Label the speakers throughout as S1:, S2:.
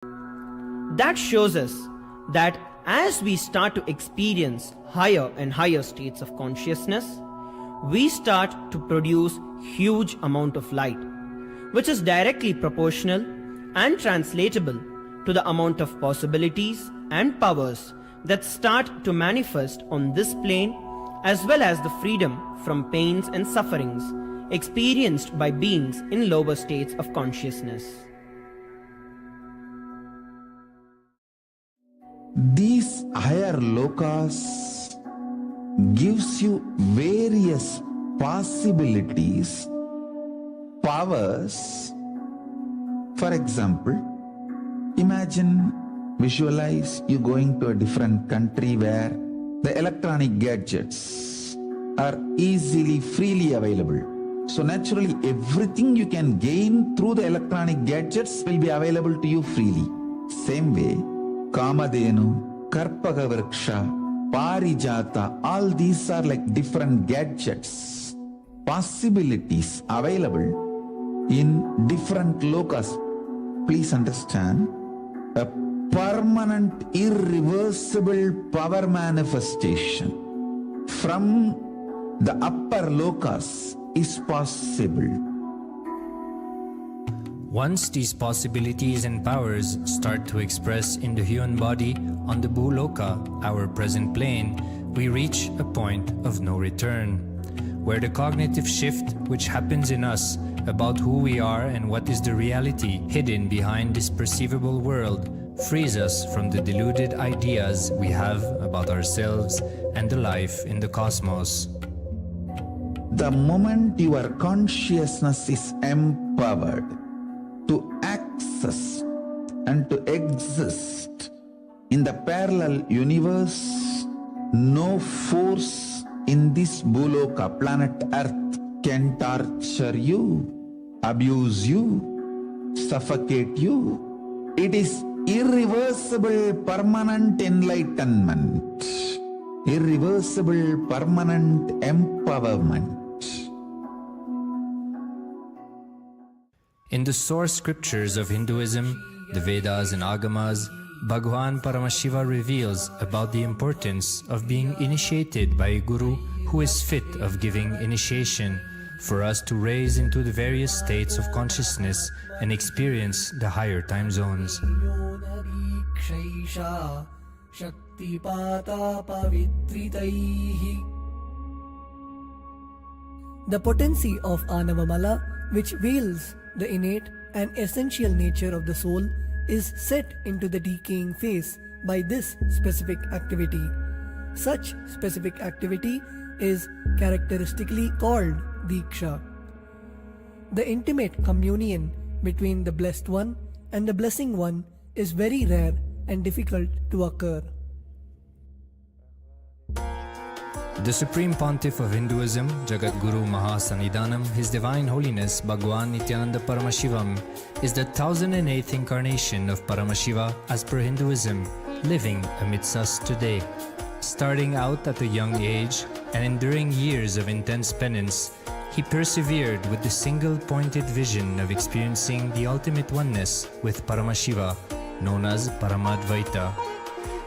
S1: That shows us that as we start to experience higher and higher states of consciousness, we start to produce huge amount of light, which is directly proportional and translatable to the amount of possibilities and powers that start to manifest on this plane, as well as the freedom from pains and sufferings experienced by beings in lower states of consciousness.
S2: These higher lokas gives you various possibilities, powers. For example, visualize you going to a different country where the electronic gadgets are easily, freely available. So naturally, everything you can gain through the electronic gadgets will be available to you freely. Same way, Kamadhenu, Karpagavriksha, Parijata, all these are like different gadgets, possibilities available in different lokas. Please understand, a permanent, irreversible power manifestation from the upper lokas is possible.
S3: Once these possibilities and powers start to express in the human body on the Bhuloka, our present plane, we reach a point of no return, where the cognitive shift which happens in us about who we are and what is the reality hidden behind this perceivable world frees us from the deluded ideas we have about ourselves and the life in the cosmos.
S2: The moment your consciousness is empowered to access and to exist in the parallel universe, no force in this Bhuloka, planet Earth, can torture you, abuse you, suffocate you. It is irreversible, permanent enlightenment, irreversible, permanent empowerment.
S3: In the source scriptures of Hinduism, the Vedas and Agamas, Bhagwan Paramashiva reveals about the importance of being initiated by a guru who is fit of giving initiation for us to raise into the various states of consciousness and experience the higher time zones.
S4: The potency of Anavamala, which veils the innate and essential nature of the soul, is set into the decaying phase by this specific activity. Such specific activity is characteristically called Diksha. The intimate communion between the Blessed One and the Blessing One is very rare and difficult to occur.
S3: The Supreme Pontiff of Hinduism, Jagat Guru Mahasannidhanam, His Divine Holiness Bhagwan Nithyananda Paramashivoham, is the 1008th incarnation of Paramashiva as per Hinduism, living amidst us today. Starting out at a young age and enduring years of intense penance, he persevered with the single-pointed vision of experiencing the ultimate oneness with Paramashiva, known as Paramadvaita.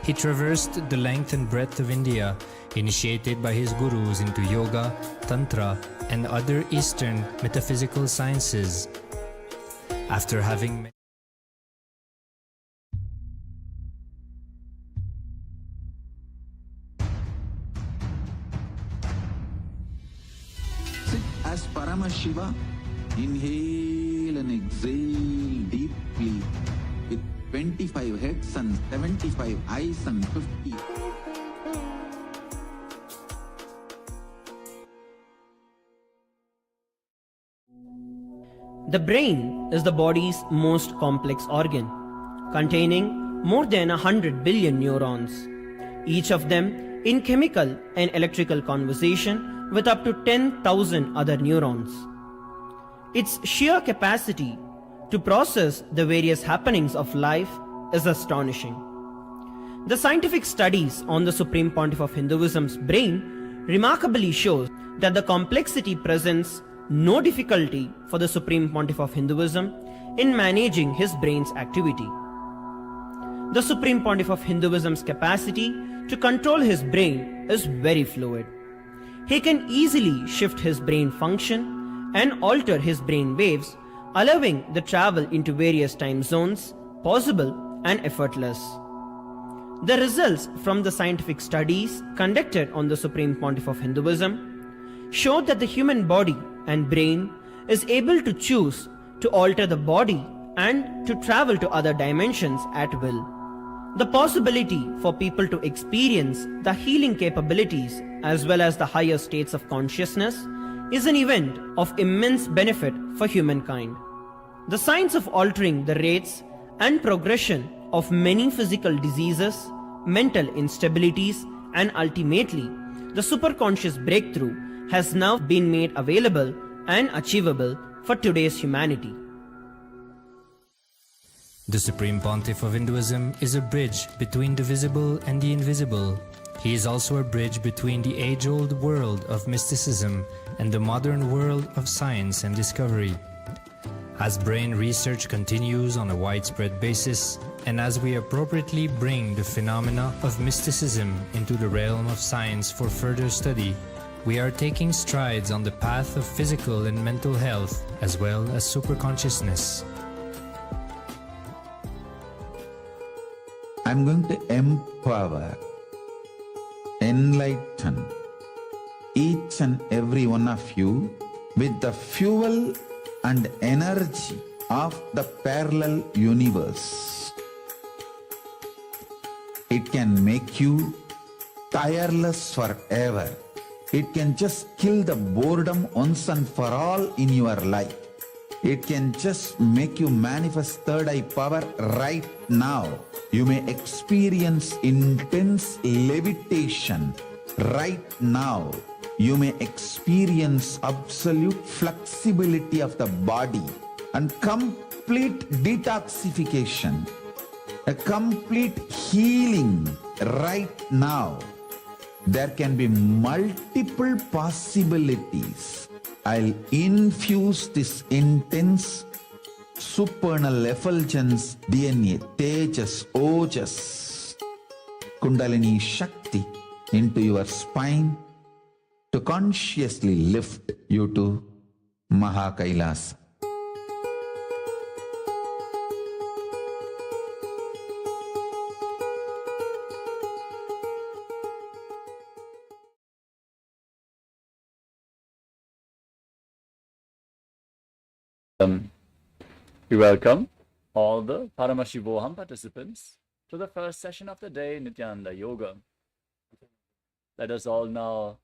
S3: He traversed the length and breadth of India, initiated by his gurus into yoga, tantra, and other Eastern metaphysical sciences. After having
S2: sit as Paramashiva, inhale and exhale deeply with 25 heads and 75 eyes and 50.
S1: The brain is the body's most complex organ, containing more than 100 billion neurons, each of them in chemical and electrical conversation with up to 10,000 other neurons. Its sheer capacity to process the various happenings of life is astonishing. The scientific studies on the Supreme Pontiff of Hinduism's brain remarkably shows that the complexity presents no difficulty for the Supreme Pontiff of Hinduism in managing his brain's activity. The Supreme Pontiff of Hinduism's capacity to control his brain is very fluid. He can easily shift his brain function and alter his brain waves, allowing the travel into various time zones possible and effortless. The results from the scientific studies conducted on the Supreme Pontiff of Hinduism showed that the human body and brain is able to choose to alter the body and to travel to other dimensions at will. The possibility for people to experience the healing capabilities as well as the higher states of consciousness is an event of immense benefit for humankind. The science of altering the rates and progression of many physical diseases, mental instabilities, and ultimately the superconscious breakthrough has now been made available and achievable for today's humanity.
S3: The Supreme Pontiff of Hinduism is a bridge between the visible and the invisible. He is also a bridge between the age-old world of mysticism and the modern world of science and discovery. As brain research continues on a widespread basis, and as we appropriately bring the phenomena of mysticism into the realm of science for further study, we are taking strides on the path of physical and mental health as well as superconsciousness.
S2: I'm going to empower, enlighten each and every one of you with the fuel and energy of the parallel universe. It can make you tireless forever. It can just kill the boredom once and for all in your life. It can just make you manifest third eye power right now. You may experience intense levitation right now. You may experience absolute flexibility of the body and complete detoxification, a complete healing right now. There can be multiple possibilities. I'll infuse this intense supernal effulgence DNA, Tejas, Ojas, Kundalini Shakti into your spine to consciously lift you to KAILASA.
S5: We welcome all the Paramashivoham participants to the first session of the day, Nithyananda Yoga. Let us all now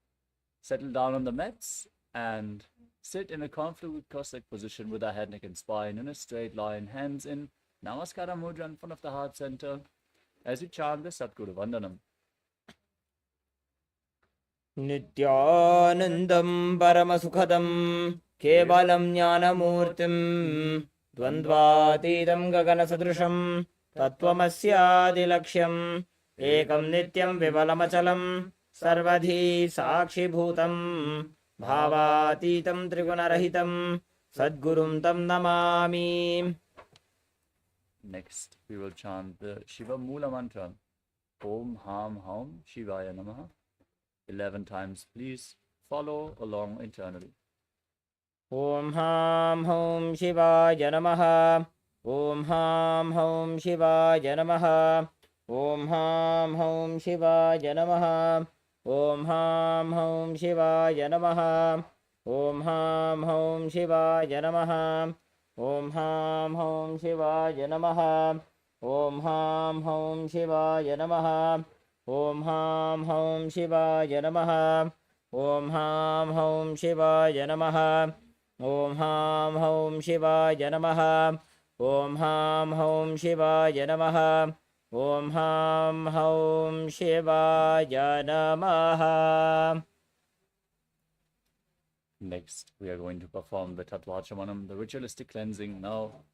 S5: settle down on the mats and sit in a comfortable cossack position with our head, neck and spine in a straight line, hands in Namaskara Mudra in front of the heart center as we chant the Satguru Vandanam.
S6: Nithyanandam Paramasukhadam Kevalam Jnanamurtim Dvandvatidam Gaganasadrusham Tattvamasyaadilaksham Ekam Nityam Vivalamachalam Sarvadhi Sakshi Bhutam Bhavatitam Trigunarahitam Sadgurum Tam Namami.
S5: Next, we will chant the Shiva Mula Mantra, Om Ham Haum Shivaya Namaha, 11 times. Please follow along internally.
S6: Om Ham Hum Shivaya Namaha. Om Ham Hum Shivaya Namaha. Om Ham Hum Shivaya Namaha. Om Ham Hum Shivaya Namaha. Om Ham Hum Shivaya Namaha. Om Ham Hum Shivaya Namaha. Om Ham Hum Shivaya Namaha. Om Ham Hum Shivaya Namaha. Om Ham Hum Shivaya Namaha. Om Ham Hum Shivaya Namaha. Om Ham Hum Shivaya Namaha. Om Ham Hum Shivaya Namaha.
S5: Next, we are going to perform the Tattvachamanam, the ritualistic cleansing. Now,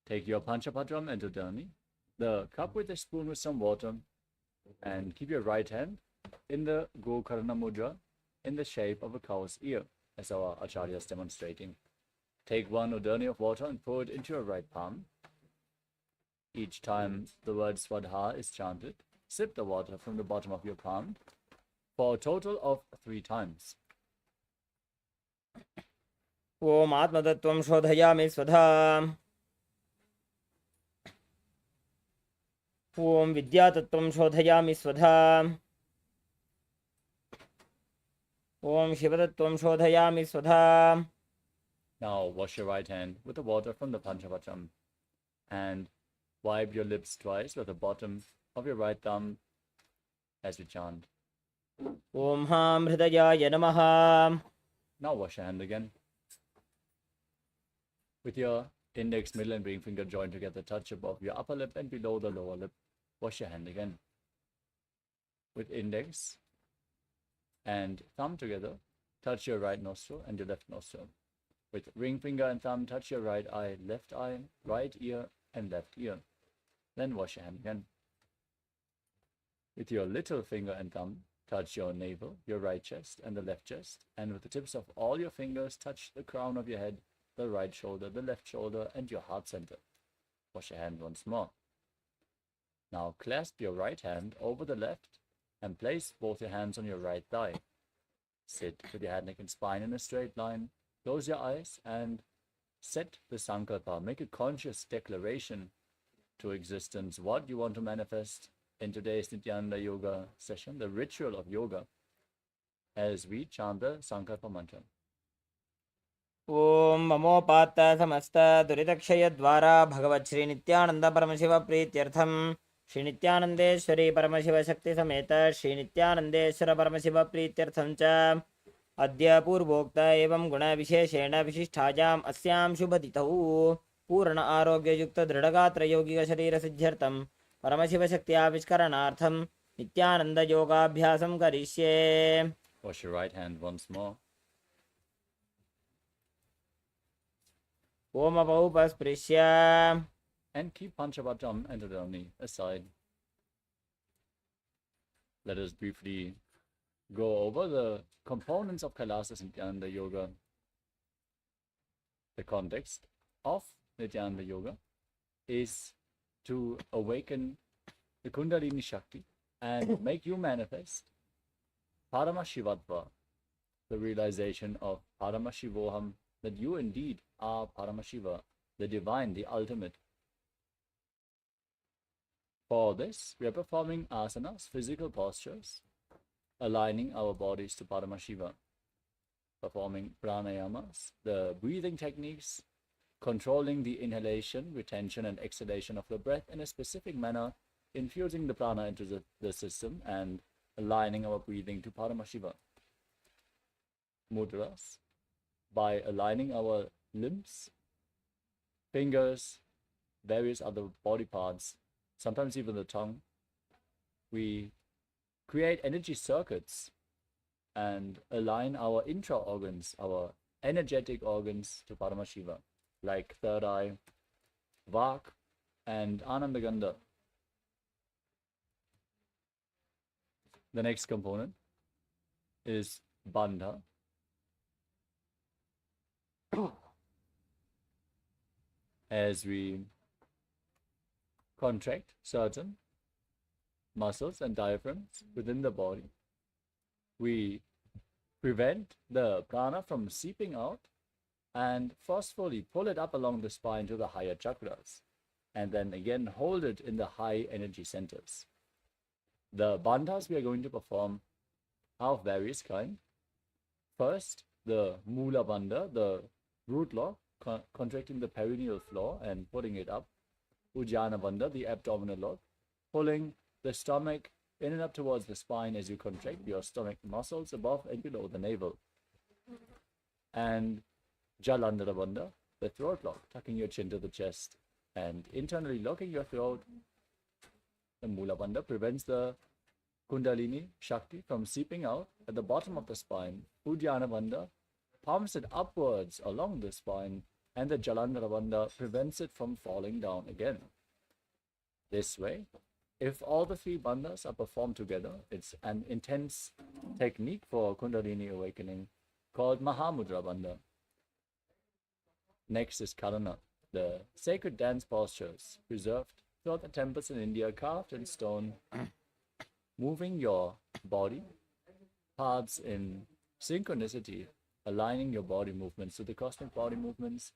S5: take your Panchapadram and Udani, the cup with a spoon with some water, and keep your right hand in the Gokarna Mudra in the shape of a cow's ear, as our Acharya is demonstrating. Take one Udani of water and pour it into your right palm. Each time the word Swadha is chanted, sip the water from the bottom of your palm for a total of 3 times.
S6: ॐ आत्मतत्त्वं शोधयामि स्वधा ॐ विद्यातत्त्वं शोधयामि स्वधा ॐ शिवतत्त्वं शोधयामि स्वधा.
S5: Now wash your right hand with the water from the Panchavacham and wipe your lips twice with the bottom of your right thumb as we chant.
S6: ॐ हां हृदयाय नमः.
S5: Now wash your hand again. With your index, middle and ring finger joined together, touch above your upper lip and below the lower lip. Wash your hand again. With index and thumb together, touch your right nostril and your left nostril. With ring finger and thumb, touch your right eye, right ear and left ear. Then wash your hand again. With your little finger and thumb, touch your navel, your right chest and the left chest. And with the tips of all your fingers, touch the crown of your head, the right shoulder, the left shoulder, and your heart center. Wash your hand once more. Now clasp your right hand over the left and place both your hands on your right thigh. Sit with your head, neck, and spine in a straight line. Close your eyes and set the sankalpa. Make a conscious declaration to existence what you want to manifest in today's Nithyananda Yoga session, the ritual of yoga, as we chant the sankalpa mantra.
S6: ॐ ममोपात्त समस्त दुरितक्षयद्वारा भगवत् श्री नित्यानंद परमशिव प्रीत्यर्थम श्री नित्यानंदेश्वरी परमशिव शक्ति समेत श्री नित्यानंदेश्वर परमशिव प्रीत्यर्थम च अद्य पूर्वोक्त एवं गुण विशेषेण विशिष्टायाम् अस्यां शुभतिथौ पूर्ण आरोग्ययुक्त दृढगात्र यौगिक शरीर सिद्ध्यर्थम परमशिव शक्ति आविष्करणार्थम नित्यानंद योगाभ्यासं करिष्ये.
S5: Wash your right hand once more.
S6: Om अपौपस्पृश्य
S5: And keep Panchavacham and Tadani aside. Let us briefly go over the components of KAILASA Nithyananda Yoga. The context of Nithyananda Yoga is to awaken the Kundalini Shakti and make you manifest Paramashivatva, the realization of Paramashivoham, that you indeed are Paramashiva, the divine, the ultimate. For this, we are performing asanas, physical postures, aligning our bodies to Paramashiva, performing pranayamas, the breathing techniques, controlling the inhalation, retention, and exhalation of the breath in a specific manner, infusing the prana into the system, and aligning our breathing to Paramashiva. Mudras, by aligning our limbs, fingers, various other body parts, sometimes even the tongue, we create energy circuits and align our intra-organs, our energetic organs to Paramashiva, like third eye, Vak, and Anandagandha. The next component is Bandha. As we contract certain muscles and diaphragms within the body, we prevent the prana from seeping out and forcefully pull it up along the spine to the higher chakras, and then again hold it in the high energy centers. The bandhas we are going to perform are of various kinds. First, the Mula Bandha, the root lock, contracting the perineal floor and putting it up. Ujjana Bandha, the abdominal lock, pulling the stomach in and up towards the spine as you contract your stomach muscles above and below the navel. And Jalandhara Bandha, the throat lock, tucking your chin to the chest and internally locking your throat. The Mula Bandha prevents the Kundalini Shakti from seeping out at the bottom of the spine. Uddiyana Bandha pumps it upwards along the spine, and the Jalandhara Bandha prevents it from falling down again. This way, if all the three bandhas are performed together, it's an intense technique for Kundalini awakening called Mahamudra Bandha. Next is Karana, the sacred dance postures preserved throughout the temples in India carved in stone, moving your body parts in synchronicity, aligning your body movements to the cosmic body movements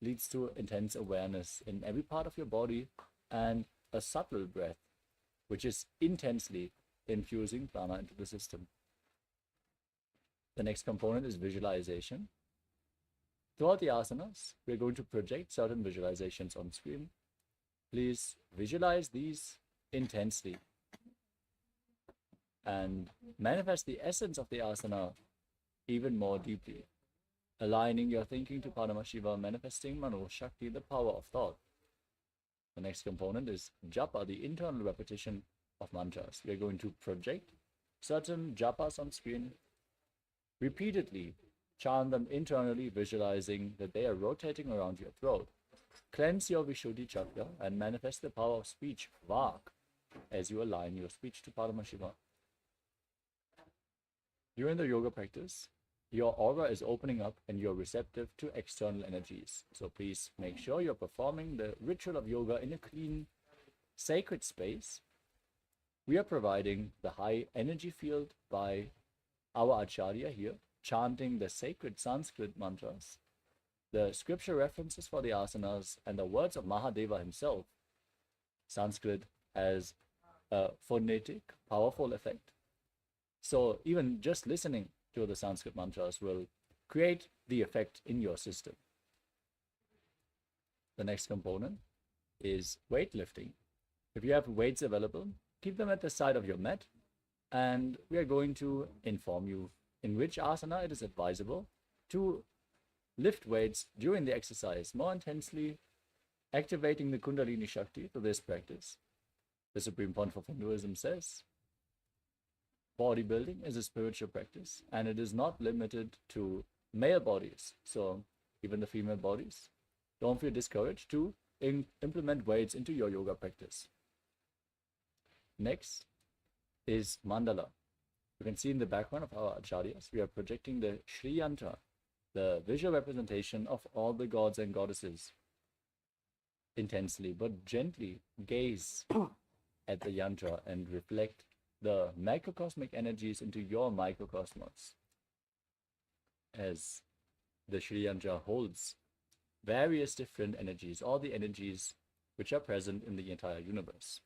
S5: leads to intense awareness in every part of your body and a subtle breath, which is intensely infusing prana into the system. The next component is visualization. Throughout the asanas, we're going to project certain visualizations on screen. Please visualize these intensely and manifest the essence of the asana even more deeply, aligning your thinking to Paramashiva, manifesting Mano Shakti, the power of thought. The next component is japa, the internal repetition of mantras. We are going to project certain japas on screen, repeatedly chant them internally, visualizing that they are rotating around your throat. Cleanse your Vishuddhi chakra and manifest the power of speech, vak, as you align your speech to Paramashiva. During the yoga practice, your aura is opening up and you're receptive to external energies. So please make sure you're performing the ritual of yoga in a clean, sacred space. We are providing the high energy field by our Acharya here, chanting the sacred Sanskrit mantras, the scripture references for the asanas, and the words of Mahadeva himself. Sanskrit has a phonetic, powerful effect. So even just listening to the Sanskrit mantras will create the effect in your system. The next component is weightlifting. If you have weights available, keep them at the side of your mat, and we are going to inform you in which asana it is advisable to lift weights during the exercise more intensely, activating the Kundalini Shakti for this practice. The Supreme Pontiff of Hinduism says, bodybuilding is a spiritual practice and it is not limited to male bodies. So even the female bodies, don't feel discouraged to implement weights into your yoga practice. Next is mandala. You can see in the background of our acharyas, we are projecting the Shri Yantra, the visual representation of all the gods and goddesses. Intensely but gently gaze at the yantra and reflect the macrocosmic energies into your microcosmos, as the Shri Yantra holds various different energies, all the energies which are present in the entire universe.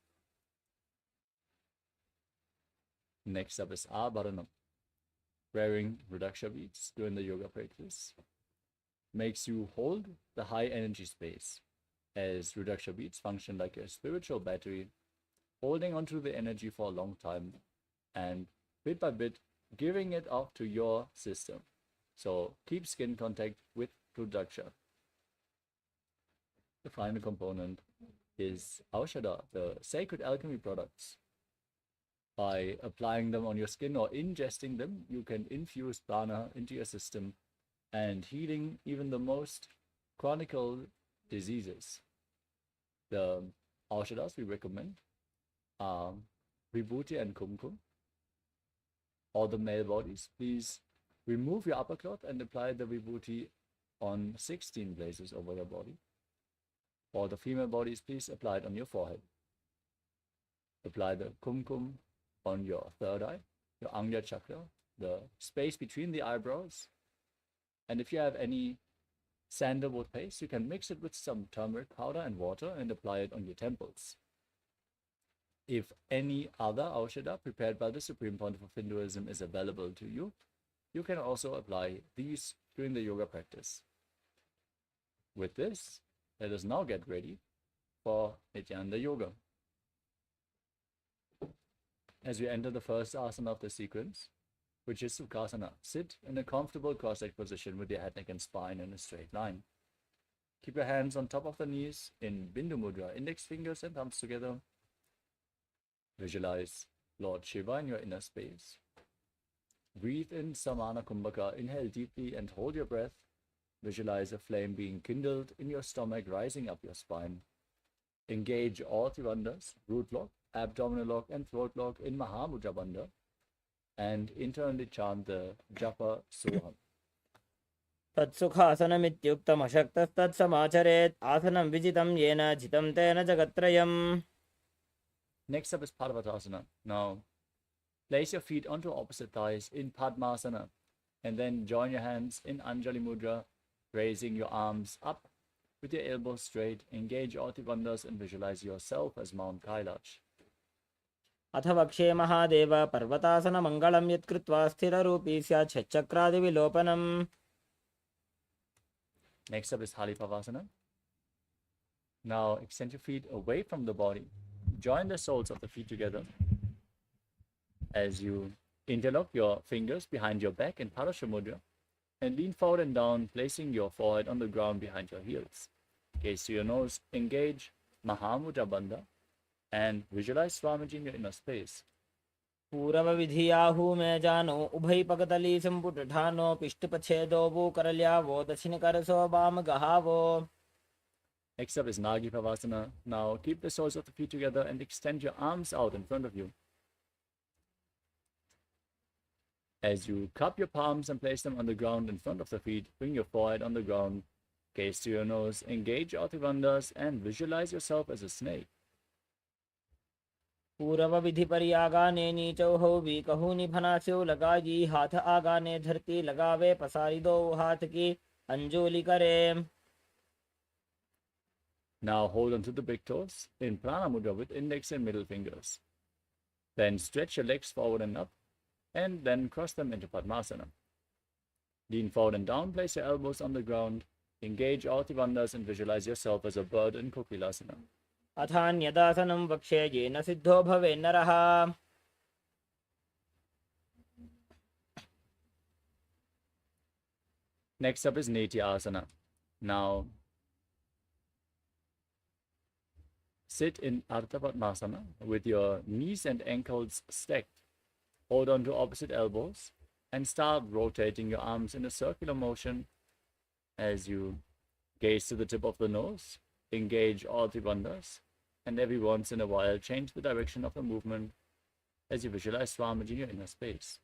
S5: Next up is Abharanam. Wearing Rudaksha beads during the yoga practice makes you hold the high energy space, as Rudaksha beads function like a spiritual battery, holding onto the energy for a long time and bit by bit giving it off to your system. So keep skin contact with Rudaksha. The final component is Aushadha, the sacred alchemy products. By applying them on your skin or ingesting them, you can infuse prana into your system and healing even the most chronic diseases. The Aushadhas we recommend are Vibhuti and Kumkum. Or the male bodies, please remove your upper cloth and apply the Vibhuti on 16 places over your body. For the female bodies, please apply it on your forehead. Apply the Kumkum on your third eye, your Anga chakra, the space between the eyebrows. And if you have any sandalwood paste, you can mix it with some turmeric powder and water and apply it on your temples. If any other Aushadha prepared by the Supreme Pontiff of Hinduism is available to you, you can also apply these during the yoga practice. With this, let us now get ready for Nithyananda Yoga. As we enter the first asana of the sequence, which is Sukhasana, sit in a comfortable cross-legged position with your head, neck and spine in a straight line. Keep your hands on top of the knees in Bindu Mudra, index fingers and thumbs together. Visualize Lord Shiva in your inner space. Breathe in Samana Kumbhaka, inhale deeply and hold your breath. Visualize a flame being kindled in your stomach, rising up your spine. Engage all trivandhas, root lock, abdominal lock and throat lock in Mahamudra Bandha, and internally chant the Japa Soham.
S6: तत्सुखासनमित्युक्तमशक्तस्तत्समाचरेत् आसनं विजितं येन जितं तेन जगत्त्रयम्.
S5: Next up is Parvatasana. Now, place your feet onto opposite thighs in Padmasana and then join your hands in Anjali Mudra, raising your arms up with your elbows straight. Engage all the bandhas and visualize yourself as Mount Kailash.
S6: अथ वक्षे महादेव पर्वतासनमङ्गलं यत्कृत्वा स्थिररूपी स्यात् षट्चक्रादिविलोपनम्.
S5: Next up is Halipavasana. Now extend your feet away from the body. Join the soles of the feet together as you interlock your fingers behind your back in Parashamudra and lean forward and down, placing your forehead on the ground behind your heels. Gaze to your nose, engage Mahamudra Bandha and visualize Swamiji in your inner space.
S6: पूरवविधियाहू में जानो उभय पगतली संपुट ठानो पिष्टपछेदो वो करल्यावो दक्षिण करसो वाम गहावो.
S5: Next up is Nagi Pavasana. Now keep the soles of the feet together and extend your arms out in front of you. As you cup your palms and place them on the ground in front of the feet, bring your forehead on the ground, gaze to your nose, engage Ati-bandhas and visualize yourself as a snake.
S6: पूर्व विधि पर आगाने नीचो हो भी कहू निभनास्यो लगाई हाथ आगाने धरती लगावे पसारी दो हाथ की अंजोली करे.
S5: Now hold on to the big toes in Prana Mudra with index and middle fingers. Then stretch your legs forward and up and then cross them into Padmasana. Lean forward and down, place your elbows on the ground, engage all the bandhas and visualize yourself as a bird in Kokilasana.
S6: अथान्यदासनं वक्षे येन सिद्धो भवे नरः.
S5: Next up is Nithyananda. Now sit in Ardha Padmasana with your knees and ankles stacked. Hold on to opposite elbows and start rotating your arms in a circular motion as you gaze to the tip of the nose, engage all the bandhas, and every once in a while change the direction of the movement as you visualize Swamiji in your inner space.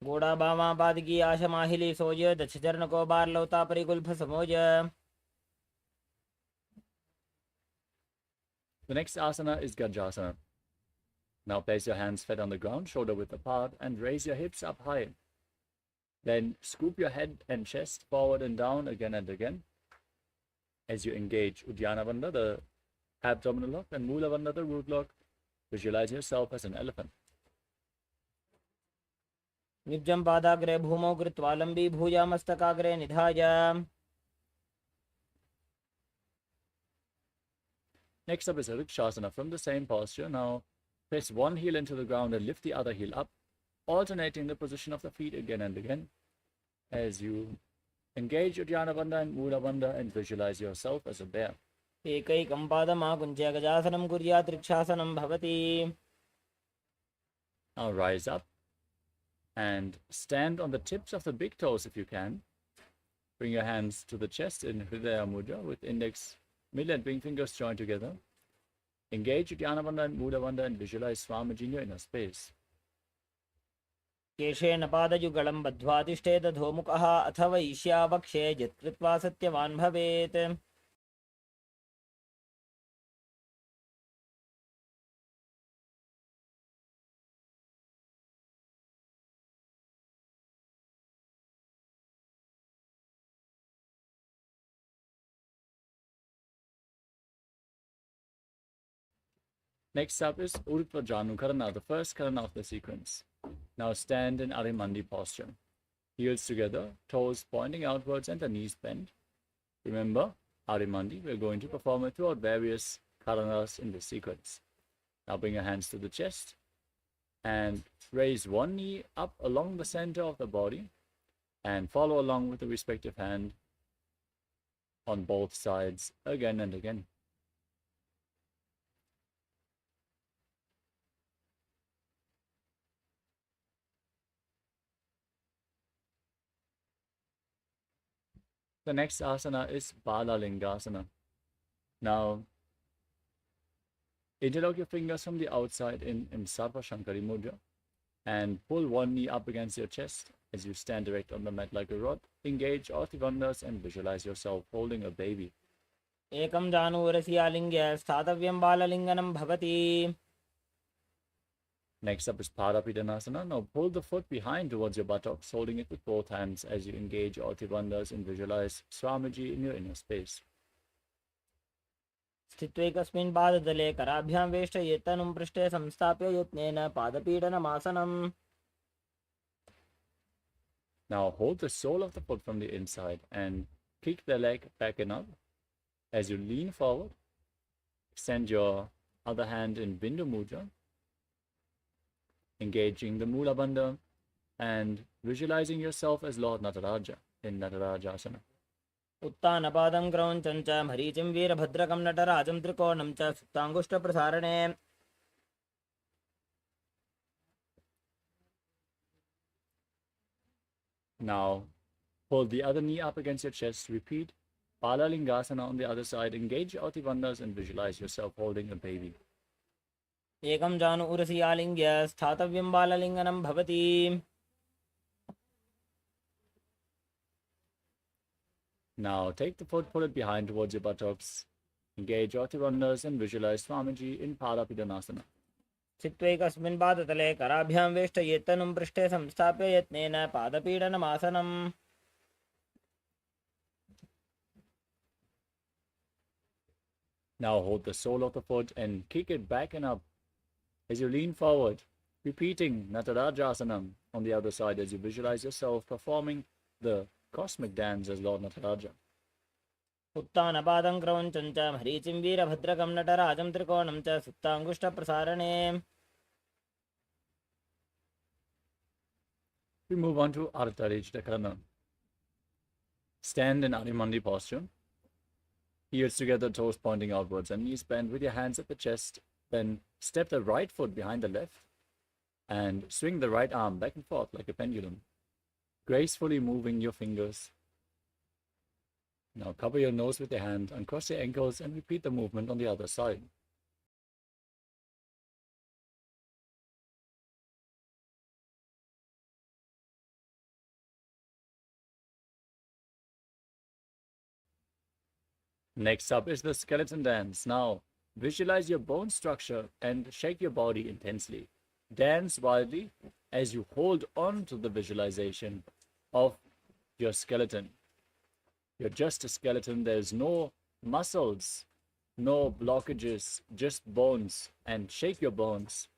S6: गोड़ा बामा पाद की आशा माहिली सोज दक्ष चरण को बार लौता परिकुल्फ समोज.
S5: The next asana is Gajasana. Now place your hands flat on the ground, shoulder width apart, and raise your hips up high. Then scoop your head and chest forward and down again and again as you engage Uddiyana Bandha, the abdominal lock, and Mula Bandha, the root lock. Visualize yourself as an elephant.
S6: निब्जं पादाग्रे भूमौ कृत्वा लंबी भुजा मस्तकाग्रे निधाय.
S5: Next up is a Rikshasana from the same posture. Now press one heel into the ground and lift the other heel up, alternating the position of the feet again and again as you engage Uddiyana Bandha and Mula Bandha and visualize yourself as a bear.
S6: एकैकं पादमाकुञ्च्य गजासनं कुर्यात् रक्षासनं भवति.
S5: Now rise up and stand on the tips of the big toes if you can. Bring your hands to the chest in Hridaya Mudra with index, middle and ring fingers joined together. Engage Uddiyana Bandha and Mula Bandha and visualize Swamiji in your inner space.
S6: केशेन पादयुगलं बद्ध्वा तिष्ठेत धोमुखः अथवा ईश्यावक्षे यत्कृत्वा सत्यवान् भवेत्.
S5: Next up is Urdhva Janu Karana, the first Karana of the sequence. Now stand in Arimandi posture. Heels together, toes pointing outwards and the knees bent. Remember, Arimandi, we're going to perform it throughout various Karanas in this sequence. Now bring your hands to the chest and raise one knee up along the center of the body and follow along with the respective hand on both sides again and again. The next asana is Balalingasana. Now, interlock your fingers from the outside in Sarva Shankari Mudra and pull one knee up against your chest As you stand erect on the mat like a rod, engage all the wonders and visualize yourself holding a baby.
S6: एकं जानुरसि आलिङ्ग्य स्थातव्यं बाललिङ्गनं भवति.
S5: Next up is Paramashivoham. Now pull the foot behind towards your buttocks, holding it with both hands as you engage all the wonders and visualize Swamiji in your inner space.
S6: स्थित्वैकस्मिन् पादतले कराभ्यां वेष्टयेत् तनुं पृष्ठे संस्थाप्य यत्नेन पादपीडनमासनम्.
S5: Now hold the sole of the foot from the inside and kick the leg back and up. As you lean forward, extend your other hand in Bindu Mudra, engaging the Mula Bandha and visualizing yourself as Lord Nataraja in Natarajasana.
S6: उत्तानपादं क्रौञ्चं च मरीचिं वीरभद्रकं नटराजं त्रिकोणं च सुप्ताङ्गुष्ठप्रसारणे.
S5: Now pull the other knee up against your chest. Repeat Palalingasana on the other side. Engage your Bandhas and visualize yourself holding a baby.
S6: एकं जानु उरसि आलिङ्ग्य स्थातव्यं बाललिङ्गनं भवति.
S5: Now take the foot, pull it behind towards your buttocks. Engage your Bandhas and visualize Swamiji in Parapidanasana.
S6: स्थित्वैकस्मिन् पादतले कराभ्यां वेष्टयेत् तनुं पृष्ठे संस्थाप्य यत्नेन पादपीडनमासनम्.
S5: Now hold the sole of the foot and kick it back and up as you lean forward, repeating Natarajasana on the other side as you visualize yourself performing the cosmic dance as Lord Nataraja.
S6: उत्तानपादं क्रौञ्चं च मरीचिं वीरभद्रकं नटराजं त्रिकोणं च सुप्ताङ्गुष्ठप्रसारणे.
S5: We move on to Ardharajitakarana. Stand in Adimandi posture. Heels together, toes pointing outwards and knees bent with your hands at the chest. Then step the right foot behind the left and swing the right arm back and forth like a pendulum, gracefully moving your fingers. Now cover your nose with your hand, uncross your ankles and repeat the movement on the other side. Next up is the skeleton dance. Now visualize your bone structure and shake your body intensely. Dance wildly as you hold on to the visualization of your skeleton. You're just a skeleton. There's no muscles, no blockages, just bones. And shake your bones.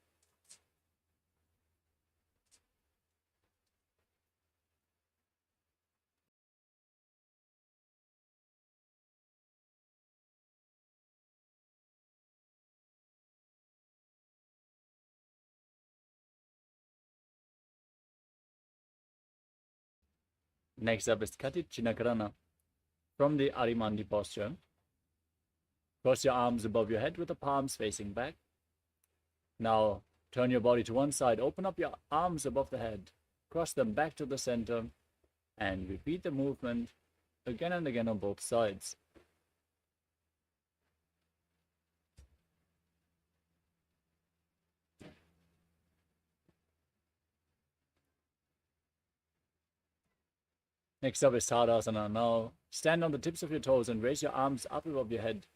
S5: Next up is Katicchinakarana. From the Arimandi posture, cross your arms above your head with the palms facing back. Now turn your body to one side, open up your arms above the head, cross them back to the center, and repeat the movement again and again on both sides. Next up is Tadasana. Now stand on the tips of your toes and raise your arms up above your head.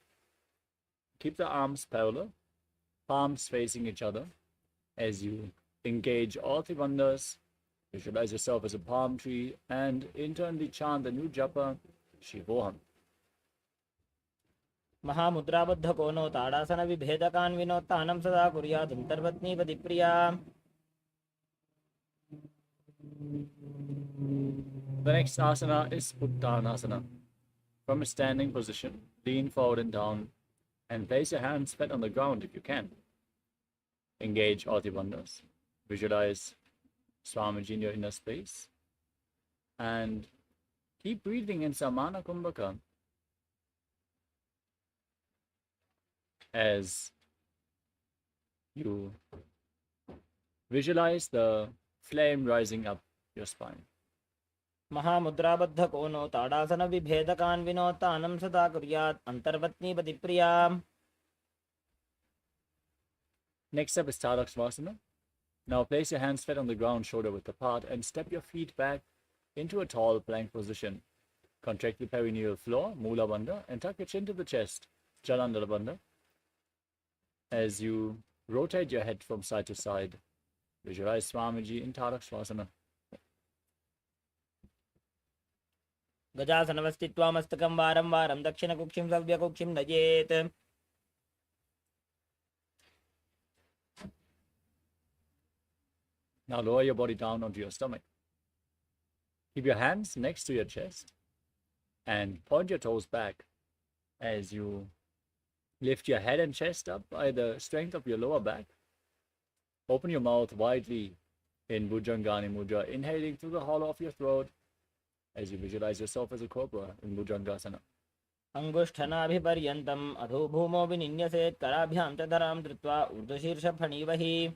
S5: Keep the arms parallel, palms facing each other as you engage all the bandhas. Visualize yourself as a palm tree and internally chant the new japa, Shivoham.
S6: महामुद्राबद्धकोनो tadasana विभेदकान् विनोत्तानं सदा कुर्यात् अन्तर्वत्नीपतिप्रिया.
S5: The next asana is Uttanasana. From a standing position, lean forward and down and place your hands flat on the ground if you can. Engage all the bandhas. Visualize Swamiji in your inner space and keep breathing in Samana Kumbhaka as you visualize the flame rising up your spine.
S6: महामुद्राबद्धकोनो tadasana विभेदकान् विनोत्तानं सदा कुर्यात् अन्तर्वत्नीपतिप्रिया.
S5: Next up is Tadakshvasana. Now place your hands flat on the ground, shoulder width apart, and step your feet back into a tall plank position. Contract the perineal floor, Mula Bandha, and tuck your chin to the chest, Jalandhara Bandha. As you rotate your head from side to side, visualize Swamiji in Tarakshvasana.
S6: गजासनवस्थित्वा मस्तकं वारं वारं दक्षिणकुक्षिं सव्यकुक्षिं नयेत्.
S5: Now lower your body down onto your stomach. Keep your hands next to your chest and point your toes back as you lift your head and chest up by the strength of your lower back. Open your mouth widely in Bhujangani Mudra, inhaling through the hollow of your throat as you visualize yourself as a cobra in Bhujangasana.
S6: अंगुष्ठनाभिपर्यन्तम् अधो भूमौ विनिन्यसेत् कराभ्यां च धरां धृत्वा ऊर्ध्वशीर्षफणीवहि.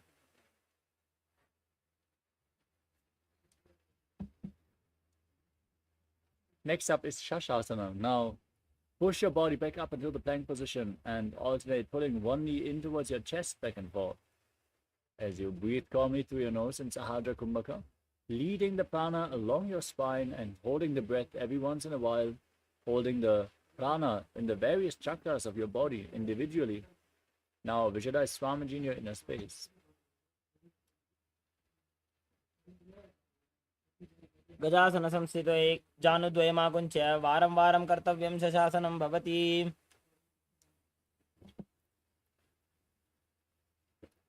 S5: Next up is Shashasana. Now push your body back up into the plank position and alternate pulling one knee in towards your chest back and forth. As you breathe calmly through your nose in Sahadra Kumbhaka, leading the prana along your spine and holding the breath every once in a while, holding the prana in the various chakras of your body individually. Now visualize Swamiji in your inner space.
S6: गजासनसंस्थितो जानुद्वयमाकुञ्च्य वारं वारं कर्तव्यं शशासनं भवति.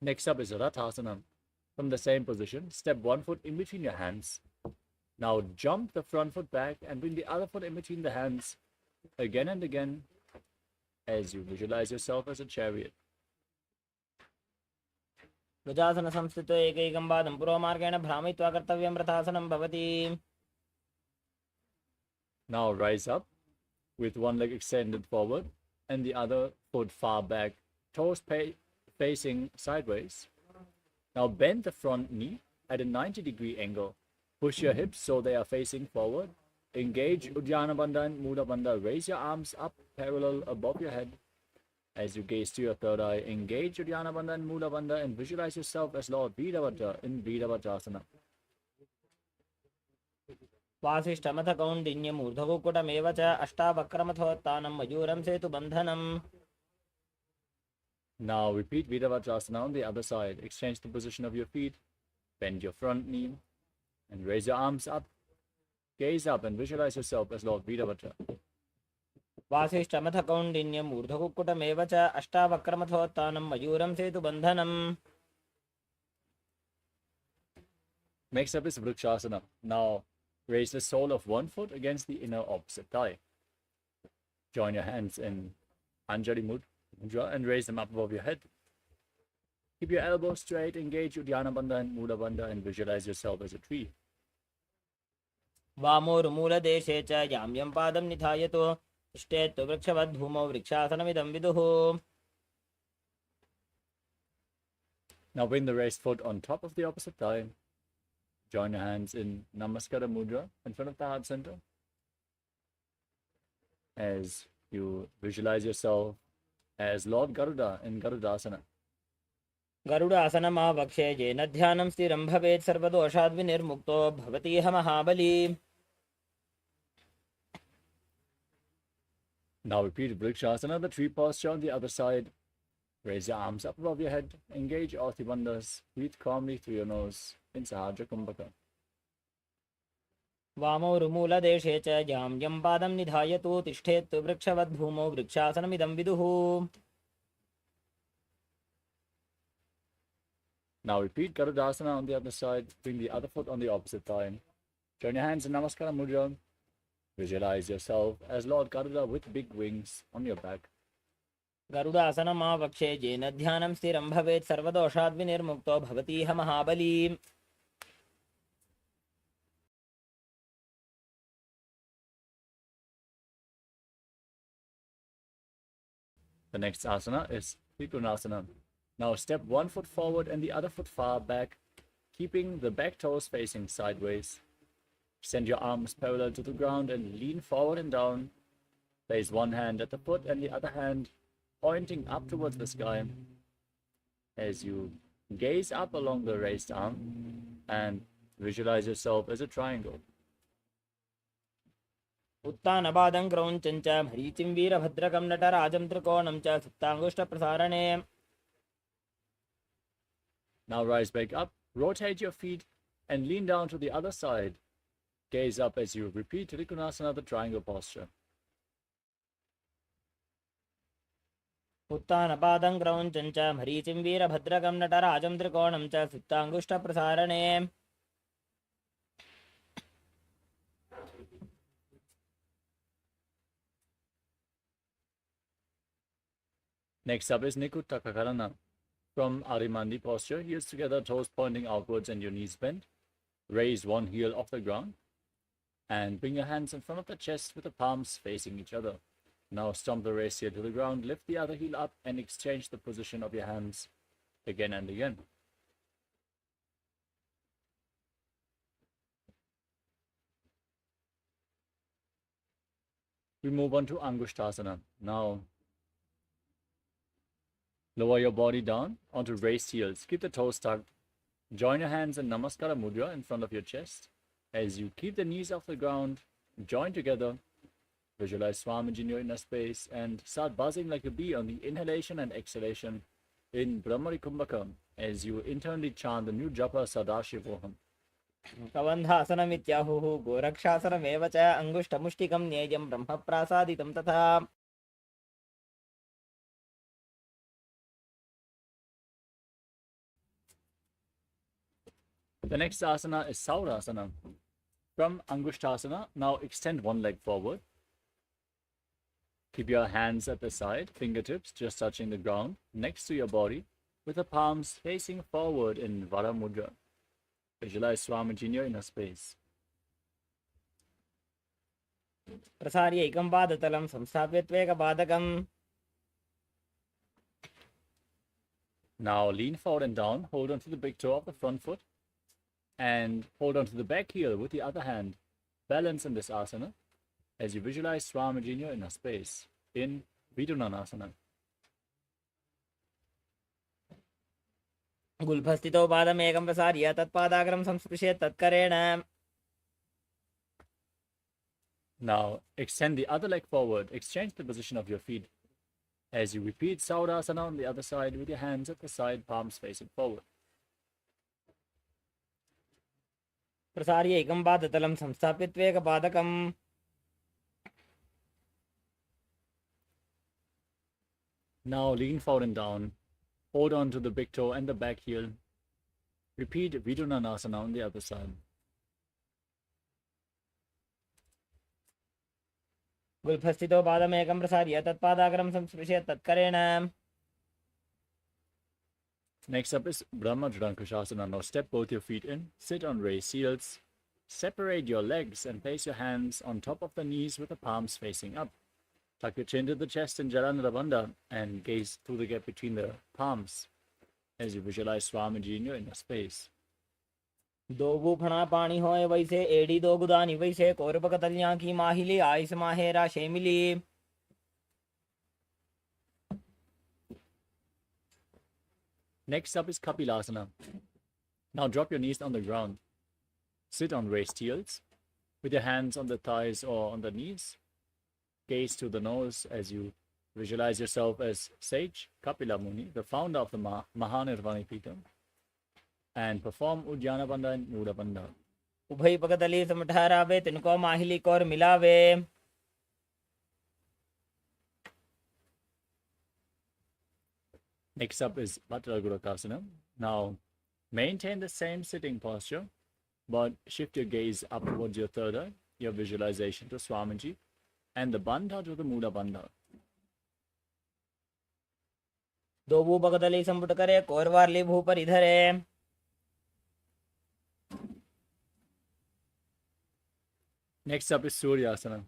S5: Next up is Rathasana. From the same position, step one foot in between your hands. Now jump the front foot back and bring the other foot in between the hands again and again as you visualize yourself as a chariot.
S6: गजासनसंस्थितो एकैकं पादं पुरोमार्गेण भ्रामयित्वा कर्तव्यं रथासनं भवति.
S5: Now rise up with one leg extended forward and the other foot far back, toes facing sideways. Now bend the front knee at a 90-degree angle. Push your hips so they are facing forward. Engage Uddiyana Bandha and Mula Bandha. Raise your arms up parallel above your head. As you gaze to your third eye, engage Uddiyana Bandha and Mula Bandha and visualize yourself as Lord Virabhadra in Virabhadrasana.
S6: वासिष्ठमथ कौण्डिन्यम् ऊर्ध्वकुक्कुटमेव च अष्टावक्रमथोत्थानं मयूरं सेतुबन्धनम्.
S5: Now repeat Virabhadrasana on the other side. Exchange the position of your feet. Bend your front knee and raise your arms up. Gaze up and visualize yourself as Lord Virabhadra.
S6: वासिष्ठमथ कौण्डिन्यम् ऊर्ध्वकुक्कुटमेव च अष्टावक्रमथोत्थानं मयूरं सेतुबन्धनम्.
S5: Next up is Vrikshasana. Now raise the sole of one foot against the inner opposite thigh. Join your hands in Anjali Mudra and raise them up above your head. Keep your elbows straight, engage Uddiyana Bandha and Mula Bandha and visualize yourself as a tree.
S6: वामोरुमूलदेशे च याम्यं पादं निधायतो तिष्ठेत् वृक्षवद्भूमौ वृक्षासनमिदं विदुः.
S5: Now bring the raised foot on top of the opposite thigh. Join your hands in Namaskara Mudra in front of the heart center. As you visualize yourself as Lord Garuda in Garudasana.
S6: गरुडासनमावक्षे येन ध्यानं स्थिरं भवेत् सर्वदोषाद्विनिर्मुक्तो भवतीह महाबली.
S5: Now repeat Vrikshasana, the tree posture on the other side. Raise your arms up above your head. Engage all the bandhas. Breathe calmly through your nose in Sahadra Kumbhaka.
S6: वामोरुमूलदेशे च याम्यं पादं निधायतो तिष्ठेत् वृक्षवद्भूमौ वृक्षासनमिदं विदुः.
S5: Now repeat Garudasana on the other side. Bring the other foot on the opposite thigh. Join your hands in Namaskara Mudra. Visualize yourself as Lord Garuda with big wings on your back.
S6: गरुडासनमावक्षे येन ध्यानं स्थिरं भवेत् सर्वदोषाद्विनिर्मुक्तो भवतीह महाबली.
S5: The next asana is Trikonasana. Now step one foot forward and the other foot far back, keeping the back toes facing sideways. Extend your arms parallel to the ground and lean forward and down. Place one hand at the foot and the other hand pointing up towards the sky. As you Gaze up along the raised arm and visualize yourself as a triangle.
S6: उत्तानपादं क्रौञ्चं च मरीचिं वीरभद्रकं नटराजं त्रिकोणं च सुप्ताङ्गुष्ठप्रसारणे.
S5: Now rise back up, rotate your feet and lean down to the other side. Gaze up as you repeat Trikonasana, the triangle posture.
S6: उत्तानपादं क्रौञ्चं च मरीचिं वीरभद्रकं नटराजं त्रिकोणं च सुप्ताङ्गुष्ठप्रसारणे.
S5: Next up is Nikutakakarana. From Arimandi posture, heels together, toes pointing outwards and your knees bent. Raise one heel off the ground and bring your hands in front of the chest with the palms facing each other. Now stomp the raised heel to the ground, lift the other heel up and exchange the position of your hands again and again. We move on to Angushtasana. Now lower your body down onto raised heels. Keep the toes tucked. Join your hands in Namaskara Mudra in front of your chest. As you keep the knees off the ground, join together. Visualize Swamiji in your inner space and start buzzing like a bee on the inhalation and exhalation in Brahmari Kumbhaka as you internally chant the new japa Sadashivoham.
S6: कबन्धासनमित्याहुः गोरक्षासनमेव च अङ्गुष्ठमुष्टिकं न्येयं ब्रह्मप्रासादितं तथा.
S5: The next asana is Saurasana. From Angushtasana, now extend one leg forward. Keep your hands at the side, fingertips just touching the ground next to your body with the palms facing forward in Vara Mudra. Visualize Swamiji in your inner space.
S6: प्रसार्य एकं पादतलं संस्थाप्य त्वेकपादकम्.
S5: Now lean forward and down, hold on to the big toe of the front foot and hold on to the back heel with the other hand. Balance in this asana as you visualize Swamiji in your inner space in Vidunanasana.
S6: गुल्फस्थितो पादमेकं प्रसार्य तत्पादाग्रं संस्पृश्य तत्करेण.
S5: Now extend the other leg forward. Exchange the position of your feet as you repeat Saurasana on the other side with your hands at the side, palms facing forward.
S6: प्रसार्य एकं पादतलं संस्थाप्य त्वेकपादकम्.
S5: Now lean forward and down. Hold on to the big toe and the back heel. Repeat Vidunanasana on the other side.
S6: गुल्फस्थितो पादमेकं प्रसार्य तत्पादाग्रं संस्पृश्य तत्करेण.
S5: Next up is Brahma Jhadankushasana. Now step both your feet in, sit on raised heels, separate your legs and place your hands on top of the knees with the palms facing up. Tuck your chin to the chest in Jalandhara Bandha and gaze through the gap between the palms as you visualize Swamiji in your inner space.
S6: दो गुफणा पानी होए वैसे एड़ी दो गुदानी वैसे कौरबक तलियां की माहिली ice माहेरा शेमिली.
S5: Next up is Kapilasana. Now drop your knees on the ground. Sit on raised heels with your hands on the thighs or on the knees. Gaze to the nose as you visualize yourself as Sage Kapila Muni, the founder of the Mahanirvani Peetham, and perform Uddiyana Bandha and Muda Bandha.
S6: उभय पकतली सम ठहरावे तिनको माहिली कौर मिलावे.
S5: Next up is Bhadragurukasana. Now maintain the same sitting posture, but shift your gaze up towards your third eye, your visualization to Swamiji, and the Bandha to the Muda Bandha.
S6: दो भू पकतली संपुट करे कौरवारली भू पर इधरे.
S5: Next up is Suryasana.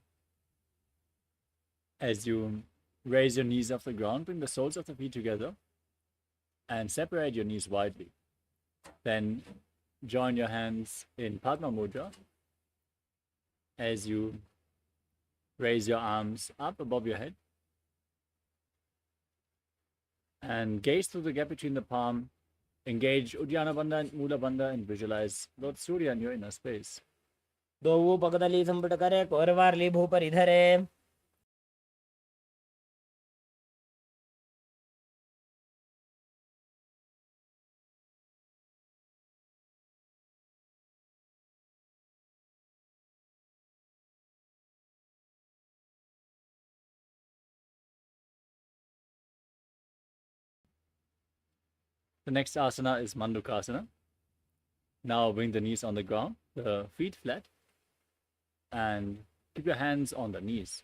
S5: As you raise your knees off the ground, bring the soles of the feet together and separate your knees widely. Then join your hands in Padma Mudra as you raise your arms up above your head and gaze through the gap between the palm Engage Uddiyana Bandha and Mula Bandha and visualize Lord Surya in your inner space.
S6: दोऊ पगदली संपुट करे कोरवारली भूपरि धरे
S5: The next asana is Mandukasana. Now bring the knees on the ground, the feet flat, and keep your hands on the knees.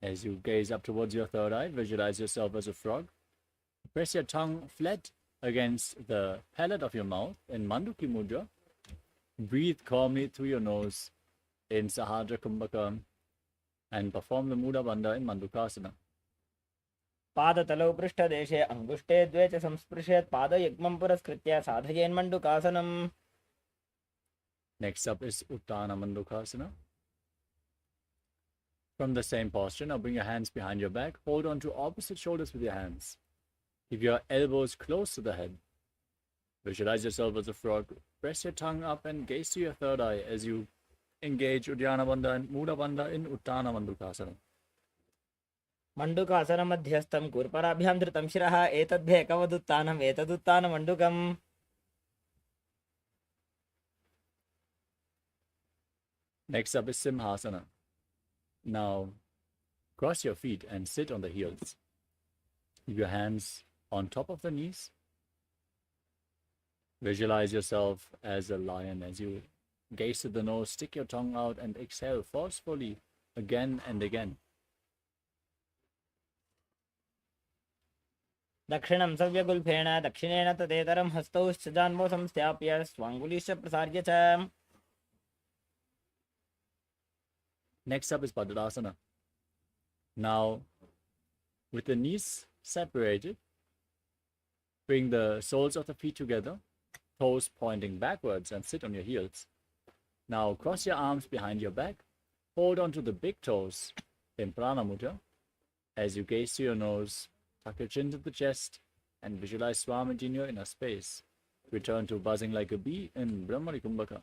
S5: As you gaze up towards your third eye, visualize yourself as a frog. Press your tongue flat against the palate of your mouth in Manduki Mudra. Breathe calmly through your nose in Sahadra Kumbhaka and perform the Mula Bandha in Mandukasana.
S6: पादतलौ पृष्ठदेशे अङ्गुष्ठे द्वे च संस्पृशेत् पादयुग्मं पुरस्कृत्य साधयेन्मण्डुकासनम्.
S5: Next up is Uttana Mandukasana. From the same posture, now bring your hands behind your back. Hold on to opposite shoulders with your hands. Keep your elbows close to the head. Visualize yourself as a frog. Press your tongue up and gaze to your third eye as you engage Uddiyana Bandha and Mula Bandha in Uttana Mandukasana.
S6: मण्डुकासनमध्यस्थं कूर्पराभ्यां धृतं शिरः एतद्भेकवदुत्थानम् एतदुत्थानमण्डुकम्.
S5: Next up is Simhasana. Now, cross your feet and sit on the heels. Keep your hands on top of the knees. Visualize yourself as a lion as you gaze to the nose, stick your tongue out, and exhale forcefully again and again.
S6: दक्षिणं सव्यगुल्फेण दक्षिणेन तदेतरं हस्तौ जान्मौ संस्थाप्य स्वाङ्गुलीश्च प्रसार्य च.
S5: Next up is Padadasana. Now, with the knees separated, bring the soles of the feet together, toes pointing backwards, and sit on your heels. Now, cross your arms behind your back. Hold on to the big toes in Prana Mudra. As you gaze to your nose, tuck your chin to the chest, and visualize Swamiji in your inner space. Return to buzzing like a bee in Brahmari Kumbhaka.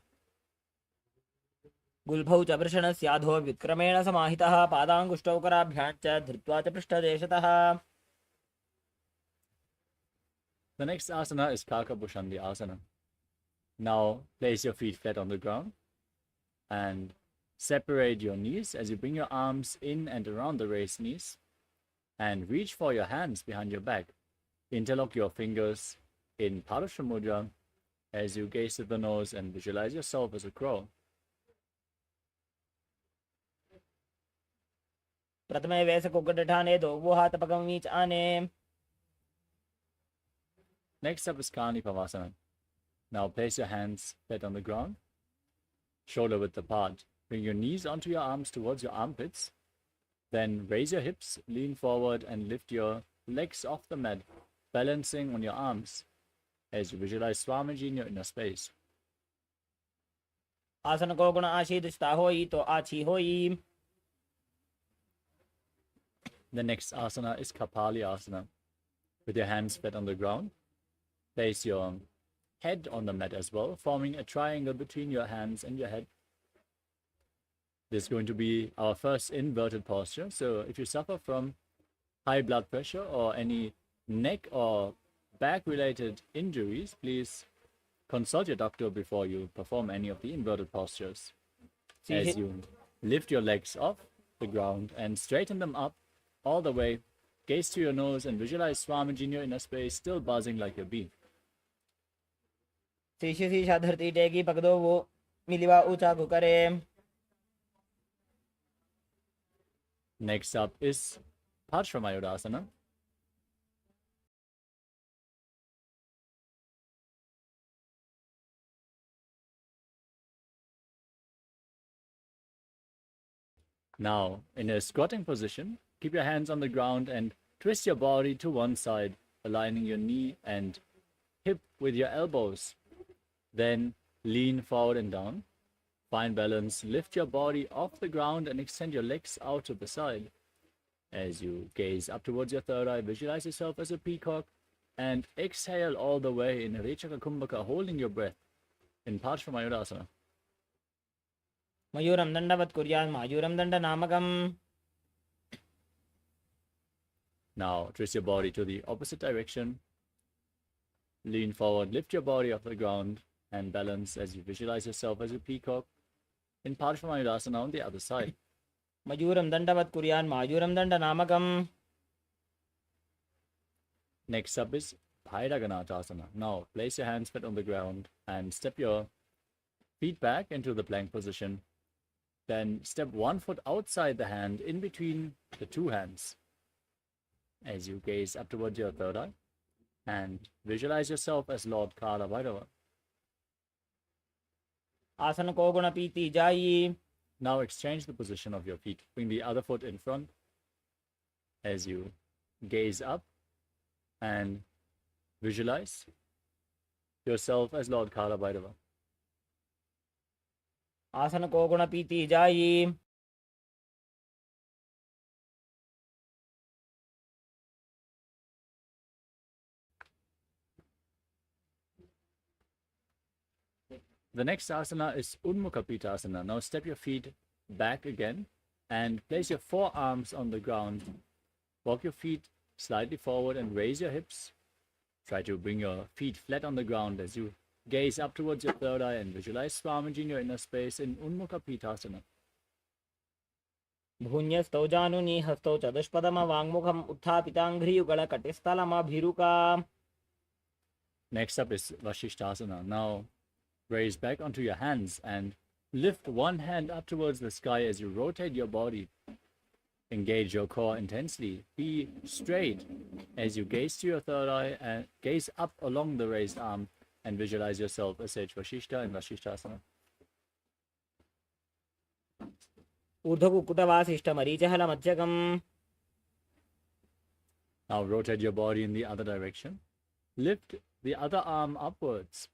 S6: गुल्फौ च वृषणस्याधो विक्रमेण समाहितः पादाङ्गुष्ठौ कराभ्यां च धृत्वा च पृष्ठदेशतः.
S5: The next asana is Kakabhushandi Asana. Now place your feet flat on the ground and separate your knees as you bring your arms in and around the raised knees and reach for your hands behind your back. Interlock your fingers in Parasha Mudra as you gaze at the nose and visualize yourself as a crow.
S6: प्रथमे वेसकुक्कुटठाने दोवुहातपकमीच आने.
S5: Next up is Kani Pavasana. Now place your hands flat on the ground, shoulder width apart. Bring your knees onto your arms towards your armpits. Then raise your hips, lean forward, and lift your legs off the mat, balancing on your arms as you visualize Swamiji in your inner space.
S6: आसन को गुण आशीर्षता होई तो आछी होई.
S5: The next asana is Kapali Asana. With your hands flat on the ground, place your head on the mat as well, forming a triangle between your hands and your head. This is going to be our first inverted posture. So if you suffer from high blood pressure or any neck or back related injuries, please consult your doctor before you perform any of the inverted postures. As you lift your legs off the ground and straighten them up all the way, gaze to your nose and visualize Swamiji in your inner space, still buzzing like a bee.
S6: शीश शीशा धरती टेगी पकदो वो मिलिवा ऊंचा कुकरे.
S5: Next up is Parshvamayodasana. Now, in a squatting position, keep your hands on the ground and twist your body to one side, aligning your knee and hip with your elbows. Then lean forward and down. Find balance. Lift your body off the ground and extend your legs out to the side. As you gaze up towards your third eye, visualize yourself as a peacock And exhale all the way in Rechaka Kumbhaka, holding your breath in Parshvamayurasana.
S6: मयूरं दण्डवत् कुर्यात् मायूरं दण्डनामकम्.
S5: Now twist your body to the opposite direction. Lean forward, lift your body off the ground and balance as you visualize yourself as a peacock in Parshvamayurasana on the other side.
S6: मयूरं दण्डवत् कुर्यात् मायूरं दण्डनामकम्.
S5: Next up is Bhairaganathasana. Now place your hands flat on the ground and step your feet back into the plank position. Then step one foot outside the hand in between the two hands as you gaze up towards your third eye and visualize yourself as Lord Kala Bhairava.
S6: आसन को गुण पीति जाई.
S5: Now exchange the position of your feet. Bring the other foot in front as you gaze up and visualize yourself as Lord Kala Bhairava.
S6: आसन को गुण पीति जाई.
S5: The next asana is Unmukhapitasana. Now step your feet back again and place your forearms on the ground. Walk your feet slightly forward and raise your hips. Try to bring your feet flat on the ground as you gaze up towards your third eye and visualize Swamiji in your inner space in Unmukhapitasana.
S6: भून्यस्तौ जानुनी हस्तौ चतुष्पदम वाङ्मुखम् उत्थापिताङ्घ्रियुगल कटिस्थलमभिरुका.
S5: Next up is Vashishthasana. Now raise back onto your hands and lift one hand up towards the sky as you rotate your body. Engage your core intensely. Be straight as you gaze to your third eye and gaze up along the raised arm and visualize yourself as Sage Vashishta in Vashishthasana.
S6: ऊर्ध्वकुक्कुटवासिष्ठमरीचहलमध्यकम्.
S5: Now rotate your body in the other direction. Lift the other arm upwards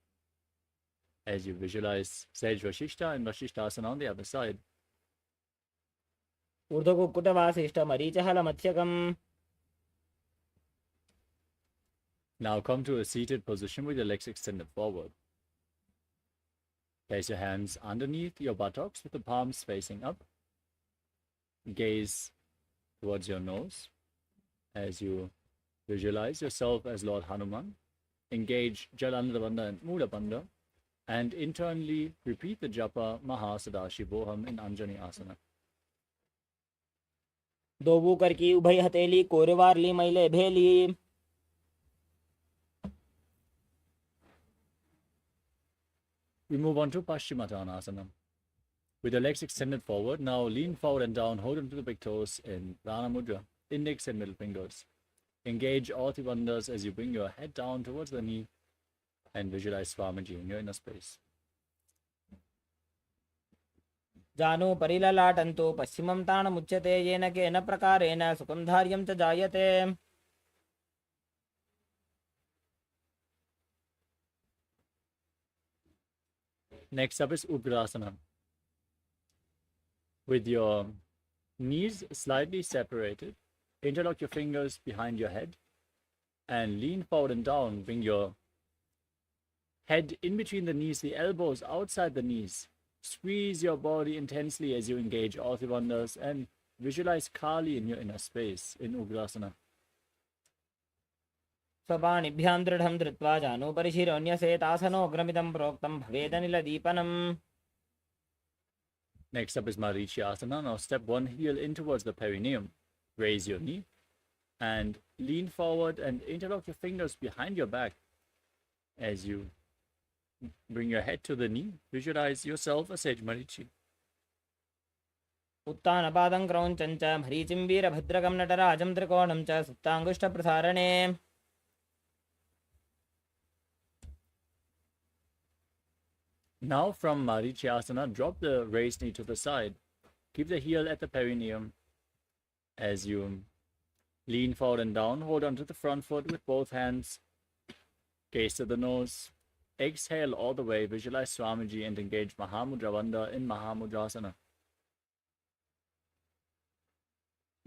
S5: as you visualize Sage Vashishta and Vashishthasana on the other side.
S6: ऊर्ध्वकुक्कुटवासिष्ठमरीचहलमध्यकम्.
S5: Now come to a seated position with your legs extended forward. Place your hands underneath your buttocks with the palms facing up. Gaze towards your nose as you visualize yourself as Lord Hanuman. Engage Jalandhavanda and Mudabandha and internally repeat the japa Mahasadashivoham in Anjani Asana.
S6: दोबू करकी उभय हथेली कोरवारली मैले भेली.
S5: We move on to Paschimottanasana. With your legs extended forward, now lean forward and down, hold onto the big toes in Prana Mudra, index and middle fingers. Engage all the bandhas as you bring your head down towards the knee and visualize Swamiji in your inner space.
S6: जानो परिललाटन्तो पश्चिमं ताणमुच्यते येन केन प्रकारेण सुखं धार्यं च जायते.
S5: Next up is Ugrasana. With your knees slightly separated, interlock your fingers behind your head and lean forward and down. Bring your head in between the knees, the elbows outside the knees. Squeeze your body intensely as you engage all the bandhas and visualize Kali in your inner space in Ugrasana.
S6: स्वपाणिभ्यां दृढं धृत्वा जानो परिशिरोऽन्यसेतासनोऽग्रमिदं प्रोक्तं भवेदनिलदीपनम्.
S5: Next up is Marichyasana. Now step one heel in towards the perineum. Raise your knee and lean forward and interlock your fingers behind your back as you bring your head to the knee. Visualize yourself as Sage Marichi.
S6: उत्तानपादं क्रौञ्चं च मरीचिं वीरभद्रकं नटराजं त्रिकोणं च सुप्ताङ्गुष्ठप्रसारणे.
S5: Now from Marichyasana, drop the raised knee to the side. Keep the heel at the perineum as you lean forward and down. Hold on to the front foot with both hands. Gaze to the nose. Exhale all the way. Visualize Swamiji and engage Mahamudra Bandha in Mahamudrasana.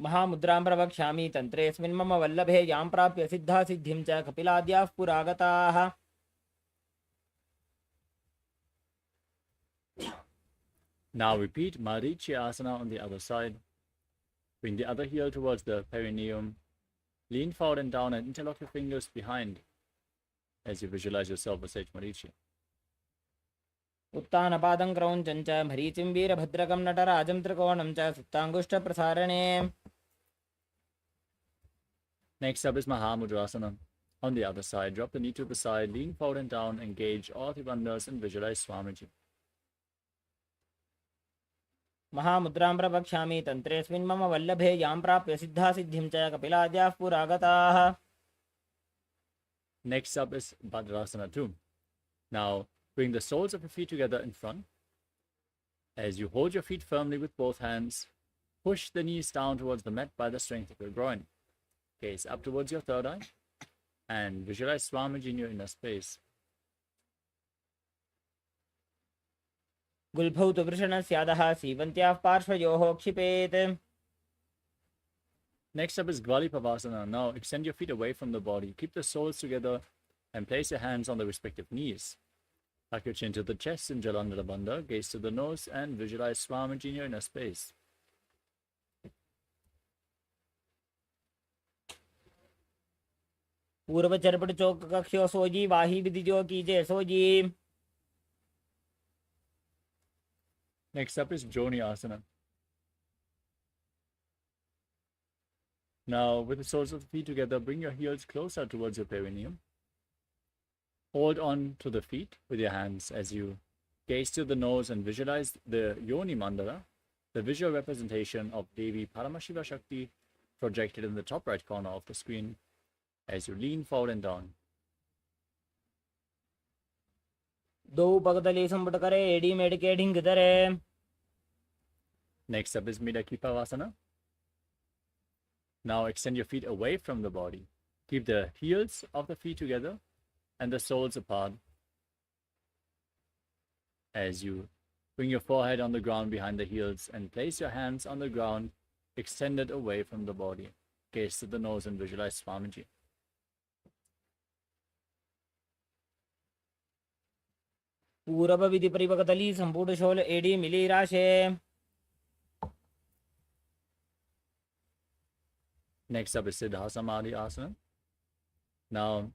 S6: महामुद्रां प्रवक्ष्यामि तन्त्रेऽस्मिन् मम वल्लभे यां प्राप्य सिद्धा सिद्धिं च कपिलाद्याः पुरागताः।
S5: Now repeat Marichyasana on the other side. Bring the other heel towards the perineum. Lean forward and down and interlock your fingers behind as you visualize yourself as Sage Marichi.
S6: उत्तानपादं क्रौञ्चं च मरीचिं वीरभद्रकं नटराजं त्रिकोणं च सुप्ताङ्गुष्ठप्रसारणे।
S5: Next up is Mahamudrasana. On the other side, drop the knee to the side, lean forward and down, engage all the bandhas and visualize Swamiji.
S6: महामुद्रां प्रवक्ष्यामि तन्त्रेऽस्मिन् मम वल्लभे यां प्राप्य सिद्धा सिद्धिं च कपिलाद्याः पुरागताः।
S5: Next up is Bhadrasana 2. Now, bring the soles of your feet together in front. As you hold your feet firmly with both hands, push the knees down towards the mat by the strength of your groin. Gaze up towards your third eye and visualize Swamiji in your inner space.
S6: गुल्फौ तु वृषणस्यादः सीवन्त्याः पार्श्वयोः क्षिपेत्।
S5: Next up is Gvalipavasana. Now extend your feet away from the body. Keep the soles together and place your hands on the respective knees. Tuck your chin to the chest in Jalandhara Bandha. Gaze to the nose and visualize Swamiji in your inner space.
S6: पूर्व चरपट चौक कक्षो सोजी वाही विधिजो कीजे sooji.
S5: Next up is Joni Asana. Now, with the soles of the feet together, bring your heels closer towards your perineum. Hold on to the feet with your hands as you gaze to the nose and visualize the Yoni Mandala, the visual representation of Devi Paramashiva Shakti projected in the top right corner of the screen as you lean forward and down.
S6: दो पगतली संपुट करे AD मेडके Dhing धरे।
S5: Next up is Midakipavasana. Now extend your feet away from the body. Keep the heels of the feet together and the soles apart as you bring your forehead on the ground behind the heels and place your hands on the ground extended away from the body. Gaze to the nose and visualize Swamiji.
S6: पूर्व विधि परिपकतली संपुट शोल एडी मिली राशे।
S5: Next up is Siddha Samadhi Asana. Now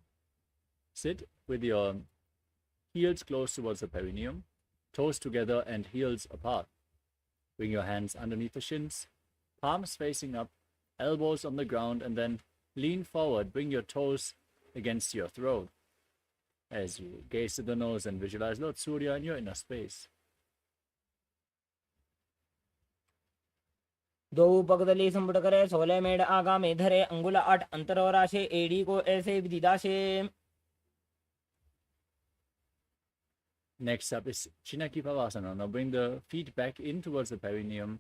S5: sit with your heels close towards the perineum, toes together and heels apart. Bring your hands underneath the shins, palms facing up, elbows on the ground, and then lean forward. Bring your toes against your throat as you gaze to the nose and visualize Lord Surya in your inner space.
S6: दो पगतली संपुट करे 16 made आगा में धरे अंगुल 8 अंतर और राशे AD को ऐसे विदिदाशे।
S5: Next up is Chinakipavasana. Now bring the feet back in towards the perineum.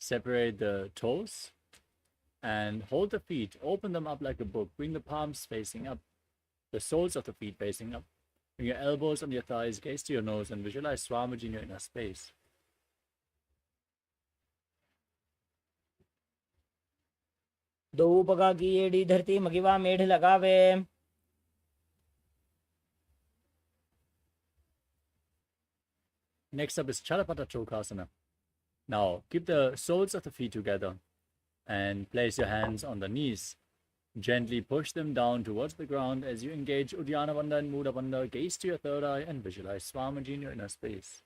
S5: Separate the toes and hold the feet. Open them up like a book. Bring the palms facing up, the soles of the feet facing up. Bring your elbows on your thighs, gaze to your nose, and visualize Swamiji in your inner space.
S6: दो पगा की AD धरती मगिवा मेढ़ लगावे।
S5: Next up is Charapata Chokasana. Now keep the soles of the feet together and place your hands on the knees. Gently push them down towards the ground as you engage Uddiyana Bandha and Mula Bandha. Gaze to your third eye and visualize Swamiji in your inner space.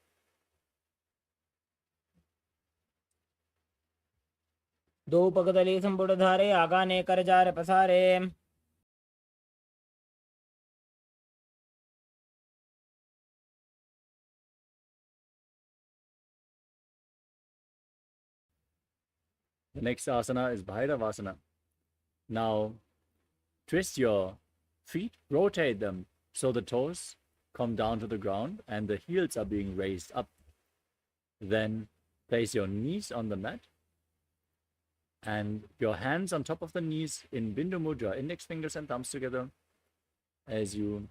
S6: दो पगतली संपुट धारे आगा ने कर jar पसारे।
S5: The next asana is Bhairavasana. Now twist your feet, rotate them so the toes come down to the ground and the heels are being raised up. Then place your knees on the mat and your hands on top of the knees in Bindu Mudra, index fingers and thumbs together as you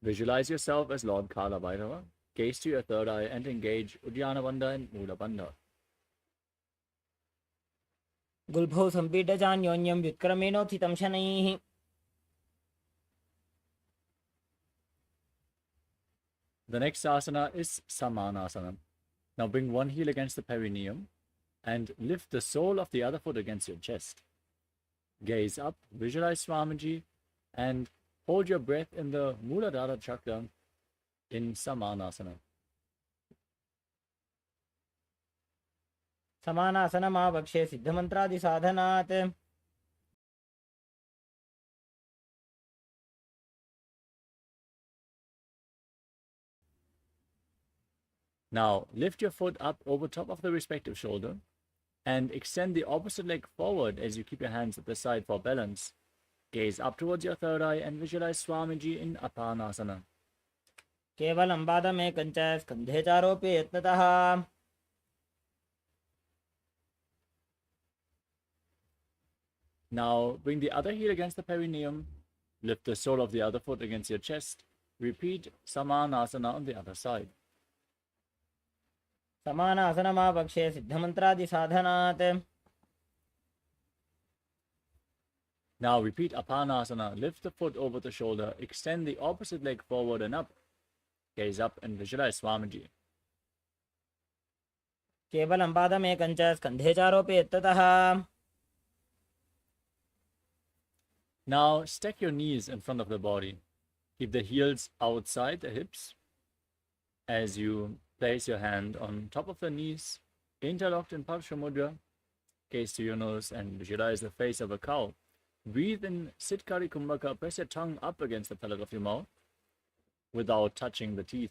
S5: visualize yourself as Lord Kala Bhairava. Gaze to your third eye and engage Uddiyana Bandha and Mula Bandha.
S6: गुल्भौ सम्पीड्य चान्योन्यं व्युत्क्रमेणोत्थितं शनैः
S5: The next asana is Samanasana. Now bring one heel against the perineum and lift the sole of the other foot against your chest. Gaze up, visualize Swamiji, and hold your breath in the Muladhara chakra in Samanasana.
S6: समानासनमावक्ष्ये सिद्धमन्त्रादिसाधनात्
S5: Now lift your foot up over top of the respective shoulder and extend the opposite leg forward as you keep your hands at the side for balance. Gaze up towards your third eye and visualize Swamiji in Apanasana.
S6: केवलं पादमेकं च स्कन्धे चारोप्य यत्नतः
S5: Now bring the other heel against the perineum, lift the sole of the other foot against your chest. Repeat Samanasana on the other side.
S6: समानासनमावक्ष्ये सिद्धमन्त्रादिसाधनात्
S5: Now repeat Apanasana. Lift the foot over the shoulder, extend the opposite leg forward and up. Gaze up and visualize Swamiji.
S6: केवलं पादमेकं च स्कन्धे चारोप्य यत्नतः
S5: Now stack your knees in front of the body. Keep the heels outside the hips as you place your hand on top of the knees, interlocked in Parshamudra. Gaze to your nose and visualize the face of a cow. Breathe in Sitkari Kumbhaka. Press your tongue up against the palate of your mouth without touching the teeth,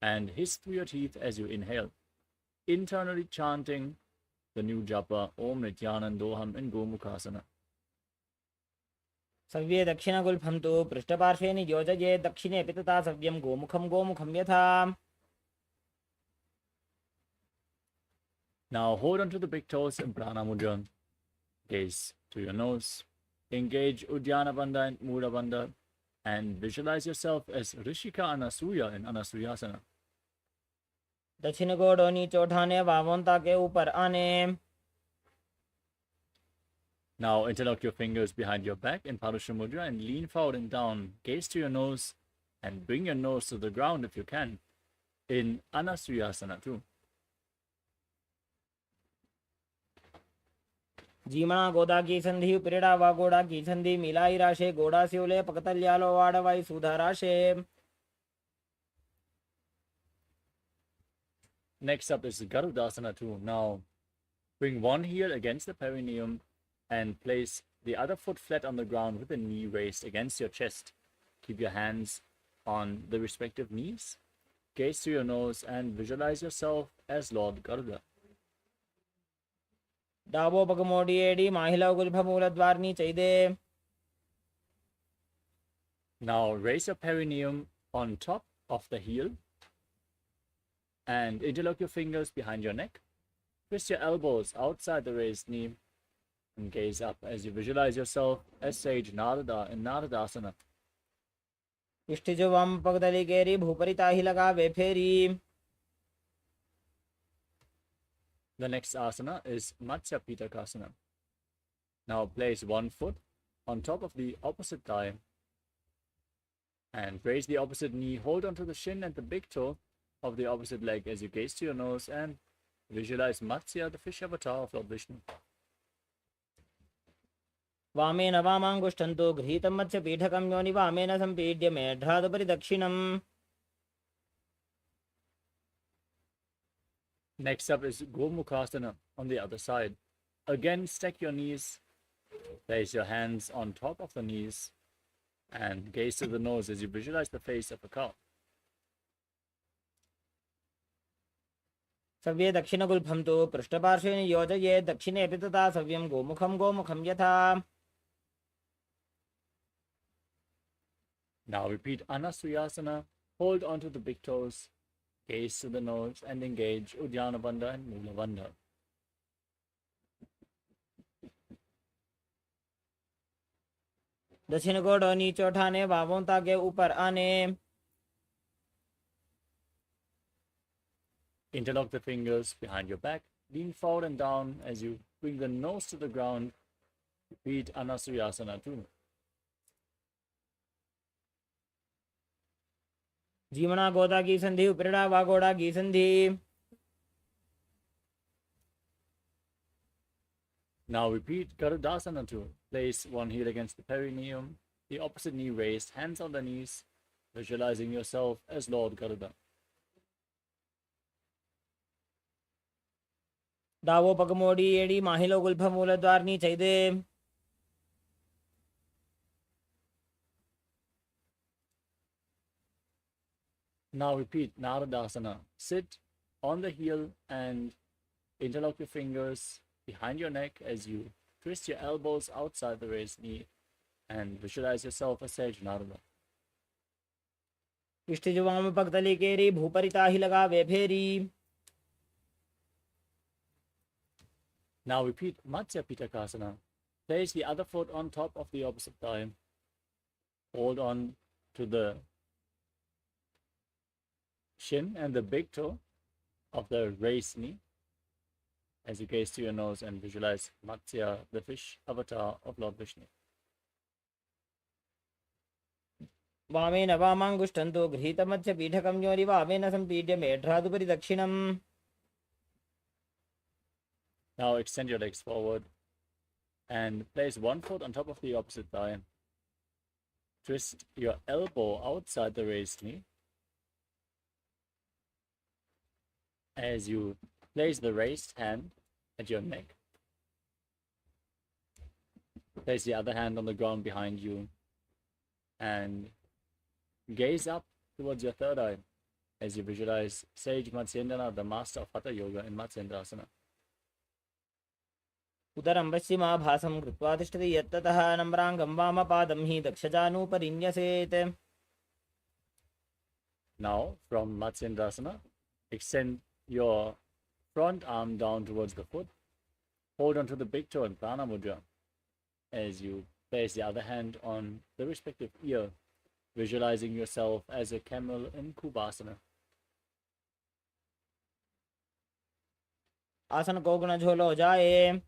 S5: and hiss through your teeth as you inhale, internally chanting the new japa Om Nithyanandoham in Gomukhasana.
S6: सव्ये दक्षिणगुल्फं तु पृष्ठपार्श्वे नियोजये दक्षिणे अपि तथा सव्यं गोमुखं यथा
S5: Now hold on to the big toes in Prana Mudra. Gaze to your nose. Engage Uddiyana Bandha and Mula Bandha and visualize yourself as Rishika Anasuya in Anasuyasana.
S6: दक्षिण गोड़ों नीचे उठाने वामोंता के ऊपर आने
S5: Now interlock your fingers behind your back in Parusha Mudra and lean forward and down. Gaze to your nose and bring your nose to the ground if you can in Anasuyasana too.
S6: जीमणा गोदा की संधि उपरिड़ा वा गोड़ा की संधि मिलाई राशे गोड़ा सिवले पकतल्यालो वाड़वाई सुधा राशे
S5: Next up is Garudasana too. Now bring one heel against the perineum and place the other foot flat on the ground with the knee raised against your chest. Keep your hands on the respective knees. Gaze to your nose and visualize yourself as Lord Garuda.
S6: डाबो पगमोडी एडी माहिला गुल्फ मूलद्वारनी चैदे
S5: Now raise your perineum on top of the heel and interlock your fingers behind your neck. Twist your elbows outside the raised knee and gaze up as you visualize yourself as Sage Narada in Naradasana.
S6: इष्टिजो वाम पगदली केरी भूपरिता ही लगा वे फेरी
S5: The next asana is Matsya Pitakasana. Now place one foot on top of the opposite thigh and raise the opposite knee. Hold onto the shin and the big toe of the opposite leg as you gaze to your nose and visualize Matsya, the fish avatar of Lord Vishnu.
S6: वामेन वामाङ्गुष्ठन्तु गृहीतं मत्स्य पीठकं योनि वामेन सम्पीड्य मेढ्रादुपरि दक्षिणम्
S5: Next up is Gomukhasana on the other side. Again, stack your knees, place your hands on top of the knees, and gaze to the nose as you visualize the face of a cow.
S6: सव्ये दक्षिणगुल्फं तु पृष्ठपार्श्वे नियोजये दक्षिणे अपि तथा सव्यं गोमुखं यथा
S5: Now repeat Anasuyasana. Hold onto the big toes, gaze to the nose, and engage Uddiyana Bandha and Mula Bandha.
S6: दक्षिण गोड़ नीचे उठाने वामोंता के ऊपर आने
S5: Interlock the fingers behind your back. Lean forward and down as you bring the nose to the ground. Repeat Anasuyasana too.
S6: जीवना गोदा की संधि उपरिणा वागोड़ा की संधि.
S5: Now repeat Garudasana too. Place one heel against the perineum, the opposite knee raised, hands on the knees, visualizing yourself as Lord Garuda.
S6: डावो पगमोड़ी एड़ी माहिलो Gulf मूल द्वारनी चाहिए.
S5: Now repeat Naradasana. Sit on the heel and interlock your fingers behind your neck as you twist your elbows outside the raised knee and visualize yourself as Sage Narada.
S6: इष्टिजुवाम पगतली केरी भूपरिता ही लगा वे फेरी.
S5: Now repeat Matsya Pitakasana. Place the other foot on top of the opposite thigh. Hold on to the shin and the big toe of the raised knee as you gaze to your nose and visualize Matsya, the fish avatar of Lord Vishnu.
S6: वामेन वामाङ्गुष्ठन्तो गृहीतमध्य पीठकं योरि वामेन सम्पीड्य मेढ्रादुपरि दक्षिणम्.
S5: Now extend your legs forward and place one foot on top of the opposite thigh. Twist your elbow outside the raised knee as you place the raised hand at your neck. Place the other hand on the ground behind you and gaze up towards your third eye as you visualize Sage Matsyendana, the master of Hatha Yoga in Matsyendrasana.
S6: उदरं पश्चिमाभासं कृत्वा तिष्ठति यत्ततः नम्राङ्गं वामपादं हि दक्षजानूपरिन्यसेत्.
S5: Now, from Matsyendrasana, extend your front arm down towards the foot. Hold onto the big toe in Prana Mudra as you place the other hand on the respective ear, visualizing yourself as a camel in Kubasana.
S6: आसन को गुण झोलो जाए.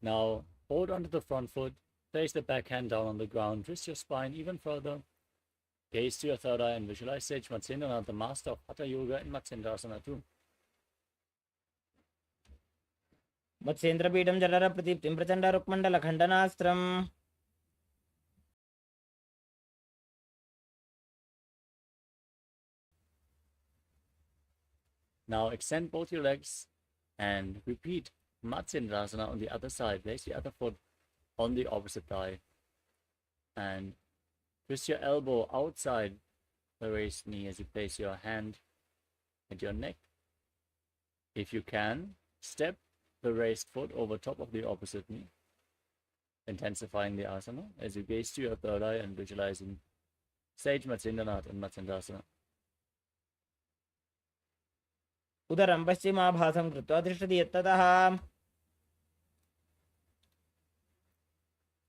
S5: Now, hold onto the front foot, place the back hand down on the ground, twist your spine even further, gaze to your third eye and visualize Sage Matsyendana, the master of Hatha Yoga in Matsyendrasana too.
S6: मत्स्येन्द्रपीठं जलर प्रदीप्तिं Prachanda रुक्मण्डलखण्डनास्त्रम्.
S5: Now extend both your legs and repeat Matsyendrasana on the other side. Place the other foot on the opposite thigh and twist your elbow outside the raised knee as you place your hand at your neck. If you can, step the raised foot over top of the opposite knee, intensifying the asana as you gaze to your third eye and visualizing Sage Matsyendana and Matsyendrasana.
S6: उदरं पश्चिमाभासं कृत्वा तिष्ठति यत्ततः.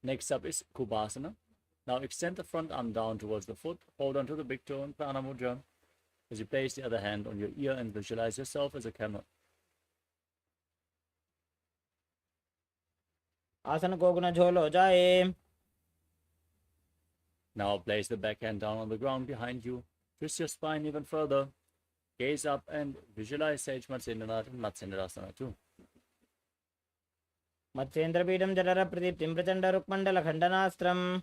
S5: Next up is Kubasana. Now extend the front arm down towards the foot, hold onto the big toe in Prana Mudra as you place the other hand on your ear and visualize yourself as a camel.
S6: आसन को गुण झोलो जाए.
S5: Now place the back hand down on the ground behind you, twist your spine even further, gaze up and visualize Sage Matsyendana and Matsyendrasana too.
S6: मत्स्येन्द्रपीठं जलर प्रदीप्तिं Prachanda रुक्मण्डलखण्डनास्त्रम्.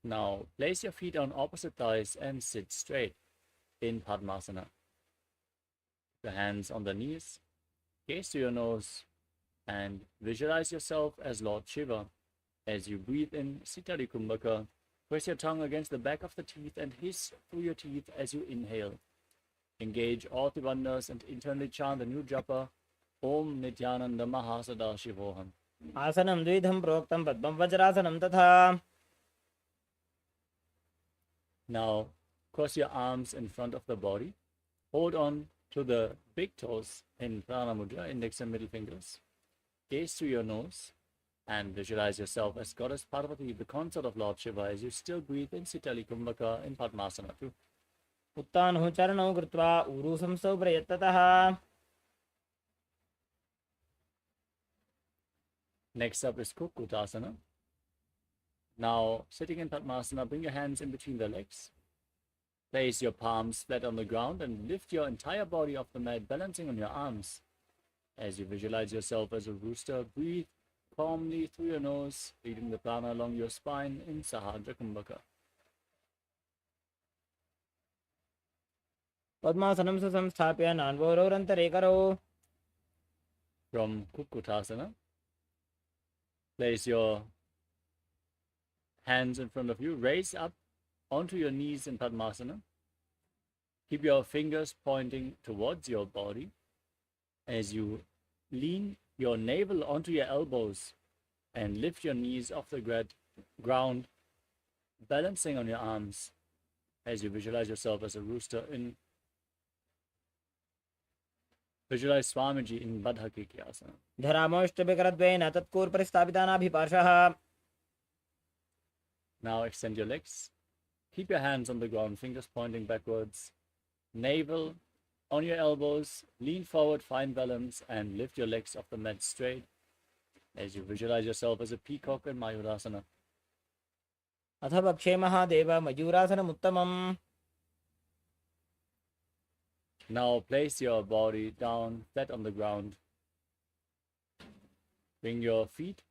S5: Now place your feet on opposite thighs and sit straight in Padmasana. The hands on the knees, gaze to your nose and visualize yourself as Lord Shiva. As you breathe in Sitari Kumbhaka, press your tongue against the back of the teeth and hiss through your teeth as you inhale. Engage all the wonders and internally chant the new japa, Om Nithyananda Mahasada-shivoham.
S6: आसनं द्विधं प्रोक्तं पद्मं वज्रासनं तथा.
S5: Now, cross your arms in front of the body. Hold on to the big toes in Prana Mudra, index and middle fingers. Gaze to your nose and visualize yourself as Goddess Parvati, the consort of Lord Shiva, as you still breathe in Sitali Kumbhaka in Padmasana too.
S6: उत्तानः चरणौ कृत्वा ऊरु संस्थौ प्रयत्ततः.
S5: Next up is Kukutasana. Now, sitting in Padmasana, bring your hands in between the legs. Place your palms flat on the ground and lift your entire body off the mat, balancing on your arms. As you visualize yourself as a rooster, breathe calmly through your nose, leading the prana along your spine in Sahadra Kumbhaka.
S6: पद्मासनं सुसंस्थाप्य नान्वोरन्तरे करौ.
S5: From Kukutasana, place your hands in front of you, raise up onto your knees in Padmasana. Keep your fingers pointing towards your body as you lean your navel onto your elbows and lift your knees off the ground, balancing on your arms as you visualize yourself as a rooster in visualize Swamiji in Badhakikyasana.
S6: धरामोष्टभिकरद्वयेन तत्कूर्परिस्थापितानाभिपार्श्वः.
S5: Now extend your legs. Keep your hands on the ground, fingers pointing backwards. Navel on your elbows. Lean forward, find balance, and lift your legs off the mat straight as you visualize yourself as a peacock in Mayurasana.
S6: अथ पक्षे Mahadev मयूरासनमुत्तमम्.
S5: Now place your body down, flat on the ground. Bring your feet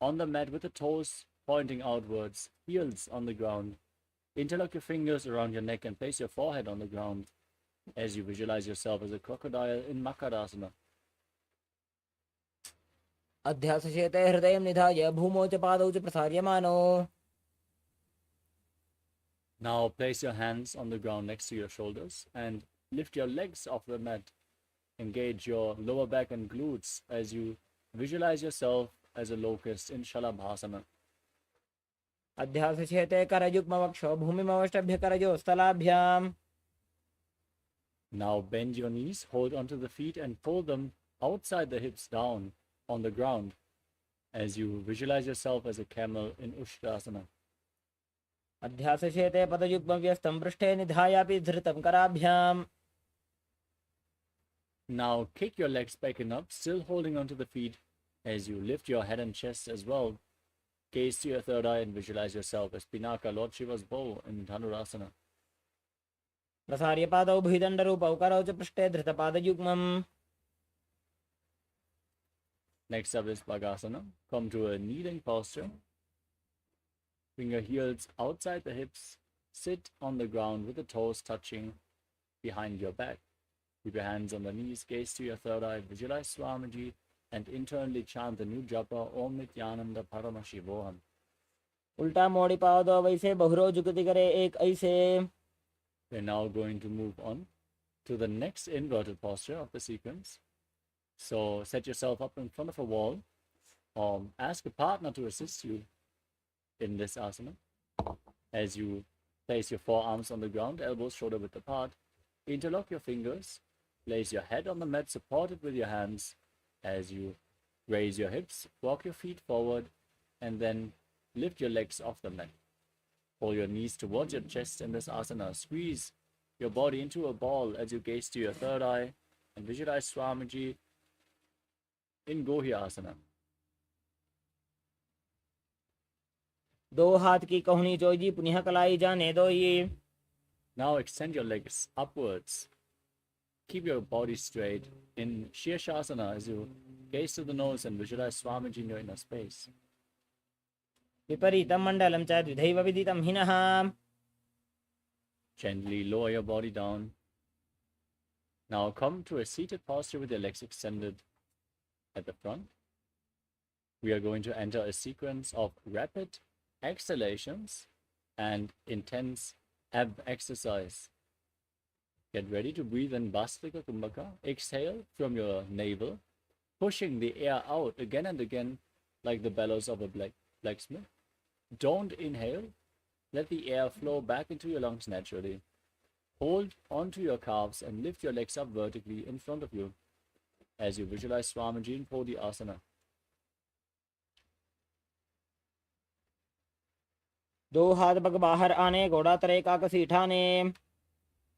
S5: on the mat with the toes pointing outwards, heels on the ground. Interlock your fingers around your neck and place your forehead on the ground as you visualize yourself as a crocodile in Makarasana.
S6: अध्यासशेते हृदयं निधाय भूमौ च पादौ च प्रसार्यमानो.
S5: Now place your hands on the ground next to your shoulders and lift your legs off the mat. Engage your lower back and glutes as you visualize yourself as a locust in Shalabhasana.
S6: अध्यासशेते करयुग्मवक्षो भूमिमवष्टभ्य करयोस्थलाभ्याम्.
S5: Now bend your knees, hold onto the feet and pull them outside the hips down on the ground as you visualize yourself as a camel in Ushtrasana.
S6: अध्यासशेते पदयुग्मव्यस्तं पृष्ठे निधायापि धृतं कराभ्याम्.
S5: Now kick your legs back and up, still holding onto the feet as you lift your head and chest as well. Gaze to your third eye and visualize yourself as Pinaka, Lord Shiva's bow in Dhanurasana.
S6: प्रसार्य पादौ भुजदण्डरूपौ करौ च पृष्ठे धृतपादयुग्मम्.
S5: Next up is Bhagasana. Come to a kneeling posture. Bring your heels outside the hips. Sit on the ground with the toes touching behind your back. Keep your hands on the knees, gaze to your third eye, visualize Swamiji, and internally chant the new japa Om Nithyananda Paramashivoham.
S6: उल्टा मोड़ी पाव दो वैसे बहुरो जुगति करे एक ऐसे.
S5: We're now going to move on to the next inverted posture of the sequence. So set yourself up in front of a wall. Ask a partner to assist you in this asana. As you place your forearms on the ground, elbows shoulder width apart. Interlock your fingers. Place your head on the mat, supported with your hands. As you raise your hips, walk your feet forward, and then lift your legs off the mat. Pull your knees towards your chest in this asana. Squeeze your body into a ball as you gaze to your third eye and visualize Swamiji in Gohya asana.
S6: दो हाथ की कहुनी Choji पुनः कलाई जाने दो ये.
S5: Now extend your legs upwards. Keep your body straight in Shirshasana as you gaze to the nose and visualize Swamiji in your inner space.
S6: विपरीतं मण्डलं च द्विधैव विदितं हिनः.
S5: Gently lower your body down. Now come to a seated posture with your legs extended at the front. We are going to enter a sequence of rapid exhalations and intense ab exercise. Get ready to breathe in Bhastrika Kumbhaka. Exhale from your navel, pushing the air out again and again like the bellows of a blacksmith. Don't inhale. Let the air flow back into your lungs naturally. Hold onto your calves and lift your legs up vertically in front of you as you visualize Swamiji in Bodhi Asana.
S6: दो हाथ पग बाहर आने घोड़ा तरे काकसी ठाने.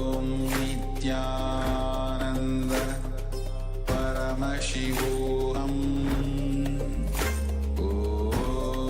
S2: Nithyananda Paramashivoham Om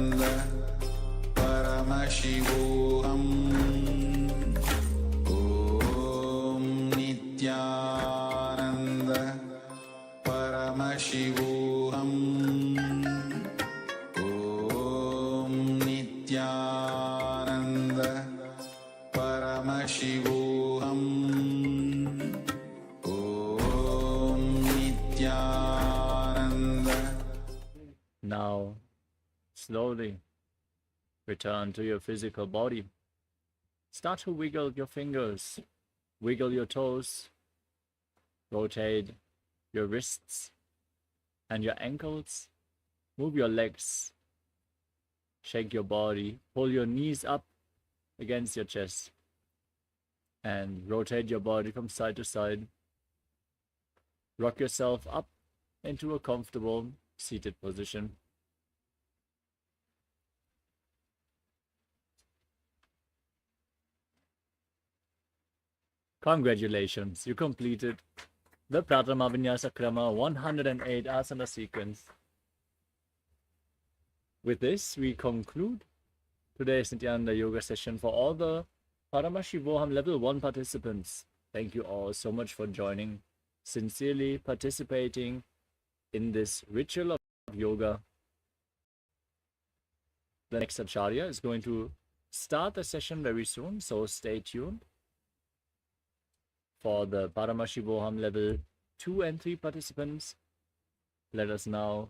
S2: Nithyananda Paramashivoham Om Nithyananda Paramashivoham Om Nithyananda.
S5: Now, slowly return to your physical body. Start to wiggle your fingers, wiggle your toes, rotate your wrists and your ankles, move your legs, shake your body, pull your knees up against your chest, and rotate your body from side to side. Rock yourself up into a comfortable seated position. Congratulations, you completed the Pratama Vinyasa Krama 108 asana sequence. With this, we conclude today's Nithyananda Yoga session for all the Paramashivoham Level 1 participants. Thank you all so much for joining, sincerely participating in this ritual of yoga. The next Acharya is going to start the session very soon, so stay tuned. For the Paramashivoham Level 2 and 3 participants, let us now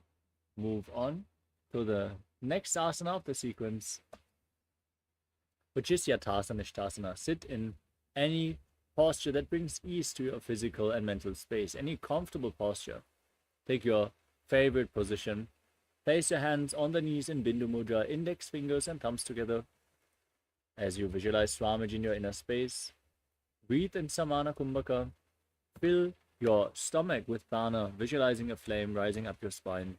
S5: move on to the next asana of the sequence, which is Yathasana Ishtasana. Sit in any posture that brings ease to your physical and mental space, any comfortable posture. Take your favorite position. Place your hands on the knees in Bindu Mudra, index fingers and thumbs together. As you visualize Swamiji in your inner space, breathe in Samana Kumbhaka. Fill your stomach with prana, visualizing a flame rising up your spine.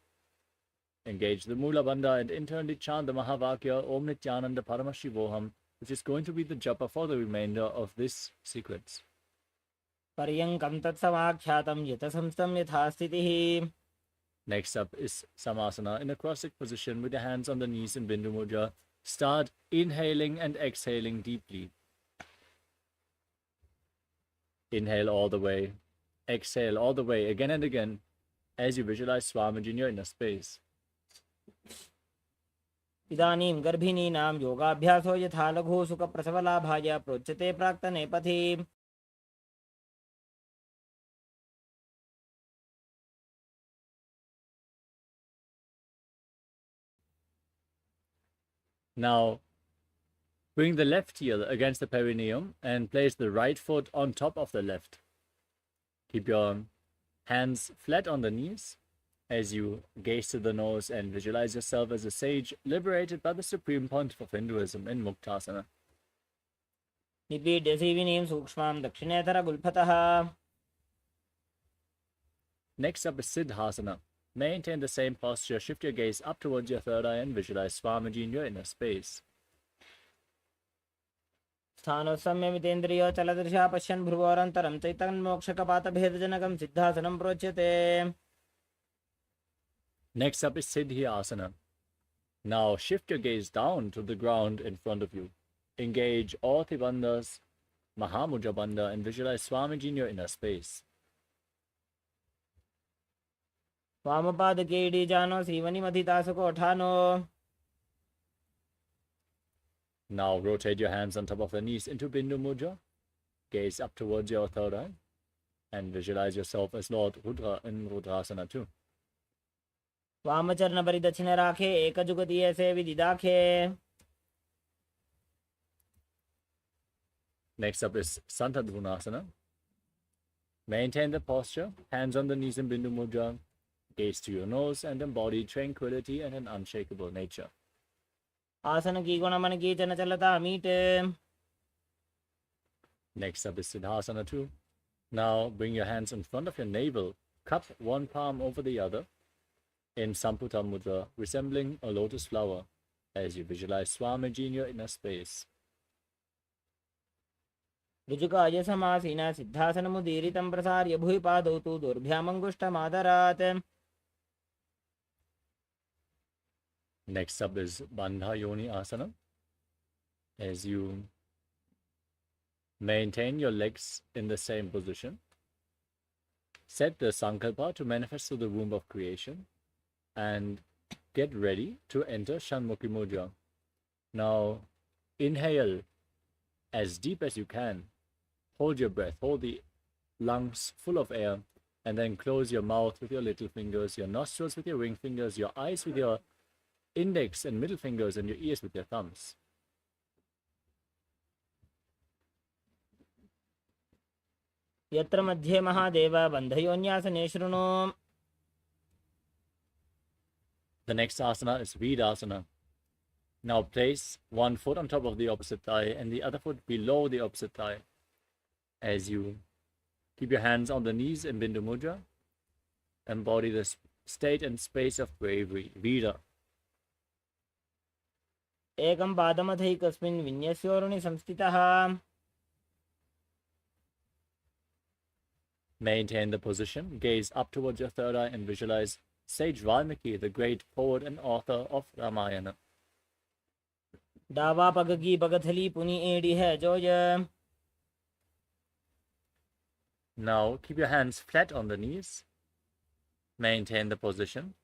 S5: Engage the Mula Bandha and internally chant the Mahavakya Om Nithyananda Paramashivoham, which is going to be the japa for the remainder of this sequence.
S6: Paryankam tat samakshyatam yata samstam yatha sthitihi.
S5: Next up is Samasana in a cross-legged position with your hands on the knees in Bindu Mudra. Start inhaling and exhaling deeply. Inhale all the way. Exhale all the way again and again as you visualize Swamiji in your inner space.
S6: इदानीं गर्भिणीनां योगाभ्यासो यथा लघु सुखप्रसवलाभाय प्रोच्यते प्राक्तने पथि.
S5: Now, bring the left heel against the perineum and place the right foot on top of the left. Keep your hands flat on the knees as you gaze to the nose and visualize yourself as a sage liberated by the Supreme Pontiff of Hinduism in Muktasana.
S6: निपीड्य सीविनीं सूक्ष्मां दक्षिणेतर गुल्फतः.
S5: Next up is Siddhasana. Maintain the same posture, shift your gaze up towards your third eye and visualize Swamiji in your inner space.
S6: स्थानोत्सम्यमितेन्द्रियो चलदृशा पश्यन् भ्रुवोरन्तरं चैतन्मोक्षकपातभेदजनकं सिद्धासनं प्रोच्यते.
S5: Next up is Siddhi Asana. Now shift your gaze down to the ground in front of you. Engage all the bandhas, Mahamudra Bandha, and visualize Swamiji in your inner space.
S6: वामपादके इडीजानो सीवनिमधितासुकोठानो.
S5: Now rotate your hands on top of the knees into Bindu Mudra. Gaze up towards your third eye and visualize yourself as Lord Rudra in Rudrasana too.
S6: वामचरण परिदक्षिण राखे एकजुगति ऐसे विदिदाखे.
S5: Next up is Santadhunasana. Maintain the posture, hands on the knees in Bindu Mudra. Gaze to your nose and embody tranquility and an unshakable nature.
S6: आसन की गुणमन की चन चलता meet.
S5: Next up is Siddhasana too. Now bring your hands in front of your navel, cup one palm over the other in Samputa Mudra, resembling a lotus flower as you visualize Swamiji in your inner space.
S6: ऋजुकाय समासीना सिद्धासनमुदीरितं प्रसार्य भुवि पादौ तु दोर्भ्यामङ्गुष्ठमादरात्.
S5: Next up is Bandha Yoni Asana. As you Maintain your legs in the same position. Set the sankalpa to manifest through the womb of creation and get ready to enter Shanmukhi Mudra. Now inhale as deep as you can. Hold your breath, hold the lungs full of air, and then close your mouth with your little fingers, your nostrils with your ring fingers, your eyes with your index and middle fingers, and your ears with your thumbs.
S6: यत्र मध्ये महादेव बन्धयोन्यासने शृणु.
S5: The next asana is Vedasana. Now place one foot on top of the opposite thigh and the other foot below the opposite thigh. As you keep your hands on the knees in Bindu Mudra, embody the state and space of bravery, Veda.
S6: एकं पादमथैकस्मिन् विन्यस्योरुणि संस्थितः.
S5: Maintain the position, gaze up towards your third eye and visualize Sage Valmiki, the great poet and author of Ramayana.
S6: डावा पगगी पगथली पुनी एड़ी है जोय.
S5: Now keep your hands flat on the knees. Maintain the position.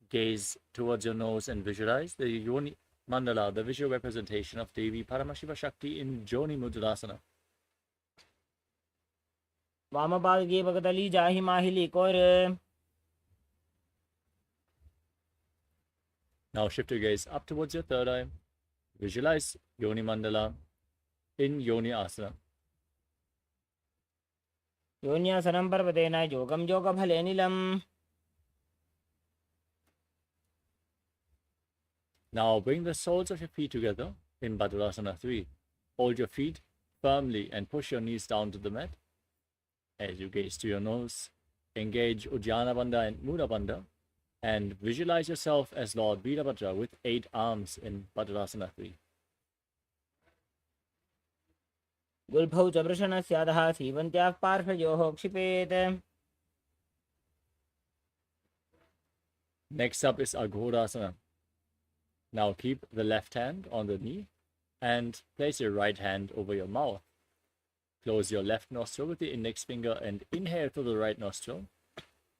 S5: Gaze towards your nose and visualize the Yoni Mandala, the visual representation of Devi Paramashiva Shakti in Joni Mudrasana.
S6: वामपादगी पगतली जाहि माहिली core.
S5: Now shift your gaze up towards your third eye. Visualize Yoni Mandala in Yoni Asana.
S6: योन्यासनं पर्वतेन योगं योगफले नीलम्.
S5: Now bring the soles of your feet together in Bhadrasana 3. Hold your feet firmly and push your knees down to the mat. As you gaze to your nose, engage Ujjana Bandha and Mula Bandha and visualize yourself as Lord Veerabhadra with 8 arms in Bhadrasana 3.
S6: गुल्फौ च वृषणस्यादः सीवन्त्याः पार्श्वयोः क्षिपेत्.
S5: Next up is Aghodasana. Now keep the left hand on the knee and place your right hand over your mouth. Close your left nostril with the index finger and inhale through the right nostril.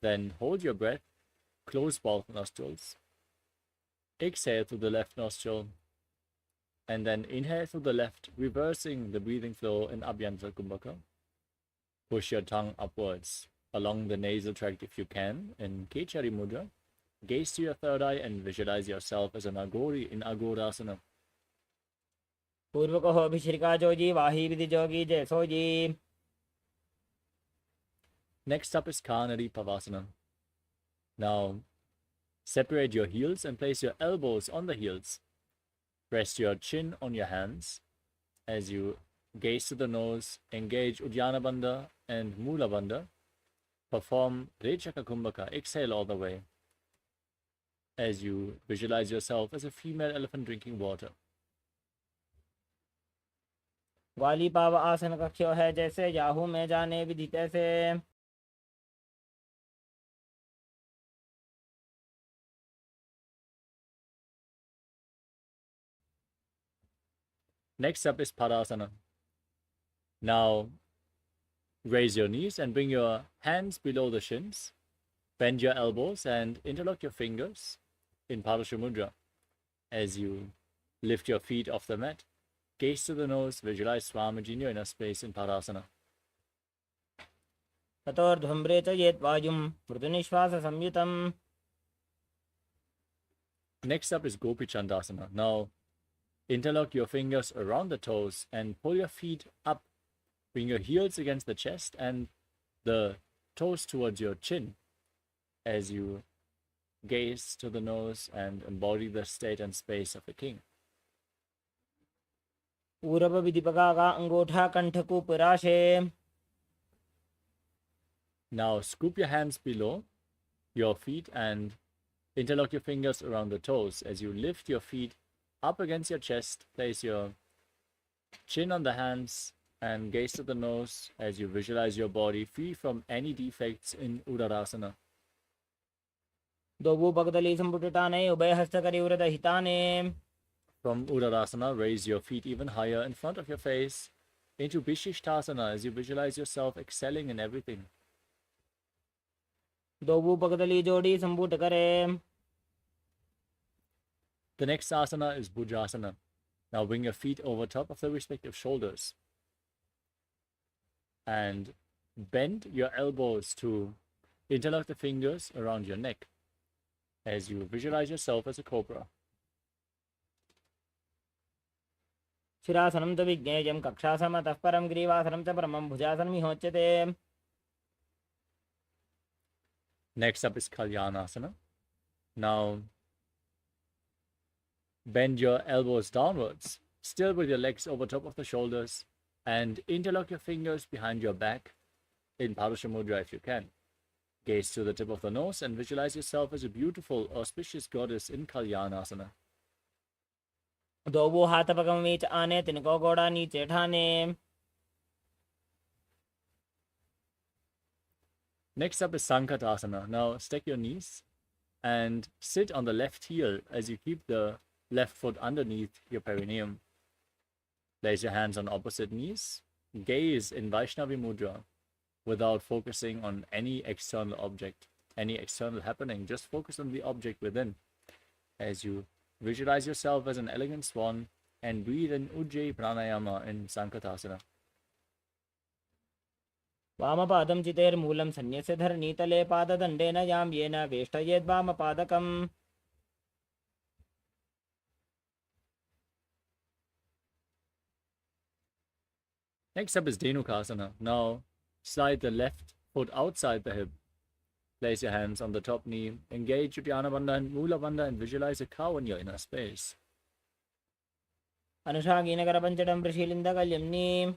S5: Then hold your breath, close both nostrils. Exhale through the left nostril and then inhale through the left, reversing the breathing flow in Abhyantara Kumbhaka. Push your tongue upwards along the nasal tract if you can in Kechari Mudra. Gaze to your third eye and visualize yourself as an Agori in Agorasana.
S6: पूर्वको भिश्रिका जोजी वाही विधि जोगी जय sooji.
S5: Next up is Kanari Pavasana. Now separate your heels and place your elbows on the heels. Rest your chin on your hands. As you gaze to the nose, engage Uddiyana Bandha and Mula Bandha. Perform Rechaka Kumbhaka. Exhale all the way. As you visualize yourself as a female elephant drinking water.
S6: वाली पाव आसन कक्ष्यो है जैसे Yahoo में जाने विधि तैसे.
S5: Next up is Padasana. Now raise your knees and bring your hands below the shins. Bend your elbows and interlock your fingers in Padasha Mudra. As you lift your feet off the mat, gaze to the nose, visualize Swamiji in your inner space in Padasana.
S6: ततोर्ध्वम्रे च येत् वायुं मृदुनिश्वास संयुतम्.
S5: Next up is Gopi Chandasana. Now interlock your fingers around the toes and pull your feet up. Bring your heels against the chest and the toes towards your chin as you gaze to the nose and embody the state and space of a king.
S6: पूरब विधिपका का अंगूठा कंठकूप राशे.
S5: Now scoop your hands below your feet and interlock your fingers around the toes. As you lift your feet up against your chest, place your chin on the hands and gaze to the nose as you visualize your body free from any defects in Udarasana.
S6: दोबू पगदली संपुटिताने उभय हस्तकरी उरद हिताने.
S5: From Udarasana, raise your feet even higher in front of your face into Vishishtasana as you visualize yourself excelling in everything.
S6: दोबू पगदली जोड़ी संबूट करे.
S5: The next asana is Bhujasana. Now bring your feet over top of the respective shoulders and bend your elbows to interlock the fingers around your neck as you visualize yourself as a cobra.
S6: शिरासनं च विज्ञेयं कक्षासनमतः परं ग्रीवासनं च परमं भुजासनमिहोच्यते.
S5: Next up is Kalyanasana. Now bend your elbows downwards, still with your legs over top of the shoulders, and interlock your fingers behind your back in Padusha Mudra if you can. Gaze to the tip of the nose and visualize yourself as a beautiful, auspicious goddess in Kalyanasana.
S6: दोबू हाथ पगम बीच आने तिनको गोड़ा नीचे ठाने.
S5: Next up is Sankatasana. Now stack your knees and sit on the left heel as you keep the left foot underneath your perineum. Place your hands on opposite knees. Gaze in Vaishnavi Mudra without focusing on any external object, any external happening. Just focus on the object within as you visualize yourself as an elegant swan and breathe in Ujjayi Pranayama in Sankatasana.
S6: वामपादं चितेर्मूलं सन्न्यस्य धरणीतले पाददण्डेन यां येन वेष्टयेद्वामपादकम्.
S5: Next up is Dhenukasana. Now slide the left foot outside the hip. Place your hands on the top knee. Engage Uddiyana Bandha and Mula Bandha and visualize a cow in your inner space.
S6: अनुषागीनकरपञ्चडं प्रशीलिन्दकल्यम्नि.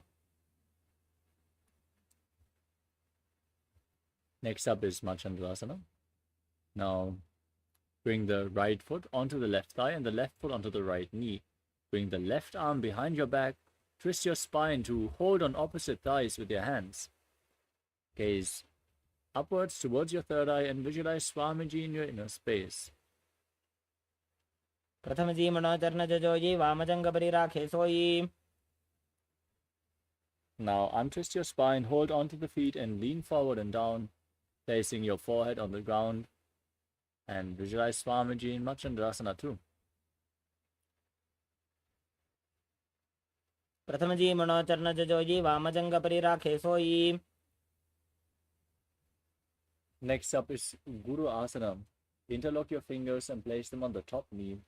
S5: Next up is Machandravasana. Now bring the right foot onto the left thigh and the left foot onto the right knee. Bring the left arm behind your back. Twist your spine to hold on opposite thighs with your hands. Gaze upwards towards your third eye and visualize Swamiji in your inner space.
S6: प्रथमजीमणोचर्णजोयि वामजङ्गपरिराखे सोयि.
S5: Now untwist your spine, hold onto the feet and lean forward and down, placing your forehead on the ground, and visualize Swamiji in Machandrasana too.
S6: प्रथमजीमणोचर्णजोयि वामजङ्गपरिराखे सोयि.
S5: Next up is Guru Asana. Interlock your fingers and place them on the top knee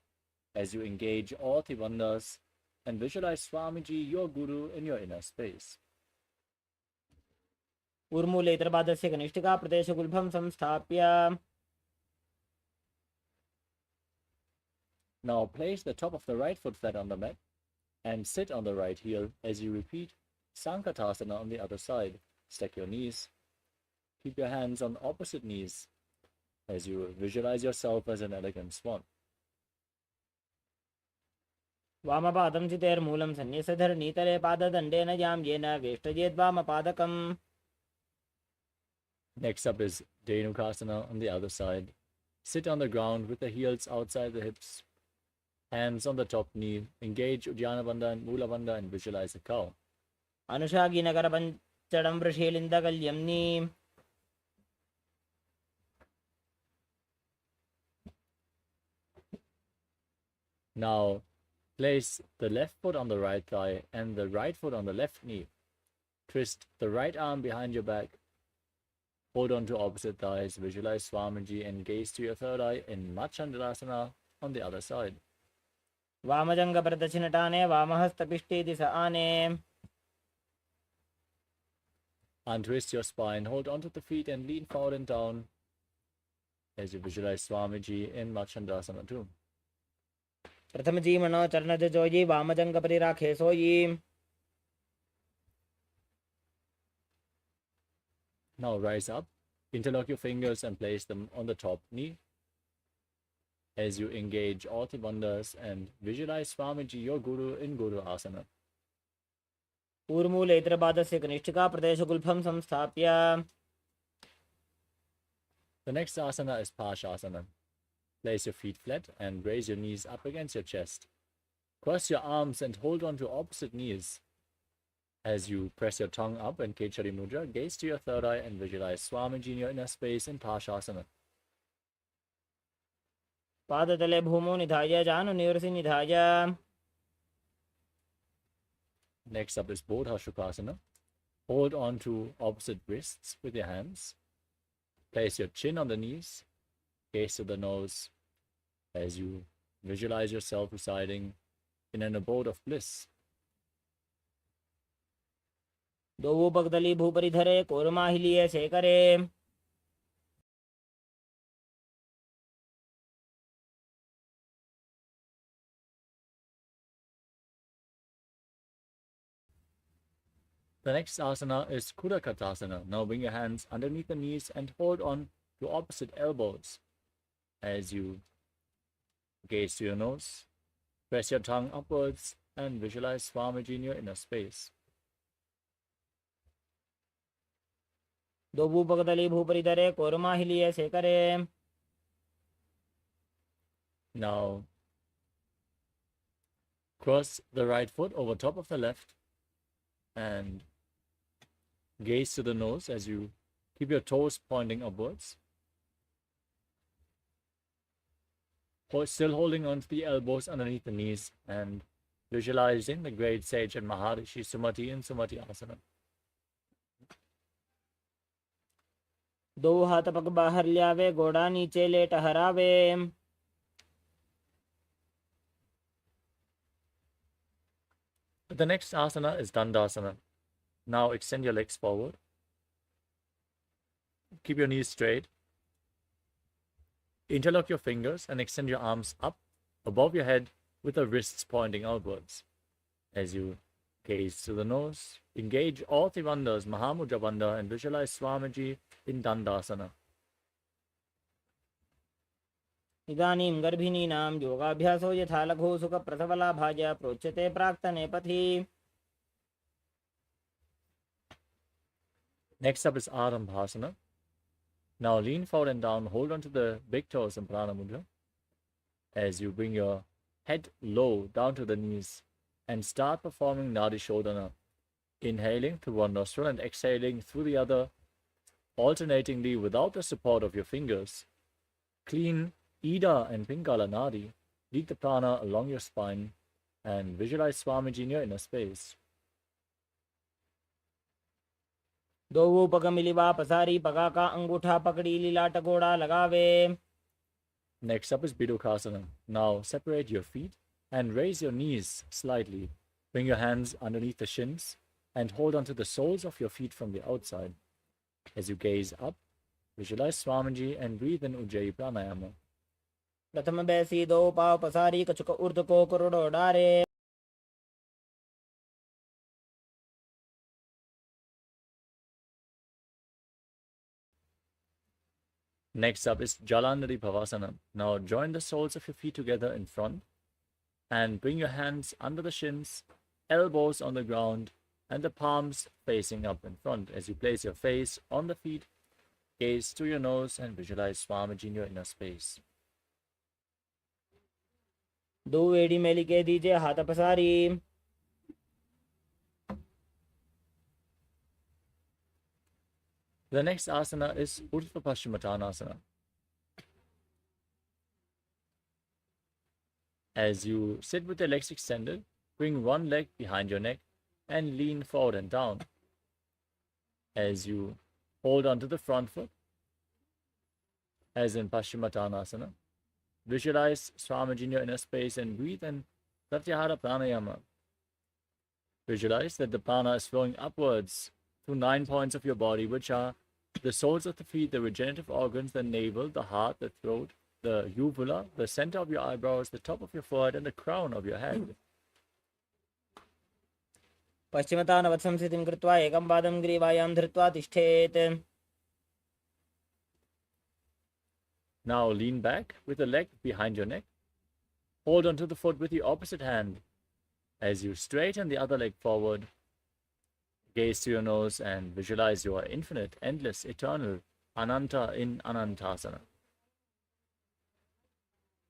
S5: as you engage all Tribandhas and visualize Swamiji, your Guru, in your inner space.
S6: ऊर्मूलेतरपादस्य कनिष्ठिका प्रदेशगुल्भं संस्थाप्य.
S5: Now place the top of the right foot flat on the mat and sit on the right heel as you repeat Sankatasana on the other side. Stack your knees. Keep your hands on opposite knees as you visualize yourself as an elegant swan.
S6: वामपादं चितेर्मूलं सन्न्यस्य धरणीतले पाददण्डेन यां येन वेष्टयेद्वामपादकम्.
S5: Next up is Dhenukasana on the other side. Sit on the ground with the heels outside the hips. Hands on the top knee. Engage Uddiyana Bandha and Mula Bandha and visualize a cow.
S6: अनुषागीनकरपञ्चडं प्रशीलिन्दकल्यम्नि.
S5: Now place the left foot on the right thigh and the right foot on the left knee. Twist the right arm behind your back. Hold on to opposite thighs. Visualize Swamiji and gaze to your third eye in Machandrasana on the other side.
S6: वामजङ्गप्रदक्षिणटाने वामहस्तपिष्टेति स आने.
S5: Untwist your spine, hold onto the feet and lean forward and down as you visualize Swamiji in Machandrasana too.
S6: प्रथमजीमणोचर्णजोयि वामजङ्गपरिराखे सोयि.
S5: Now rise up, interlock your fingers and place them on the top knee as you engage all Tribandhas and visualize Swamiji, your Guru, in Guru Asana.
S6: ऊर्मूलेतरपादस्य कनिष्ठिका प्रदेशगुल्भं संस्थाप्य.
S5: The next asana is Pashasana. Place your feet flat and raise your knees up against your chest. Cross your arms and hold on to opposite knees As you press your tongue up in Kechari Mudra, gaze to your third eye and visualize Swamiji in your inner space in Pashasana.
S6: पादतले भूमौ निधाय जानु निवृत्ति निधाय.
S5: Next up is Bodha Shukasana. Hold on to opposite wrists with your hands. Place your chin on the knees. Gaze to the nose as you visualize yourself residing in an abode of bliss.
S6: दो पगदली भूपरि धरे कोरमा हिलिए से करे.
S5: The next asana is Kudakatasana. Now bring your hands underneath the knees and hold on to opposite elbows as you gaze to your nose. Press your tongue upwards and visualize Swamiji in your inner space.
S6: दो पगदली भूपरि धरे कोरमा हिलिए से करे.
S5: Now cross the right foot over top of the left and gaze to the nose as you keep your toes pointing upwards. Still holding on to the elbows underneath the knees and visualizing the great sage and Maharishi Sumati in Sumati Asana.
S6: दो हाथ पग बाहर लियावे गोड़ा नीचे ले टहरावे.
S5: The next asana is Dandasana. Now extend your legs forward. Keep your knees straight. Interlock your fingers and extend your arms up above your head with the wrists pointing outwards. As you gaze to the nose, engage all three bandhas, Mahamudra Bandha, and visualize Swamiji in Dandasana.
S6: इदानीं गर्भिणीनां योगाभ्यासो यथा लघु सुख प्रसवलाभाय प्रोच्यते प्राक्तने पथि.
S5: Next up is Arambhasana. Now lean forward and down, hold on to the big toes in Prana Mudra. As you bring your head low down to the knees and start performing Nadi Shodhana. Inhaling through one nostril and exhaling through the other, alternatingly without the support of your fingers. Clean Ida and Pingala Nadi. Lead the prana along your spine and visualize Swamiji in your inner space.
S6: दो पग मिलिवा पसारी पगा का अंगूठा पकड़ी लीलाट गोड़ा लगावे.
S5: Next up is Bidukasana. Now separate your feet and raise your knees slightly. Bring your hands underneath the shins and hold onto the soles of your feet from the outside. As you gaze up, visualize Swamiji and breathe in Ujjayi Pranayama.
S6: प्रथम बैसी दो पाव पसारी कछुक ऊर्ध को करोड़ो डारे.
S5: Next up is Jalandhari Bhavasana. Now join the soles of your feet together in front and bring your hands under the shins, elbows on the ground, and the palms facing up in front. As you place your face on the feet, gaze to your nose and visualize Swamiji in your inner space.
S6: दो वेड़ी मेली के दीजिए हाथ पसारी.
S5: The next asana is Urdhva Paschimottanasana. As you sit with your legs extended, bring one leg behind your neck and lean forward and down. As you hold onto the front foot, as in Paschimottanasana, visualize Swamiji in your inner space and breathe in Pratyahara Pranayama. Visualize that the prana is flowing upwards through 9 points of your body, which are the soles of the feet, the regenerative organs, the navel, the heart, the throat, the uvula, the center of your eyebrows, the top of your forehead, and the crown of your head.
S6: पश्चिमतानवत्संस्थितिं कृत्वा एकं पादं ग्रीवायां धृत्वा तिष्ठेत्.
S5: Now lean back with the leg behind your neck. Hold onto the foot with the opposite hand. As you straighten the other leg forward, gaze to your nose and visualize your infinite, endless, eternal Ananta in Anantasana.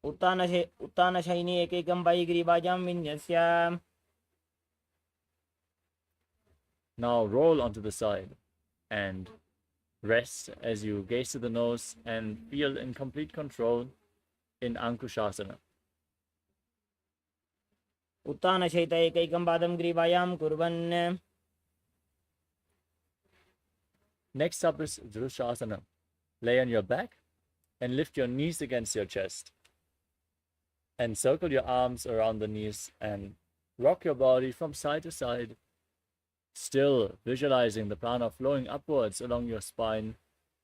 S6: उत्तानशयिनी एकैकं Pai ग्रीवायां विन्यस्य.
S5: Now roll onto the side and rest as you gaze to the nose and feel in complete control in Ankushasana.
S6: उत्तानशयितैकैकं पादं ग्रीवायां कुर्वन्
S5: Next up is Dhrushasana. Lay on your back and lift your knees against your chest. And circle your arms around the knees and rock your body from side to side, still visualizing the prana flowing upwards along your spine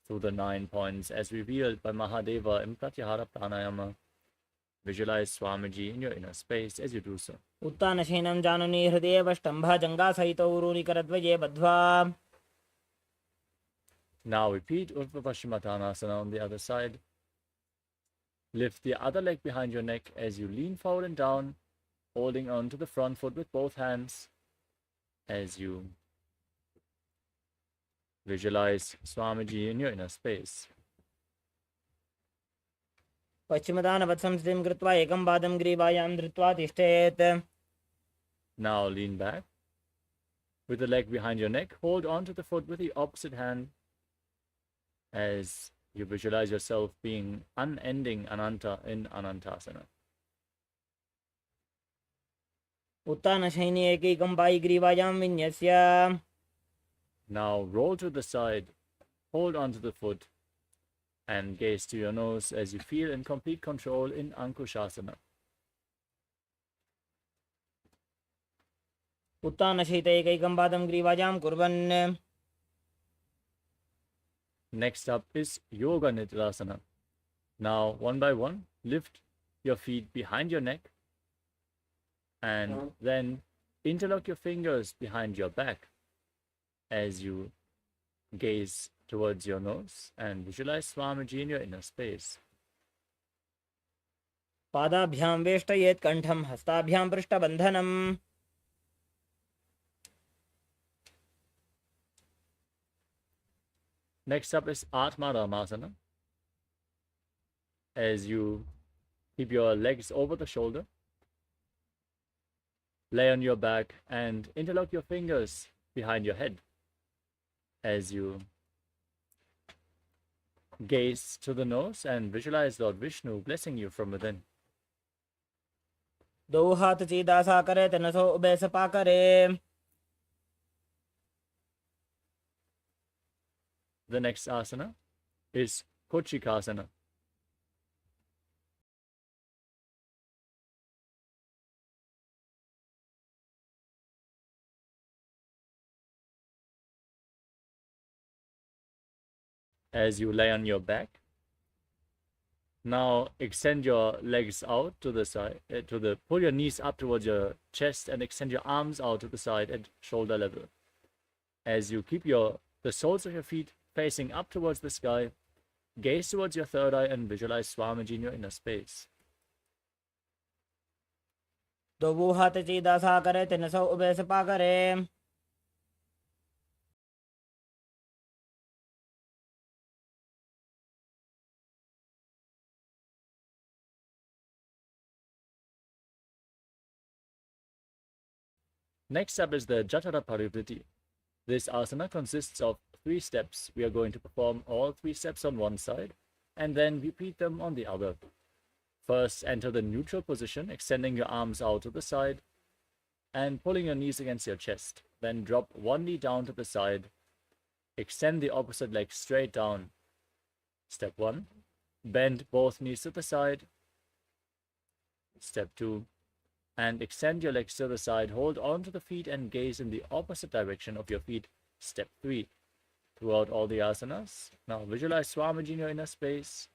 S5: through the 9 points as revealed by Mahadeva in Pratyahara Pranayama. Visualize Swamiji in your inner space as you do so.
S6: उत्तानशयनं जानुनी हृदयेवष्टम्भजङ्गासहितौ ऊरूनिकरद्वये बद्ध्वा
S5: Now repeat Urdhva Paschimottanasana on the other side. Lift the other leg behind your neck as you lean forward and down, holding on to the front foot with both hands as you visualize Swamiji in your inner space.
S6: पश्चिमदानवत्संस्थितिं कृत्वा एकं पादं ग्रीवायां धृत्वा तिष्ठेत्
S5: Now lean back. With the leg behind your neck, hold on to the foot with the opposite hand as you visualize yourself being unending Ananta in Anantasana.
S6: उत्तानशयिनी एकैकं Pai ग्रीवायां विन्यस्य
S5: Now roll to the side, hold onto the foot, and gaze to your nose as you feel in complete control in Ankushasana.
S6: उत्तानशयितैकैकं पादं ग्रीवायां कुर्वन्
S5: Next up is Yoga Nidrasana. Now, one by one, lift your feet behind your neck and then interlock your fingers behind your back as you gaze towards your nose and visualize Swamiji in your inner space.
S6: पादाभ्यां वेष्टयेत् कण्ठं हस्ताभ्यां पृष्ठबन्धनम्
S5: Next up is Atma Ramasana. As you keep your legs over the shoulder, lay on your back and interlock your fingers behind your head as you gaze to the nose and visualize Lord Vishnu blessing you from within.
S6: दो हाथ सीधा सा करे तनसो ube Sapa करे
S5: The next asana is Kochikasana. As you lay on your back, now extend your legs out to the side, pull your knees up towards your chest and extend your arms out to the side at shoulder level. As you keep the soles of your feet facing up towards the sky, gaze towards your third eye and visualize Swamiji in your inner space.
S6: दो हाथ सीधा सा करे तनसो ube Sapa करे
S5: Next up is the Jatara Parivriti. This asana consists of 3 steps. We are going to perform all 3 steps on one side and then repeat them on the other. First, enter the neutral position, extending your arms out to the side and pulling your knees against your chest. Then drop one knee down to the side. Extend the opposite leg straight down. Step 1. Bend both knees to the side. Step 2. And extend your legs to the side. Hold on to the feet and gaze in the opposite direction of your feet. Step 3. Throughout all the asanas, now visualize Swamiji in your inner space.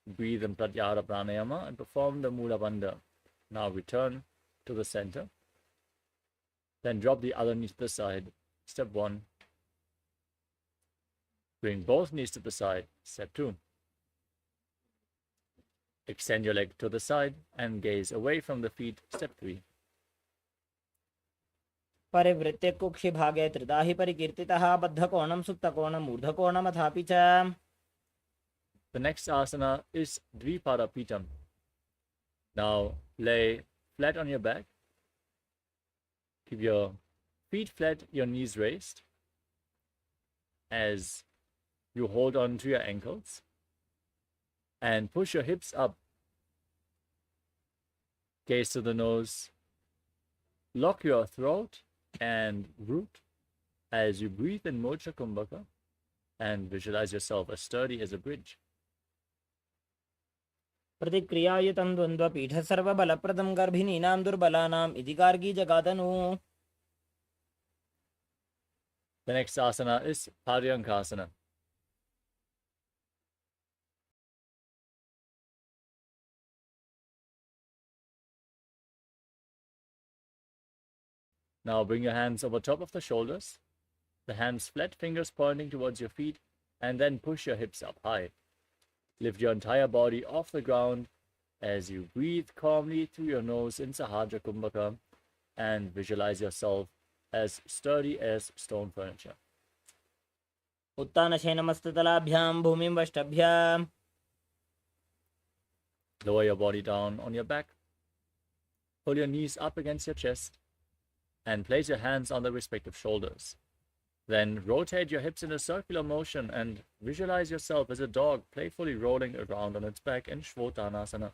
S5: Breathe in Pratyahara Pranayama and perform the Mula Bandha. Now return to the center. Then drop the other knee to the side. Step 1. Bring both knees to the side. Step 2. Extend your leg to the side and gaze away from the feet. Step 3.
S6: परिवृत्य कुक्षि भागे त्रिदाहि परिकीर्तितः बद्धकोणं सुप्तकोणं ऊर्ध्वकोणमथापि च
S5: The next asana is Dvipadapitam. Now lay flat on your back. Keep your Feet flat, your knees raised, as you hold on to your ankles, and push your hips up, gaze to the nose, lock your throat and root as you breathe in Mocha Kumbhaka, and visualize yourself as sturdy as a bridge.
S6: प्रतिक्रियायुतं द्वन्द्वपीठ सर्वबलप्रदं गर्भिणीनां दुर्बलानाम् इति Gargi जगादनु.
S5: The next asana is Paryankasana. Now bring your hands over top of the shoulders, the hands flat, fingers pointing towards your feet, and then push your hips up high. Lift your entire body off the ground as you breathe calmly through your nose in Sahajra Kumbhaka, and visualize yourself as sturdy as stone furniture.
S6: उत्तानशयनमस्ततलाभ्यां भूमिं वष्टभ्य.
S5: Lower your body down on your back. Pull your knees up against your chest and place your hands on the respective shoulders. Then rotate your hips in a circular motion and visualize yourself as a dog playfully rolling around on its back in Shvotanasana.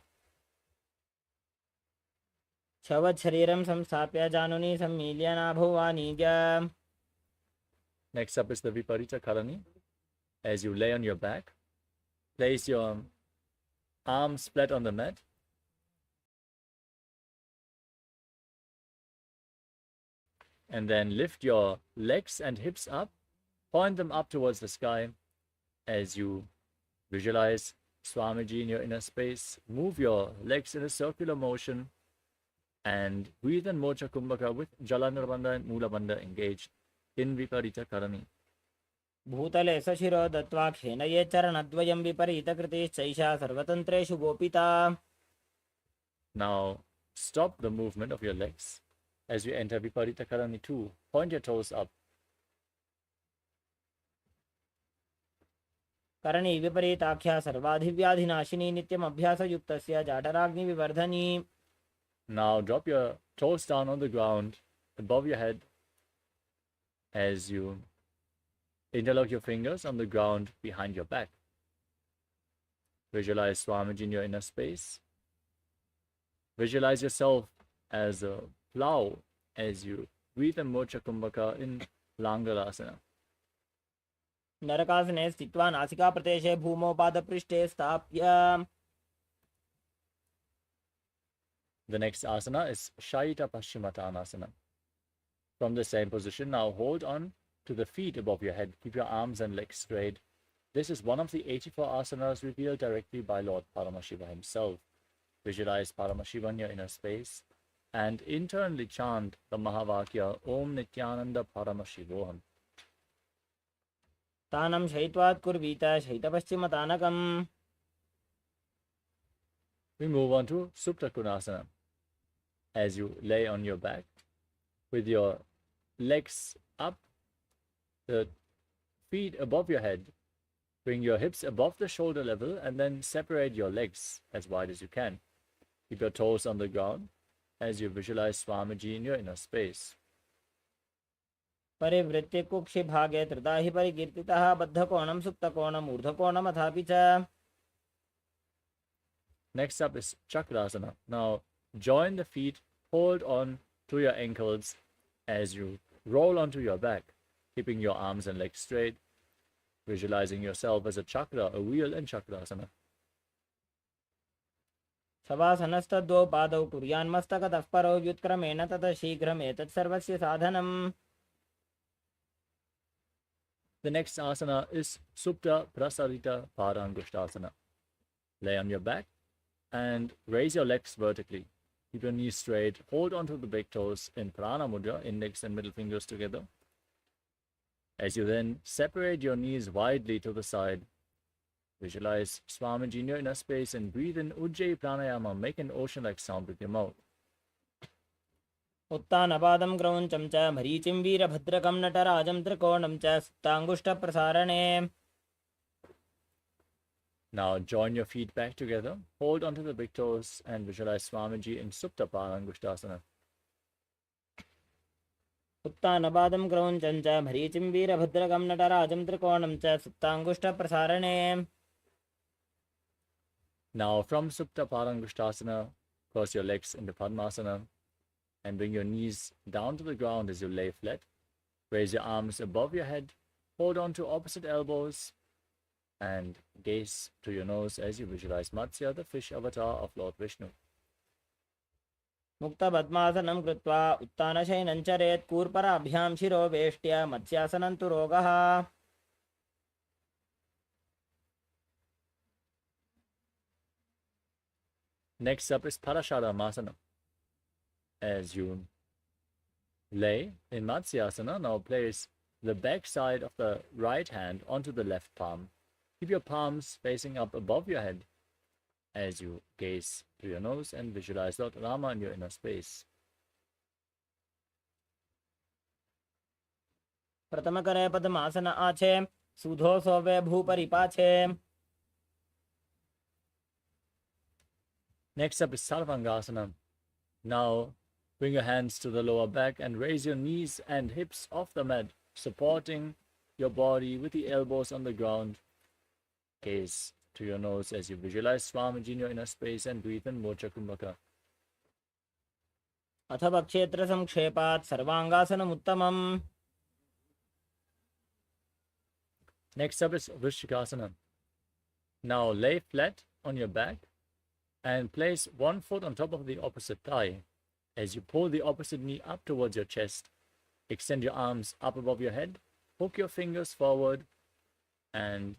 S6: शवत् शरीरं संस्थाप्य जानुनी सम्मील्य नाभो वाणिज्य.
S5: Next up is the Viparita Karani. As you lay on your back, place your arms flat on the mat. And then lift your legs and hips up, point them up towards the sky as you visualize Swamiji in your inner space. Move your legs in a circular motion and breathe in Mocha Kumbhaka with Jalanarbandha and Mulabandha engaged in Viparita Karani.
S6: भूतले सशिरो दत्वा खेनये चरणद्वयं विपरीतकृतिश्चैषा सर्वतन्त्रेषु गोपिता.
S5: Now stop the movement of your legs as you enter Viparita Karani 2. Point your toes up.
S6: करणी विपरीताख्या सर्वाधिव्याधिनाशिनी नित्यम् अभ्यासयुक्तस्य जाठराग्निविवर्धनी.
S5: Now drop your toes down on the ground above your head as you interlock your fingers on the ground behind your back. Visualize Swamiji in your inner space. Visualize yourself as a plow as you breathe in Mocha Kumbhaka in Langalasana.
S6: नरकासने स्थित्वा नासिकाप्रदेशे भूमौ पादपृष्ठे स्थाप्य.
S5: The next asana is Shaita Paschimottanasana. From the same position, now hold on to the feet above your head. Keep your arms and legs straight. This is one of the 84 asanas revealed directly by Lord Paramashiva himself. Visualize Paramashiva in your inner space and internally chant the Mahavakya Om Nithyananda Paramashivoham.
S6: तानं शयित्वात् कुर्वीत शयितपश्चिमतानकम्.
S5: We move on to Supta Konasana. As you lay on your back with your legs up, the feet above your head, bring your hips above the shoulder level and then separate your legs as wide as you can. Keep your toes on the ground as you visualize Swamiji in your inner space.
S6: परिवृत्य कुक्षि भागे त्रिदाहि परिकीर्तितः बद्धकोणं सुप्तकोणम् ऊर्ध्वकोणम् अथापि च.
S5: Next up is Chakrasana. Now join the feet, hold on to your ankles as you roll onto your back, keeping your arms and legs straight, visualizing yourself as a chakra, a wheel in Chakrasana.
S6: शवासनस्तद्वौ पादौ कुर्यान्मस्तकतः परौ व्युत्क्रमेण ततः शीघ्रमेतत् सर्वस्य साधनम्.
S5: The next asana is Supta Prasarita Parangushtasana. Lay on your back and raise your legs vertically. Keep your knees straight. Hold onto the big toes in Prana Mudra, index and middle fingers together. As you then separate your knees widely to the side, visualize Swamiji in your inner space and breathe in Ujjayi Pranayama. Make an ocean-like sound with your mouth.
S6: उत्तानपादं क्रौञ्चं च मरीचिं वीरभद्रकं नटराजं त्रिकोणं च सुप्ताङ्गुष्ठप्रसारणे.
S5: Now join your feet back together. Hold onto the big toes and visualize Swamiji in Supta Parangushtasana.
S6: उत्तानपादं क्रौञ्चं च मरीचिं वीरभद्रकं नटराजं त्रिकोणं च सुप्ताङ्गुष्ठप्रसारणे.
S5: Now from Supta Parangushtasana, cross your legs into Padmasana and bring your knees down to the ground as you lay flat. Raise your arms above your head, hold on to opposite elbows, and gaze to your nose as you visualize Matsya, the fish avatar of Lord Vishnu.
S6: मुक्तपद्मासनं कृत्वा उत्तानशयनं चरेत् कूर्पराभ्यां शिरो वेष्ट्या मत्स्यासनं तु रोगः.
S5: Next up is Parasharamasana. As you lay in Matsyasana, now place the back side of the right hand onto the left palm. Keep your palms facing up above your head as you gaze to your nose and visualize Lord Rama in your inner space.
S6: प्रथमकरे पद्मासन आछे सुधो सोवे भूपरि पाछे.
S5: Next up is Sarvangasana. Now bring your hands to the lower back and raise your knees and hips off the mat, supporting your body with the elbows on the ground. Gaze to your nose as you visualize Swamiji in your inner space and breathe in Mocha Kumbhaka.
S6: अथ वक्षेत्र संक्षेपात् सर्वांगासनम् उत्तमम्.
S5: Next up is Vrishikasana. Now lay flat on your back and place one foot on top of the opposite thigh. As you pull the opposite knee up towards your chest, extend your arms up above your head, hook your fingers forward, and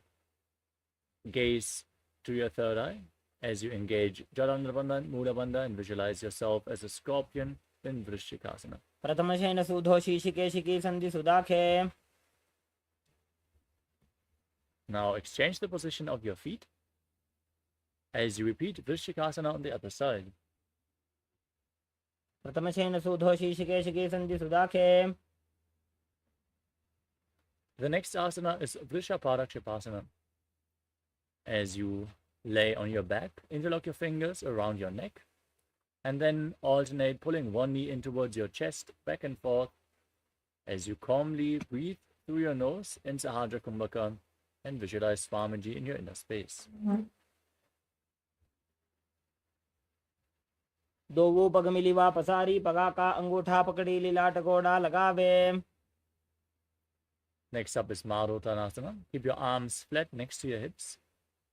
S5: gaze to your third eye as you engage Jalandravandha and Mudabandha and visualize yourself as a scorpion in Vrishikasana.
S6: प्रथमशयन सुधो शीशिकेशिकी सन्धि सुदाखे.
S5: Now exchange the position of your feet as you repeat Vrishikasana on the other side.
S6: प्रथमशयन सुधो शीशिकेशिकी सन्धि सुदाखे.
S5: The next asana is Vrishaparakshipasana. As you lay on your back, interlock your fingers around your neck, and then alternate pulling one knee in towards your chest, back and forth, as you calmly breathe through your nose in Sahadra Kumbhaka and visualize Swamiji in your inner space.
S6: दोवो पग मिलिवा पसारी पगा का अंगूठा पकड़ी लीलाट गोड़ा लगावे.
S5: Next up is Marottanasana. Keep your arms flat next to your hips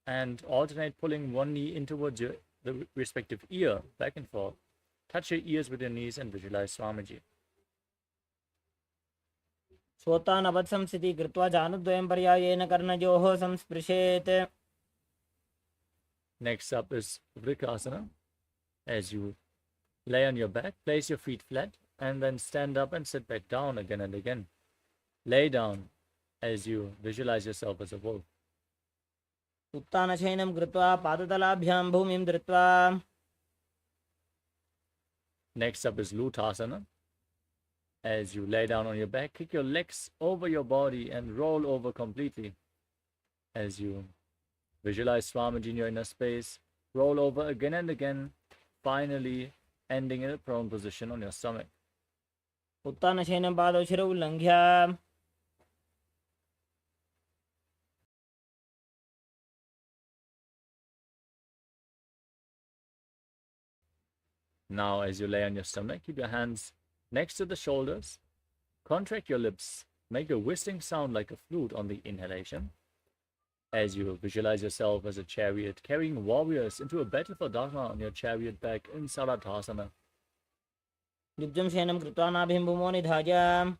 S5: and alternate pulling one knee in towards the respective ear, back and forth. Touch your ears with your knees and visualize Swamiji.
S6: स्वोत्तानवत् संस्थिति कृत्वा जानुद्वयं पर्यायेन कर्णयोः संस्पृशेत्.
S5: Next up is Vrikasana. As you lay on your back, place your feet flat and then stand up and sit back down again and again. Lay down as you visualize yourself as a wolf.
S6: उत्तानशयनं कृत्वा पादतलाभ्यां भूमिं धृत्वा.
S5: Next up is Lutasana. As you lay down on your back, kick your legs over your body and roll over completely. As you visualize Swamiji in your inner space, roll over again and again, finally ending in a prone position on your stomach.
S6: उत्तानशयनं पादौ शिरौ उल्लङ्घ्य.
S5: Now, as you lay on your stomach, keep your hands next to the shoulders. Contract your lips. Make a whistling sound like a flute on the inhalation. As you visualize yourself as a chariot, carrying warriors into a battle for Dharma on your chariot back in Sarathasana.
S6: युज्यं शयनं कृत्वा नाभिं भूमौ निधाय.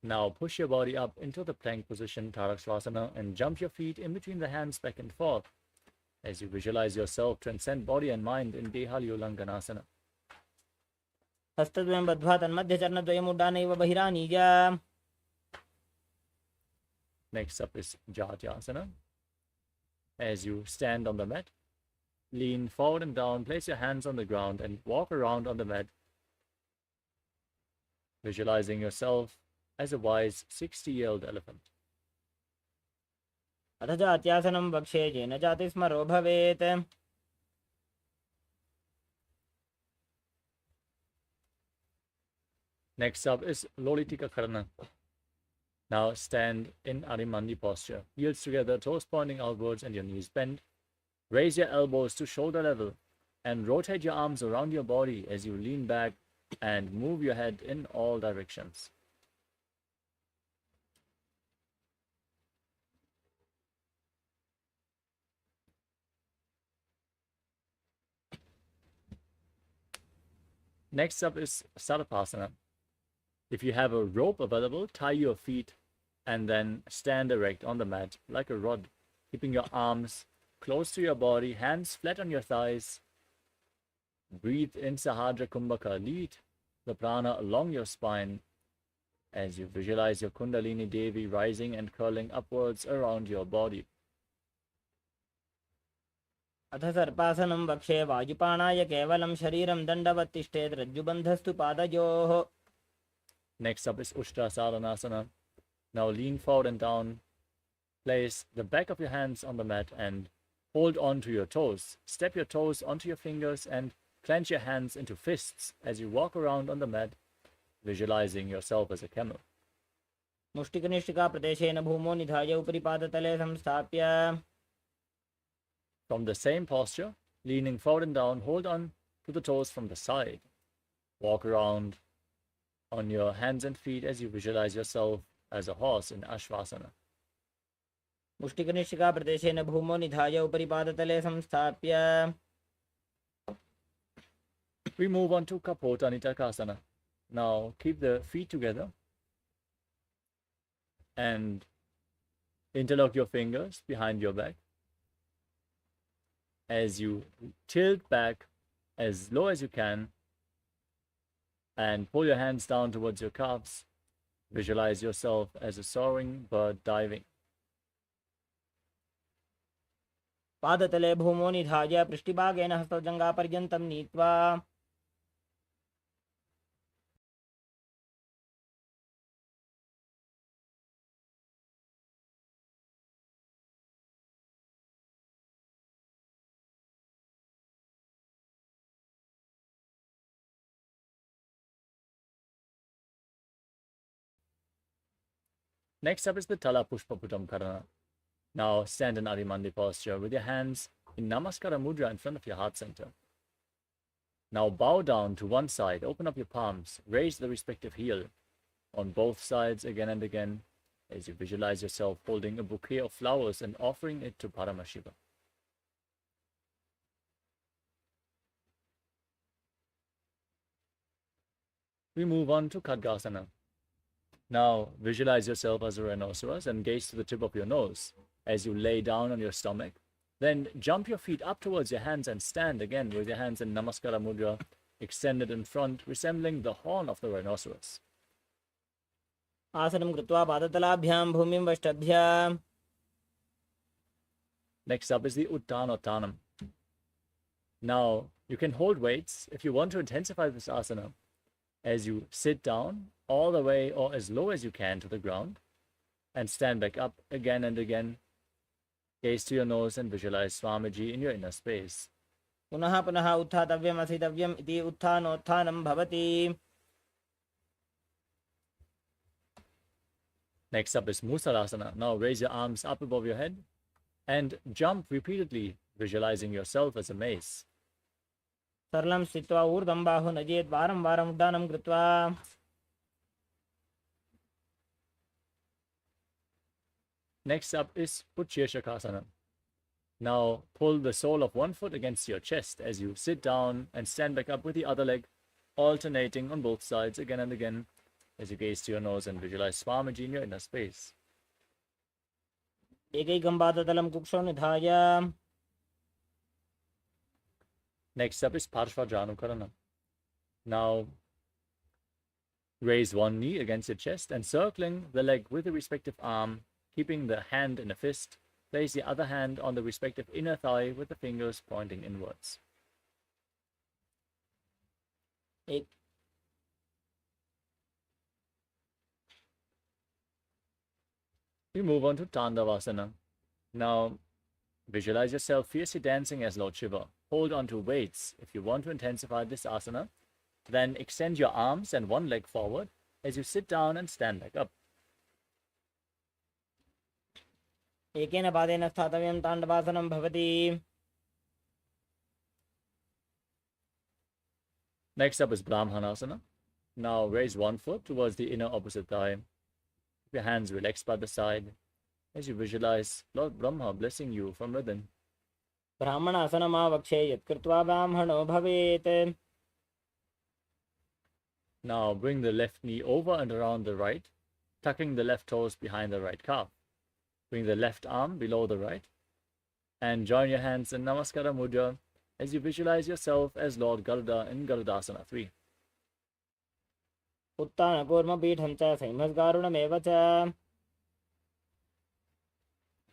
S5: Now push your body up into the plank position, Taraksvasana, and jump your feet in between the hands back and forth as you visualize yourself transcend body and mind in Dehalyolanganasana.
S6: हस्तद्वयं बद्ध्वा तन्मध्यचरणद्वयम् उड्डानैव बहिरानीय.
S5: Next up is Jatyasana. As you stand on the mat, lean forward and down, place your hands on the ground and walk around on the mat, visualizing yourself as a wise 60-year-old elephant.
S6: अथ जात्यासनं वक्षे येन जाति स्मरो भवेत्.
S5: Next up is Lolitika Karana. Now stand in Arimandi posture. Heels together, toes pointing outwards and your knees bent. Raise your elbows to shoulder level and rotate your arms around your body as you lean back and move your head in all directions. Next up is Sarapasana. If you have a rope available, tie your feet and then stand erect on the mat like a rod, keeping your arms close to your body, hands flat on your thighs. Breathe in Sahadra Kumbhaka. Lead the prana along your spine as you visualize your Kundalini Devi rising and curling upwards around your body.
S6: अथ सर्पासनं वक्षे वायुपाणाय केवलं शरीरं दण्डवत् तिष्ठेत् रज्जुबन्धस्तु पादयोः.
S5: Next up is Ushtrasaranasana. Now lean forward and down. Place the back of your hands on the mat and hold on to your toes. Step your toes onto your fingers and clench your hands into fists as you walk around on the mat, visualizing yourself as a camel.
S6: मुष्टिकनिष्ठिका प्रदेशेन भूमौ निधाय उपरि पादतले संस्थाप्य.
S5: From the same posture, leaning forward and down, hold on to the toes from the side. Walk around on your hands and feet as you visualize yourself as a horse in Ashvasana.
S6: मुष्टिकनिष्ठिका प्रदेशेन भूमौ निधाय उपरि पादतले संस्थाप्य.
S5: We move on to Kapota Nitakasana. Now keep the feet together and interlock your fingers behind your back as you tilt back as low as you can and pull your hands down towards your calves. Visualize yourself as a soaring bird diving.
S6: पादतले भूमौ निधाय पृष्ठभागेन हस्तजङ्घापर्यन्तं नीत्वा.
S5: Next up is the Tala Pushpaputam Karana. Now stand in Arimandi posture with your hands in Namaskara Mudra in front of your heart center. Now bow down to one side, open up your palms, raise the respective heel on both sides again and again as you visualize yourself holding a bouquet of flowers and offering it to Paramashiva. We move on to Khadgasana. Now visualize yourself as a rhinoceros and gaze to the tip of your nose as you lay down on your stomach. Then jump your feet up towards your hands and stand again with your hands in Namaskara Mudra extended in front, resembling the horn of the rhinoceros.
S6: आसनं कृत्वा पादतलाभ्यां भूमिं वष्टभ्य.
S5: Next up is the Uttanottanam. Now you can hold weights if you want to intensify this asana as you sit down all the way or as low as you can to the ground and stand back up again and again. Gaze to your nose and visualize Swamiji in your inner space.
S6: पुनः पुनः उत्थातव्यम् असितव्यम् इति उत्थानोत्थानं भवति.
S5: Next up is Musalasana. Now raise your arms up above your head and jump repeatedly, visualizing yourself as a mace.
S6: सरलं स्थित्वा ऊर्ध्वं बाहु नजेत् वारं वारम् उड्डानं कृत्वा.
S5: Next up is Utshirshakasana. Now pull the sole of one foot against your chest as you sit down and stand back up with the other leg, alternating on both sides again and again as you gaze to your nose and visualize Swamiji in your inner space.
S6: एकैकं पादतलं कुक्षौ निधाय.
S5: Next up is Parshvajanukarana. Now raise one knee against your chest and circling the leg with the respective arm, keeping the hand in a fist, place the other hand on the respective inner thigh with the fingers pointing inwards.
S6: एक
S5: We move on to Tandavasana. Now visualize yourself fiercely dancing as Lord Shiva. Hold on to weights if you want to intensify this asana Then extend your arms and one leg forward as you sit down and stand back up.
S6: एकेन पादेन स्थातव्यं ताण्डवासनं भवति.
S5: Next up is Brahmanasana. Now raise one foot towards the inner opposite thigh. Keep your hands relaxed by the side as you visualize Lord Brahma blessing you from within.
S6: ब्राह्मणासनमावक्षे यत्कृत्वा ब्राह्मणो भवेत्.
S5: Now bring the left knee over and around the right, tucking the left toes behind the right calf. Bring the left arm below the right, and join your hands in Namaskara Mudra as you visualize yourself as Lord Garuda in Garudasana 3.
S6: उत्तानकूर्मपीठं च संहिमद्गारुणमेव च.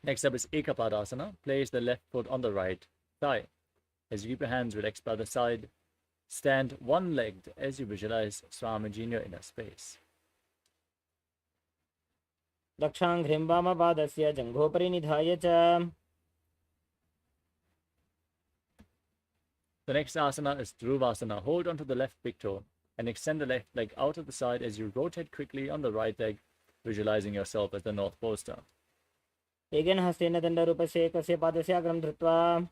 S5: Next up is Ekapadasana. Place the left foot on the right thigh. As you keep your hands relaxed by the side, stand one-legged as you visualize Swamiji in your inner space.
S6: दक्षाङ्घ्रिं वामपादस्य जङ्घोपरि निधाय च.
S5: The next asana is Dhruvasana. Hold onto the left big toe and extend the left leg out of the side as you rotate quickly on the right leg, visualizing yourself as the North Pole star.
S6: एकेन हस्तेन दण्डरूपस्य एकस्य पादस्य अग्रं धृत्वा.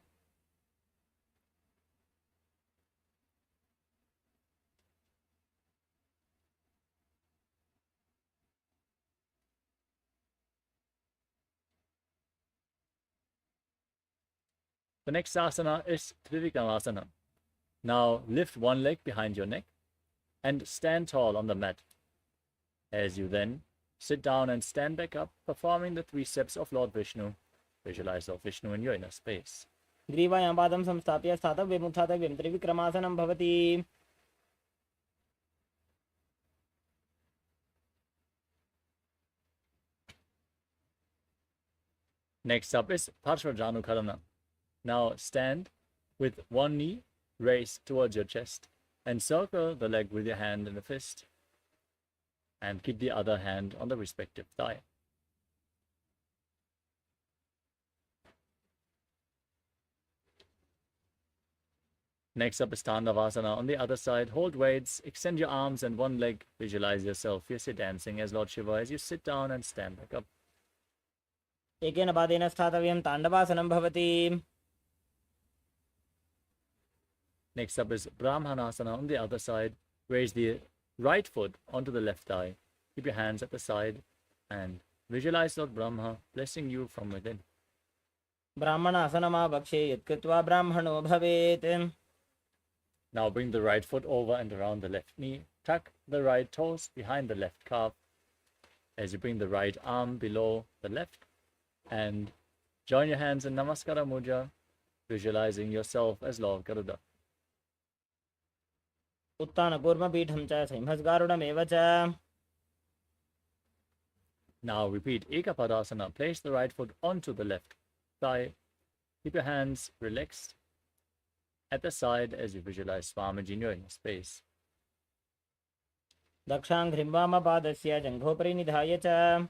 S5: The next asana is Trivikramasana. Now lift one leg behind your neck and stand tall on the mat. As you then sit down and stand back up, performing the 3 steps of Lord Vishnu. Visualize Lord Vishnu in your inner space.
S6: ग्रीवायां पादं संस्थाप्य स्थातव्यम् उत्थातव्यं त्रिविक्रमासनं भवति.
S5: Next up is Parshvajanukarana. Now stand with one knee raised towards your chest and circle the leg with your hand in a fist. And keep the other hand on the respective thigh. Next up is Tandavasana. On the other side, hold weights, extend your arms and one leg. Visualize yourself fiercely dancing as Lord Shiva as you sit down and stand back up.
S6: एकेन पादेन स्थातव्यं ताण्डवासनं भवति.
S5: Next up is Brahmanasana. On the other side, raise the right foot onto the left thigh. Keep your hands at the side and visualize Lord Brahma blessing you from within.
S6: ब्राह्मणासनमावक्षे यत्कृत्वा ब्राह्मणो भवेत्.
S5: Now bring the right foot over and around the left knee. Tuck the right toes behind the left calf as you bring the right arm below the left and join your hands in Namaskara Mudra, visualizing yourself as Lord Garuda.
S6: उत्तानकूर्मपीठं च संहिमद्गारुणमेव च.
S5: Now repeat Ekapadasana. Place the right foot onto the left thigh. Keep your hands relaxed at the side as you visualize Swamiji in your inner space.
S6: दक्षाङ्घ्रिं वामपादस्य जङ्घोपरि निधाय च.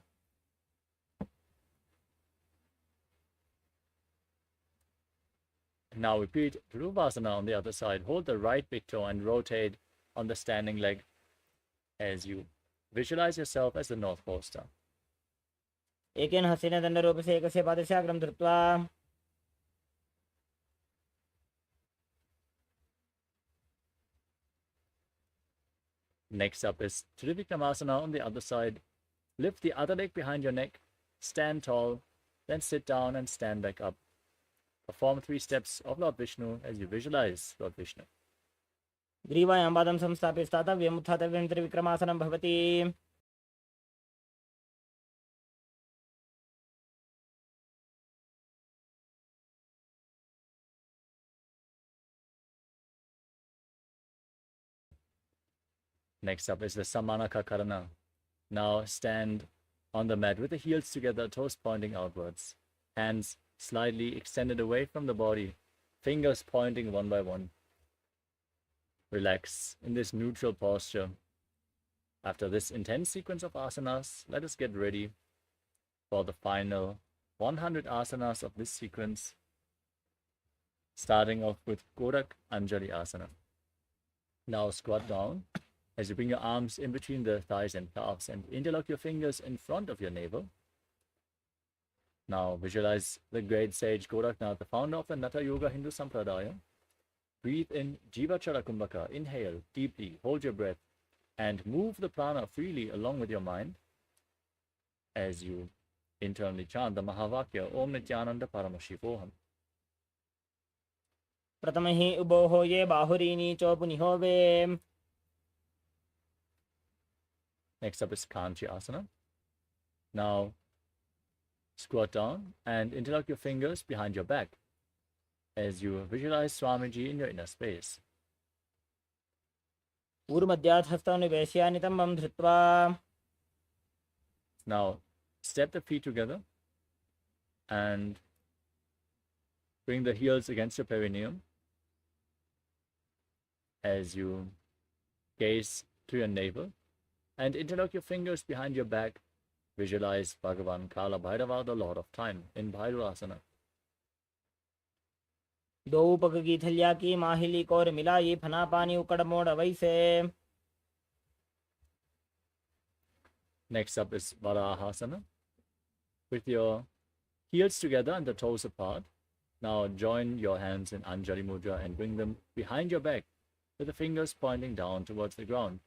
S5: Now repeat Dhruvasana on the other side. Hold the right big toe and rotate on the standing leg as you visualize yourself as the North Pole star.
S6: एकेन हस्तेन दण्डरूपस्य एकस्य पादस्य अग्रं धृत्वा.
S5: Next up is Trivikramasana on the other side. Lift the other leg behind your neck, stand tall, then sit down and stand back up. Perform 3 steps of Lord Vishnu as you visualize Lord Vishnu.
S6: ग्रीवायां पादं संस्थाप्य स्थातव्यम् उत्थातव्यं त्रिविक्रमासनं भवति.
S5: Next up is the Samanaka Karana. Now stand on the mat with the heels together, toes pointing outwards. Hands slightly extended away from the body, fingers pointing one by one. Relax in this neutral posture. After this intense sequence of asanas, let us get ready for the final 100 asanas of this sequence, starting off with Gorak Anjali Asana. Now squat down as you bring your arms in between the thighs and calves and interlock your fingers in front of your navel. Now visualize the great sage Goraknath, the founder of the Natha Yoga Hindu Sampradaya. Breathe in Jiva Chala Kumbhaka. Inhale deeply, hold your breath, and move the prana freely along with your mind as you internally chant the Mahavakya Om Nithyananda Paramashivoham.
S6: प्रथमहि उभोः ये बाहुरीनी चोपुनिहो वे.
S5: Next up is Kanchi Asana. Now squat down and interlock your fingers behind your back as you visualize Swamiji in your inner space.
S6: ऊर्मध्यात् हस्तनिवेश्यानि तम्बं धृत्वा.
S5: Now step the feet together and bring the heels against your perineum as you gaze to your navel and interlock your fingers behind your back. Visualize Bhagavan Kala Bhairava, the Lord of Time, in Bhairasana.
S6: दो पग की थलिया की माहिली core मिलाई फना पानी उकड़ मोड़ वैसे.
S5: Next up is Varahasana. With your heels together and the toes apart, now join your hands in Anjali Mudra and bring them behind your back with the fingers pointing down towards the ground.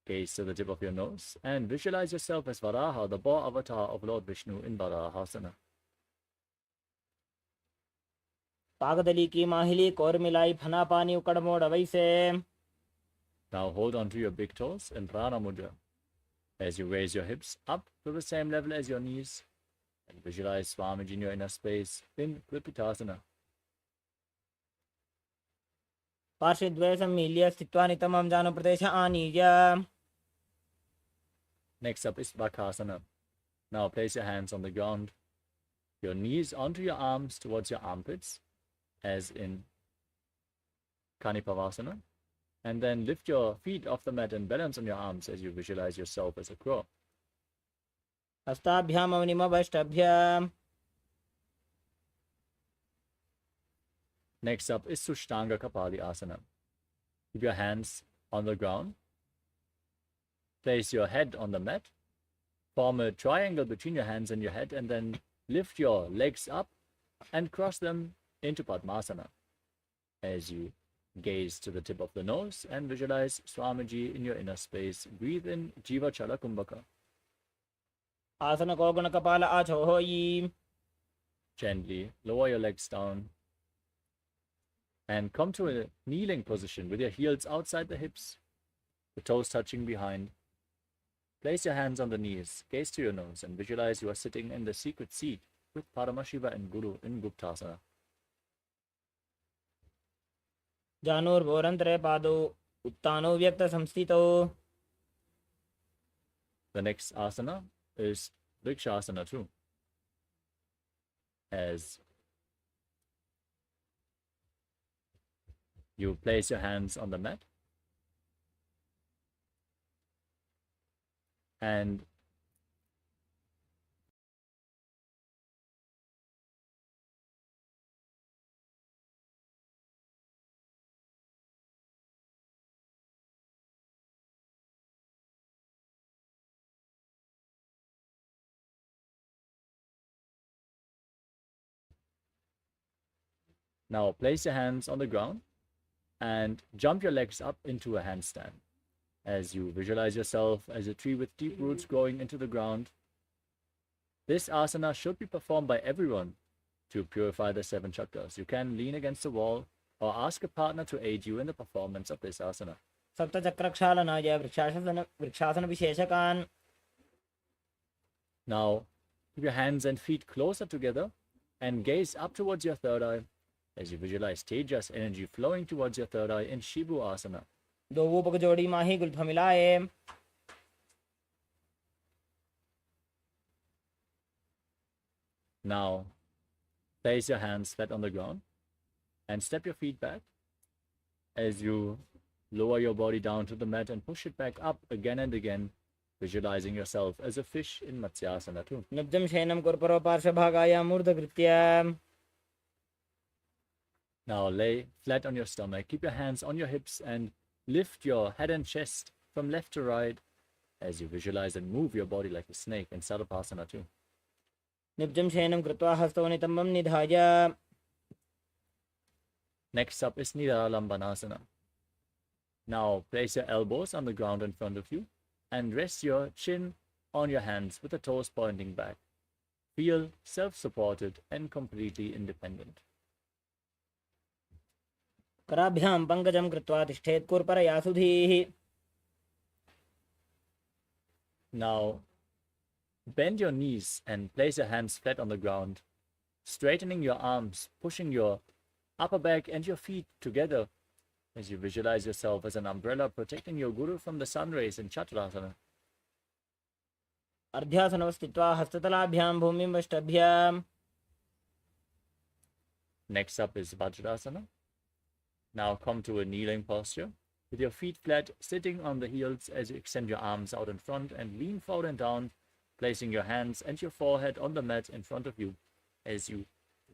S5: Gaze to the tip of your nose and visualize yourself as Varaha, the boar avatar of Lord Vishnu in Varahasana.
S6: पागदली की माहिली core मिलाई फना पानी उकड़ मोड़ वैसे.
S5: Now hold on to your big toes in Prana Mudra as you raise your hips up to the same level as your knees and visualize Swamiji in your inner space in Kripitasana.
S6: पार्श्वद्वय सम्मील्य स्थित्वा नितमं जानु प्रदेश आनीय.
S5: Next up is Bakasana. Now place your hands on the ground, your knees onto your arms towards your armpits, as in Kanipavasana, and then lift your feet off the mat and balance on your arms as you visualize yourself as a crow.
S6: हस्ताभ्याम अवनिमवष्टभ्याम.
S5: Next up is Sushtanga Kapali Asana. Keep your hands on the ground. Place your head on the mat. Form a triangle between your hands and your head, and then lift your legs up and cross them into Padmasana as you gaze to the tip of the nose and visualize Swamiji in your inner space. Breathe in Jiva Chala Kumbhaka.
S6: आसन को गुण कपाल आछो होई.
S5: Gently lower your legs down and come to a kneeling position with your heels outside the hips, the toes touching behind. Place your hands on the knees, gaze to your nose, and visualize you are sitting in the secret seat with Paramashiva and Guru in Guptasana.
S6: जानूर्भोरन्तरे पादौ उत्तानो व्यक्त संस्थितौ.
S5: The next asana is Vrikshasana too. As you place your hands on the mat and now place your hands on the ground and jump your legs up into a handstand as you visualize yourself as a tree with deep roots growing into the ground. This asana should be performed by everyone to purify the 7 chakras. You can lean against the wall or ask a partner to aid you in the performance of this asana.
S6: सप्तचक्रक्षालनाय vrikshasana विशेषकान्.
S5: Now keep your hands and feet closer together and gaze up towards your third eye as you visualize Tejas energy flowing towards your third eye in Shibu Asana.
S6: दो ऊपक जोड़ी माही Gulf मिलाए.
S5: Now place your hands flat on the ground and step your feet back as you lower your body down to the mat and push it back up again and again, visualizing yourself as a fish in Matsyasana too.
S6: नब्जं शयनं कुर्परो पार्श्वभागाय मूर्धकृत्य.
S5: Now lay flat on your stomach. Keep your hands on your hips and lift your head and chest from left to right as you visualize and move your body like a snake in Sadapasana too.
S6: निब्जं शयनं कृत्वा हस्तौ नितम्बं निधाय.
S5: Next up is Nidaralambanasana. Now place your elbows on the ground in front of you and rest your chin on your hands with the toes pointing back. Feel self-supported and completely independent.
S6: कराभ्यां पङ्कजं कृत्वा तिष्ठेत् कुर्परया सुधीः.
S5: Now bend your knees and place your hands flat on the ground, straightening your arms, pushing your upper back and your feet together as you visualize yourself as an umbrella protecting your guru from the sun rays in Chaturasana.
S6: अर्ध्यासनौ स्थित्वा हस्ततलाभ्यां भूमिं वष्टभ्य.
S5: Next up is Vajrasana. Now come to a kneeling posture with your feet flat, sitting on the heels as you extend your arms out in front and lean forward and down, placing your hands and your forehead on the mat in front of you as you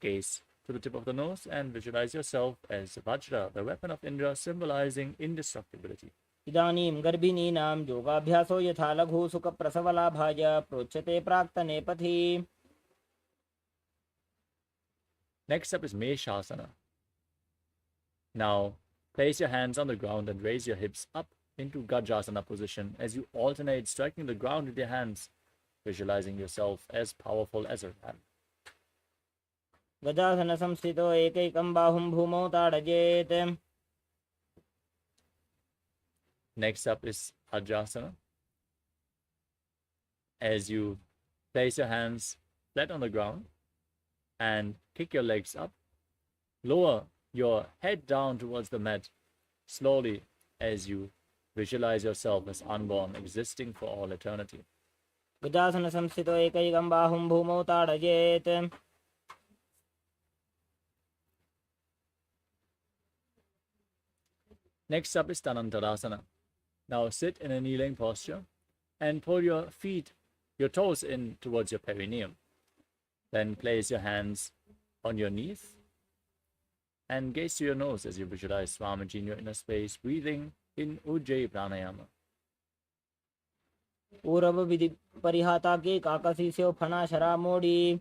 S5: gaze to the tip of the nose and visualize yourself as Vajra, the weapon of Indra, symbolizing indestructibility.
S6: इदानीं गर्भिणीनां योगाभ्यासो यथा लघु सुखप्रसवलाभाय प्रोच्यते प्राक्तने पथि.
S5: Next up is Meshasana. Now place your hands on the ground and raise your hips up into Gajasana position as you alternate striking the ground with your hands, visualizing yourself as powerful as a ram.
S6: गजासन संस्थितो एकैकं बाहुं भूमौ ताडयेत्.
S5: Next up is Ajasana. As you place your hands flat on the ground and kick your legs up, lower your head down towards the mat slowly as you visualize yourself as unborn, existing for all eternity.
S6: गजासन संस्थितो एकैकं बाहुं भूमौ ताडयेत्.
S5: Next up is Tanantarasana. Now sit in a kneeling posture and pull your feet, your toes in towards your perineum. Then place your hands on your knees and gaze to your nose as you visualize Swamiji in your inner space, breathing in Ujjayi Pranayama.
S6: पूर्व विधि परिहाता के काकसी से फना शरा मोड़ी.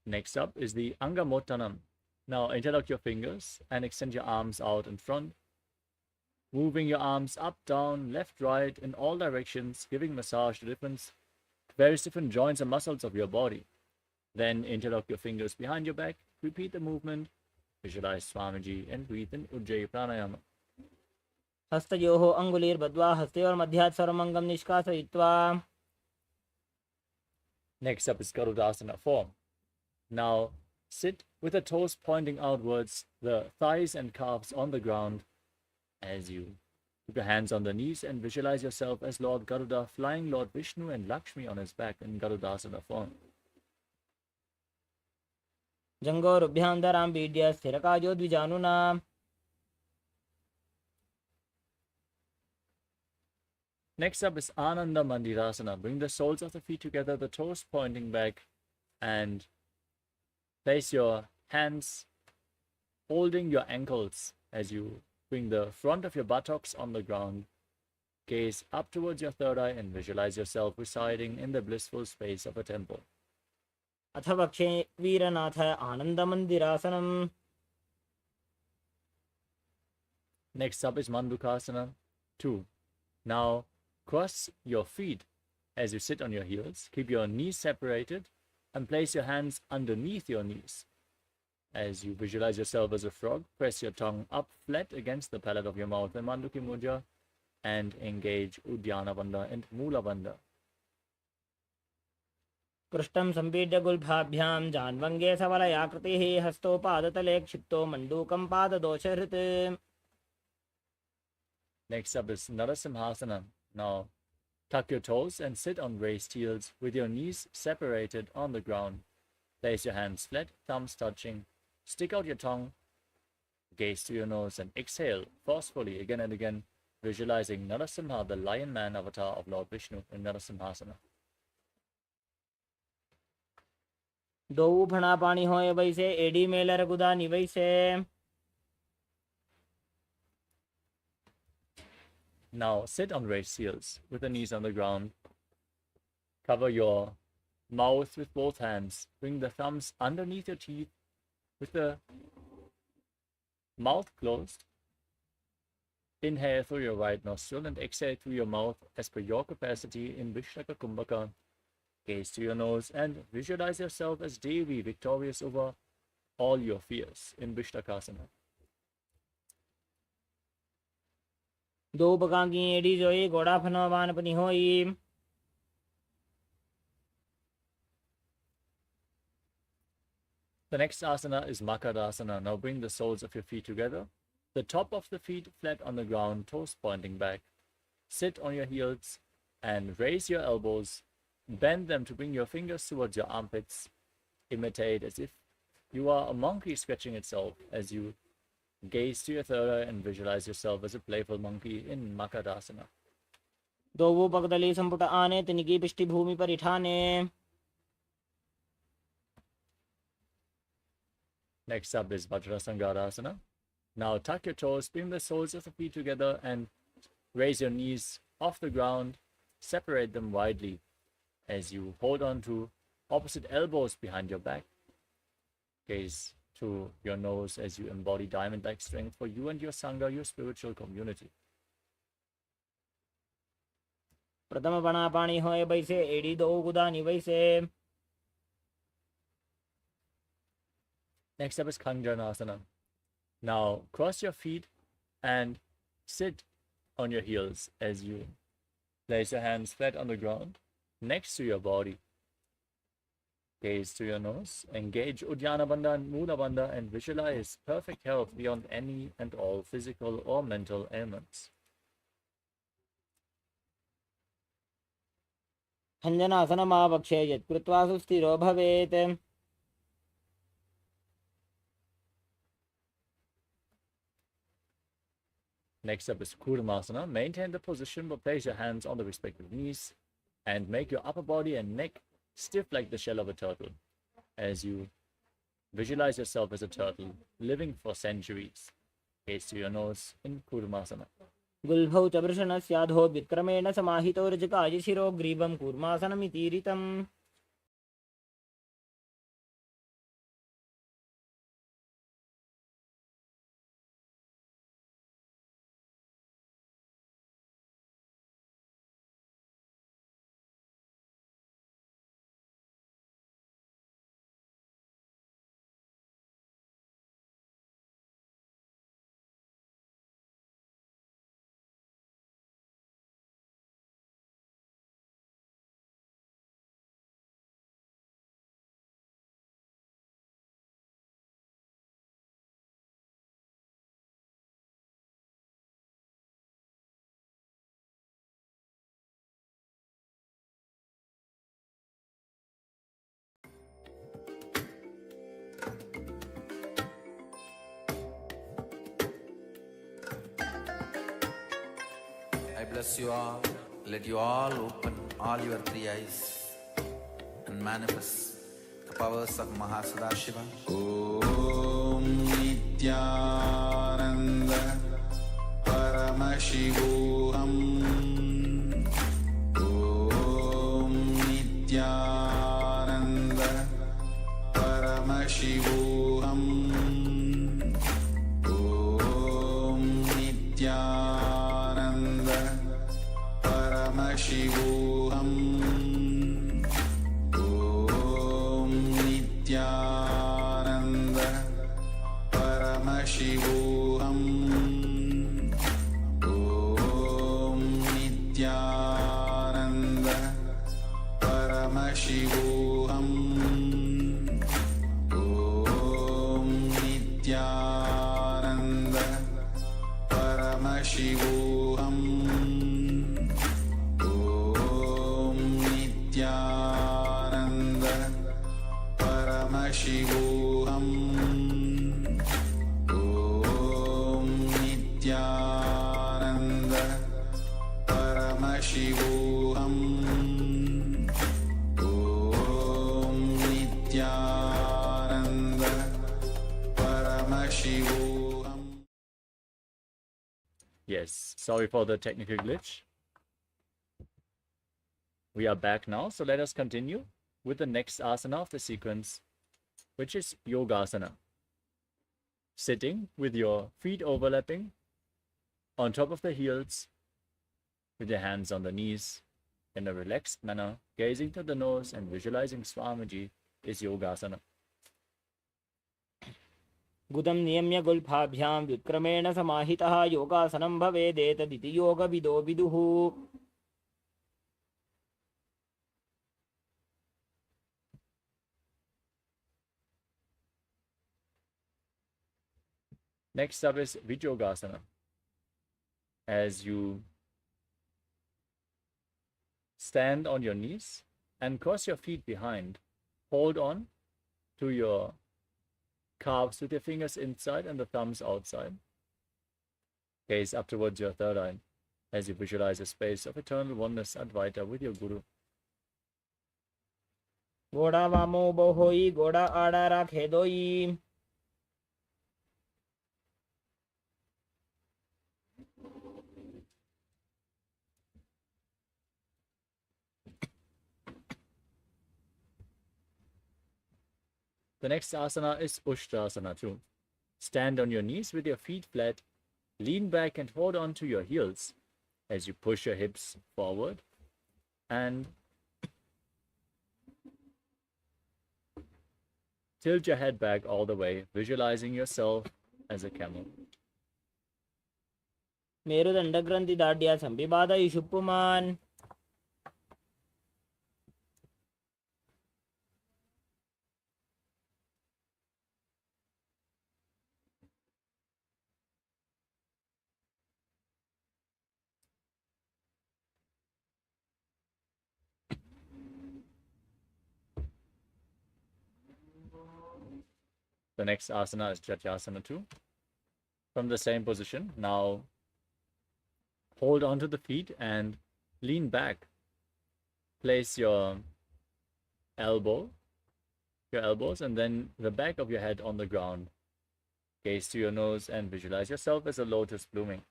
S5: Next up is the Angamottanam. Now interlock your fingers and extend your arms out in front, moving your arms up, down, left, right, in all directions, giving massage to various different joints and muscles of your body. Then interlock your fingers behind your back, repeat the movement, visualize Swamiji and breathe in Ujjayi Pranayama.
S6: हस्तयोः अंगुलीर्बद्ध्वा हस्तयोर्मध्यात् सर्वमङ्गं निष्कासयित्वा.
S5: Next up is Garudasana form. Now sit with the toes pointing outwards, the thighs and calves on the ground as you keep your hands on the knees and visualize yourself as Lord Garuda flying Lord Vishnu and Lakshmi on his back in Garudasana form.
S6: जङ्गोरुभ्यां दरां बीड्य स्थिरकायो द्विजानुना.
S5: Next up is Ananda Mandirasana. Bring the soles of the feet together, the toes pointing back, and place your hands holding your ankles as you bring the front of your buttocks on the ground. Gaze up towards your third eye and visualize yourself residing in the blissful space of a temple.
S6: अथ वक्षे वीरनाथ आनन्दमन्दिरासनम्.
S5: Next up is Mandukasana 2. Now cross your feet as you sit on your heels. Keep your knees separated and place your hands underneath your knees. As you visualize yourself as a frog, press your tongue up flat against the palate of your mouth in Manduki Mudra and engage Uddiyana Bandha and Mula Bandha.
S6: पृष्ठं सम्पीड्य गुल्फाभ्यां जान्वङ्गे सवलयाकृतिः हस्तो पादतले क्षिप्तो मण्डूकं पाददोषहृत्.
S5: Next up is Narasimhasana. Now tuck your toes and sit on raised heels with your knees separated on the ground. Place your hands flat, thumbs touching. Stick out your tongue, gaze to your nose and exhale forcefully again and again, visualizing Narasimha, the lion man avatar of Lord Vishnu in Narasimhasana.
S6: દોવું ફણા પાણી હોય વૈસે એડી મેલર ગુદા નિવૈસે.
S5: Now sit on raised heels with the knees on the ground. Cover your mouth with both hands. Bring the thumbs underneath your teeth with the mouth closed. Inhale through your right nostril and exhale through your mouth as per your capacity in Vishnaka Kumbhaka. Gaze to your nose and visualize yourself as Devi, victorious over all your fears in Vishnakasana.
S6: દો પકાંકી એડી જોઈ ગોડા ફનો વાનપની હોઈ.
S5: The next asana is Makarasana. Now bring the soles of your feet together. The top of the feet flat on the ground, toes pointing back. Sit on your heels and raise your elbows. Bend them to bring your fingers towards your armpits. Imitate as if you are a monkey stretching itself as you gaze to your third eye and visualize yourself as a playful monkey in Makarasana.
S6: દોવું પગદલી સંપુટ આને તનિકી પિષ્ટિ ભૂમિ પર ઇઠાને.
S5: Next up is Vajrasangarasana. Now tuck your toes, bring the soles of the feet together and raise your knees off the ground. Separate them widely as you hold on to opposite elbows behind your back. Gaze to your nose as you embody diamond-like strength for you and your Sangha, your spiritual community.
S6: પ્રથમ પણા પાણી હોય વૈસે એડી દો ગુદા નિવૈસે.
S5: Next up is Kanjanasana. Now cross your feet and sit on your heels as you place your hands flat on the ground next to your body. Gaze to your nose, engage Uddiyana Bandha and Mula Bandha and visualize perfect health beyond any and all physical or mental ailments.
S6: हञ्जनासनमावक्षे यत् कृत्वा सुस्थिरो भवेत्.
S5: Next up is Kurmasana. Maintain the position but place your hands on the respective knees and make your upper body and neck stiff like the shell of a turtle as you visualize yourself as a turtle living for centuries. Gaze to your nose in Kurmasana.
S6: गुल्भौ च वृषणस्याधो विक्रमेण समाहितो रजकाय शिरो ग्रीवं कूर्मासनमितीरितम्.
S7: I bless you all. Let you all open all your three eyes and manifest the powers of Mahasadashiva.
S2: Om Nithyananda Paramashivoham. Om Nithyananda Paramashivoham. Om Nithyananda Paramashivoham. Om Nithyananda Paramashivoham. Om Nithyananda Paramashivoham. Om Nithyananda Paramashivoham. Om Nithyananda Paramashivoham. Om Nithyananda Paramashivoham. Om Nithyananda
S5: Yes, sorry for the technical glitch. We are back now, so let us continue with the next asana of the sequence, which is Yogasana. Sitting with your feet overlapping on top of the heels, with your hands on the knees, in a relaxed manner, gazing to the nose and visualizing Swamiji is Yogasana.
S6: गुदं नियम्य गुल्फाभ्यां व्युत्क्रमेण समाहितः योगासनं भवेदेतदिति योगविदो विदुः.
S5: Next up is Vijogasana. As you stand on your knees and cross your feet behind, hold on to your calves with your fingers inside and the thumbs outside. Gaze up towards your third eye as you visualize a space of eternal oneness Advaita with your Guru.
S6: गोड़ा वामो बोहोई गोड़ा आड़ा राखे दोई.
S5: The next asana is Ushtrasana too. Stand on your knees with your feet flat, lean back and hold on to your heels as you push your hips forward and tilt your head back all the way, visualizing yourself as a camel.
S6: मेरुदण्डग्रन्थि दाढ्या संविबाधयि शुप्पुमान्.
S5: The next asana is Jatyasana too. From the same position, now hold onto the feet and lean back. Place your elbows and then the back of your head on the ground. Gaze to your nose and visualize yourself as a lotus blooming.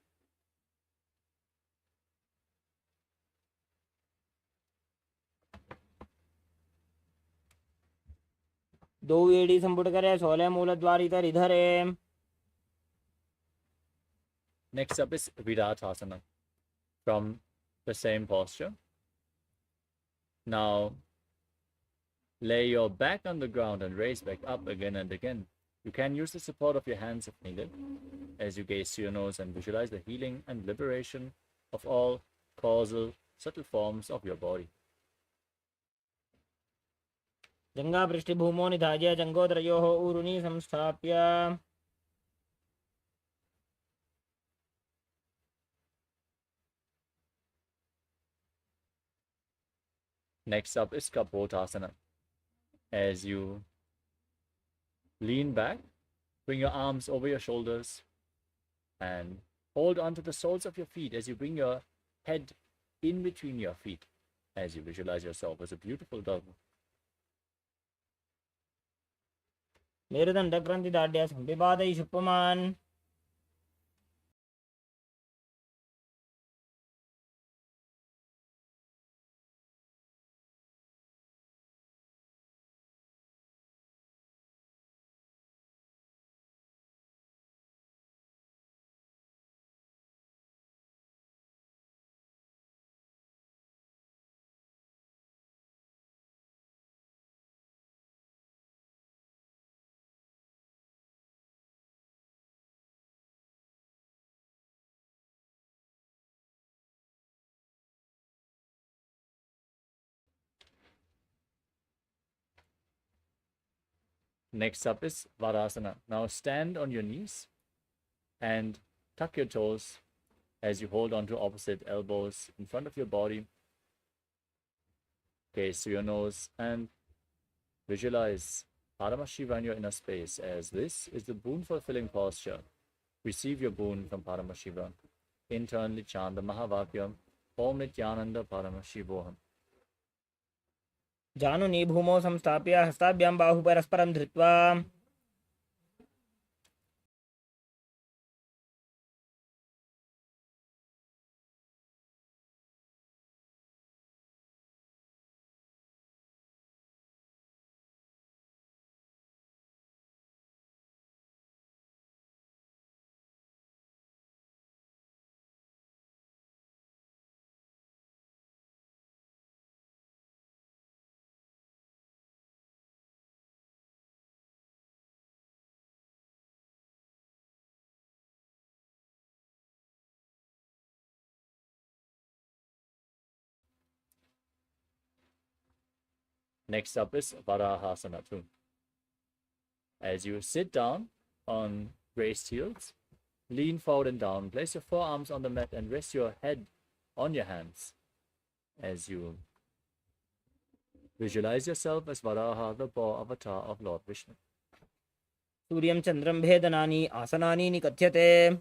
S6: दो एड़ी संपुट करे 16 मूलद्वार इधर इधरे.
S5: Next up is Viratasana. From the same posture. Now lay your back on the ground and raise back up again and again. You can use the support of your hands if needed, as you gaze to your nose and visualize the healing and liberation of all causal, subtle forms of your body.
S6: जंगा पृष्ठभूमो निधाय जंगोदरयोः ऊरुनि संस्थाप्य.
S5: Next up is Kapotasana. As you lean back, bring your arms over your shoulders and hold onto the soles of your feet as you bring your head in between your feet as you visualize yourself as a beautiful dove.
S6: मेरुदण्डग्रन्थि दाढ्या संविबाधयि शुप्पुमान्.
S5: Next up is Varasana. Now stand on your knees and tuck your toes as you hold onto opposite elbows in front of your body. Gaze to your nose and visualize Paramashiva in your inner space, as this is the boon-fulfilling posture. Receive your boon from Paramashiva. Internally chant the Mahavakya, Om Nithyananda Paramashivoham.
S6: जानुनी भूमौ संस्थाप्य हस्ताभ्यां बाहु परस्परं धृत्वा.
S5: Next up is Varahasana 2. As you sit down on raised heels, lean forward and down, place your forearms on the mat and rest your head on your hands. As you visualize yourself as Varaha, the boar avatar of Lord Vishnu.
S6: सूर्यं चन्द्रं भेदनानि आसनानि निकथ्यते.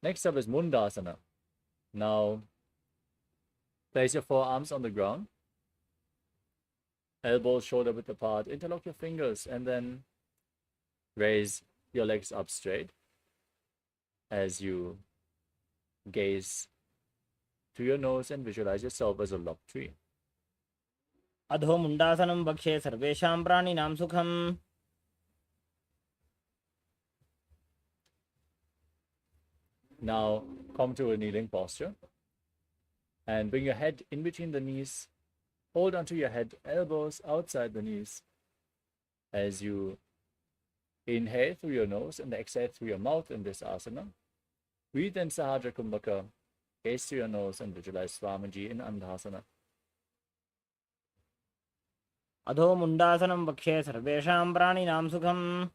S5: Next up is Mundasana. Now, place your forearms on the ground, elbows shoulder width apart, interlock your fingers, and then raise your legs up straight as you gaze to your nose and visualize yourself as a log tree.
S6: अधो मुण्डासनं वक्षे सर्वेषां प्राणिनां सुखम्.
S5: Now, come to a kneeling posture and bring your head in between the knees. Hold onto your head, elbows outside the knees as you inhale through your nose and exhale through your mouth in this asana. Breathe in Sahajra Kumbhaka, gaze to your nose and visualize Swamiji in Andhasana.
S6: अधो मुण्डासनं वक्षे सर्वेषां प्राणिनां सुखम्.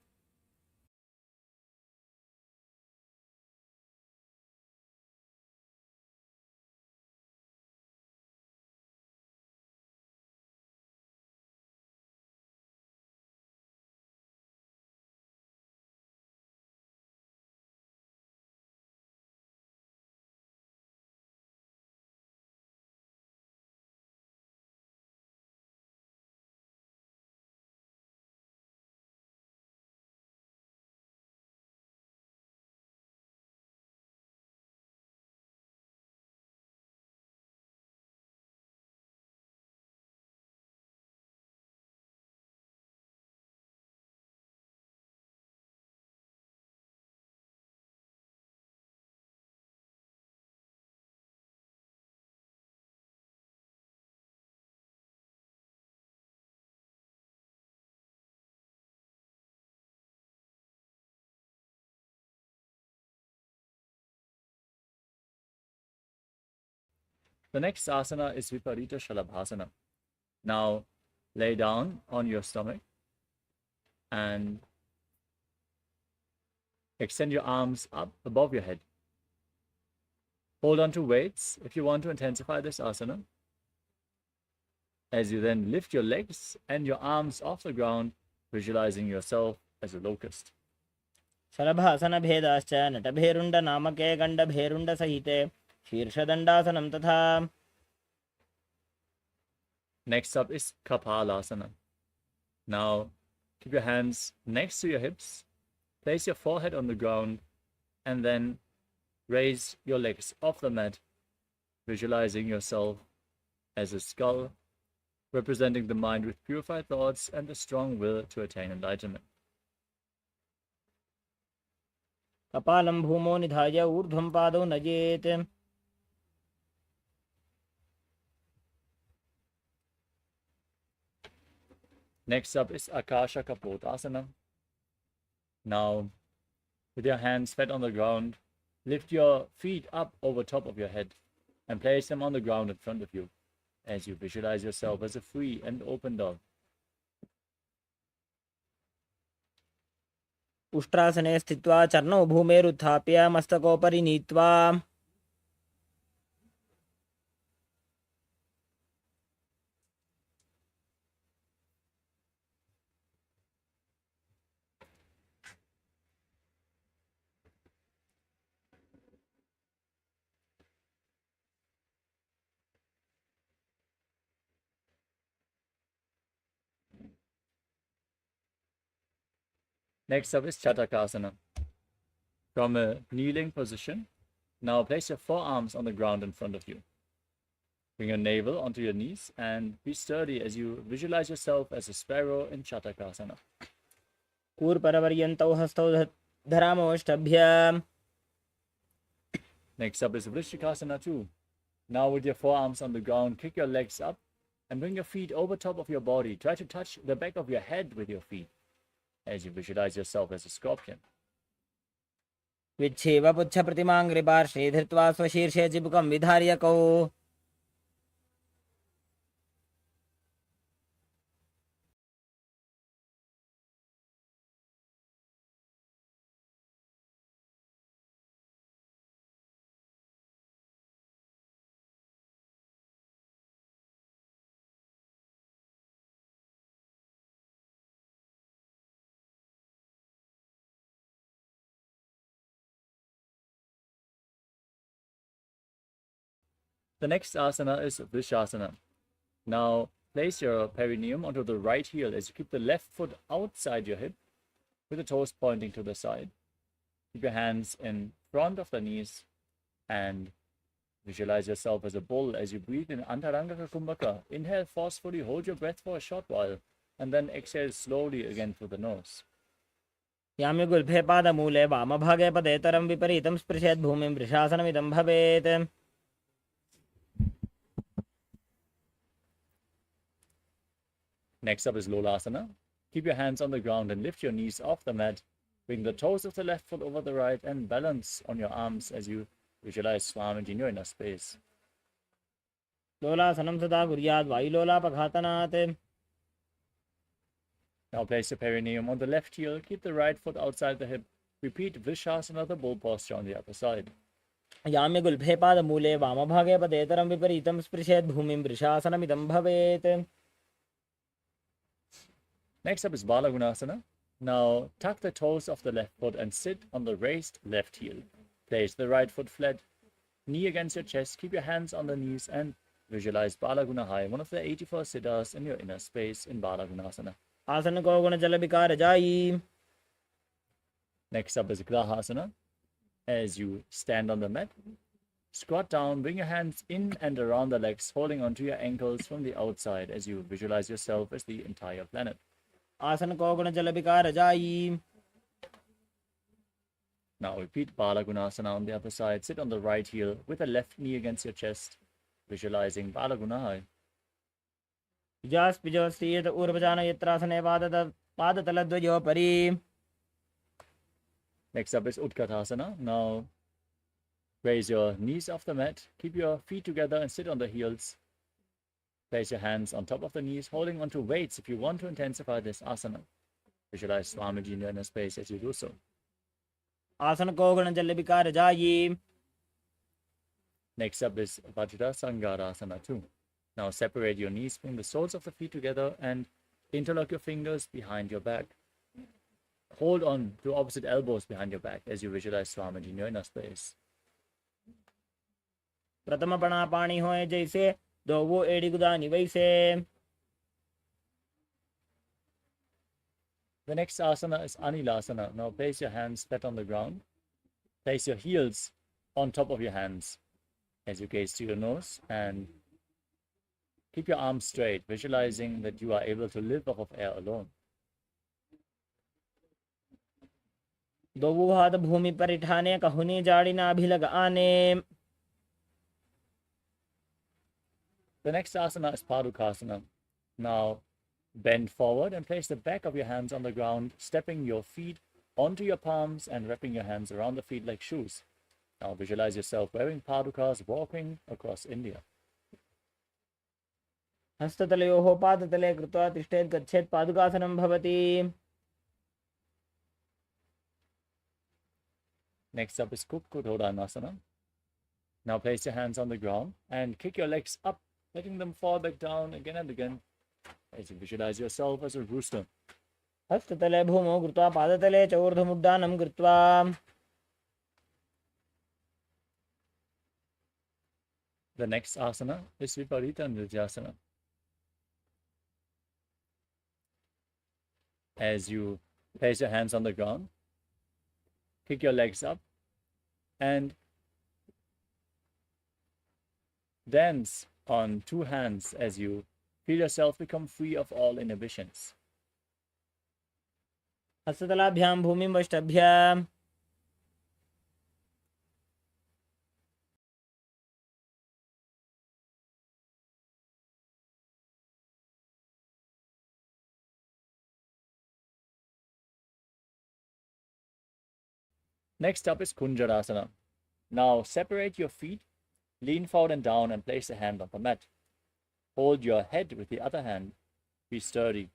S5: The next asana is Viparita Shalabhasana. Now, lay down on your stomach and extend your arms up above your head. Hold on to weights if you want to intensify this asana. As you then lift your legs and your arms off the ground, visualizing yourself as a locust.
S6: शलभासनभेदाश्च नटभेरुण्डनामके गण्डभेरुण्डसहिते शीर्षदण्डासनं तथा.
S5: Next up is Kapalasana. Now, keep your hands next to your hips, place your forehead on the ground, and then raise your legs off the mat, visualizing yourself as a skull, representing the mind with purified thoughts and the strong will to attain enlightenment.
S6: कपालं भूमौ निधाय ऊर्ध्वं पादौ नयेत्.
S5: Next up is Akasha Kapotasana. Now, with your hands flat on the ground, lift your feet up over top of your head and place them on the ground in front of you as you visualize yourself as a free and open dove.
S6: उष्ट्रासने स्थित्वा चरणौ भूमेरुत्थाप्य मस्तकोपरि नीत्वा.
S5: Next up is Chatakasana. From a kneeling position, now place your forearms on the ground in front of you. Bring your navel onto your knees and be sturdy as you visualize yourself as a sparrow in Chatakasana.
S6: कूर्परपर्यन्तौ हस्तौ धरामोष्टभ्य.
S5: Next up is Vrishikasana 2. Now with your forearms on the ground, kick your legs up and bring your feet over top of your body. Try to touch the back of your head with your feet as you visualize yourself as a scorpion.
S6: विच्छेव पुच्छप्रतिमाङ्घ्रिपार्श्वे धृत्वा स्वशीर्षे चिबुकं विधार्य कौ.
S5: The next asana is Vrishasana. Now place your perineum onto the right heel as you keep the left foot outside your hip with the toes pointing to the side. Keep your hands in front of the knees and visualize yourself as a bull as you breathe in Antaranga Kumbhaka. Inhale forcefully, hold your breath for a short while, and then exhale slowly again through the nose.
S6: याम्युगुल्फे पादमूले वामभागे पदेतरं विपरीतं स्पृशेत् भूमिं वृषासनमिदं भवेत्.
S5: Next up is Lolasana. Keep your hands on the ground and lift your knees off the mat. Bring the toes of the left foot over the right and balance on your arms as you visualize Swamiji in your inner space.
S6: लोलासनं सदा कुर्यात् वायुलोलापघातनात्.
S5: Now place your perineum on the left heel. Keep the right foot outside the hip. Repeat Vrishasana, the bull posture on the other side.
S6: याम्युगुल्फे पादमूले वामभागे पदेतरं विपरीतं स्पृशेत् भूमिं वृषासनमिदं भवेत्.
S5: Next up is Balagunasana. Now tuck the toes of the left foot and sit on the raised left heel. Place the right foot flat, knee against your chest. Keep your hands on the knees and visualize Balagunahai, one of the 84 siddhas in your inner space in Balagunasana.
S6: आसन को गुण जल विकार जाई.
S5: Next up is Grahasana. As you stand on the mat, squat down, bring your hands in and around the legs, holding onto your ankles from the outside as you visualize yourself as the entire planet.
S6: आसन को गुण जल विकार जाई.
S5: Now repeat Balagunasana on the other side. Sit on the right heel with the left knee against your chest, visualizing Balagunahai.
S6: विजास् पिजोस्तीयत ऊर्वजान यत्रासने पादतलद्वयोपरि.
S5: Next up is Utkatasana. Now raise your knees off the mat, keep your feet together and sit on the heels. Place your hands on top of the knees, holding onto weights if you want to intensify this asana. Visualize Swamiji in your inner space as you do so.
S6: आसन को गुण जल विकार जाई.
S5: Next up is Vajrasangarasana 2. Now separate your knees, bring the soles of the feet together and interlock your fingers behind your back. Hold on to opposite elbows behind your back as you visualize Swamiji in your inner space.
S6: प्रथम पणा पाणी होए जैसे दो वो एड़ी गुदानी वैसे.
S5: The next asana is Anilasana. Now place your hands flat on the ground. Place your heels on top of your hands as you gaze to your nose and keep your arms straight, visualizing that you are able to live off of air alone.
S6: दो वो हाथ भूमि पर इठाने कहुनी जाड़ी ना भी लगाने.
S5: The next asana is Padukasana. Now bend forward and place the back of your hands on the ground, stepping your feet onto your palms and wrapping your hands around the feet like shoes. Now visualize yourself wearing padukas, walking across India.
S6: हस्ततलयोः पादतले कृत्वा तिष्ठेत् गच्छेत् पादुकासनं भवति.
S5: Next up is Kukkutodanasana. Now place your hands on the ground and kick your legs up, letting them fall back down again and again as you visualize yourself as a rooster.
S6: हस्ततले भूमौ कृत्वा पादतले च ऊर्ध्वमुड्डानं कृत्वा.
S5: The next asana is Viparita Nrityasana. As you place your hands on the ground, kick your legs up and dance on two hands as you feel yourself become free of all inhibitions.
S6: हस्ततलाभ्यां भूमिं वष्टभ्य
S5: Next up is Kunjarasana. Now separate your feet, lean forward and down, and place a hand on the mat. Hold your head with the other hand. Be sturdy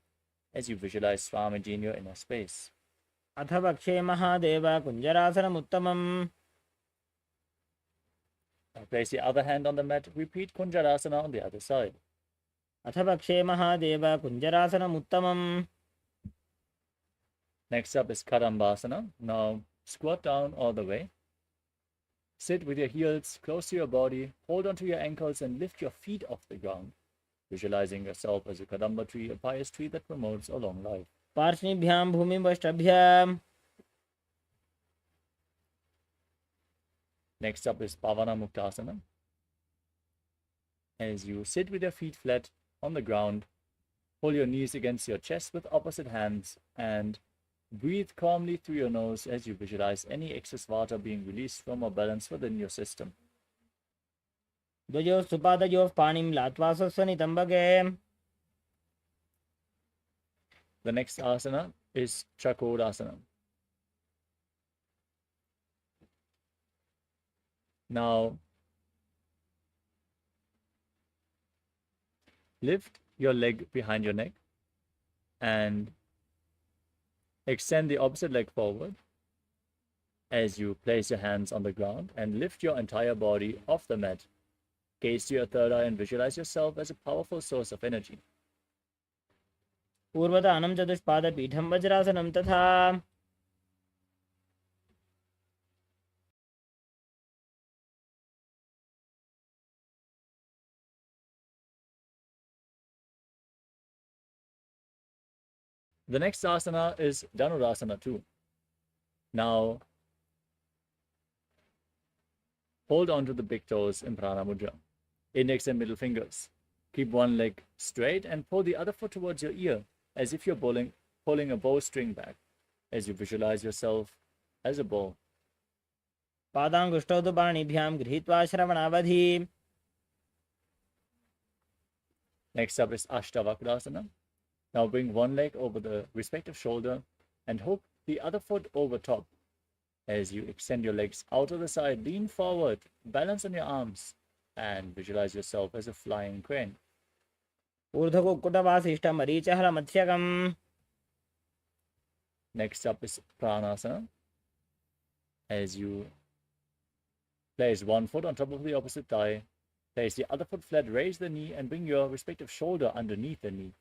S5: as you visualize Swamiji in your inner space.
S6: अथ वक्षे Mahadev कुञ्जरासनमुत्तमम्.
S5: Now place the other hand on the mat. Repeat Kunjarasana on the other side.
S6: अथ वक्षे Mahadev कुञ्जरासनमुत्तमम्.
S5: Next up is Kadambasana. Now squat down all the way. Sit with your heels close to your body. Hold onto your ankles and lift your feet off the ground, visualizing yourself as a Kadamba tree, a pious tree that promotes a long life.
S6: पार्श्निभ्यां भूमिं वष्टभ्य.
S5: Next up is Pavana Muktasana. As you sit with your feet flat on the ground, pull your knees against your chest with opposite hands and breathe calmly through your nose as you visualize any excess water being released from a balance within your system.
S6: द्वयोः सुपादयोः पाणिं लात्वा स्वस्वनितम्बके.
S5: The next asana is Chakorasana. Now, lift your leg behind your neck and extend the opposite leg forward as you place your hands on the ground and lift your entire body off the mat. Gaze to your third eye and visualize yourself as a powerful source of energy.
S6: पूर्वतानं चतुष्पादपीठं वज्रासनं तथा.
S5: The next asana is Dhanurasana too. Now, hold on to the big toes in Prana Mudra, index and middle fingers. Keep one leg straight and pull the other foot towards your ear as if you're pulling a bowstring back as you visualize yourself as a bow.
S6: पादाङ्गुष्ठौ तु पाणिभ्यां गृहीत्वा श्रवणावधि.
S5: Next up is Ashtavakrasana. Now bring one leg over the respective shoulder and hook the other foot over top. As you extend your legs out to the side, lean forward, balance on your arms, and visualize yourself as a flying crane.
S6: ऊर्ध्वकुक्कुटवासिष्ठमरीचहरमत्स्यकम्.
S5: Next up is Pranasana. As you place one foot on top of the opposite thigh, place the other foot flat, raise the knee, and bring your respective shoulder underneath the knee.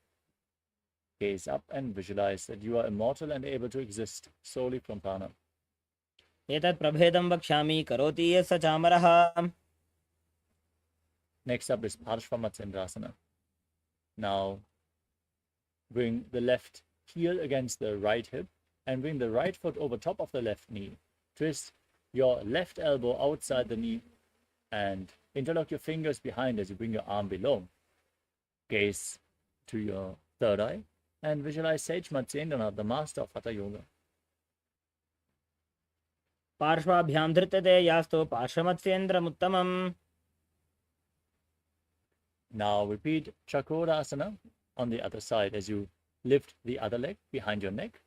S5: Gaze up and visualize that you are immortal and able to exist solely from prana.
S6: एतत् प्रभेदं वक्ष्यामि करोति यः स चामरः.
S5: Next up is Parshvamatsendrasana. Now bring the left heel against the right hip and bring the right foot over top of the left knee. Twist your left elbow outside the knee and interlock your fingers behind as you bring your arm below. Gaze to your third eye and visualize Sage Matsyendranath, the master of Hatha Yoga.
S6: पार्श्वाभ्यां धृत्यते यास्तु पार्श्वमत्स्येन्द्रमुत्तमम्.
S5: Now repeat Chakorasana on the other side as you lift the other leg behind your neck.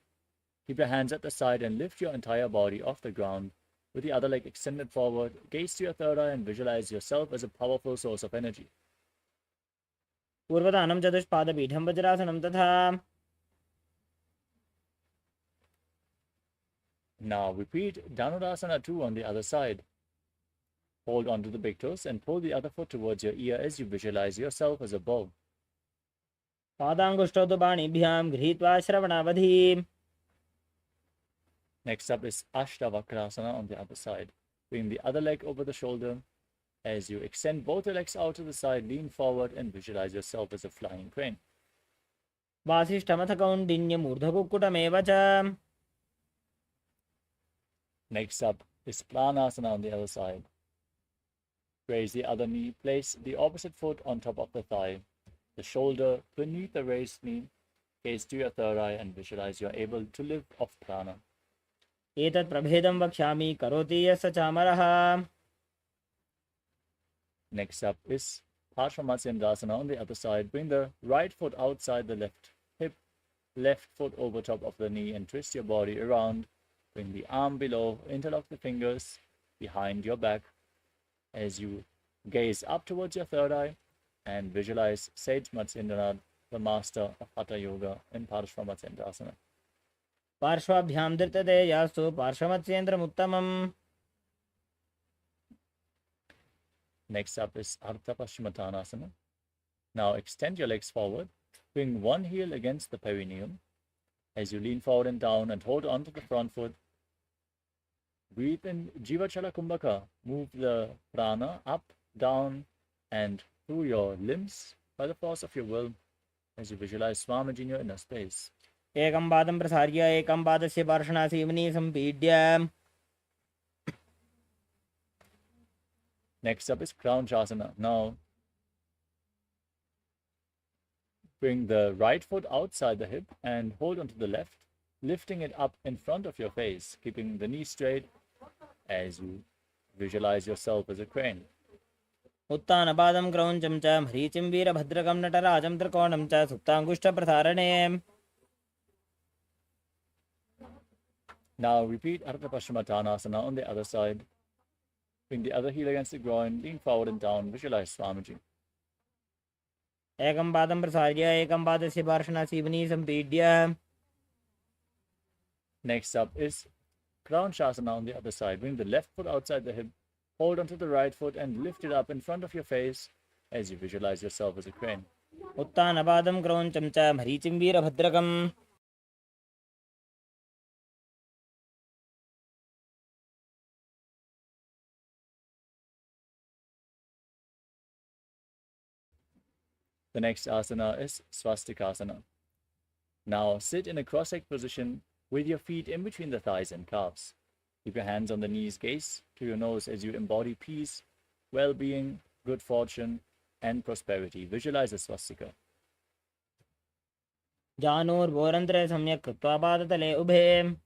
S5: Keep your hands at the side and lift your entire body off the ground with the other leg extended forward. Gaze to your third eye and visualize yourself as a powerful source of energy.
S6: पूर्वतानं चतुष्पादपीठं वज्रासनं तथा.
S5: Now repeat Dhanurasana 2 on the other side. Hold onto the big toes and pull the other foot towards your ear as you visualize yourself as a bow.
S6: पादाङ्गुष्ठौ तु पाणिभ्यां गृहीत्वा श्रवणावधि.
S5: Next up is Ashtavakrasana on the other side. Bring the other leg over the shoulder. As you extend both your legs out to the side, lean forward and visualize yourself as a flying crane.
S6: वासिष्ठमथ कौण्डिन्यमूर्ध्वकुक्कुटमेव च.
S5: Next up is Pranasana on the other side. Raise the other knee, place the opposite foot on top of the thigh, the shoulder beneath the raised knee, Gaze to your third eye and visualize you are able to live off prana.
S6: एतत् प्रभेदं वक्ष्यामि करोति यस्य चामरः.
S5: Next up is Paramashivoham on the other side. Bring the right foot outside the left hip, left foot over top of the knee, and twist your body around. Bring the arm below, interlock the fingers behind your back as you gaze up towards your third eye and visualize Sage Matsyendranath, the master of Hatha Yoga in Paramashivoham.
S6: पार्श्वाभ्यां धृतते यास्तु पार्श्वमत्स्येन्द्रमुत्तमम्.
S5: Next up is Ardha Paschimottanasana. Now extend your legs forward. Bring one heel against the perineum as you lean forward and down and hold on to the front foot. Breathe in Jivachala Kumbhaka. Move the prana up, down, and through your limbs by the force of your will as you visualize Swamiji in your inner space.
S6: एकं पादं प्रसार्य एकं पादस्य पार्श्वनासीमनी सम्पीड्य.
S5: Next up is Crown Shasana. Now bring the right foot outside the hip and hold onto the left, lifting it up in front of your face, keeping the knee straight as you visualize yourself as a crane.
S6: उत्तानपादं क्रौञ्चं च मरीचिं वीरभद्रकं नटराजं त्रिकोणं च सुप्ताङ्गुष्ठप्रसारणे.
S5: Now repeat Ardha Paschimottanasana on the other side. Bring the other heel against the groin, lean forward and down, visualize Swamiji.
S6: एकं पादं प्रसार्य एकं पादस्य पार्श्वनासीमनी सम्पीड्य.
S5: Next up is Crown Shasana on the other side. Bring the left foot outside the hip, hold onto the right foot and lift it up in front of your face as you visualize yourself as a crane.
S6: उत्तानपादं क्रौञ्चं च मरीचिं वीरभद्रकम्.
S5: The next asana is Swastikasana. Now sit in a cross-legged position with your feet in between the thighs and calves. Keep your hands on the knees, gaze to your nose as you embody peace, well-being, good fortune, and prosperity. Visualize a swastika.
S6: जानुर्भोरन्त्रे सम्यक् कृत्वा पादतले उभे.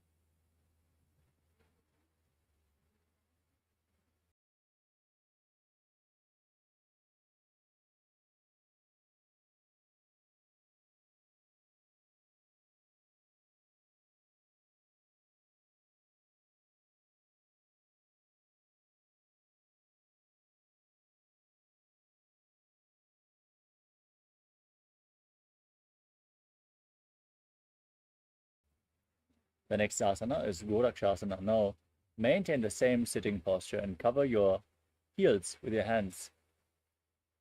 S5: The next asana is Gorakshasana. Now maintain the same sitting posture and cover your heels with your hands.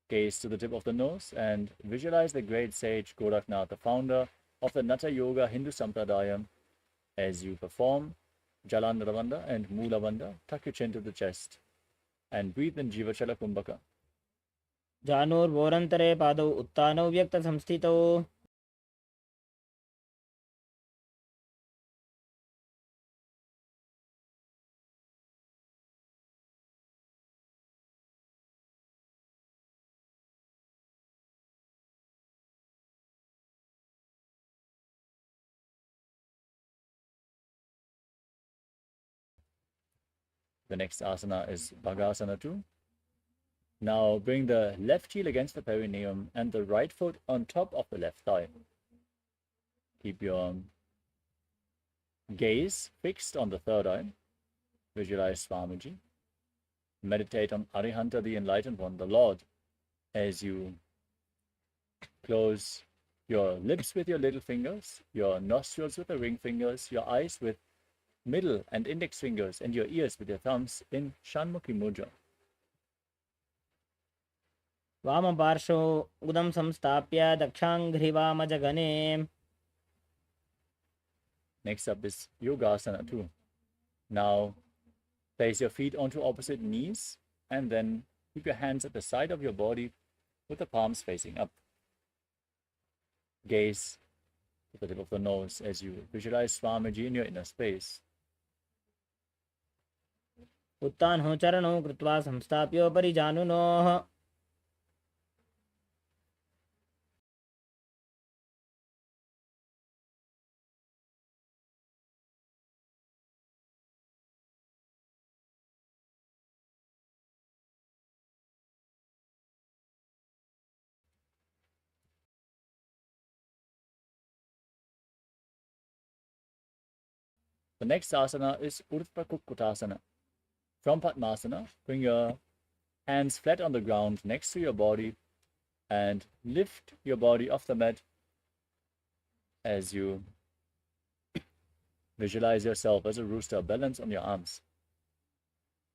S5: Gaze to the tip of the nose and visualize the great sage Goraknath, the founder of the Natha Yoga Hindu Sampradaya. As you perform Jalandravanda and Moolavanda, tuck your chin to the chest and breathe in Jivachala Kumbhaka.
S6: जानुर्भोरन्तरे पादौ उत्तानौ व्यक्तसंस्थितौ.
S5: The next asana is Bhagasana 2. Now bring the left heel against the perineum and the right foot on top of the left thigh. Keep your gaze fixed on the third eye. Visualize Swamiji. Meditate on Arihanta, the Enlightened One, the Lord, as you close your lips with your little fingers, your nostrils with the ring fingers, your eyes with middle and index fingers, and your ears with your thumbs in Shanmukhi Mudra.
S6: वामपार्श्वौ उदं संस्थाप्य दक्षाङ्घ्रिवामजगने.
S5: Next up is Yogasana 2. Now place your feet onto opposite knees and then keep your hands at the side of your body with the palms facing up. Gaze to the tip of the nose as you visualize Swamiji in your inner space.
S6: उत्तानौ चरणौ कृत्वा संस्थाप्योपरि जानुनोः.
S5: The next asana is Urdhva Kukkutasana. From Padmasana, bring your hands flat on the ground next to your body and lift your body off the mat as you visualize yourself as a rooster, balance on your arms.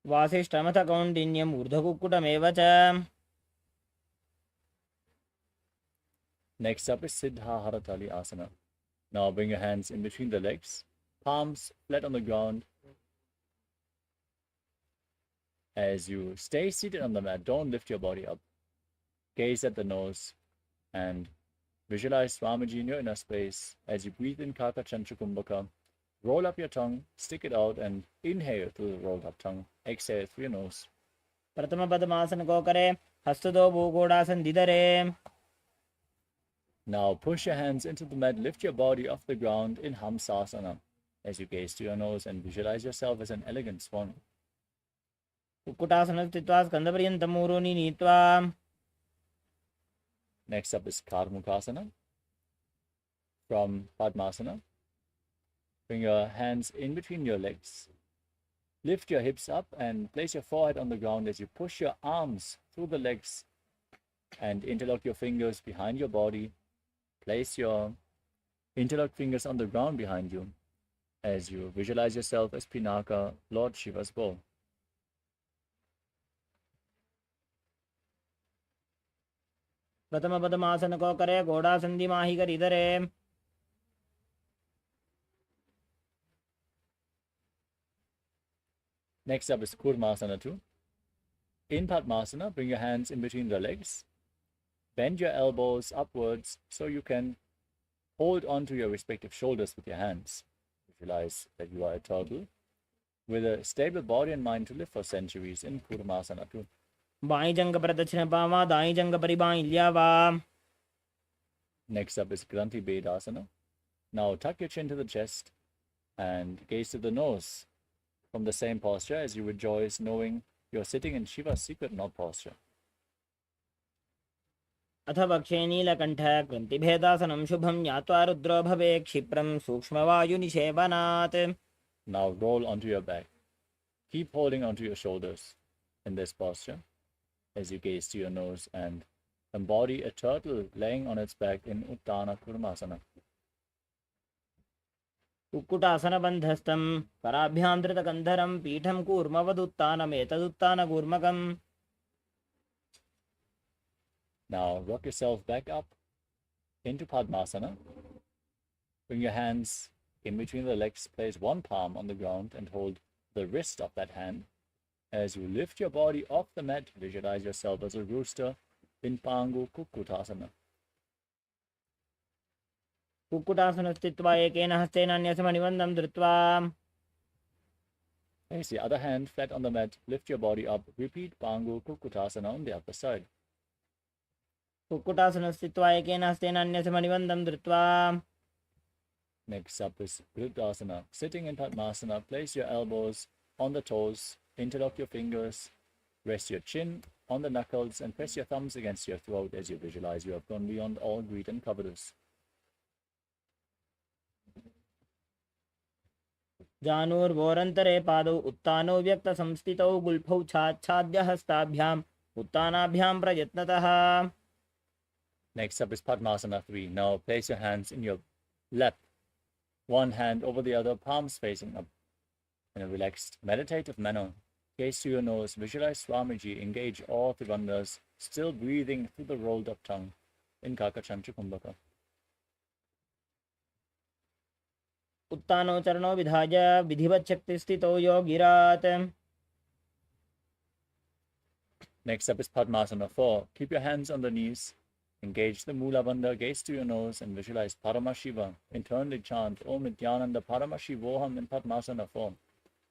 S6: वासिष्ठमथ कौण्डिन्यम् ऊर्ध्वकुक्कुटमेव च.
S5: Next up is Siddha Haratali Asana. Now bring your hands in between the legs, palms flat on the ground. As you stay seated on the mat, don't lift your body up. Gaze at the nose and visualize Swamiji in your inner space. As you breathe in Kaka Chanchukumbhaka, roll up your tongue, stick it out, and inhale through the rolled up tongue. Exhale through your nose.
S6: प्रथम पद्मासन को करे, हस्तदो भूगोड़ासन दिदरे.
S5: Now push your hands into the mat, lift your body off the ground in Hamsasana as you gaze to your nose and visualize yourself as an elegant swan.
S6: Kukkutasana स्थित्वा स्कन्धपर्यन्तं ऊरोनि नीत्वा.
S5: Next up is Karmukasana. From Padmasana, bring your hands in between your legs. Lift your hips up and place your forehead on the ground as you push your arms through the legs and interlock your fingers behind your body. Place your interlocked fingers on the ground behind you as you visualize yourself as Pinaka, Lord Shiva's bow.
S6: प्रथम पद्मासन को करे, घोड़ासन दिमाही कर इधरे.
S5: Next up is Kurmasana 2. In Padmasana, bring your hands in between the legs. Bend your elbows upwards so you can hold on to your respective shoulders with your hands. Visualize that you are a turtle with a stable body and mind to live for centuries in Kurmasana 2.
S6: By जंग प्रदक्षिण पावा, दाई जंग परिबाई ल्यावा.
S5: Next up is Granthi Bedasana. Now tuck your chin to the chest and gaze to the nose from the same posture as you rejoice knowing you're sitting in Shiva's secret knot posture.
S6: अथ वक्षे नीलकण्ठ ग्रन्थिभेदासनं शुभं ज्ञात्वा रुद्रो भवे क्षिप्रं सूक्ष्मवायुनिषेवनात्.
S5: Now roll onto your back. Keep holding onto your shoulders in this posture as you gaze to your nose and embody a turtle laying on its back in Uttana Kurmasana.
S6: कुक्कुटासनबन्धस्थं कराभ्यां धृतकन्धरं पीठं कूर्मवदुत्तानमेतदुत्तानकूर्मकम्.
S5: Now rock yourself back up into Padmasana. Bring your hands in between the legs, place one palm on the ground and hold the wrist of that hand. As you lift your body off the mat, visualize yourself as a rooster in Pangu Kukkutasana.
S6: Kukkutasana स्थित्वा एकेन हस्तेन अन्यसमनिबन्धं धृत्वा.
S5: Place the other hand flat on the mat, lift your body up, repeat Pangu Kukkutasana on the other side.
S6: Kukkutasana स्थित्वा एकेन हस्तेन अन्यसमनिबन्धं धृत्वा.
S5: Next up is Vriddhasana. Sitting in Padmasana, place your elbows on the toes, interlock your fingers, rest your chin on the knuckles, and press your thumbs against your throat as you visualize you have gone beyond all greed and covetous.
S6: जानुर्वोरन्तरे पादौ उत्तानौ व्यक्तसंस्थितौ गुल्फौ छाच्छाद्य हस्ताभ्याम् उत्तानाभ्यां प्रयत्नतः.
S5: Next up is Padmasana 3. Now place your hands in your lap, one hand over the other, palms facing up. In a relaxed, meditative manner, gaze to your nose, visualize Swamiji engage all Trivandhas, still breathing through the rolled up tongue in Kakachanchukumbhaka.
S6: उत्तानौ चरणौ विधाय विधिवत् शक्तिस्थितौ योगिरात्.
S5: Next up is Padmasana 4. Keep your hands on the knees, engage the Mula Bandha, gaze to your nose, and visualize Paramashiva. Internally chant Om Nithyananda Paramashivoham in Padmasana 4.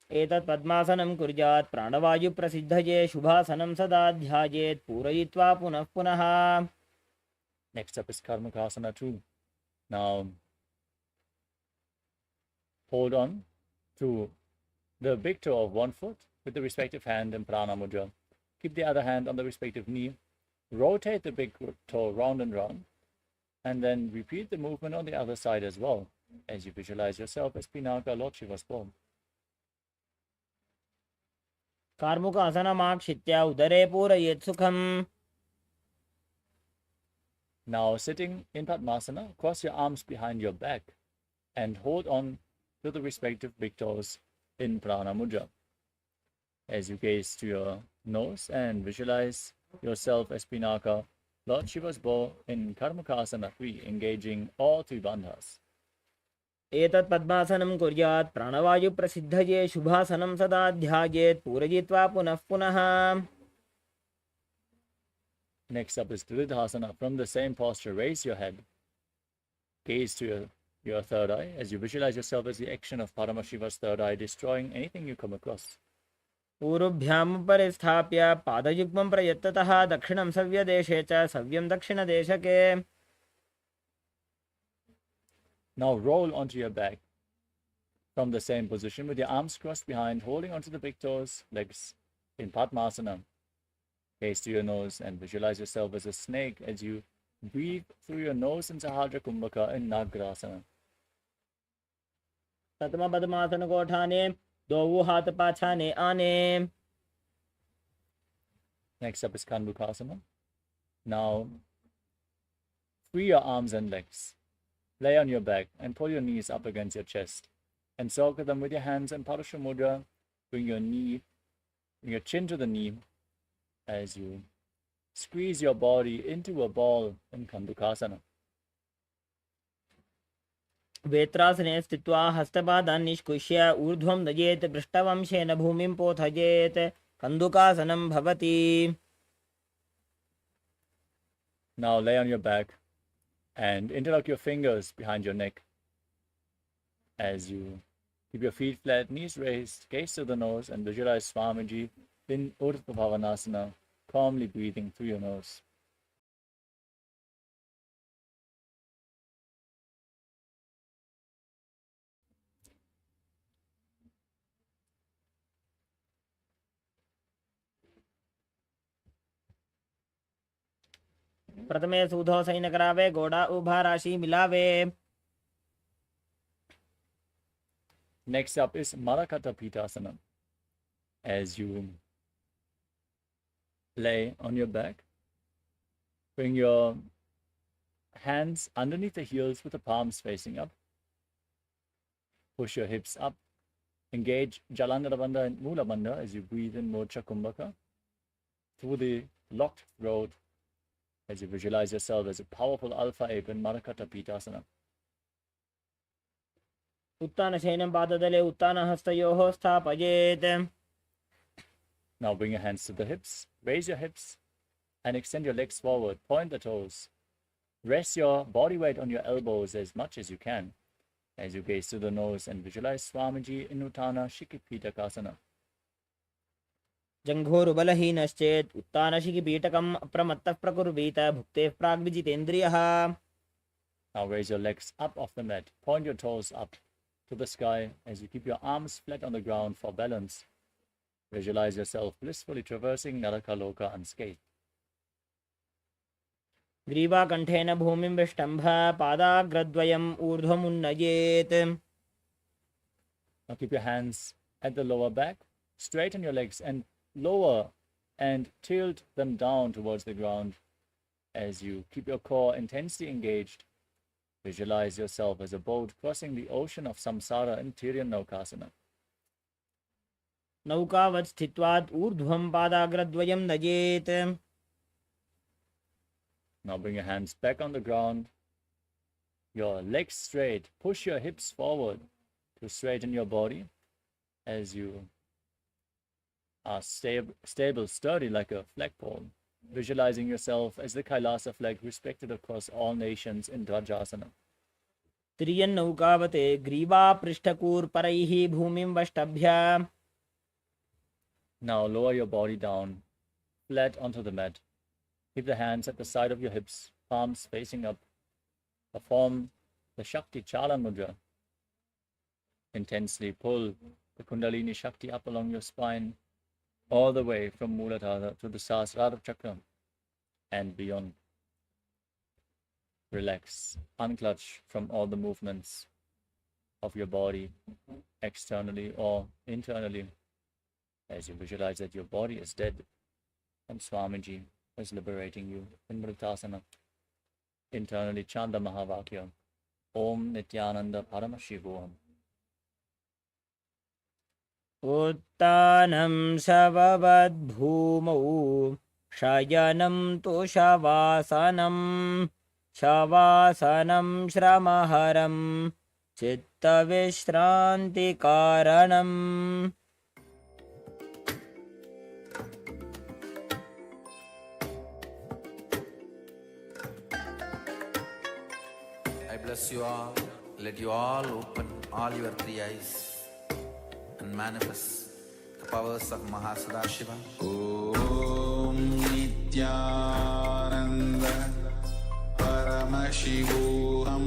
S6: एतत् पद्मासनं कुर्यात् प्राणवायु प्रसिद्धये शुभासनं सदा ध्यायेत् पूरयित्वा पुनः पुनः.
S5: Next up is Karmakasana 2. Now hold on to the big toe of one foot with the respective hand in Prana Mudra. Keep the other hand on the respective knee. Rotate the big toe round and round. And then repeat the movement on the other side as well. as you visualize yourself as Pinaka, Lord Shiva's ball.
S6: कार्मुकासनमाक्षित्य उदरे पूरयेत् सुखम्.
S5: Now, sitting in Padmasana, cross your arms behind your back and hold on to the respective big toes in Prana Mudra. As you gaze to your nose and visualize yourself as Pinaka, Lord Shiva's bow in Karmakasana 3, engaging all three bandhas.
S6: एतत् पद्मासनं कुर्यात् प्राणवायुप्रसिद्धये शुभासनं सदा ध्यायेत् पूरयित्वा पुनः पुनः.
S5: Next up is Dridhasana. From the same posture, raise your head. Gaze to your third eye as you visualize yourself as the action of Paramashiva's third eye, destroying anything you come across.
S6: पूर्वभ्याम् परिस्थाप्य पादयुग्मं प्रयत्ततः दक्षिणं सव्यदेशे च सव्यं दक्षिणदेशके.
S5: Now roll onto your back from the same position with your arms crossed behind, holding onto the big toes, legs in Padmasana. Gaze to your nose and visualize yourself as a snake as you breathe through your nose in Sahadra Kumbhaka in Nagrasana.
S6: प्रथम पद्मासन कोठाने दो हाथ पाछाने आने.
S5: Next up is Kandukasana. Now free your arms and legs. Lay on your back and pull your knees up against your chest. Encircle them with your hands in Parasha Mudra. Bring your chin to the knee as you squeeze your body into a ball in Kandukasana.
S6: वेत्रासने स्थित्वा हस्तपादान् निष्कुष्य ऊर्ध्वं नयेत् पृष्ठवंशेन भूमिं पोथयेत् कन्दुकासनं भवति.
S5: Now lay on your back and interlock your fingers behind your neck as you keep your feet flat, knees raised, gaze to the nose, and visualize Swamiji in Urdhva Bhavanasana, calmly breathing through your nose.
S6: प्रथमे सूधो San करावे घोड़ा उभा राशि मिलावे.
S5: Next up is Marakata Pitasana. As you lay on your back, bring your hands underneath the heels with the palms facing up. Push your hips up. Engage Jalandhara Bandha and Mula Bandha as you breathe in Mocha Kumbhaka through the locked throat as you visualize yourself as a powerful alpha ape in Marakata Pitasana.
S6: उत्तानशयनं पादतले उत्तानहस्तयोः स्थापयेत्.
S5: Now bring your hands to the hips, raise your hips, and extend your legs forward. Point the toes. Rest your body weight on your elbows as much as you can as you gaze to the nose and visualize Swamiji in Uttana Shikipitakasana.
S6: जङ्घोरुबलहीनश्चेत् उत्तानशिखिपीठकम् अप्रमत्तः प्रकुर्वीत भुक्तेः प्राग्विजितेन्द्रियः.
S5: Now raise your legs up off the mat. Point your toes up to the sky as you keep your arms flat on the ground for balance. Visualize yourself blissfully traversing Narakaloka unscathed.
S6: ग्रीवाकण्ठेन भूमिं विष्टम्भ पादाग्रद्वयम् ऊर्ध्वमुन्नयेत्.
S5: Now keep your hands at the lower back. Straighten your legs and lower and tilt them down towards the ground as you keep your core intensely engaged. Visualize yourself as a boat crossing the ocean of samsara in Tiryan-naukasana.
S6: नौकावत् स्थित्वात् ऊर्ध्वं पादाग्रद्वयं नयेत्.
S5: Now bring your hands back on the ground. Your legs straight. Push your hips forward to straighten your body as you are stable, sturdy like a flagpole. Visualizing yourself as the KAILASA flag respected across all nations in Dvajasana.
S6: त्रियन्नौकावते ग्रीवापृष्ठकूर्परैः भूमिं वष्टभ्य.
S5: Now lower your body down, flat onto the mat. Keep the hands at the side of your hips, palms facing up. Perform the Shakti Chala Mudra. Intensely pull the Kundalini Shakti up along your spine, all the way from Muladhara to the Sahasrara Chakra and beyond. Relax, unclutch from all the movements. of your body, externally or internally, as you visualize that your body is dead and Swamiji is liberating you in Mritasana. Internally chant the Mahavakya, Om Nithyananda Paramashivoham.
S6: उत्तानं शववद्भूमौ शयनं तुषवासनं शवासनं श्रमहरं चित्तविश्रान्तिकारणम्
S7: I bless you all. Let you all open all your three eyes and manifest the powers of Mahasadashiva.
S2: Om Nithyananda Paramashivoham.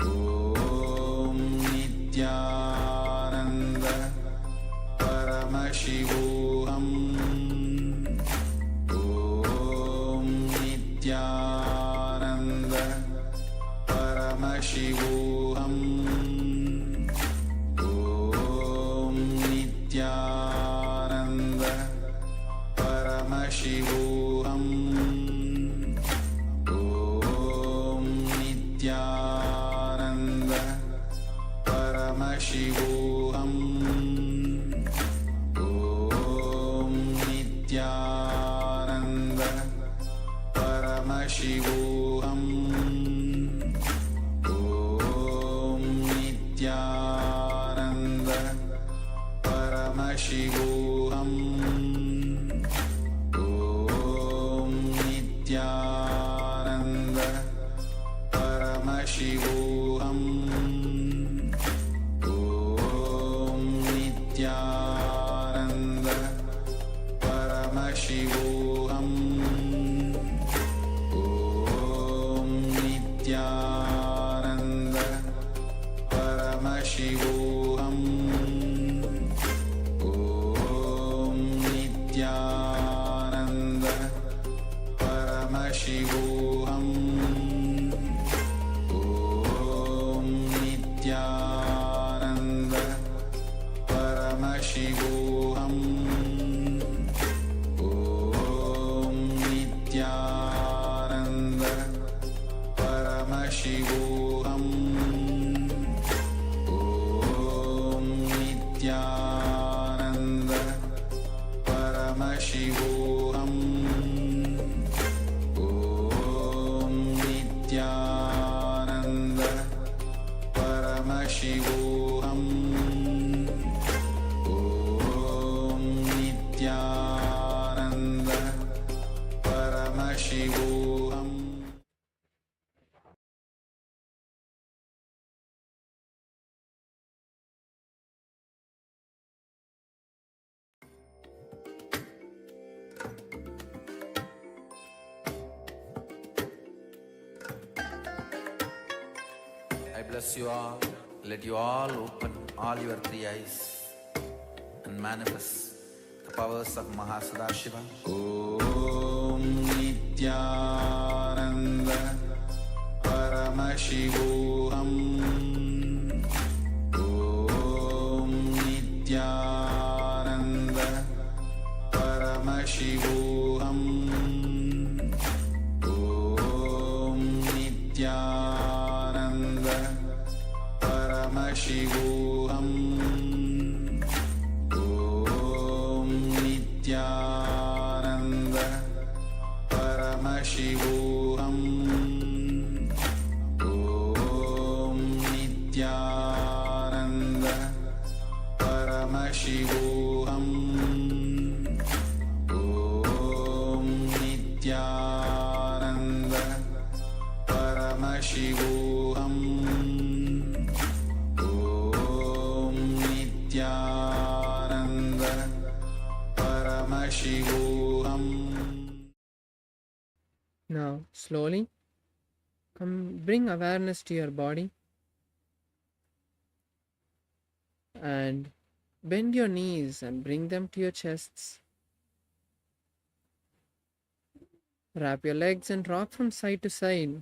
S2: Om Nithyananda Paramashivoham. Om Nithyananda Paramashivoham. Om Nithyananda Paramashivoham. Om Nithyananda Paramashivoham. Om Nithyananda Paramashivoham. Om Nithyananda Paramashivoham. Om Nithyananda Paramashivoham. Om Nithyananda Paramashivoham. Om Nithyananda Paramashivoham. Om Nithyananda Paramashivoham. Om Nithyananda Paramashivoham. Om Nithyananda Paramashivoham. Om Nithyananda Paramashivoham. Om Nithyananda Paramashivoham. Om Nithyananda Paramashivoham.
S7: I bless you all. Let you all open all your three eyes and manifest the powers of Mahasadashiva.
S2: Om Nithyananda Paramashivoham. Om Nithyananda Paramashivoham. Om Nithyananda Paramashivoham. Om Nithyananda Paramashivoham. Om Nithyananda Paramashivoham. Om Nithyananda Paramashivoham. Om Nithyananda Paramashivoham.
S8: Now, slowly, bring awareness to your body and bend your knees and bring them to your chests. Wrap your legs and rock from side to side.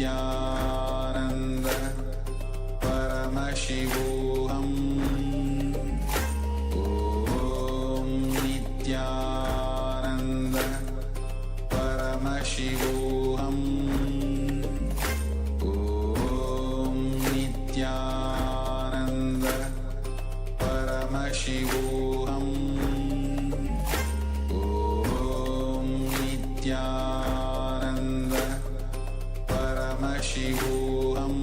S2: Nithyananda Paramashivoham Om Nithyananda Paramashivoham Om Nithyananda Paramashivoham Om Nithyananda Paramashivoham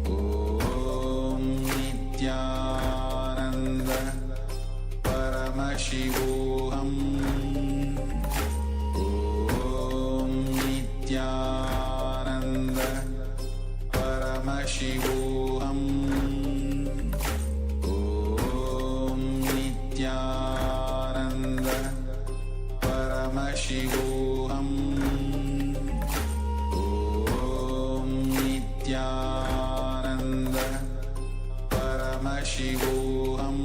S2: Om Nithyananda Paramashivoham Om Nithyananda Paramashivoham Om Nithyananda Paramashivoham Om Nithyananda Paramashivoham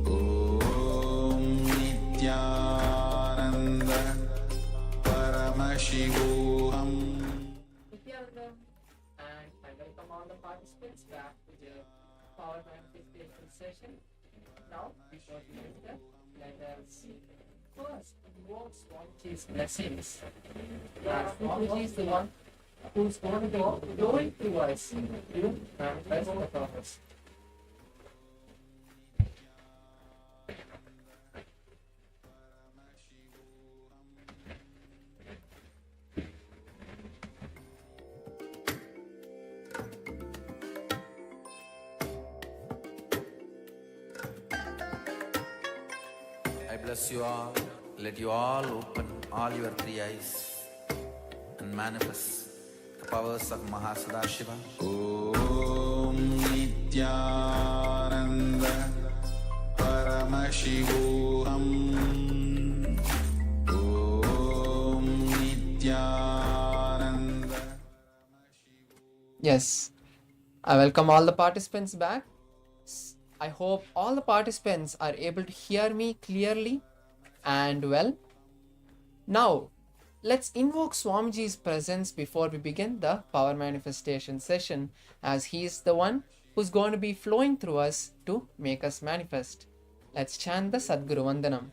S2: Om Nithyananda Paramashivoham.
S8: Nithyananda, and I welcome all the participants back to the Power Manifestation session. Now, before we enter, let us first invoke Swamiji's blessings. Swamiji is the one who's going to be flowing through us to manifest the powers.
S7: I bless you all. Let you all open all your three eyes and manifest the powers of Mahasadashiva.
S2: Om Nithyananda Paramashivoham Om Nithyananda.
S8: Yes, I welcome all the participants back. I hope all the participants are able to hear me clearly and well. Now, let's invoke Swamiji's presence before we begin the power manifestation session, as he is the one who's going to be flowing through us to make us manifest. Let's chant the Sadguru Vandanam.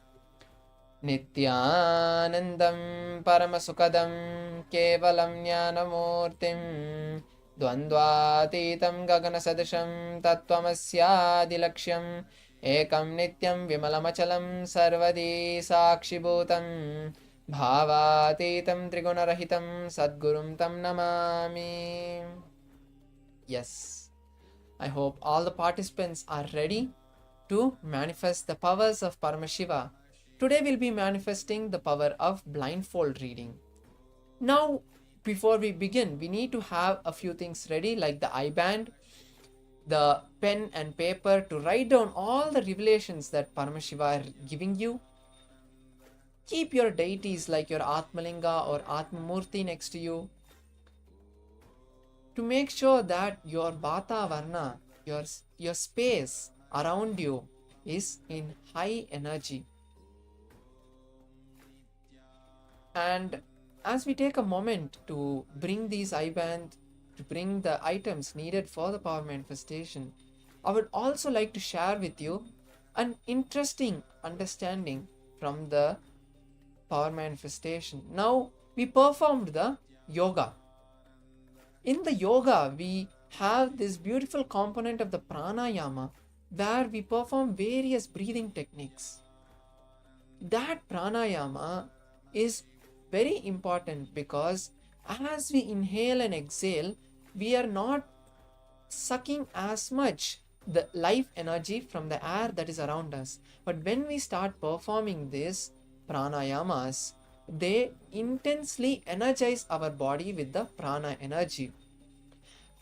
S8: Nithyanandam Paramasukadam Kevalam Jnanamurtim Dvandvatitam Gaganasadisham Tattvamasyaadilaksham Ekam Nityam Vimalamachalam Sarvadi Sakshibhutam Bhavatitam Trigunarahitam Sadgurum Tam Namami. Yes, I hope all the participants are ready to manifest the powers of Paramashiva. Today we'll be manifesting the power of blindfold reading. Now, before we begin, we need to have a few things ready, like the eye band, the pen and paper to write down all the revelations that Paramashiva are giving you. Keep your deities like your Atmalinga or Atmamurti next to you, to make sure that your Bata Varna, your space around you is in high energy. And as we take a moment to bring these eye band, to bring the items needed for the power manifestation, I would also like to share with you an interesting understanding from the power manifestation. Now, we performed the yoga. In the yoga, we have this beautiful component of the pranayama, where we perform various breathing techniques. That pranayama is very important because as we inhale and exhale, we are not sucking as much the life energy from the air that is around us. But when we start performing this pranayamas, they intensely energize our body with the prana energy.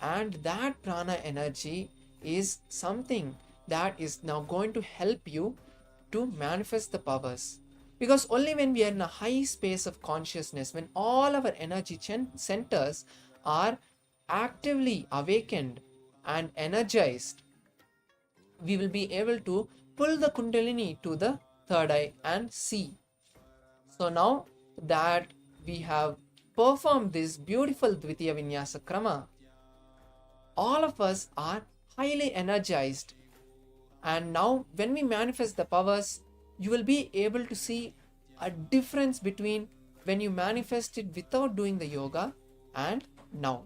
S8: And that prana energy is something that is now going to help you to manifest the powers. Because only when we are in a high space of consciousness, when all our energy centers are actively awakened and energized, we will be able to pull the Kundalini to the third eye and see. So now that we have perform this beautiful Dvitiya Vinyasa Krama, all of us are highly energized. And now when we manifest the powers, you will be able to see a difference between when you manifest it without doing the yoga and now.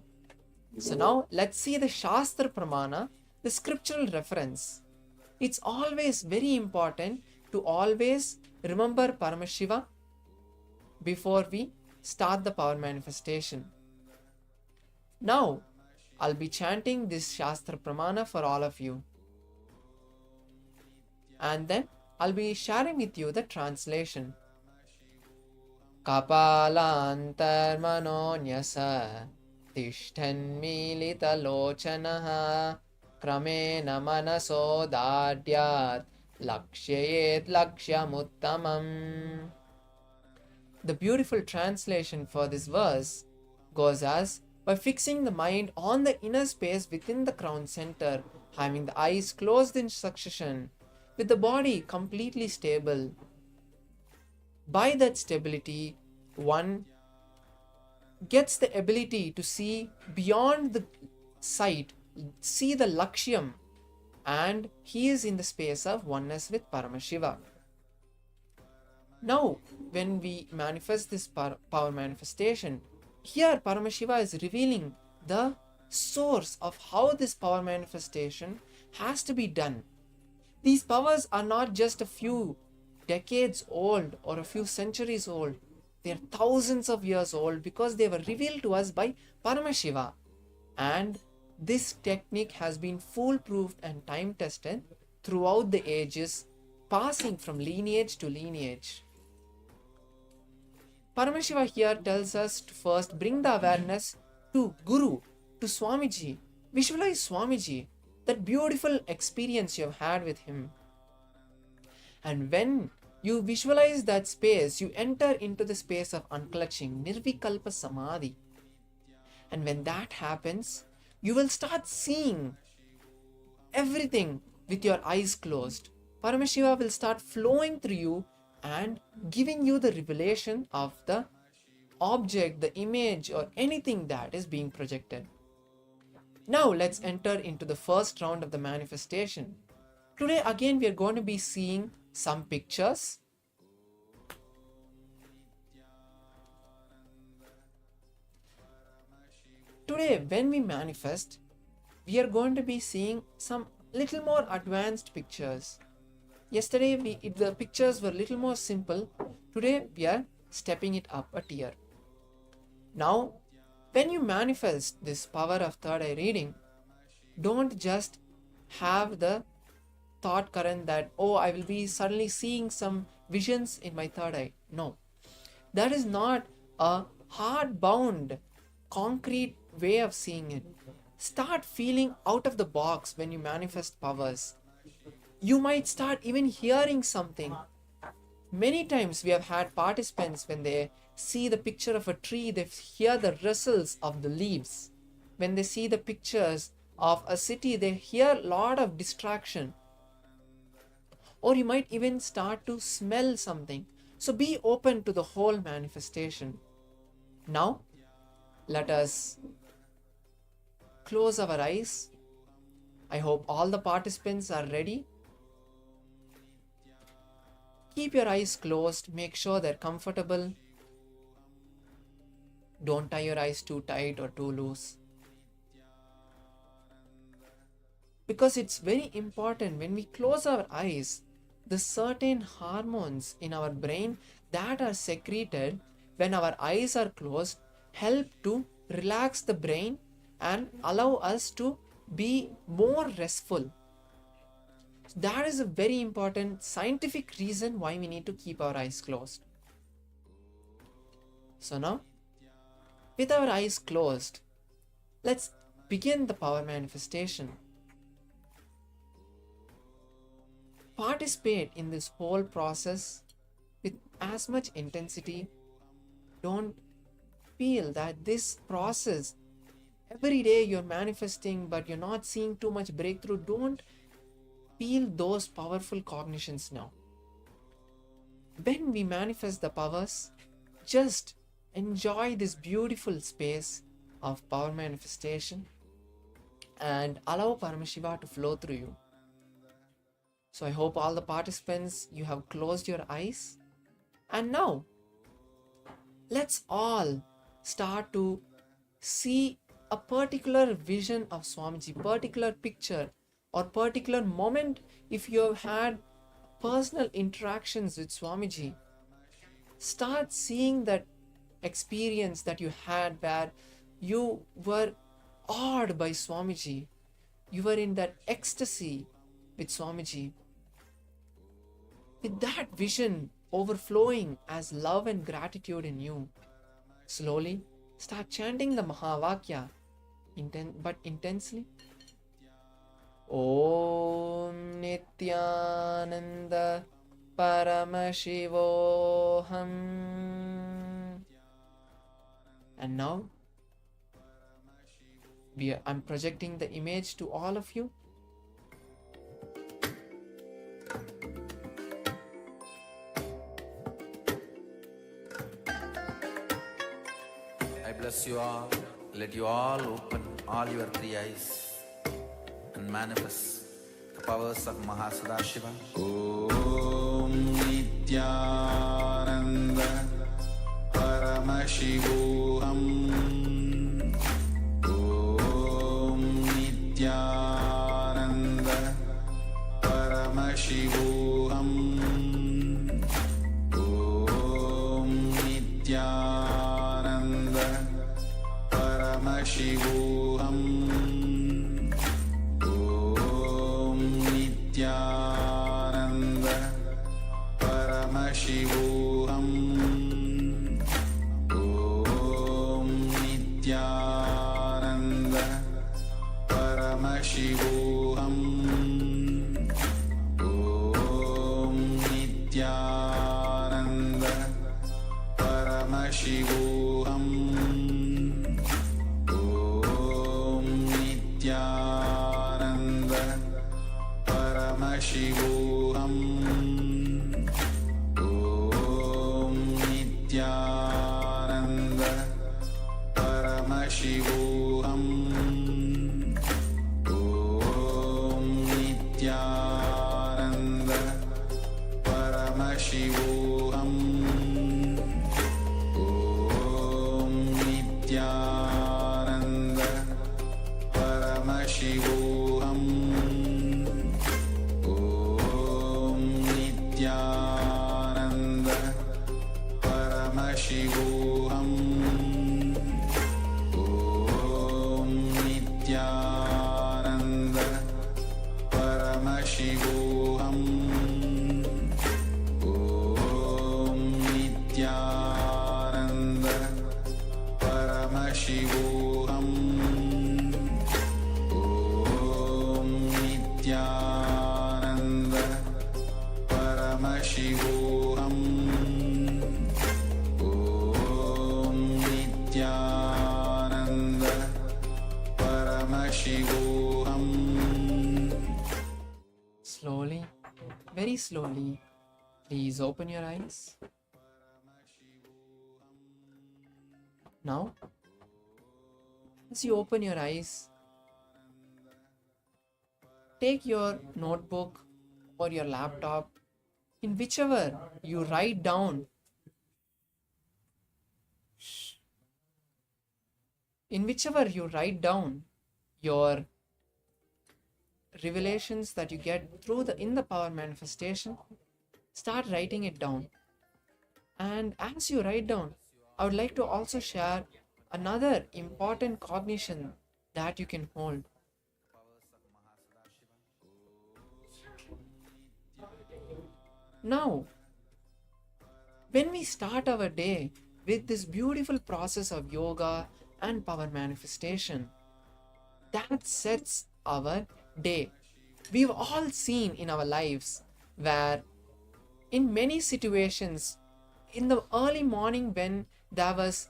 S8: So now let's see the Shastra Pramana, the scriptural reference. It's always very important to always remember Paramashiva before we start the power manifestation. Now I'll be chanting this Shastra Pramana for all of you. And then I'll be sharing with you the translation. Kapalantarmanonyasa tishthan militalochanaha kramena manaso dadyat lakshayet lakshyamuttamam. The beautiful translation for this verse goes as, by fixing the mind on the inner space within the crown center, having the eyes closed in succession, with the body completely stable. By that stability, one gets the ability to see beyond the sight, see the Lakshyam, and he is in the space of oneness with Paramashiva. Now, when we manifest this power manifestation, here Paramashiva is revealing the source of how this power manifestation has to be done. These powers are not just a few decades old or a few centuries old. They are thousands of years old because they were revealed to us by Paramashiva. And this technique has been foolproof and time tested throughout the ages, passing from lineage to lineage. Paramashiva here tells us to first bring the awareness to Guru, to Swamiji. Visualize Swamiji, that beautiful experience you have had with him. And when you visualize that space, you enter into the space of unclutching, Nirvikalpa Samadhi. And when that happens, you will start seeing everything with your eyes closed. Paramashiva will start flowing through you and giving you the revelation of the object, the image, or anything that is being projected. Now let's enter into the first round of the manifestation. Today again we are going to be seeing some pictures. Today when we manifest, we are going to be seeing some little more advanced pictures. Yesterday the pictures were little more simple. Today we are stepping it up a tier. Now when you manifest this power of third eye reading, don't just have the thought current that, oh, I will be suddenly seeing some visions in my third eye. No, that is not a hard-bound, concrete way of seeing it. Start feeling out of the box when you manifest powers. You might start even hearing something. Many times we have had participants, when they see the picture of a tree, they hear the rustles of the leaves. When they see the pictures of a city, they hear a lot of distraction. Or you might even start to smell something. So be open to the whole manifestation. Now, let us close our eyes. I hope all the participants are ready. Keep your eyes closed. Make sure they're comfortable. Don't tie your eyes too tight or too loose. Because it's very important when we close our eyes, the certain hormones in our brain that are secreted when our eyes are closed help to relax the brain and allow us to be more restful. That is a very important scientific reason why we need to keep our eyes closed. So now, with our eyes closed, let's begin the power manifestation. Participate in this whole process with as much intensity. Don't feel that this process, every day you're manifesting but you're not seeing too much breakthrough. Don't feel those powerful cognitions now. When we manifest the powers, just enjoy this beautiful space of power manifestation and allow Paramashiva to flow through you. So I hope all the participants, you have closed your eyes. And now, let's all start to see a particular vision of Swamiji, particular picture or particular moment. If you have had personal interactions with Swamiji, start seeing that experience that you had where you were awed by Swamiji. You were in that ecstasy with Swamiji. With that vision overflowing as love and gratitude in you, slowly start chanting the Mahavakya, but intensely. Om Nithyananda Paramashivoham. And now, I'm projecting the image to all of you.
S7: I bless you all. Let you all open all your three eyes and manifest the powers of Mahasadashiva.
S2: Om Nithyananda Paramashivoham. Om Nithyananda Paramashivoham. Om Nithyananda Paramashivoham. Om Nithyananda Paramashivoham. Om Nithyananda Paramashivoham. Om Nithyananda Paramashivoham. Om Nithyananda Paramashivoham. Om Nithyananda Paramashivoham. Om Nithyananda Paramashivoham. Om Nithyananda Paramashivoham. Om Nithyananda Paramashivoham. Om Nithyananda Paramashivoham. Om Nithyananda Paramashivoham. Om Nithyananda Paramashivoham. Om Nithyananda Paramashivoham.
S8: Slowly, very slowly, please open your eyes. Now, as you open your eyes, take your notebook or your laptop, in whichever you write down, your revelations that you get through in the power manifestation. Start writing it down. And as you write down, I would like to also share another important cognition that you can hold. Now, when we start our day with this beautiful process of yoga and power manifestation, that sets our day. We've all seen in our lives where in many situations in the early morning when there was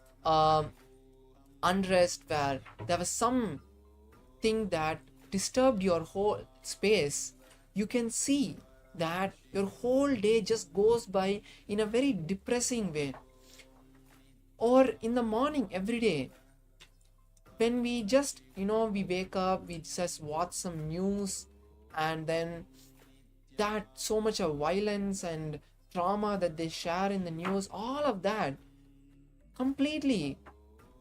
S8: unrest, where there was something that disturbed your whole space, you can see that your whole day just goes by in a very depressing way. Or in the morning every day, when we just, we wake up, we just watch some news, and then that so much of violence and trauma that they share in the news, all of that completely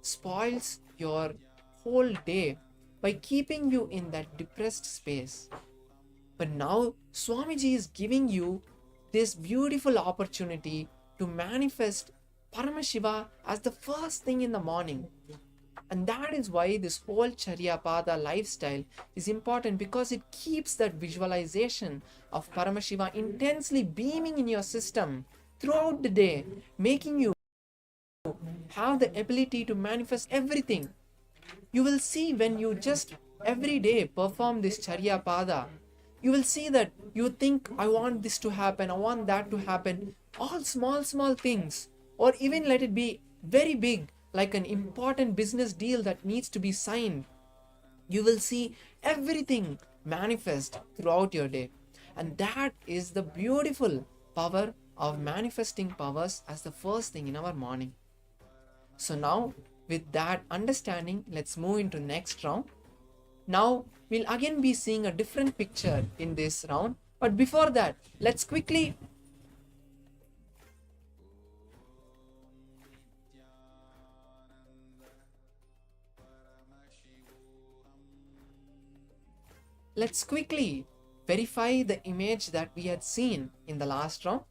S8: spoils your whole day by keeping you in that depressed space. But now Swamiji is giving you this beautiful opportunity to manifest Paramashiva as the first thing in the morning. And that is why this whole Charyapada lifestyle is important, because it keeps that visualization of Paramashiva intensely beaming in your system throughout the day, making you have the ability to manifest everything. You will see when you just every day perform this Charyapada, you will see that you think, I want this to happen, I want that to happen, all small things, or even let it be very big, like an important business deal that needs to be signed. You will see everything manifest throughout your day. And that is the beautiful power of manifesting powers as the first thing in our morning. So now, with that understanding, let's move into next round. Now we'll again be seeing a different picture in this round, but before that, let's quickly verify the image that we had seen in the last round.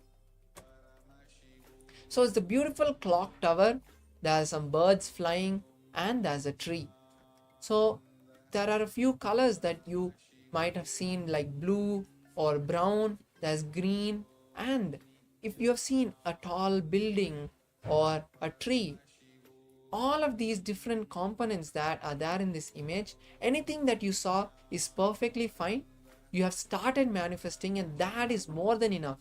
S8: So it's the beautiful clock tower, there's some birds flying, and there's a tree. So there are a few colors that you might have seen, like blue or brown, there's green, and if you have seen a tall building or a tree, all of these different components that are there in this image, anything that you saw is perfectly fine. You have started manifesting, and that is more than enough.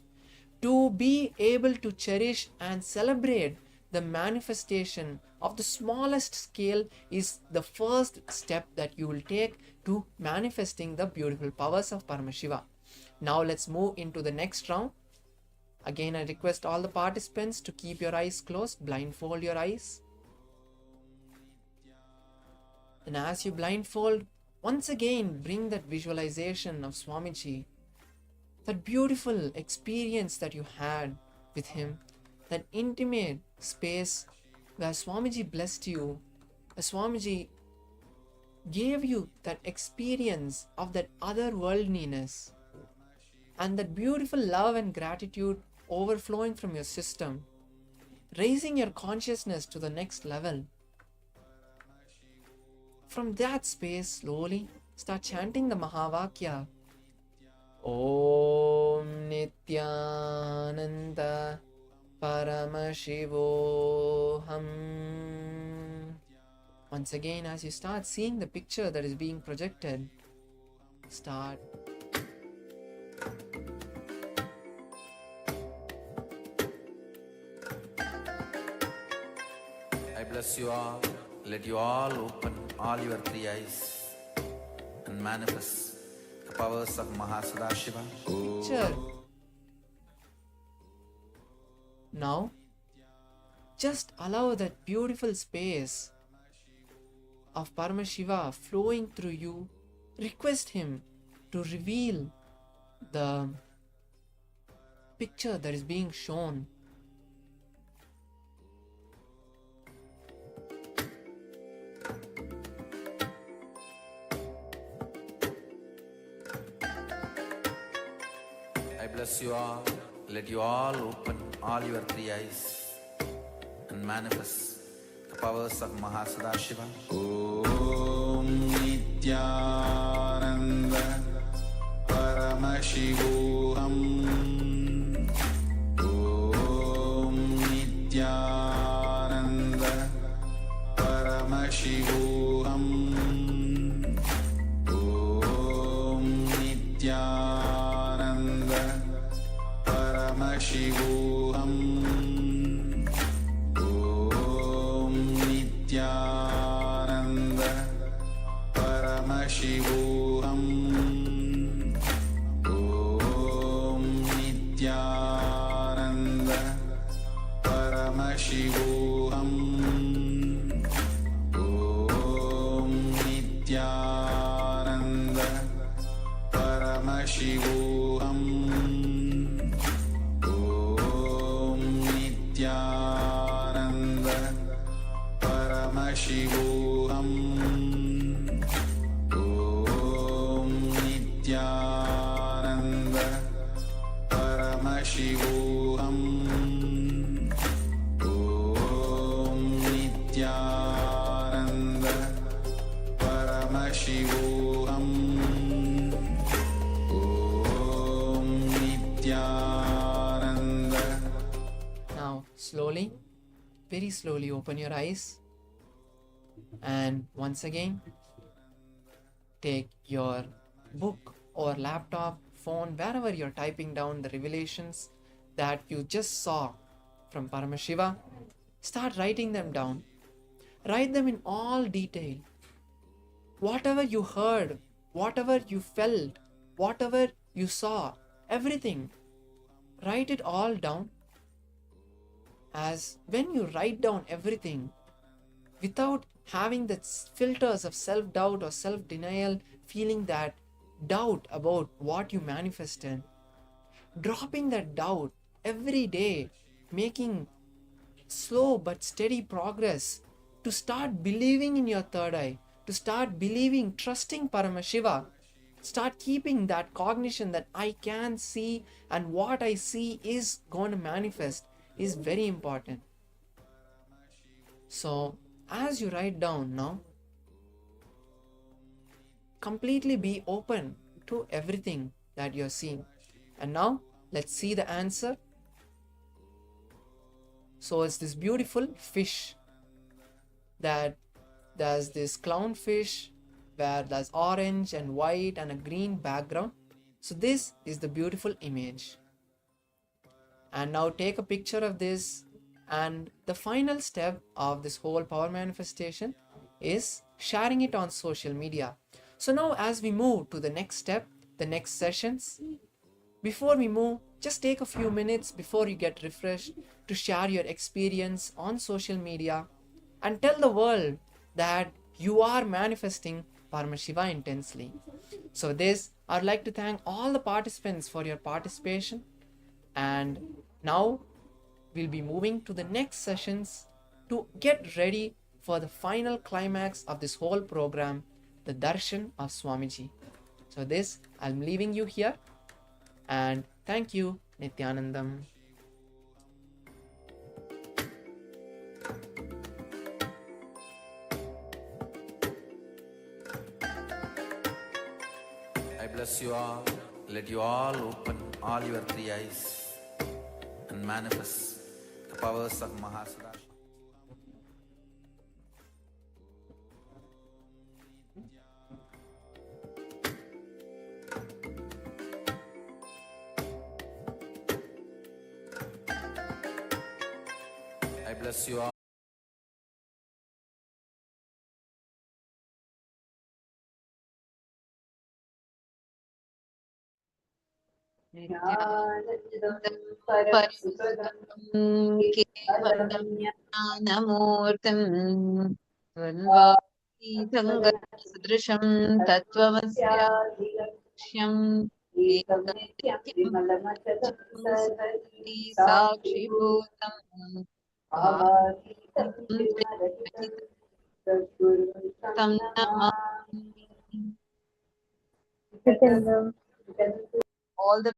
S8: To be able to cherish and celebrate the manifestation of the smallest scale is the first step that you will take to manifesting the beautiful powers of Paramashiva. Now let's move into the next round. Again, I request all the participants to keep your eyes closed, blindfold your eyes. And as you blindfold, once again bring that visualization of Swamiji, that beautiful experience that you had with him, that intimate space where Swamiji blessed you, where Swamiji gave you that experience of that otherworldliness, and that beautiful love and gratitude overflowing from your system, raising your consciousness to the next level. From that space, slowly start chanting the Mahavakya. Om Nithyananda Paramashivoham. Once again, as you start seeing the picture that is being projected, start.
S7: I bless you all. Let you all open all your three eyes and manifest the powers of Mahasadashiva.
S8: Picture. Now, just allow that beautiful space of Paramashiva flowing through you. Request him to reveal the picture that is being shown.
S7: I bless you all. Let you all open all your three eyes and manifest the powers of Mahasadashiva.
S2: Om Nithyananda Paramashivoham. Om Nithyananda Paramashivoham. Om Nithyananda Paramashivoham. Om Nithyananda Paramashivoham. Om Nithyananda Paramashivoham. Nithyananda Paramashivoham Om Nithyananda Paramashivoham Om Nithyananda Paramashivoham Om Nithyananda Paramashivoham Om Nithyananda.
S8: Now, slowly, very slowly open your eyes, and once again, take your book or laptop, phone, wherever you're typing down the revelations that you just saw from Paramashiva. Start writing them down. Write them in all detail. Whatever you heard, whatever you felt, whatever you saw, everything. Write it all down. As when you write down everything, without having the filters of self-doubt or self-denial, feeling that doubt about what you manifested, dropping that doubt every day, making slow but steady progress to start believing in your third eye, to start believing, trusting Paramashiva, start keeping that cognition that I can see and what I see is going to manifest is very important. So, as you write down now, completely be open to everything that you're seeing. And now, let's see the answer. So, it's this beautiful fish that there's this clownfish where there's orange and white and a green background. So, this is the beautiful image. And now take a picture of this, and the final step of this whole power manifestation is sharing it on social media. So now as we move to the next step, the next sessions, before we move, just take a few minutes before you get refreshed to share your experience on social media and tell the world that you are manifesting Paramashiva intensely. So this, I'd like to thank all the participants for your participation. And now we'll be moving to the next sessions to get ready for the final climax of this whole program, the Darshan of Swamiji. So this, I'm leaving you here, and thank you, Nithyanandam.
S7: I bless you all. Let you all open all your three eyes and manifest the powers of Mahasada. I bless you all.
S9: केवलज्ञानमूर्तिम् द्वन्द्वातीतसदृशं तत्त्वमस्याधिलक्ष्यम् एकं नित्यं साक्षिभूतम् तं Namami. All the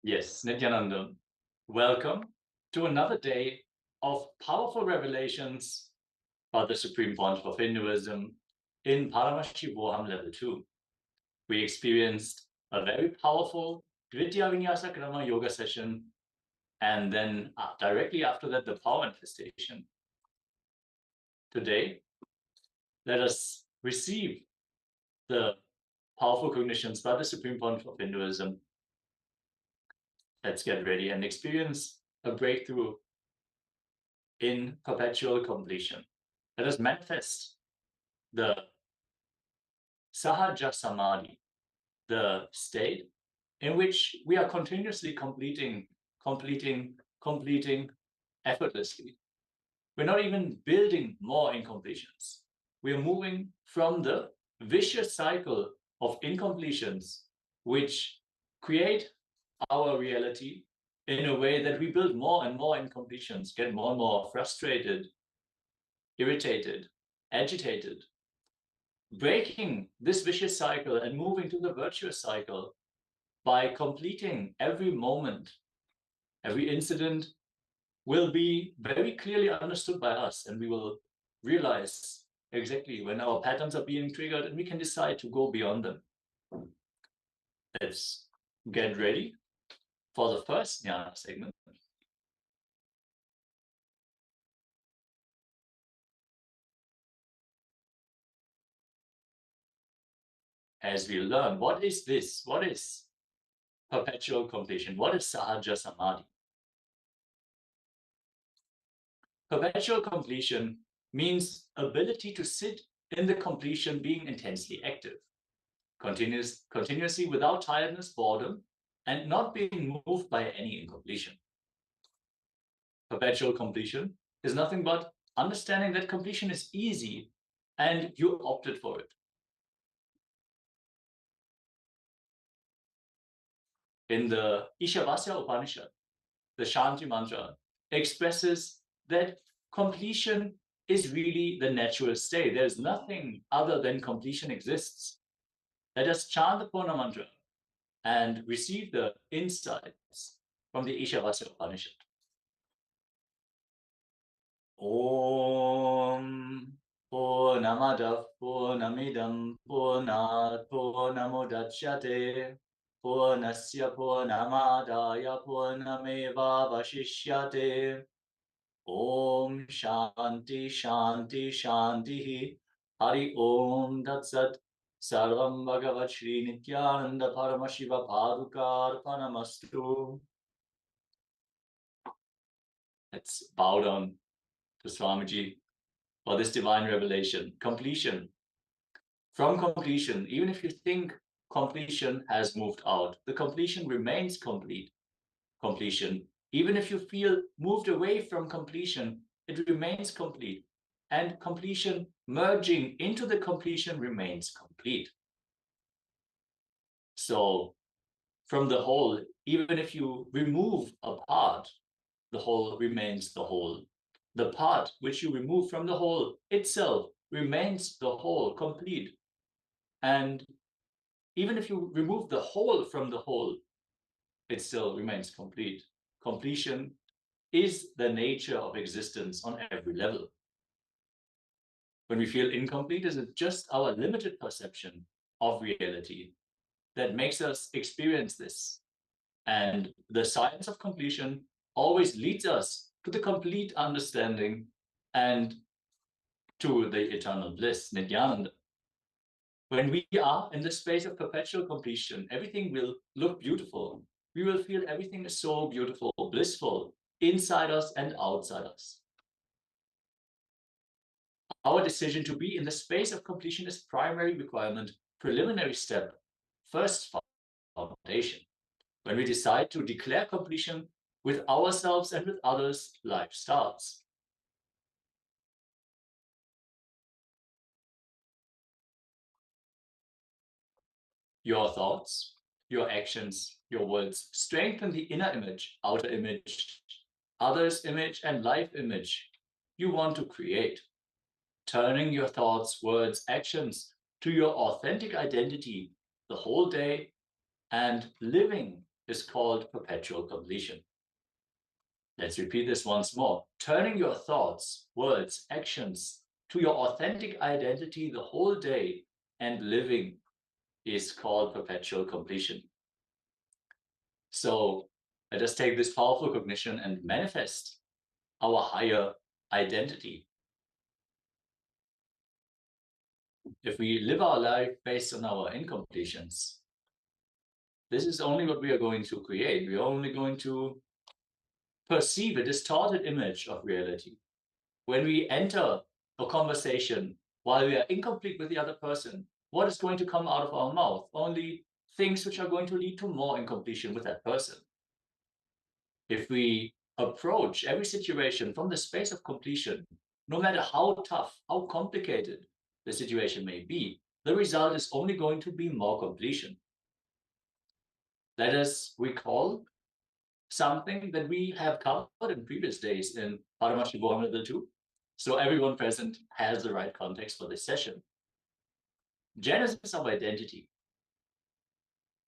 S5: Yes, Nithyananda, welcome to another day of powerful revelations by the Supreme Pontiff of Hinduism in Paramashivoham Level-2. We experienced a very powerful Dvitiya Vinyasa Krama yoga session, and then directly after that, the power manifestation. Today, let us receive the powerful cognitions by the Supreme Pontiff of Hinduism. Let's get ready and experience a breakthrough in perpetual completion. Let us manifest the Sahaja Samadhi, the state in which we are continuously completing effortlessly. We're not even building more incompletions. We're moving from the vicious cycle of incompletions, which create our reality in a way that we build more and more incompletions, get more and more frustrated, irritated, agitated. Breaking this vicious cycle and moving to the virtuous cycle by completing every moment, every incident will be very clearly understood by us, and we will realize exactly when our patterns are being triggered, and we can decide to go beyond them. Let's get ready for the first jnana segment. As we learn, what is this? What is perpetual completion? What is Sahaja Samadhi? Perpetual completion means ability to sit in the completion being intensely active, continuously without tiredness, boredom, and not being moved by any incompletion. Perpetual completion is nothing but understanding that completion is easy and you opted for it. In the Ishavasya Upanishad, the Shanti mantra expresses that completion is really the natural state. There's nothing other than completion exists. Let us chant the Purna mantra and receive the insights from the Ishavasya Upanishad. Om Purnamadav Purnamidam Purnat Purnamudachyate Purnasya Purnamadaya Purnameva Vashishyate. Om Shanti Shanti Shanti Hari Om Tat Sat Sarvam Bhagavat Shri Nithyananda Paramashiva Padukar Panamastu. Let's bow down to Swamiji for this divine revelation. Completion. From completion, even if you think completion has moved out, the completion remains complete. Completion. Even if you feel moved away from completion, it remains complete. And completion merging into the completion remains complete. So from the whole, even if you remove a part, the whole remains the whole. The part which you remove from the whole itself remains the whole, complete. And even if you remove the whole from the whole, it still remains complete. Completion is the nature of existence on every level. When we feel incomplete, is it just our limited perception of reality that makes us experience this? And the science of completion always leads us to the complete understanding and to the eternal bliss, Nithyananda. When we are in the space of perpetual completion, everything will look beautiful. We will feel everything is so beautiful, blissful, inside us and outside us. Our decision to be in the space of completion is primary requirement, preliminary step, first foundation. When we decide to declare completion with ourselves and with others, life starts. Your thoughts, your actions, your words strengthen the inner image, outer image, others' image, and life image you want to create. Turning your thoughts, words, actions to your authentic identity the whole day and living is called perpetual completion. Let's repeat this once more. Turning your thoughts, words, actions to your authentic identity the whole day and living is called perpetual completion. So let us take this powerful cognition and manifest our higher identity. If we live our life based on our incompletions, this is only what we are going to create. We are only going to perceive a distorted image of reality. When we enter a conversation while we are incomplete with the other person, what is going to come out of our mouth? Only things which are going to lead to more incompletion with that person. If we approach every situation from the space of completion, no matter how tough, how complicated the situation may be, the result is only going to be more completion. Let us recall something that we have covered in previous days in Paramashivoham Level-2. So everyone present has the right context for this session. Genesis of identity.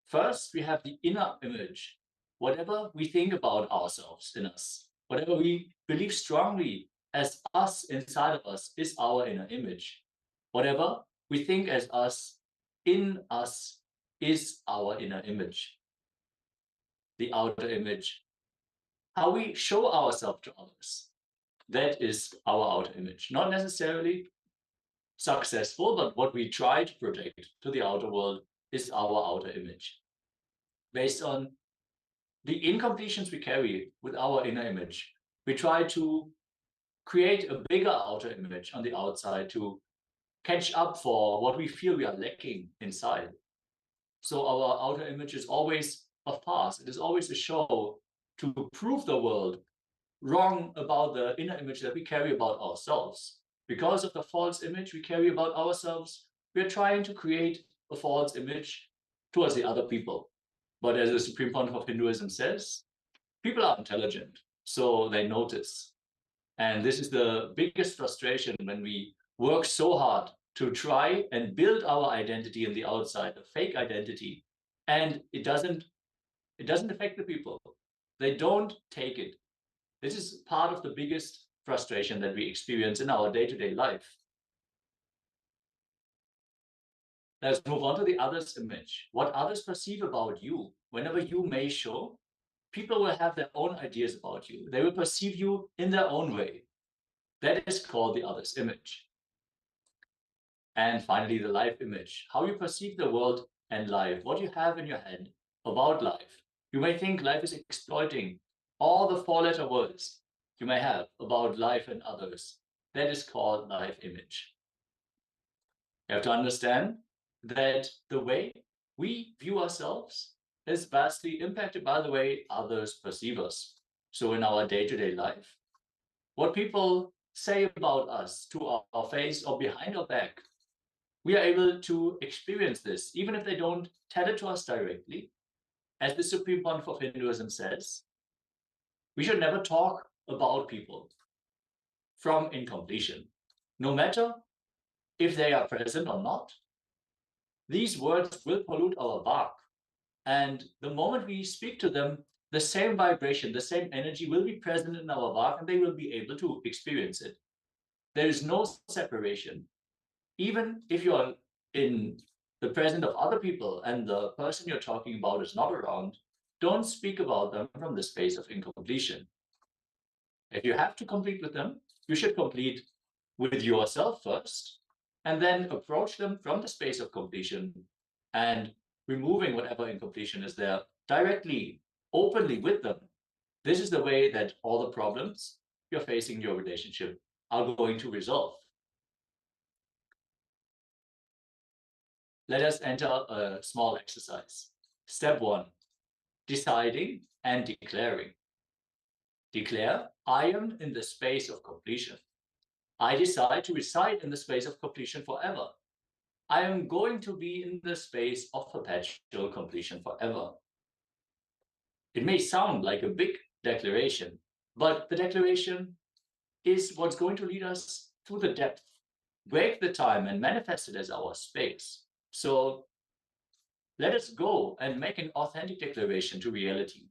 S5: First, we have the inner image. Whatever we think about ourselves in us, whatever we believe strongly as us inside of us is our inner image. Whatever we think as us in us is our inner image. The outer image, how we show ourselves to others, that is our outer image. Not necessarily successful, but what we try to project to the outer world is our outer image. Based on the incompletions we carry with our inner image, we try to create a bigger outer image on the outside to catch up for what we feel we are lacking inside. So our outer image is always a farce. It is always a show to prove the world wrong about the inner image that we carry about ourselves. Because of the false image we carry about ourselves, we are trying to create a false image towards the other people. But as the Supreme Pontiff of Hinduism says, people are intelligent, so they notice. And this is the biggest frustration when we work so hard to try and build our identity in the outside, a fake identity, and it doesn't affect the people. They don't take it. This is part of the biggest frustration that we experience in our day-to-day life. Let's move on to the other's image. What others perceive about you, whenever you may show, people will have their own ideas about you. They will perceive you in their own way. That is called the other's image. And finally, the life image, how you perceive the world and life, what you have in your head about life. You may think life is exploiting all the four-letter words you may have about life and others. That is called life image. You have to understand that the way we view ourselves is vastly impacted by the way others perceive us. So in our day-to-day life, what people say about us to our face or behind our back, we are able to experience this, even if they don't tell it to us directly. As the Supreme Pontiff of Hinduism says, we should never talk about people from incompletion, no matter if they are present or not. These words will pollute our bark. And the moment we speak to them, the same vibration, the same energy will be present in our bark and they will be able to experience it. There is no separation. Even if you're in the presence of other people and the person you're talking about is not around, don't speak about them from the space of incompletion. If you have to complete with them, you should complete with yourself first, and then approach them from the space of completion and removing whatever incompletion is there directly, openly with them. This is the way that all the problems you're facing in your relationship are going to resolve. Let us enter a small exercise. Step 1, deciding and declaring. Declare, I am in the space of completion. I decide to reside in the space of completion forever. I am going to be in the space of perpetual completion forever. It may sound like a big declaration, but the declaration is what's going to lead us through the depth, break the time and manifest it as our space. So let us go and make an authentic declaration to reality.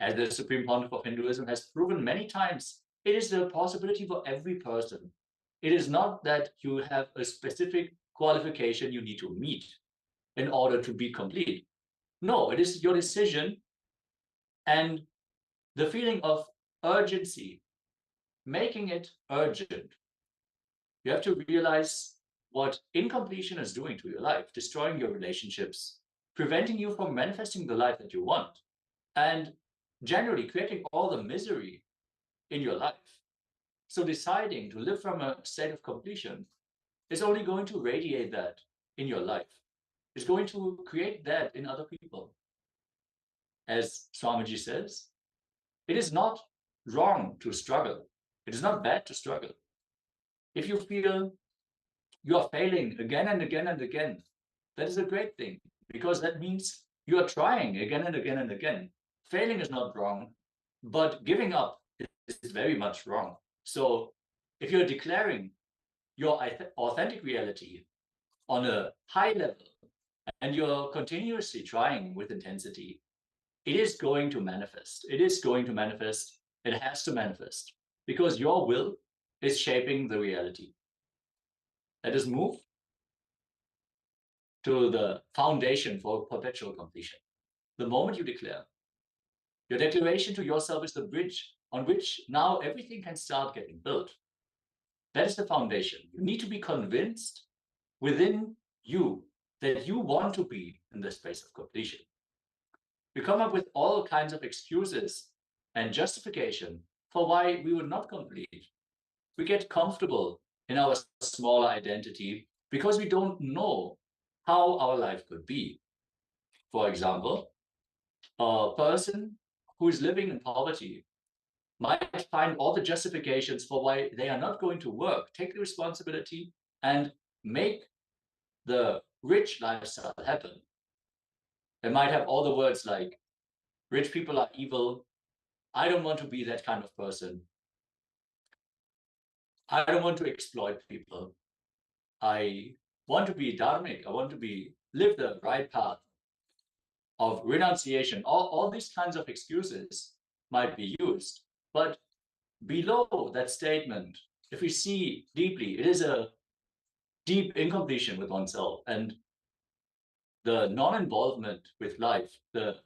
S5: As the Supreme Pontiff of Hinduism has proven many times, it is a possibility for every person. It is not that you have a specific qualification you need to meet in order to be complete. No, it is your decision and the feeling of urgency, making it urgent. You have to realize what incompletion is doing to your life, destroying your relationships, preventing you from manifesting the life that you want, and generally creating all the misery in your life. So deciding to live from a state of completion is only going to radiate that in your life. It's going to create that in other people. As Swamiji says, it is not wrong to struggle. It is not bad to struggle. If you feel you are failing again and again and again, that is a great thing, because that means you are trying again and again and again. Failing is not wrong, but giving up is very much wrong. So if you're declaring your authentic reality on a high level and you're continuously trying with intensity, it is going to manifest. It is going to manifest. It has to manifest, because your will is shaping the reality. Let us move to the foundation for perpetual completion. The moment you declare, your declaration to yourself is the bridge on which now everything can start getting built. That is the foundation. You need to be convinced within you that you want to be in the space of completion. We come up with all kinds of excuses and justification for why we would not complete. We get comfortable in our smaller identity because we don't know how our life could be. For example, a person who is living in poverty might find all the justifications for why they are not going to work, take the responsibility, and make the rich lifestyle happen. They might have all the words like, rich people are evil, I don't want to be that kind of person, I don't want to exploit people, I want to be dharmic, I want to live the right path of renunciation. All these kinds of excuses might be used, but below that statement, if we see deeply, it is a deep incompletion with oneself, and the non-involvement with life, the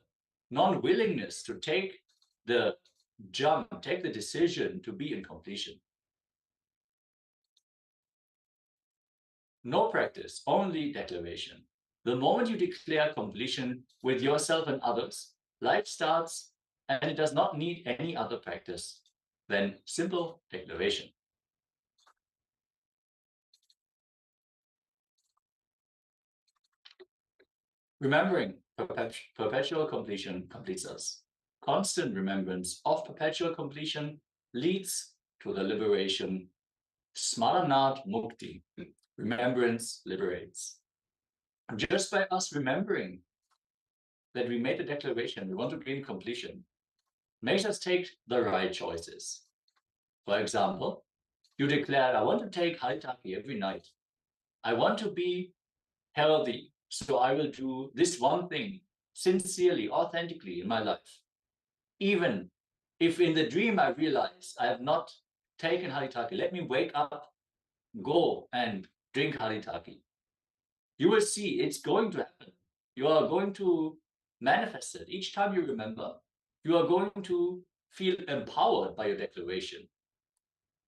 S5: non-willingness to take the jump, take the decision to be in completion. No practice, only declaration. The moment you declare completion with yourself and others, life starts, and it does not need any other practice than simple declaration. Remembering perpetual completion completes us. Constant remembrance of perpetual completion leads to the liberation. Smaranat mukti. Remembrance liberates. Just by us remembering that we made a declaration, we want to gain completion, makes us take the right choices. For example, you declare, I want to take Haritaki every night. I want to be healthy, so I will do this one thing sincerely, authentically in my life. Even if in the dream I realize I have not taken Haritaki, let me wake up, go and drink Haritaki. You will see it's going to happen. You are going to manifest it. Each time you remember, you are going to feel empowered by your declaration.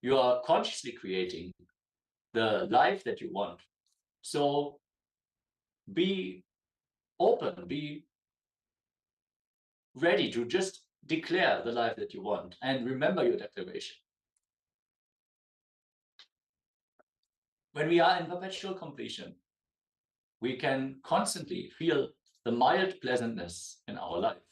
S5: You are consciously creating the life that you want. So be open, be ready to just declare the life that you want and remember your declaration. When we are in perpetual completion, we can constantly feel the mild pleasantness in our life.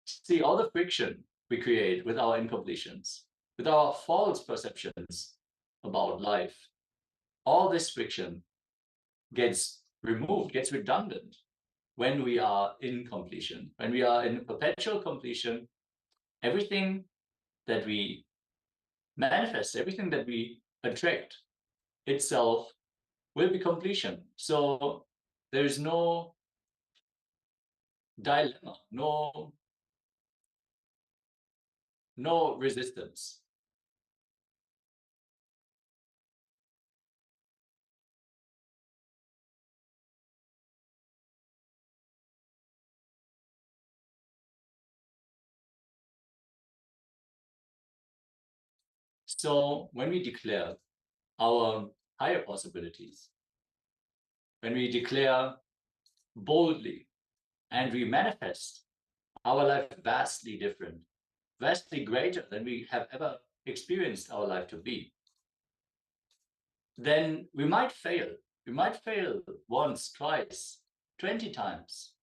S5: See, all the friction we create with our incompletions, with our false perceptions about life, all this friction gets removed, gets redundant when we are in completion. When we are in perpetual completion, everything that we manifest, everything that we attract itself will be completion. So There is no dilemma, no resistance. So when we declare our higher possibilities, when we declare boldly and we manifest our life vastly different, vastly greater than we have ever experienced our life to be, then we might fail. We might fail once, twice, 20 times.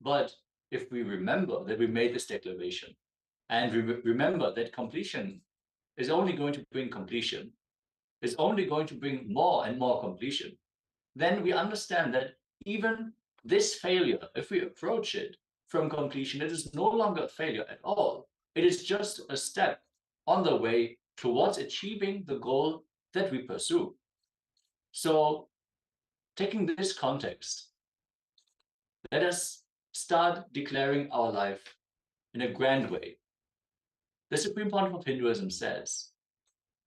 S5: But if we remember that we made this declaration and remember that completion is only going to bring completion, is only going to bring more and more completion, then we understand that even this failure, if we approach it from completion, it is no longer a failure at all. It is just a step on the way towards achieving the goal that we pursue. So, taking this context, let us start declaring our life in a grand way. The Supreme Pontiff of Hinduism says,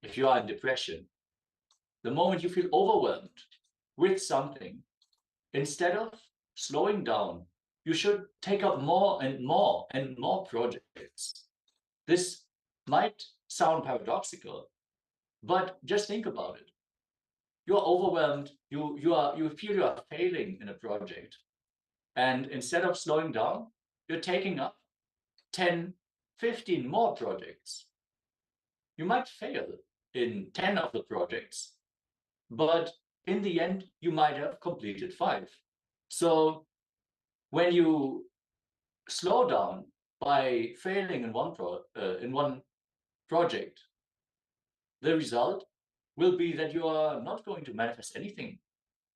S5: if you are in depression, the moment you feel overwhelmed with something, instead of slowing down, you should take up more and more and more projects. This might sound paradoxical, but just think about it. You're overwhelmed, you feel you are failing in a project. And instead of slowing down, you're taking up 10, 15 more projects. You might fail in 10 of the projects, but in the end, you might have completed 5. So when you slow down by failing in one project, the result will be that you are not going to manifest anything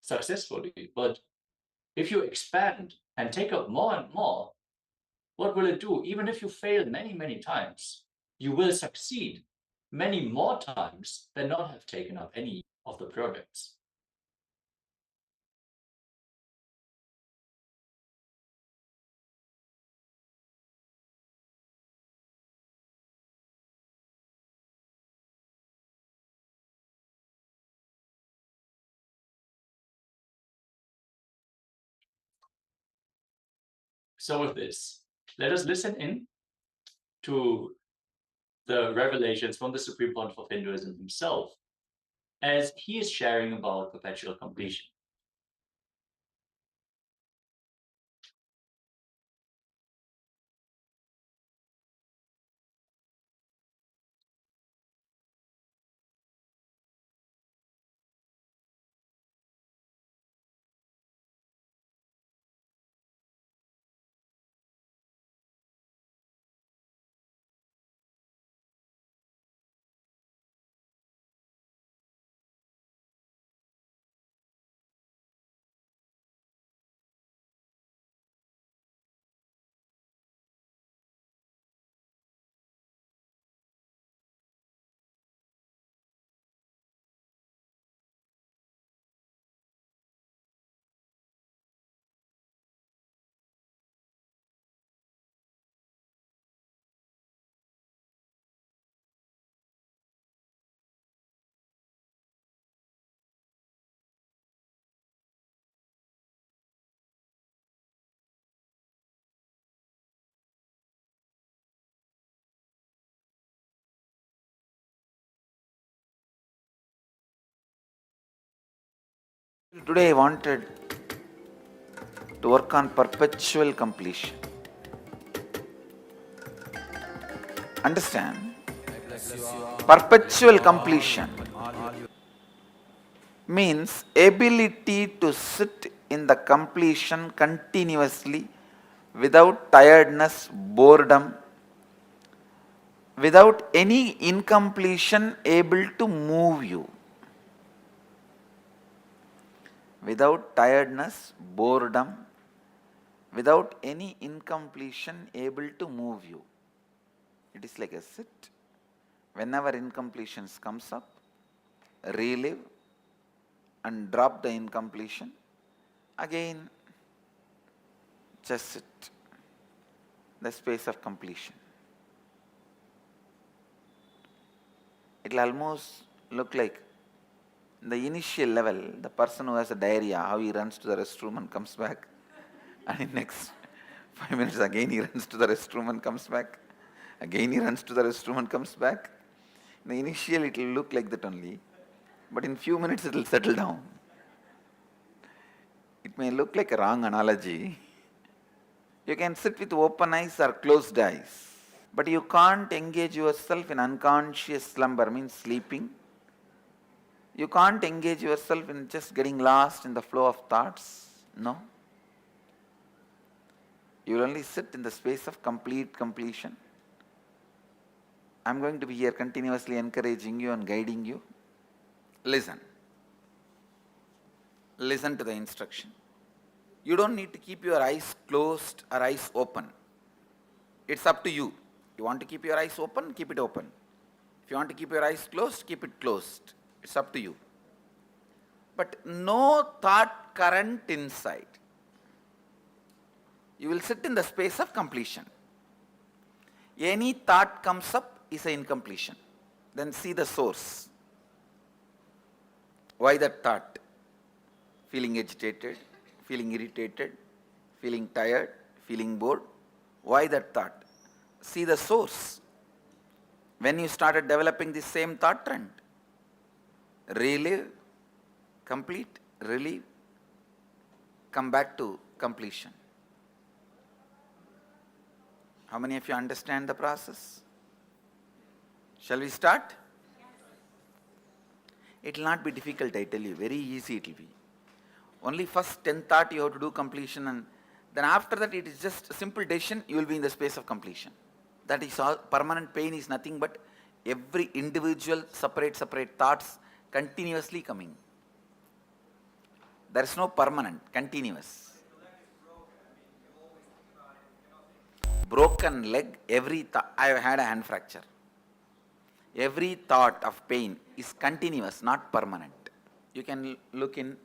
S5: successfully. But if you expand and take up more and more, what will it do? Even if you fail many, many times, you will succeed many more times than not have taken up any of the projects. So with this, let us listen in to the revelations from the Supreme Pontiff of Hinduism himself, as he is sharing about perpetual completion.
S7: Today I wanted to work on perpetual completion. Understand? Perpetual completion means ability to sit in the completion continuously without tiredness, boredom, without any incompletion able to move you. Without tiredness, boredom, without any incompletion able to move you. It is like a sit. Whenever incompletions comes up, relive and drop the incompletion
S2: Again, just sit. The space of completion. It will almost look like the initial level, the person who has a diarrhea, how he runs to the restroom and comes back, and in next 5 minutes again he runs to the restroom and comes back, again he runs to the restroom and comes back. In the initial it will look like that only, but in few minutes it will settle down. It may look like a wrong analogy. You can sit with open eyes or closed eyes, but you can't engage yourself in unconscious slumber, means sleeping. You can't engage yourself in just getting lost in the flow of thoughts. No. You will only sit in the space of complete completion. I am going to be here continuously encouraging you and guiding you. Listen. Listen to the instruction. You don't need to keep your eyes closed or eyes open. It's up to you. You want to keep your eyes open, keep it open. If you want to keep your eyes closed, keep it closed. It's up to you. But no thought current inside. You will sit in the space of completion. Any thought comes up is an incompletion. Then see the source. Why that thought? Feeling agitated, feeling irritated, feeling tired, feeling bored. Why that thought? See the source. When you started developing the same thought trend, relive, complete, relieve, come back to completion. How many of you understand the process? Shall we start? It will not be difficult, I tell you, very easy it will be. Only first 10 thought you have to do completion, and then after that it is just a simple decision, you will be in the space of completion. That is all. Permanent pain is nothing but every individual separate thoughts continuously coming. There is no permanent, continuous. Broken leg, every thought. I have had a hand fracture. Every thought of pain is continuous, not permanent. You can look in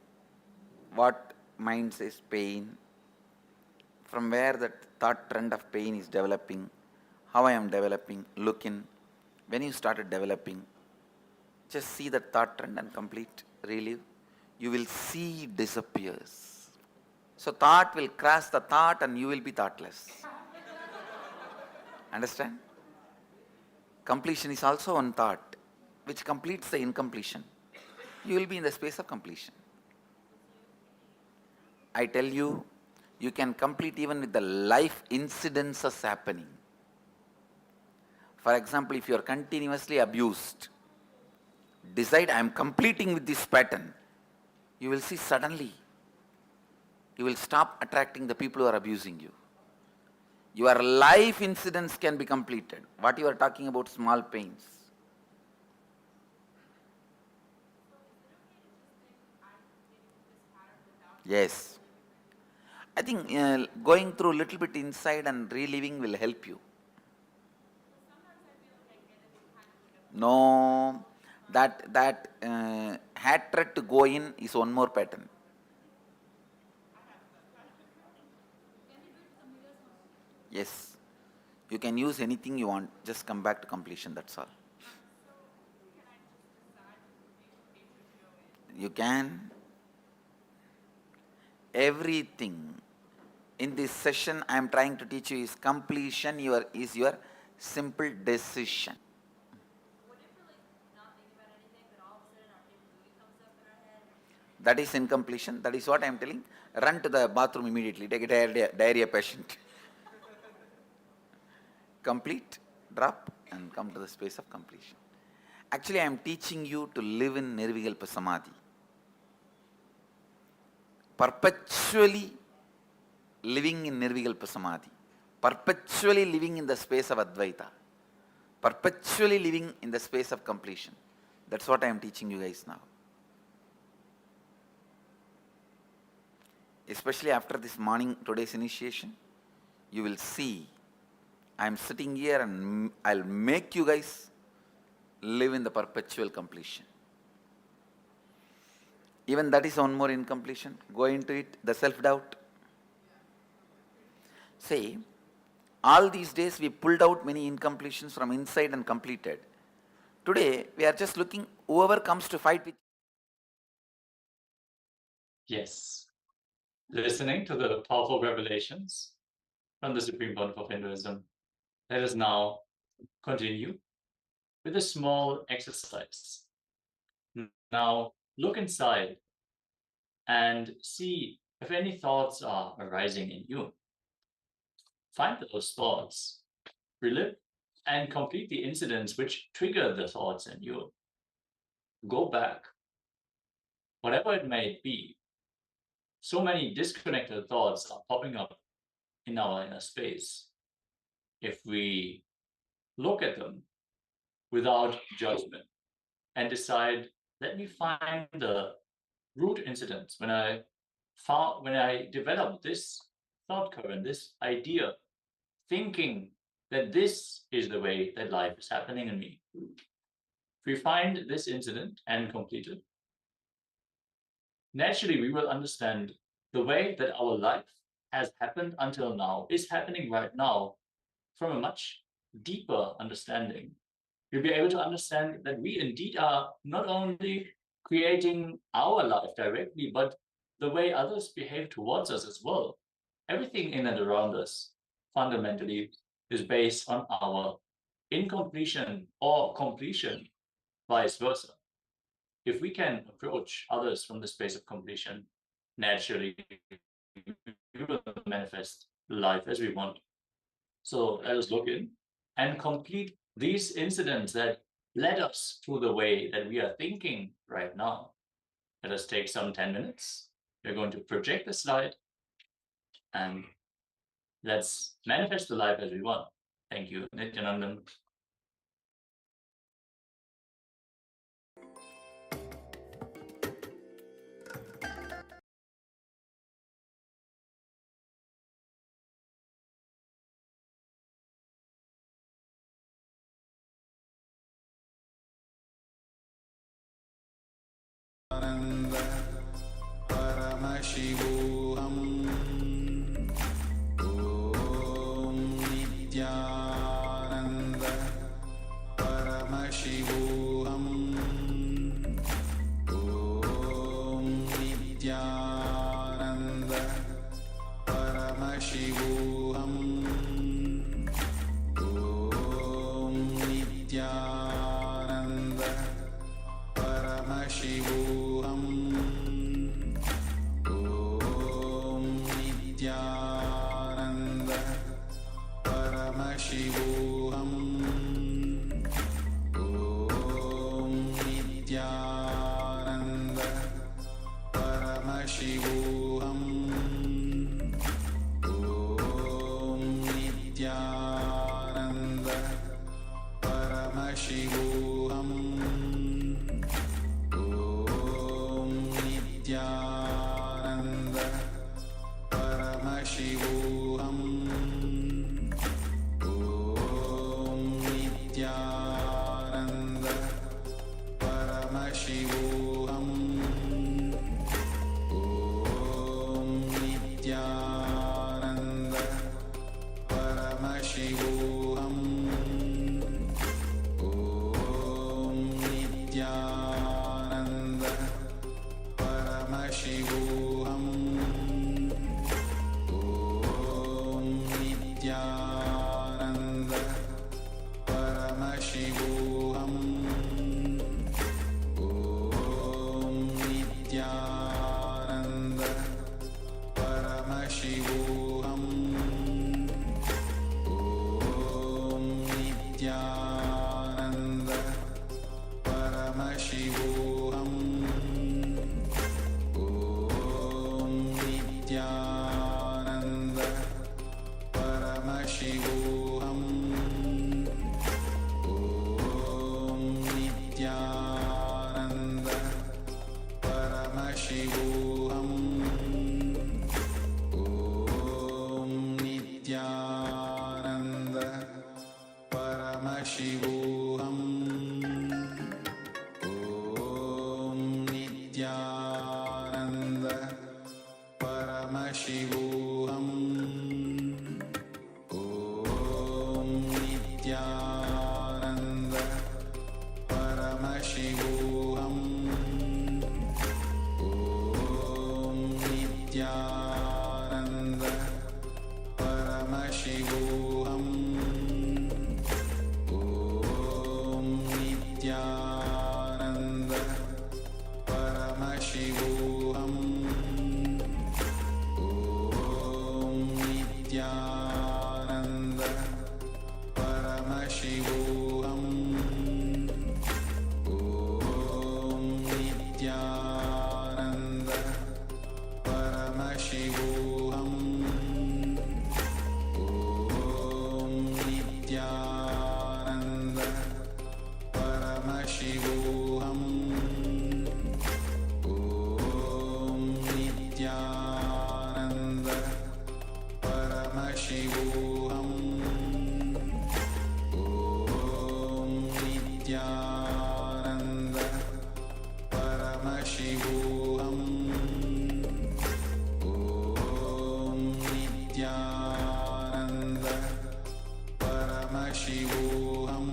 S2: what mind says pain, from where that thought trend of pain is developing, how I am developing, look in. When you started developing, just see that thought trend and complete, relive. You will see it disappears. So thought will cross the thought and you will be thoughtless. Understand? Completion is also one thought which completes the incompletion. You will be in the space of completion. I tell you, you can complete even with the life incidences happening. For example, if you are continuously abused, decide I am completing with this pattern. You will see suddenly, you will stop attracting the people who are abusing you. Your life incidents can be completed. What you are talking about, small pains. Yes. I think going through a little bit inside and reliving will help you. No, that hatred to go in is one more pattern. Yes. You can use anything you want, just come back to completion, that's all. You can. Everything in this session I am trying to teach you is completion is your simple decision. That is incompletion. That is what I am telling. Run to the bathroom immediately. Take a diarrhea patient. Complete, drop, and come to the space of completion. Actually, I am teaching you to live in Nirvikalpa Samadhi. Perpetually living in Nirvikalpa Samadhi. Perpetually living in the space of Advaita. Perpetually living in the space of completion. That's what I am teaching you guys now. Especially after this morning, today's initiation, you will see I am sitting here and I'll make you guys live in the perpetual completion.
S7: Even that is one more incompletion. Go into it, the self-doubt. See, all these days we pulled out many incompletions from inside and completed. Today we are just looking whoever comes to fight with.
S5: Yes. Listening to the powerful revelations from the Supreme Pontiff of Hinduism, let us now continue with a small exercise. Now look inside and see if any thoughts are arising in you. Find those thoughts, relive and complete the incidents which trigger the thoughts in you. Go back, whatever it may be. So many disconnected thoughts are popping up in our inner space. If we look at them without judgment and decide, let me find the root incidents when I developed this thought current, this idea, thinking that this is the way that life is happening in me. If we find this incident and complete it, naturally we will understand the way that our life has happened until now is happening right now from a much deeper understanding. You'll be able to understand that we indeed are not only creating our life directly, but the way others behave towards us as well. Everything in and around us fundamentally is based on our incompletion or completion, vice versa. If we can approach others from the space of completion, naturally we will manifest life as we want. So let us look in and complete these incidents that led us to the way that we are thinking right now. Let us take some 10 minutes. We're going to project the slide and let's manifest the life as we want. Thank you, Nithyananda.
S2: Paramashivoham Om Nithyananda Paramashivoham Om Nithyananda Paramashivoham Om Nithyananda Paramashivoham Nithyananda Paramashivoham Om Nithyananda Paramashivoham Om Nithyananda Paramashivoham Om Nithyananda Paramashivoham Om Nithyananda Paramashivoham Om Nithyananda Paramashivoham Om Paramashivoham. Om Nithyananda Paramashivoham. Om Nithyananda Paramashivoham. Om Nithyananda Paramashivoham. Om Nithyananda Paramashivoham. Om Nithyananda Paramashivoham. Om Nithyananda Paramashivoham. Om Nithyananda Paramashivoham. Om Nithyananda Paramashivoham.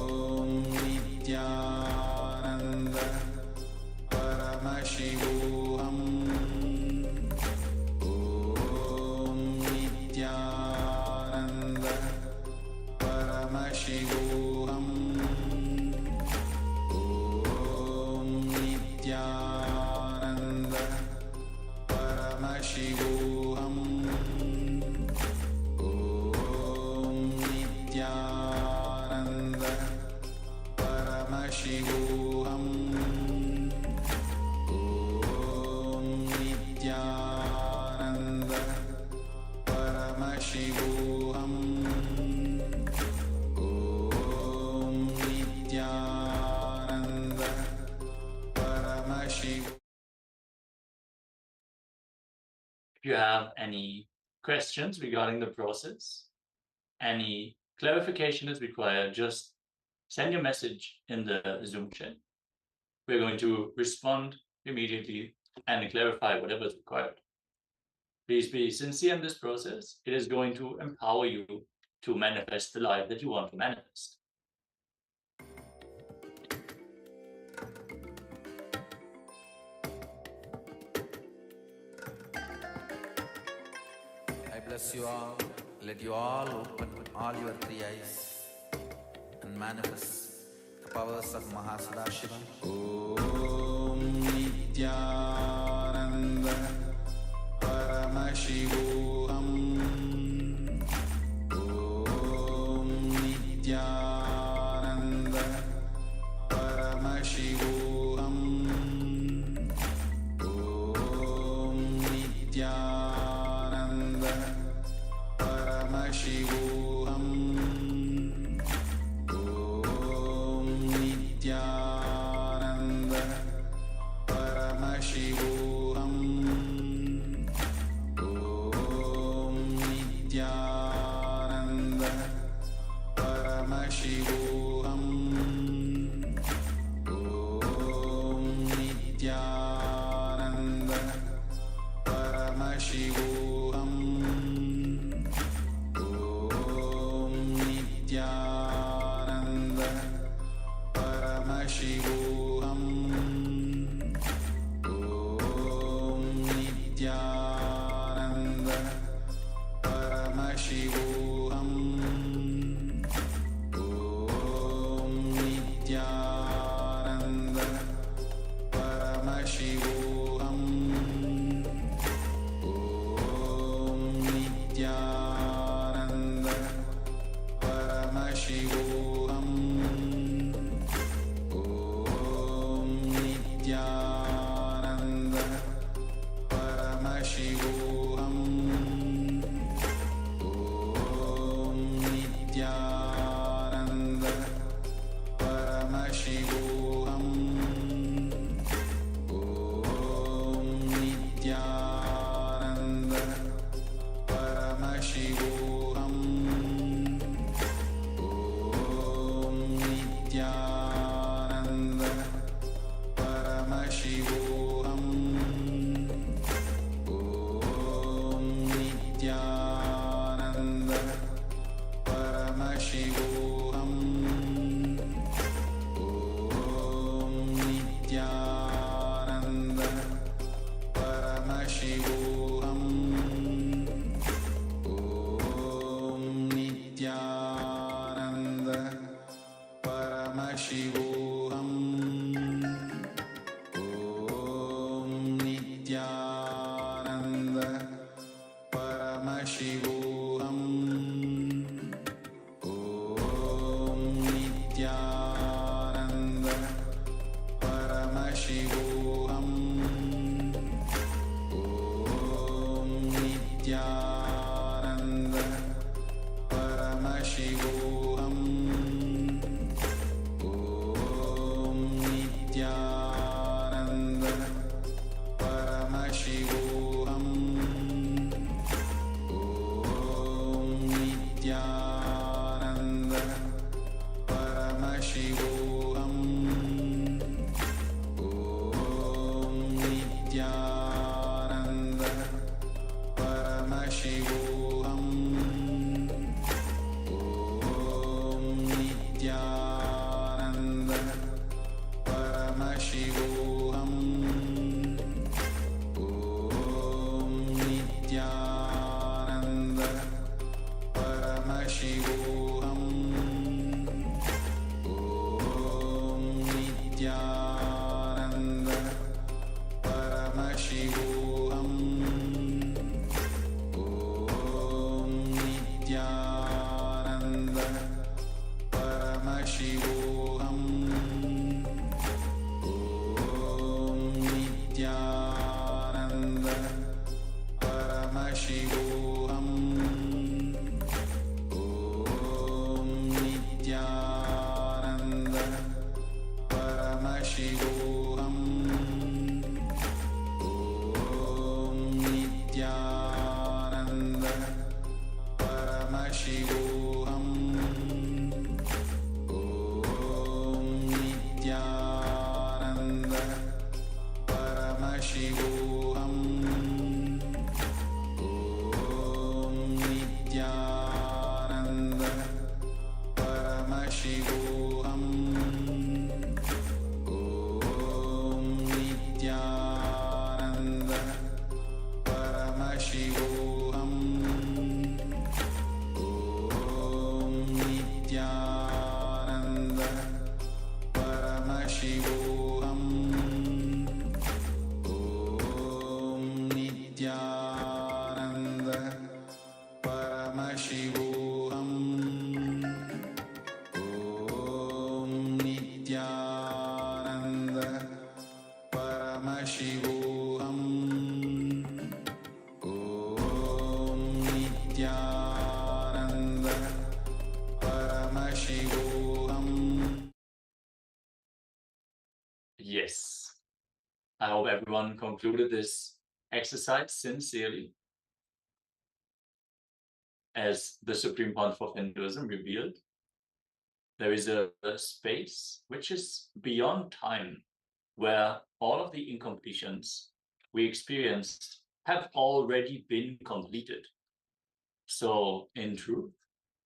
S2: Om Nithyananda Paramashivoham. Om Nithyananda Paramashivoham. Om Nithyananda Paramashivoham. Om Nithyananda Paramashivoham. Om Nithyananda Paramashivoham. Om Nithyananda Paramashivoham.
S5: If you have any questions regarding the process, any clarification is required, just send your message in the Zoom chat. We're going to respond immediately and clarify whatever is required. Please be sincere in this process. It is going to empower you to manifest the life that you want to manifest.
S7: I bless you all. Let you all open all your three eyes and manifest the powers of Mahasadashiva.
S2: Om Nithyananda Paramashivoham. Om Nithyananda Paramashivoham. Om Nithyananda Paramashivoham. Om Nithyananda Paramashivoham. Om Nithyananda Paramashivoham. Om Nithyananda Paramashivoham. Om Nithyananda Paramashivoham. Om Nithyananda Paramashivoham. Om Paramashivoham Om Nithyananda Paramashivoham Om Nithyananda Paramashivoham Om Nithyananda Paramashivoham Om Nithyananda Paramashivoham Om Nithyananda Paramashivoham Om Nithyananda Paramashivoham Om Nithyananda Paramashivoham Om Nithyananda Paramashivoham Om Nithyananda Paramashivoham Om Nithyananda Paramashivoham Om Nithyananda Paramashivoham Om Nithyananda Paramashivoham Om Nithyananda Paramashivoham Om Nithyananda Paramashivoham Om Nithyananda Paramashivoham.
S5: Yes. I hope everyone concluded this exercise sincerely. As the Supreme Pontiff of Hinduism revealed, there is a space which is beyond time, where all of the incompletions we experienced have already been completed. So, in truth,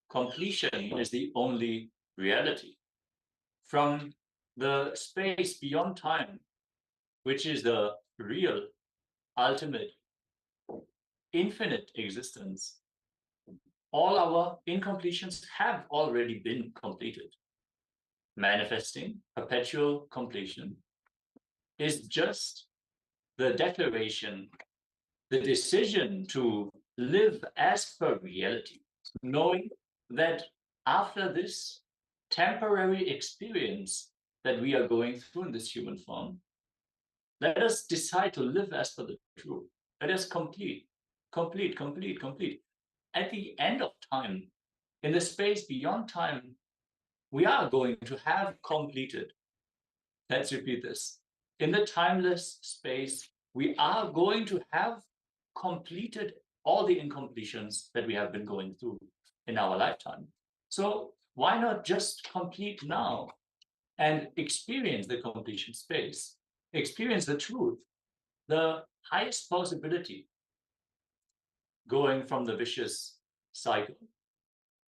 S5: completion is the only reality. From the space beyond time, which is the real, ultimate, infinite existence, all our incompletions have already been completed. Manifesting perpetual completion is just the declaration, the decision to live as per reality, knowing that after this temporary experience that we are going through in this human form, let us decide to live as per the truth. Let us complete. At the end of time, in the space beyond time, we are going to have completed. Let's repeat this. In the timeless space, we are going to have completed all the incompletions that we have been going through in our lifetime. So why not just complete now and experience the completion space, experience the truth, the highest possibility, going from the vicious cycle,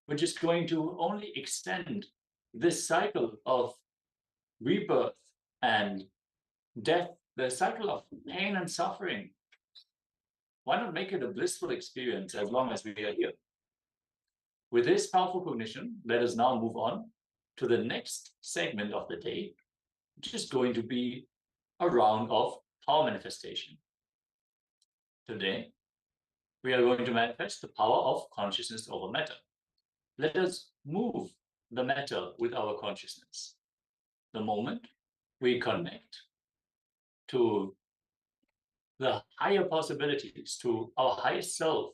S5: which is going to only extend this cycle of rebirth and death, the cycle of pain and suffering. Why not make it a blissful experience as long as we are here? With this powerful cognition, let us now move on to the next segment of the day, which is going to be a round of power manifestation. Today, we are going to manifest the power of consciousness over matter. Let us move the matter with our consciousness. The moment we connect to the higher possibilities, to our highest self,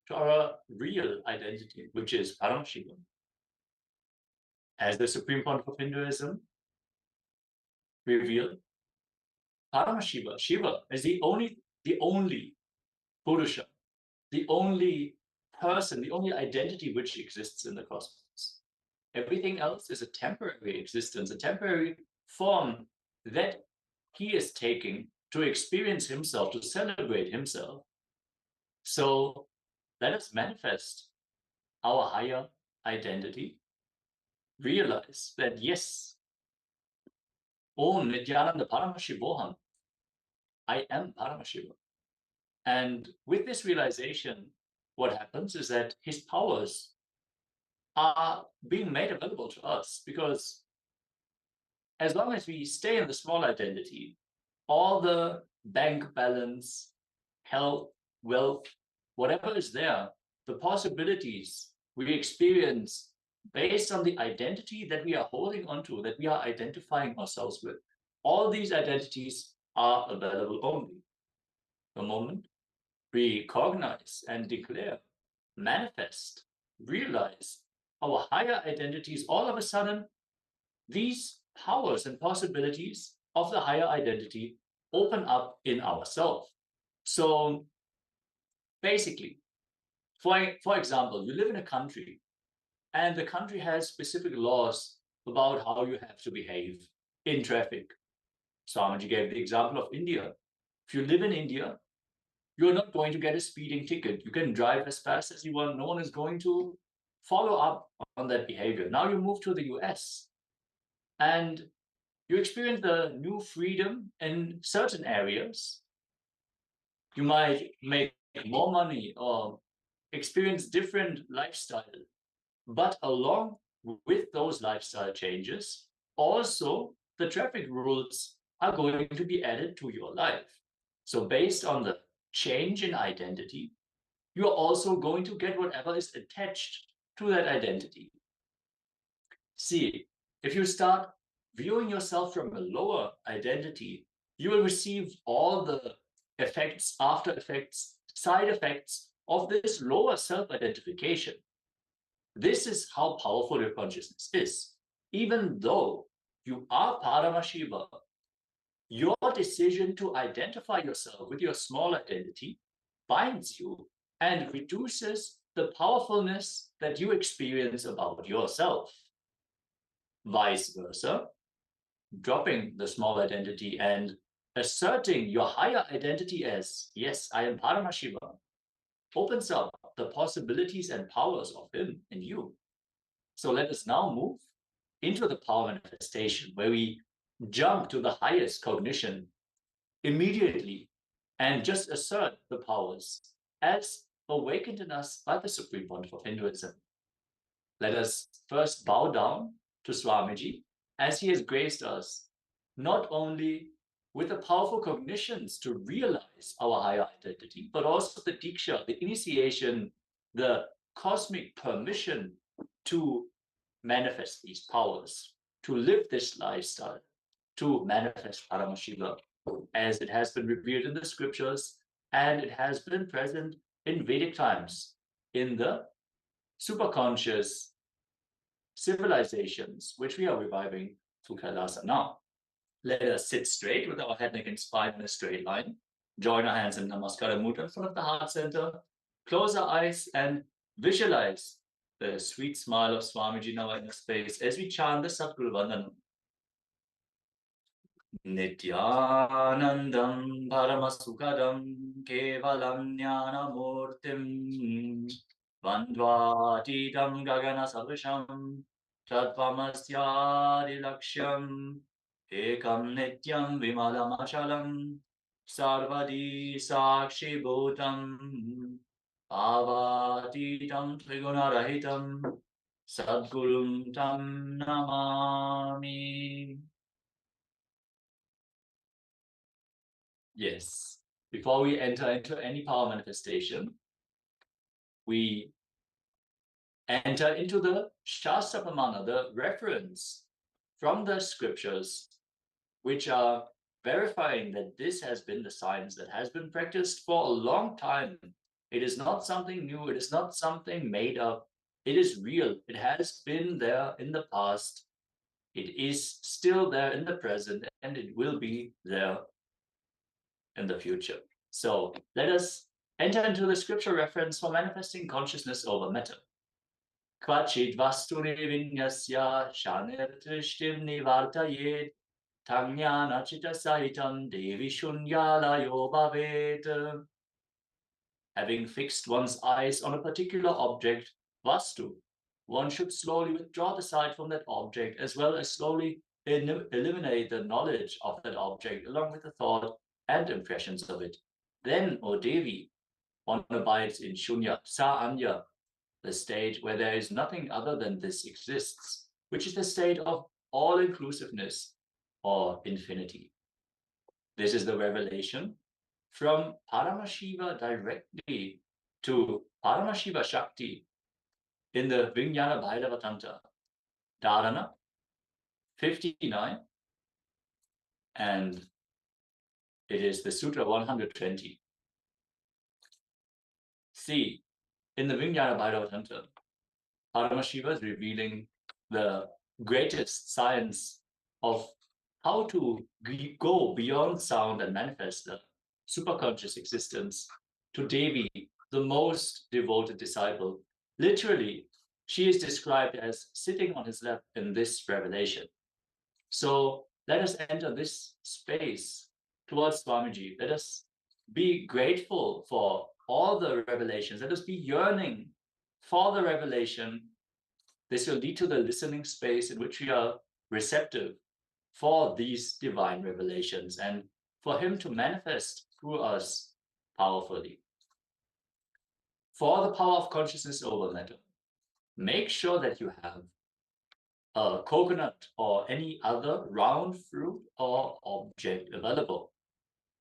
S5: to our real identity, which is Paramashivoham. As the Supreme Pontiff of Hinduism revealed, Paramashiva, Shiva, is the only Purusha, the only person, the only identity which exists in the cosmos. Everything else is a temporary existence, a temporary form that he is taking to experience himself, to celebrate himself. So let us manifest our higher identity. Realize that yes, Om Nithyananda Paramashivoham, I am Paramashiva. And with this realization, what happens is that his powers are being made available to us, because as long as we stay in the small identity, all the bank balance, health, wealth, whatever is there, the possibilities we experience based on the identity that we are holding onto, that we are identifying ourselves with, all these identities are available only the moment we cognize and declare, manifest, realize our higher identities. All of a sudden, these powers and possibilities of the higher identity open up in ourselves. So basically, for example, you live in a country and the country has specific laws about how you have to behave in traffic. Swamiji gave the example of India. If you live in India, you're not going to get a speeding ticket. You can drive as fast as you want. No one is going to follow up on that behavior. Now you move to the US and you experience the new freedom in certain areas. You might make more money or experience different lifestyle. But along with those lifestyle changes, also the traffic rules are going to be added to your life. So based on the change in identity, you're also going to get whatever is attached to that identity. See, if you start viewing yourself from a lower identity, you will receive all the effects, after effects, side effects of this lower self-identification. This is how powerful your consciousness is. Even though you are Paramashiva, your decision to identify yourself with your small identity binds you and reduces the powerfulness that you experience about yourself. Vice versa, dropping the small identity and asserting your higher identity as, yes, I am Paramashiva, opens up the possibilities and powers of him in you. So let us now move into the power manifestation, where we jump to the highest cognition immediately and just assert the powers as awakened in us by the Supreme Pontiff of Hinduism. Let us first bow down to Swamiji as he has graced us not only with the powerful cognitions to realize our higher identity, but also the Diksha, the initiation, the cosmic permission to manifest these powers, to live this lifestyle, to manifest Paramashiva, as it has been revealed in the scriptures and it has been present in Vedic times, in the superconscious civilizations, which we are reviving through KAILASA now. Let us sit straight with our head, neck, and spine in a straight line. Join our hands in Namaskara Mudra in front of the heart center. Close our eyes and visualize the sweet smile of Swamiji now in the space as we chant the Satguru Vandanam. Nithyanandam Paramasukadam Kevalam Jnanamurtim Vandvatitam Gagana Savisham Tatvamasyadi Laksham Ekam Nityam Vimalamachalam Sarvadi Sakshi Bhutam Avatitam Trigunarahitam Sadgurum Tam Namami. Yes, before we enter into any power manifestation, we enter into the Shastra Pramana, the reference from the scriptures, which are verifying that this has been the science that has been practiced for a long time. It is not something new, it is not something made up, it is real. It has been there in the past, it is still there in the present, and it will be there in the future. So let us enter into the scripture reference for manifesting consciousness over matter. Kvachit vastuni vinyasya shanirtrishtim nivartayet Tangyana chitta sahitam devi shunyalayo bhavet. Having fixed one's eyes on a particular object, vastu, one should slowly withdraw the sight from that object as well as slowly eliminate the knowledge of that object along with the thought and impressions of it. Then, O Devi, one abides in shunya, sa anya, the state where there is nothing other than this exists, which is the state of all-inclusiveness or infinity. This is the revelation from Paramashiva directly to Paramashiva Shakti in the Vijnana Bhairava Tantra, Dharana 59, and it is the Sutra 120. See, in the Vijnana Bhairava Tantra, Paramashiva is revealing the greatest science of how to go beyond sound and manifest the superconscious existence to Devi, the most devoted disciple. Literally, she is described as sitting on his lap in this revelation. So let us enter this space towards Swamiji. Let us be grateful for all the revelations. Let us be yearning for the revelation. This will lead to the listening space in which we are receptive for these divine revelations and for him to manifest through us powerfully. For the power of consciousness over matter, make sure that you have a coconut or any other round fruit or object available.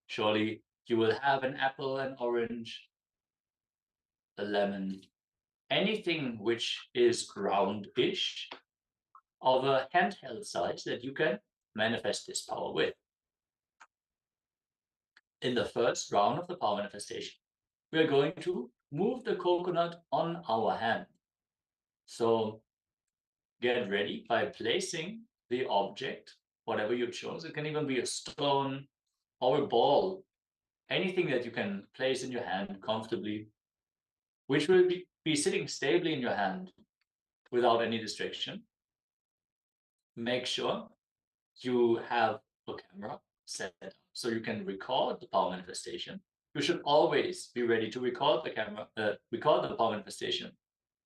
S5: Surely you will have an apple, an orange, a lemon, anything which is roundish of a handheld size that you can manifest this power with. In the first round of the power manifestation, we are going to move the coconut on our hand. So get ready by placing the object, whatever you chose. It can even be a stone or a ball, anything that you can place in your hand comfortably, which will be sitting stably in your hand without any distraction. Make sure you have a camera set up so you can record the power manifestation. You should always be ready to record the power manifestation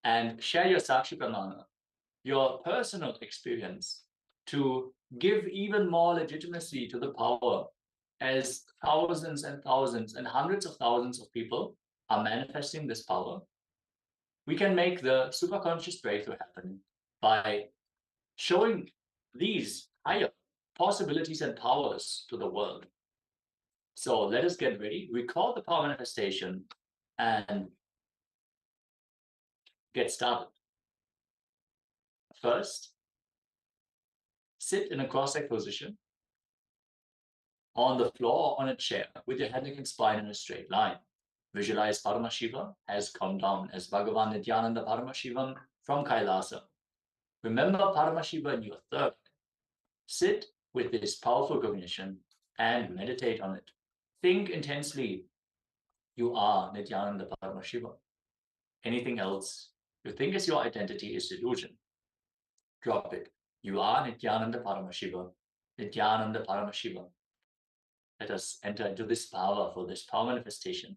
S5: and share your Sakshi Pramana, your personal experience, to give even more legitimacy to the power as thousands and thousands and hundreds of thousands of people are manifesting this power. We can make the superconscious breakthrough happen by showing these higher possibilities and powers to the world. So let us get ready, record the power manifestation, and get started. First, sit in a cross-legged position on the floor or on a chair with your head and spine in a straight line. Visualize Paramashiva has come down as Bhagavan Nithyananda Paramashivoham from KAILASA. Remember Paramashiva in your third. Sit with this powerful cognition and meditate on it. Think intensely. You are Nithyananda Paramashiva. Anything else you think is your identity is delusion. Drop it. You are Nithyananda Paramashiva. Nithyananda Paramashiva. Let us enter into this power for this power manifestation.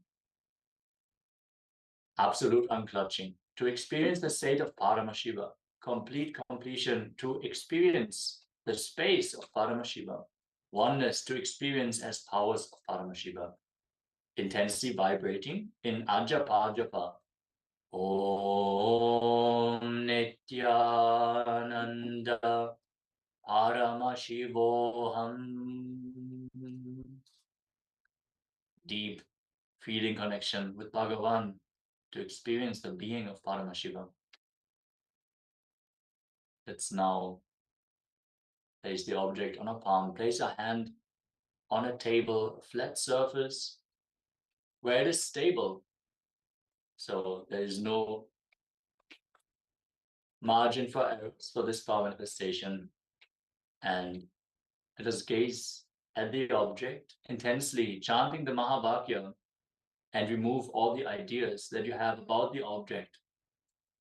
S5: Absolute unclutching, to experience the state of Paramashiva, complete completion, to experience the space of Paramashiva, oneness to experience as powers of Paramashiva, intensely vibrating in Ajapa Japa. Om Nithyananda Paramashivoham. Deep feeling connection with Bhagavan to experience the being of Paramashiva. Let's now place the object on a palm, place a hand on a table, a flat surface, where it is stable. So there is no margin for errors for this power manifestation. And let us gaze at the object intensely, chanting the Mahavakya, and remove all the ideas that you have about the object.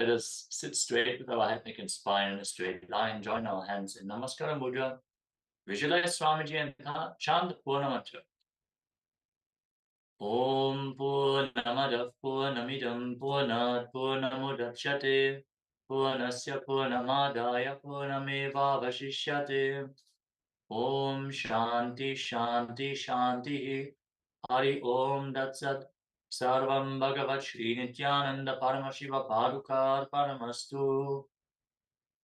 S5: Let us sit straight with our head, neck, and spine in a straight line. Join our hands in Namaskara Mudra. Visualize Swamiji and chant the Purna Mantra. Om Purnamadav Purnamidam Purnat Purnamudachyate Purnasya Purnamadaya Purnamevavashishyate. Om Shanti Shanti Shanti. Hari Om Datsat. Sarvam Bhagavat Shri Nithyananda Paramashiva Padukar Paramastu.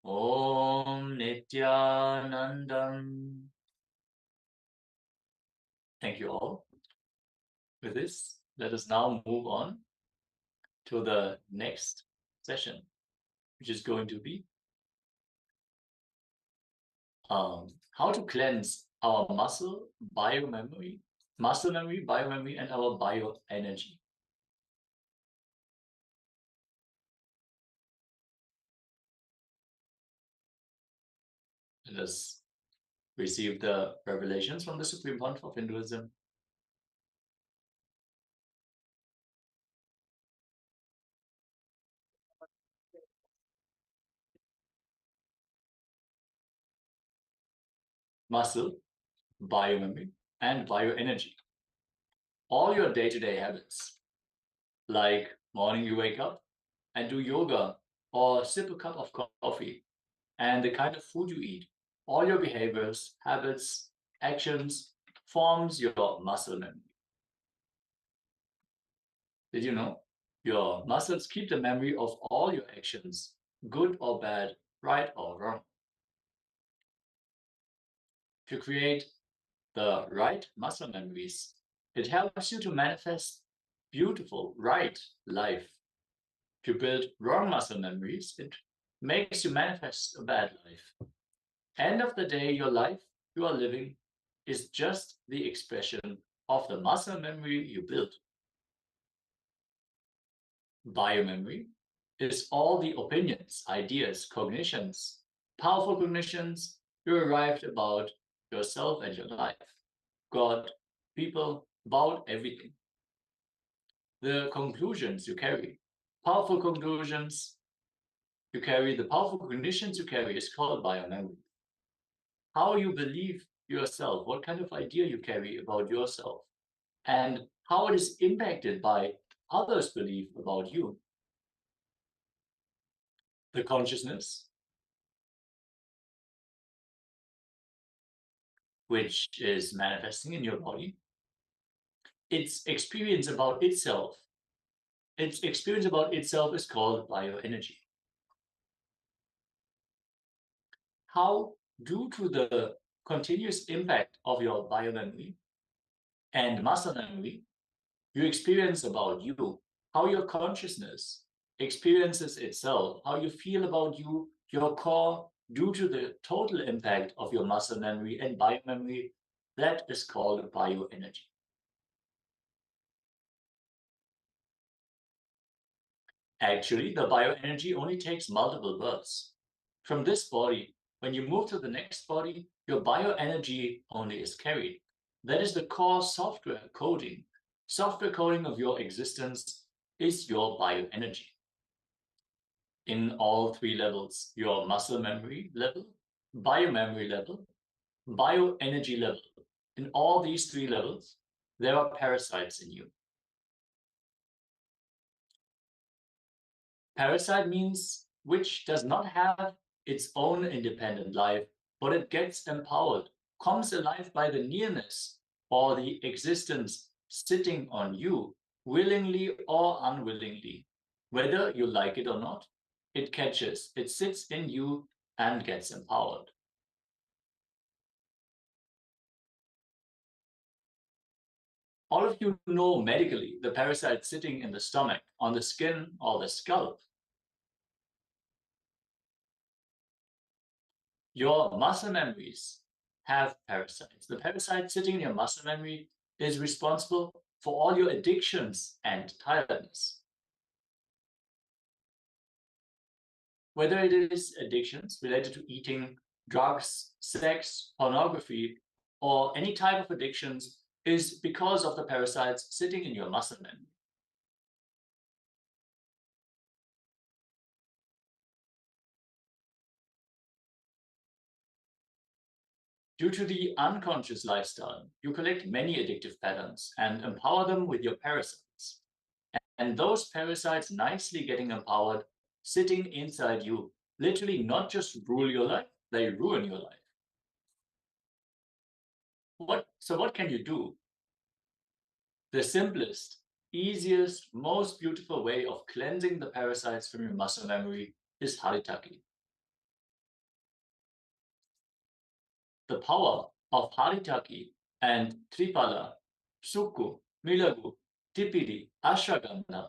S5: Om Nithyanandam. Thank you all. With this, let us now move on to the next session, which is going to be how to cleanse our muscle memory, biomemory, and our bioenergy. Let us receive the revelations from the Supreme Pontiff of Hinduism. Muscle, biomemory, and bioenergy. All your day-to-day habits, like morning you wake up and do yoga or sip a cup of coffee, and the kind of food you eat, all your behaviors, habits, actions forms your muscle memory. Did you know? Your muscles keep the memory of all your actions, good or bad, right or wrong. If you create the right muscle memories, it helps you to manifest beautiful, right life. If you build wrong muscle memories, it makes you manifest a bad life. End of the day, your life you are living is just the expression of the muscle memory you built. Biomemory is all the opinions, ideas, cognitions, powerful cognitions you arrived about yourself and your life, God, people, about everything. The conclusions you carry, powerful conclusions you carry, the powerful cognitions you carry is called biomemory. How you believe yourself, what kind of idea you carry about yourself, and how it is impacted by others' belief about you. The consciousness, which is manifesting in your body, its experience about itself is called bioenergy. How, due to the continuous impact of your biomemory and muscle memory, you experience about you, how your consciousness experiences itself, how you feel about you, your core, due to the total impact of your muscle memory and biomemory, that is called bioenergy. Actually, the bioenergy only takes multiple births. From this body, when you move to the next body, your bioenergy only is carried. That is the core software coding. Software coding of your existence is your bioenergy. In all three levels, your muscle memory level, biomemory level, bioenergy level, in all these three levels, there are parasites in you. Parasite means which does not have its own independent life, but it gets empowered, comes alive by the nearness or the existence sitting on you, willingly or unwillingly. Whether you like it or not, it catches, it sits in you and gets empowered. All of you know medically the parasite sitting in the stomach, on the skin or the scalp. Your muscle memories have parasites. The parasite sitting in your muscle memory is responsible for all your addictions and tiredness. Whether it is addictions related to eating, drugs, sex, pornography, or any type of addictions is because of the parasites sitting in your muscle memory. Due to the unconscious lifestyle, you collect many addictive patterns and empower them with your parasites. And those parasites nicely getting empowered, sitting inside you, literally not just rule your life, they ruin your life. So what can you do? The simplest, easiest, most beautiful way of cleansing the parasites from your muscle memory is Haritaki. The power of Haritaki and Tripala, Sukku, Milagu, Tipidi, Ashwagandha,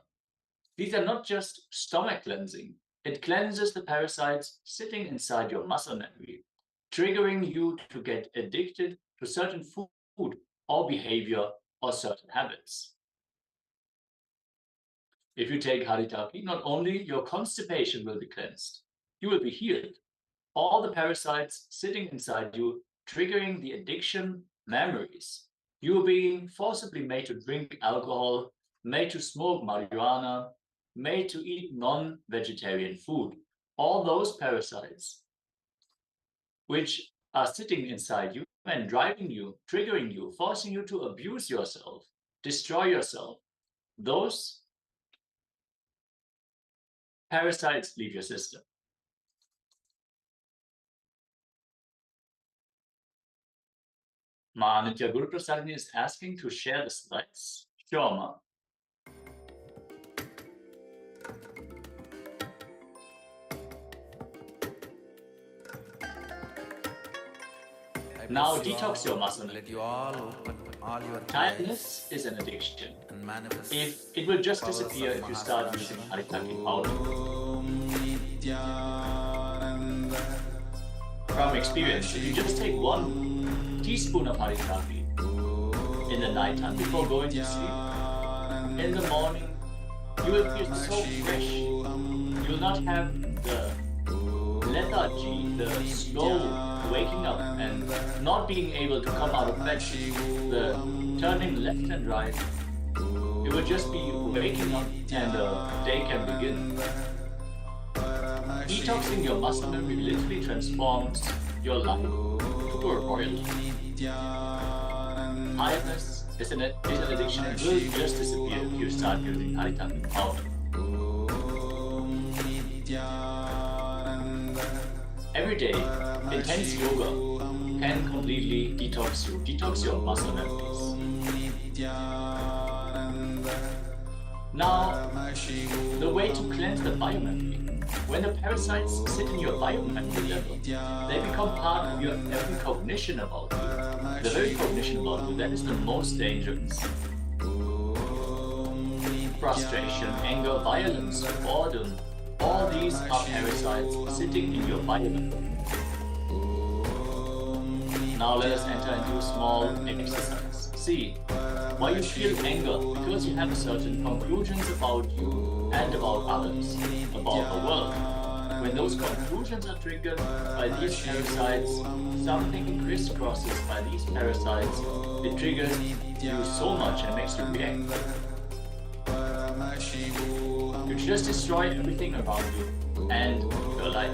S5: these are not just stomach cleansing. It cleanses the parasites sitting inside your muscle memory, triggering you to get addicted to certain food or behavior or certain habits. If you take Haritaki, not only your constipation will be cleansed, you will be healed. All the parasites sitting inside you, triggering the addiction memories. You are being forcibly made to drink alcohol, made to smoke marijuana, made to eat non-vegetarian food. All those parasites, which are sitting inside you and driving you, triggering you, forcing you to abuse yourself, destroy yourself, those parasites leave your system. Ma Nitya Guru Prasadini is asking to share the slides. Sure, Ma. Now detox your muscle.
S7: Let you all open all your
S5: Tiredness is an addiction.
S7: and manifest
S5: If it will just disappear if you start using Haritaki powder. From experience, if you just take 1 teaspoon of Haritaki in the night time before going to sleep, in the morning, you will feel so fresh. You will not have the lethargy, the slow waking up and not being able to come out of bed, the turning left and right. You will just be waking up and the day can begin. Detoxing your muscle memory literally transforms your life to a royal life. Tiredness is an addiction. It will just disappear if you start using Haritaki powder. Every day, intense yoga can completely detox your muscle memories. Now, the way to cleanse the biomemory. When the parasites sit in your biomemory level, they become part of your every cognition about you. The very cognition about you that is the most dangerous. Frustration, anger, violence, boredom, all these are parasites sitting in your biomemory. Now let us enter into a small exercise. See, why you feel anger? Because you have certain conclusions about you and about others, about the world. When those conclusions are triggered by these parasites, something crisscrosses by these parasites, it triggers you so much and makes you react. You just destroy everything around you and your life.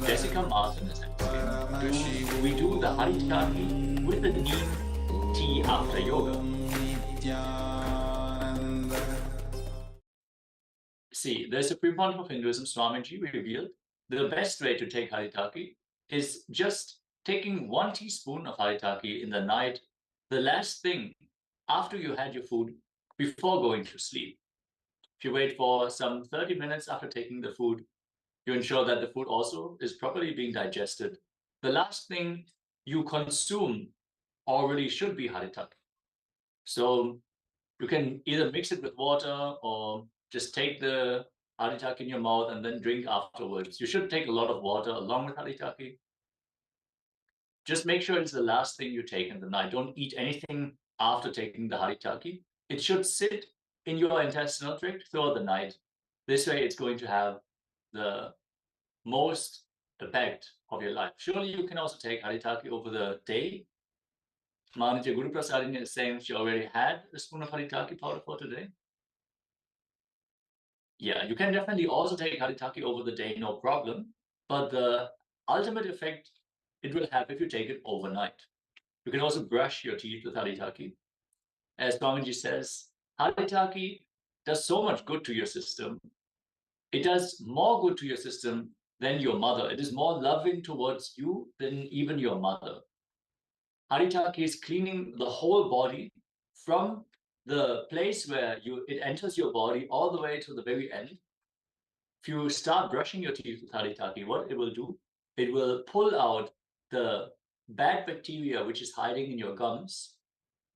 S5: Jessica Martin is asking, do we do the Haritaki with the neem tea after yoga? See, the Supreme Pontiff of Hinduism, Swamiji, revealed the best way to take Haritaki is just taking 1 teaspoon of Haritaki in the night, the last thing after you had your food, before going to sleep. If you wait for some 30 minutes after taking the food, you ensure that the food also is properly being digested. The last thing you consume already should be Haritaki. So you can either mix it with water or just take the Haritaki in your mouth and then drink afterwards. You should take a lot of water along with Haritaki. Just make sure it's the last thing you take in the night. Don't eat anything after taking the Haritaki. It should sit in your intestinal tract throughout the night. This way it's going to have the most effect of your life. Surely you can also take Haritaki over the day. Manitya Guru Prasadini is saying she already had a spoon of Haritaki powder for today. Yeah, you can definitely also take Haritaki over the day, no problem. But the ultimate effect it will help if you take it overnight. You can also brush your teeth with Haritaki. As Swamiji says, Haritaki does so much good to your system. It does more good to your system than your mother. It is more loving towards you than even your mother. Haritaki is cleaning the whole body from the place where it enters your body all the way to the very end. If you start brushing your teeth with Haritaki, what it will do, it will pull out the bad bacteria which is hiding in your gums,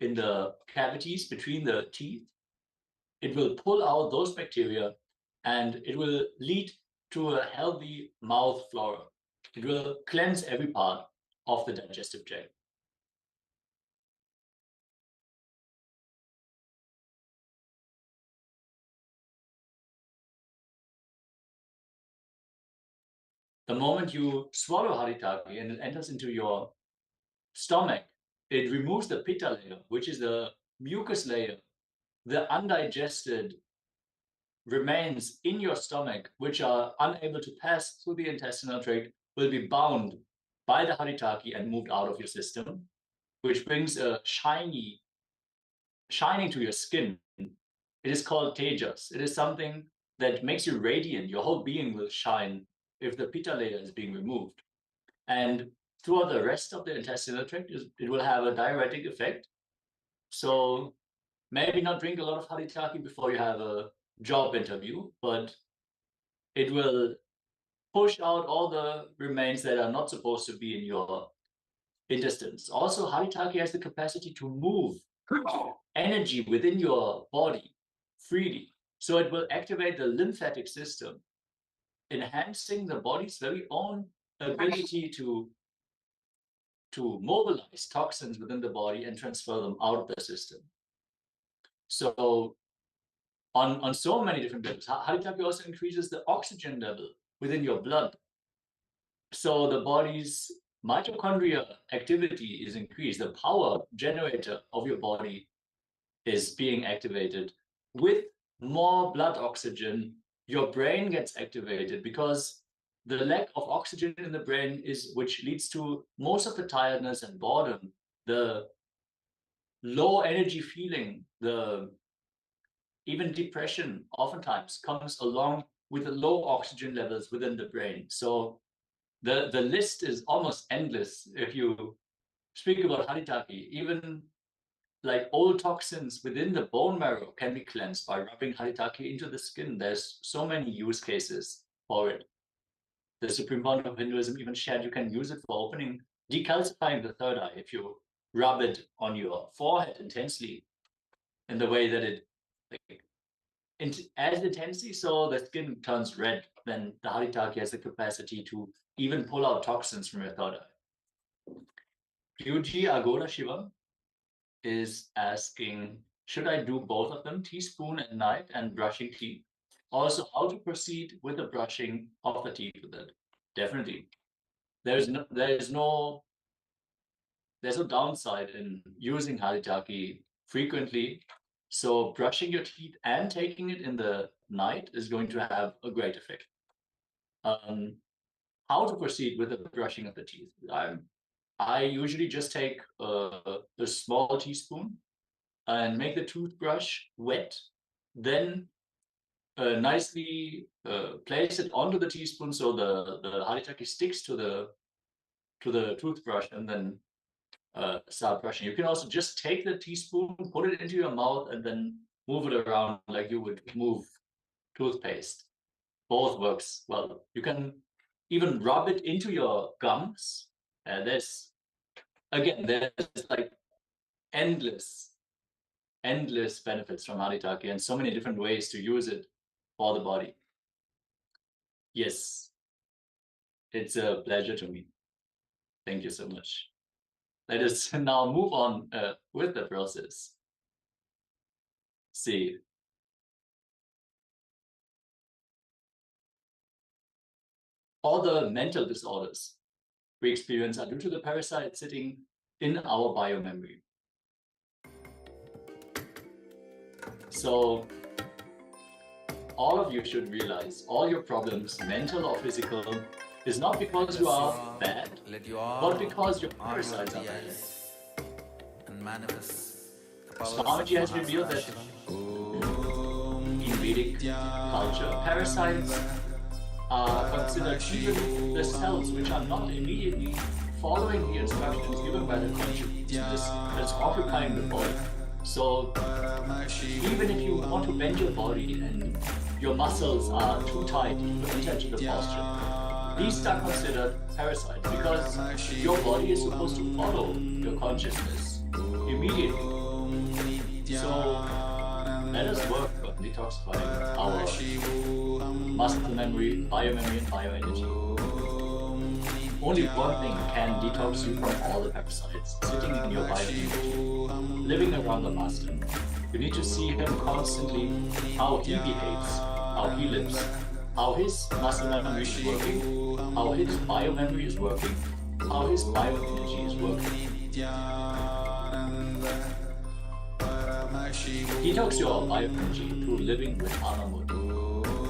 S5: in the cavities between the teeth. It will pull out those bacteria and it will lead to a healthy mouth flora. It will cleanse every part of the digestive tract. The moment you swallow Haritaki and it enters into your stomach, it removes the pitta layer, which is the mucus layer, the undigested remains in your stomach, which are unable to pass through the intestinal tract, will be bound by the Haritaki and moved out of your system, which brings a shining to your skin. It is called tejas. It is something that makes you radiant. Your whole being will shine if the pitta layer is being removed. And throughout the rest of the intestinal tract, it will have a diuretic effect. So maybe not drink a lot of Haritaki before you have a job interview, but it will push out all the remains that are not supposed to be in your intestines. Also, Haritaki has the capacity to move energy within your body freely. So it will activate the lymphatic system, enhancing the body's very own ability to mobilize toxins within the body and transfer them out of the system. So on so many different levels, Haritaki also increases the oxygen level within your blood. So the body's mitochondria activity is increased. The power generator of your body is being activated. With more blood oxygen, your brain gets activated because the lack of oxygen in the brain which leads to most of the tiredness and boredom, the low energy feeling, even depression oftentimes comes along with the low oxygen levels within the brain. So the list is almost endless if you speak about Haritaki. Even like old toxins within the bone marrow can be cleansed by rubbing Haritaki into the skin. There's so many use cases for it. The Supreme Pontiff of Hinduism even shared you can use it for decalcifying the third eye if you rub it on your forehead intensely in the way that it as intensely so the skin turns red. Then the Haritaki has the capacity to even pull out toxins from your third eye. Ryuji Agoda Shiva is asking, should I do both of them, teaspoon at night and brushing teeth? Also, how to proceed with the brushing of the teeth with it? Definitely. There's no downside in using Haritaki frequently. So brushing your teeth and taking it in the night is going to have a great effect. How to proceed with the brushing of the teeth? I usually just take a small teaspoon and make the toothbrush wet, then nicely place it onto the teaspoon so the Haritaki sticks to the toothbrush, and then start brushing. You can also just take the teaspoon, put it into your mouth, and then move it around like you would move toothpaste. Both works well. You can even rub it into your gums. There's like endless benefits from Haritaki and so many different ways to use it for the body. Yes, it's a pleasure to me. Thank you so much. Let us now move on with the process. See. All the mental disorders we experience are due to the parasite sitting in our biomemory. So all of you should realize all your problems, mental or physical, is not because you are bad,
S7: let you all
S5: but because your
S7: all your
S5: parasites are
S7: three
S5: bad.
S7: eyes and manifest the powers
S5: Swamiji
S7: of
S5: has revealed that
S7: Mahasada
S5: in Vedic culture, parasites are considered even the cells which are not immediately following the instructions given by the consciousness that's occupying the body. So even if you want to bend your body and your muscles are too tight to enter into the posture, these are considered parasites because your body is supposed to follow your consciousness immediately. So let us work on detoxifying our muscle memory, biomemory, and bioenergy. Only one thing can detox you from all the parasites sitting in your bioenergy, living around the master. You need to see him constantly, how he behaves, how he lives, how his muscle memory is working, how his biomemory is working, how his bioenergy is working. Detox your bioenergy through living with Atmamurti.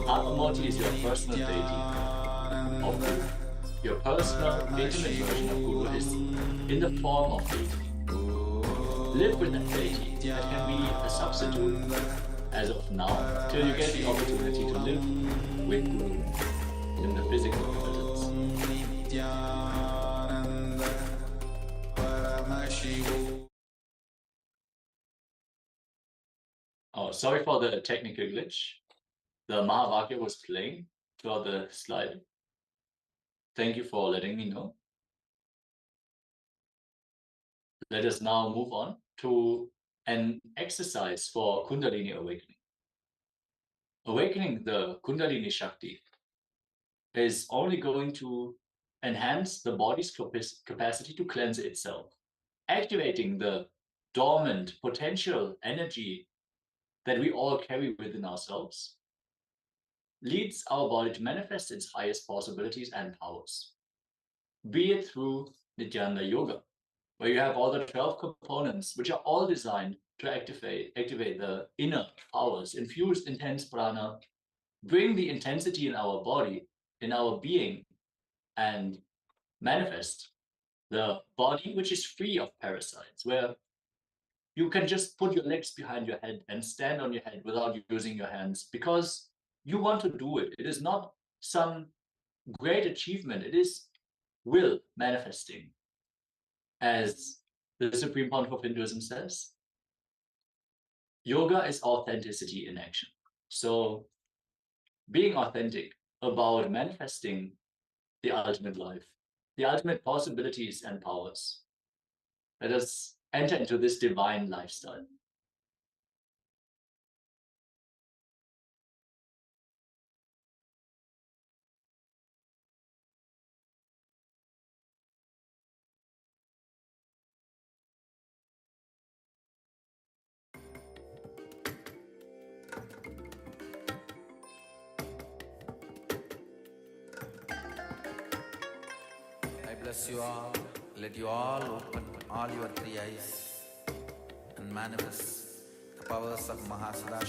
S5: Atmamurti is your personal deity of Guru. Your personal, intimate version of Guru is in the form of deity. Live with that deity. That can be a substitute as of now, till you get the opportunity to live with Guru in the physical presence. Oh, sorry for the technical glitch. The Mahavakya was playing throughout the slide. Thank you for letting me know. Let us now move on to an exercise for Kundalini awakening. Awakening the Kundalini Shakti is only going to enhance the body's capacity to cleanse itself, activating the dormant potential energy that we all carry within ourselves, leads our body to manifest its highest possibilities and powers, be it through Nithyananda Yoga, where you have all the 12 components, which are all designed to activate the inner powers, infuse intense prana, bring the intensity in our body, in our being, and manifest the body which is free of parasites, where you can just put your legs behind your head and stand on your head without using your hands because you want to do it. It is not some great achievement. It is will manifesting. As the Supreme Pontiff of Hinduism says, yoga is authenticity in action. So being authentic about manifesting the ultimate life, the ultimate possibilities and powers. Let us enter into this divine lifestyle.
S7: I bless you all. Let you all open all your three eyes and manifest the powers of Mahasada.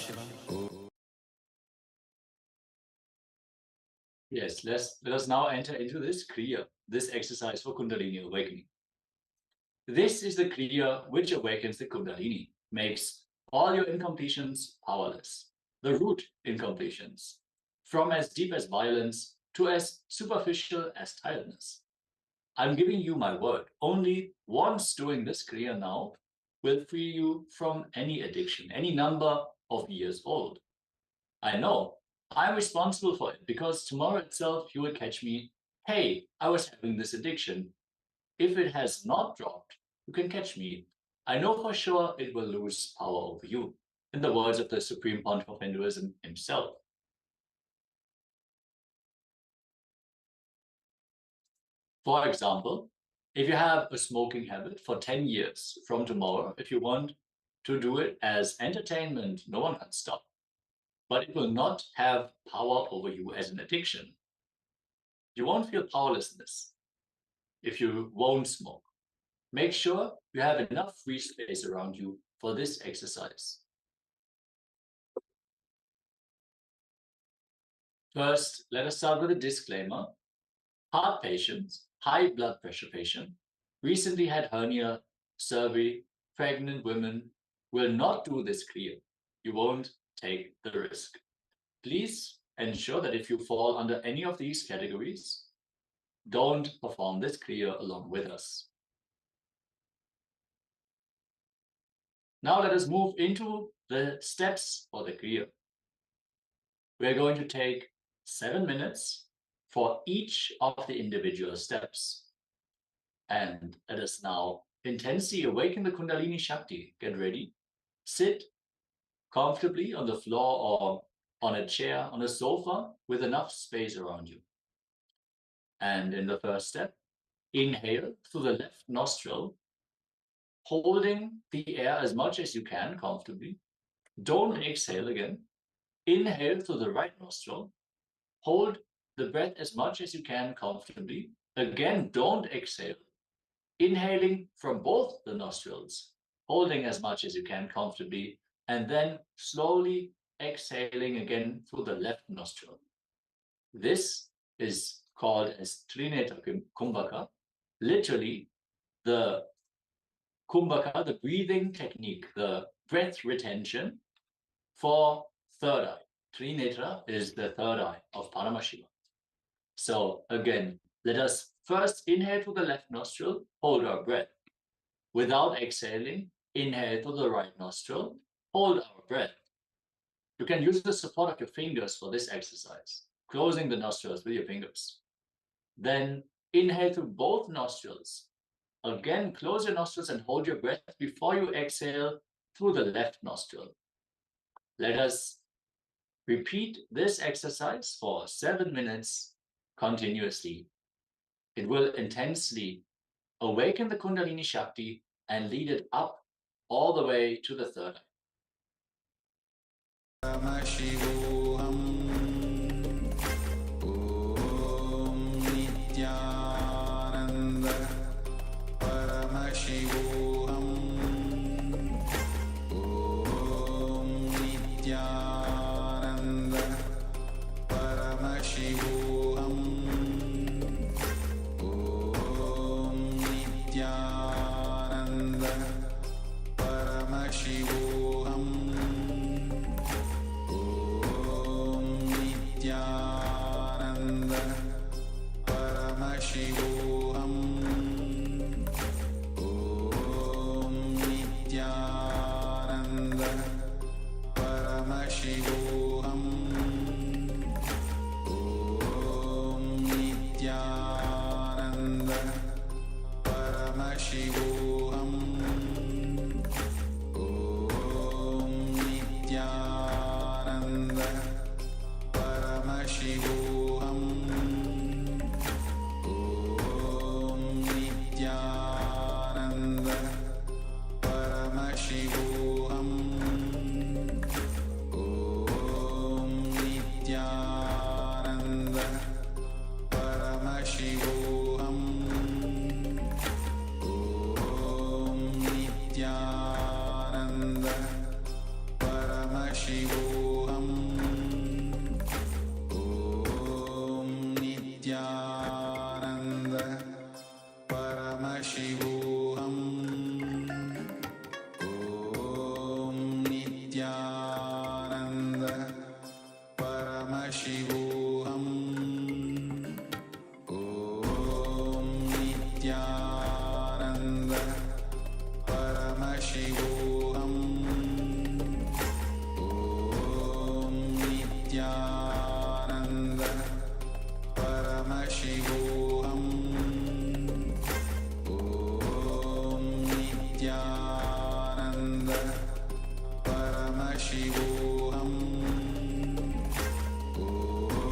S5: Yes, let us now enter into this Kriya, this exercise for Kundalini awakening. This is the Kriya which awakens the Kundalini, makes all your incompletions powerless, the root incompletions, from as deep as violence to as superficial as tiredness. I'm giving you my word. Only once doing this Kriya now will free you from any addiction, any number of years old. I know I'm responsible for it because tomorrow itself you will catch me, hey, I was having this addiction. If it has not dropped, you can catch me. I know for sure it will lose power over you, in the words of the Supreme Pontiff of Hinduism himself. For example, if you have a smoking habit for 10 years from tomorrow, if you want to do it as entertainment, no one can stop. But it will not have power over you as an addiction. You won't feel powerlessness if you won't smoke. Make sure you have enough free space around you for this exercise. First, let us start with a disclaimer. heart patient, high blood pressure patient, recently had hernia, surgery, pregnant women will not do this kriya. You won't take the risk. Please ensure that if you fall under any of these categories, don't perform this kriya along with us. Now let us move into the steps for the kriya. We're going to take 7 minutes for each of the individual steps. And let us now intensely awaken the Kundalini Shakti. Get ready. Sit comfortably on the floor or on a chair, on a sofa with enough space around you. And in the first step, inhale through the left nostril, holding the air as much as you can comfortably. Don't exhale again. Inhale through the right nostril. Hold the breath as much as you can comfortably. Again, don't exhale. Inhaling from both the nostrils, holding as much as you can comfortably, and then slowly exhaling again through the left nostril. This is called as Trinetra Kumbhaka, literally the Kumbhaka, the breathing technique, the breath retention for third eye. Trinetra is the third eye of Paramashiva. So again, let us first inhale through the left nostril, hold our breath. Without exhaling, inhale through the right nostril, hold our breath. You can use the support of your fingers for this exercise, closing the nostrils with your fingers. Then inhale through both nostrils. Again, close your nostrils and hold your breath before you exhale through the left nostril. Let us repeat this exercise for 7 minutes continuously. It will intensely awaken the Kundalini Shakti and lead it up all the way to the third eye.
S2: Paramashivoham Om Nithyananda Paramashivoham Om Nithyananda Paramashivoham Om Nithyananda Paramashivoham Om Nithyananda Paramashivoham Om Nithyananda Paramashivoham Om Nithyananda Paramashivoham Om Nithyananda Paramashivoham Om Nithyananda Paramashivoham Om Nithyananda Paramashivoham Om Nithyananda Paramashivoham Om Nithyananda Paramashivoham Om Nithyananda Paramashivoham Om Nithyananda Paramashivoham Om Nithyananda Paramashivoham Om Nithyananda Paramashivoham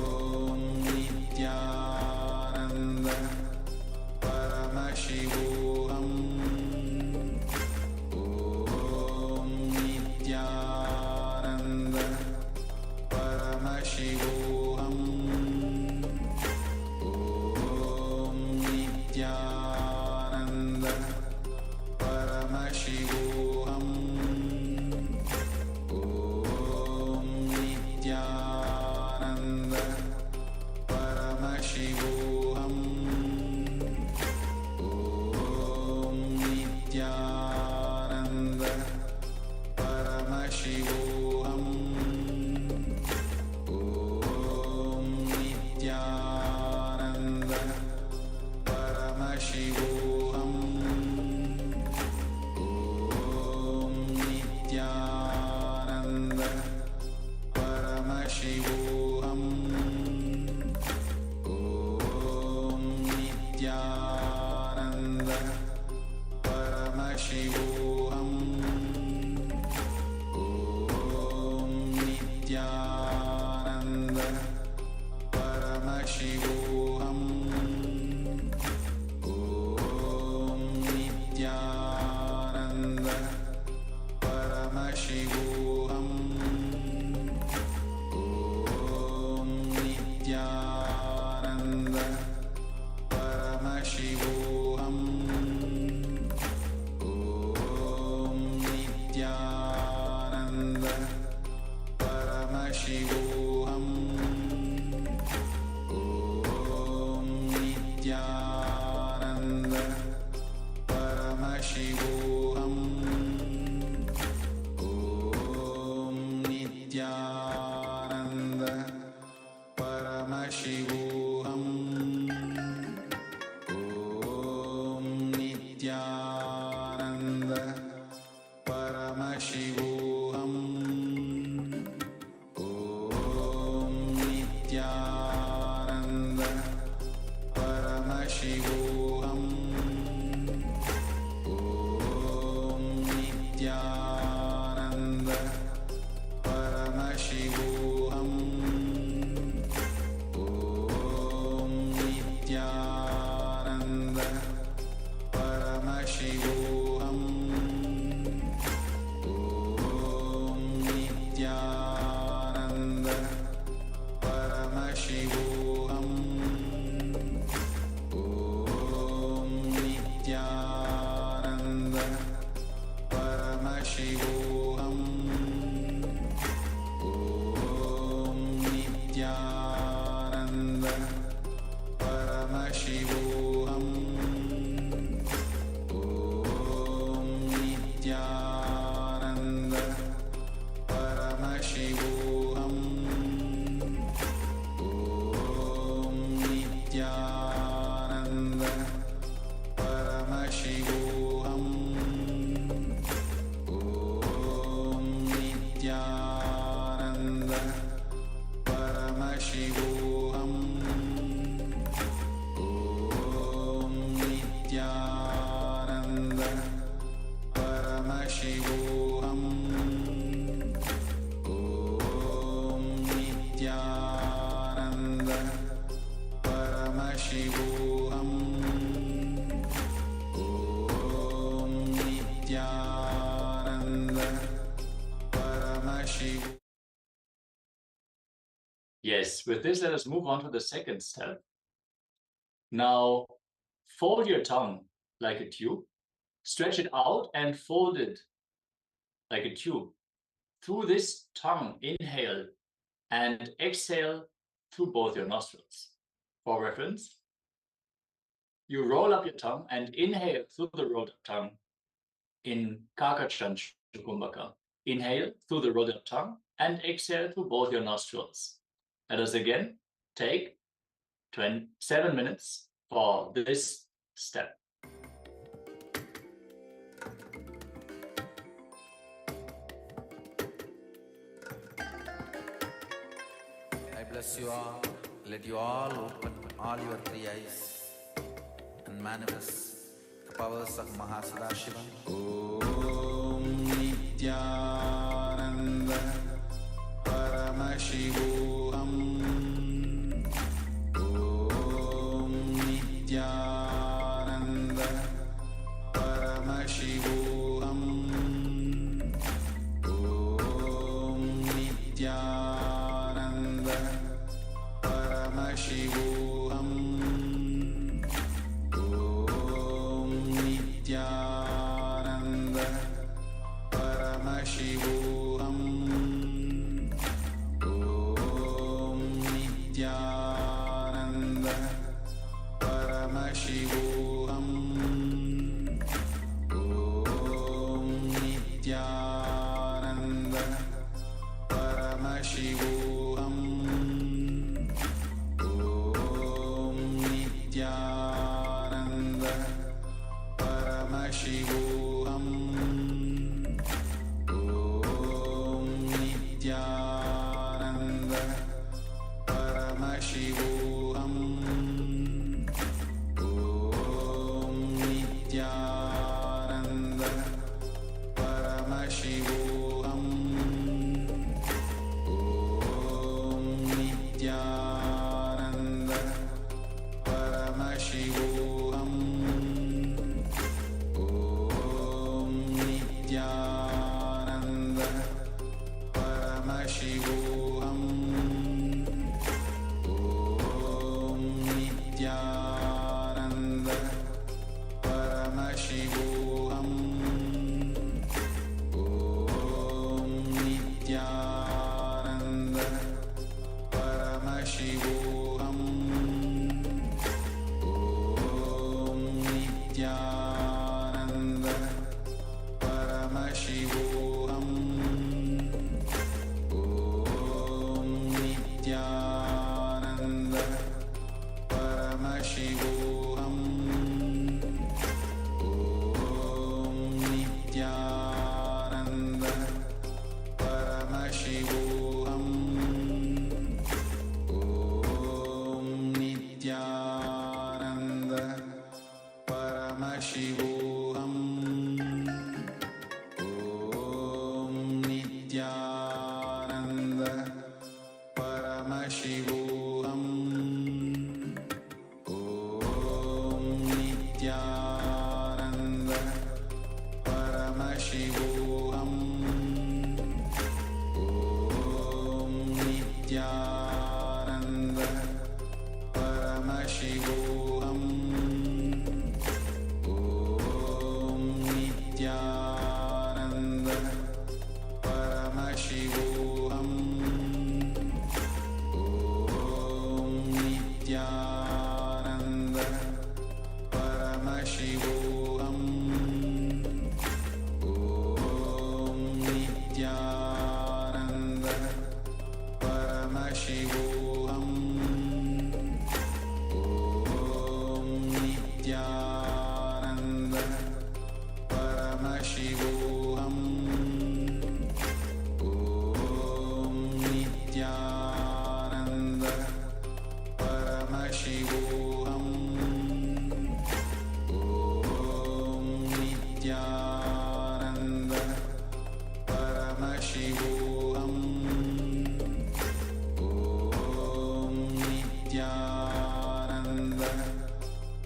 S2: Om Nithyananda Paramashivoham Om Nithyananda Paramashivoham Om Nithyananda Paramashivoham Om Nithyananda Paramashivoham Paramashivoham Om Nithyananda Paramashivoham Om Nithyananda Paramashivoham Om Nithyananda Paramashivoham Om Nithyananda Paramashivoham Om Nithyananda Paramashivoham Om Nithyananda Paramashivoham.
S5: Yes, with this, let us move on to the second step. Now, fold your tongue like a tube, stretch it out and fold it like a tube. Through this tongue, inhale and exhale through both your nostrils. For reference, you roll up your tongue and inhale through the rolled up tongue in Kakachan Chukumbaka. Inhale through the rolled up tongue and exhale through both your nostrils. Let us again take 7 minutes for this step.
S7: I bless you all. Let you all open all your three eyes and manifest the powers of Mahasada
S2: Om Nithyananda Paramashivoham Om Nithyananda Paramashivoham Om Nithyananda Paramashivoham Om Nithyananda Paramashivoham Om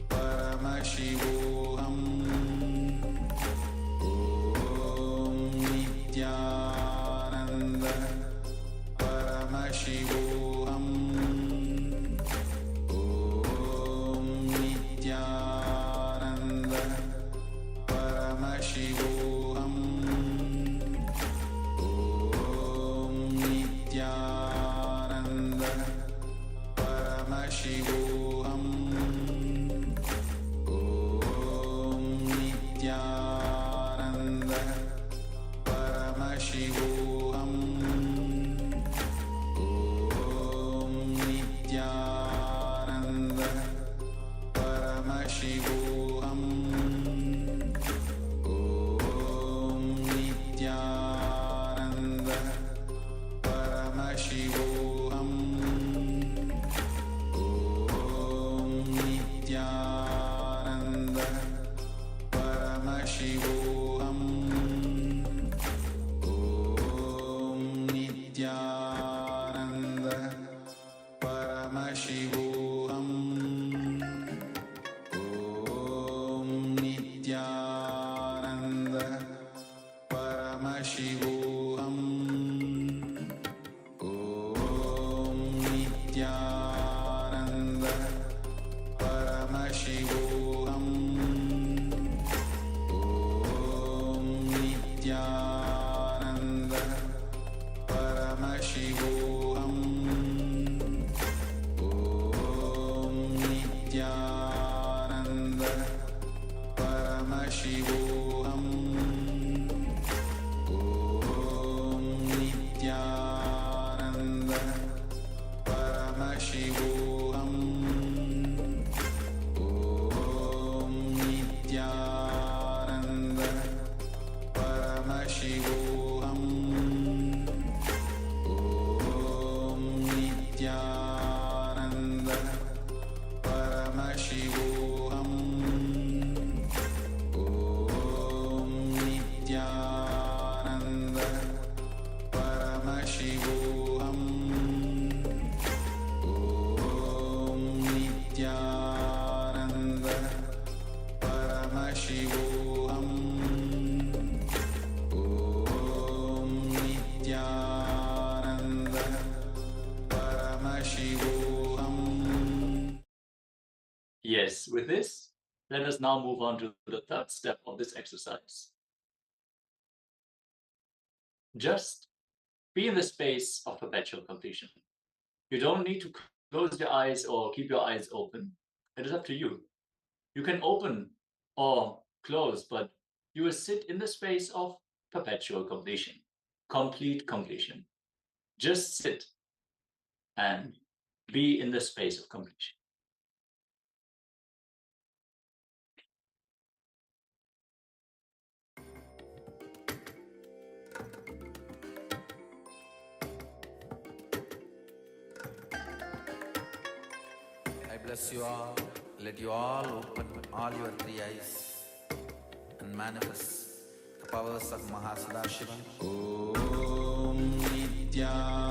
S2: Paramashivoham. Om Nithyananda. Paramashivoham. Om Nithyananda. Paramashivoham. Om Nithyananda. Paramashivoham. Om Nithyananda. Paramashivoham. Om Nithyananda. Paramashivoham. Om Nithyananda. Paramashivoham. Om Nithyananda. Paramashivoham. Om Nithyananda. Paramashivoham. Om Nithyananda. Paramashivoham. Om Nithyananda. Paramashivoham. Om Nithyananda. Paramashivoham. Om Nithyananda. Paramashivoham. Om Nithyananda. Paramashivoham. Om Nithyananda. Paramashivoham. Om Nithyananda. Paramashivoham. Om Nithyananda. Paramashivoham. Om Nithyananda. Paramashivoham. Om Nithyananda. Paramashivoham.
S5: Yes, with this, let us now move on to the third step of this exercise. Just be in the space of perpetual completion. You don't need to close your eyes or keep your eyes open. It is up to you. You can open or close, but you will sit in the space of perpetual completion, complete completion. Just sit and be in the space of completion.
S7: I bless you all. Let you all open all your three eyes and manifest the powers of Mahasudashiva.
S2: Om Nithyananda.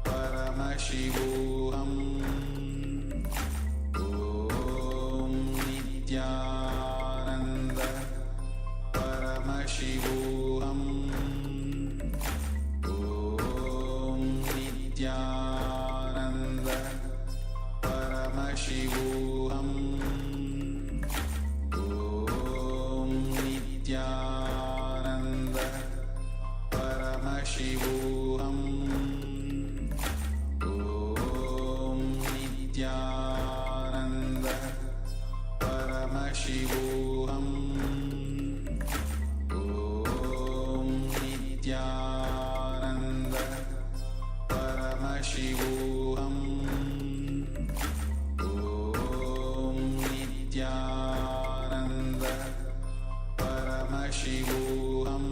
S2: Paramashivoham. Om Nithyananda. Paramashivoham. Om Nithyananda. Paramashivoham. Om Nithyananda. Paramashivoham. Om Nithyananda. Paramashivoham. Om Nithyananda. Paramashivoham. Om Nithyananda. Paramashivoham.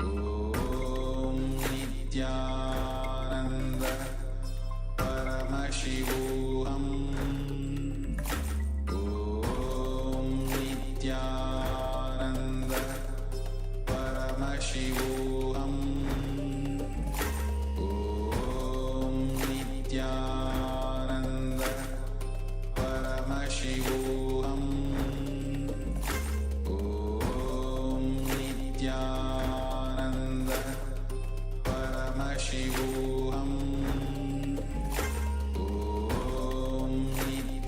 S2: Om Nithyananda. Paramashivoham. Om Nithyananda. Paramashivoham. Om Nithyananda.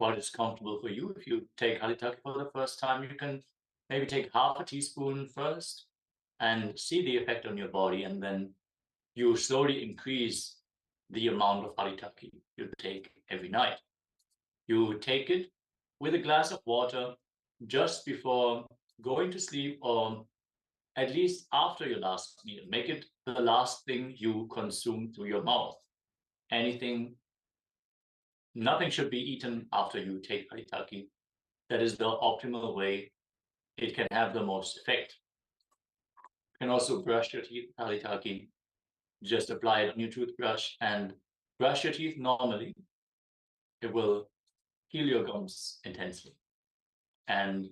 S5: what is comfortable for you. If you take Haritaki for the first time, you can maybe take half a teaspoon first and see the effect on your body, and then you slowly increase the amount of Haritaki you take every night. You take it with a glass of water just before going to sleep, or at least after your last meal. Make it the last thing you consume through your mouth. Nothing should be eaten after you take Haritaki. That is the optimal way it can have the most effect. You can also brush your teeth with Haritaki. Just apply it on your toothbrush and brush your teeth normally. It will heal your gums intensely. And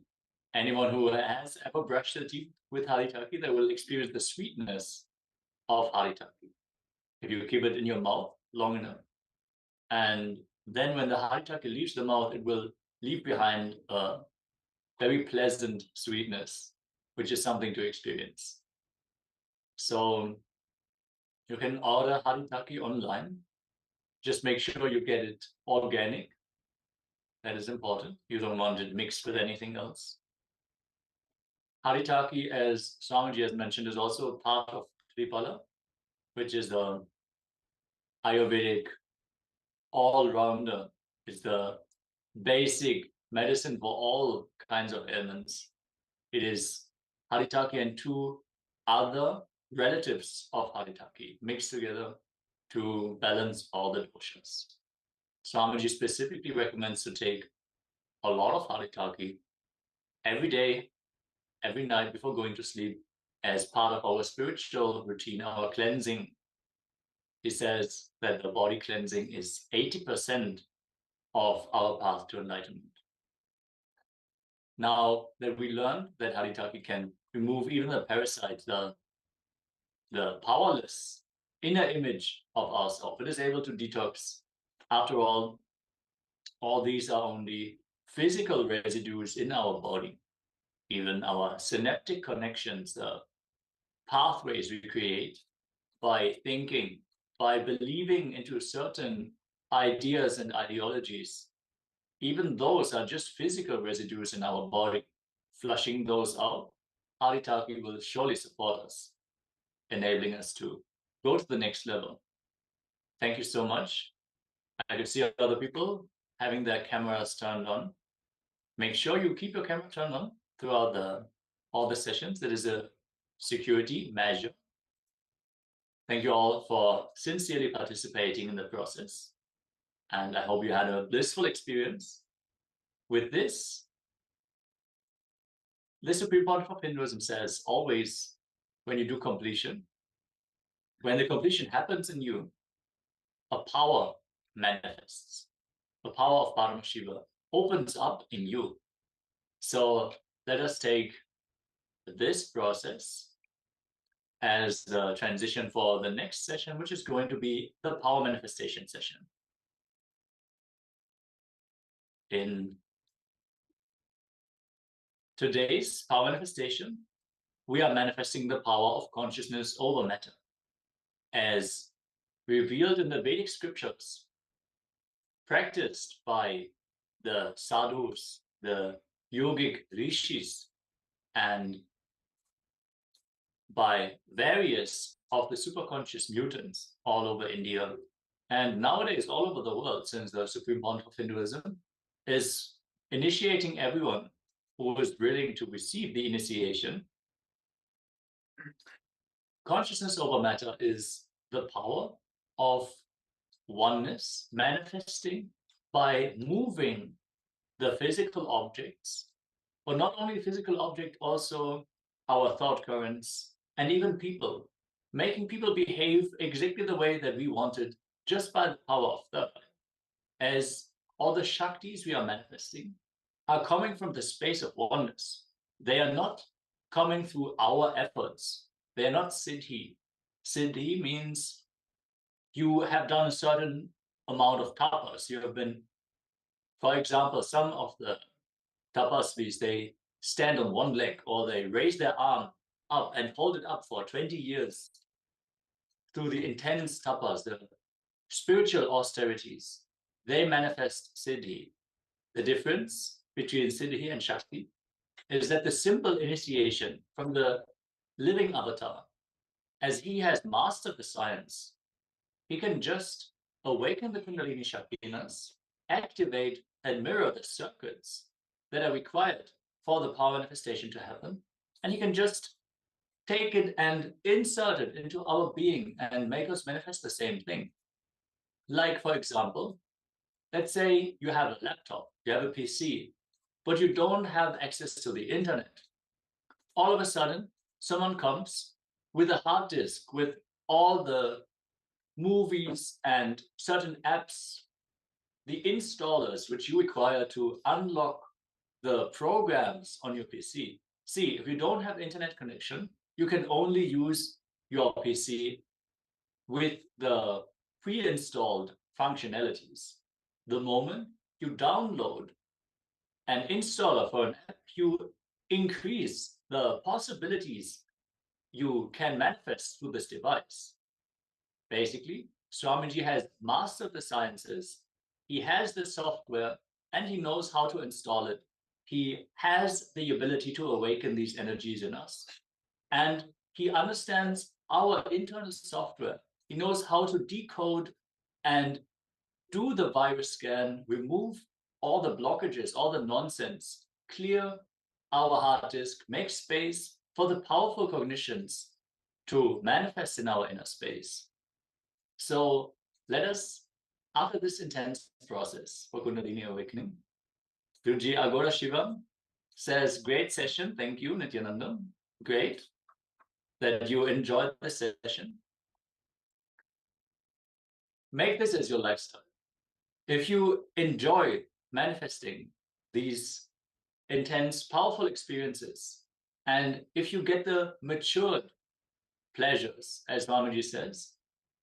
S5: anyone who has ever brushed their teeth with Haritaki, they will experience the sweetness of Haritaki if you keep it in your mouth long enough. And then when the Haritaki leaves the mouth, it will leave behind a very pleasant sweetness, which is something to experience. So you can order Haritaki online. Just make sure you get it organic. That is important. You don't want it mixed with anything else. Haritaki, as Swamiji has mentioned, is also a part of Tripala, which is the Ayurvedic all-rounder. It's the basic medicine for all kinds of ailments. It is Haritaki and two other relatives of Haritaki mixed together to balance all the doshas. Swamiji specifically recommends to take a lot of Haritaki every day, every night before going to sleep, as part of our spiritual routine, our cleansing. He says that the body cleansing is 80% of our path to enlightenment. Now that we learned that Haritaki can remove even the parasites, the powerless inner image of ourselves, it is able to detox. After all these are only physical residues in our body. Even our synaptic connections, the pathways we create by thinking, by believing into certain ideas and ideologies, even those are just physical residues in our body. Flushing those out, Haritaki will surely support us, enabling us to go to the next level. Thank you so much. I can see other people having their cameras turned on. Make sure you keep your camera turned on throughout all the sessions. That is a security measure. Thank you all for sincerely participating in the process. And I hope you had a blissful experience. With this, the Supreme Pontiff of Hinduism says, always when you do completion, when the completion happens in you, a power manifests. The power of Paramashiva opens up in you. So let us take this process as the transition for the next session, which is going to be the power manifestation session. In today's power manifestation, we are manifesting the power of consciousness over matter, as revealed in the Vedic scriptures, practiced by the sadhus, the yogic rishis, and by various of the superconscious mutants all over India, and nowadays all over the world, since the Supreme Pontiff of Hinduism is initiating everyone who is willing to receive the initiation. Consciousness over matter is the power of oneness manifesting by moving the physical objects, but not only physical object, also our thought currents and even people, making people behave exactly the way that we wanted just by the power of thought, as all the Shaktis we are manifesting are coming from the space of oneness. They are not coming through our efforts. They are not siddhi. Siddhi means you have done a certain amount of tapas. You have been, for example, some of the tapasvis, they stand on one leg or they raise their arm up and hold it up for 20 years through the intense tapas, the spiritual austerities. They manifest siddhi. The difference between Siddhi and Shakti is that the simple initiation from the living avatar, as he has mastered the science, he can just awaken the Kundalini Shaktinas, activate and mirror the circuits that are required for the power manifestation to happen, and he can just take it and insert it into our being and make us manifest the same thing. Like, for example, let's say you have a laptop, you have a PC, but you don't have access to the internet. All of a sudden, someone comes with a hard disk with all the movies and certain apps, the installers which you require to unlock the programs on your PC. See, if you don't have internet connection, you can only use your PC with the pre-installed functionalities. The moment you download an installer for an app, you increase the possibilities you can manifest through this device. Basically, Swamiji has mastered the sciences, he has the software, and he knows how to install it. He has the ability to awaken these energies in us. And he understands our internal software. He knows how to decode and do the virus scan, remove all the blockages, all the nonsense, clear our hard disk, make space for the powerful cognitions to manifest in our inner space. So let us, after this intense process for Kundalini awakening, Guruji Agora Shivam says, great session. Thank you, Nithyananda. Great that you enjoyed the session. Make this as your lifestyle. If you enjoy manifesting these intense, powerful experiences, and if you get the matured pleasures, as Swamiji says,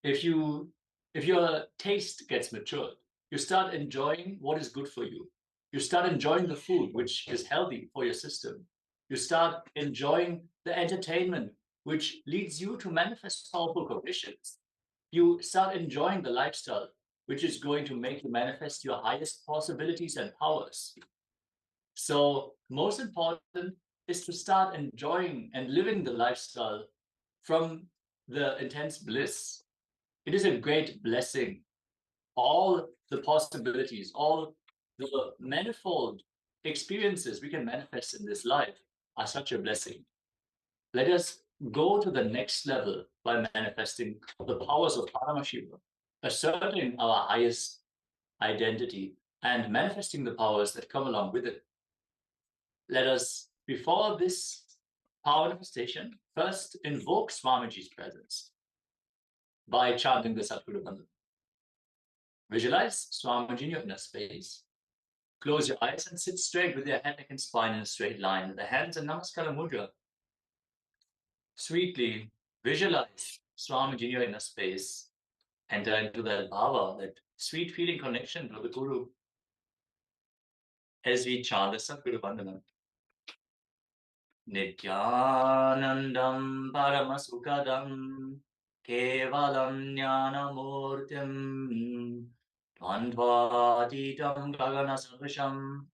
S5: if your taste gets matured, you start enjoying what is good for you. You start enjoying the food, which is healthy for your system. You start enjoying the entertainment, which leads you to manifest powerful cognitions. You start enjoying the lifestyle, which is going to make you manifest your highest possibilities and powers. So most important is to start enjoying and living the lifestyle from the intense bliss. It is a great blessing. All the possibilities, all the manifold experiences we can manifest in this life are such a blessing. Let us go to the next level by manifesting the powers of Paramashiva, asserting our highest identity and manifesting the powers that come along with it. Let us, before this power manifestation, first invoke Swamiji's presence by chanting the Satguru Mantra. Visualize Swamiji in your inner space. Close your eyes and sit straight with your head, neck, and spine in a straight line. The hands in Namaskara Mudra. Sweetly visualize Swamiji in your inner space. Enter into that bhava, that sweet feeling connection to the Guru. As we chant the Satguru Vandana. Nithyanandam Paramasukadam Kevalam Jnanamurtim Dvandvatitam Gaganasabhisham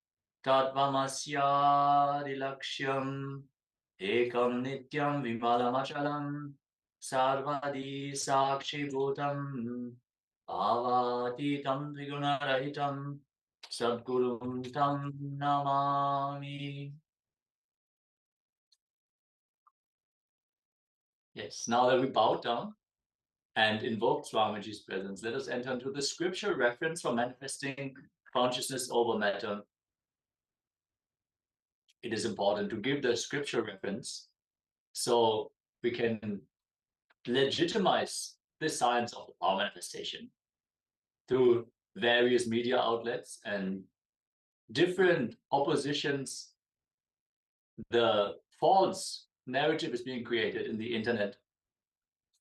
S5: Tatvamasyadilakshyam Ekam Nityam Vimalamachalam Sarvadi Sakshi Bhutam Avatitam Vigunarahitam Sadgurum Tam Namami. Yes, now that we bow down and invoke Swamiji's presence, let us enter into the scripture reference for manifesting consciousness over matter. It is important to give the scripture reference so we can legitimize the science of the power manifestation through various media outlets and different oppositions. The false narrative is being created in the internet.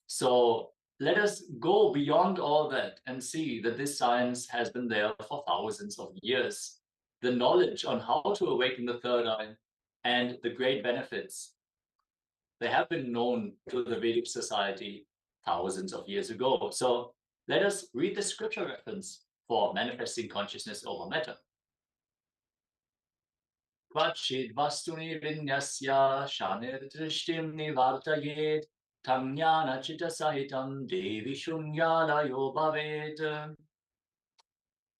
S5: So let us go beyond all that and see that this science has been there for thousands of years. The knowledge on how to awaken the third eye and the great benefits, they have been known to the Vedic society thousands of years ago. So let us read the scripture reference for manifesting consciousness over matter. Vachid vastuni vinyasya shanir drishtim nivartayet tam jnana chitta sahitam devi shunyalayo bhavet.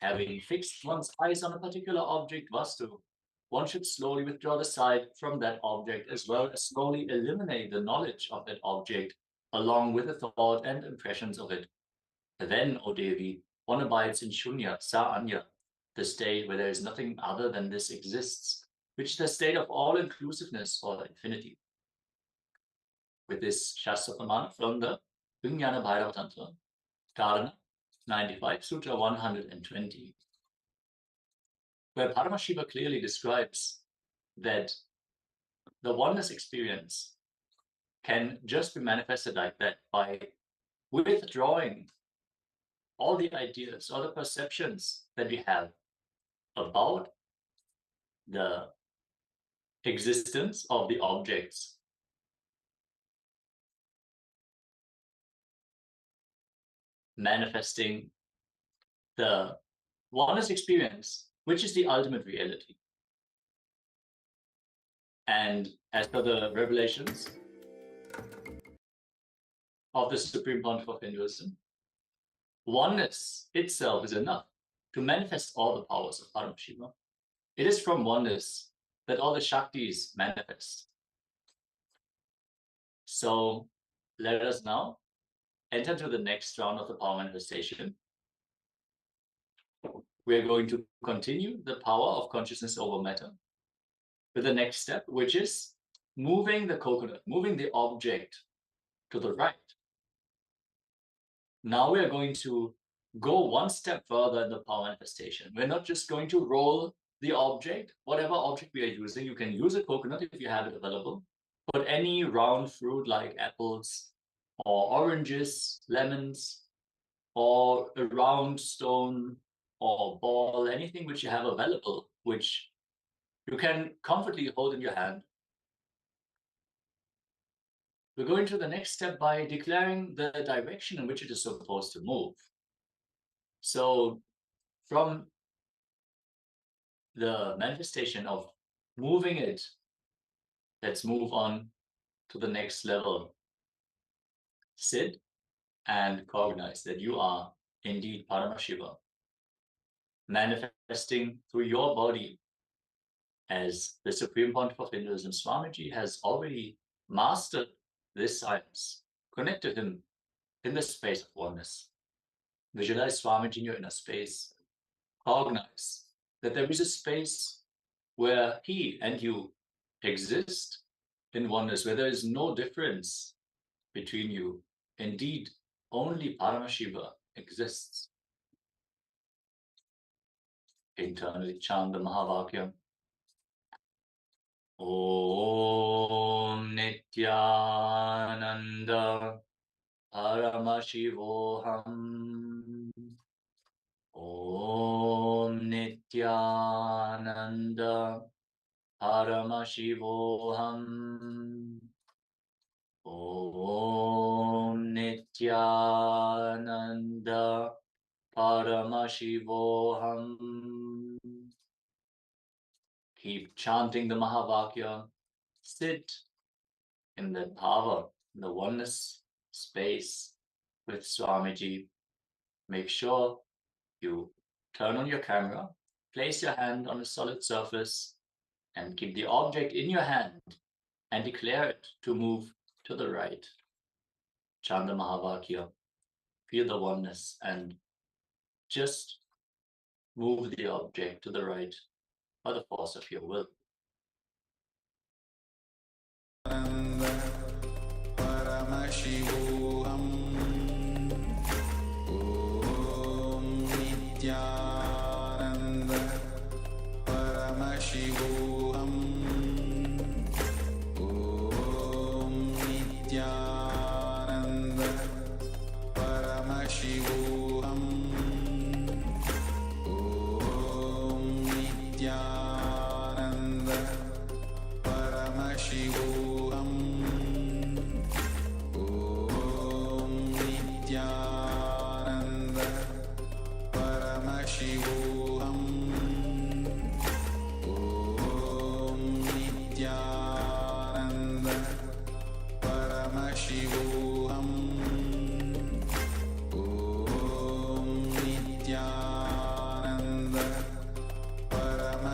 S5: Having fixed one's eyes on a particular object, vastu, one should slowly withdraw the sight from that object as well as slowly eliminate the knowledge of that object along with the thought and impressions of it. Then, O Devi, one abides in shunya, sa anya, the state where there is nothing other than this exists, which is the state of all-inclusiveness or infinity. With this Shastra Pramana from the Vijnana Bhairava Tantra, Karana 95, Sutra 120, where Paramashiva clearly describes that the oneness experience can just be manifested like that by withdrawing all the ideas or the perceptions that we have about the existence of the objects. Manifesting the oneness experience, which is the ultimate reality. And as per the revelations of the Supreme Pontiff of Hinduism, oneness itself is enough to manifest all the powers of Paramashiva. It is from oneness that all the Shaktis manifest. So let us now enter to the next round of the power manifestation. We are going to continue the power of consciousness over matter with the next step, which is moving the coconut, moving the object to the right. Now we are going to go one step further in the power manifestation. We're not just going to roll the object, whatever object we are using. You can use a coconut if you have it available, but any round fruit like apples or oranges, lemons, or a round stone or ball, anything which you have available, which you can comfortably hold in your hand. We're going to the next step by declaring the direction in which it is supposed to move. So from the manifestation of moving it, let's move on to the next level. Sit and cognize that you are indeed Paramashiva, manifesting through your body as the Supreme Pontiff of Hinduism, Swamiji, has already mastered this science. Connect to him in the space of oneness. Visualize Swamiji in your inner space. Cognize that there is a space where he and you exist in oneness, where there is no difference between you. Indeed, only Paramashiva exists. Internally chant the Mahavakya. Om Nithyananda Paramashivoham. Om Nithyananda Paramashivoham. Om Nithyananda Paramashivoham. Keep chanting the Mahavakya. Sit in the power, in the oneness space with Swamiji. Make sure you turn on your camera, place your hand on a solid surface, and keep the object in your hand and declare it to move to the right. Chant the Mahavakya. Feel the oneness and just move the object to the right by the force of your will.
S2: Paramashivoham. Om Nithyananda Paramashivoham. Om Nithyananda Paramashivoham. Om Nithyananda Paramashivoham. Om Nithyananda Paramashivoham. Om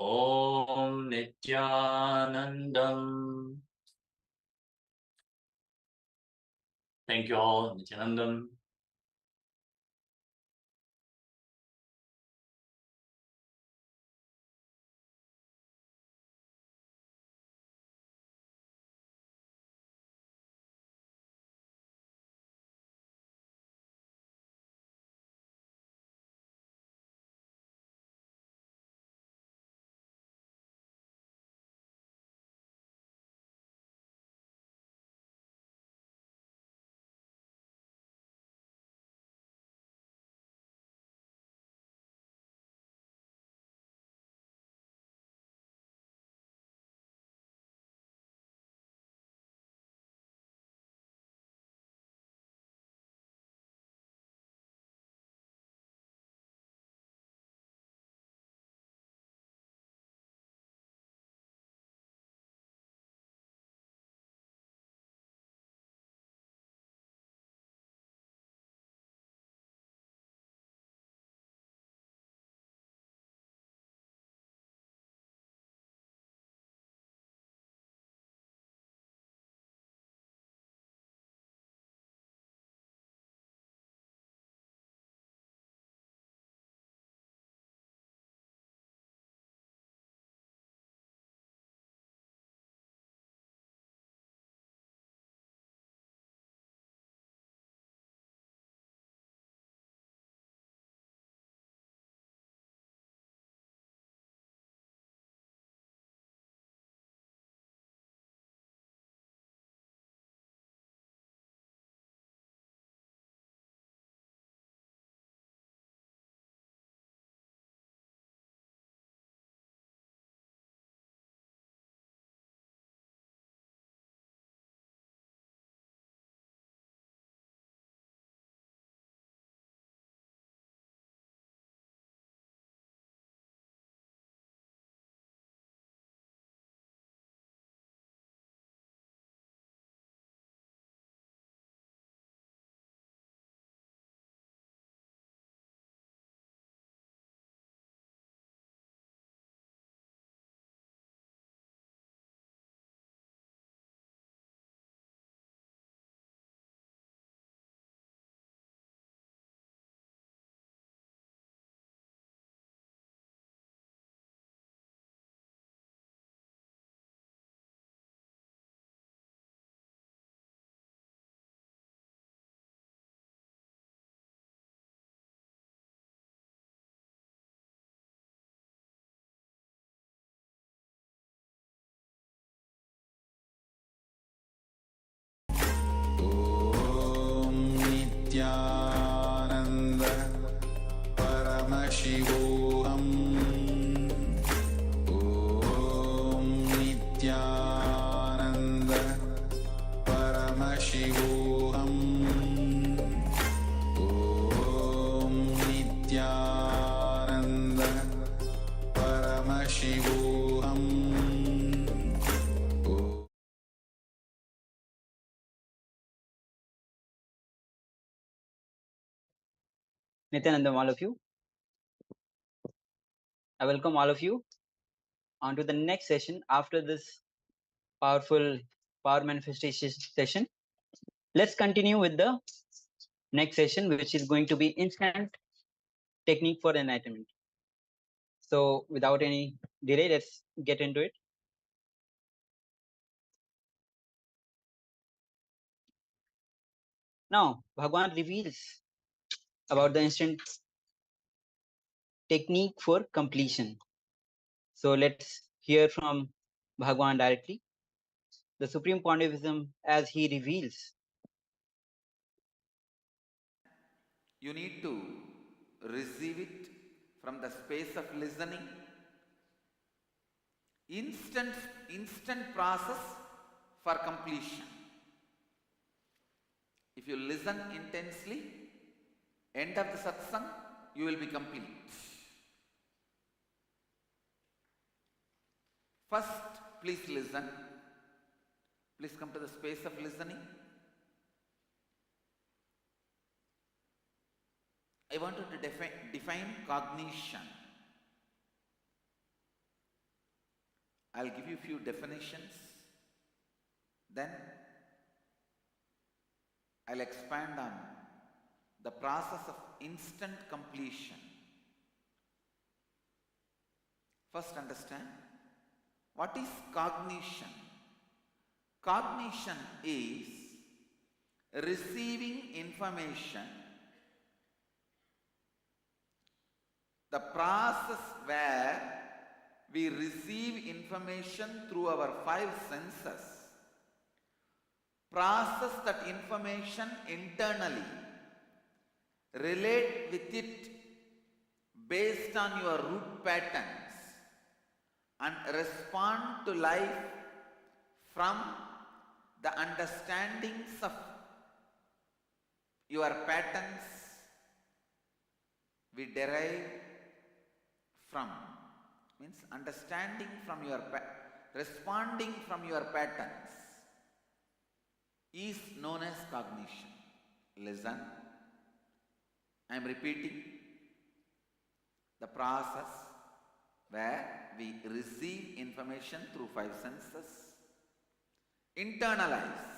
S5: Om Nithyanandam. Thank you all, Nithyanandam.
S2: Om Nithyananda Paramashivoham. Om Nithyananda Paramashivoham. Om Nithyananda Paramashivoham.
S10: Nithyananda, all of you. I welcome all of you onto the next session after this powerful power manifestation session. Let's continue with the next session, which is going to be instant technique for enlightenment. So without any delay, let's get into it. Now, Bhagwan reveals about the instant technique for completion. So let's hear from Bhagwan directly. The Supreme Pontiffism, as he reveals.
S7: You need to receive it from the space of listening. Instant process for completion. If you listen intensely, end of the satsang, you will be complete. First, please listen. Please come to the space of listening. I want to define cognition.
S2: I'll give you few definitions, then I'll expand on the process of instant completion. First, understand what is cognition. Cognition is receiving information, the process where we receive information through our five senses, process that information internally, relate with it based on your root patterns, and respond to life from the understandings of your patterns we derive from. Means understanding from your responding from your patterns is known as cognition. Listen, I am repeating the process where we receive information through five senses, internalize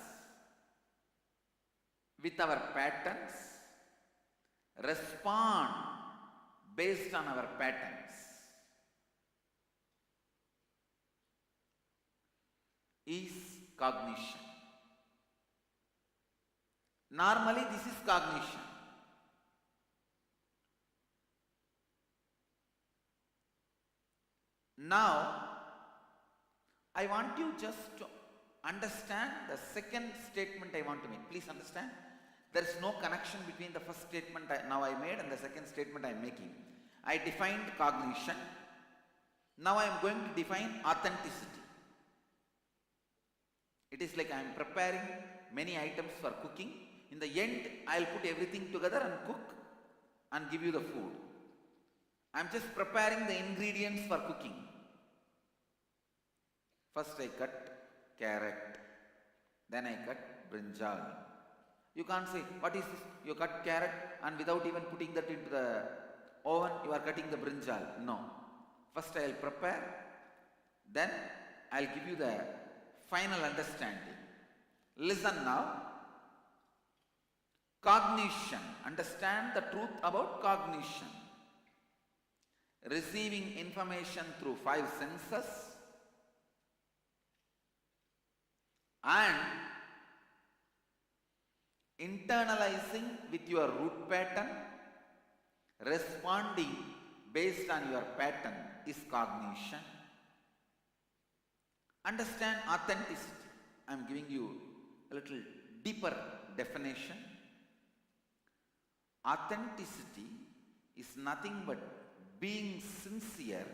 S2: with our patterns, respond based on our patterns. Is cognition. Normally this is cognition. Now I want you just to understand the second statement I want to make. Please understand, there is no connection between the first statement I made and the second statement I am making. I defined cognition. Now I am going to define authenticity. It is like I am preparing many items for cooking. In the end, I will put everything together and cook and give you the food. I am just preparing the ingredients for cooking. First I cut carrot, then I cut brinjal. You can't say, what is this? You cut carrot and without even putting that into the oven, you are cutting the brinjal. No. First I will prepare, then I will give you the final understanding. Listen now. Cognition. Understand the truth about cognition. Receiving information through five senses and internalizing with your root pattern, responding based on your pattern is cognition. Understand authenticity. I am giving you a little deeper definition. Authenticity is nothing but being sincere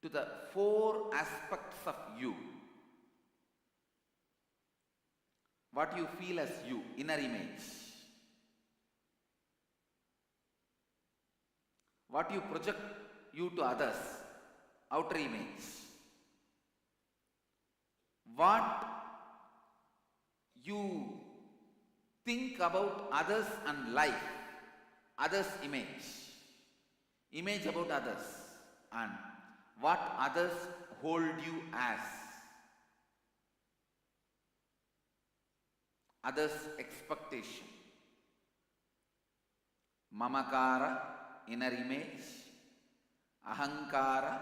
S2: to the four aspects of you. What you feel as you, inner image. What you project you to others, outer image. What you think about others and life, others' image, image about others, and what others hold you as, others' expectation. Mamakara, inner image, ahankara,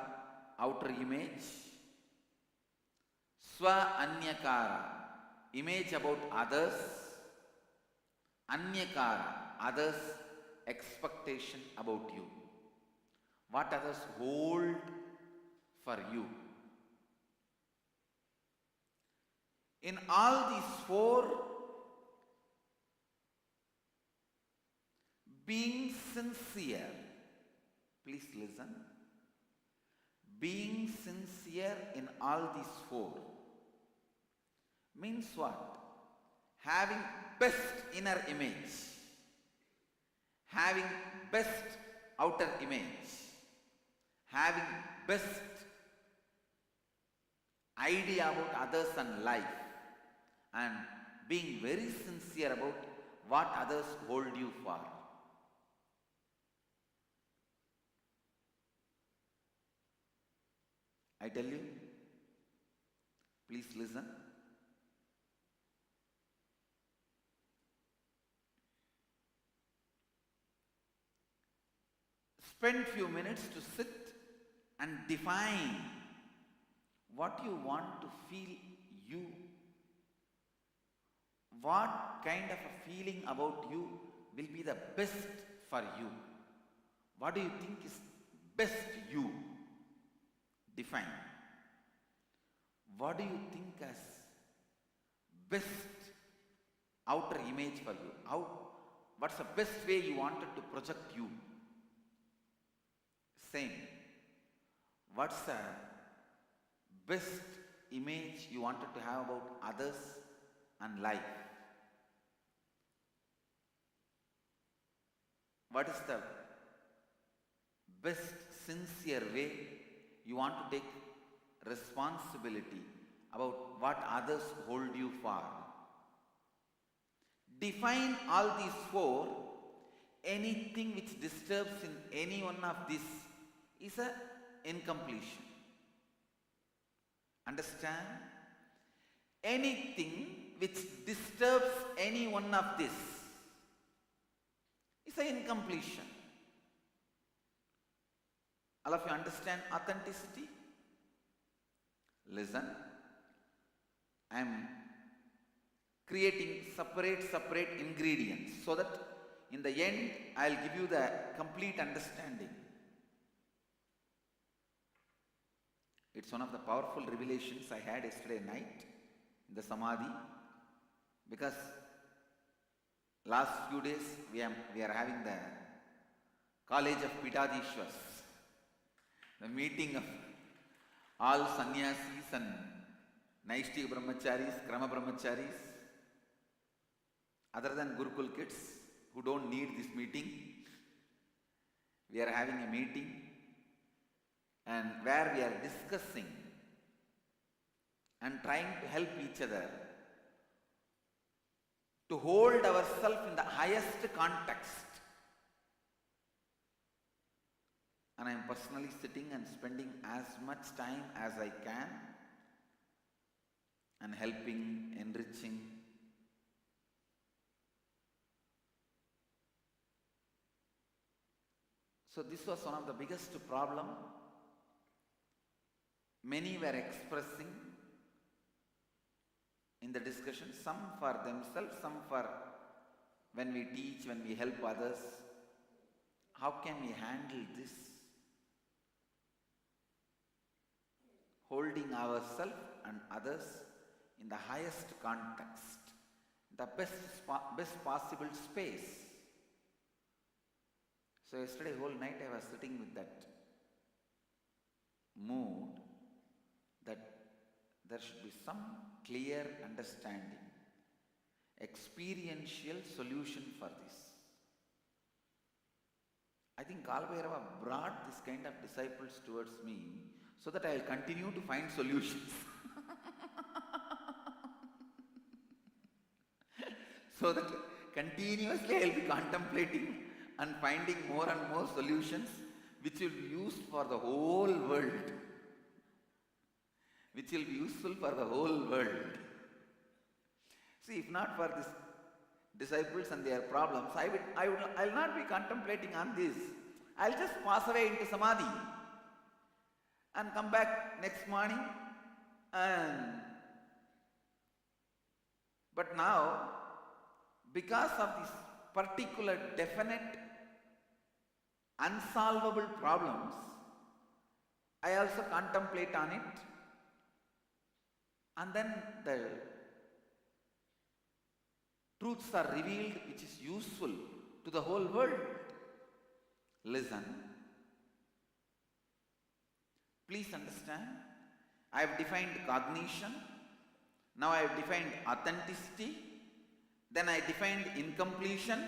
S2: outer image, swa-anyakara, image about others, anyakara, others' expectation about you, what others hold for you. In all these four, being sincere, please listen, being sincere in all these four means what? Having best inner image, having best outer image, having best idea about others and life, and being very sincere about what others hold you for. I tell you, please listen. Spend few minutes to sit and define what you want to feel you. What kind of a feeling about you will be the best for you? What do you think is best you? Define. What do you think as best outer image for you? What's the best way you wanted to project you? Same. What's the best image you wanted to have about others and life? What is the best sincere way you want to take responsibility about what others hold you for? Define all these four. Anything which disturbs in any one of these is a incompletion. Understand? Anything which disturbs any one of this is an incompletion. All of you understand authenticity? Listen. I am creating separate ingredients so that in the end I will give you the complete understanding. It's one of the powerful revelations I had yesterday night in the Samadhi, because last few days we are having the College of Pitadishwas, the meeting of all sannyasis and Naishtika Brahmacharis, Krama Brahmacharis, other than Gurukul kids who don't need this meeting. We are having a meeting and where we are discussing and trying to help each other to hold ourselves in the highest context. And I am personally sitting and spending as much time as I can and helping, enriching. So this was one of the biggest problem many were expressing in the discussion, some for themselves, some for when we teach, when we help others. How can we handle this? Holding ourselves and others in the highest context, the best possible space. So yesterday whole night I was sitting with that mood that there should be some clear understanding, experiential solution for this. I think Kalbhairava brought this kind of disciples towards me so that I will continue to find solutions. So that continuously I will be contemplating and finding more and more solutions which will be used for the whole world. Which will be useful for the whole world. See, if not for these disciples and their problems, I will not be contemplating on this. I will just pass away into Samadhi and come back next morning. But now, because of these particular definite unsolvable problems, I also contemplate on it, and then the truths are revealed which is useful to the whole world. Listen. Please understand. I have defined cognition. Now I have defined authenticity. Then I defined incompletion.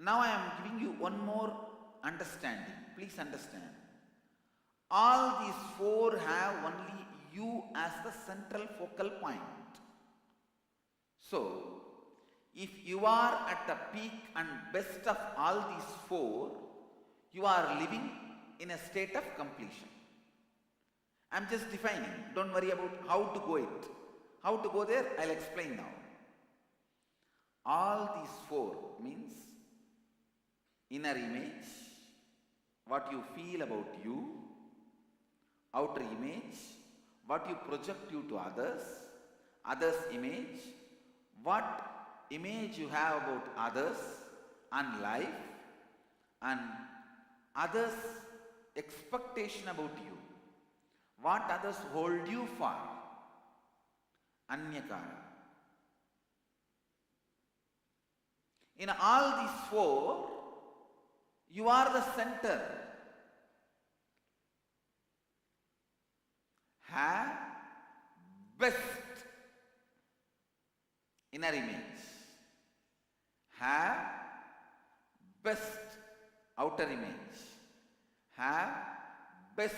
S2: Now I am giving you one more understanding. Please understand. All these four have only you as the central focal point. So, if you are at the peak and best of all these four, You are living in a state of completion. I'm just defining. Don't worry about how to go it. How to go there, I'll explain now. All these four means inner image, what you feel about you, outer image, what you project you to others, others' image, what image you have about others and life, and others' expectation about you, what others hold you for, anyakara. In all these four, you are the center. Have best inner image. Have best outer image. Have best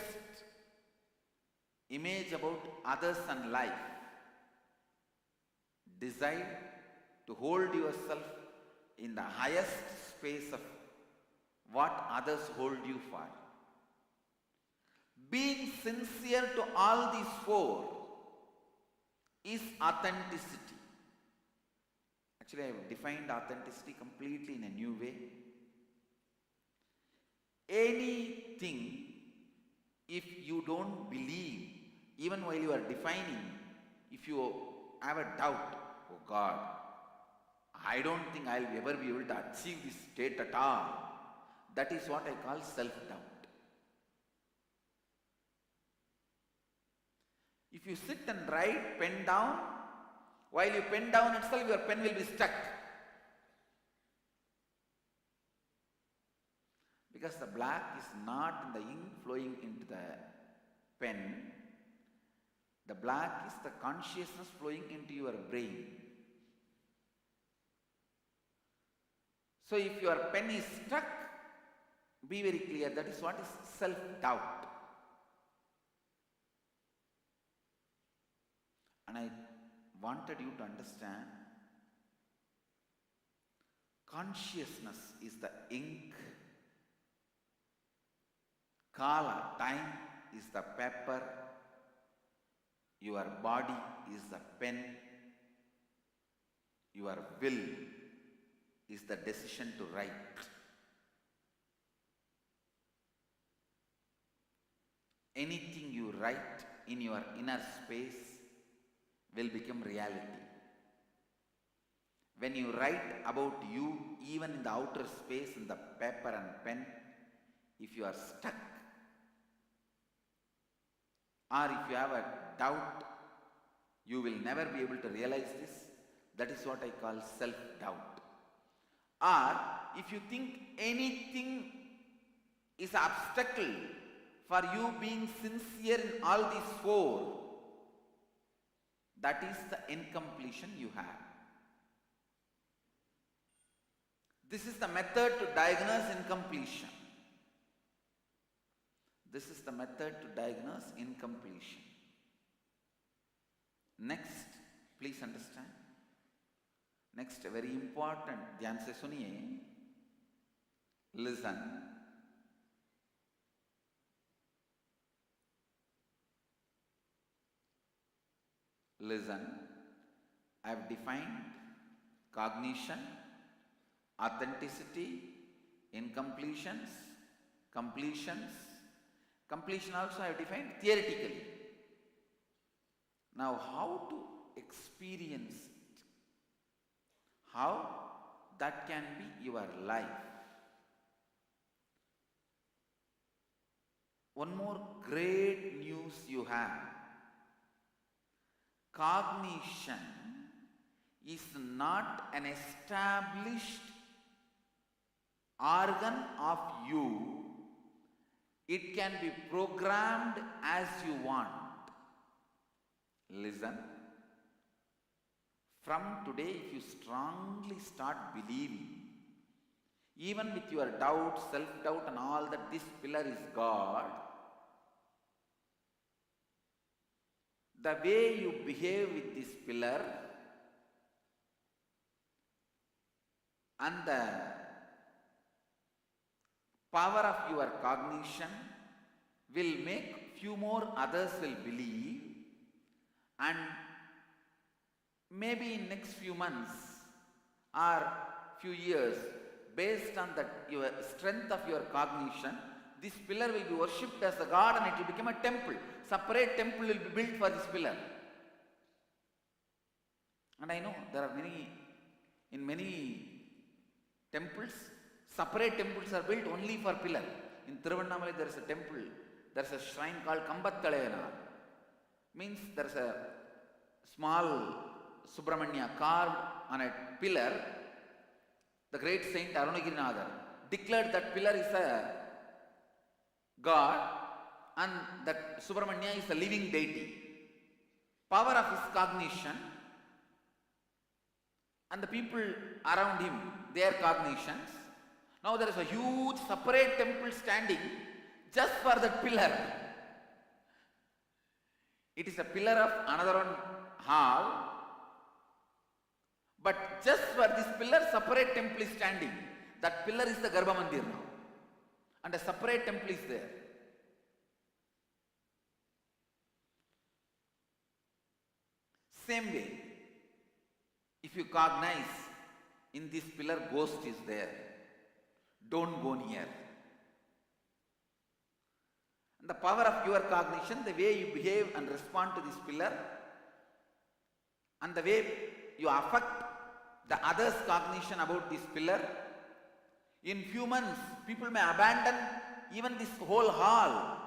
S2: image about others and life. Decide to hold yourself in the highest space of what others hold you for. Being sincere to all these four is authenticity. Actually, I have defined authenticity completely in a new way. Anything, if you don't believe, even while you are defining, if you have a doubt, oh God, I don't think I'll ever be able to achieve this state at all. That is what I call self-doubt. If you sit and write, pen down, while you pen down itself, your pen will be stuck. Because the black is not in the ink flowing into the pen. The black is the consciousness flowing into your brain. So if your pen is stuck, be very clear, that is what is self-doubt. And I wanted you to understand, consciousness is the ink, kala, time, is the paper, your body is the pen, your will is the decision to write. Anything you write in your inner space will become reality. When you write about you, even in the outer space, in the paper and pen, if you are stuck, or if you have a doubt, you will never be able to realize this. That is what I call self-doubt. Or if you think anything is obstacle for you being sincere in all these four, that is the incompletion you have. This is the method to diagnose incompletion. This is the method to diagnose incompletion. Next, please understand. Next, very important, ध्यान से सुनिए. Listen. Listen. I have defined cognition, authenticity, incompletions, completions. Completion also I have defined theoretically. Now, how to experience it? How that can be your life? One more great news you have. Cognition is not an established organ of you. It can be programmed as you want. Listen. From today, if you strongly start believing, even with your doubt, self-doubt and all, that this pillar is God, the way you behave with this pillar and the power of your cognition will make few more others will believe, and maybe in next few months or few years, based on that your strength of your cognition, this pillar will be worshipped as a god and it will become a temple. Separate temple will be built for this pillar. And I know there are in many temples, separate temples are built only for pillar. In Tiruvannamalai there is a temple, there is a shrine called Kambatkalayana. Means there is a small Subramanya carved on a pillar. The great saint Arunagirinadar declared that pillar is a god and that Subramanya is a living deity. Power of his cognition and the people around him, their cognitions. Now there is a huge separate temple standing just for that pillar. It is a pillar of another one hall, but just for this pillar separate temple is standing. That pillar is the Garbha Mandir now, and a separate temple is there. Same way, if you cognize in this pillar ghost is there, don't go near. And the power of your cognition, the way you behave and respond to this pillar, and the way you affect the others' cognition about this pillar, in few months people may abandon even this whole hall,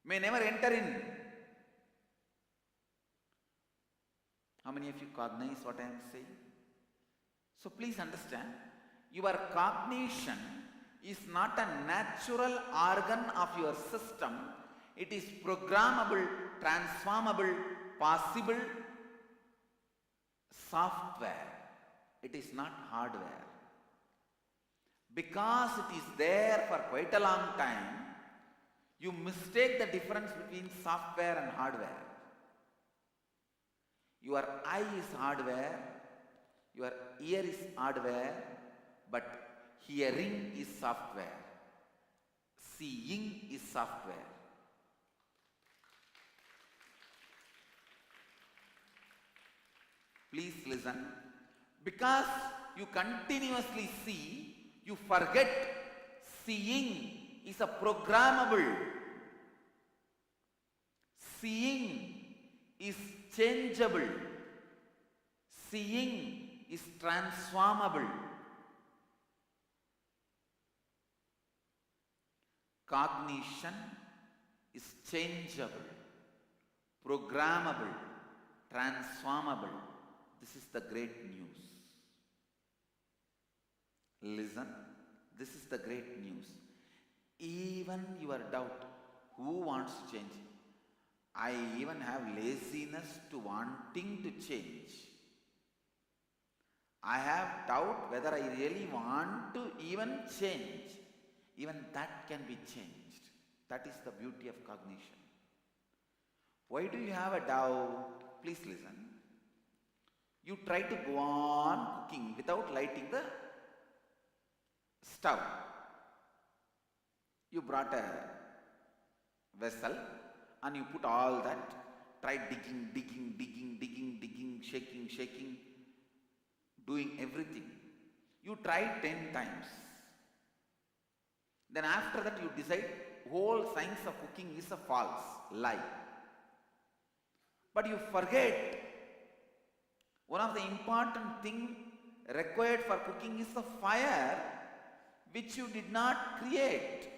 S2: may never enter in. How many of you cognize what I am saying? So please understand, your cognition is not a natural organ of your system. It is programmable, transformable, possible software. It is not hardware. Because it is there for quite a long time, you mistake the difference between software and hardware. Your eye is hardware, your ear is hardware, but hearing is software. Seeing is software. Please listen. Because you continuously see, you forget seeing is a programmable. Seeing is changeable. Seeing is transformable. Cognition is changeable, programmable, transformable. This is the great news. Listen, this is the great news. Even your doubt, who wants to change? I even have laziness to wanting to change. I have doubt whether I really want to even change. Even that can be changed. That is the beauty of cognition. Why do you have a doubt? Please listen. You try to go on cooking without lighting the stove. You brought a vessel and you put all that, try digging, shaking, doing everything. You try 10 times. Then after that you decide whole science of cooking is a false lie. But you forget one of the important things required for cooking is the fire, which you did not create.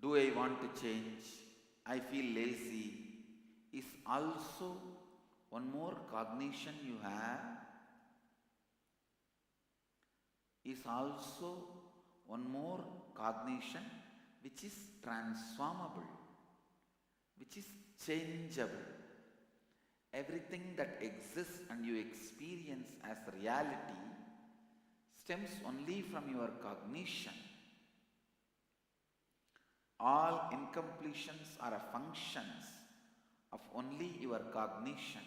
S2: Do I want to change? I feel lazy. Is also one more cognition you have. Is also one more cognition which is transformable, which is changeable. Everything that exists and you experience as reality stems only from your cognition. All incompletions are a functions of only your cognition.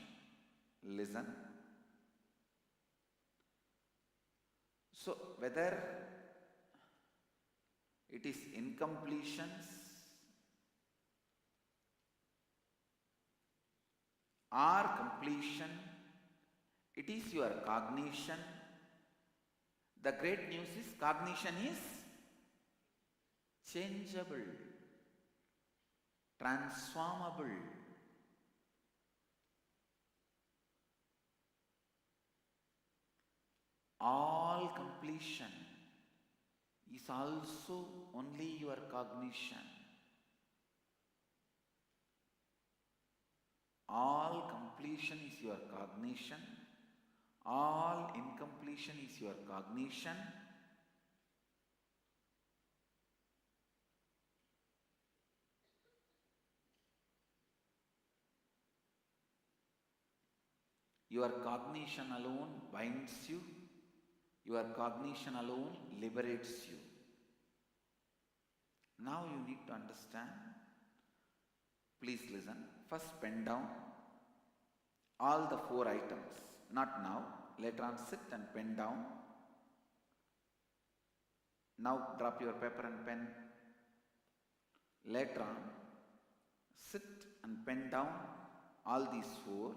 S2: Listen. So whether it is incompletions or completion, it is your cognition. The great news is cognition is changeable, transformable. All completion is also only your cognition. All completion is your cognition. All incompletion is your cognition. Your cognition alone binds you. Your cognition alone liberates you. Now you need to understand. Please listen. First pen down all the 4 items. Not now. Later on sit and pen down. Now drop your paper and pen. Later on sit and pen down all these 4.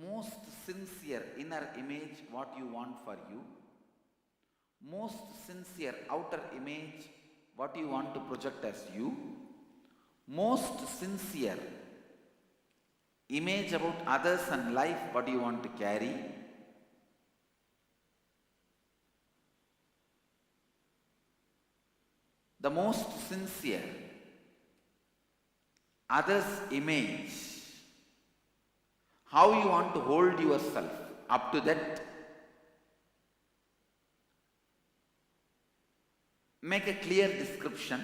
S2: Most sincere inner image what you want for you. Most sincere outer image what you want to project as you. Most sincere image about others and life what you want to carry. The most sincere others image, how you want to hold yourself up to that. Make a clear description.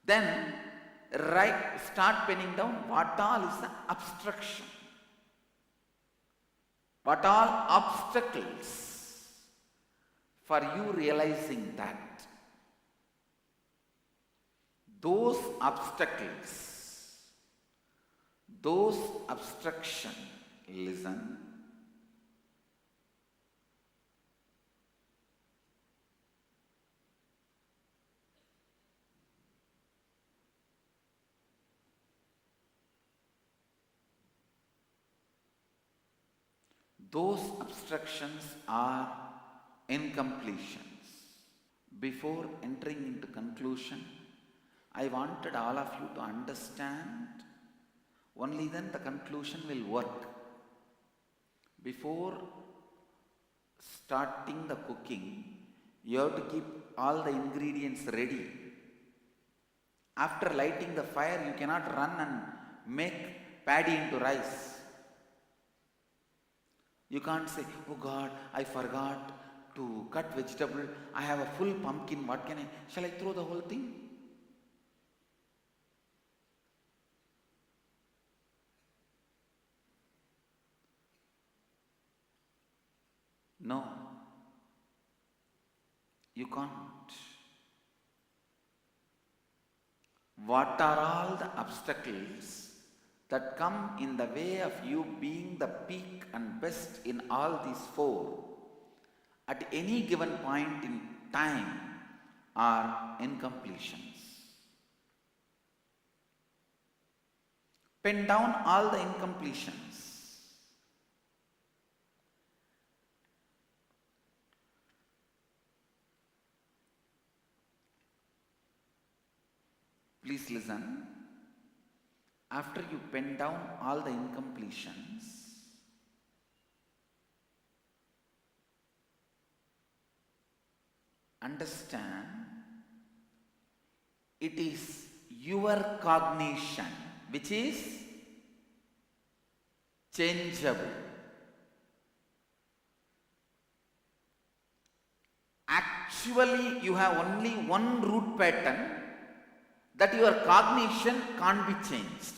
S2: Then start penning down what all is the obstruction. What all obstacles for you realizing that. Those obstacles, those obstruction, listen. Those obstructions are incompletions. Before entering into conclusion, I wanted all of you to understand. Only then the conclusion will work. Before starting the cooking, you have to keep all the ingredients ready. After lighting the fire, you cannot run and make paddy into rice. You can't say, oh God, I forgot to cut vegetable. I have a full pumpkin. What can I? Shall I throw the whole thing? No. You can't. What are all the obstacles that come in the way of you being the peak and best in all these 4 at any given point in time are incompletions. Pen down all the incompletions. Please listen. After you pen down all the incompletions, understand it is your cognition which is changeable. Actually, you have only one root pattern that your cognition can't be changed.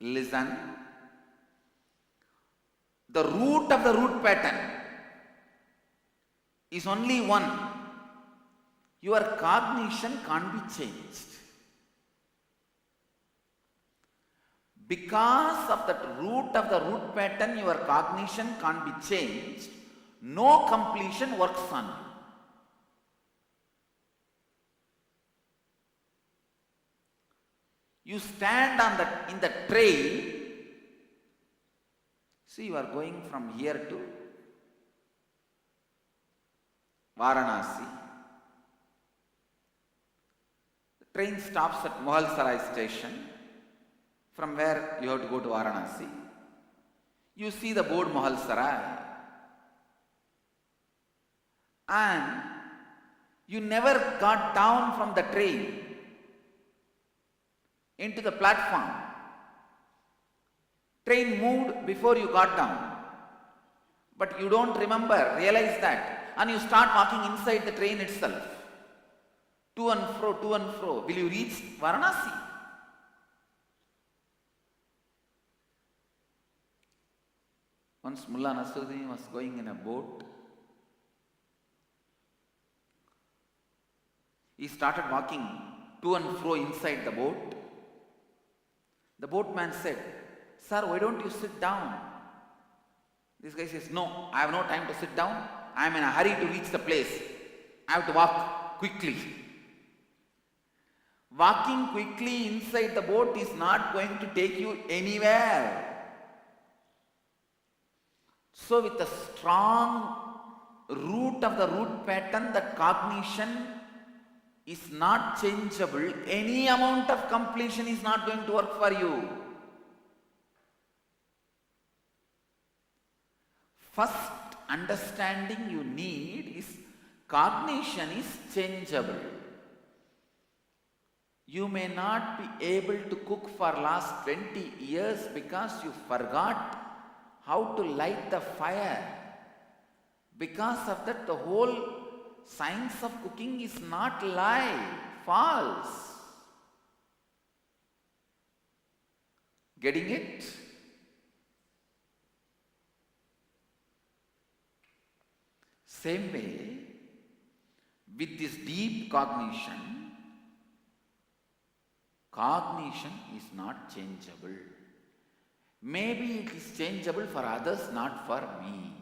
S2: Listen. the root of the root pattern is only one. Your cognition can't be changed. Because of that root of the root pattern, your cognition can't be changed. No completion works on you. You stand on in the train. See, you are going from here to Varanasi. The train stops at Mohalsarai station, from where you have to go to Varanasi. You see the board Mohalsarai, and you never got down from the train into the platform. Train moved before you got down, but you don't realize that, and you start walking inside the train itself, to and fro, to and fro. Will you reach Varanasi? Once Mullah Nasruddin was going in a boat. He started walking to and fro inside the boat. The boatman said, "Sir, why don't you sit down?" This guy says, "No, I have no time to sit down. I am in a hurry to reach the place. I have to walk quickly." Walking quickly inside the boat is not going to take you anywhere. So with a strong root of the root pattern, the cognition is not changeable. Any amount of completion is not going to work for you. First understanding you need is cognition is changeable. You may not be able to cook for last 20 years because you forgot how to light the fire. Because of that, the whole science of cooking is not lie, false. Getting it? Same way, with this deep cognition, cognition is not changeable. Maybe it is changeable for others, not for me.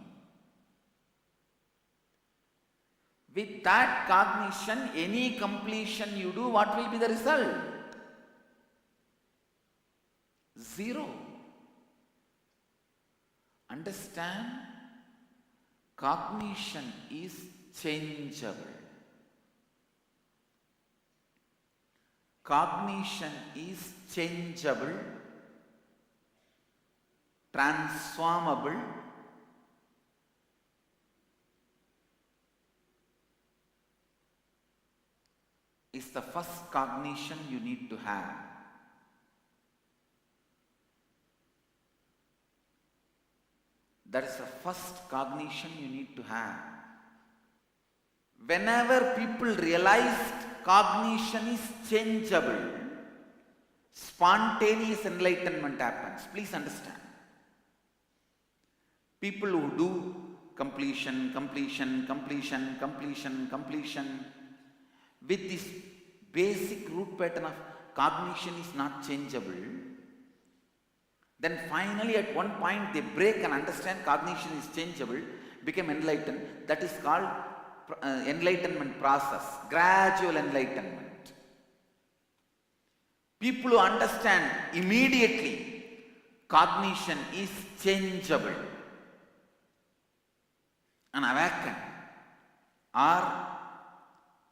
S2: With that cognition, any completion you do, what will be the result? Zero. Understand? Cognition is changeable. Cognition is changeable, transformable, is the first cognition you need to have. That is the first cognition you need to have. Whenever people realized cognition is changeable, spontaneous enlightenment happens. Please understand. People who do completion, with this basic root pattern of cognition is not changeable, then finally at one point they break and understand cognition is changeable, become enlightened. That is called enlightenment process, gradual enlightenment. People who understand immediately cognition is changeable and awaken are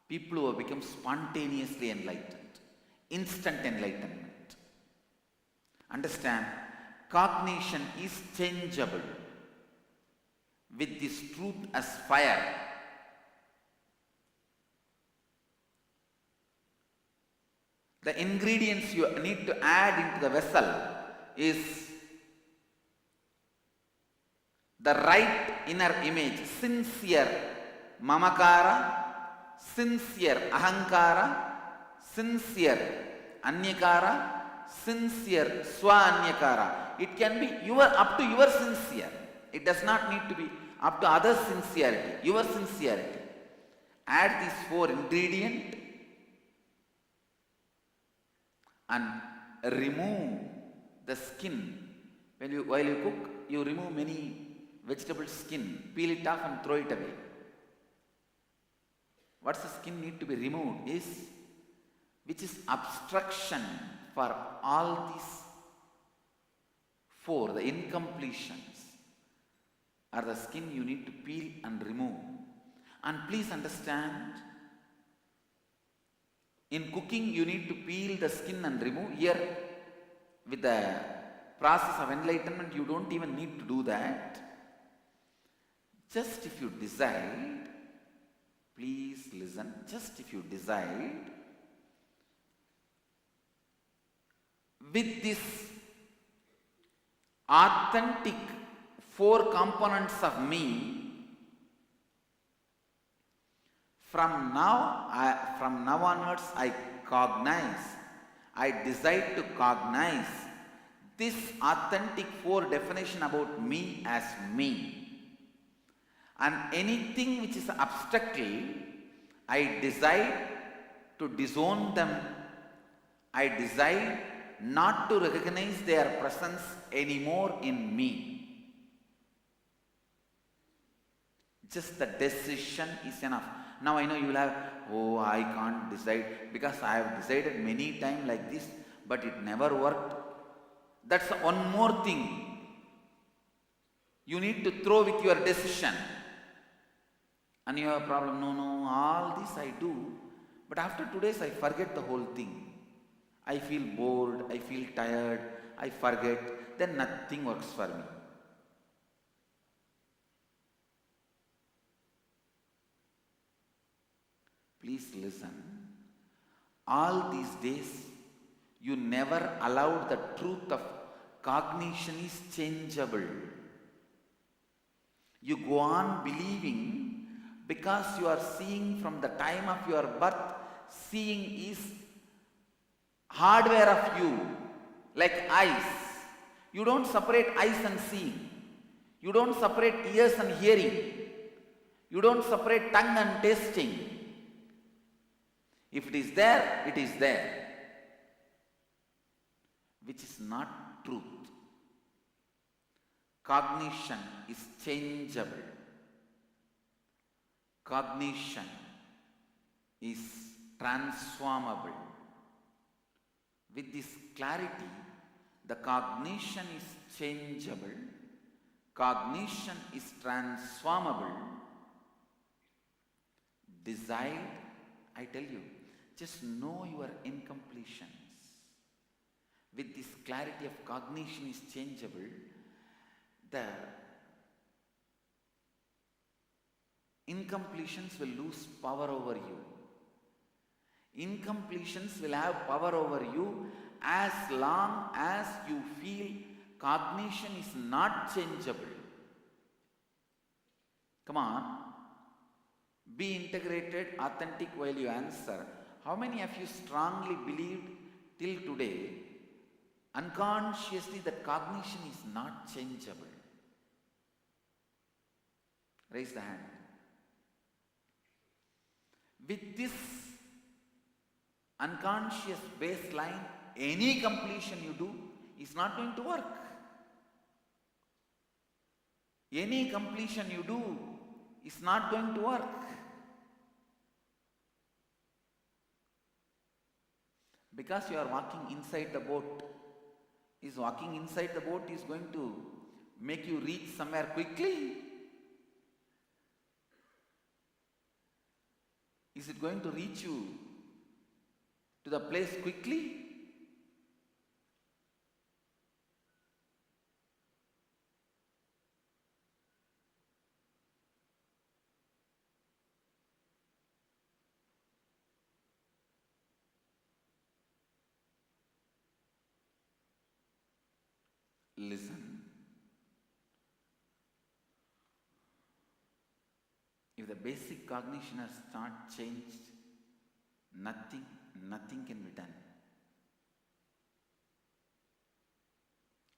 S2: people who have become spontaneously enlightened, instant enlightenment. Understand, cognition is changeable with this truth as fire. The ingredients you need to add into the vessel is the right inner image, sincere mamakara, sincere ahankara, sincere anyakara, sincere swa anyakara. It can be up to your sincere. It does not need to be up to others' sincerity, your sincerity. Add these 4 ingredients and remove the skin. While you cook, you remove many vegetable skin, peel it off and throw it away. What's the skin need to be removed is, which is obstruction for all these 4, the incompletions, are the skin you need to peel and remove. And please understand, in cooking you need to peel the skin and remove. Here, with the process of enlightenment, you don't even need to do that. Just if you decide, please listen, just if you decide, with this authentic 4 components of me, from now onwards I decide to cognize this authentic 4 definition about me as me. And anything which is abstractly, I decide to disown them. I decide not to recognize their presence anymore in me. Just the decision is enough. Now I know you will have, oh, I can't decide because I have decided many times like this, but it never worked. That's one more thing you need to throw with your decision. And you have a problem, no, all this I do, but after 2 days I forget the whole thing. I feel bored, I feel tired, I forget, then nothing works for me. Please listen. All these days, you never allowed the truth of cognition is changeable. You go on believing because you are seeing from the time of your birth. Seeing is hardware of you, like eyes. You don't separate eyes and seeing. You don't separate ears and hearing. You don't separate tongue and tasting. If it is there, it is there, which is not truth. Cognition is changeable. Cognition is transformable. With this clarity, the cognition is changeable, cognition is transformable. Decide, I tell you, just know your incompletions. With this clarity of cognition is changeable, the incompletions will lose power over you. Incompletions will have power over you as long as you feel cognition is not changeable. Come on, be integrated, authentic while you answer. How many of you strongly believed till today, unconsciously, that cognition is not changeable? Raise the hand. With this unconscious baseline, any completion you do is not going to work. Any completion you do is not going to work. Because you are walking inside the boat. Is walking inside the boat is going to make you reach somewhere quickly? Is it going to reach you to the place quickly? Listen. If the basic cognition has not changed, nothing can be done.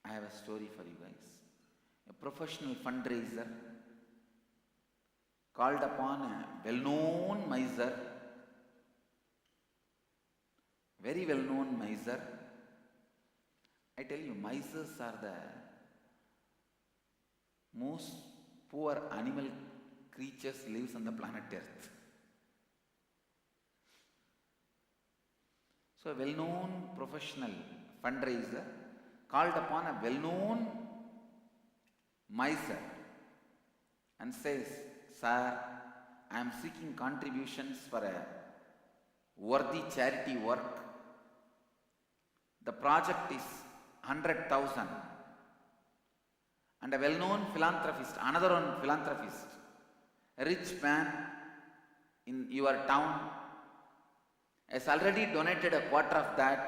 S2: I have a story for you guys. a professional fundraiser called upon a well-known miser, very well-known miser. I tell you, misers are the most poor animal creatures lives on the planet Earth. So a well-known professional fundraiser called upon a well-known miser and says, "Sir, I am seeking contributions for a worthy charity work. The project is 100,000. And a well-known philanthropist, another one philanthropist, a rich man in your town, has already donated a quarter of that."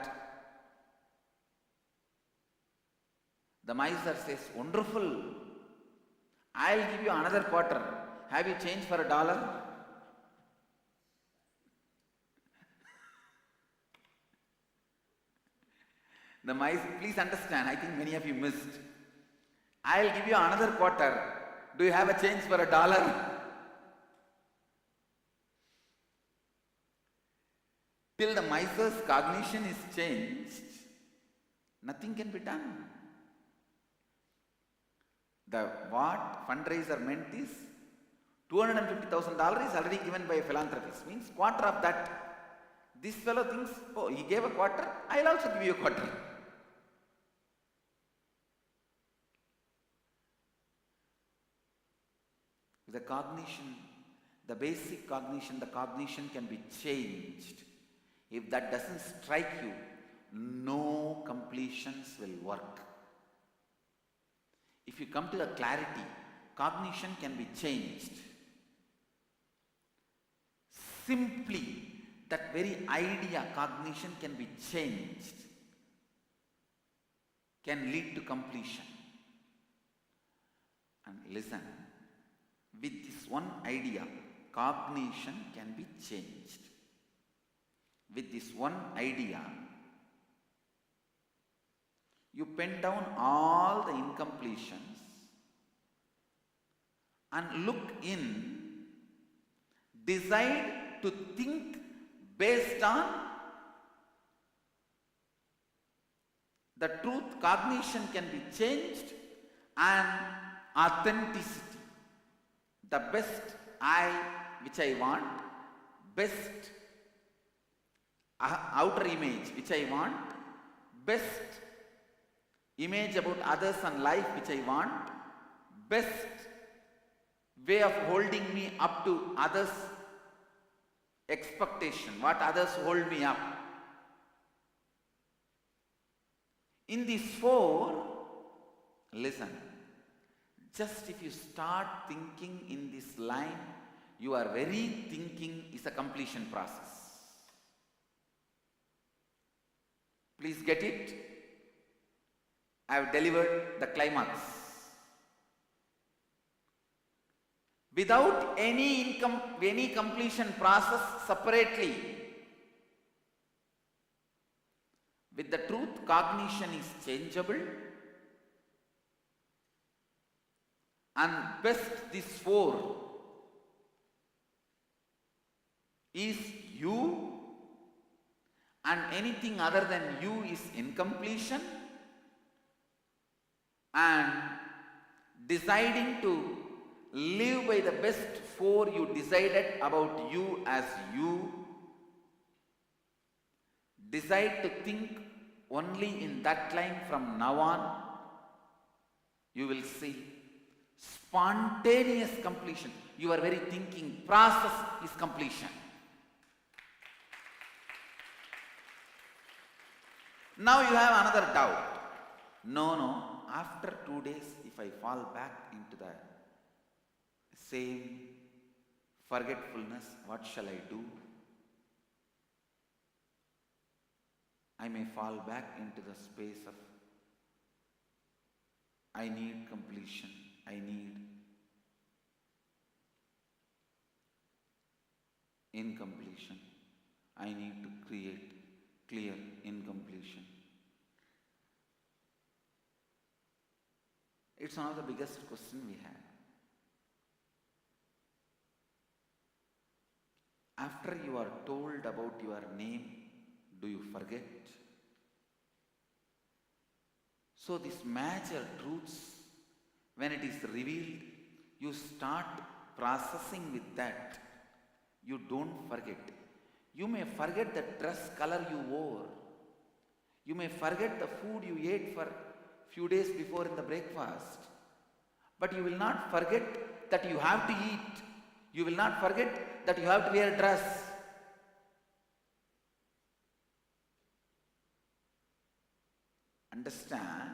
S2: The miser says, "Wonderful, I'll give you another quarter. Have you changed for $1?" The miser, please understand, I think many of you missed. "I'll give you another quarter. Do you have a change for $1?" Till the miser's cognition is changed, nothing can be done. The what fundraiser meant is $250,000 is already given by a philanthropist, means quarter of that. This fellow thinks, "Oh, he gave a quarter, I'll also give you a quarter." The cognition, the basic cognition, the cognition can be changed. If that doesn't strike you, no completions will work. If you come to the clarity, cognition can be changed. Simply, that very idea, cognition can be changed, can lead to completion. And listen, with this one idea, cognition can be changed. With this one idea, you pen down all the incompletions and look in, decide to think based on the truth. Cognition can be changed, and authenticity, the best I which I want, best outer image which I want, best image about others and life which I want, best way of holding me up to others' expectation, what others hold me up. In these four, listen, just if you start thinking in this line, your very thinking is a completion process. Please get it? I have delivered the climax. Without any completion process separately, with the truth, cognition is changeable, and best these four is you, and anything other than you is incompletion, and deciding to live by the best four you decided about you as you, decide to think only in that line from now on, you will see spontaneous completion. Your very thinking process is completion. Now you have another doubt. No, after 2 days, if I fall back into the same forgetfulness, what shall I do? I may fall back into the space of I need completion, I need incompletion, I need to create clear incompletion. It's one of the biggest questions we have. After you are told about your name, do you forget? So these major truths, when it is revealed, you start processing with that. You don't forget. You may forget the dress color you wore. You may forget the food you ate for few days before in the breakfast. But you will not forget that you have to eat. You will not forget that you have to wear a dress. Understand?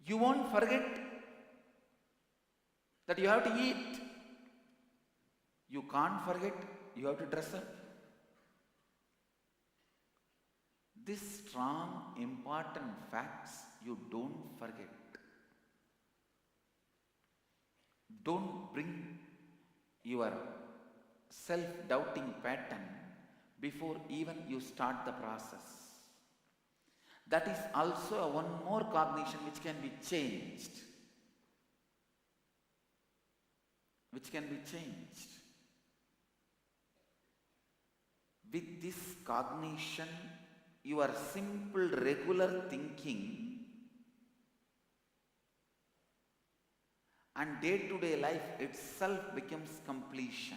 S2: You won't forget that you have to eat. You can't forget you have to dress up. These strong, important facts you don't forget. Don't bring your self-doubting pattern before even you start the process. That is also a one more cognition which can be changed. Which can be changed. With this cognition, your simple regular thinking and day-to-day life itself becomes completion.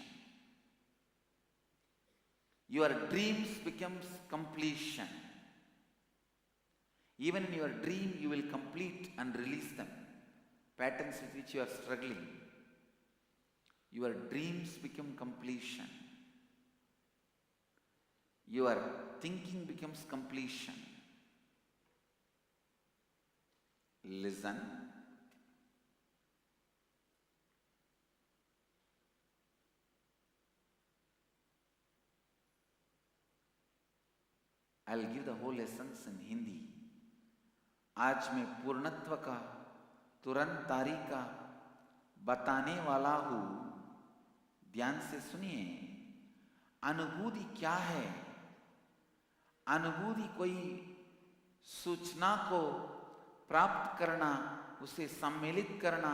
S2: Your dreams becomes completion. Even in your dream, you will complete and release them. Patterns with which you are struggling. Your dreams become completion. Your thinking becomes completion. Listen. I'll give the whole essence in Hindi. आज मैं पूर्णत्व का तुरंत तारीका बताने वाला हूँ. ध्यान से सुनिए. अनुभूति क्या है? अनुभूति कोई सूचना को प्राप्त करना, उसे सम्मिलित करना,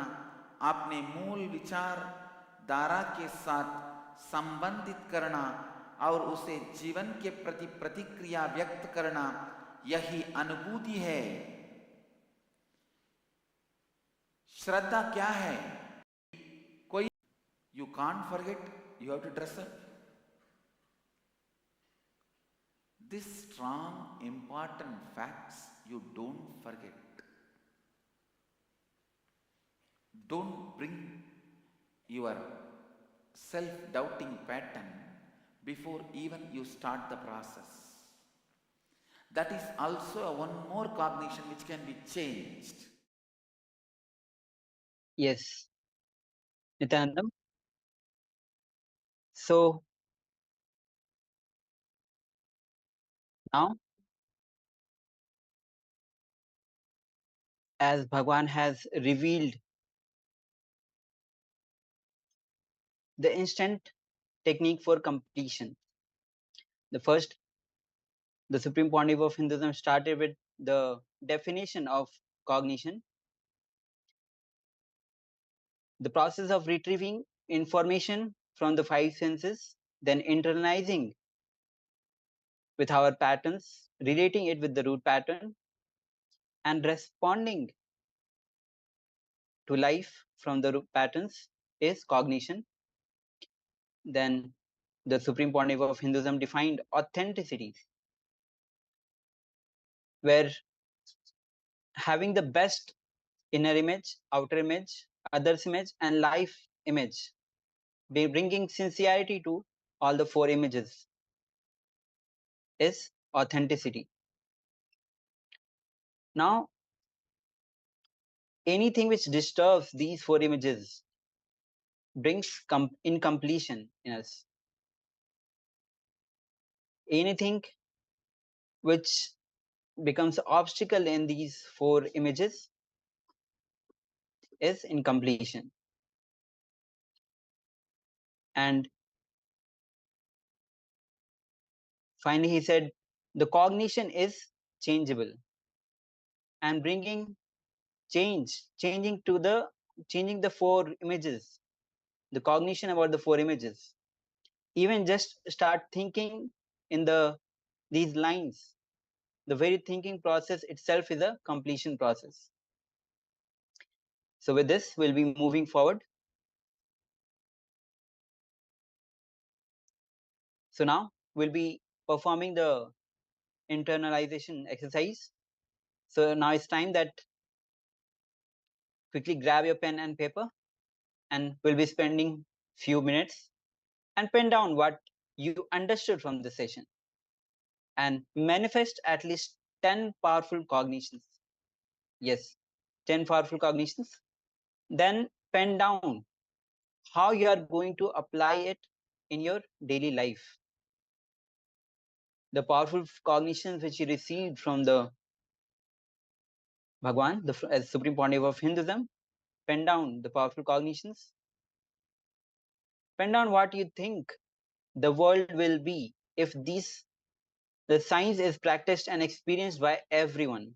S2: अपने मूल विचार धारा के साथ संबंधित करना और उसे जीवन के प्रति प्रतिक्रिया व्यक्त करना, यही अनुभूति है. श्रद्धा क्या है? कोई you can't forget, you have to dress up. These strong, important facts you don't forget. Don't bring your self-doubting pattern before even you start the process. That is also a one more cognition which can be changed.
S10: Yes, Nithyanandam. So now, as Bhagwan has revealed the instant technique for completion, the Supreme Pontiff of Hinduism started with the definition of cognition, the process of retrieving information from the five senses, then internalizing with our patterns, relating it with the root pattern, and responding to life from the root patterns is cognition. Then the Supreme Pontiff of Hinduism defined authenticity, where having the best inner image, outer image, others image, and life image, bringing sincerity to all the four images is authenticity. Now, anything which disturbs these four images brings incompletion in us. Anything which becomes obstacle in these four images is incompletion. And Finally, he said, the cognition is changeable, and changing the four images, the cognition about the four images. Even just start thinking in these lines. The very thinking process itself is a completion process. So with this, we'll be moving forward. So now we'll be performing the internalization exercise. So now it's time that quickly grab your pen and paper, and we'll be spending few minutes and pen down what you understood from the session and manifest at least 10 powerful cognitions. Yes, 10 powerful cognitions. Then pen down how you are going to apply it in your daily life. The powerful cognitions which you received from the Bhagwan, as Supreme Pontiff of Hinduism, pen down the powerful cognitions. Pen down what you think the world will be if the science is practiced and experienced by everyone.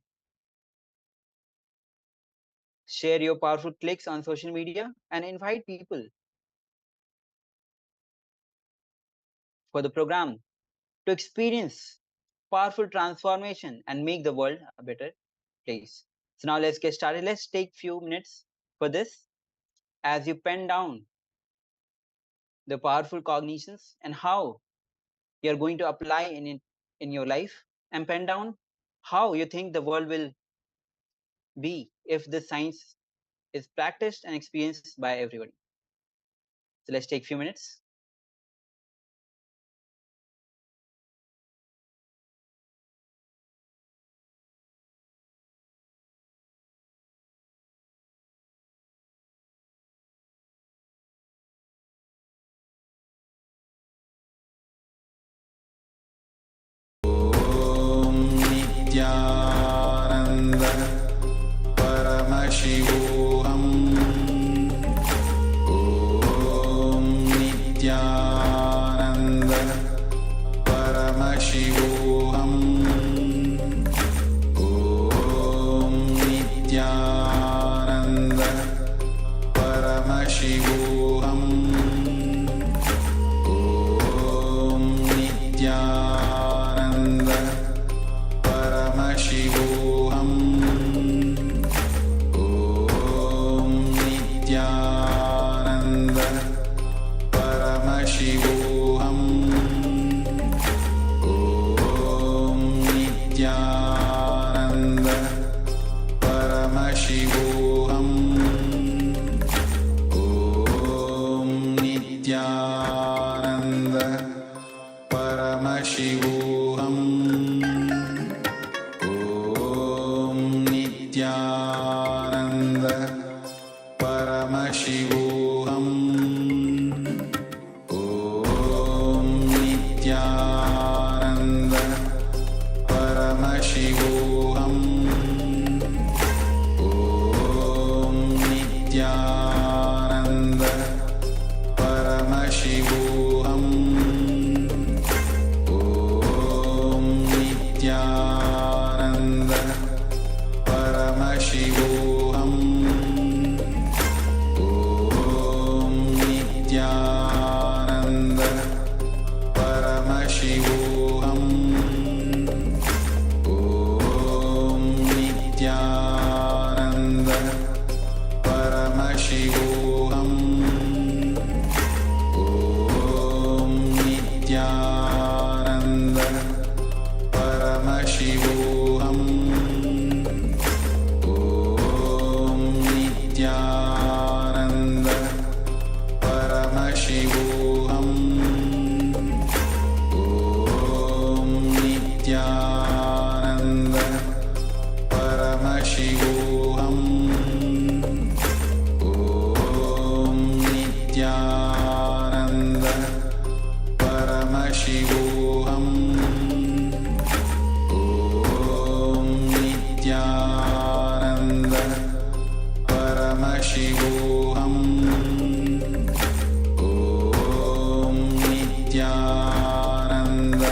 S10: Share your powerful clicks on social media and invite people for the program to experience powerful transformation and make the world a better place. So now let's get started. Let's take few minutes for this as you pen down the powerful cognitions and how you're going to apply in your life, and pen down how you think the world will be if the science is practiced and experienced by everybody. So let's take few minutes.
S2: Nithyananda Paramashivoham Om Nithyananda Paramashivoham Om Nithyananda Paramashivoham Om Nithyananda Paramashivoham Om Nithyananda Paramashivoham Om Nithyananda Paramashivoham Om Nithyananda Paramashivoham Om Nithyananda Paramashivoham Om Nithyananda Paramashivoham Om Nithyananda Paramashivoham Om Nithyananda Paramashivoham Om Nithyananda Paramashivoham Om Nithyananda Paramashivoham Om Nithyananda Paramashivoham Om Nithyananda Paramashivoham Om Nithyananda Paramashivoham Om Nithyananda Paramashivoham Om Nithyananda Paramashivoham Om Nithyananda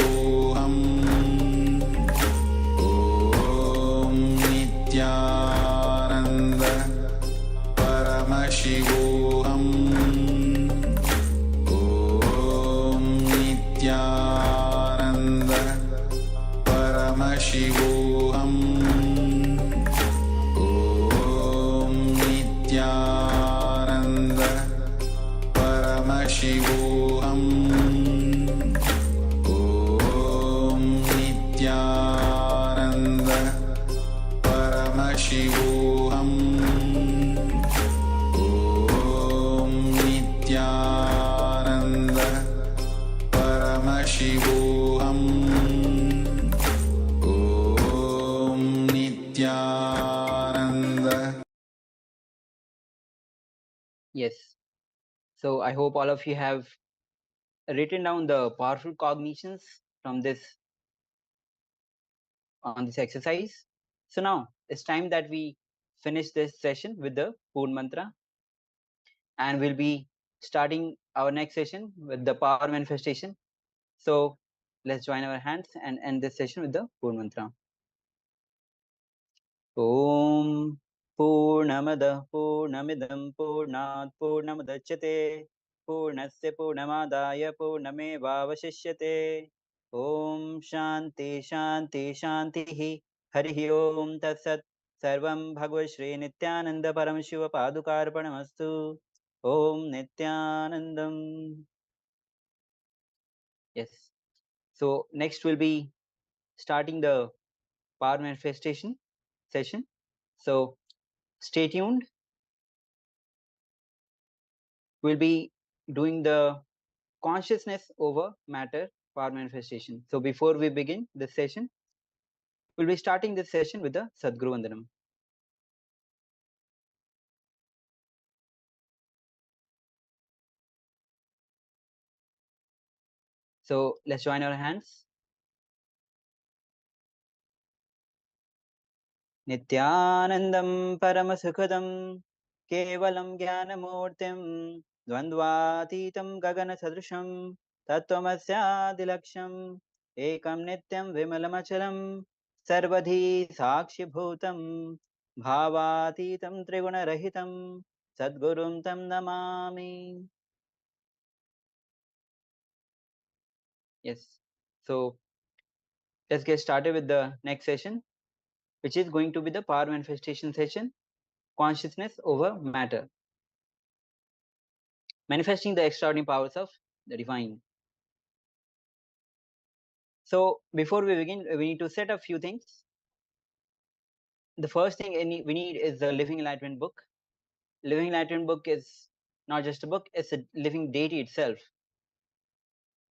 S2: Paramashivoham Om Nithyananda Paramashivoham Om Nithyananda Paramashivoham Om Nithyananda Paramashivoham Om Nithyananda Paramashivoham Om Nithyananda Paramashivoham Om Nithyananda.
S10: Yes. So I hope all of you have written down the powerful cognitions from this on this exercise. So now it's time that we finish this session with the Poon Mantra, and we'll be starting our next session with the power manifestation. So let's join our hands and end this session with the Poon Mantra. Om Purnamada Purnamidam Purnat Purnamudachyate Purnasya Purnamadaya Purnamevavashishyate Om Shanti Shanti Shanti Harihi Om Tat Sat Sarvam Bhagavad Shri Nithyananda Paramashiva Padukarpanamastu Om Nithyanandam. Yes. So next we'll be starting the power manifestation session. So stay tuned. We'll be doing the consciousness over matter power manifestation. So before we begin this session, we'll be starting this session with the Sadguru Vandanam. So let's join our hands. Nithyanandam Paramasukadam Kevalam Jnanamurtim Dvandvatitam Gagana Sadrusham Tattvamasya Ekam Nityam Vimalamachalam Sarvadhi Sakshi Bhutam Bhavatitam Triguna Rahitam Sadgurum Tam Namami. Yes. So let's get started with the next session, which is going to be the power manifestation session, consciousness over matter, manifesting the extraordinary powers of the divine. So before we begin, we need to set a few things. The first thing we need is the Living Enlightenment book. Living Enlightenment book is not just a book, it's a living deity itself.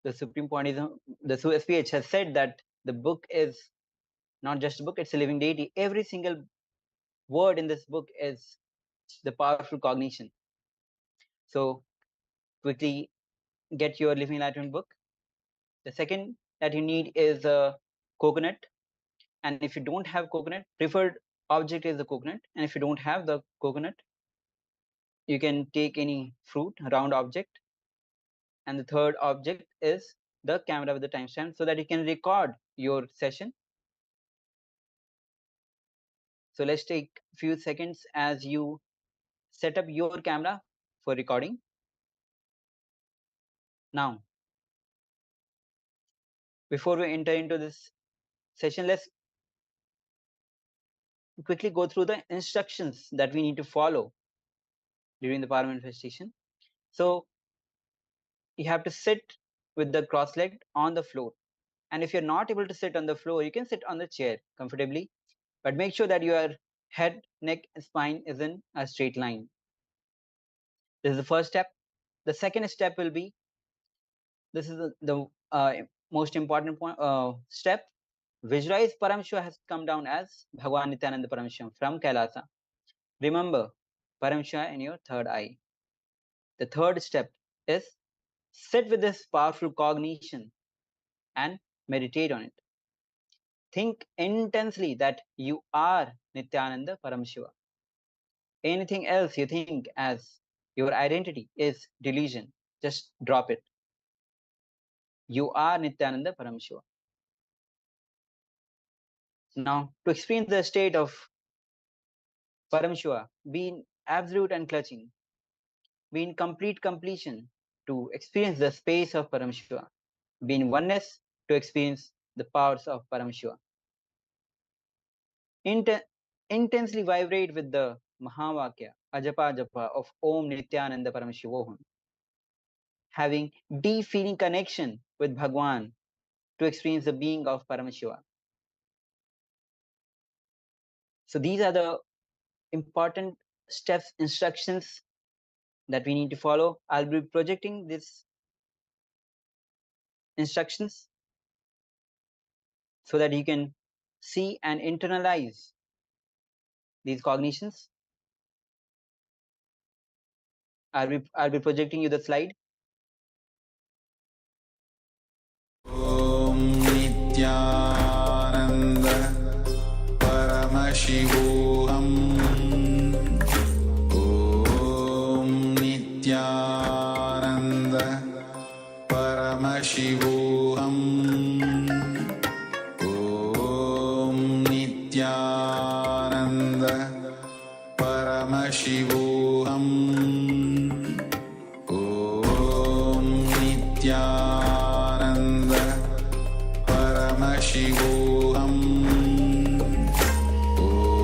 S10: The Supreme Pontiff, the SPH has said that the book is not just a book, it's a living deity. Every single word in this book is the powerful cognition. So quickly get your Living Enlightenment book. The second that you need is a coconut. And if you don't have coconut, preferred object is the coconut. And if you don't have the coconut, you can take any fruit, round object. And the third object is the camera with the timestamp so that you can record your session. So let's take a few seconds as you set up your camera for recording. Now, before we enter into this session, let's quickly go through the instructions that we need to follow during the power manifestation. So you have to sit with the cross-legged on the floor. And if you're not able to sit on the floor, you can sit on the chair comfortably, but make sure that your head, neck, and spine is in a straight line. This is the first step. The second step will be, this is the most important point, step. Visualize Paramashiva has come down as Bhagwan Nithyananda Paramashiva from KAILASA. Remember Paramashiva in your third eye. The third step is sit with this powerful cognition and meditate on it. Think intensely that you are Nithyananda Paramashiva. Anything else you think as your identity is delusion. Just drop it. You are Nithyananda Paramashiva. Now, to experience the state of Paramashiva, being absolute and clutching, being complete completion, to experience the space of Paramashiva, being oneness, to experience the powers of Paramashiva. Intensely vibrate with the Mahavakya, Ajapa Japa of Om Nithyananda Paramashivoham. Having deep feeling connection with Bhagwan to experience the being of Paramashiva. So these are the important steps, instructions that we need to follow. I'll be projecting these instructions so that you can see and internalize these cognitions. I'll be projecting you the slide.
S2: Om Nithyananda Paramashivoham. Om Nithyananda Paramashivoham. Om Nithyananda Paramashivoham. Om Nithyananda Paramashivoham.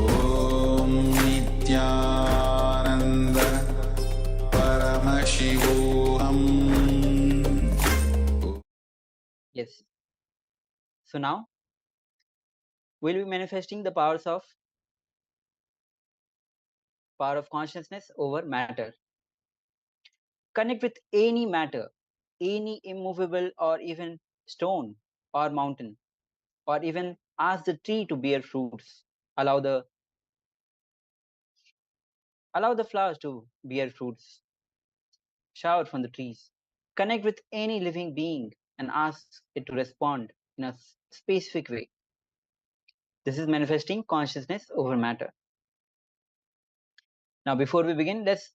S2: Om Nithyananda Paramashivoham.
S10: Yes. So now we'll be manifesting the power of consciousness over matter. Connect with any matter, any immovable or even stone or mountain, or even ask the tree to bear fruits. Allow the flowers to bear fruits. Shower from the trees. Connect with any living being and ask it to respond in a specific way. This is manifesting consciousness over matter. Now, before we begin, let's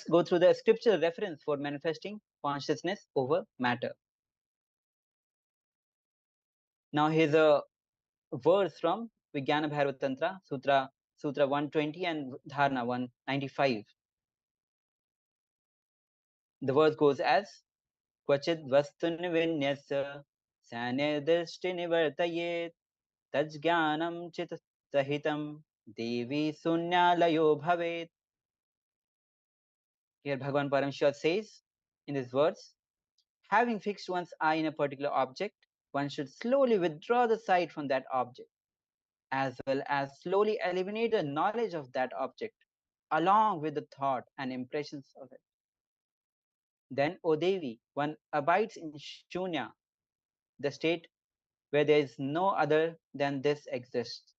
S10: go through the scriptural reference for manifesting consciousness over matter. Now, here's a verse from Vijnana Bhairava Sutra 120 and Dharana 195. The verse goes as Kvachid vastun vinyasa sanedishti nivartayet tajjnanam chit sahitam devi sunyalayo bhavet. Here Bhagavan Paramashiva says in this verse, having fixed one's eye in a particular object, one should slowly withdraw the sight from that object, as well as slowly eliminate the knowledge of that object, along with the thought and impressions of it. Then, O Devi, one abides in Shunya, the state where there is no other than this exists.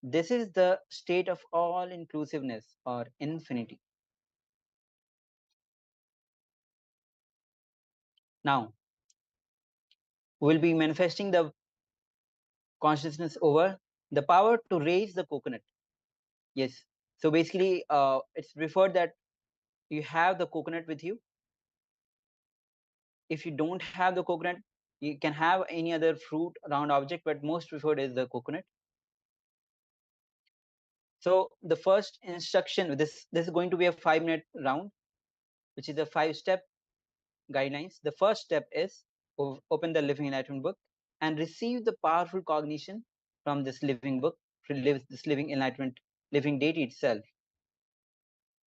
S10: This is the state of all inclusiveness or infinity. Now, we'll be manifesting the consciousness over the power to raise the coconut. Yes. So basically, it's preferred that you have the coconut with you. If you don't have the coconut, you can have any other fruit, round object, but most preferred is the coconut. So the first instruction, this is going to be a 5-minute round, which is a 5-step guidelines. The first step is open the Living Enlightenment book and receive the powerful cognition from this living book, this living enlightenment, living deity itself.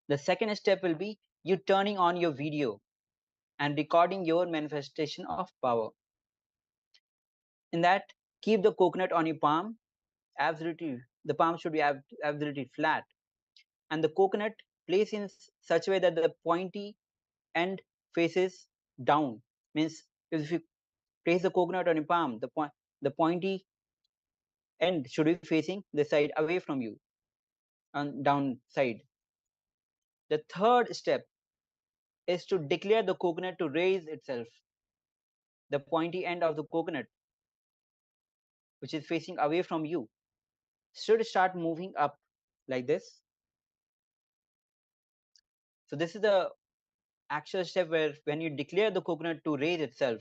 S10: The second step will be you turning on your video and recording your manifestation of power. In that, keep the coconut on your palm, absolutely, the palm should be absolutely flat, and the coconut placed in such a way that the pointy end faces down. Means if you place the coconut on your palm, the pointy end should be facing the side away from you, on down side. The third step is to declare the coconut to raise itself. The pointy end of the coconut, which is facing away from you, should start moving up like this. So this is the actual step where when you declare the coconut to raise itself,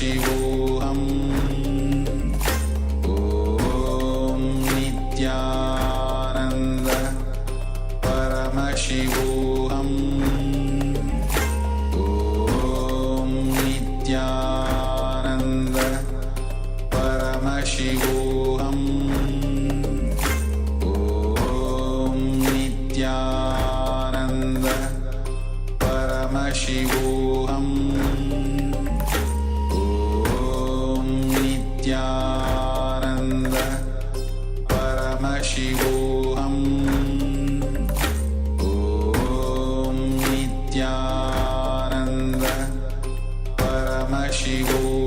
S2: Paramashivoham Om Nithyananda Paramashivoham Om Nithyananda Paramashivoham Om Nithyananda Paramashivoham Om Nithyananda Paramashivoham Om Nithyananda Paramashivoham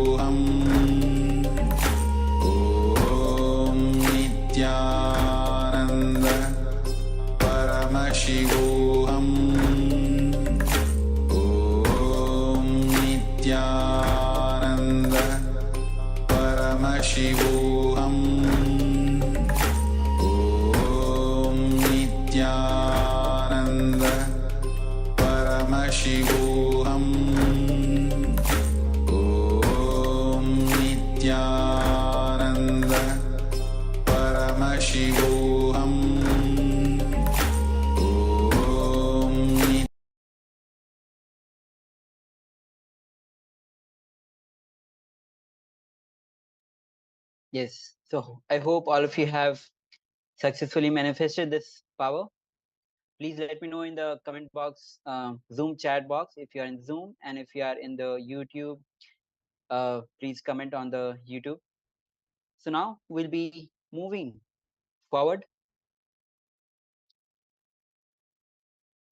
S2: Om Nithyananda Paramashivoham Om Nithyananda Paramashivoham Om Nithyananda Paramashivoham Om Nithyananda Paramashivoham Om
S10: Yes. So I hope all of you have successfully manifested this power. Please let me know in the comment box, Zoom chat box, if you are in Zoom, and if you are in the YouTube, please comment on the YouTube. So now we'll be moving forward.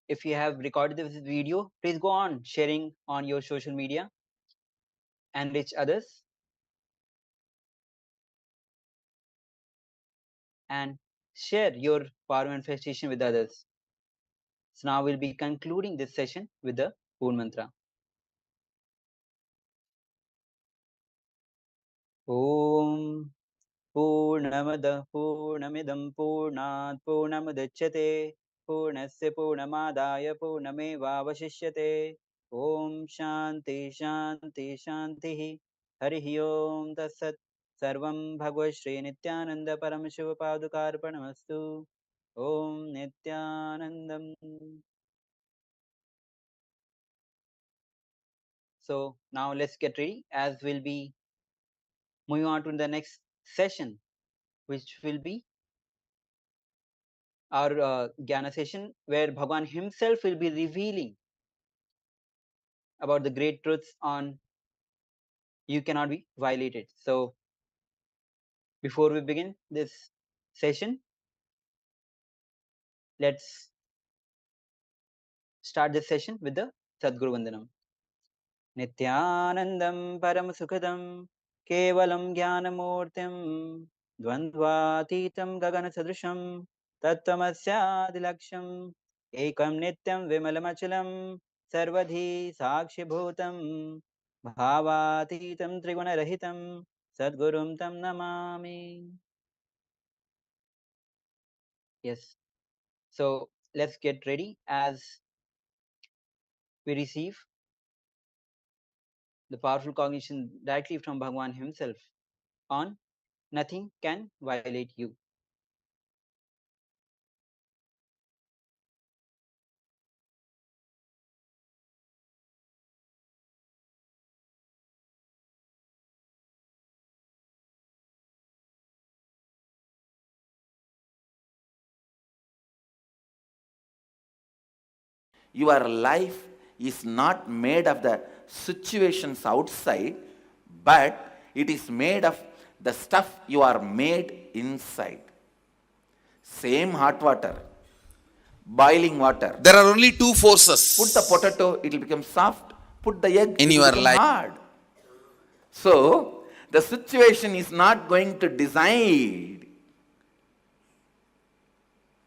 S10: If you have recorded this video, please go on sharing on your social media and reach others. And share your power manifestation with others. So now we'll be concluding this session with the Poon Mantra. Om Purnamada Purnamidam Purnat Purnamudachyate Purnasya Purnamadaya Purnamevavashishyate Om Shanti Shanti Shanti Harihi Om Tatsat Sarvam Bhagavad Shri Nithyananda Paramashiva Padukarpanamastu Om Nithyanandam. So now let's get ready, as we'll be moving on to the next session, which will be our Jnana session, where Bhagwan himself will be revealing about the great truths on you cannot be violated. So before we begin this session, let's start this session with the Sadguru Vandanam. Nithyanandam Paramasukadam Kevalam Jnanamurtim Dvandvatitam Gagana Sadrisham Tattvamasya Ekam Nityam Vimalamachalam Sarvadhi Sakshibhutam Bhavatitam Trigunarahitam Sadgurum Tam Namami. Yes. So let's get ready as we receive the powerful cognition directly from Bhagwan himself on nothing can violate you.
S11: Your life is not made of the situations outside, but it is made of the stuff you are made inside. Same hot water, boiling water.
S7: There are only two forces.
S11: Put the potato, it will become soft. Put the egg,
S7: In
S11: it will
S7: your
S11: become
S7: life.
S11: hard. So, the situation is not going to decide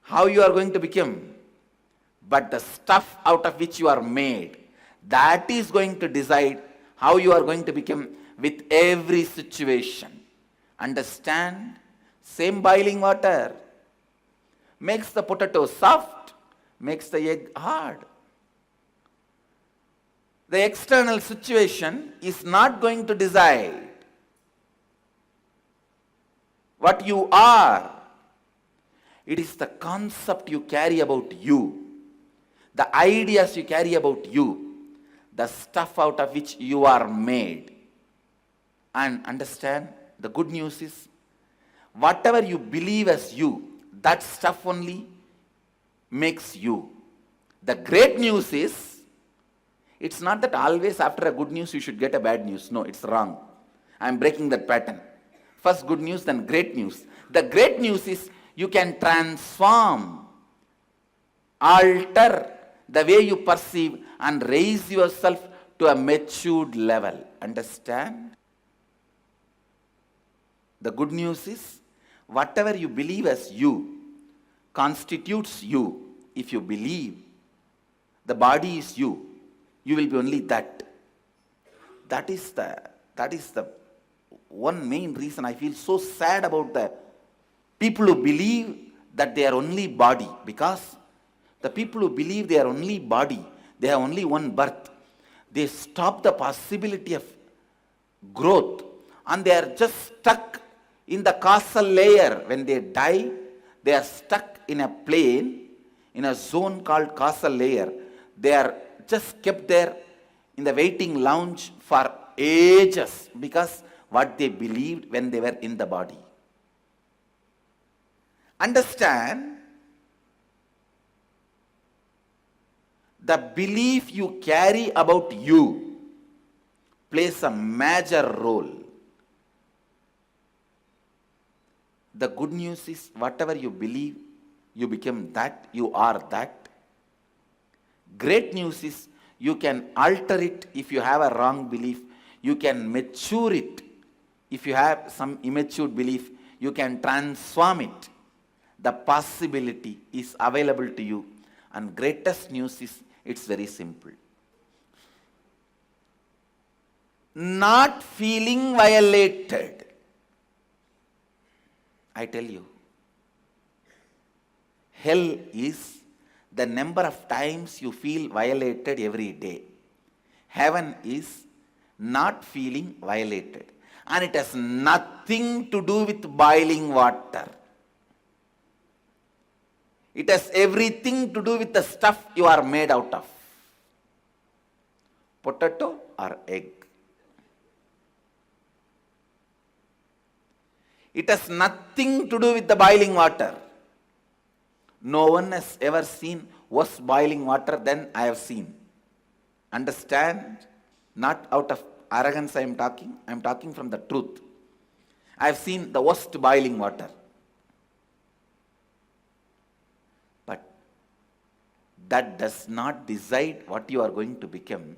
S11: how you are going to become, but the stuff out of which you are made, that is going to decide how you are going to become with every situation. Understand? Same boiling water makes the potato soft, makes the egg hard. The external situation is not going to decide what you are. It is the concept you carry about you, the ideas you carry about you, the stuff out of which you are made. And understand, the good news is, whatever you believe as you, that stuff only makes you. The great news is, it's not that always after a good news you should get a bad news. No, it's wrong. I am breaking that pattern. First good news, then great news. The great news is you can transform, alter the way you perceive and raise yourself to a matured level. Understand? The good news is, whatever you believe as you constitutes you. If you believe the body is you, you will be only that. That is the one main reason I feel so sad about the people who believe that they are only body. Because the people who believe they are only body, they have only one birth, they stop the possibility of growth, and they are just stuck in the causal layer. When they die, they are stuck in a plane, in a zone called causal layer. They are just kept there in the waiting lounge for ages because what they believed when they were in the body. Understand, the belief you carry about you plays a major role. The good news is, whatever you believe, you become that, you are that. Great news is, you can alter it if you have a wrong belief. You can mature it. If you have some immature belief, you can transform it. The possibility is available to you. And greatest news is, it's very simple. Not feeling violated. I tell you, hell is the number of times you feel violated every day. Heaven is not feeling violated. And it has nothing to do with boiling water. It has everything to do with the stuff you are made out of. Potato or egg. It has nothing to do with the boiling water. No one has ever seen worse boiling water than I have seen. Understand? Not out of arrogance I am talking from the truth. I have seen the worst boiling water. But that does not decide what you are going to become.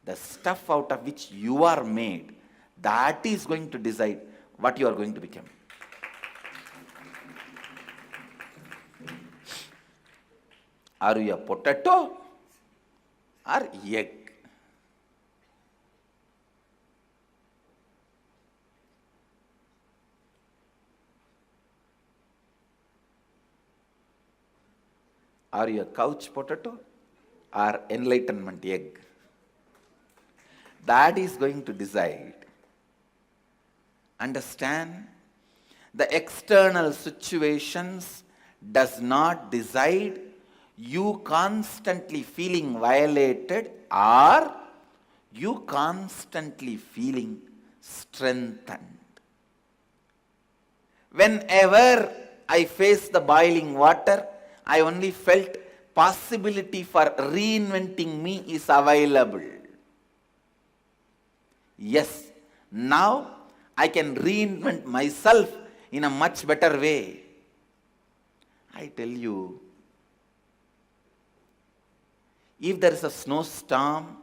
S11: The stuff out of which you are made, that is going to decide what you are going to become. Are you a potato or egg? Are you a couch potato or enlightenment egg? That is going to decide. Understand, the external situations does not decide you constantly feeling violated or you constantly feeling strengthened. Whenever I face the boiling water, I only felt possibility for reinventing me is available. Yes, now I can reinvent myself in a much better way. I tell you, if there is a snowstorm,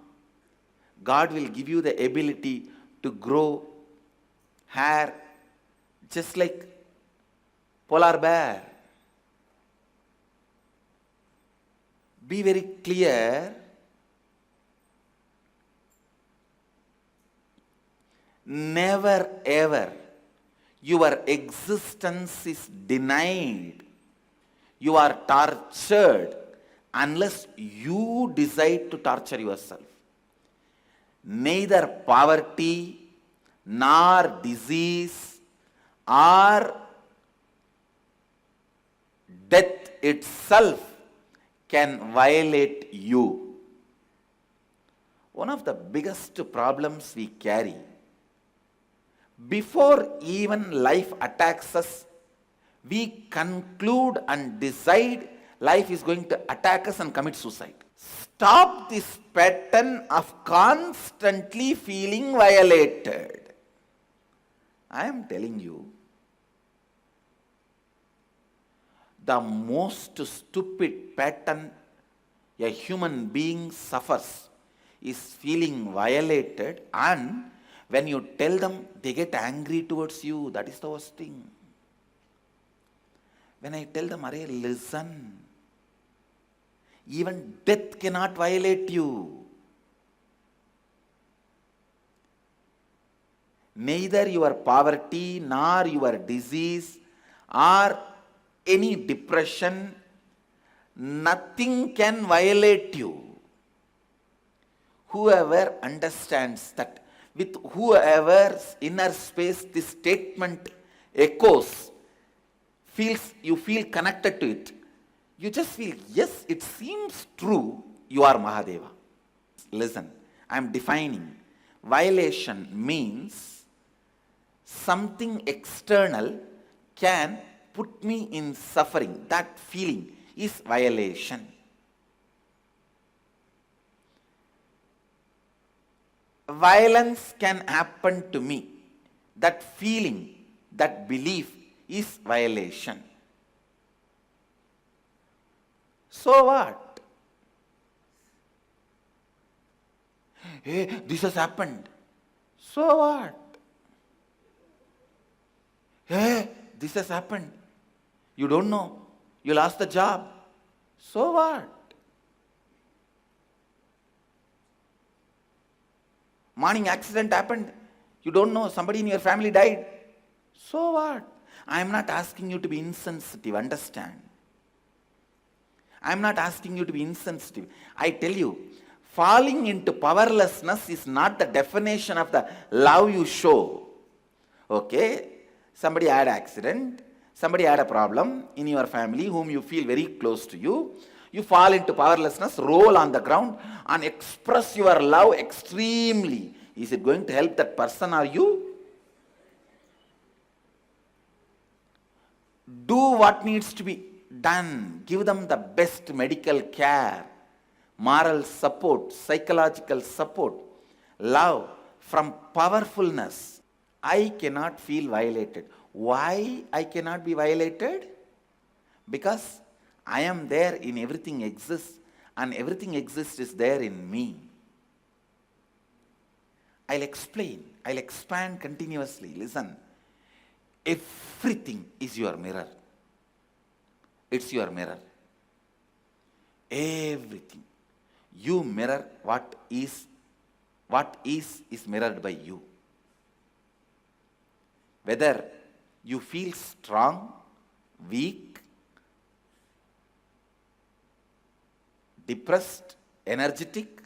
S11: God will give you the ability to grow hair just like polar bear. Be very clear. Never ever your existence is denied. You are tortured unless you decide to torture yourself. neither poverty nor disease or death itself can violate you. One of the biggest problems we carry, before even life attacks us, we conclude and decide life is going to attack us and commit suicide. Stop this pattern of constantly feeling violated. I am telling you, the most stupid pattern a human being suffers is feeling violated, and when you tell them, they get angry towards you. That is the worst thing. When I tell them, Arey, listen, even death cannot violate you. Neither your poverty nor your disease or any depression, nothing can violate you. Whoever understands that, with whoever's inner space this statement echoes, you feel connected to it. You just feel, yes, it seems true, you are Mahadeva. Listen, I am defining. Violation means something external can put me in suffering. That feeling is violation. Violence can happen to me. That feeling, that belief is violation. So what? Hey, this has happened. So what? Hey, this has happened. You don't know. You lost the job. So what? Morning accident happened. You don't know. Somebody in your family died. So what? I am not asking you to be insensitive. Understand? I am not asking you to be insensitive. I tell you, falling into powerlessness is not the definition of the love you show. Okay? Somebody had an accident. Somebody had a problem in your family whom you feel very close to you. You fall into powerlessness, roll on the ground and express your love extremely. Is it going to help that person or you? Do what needs to be done. Give them the best medical care, moral support, psychological support, love from powerfulness. I cannot feel violated. Why I cannot be violated? Because I am there in everything exists, and everything exists is there in me. I'll explain. I'll expand continuously. Listen. Everything is your mirror. It's your mirror. Everything. You mirror what is mirrored by you. Whether you feel strong, weak, depressed, energetic,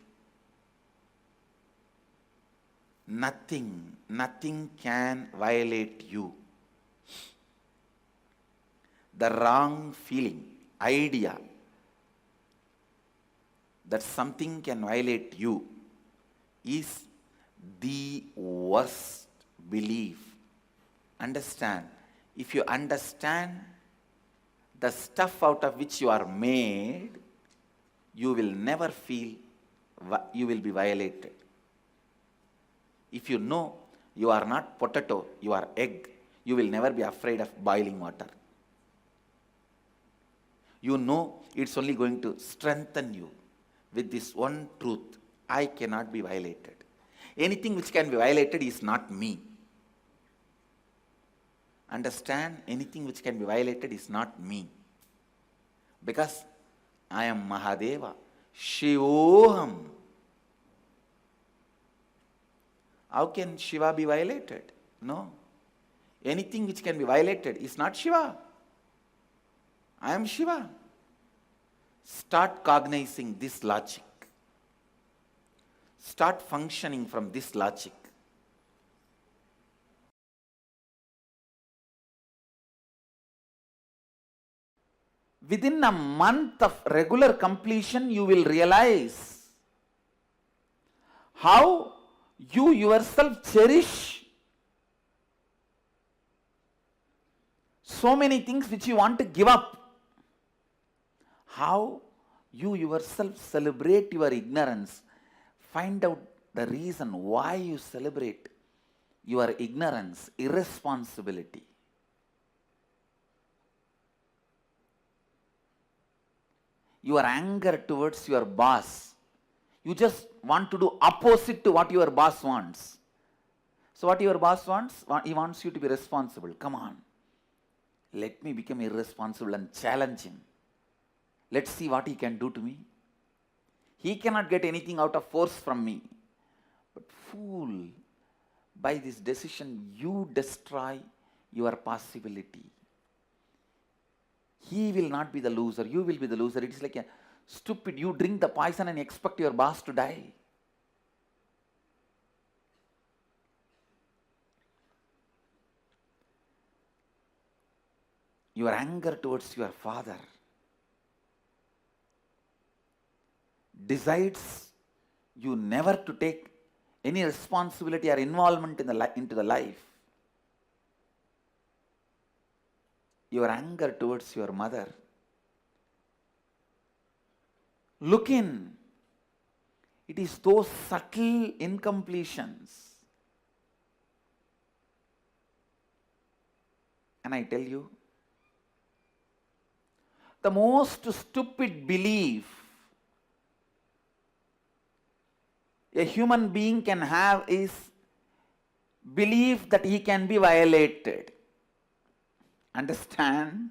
S11: nothing can violate you. The wrong feeling, idea that something can violate you is the worst belief. Understand. If you understand the stuff out of which you are made, you will never feel you will be violated. If you know you are not potato, you are egg, you will never be afraid of boiling water. You know it's only going to strengthen you with this one truth. I cannot be violated. Anything which can be violated is not me. Understand? Anything which can be violated is not me. Because I am Mahadeva. Shivoham. How can Shiva be violated? No. Anything which can be violated is not Shiva. I am Shiva. Start cognizing this logic. Start functioning from this logic. Within a month of regular completion, you will realize how you yourself cherish so many things which you want to give up. How you yourself celebrate your ignorance. Find out the reason why you celebrate your ignorance, irresponsibility. Your anger towards your boss. You just want to do opposite to what your boss wants. So what your boss wants? He wants you to be responsible. Come on. Let me become irresponsible and challenge him. Let's see what he can do to me. He cannot get anything out of force from me. But fool, by this decision you destroy your possibility. He will not be the loser, you will be the loser. It is like a stupid, you drink the poison and expect your boss to die. Your anger towards your father decides you never to take any responsibility or involvement into the life. Your anger towards your mother. Look in. It is those subtle incompletions. And I tell you, the most stupid belief a human being can have is belief that he can be violated. Understand?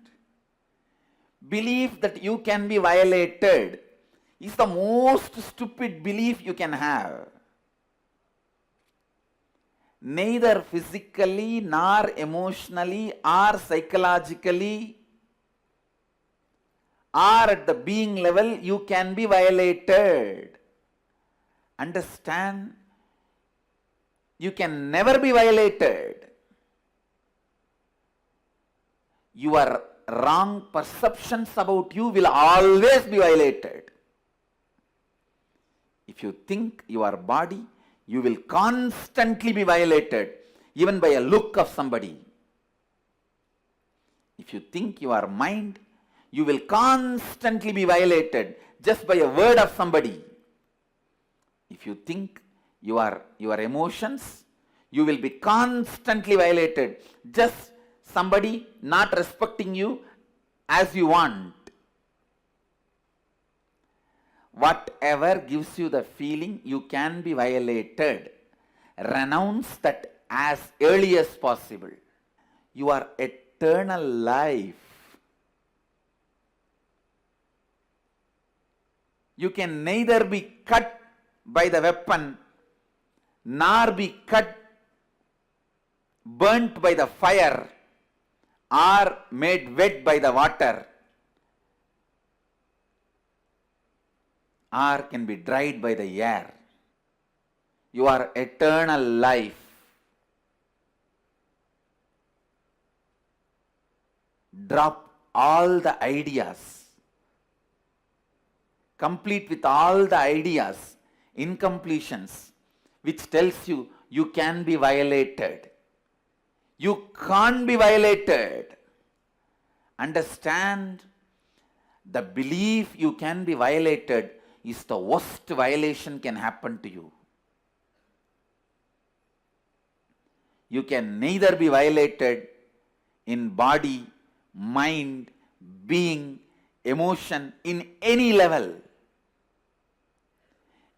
S11: Belief that you can be violated is the most stupid belief you can have. Neither physically, nor emotionally, or psychologically, or at the being level, you can be violated. Understand? You can never be violated. Your wrong perceptions about you will always be violated. If you think your body, you will constantly be violated, even by a look of somebody. If you think your mind, you will constantly be violated just by a word of somebody. If you think your emotions, you will be constantly violated. Just somebody not respecting you as you want. Whatever gives you the feeling you can be violated, renounce that as early as possible. Your eternal life. You can neither be cut by the weapon, nor be burnt by the fire, or made wet by the water, or can be dried by the air. Your eternal life. Drop all the ideas. Complete with all the ideas, incompletions, which tells you you can be violated. You can't be violated. Understand, the belief you can be violated is the worst violation can happen to you. You can neither be violated in body, mind, being, emotion, in any level.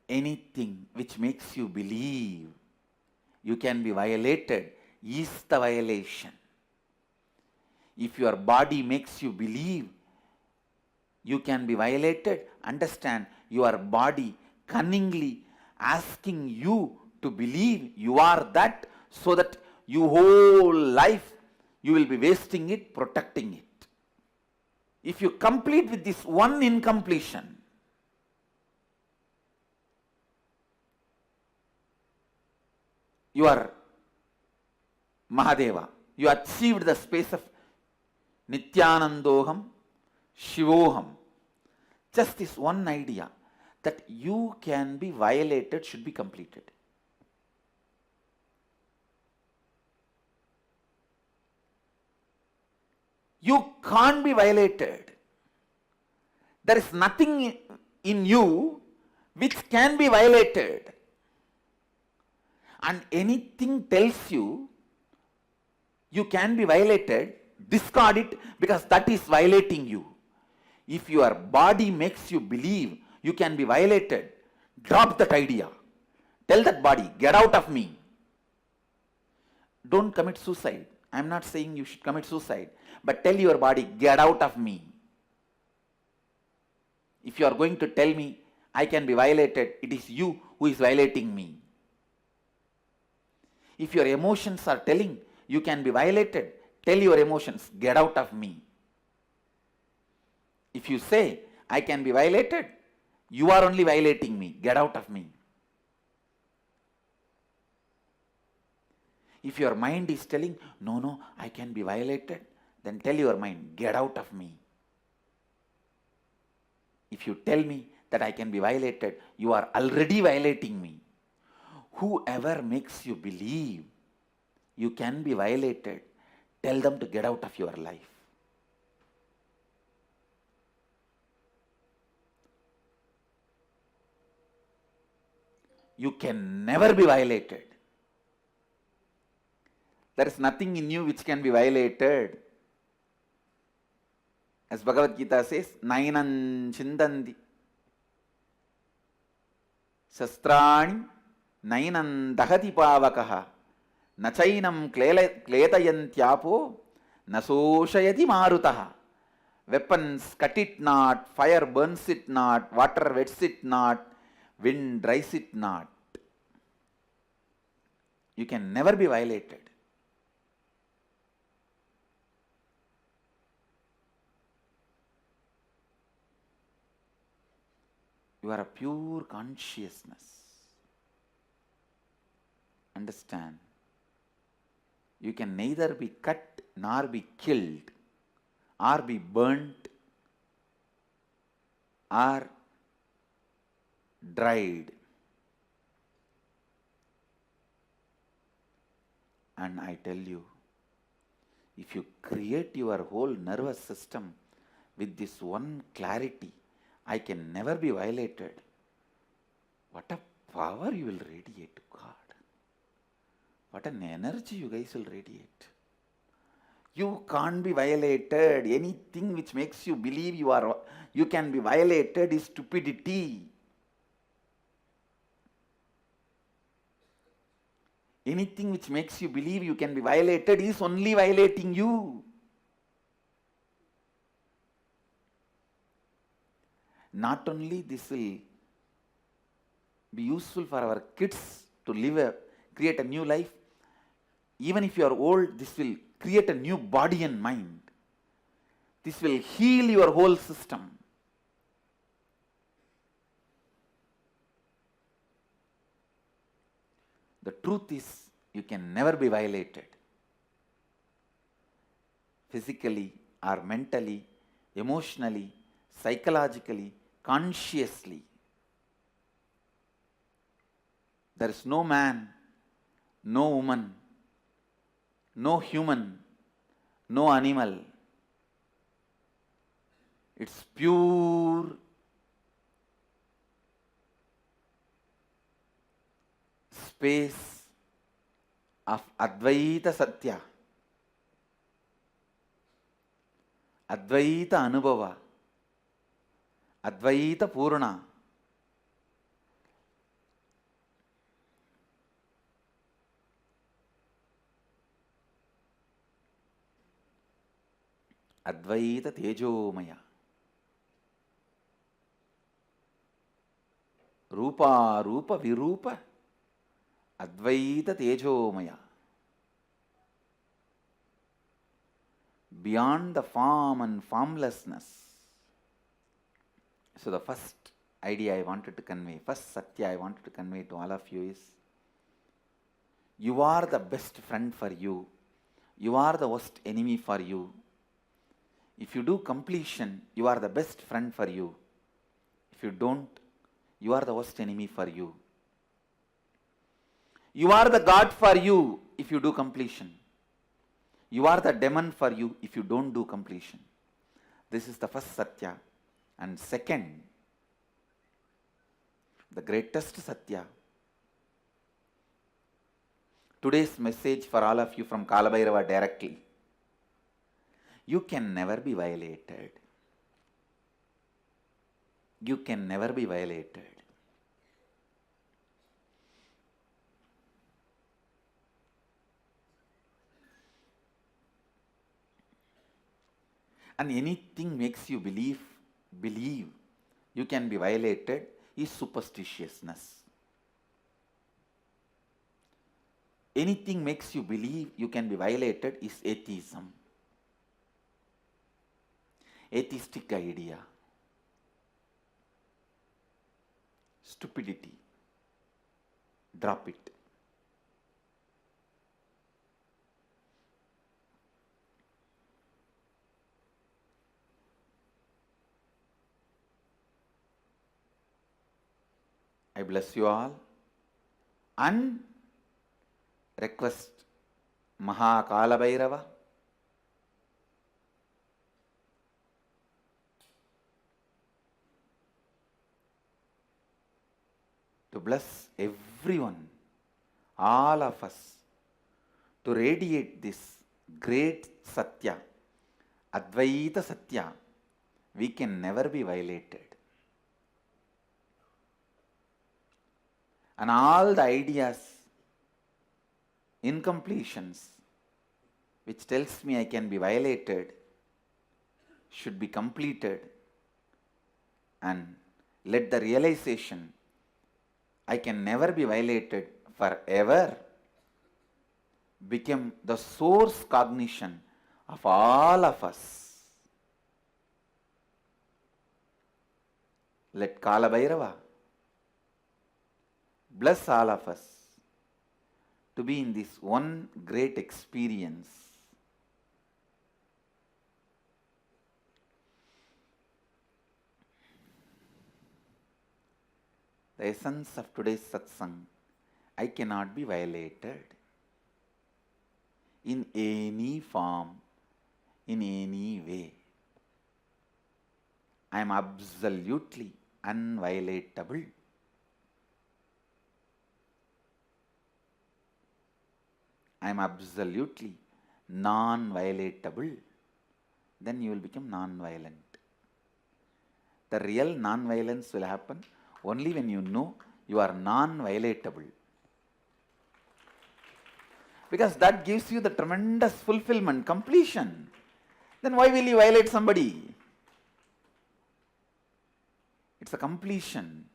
S11: Anything which makes you believe you can be violated is the violation. If your body makes you believe you can be violated, understand your body cunningly asking you to believe you are that, so that your whole life you will be wasting it, protecting it. If you complete with this one incompletion, You are Mahadeva. You achieved the space of Nithyanandoham, Shivoham. Just this one idea that you can be violated should be completed. You can't be violated. There is nothing in you which can be violated. And anything tells you you can be violated, discard it, because that is violating you. If your body makes you believe you can be violated, drop that idea. Tell that body, get out of me. Don't commit suicide. I am not saying you should commit suicide, but tell your body, get out of me. If you are going to tell me I can be violated, it is you who is violating me. If your emotions are telling you can be violated, tell your emotions, get out of me. If you say I can be violated, you are only violating me, get out of me. If your mind is telling, no, I can be violated, then tell your mind, get out of me. If you tell me that I can be violated, you are already violating me. Whoever makes you believe you can be violated, tell them to get out of your life. You can never be violated. There is nothing in you which can be violated. As Bhagavad Gita says, Nainam Chindanti Shastrani Nainam Dahati Pavakaha Nachainam Kletayantyapo Nasoshayati Marutaha. Weapons cut it not, fire burns it not, water wets it not, wind dries it not. You can never be violated. You are a pure consciousness. Understand? You can neither be cut nor be killed, or be burnt, or dried. And I tell you, if you create your whole nervous system with this one clarity, I can never be violated, what a power you will radiate to God. What an energy you guys will radiate. You can't be violated. Anything which makes you believe you can be violated is stupidity. Anything which makes you believe you can be violated is only violating you. Not only this will be useful for our kids to create a new life, even if you are old, this will create a new body and mind. This will heal your whole system. The truth is, you can never be violated. Physically or mentally, emotionally, psychologically, consciously. There is no man, no woman, no human, no animal. It's pure space of Advaita Satya, Advaita Anubhava, Advaita Purna. Advaita Tejomaya. Rupa, Rupa, Virupa. Advaita Tejomaya. Beyond the form and formlessness. So the first idea I wanted to convey, first Satya I wanted to convey to all of you is, You are the best friend for you. You are the worst enemy for you. If you do completion, you are the best friend for you. If you don't, you are the worst enemy for you. You are the God for you if you do completion. You are the demon for you if you don't do completion. This is the first Satya. And second, the greatest Satya. Today's message for all of you from Kalabhairava directly. You can never be violated. You can never be violated. And anything makes you believe you can be violated is superstitiousness. Anything makes you believe you can be violated is atheism. Atheistic idea. Stupidity. Drop it. I bless you all and request Mahakalabhairava to bless everyone, all of us, to radiate this great Satya, Advaita Satya. We can never be violated. And all the ideas, incompletions, which tells me I can be violated, should be completed, and let the realization I can never be violated forever become the source cognition of all of us. Let Kalabhairava bless all of us to be in this one great experience. The essence of today's satsang, I cannot be violated in any form, in any way. I am absolutely unviolatable. I am absolutely non-violatable. Then you will become non-violent. The real non-violence will happen only when you know you are non-violatable. Because that gives you the tremendous fulfillment, completion. Then why will you violate somebody? It's a completion.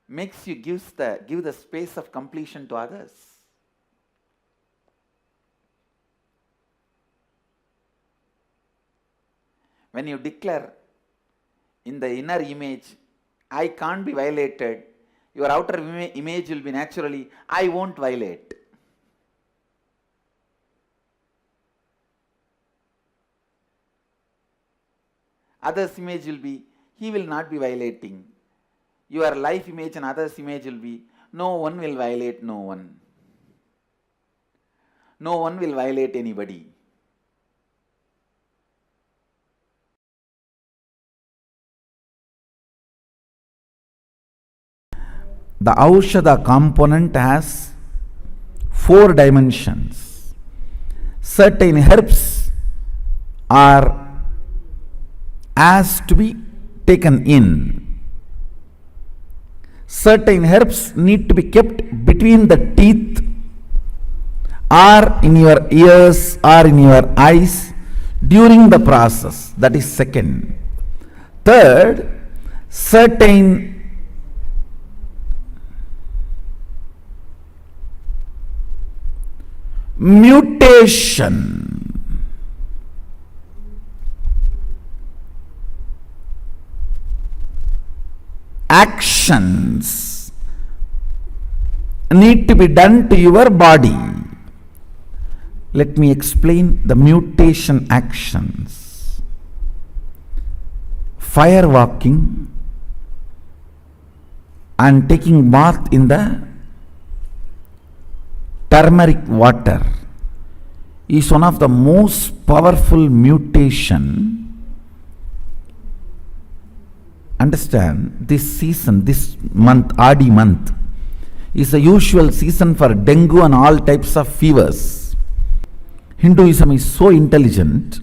S11: Makes you give the space of completion to others. When you declare in the inner image, I can't be violated, your outer image will be naturally, I won't violate. Others' image will be, he will not be violating. Your life image and others' image will be, no one will violate no one. No one will violate anybody. The Aushadha component has 4 dimensions. Certain herbs are asked to be taken in. Certain herbs need to be kept between the teeth or in your ears or in your eyes during the process. That is second. Third, certain mutation, actions
S2: need to be done to your body. Let me explain the mutation actions. Fire walking and taking bath in the turmeric water is one of the most powerful mutation. Understand, this season, this month, Adi month, is the usual season for dengue and all types of fevers. Hinduism is so intelligent.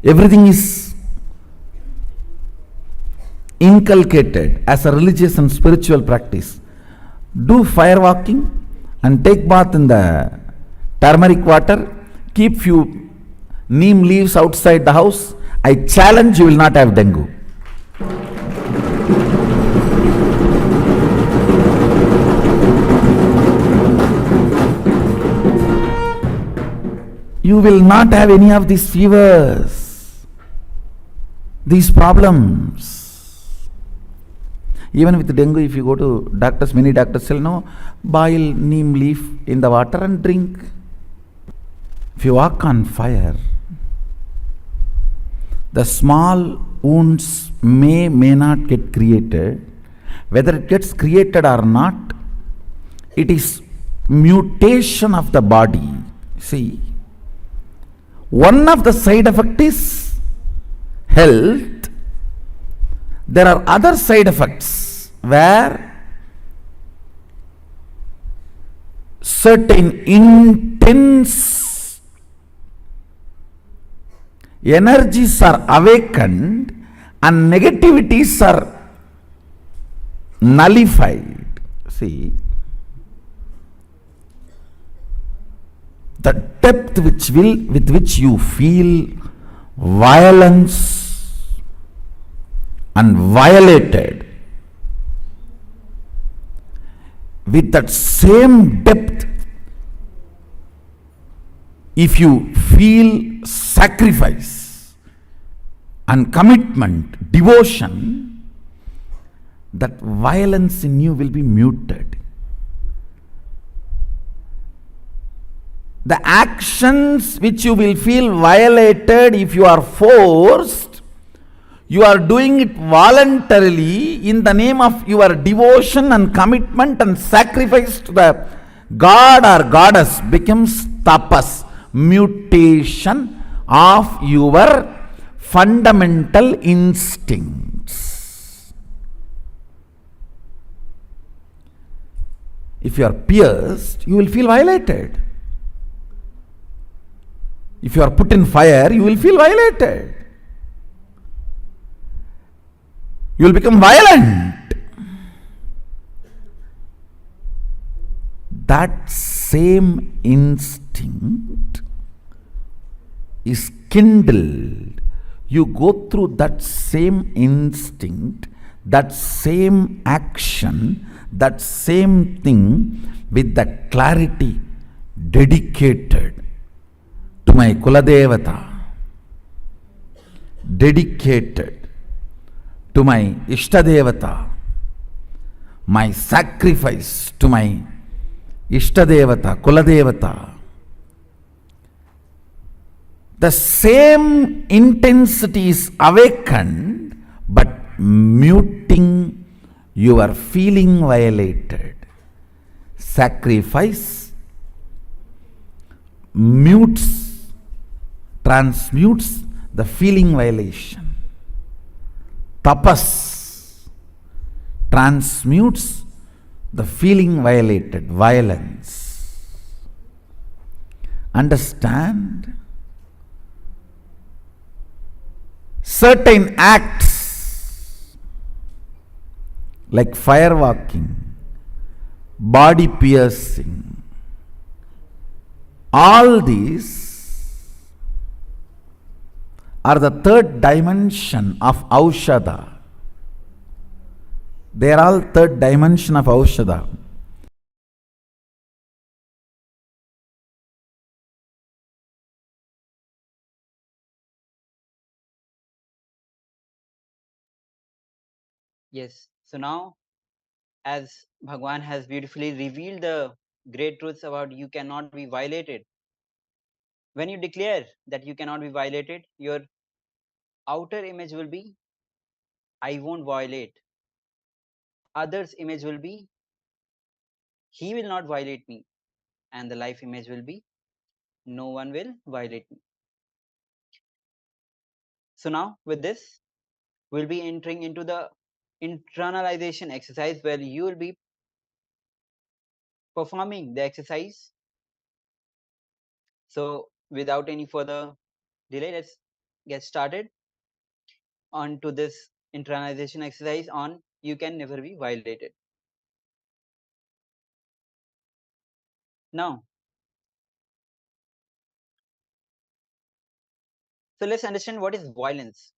S2: Everything is inculcated as a religious and spiritual practice. Do fire walking and take bath in the turmeric water. Keep few neem leaves outside the house. I challenge you will not have dengue. You will not have any of these fevers, these problems. Even with dengue, if you go to doctors, many doctors say, no, boil neem leaf in the water and drink. If you walk on fire, the small wounds may not get created. Whether it gets created or not, it is mutation of the body. See, one of the side effects is health. There are other side effects where certain intense energies are awakened and negativities are nullified. See, the depth with which you feel violence and violated, with that same depth, if you feel sacrifice and commitment, devotion, that violence in you will be muted. The actions which you will feel violated if you are forced, you are doing it voluntarily in the name of your devotion and commitment and sacrifice to the God or goddess, becomes tapas, mutation of your fundamental instincts. If you are pierced, you will feel violated. If you are put in fire, you will feel violated. You will become violent. That same instinct is kindled. You go through that same instinct, that same action, that same thing with the clarity dedicated to my Kuladevata, dedicated to my Ishtadevata, my sacrifice to my Ishtadevata, Kuladevata. The same intensity is awakened, but muting your feeling violated. Sacrifice mutes, transmutes the feeling violation. Tapas transmutes the feeling violated, violence. Understand? Certain acts like fire walking, body piercing, all these are the third dimension of Aushadha. They are all third dimension of Aushadha.
S10: Yes. So now as Bhagwan has beautifully revealed the great truths about you cannot be violated. When you declare that you cannot be violated, your outer image will be, I won't violate. Others' image will be, he will not violate me. And the life image will be, no one will violate me. So now with this, we'll be entering into the internalization exercise where you will be performing the exercise. So without any further delay, let's get started on to this internalization exercise on you can never be violated. Now, so let's understand what is violence.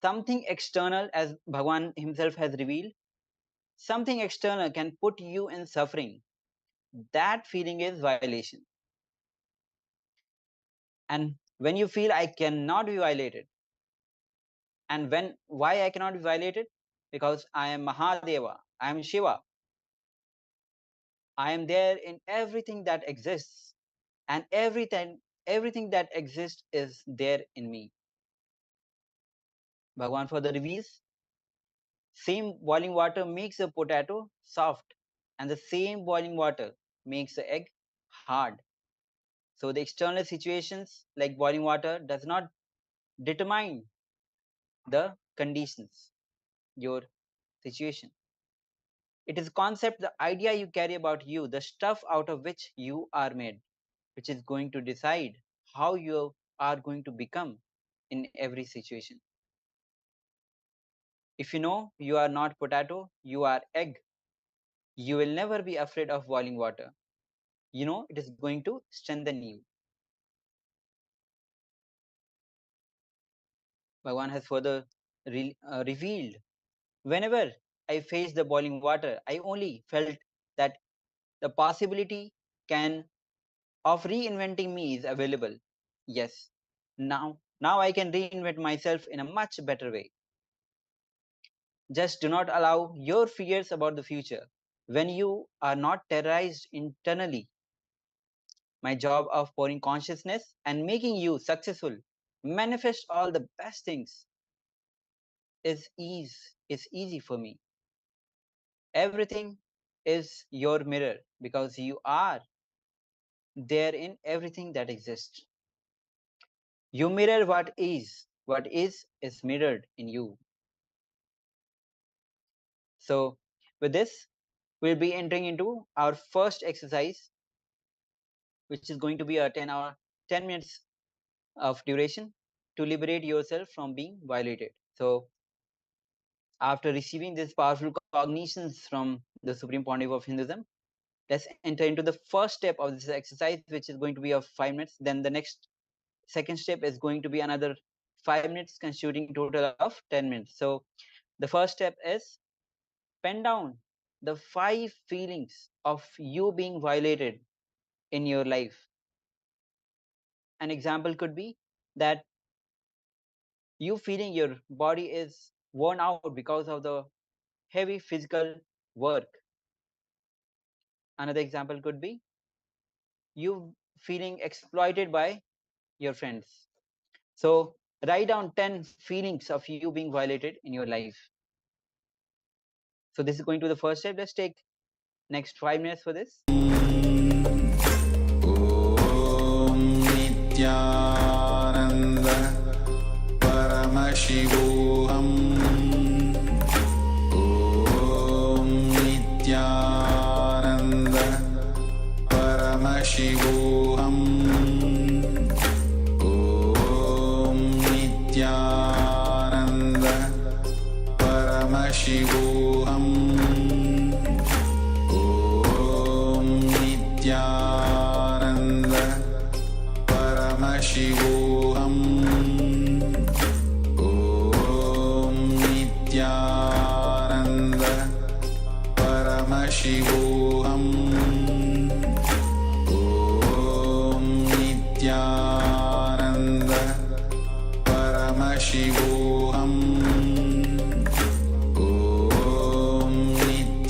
S10: Something external, as Bhagwan himself has revealed, something external can put you in suffering. That feeling is violation. And when you feel I cannot be violated, and why I cannot be violated? Because I am Mahadeva, I am Shiva. I am there in everything that exists, and everything that exists is there in me. Bhagwan further reveals, same boiling water makes a potato soft, and the same boiling water makes the egg hard. So the external situations like boiling water does not determine the conditions, your situation. It is a concept, the idea you carry about you, the stuff out of which you are made, which is going to decide how you are going to become in every situation. If you know you are not potato, you are egg, you will never be afraid of boiling water. You know it is going to strengthen you. Bhagwan has further revealed, whenever I faced the boiling water, I only felt that the possibility of reinventing me is available. Yes, now I can reinvent myself in a much better way. Just do not allow your fears about the future. When you are not terrorized internally, my job of pouring consciousness and making you successful, manifest all the best things is easy for me. Everything is your mirror because you are there in everything that exists. You mirror what is mirrored in you. So with this, we'll be entering into our first exercise, which is going to be a 10 minutes of duration to liberate yourself from being violated. So after receiving these powerful cognitions from the Supreme Pontiff of Hinduism, let's enter into the first step of this exercise, which is going to be of 5 minutes. Then the second step is going to be another 5 minutes, constituting total of 10 minutes. So the first step is pen down the 5 feelings of you being violated in your life. An example could be that you feeling your body is worn out because of the heavy physical work. Another example could be you feeling exploited by your friends. So write down 10 feelings of you being violated in your life. So this is going to the first step. Let's take next 5 minutes for this.
S2: Nithyananda Paramashivoham Nithyananda Paramashivoham Nithyananda Paramashivoham Nithyananda Paramashivoham Nithyananda Paramashivoham Nithyananda Paramashivoham Nithyananda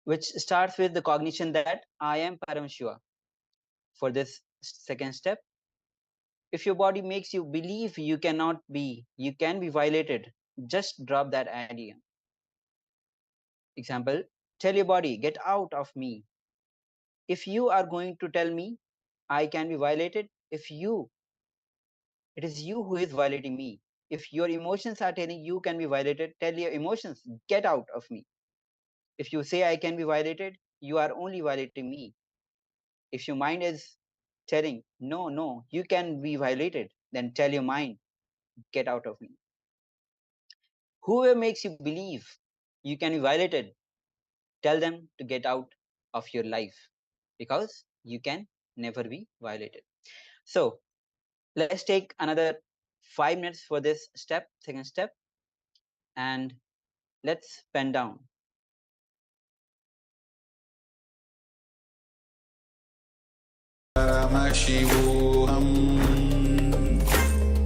S10: which starts with the cognition that I am Paramashiva. For this second step, if your body makes you believe you can be violated, just drop that idea. Example, tell your body, get out of me. If you are going to tell me I can be violated, it is you who is violating me. If your emotions are telling you can be violated, tell your emotions, get out of me. If you say I can be violated, you are only violating me. If your mind is telling, no, you can be violated, then tell your mind, get out of me. Whoever makes you believe you can be violated, tell them to get out of your life, because you can never be violated. So let's take another 5 minutes for this step, second step, and let's pen down.
S2: Paramashivoham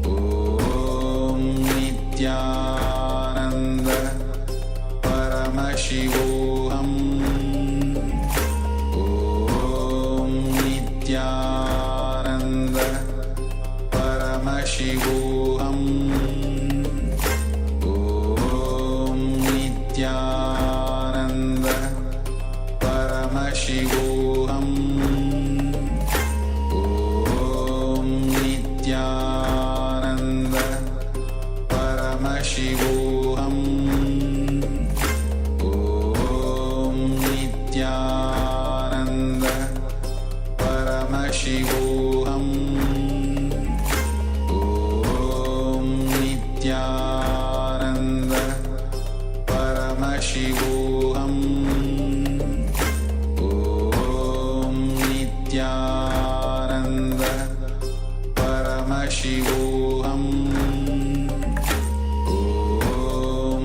S2: Om Nithyananda Paramashivoham Om Nithyananda Paramashivoham Om Nithyananda Paramashivoham Paramashivoham Om Nithyananda Paramashivoham Om Nithyananda Paramashivoham Om Nithyananda Paramashivoham Nithyananda Paramashivoham Om Nithyananda Paramashivoham Om Nithyananda Paramashivoham Om Nithyananda Paramashivoham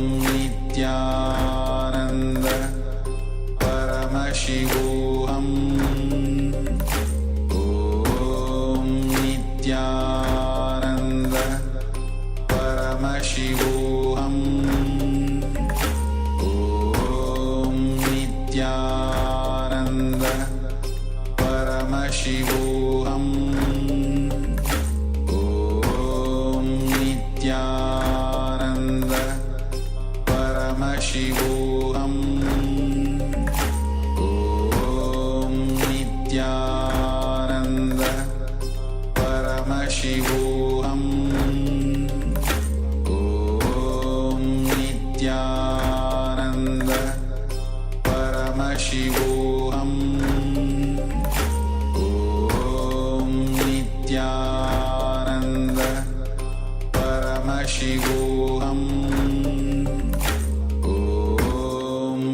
S2: Om Nithyananda Paramashivoham Om Nithyananda Paramashivoham Om Nithyananda Paramashivoham Om Nithyananda Paramashivoham Om Nithyananda Paramashivoham Om Nithyananda Paramashivoham Om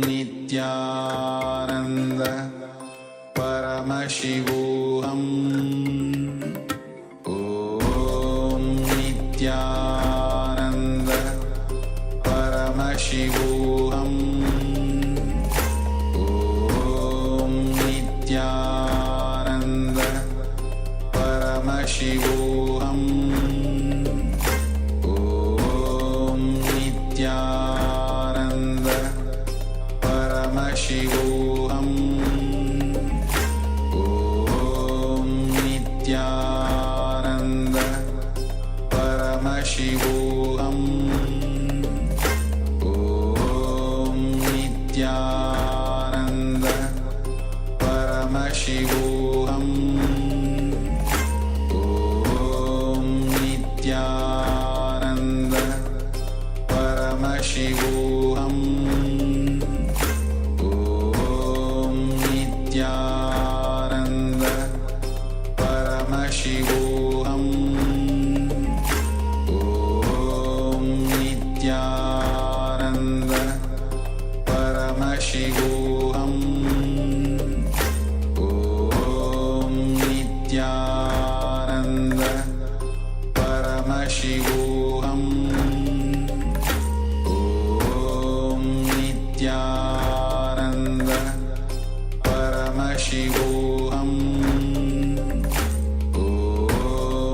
S2: Nithyananda Paramashivoham Om Nithyananda Paramashivoham Om Nithyananda Paramashivoham Om Nithyananda Paramashivoham Om Nithyananda Paramashivoham Om Nithyananda Paramashivoham Om Nithyananda Paramashivoham Om Nithyananda Paramashivoham Om Nithyananda Paramashivoham Om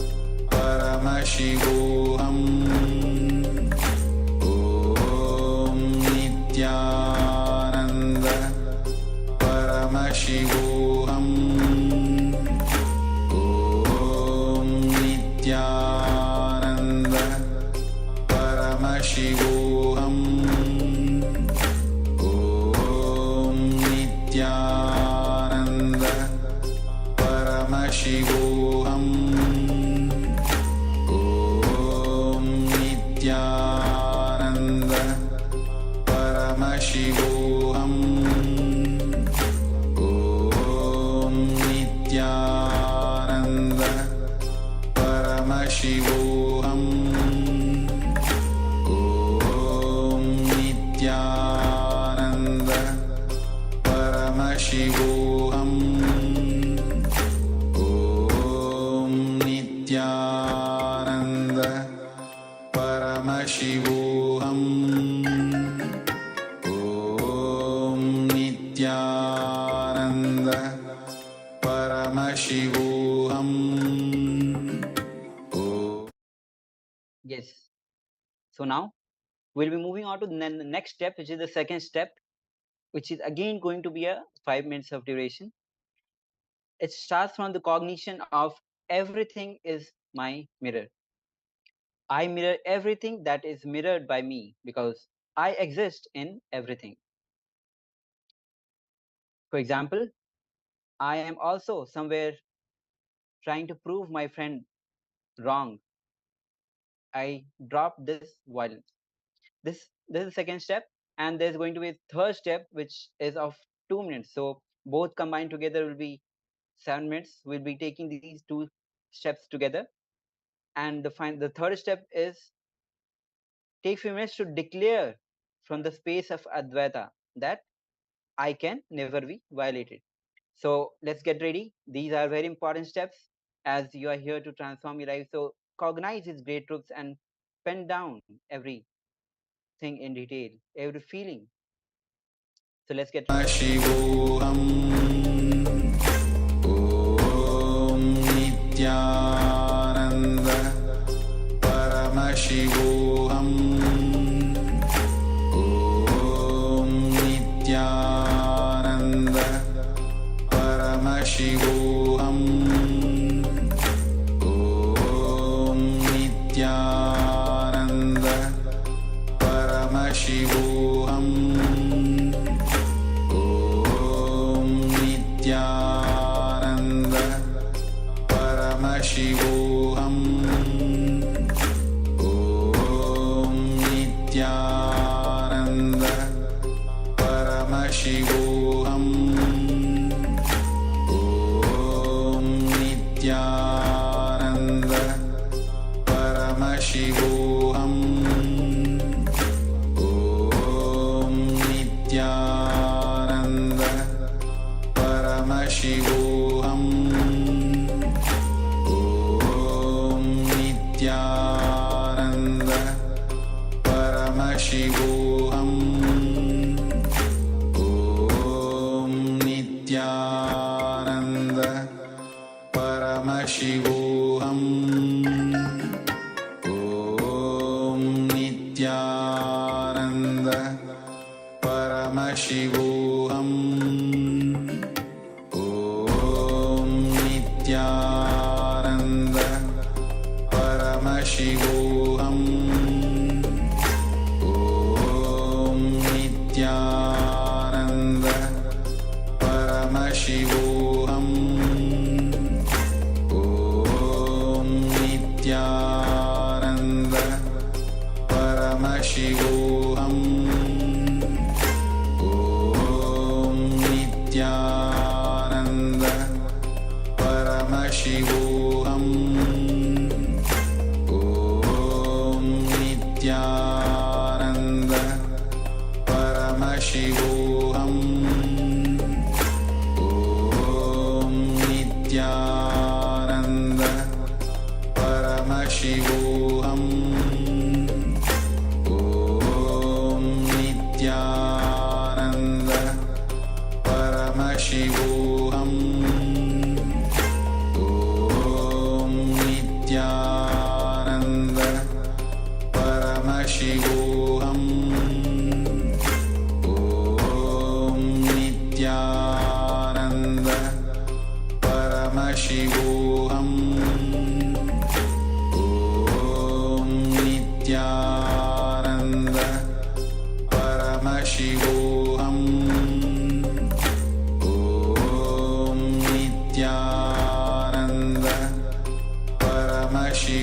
S2: Paramashivoham. Om Nithyananda Paramashivoham. Om Nithyananda Paramashivoham. Om Nithyananda Paramashivoham. Om Nithyananda Paramashivoham. Om Nithyananda Paramashivoham. Om Nithyananda Paramashivoham. Om Nithyananda Paramashivoham. Om Nithyananda Paramashivoham.
S10: Yes. So now we'll be moving on to the next step, which is the second step, which is again going to be a 5 minutes of duration. It starts from the cognition of everything is my mirror. I mirror everything that is mirrored by me because I exist in everything. For example, I am also somewhere trying to prove my friend wrong. I dropped this violence. This is the second step, and there's going to be a third step, which is of 2 minutes. So both combined together will be 7 minutes. We'll be taking these two steps together, and the third step is take few minutes to declare from the space of Advaita that I can never be violated. So let's get ready. These are very important steps as you are here to transform your life. So cognize these great truths and pen down everything in detail, every feeling. So let's get ready.
S2: Paramashivoham. Om Nithyananda Paramashivoham. Om Nithyananda Paramashivoham. Om Nithyananda Paramashivoham. Om Nithyananda Paramashivoham. Om Nithyananda Paramashivoham. Om Nithyananda Paramashivoham. Om Nithyananda Paramashivoham. Om Nithyananda Paramashivoham. Om Nithyananda Paramashivoham. Om Nithyananda Paramashivoham. Om Nithyananda Paramashivoham. Om Nithyananda Paramashivoham. Om Nithyananda Paramashivoham. Om Nithyananda Paramashivoham. Om Nithyananda Paramashivoham. Om Nithyananda Paramashivoham. Om Nithyananda Paramashivoham. Om Nithyananda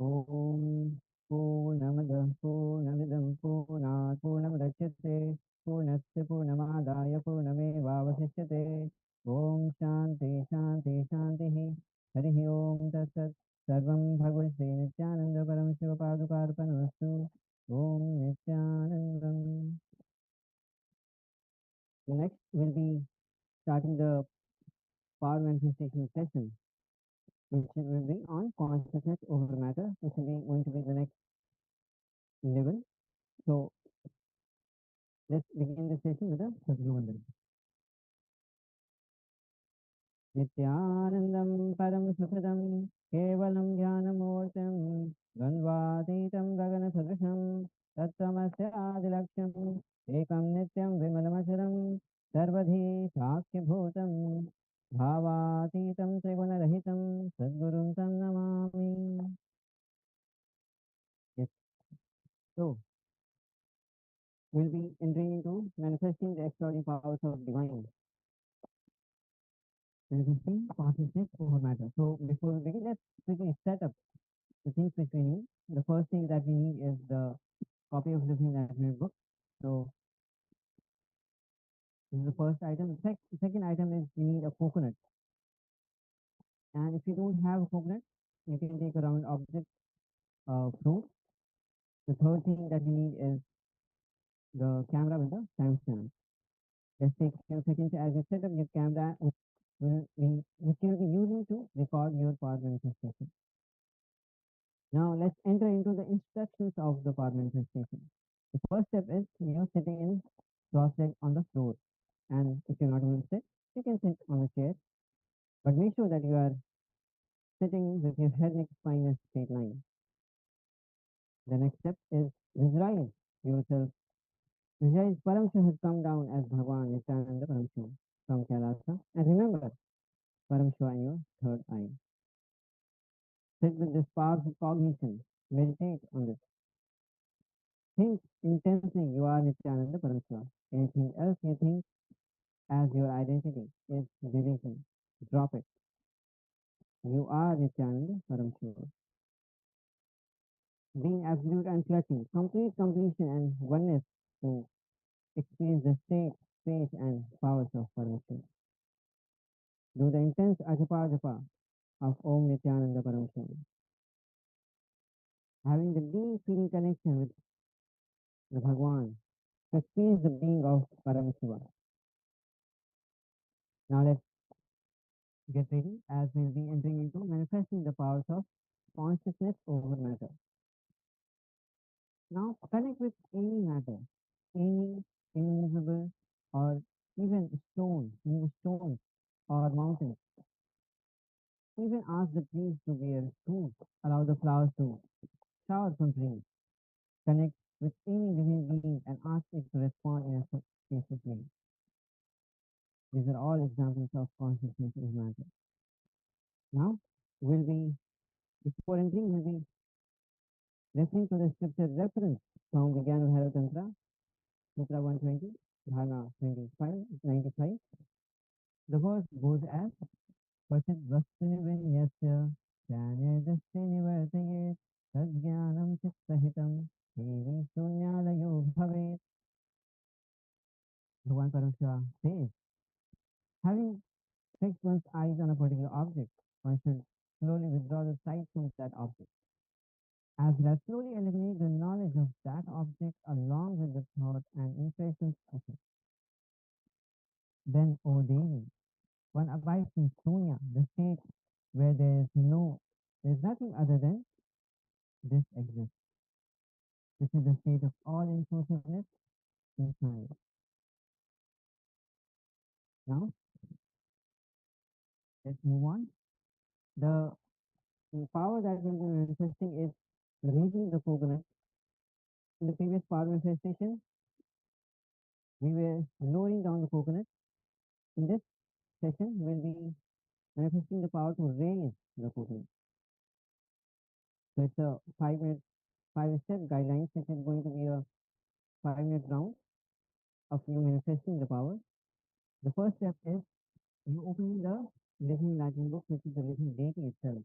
S12: ॐ पूर्णमदः पूर्णमिदं पूर्णात् पूर्णमुदच्यते पूर्णस्य पूर्णमादाय पूर्णमेवावशिष्यते ॐ शान्ति शान्ति शान्तिः हरिः ओं तत्सत् सर्वं भगवते नित्यानन्दपरमशिवपादुकार्पणमस्तु ॐ नित्यानन्दम् Next we'll be starting the power manifestation session, which will be on consciousness over matter. This will be going to be the next level. So let's begin the session with a Sadhguru Vandana. Nityanandam param sukhadam kevalam jnanamurtam dvandvaतीतं गगनसदृशं तत्त्वमस्य आदिलक्ष्यम् एकं नित्यं विमलमचरं सर्वधी साक्ष्यभूतं भावातीतं त्रिगुणरहितं सद्गुरुं तं Namami. Yes. So we'll be entering into manifesting the extraordinary powers of divine. Manifesting consciousness over matter. So before we begin, let's quickly set up the things which we need. The first thing that we need is the copy of the Enlightenment book. So this is the first item. The second item is you need a coconut. And if you don't have a coconut, you can take a round object, fruit. The third thing that we need is the camera with the timestamp. Just take a few seconds as you set up your camera, which you'll be using to record your power manifestation. Now let's enter into the instructions of the power manifestation. The first step is you're sitting in cross-legged on the floor. And if you're not able to sit, you can sit on a chair. But make sure that you are sitting with your head, neck, spine in a straight line. The next step is visualize yourself. Visualize Paramashiva has come down as Bhagavan Nithyananda Paramashiva from KAILASA. And remember Paramashiva in your third eye. Sit with this powerful cognition. Meditate on this. Think intensely you are Nithyananda Paramashiva. Anything else you think as your identity is delusion. Drop it. You are Nithyananda Paramashiva. Being absolute and clutching, complete completion and oneness to experience the state, space and powers of Paramashiva. Do the intense ajapa of Om Nithyananda Paramashiva. Having the deep feeling connection with the Bhagwan to experience the being of Paramashiva. Now let's get ready as we'll be entering into manifesting the powers of consciousness over matter. Now connect with any matter, any immovable or even stone, move stones or mountains. Even ask the trees to bear fruit, allow the flowers to shower from trees. Connect with any living being and ask it to respond in a specific way. These are all examples of consciousness in matter. Now, before entering, we'll be referring to the scripture reference from the Jnana Bhairava Tantra, Sutra 120, Dharma 95. The verse goes as Pachit Vastu Jnane Dasti Nivartaye Tadjnanam Chittahitam Devi Sunyalayo Bhavet. Bhagavan Paramashiva says, having fixed one's eyes on a particular object, one should slowly withdraw the sight from that object. As that slowly eliminate the knowledge of that object along with the thought and impressions of it. Then, O Devi, one abides in Sunya, the state where there is nothing other than this exists. This is the state of all inclusiveness in mind. Now, let's move on. The power that will be manifesting is raising the coconut. In the previous power manifestation, we were lowering down the coconut. In this session, we'll be manifesting the power to raise the coconut. So it's a 5-step guidelines, which is going to be a 5-minute round of you manifesting the power. The first step is you open the living Latin book, which is the living deity itself.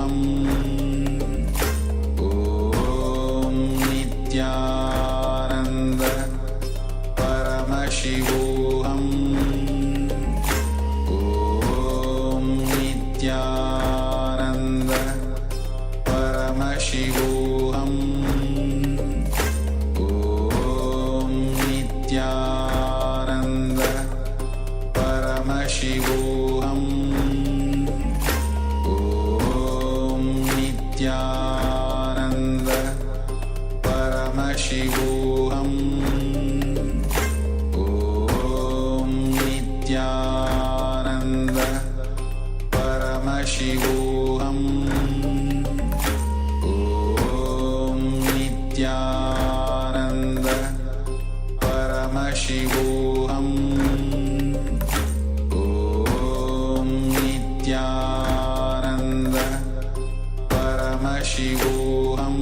S2: Paramashivoham. Om Nithyananda Paramashivoham. Om Nithyananda Paramashivoham. Om Nithyananda Paramashivoham. Om Nithyananda Paramashivoham. Om Nithyananda Paramashivoham.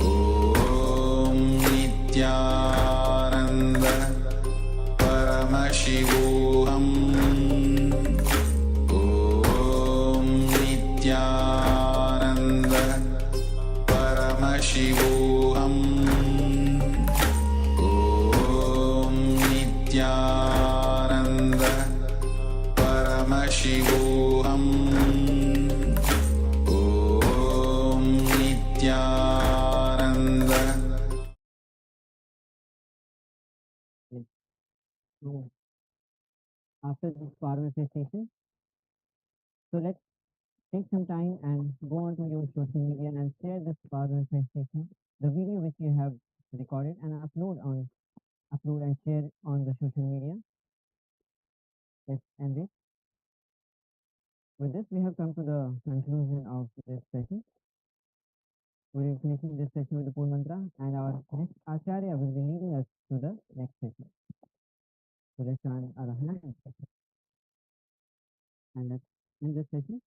S2: Om Nithyananda Paramashivoham. Om Nithyananda Paramashivoham. Om Nithyananda Paramashivoham. Om Nithyananda.
S12: So after this power manifestation, so let's take some time and go on to your social media and share this power manifestation, the video which you have recorded, and upload and share on the social media. Let's end it. With this, we have come to the conclusion of this session. We will be finishing this session with the full mantra, and our next Acharya will be leading us to the next session. So let's join our hands and let's end this session.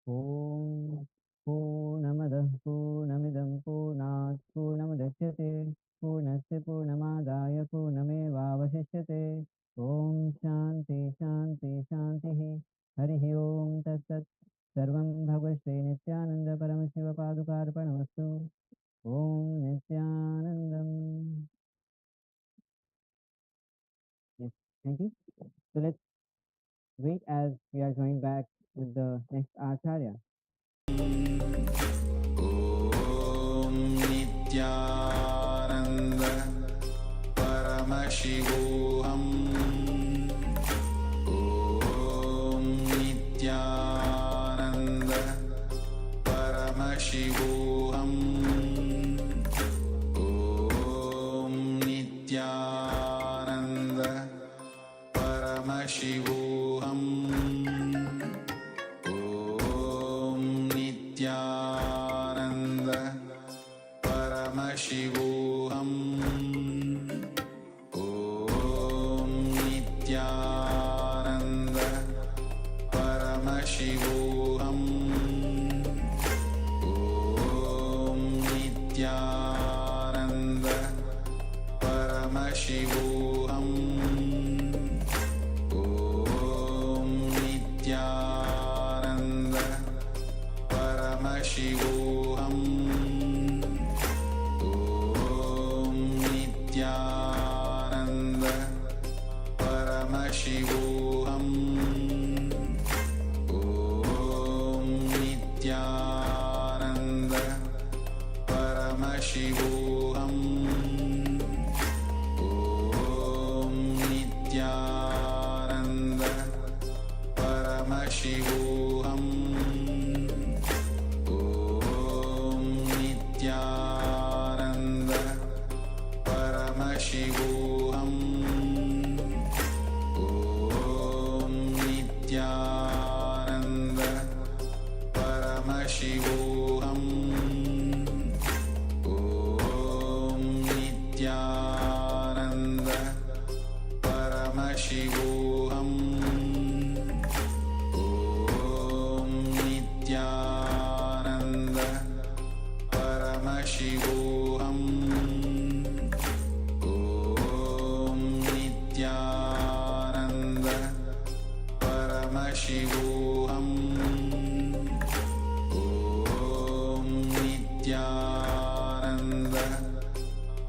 S12: Om Purnamadah Purnamidam Purnat Purnamudachyate Purnasya Purnamadaya Purnamevavashishyate. Om Shanti Shanti Shanti Harihi Om Tatsat. Sarvam Bhagavate Nithyananda Paramashiva Padukarpanamastu. Om Nithyanandam. Yes, thank you. So let's wait as we are going back with the next Acharya.
S2: Om Nithyananda Paramashivoham. Om Nithyananda Paramashivoham. Om Nithyananda Paramashivoham. Om Nithyananda Paramashivoham. Om Nithyananda Paramashivoham. Om Nithyananda Paramashivoham. Om Nithyananda Paramashivoham. Om Nithyananda Paramashivoham. Om Nithyananda Paramashivoham. Om Nithyananda Paramashivoham. Om Nithyananda Paramashivoham. Om Nithyananda Paramashivoham. Om Nithyananda Paramashivoham. Om Nithyananda Paramashivoham. Om Nithyananda Paramashivoham. Om Nithyananda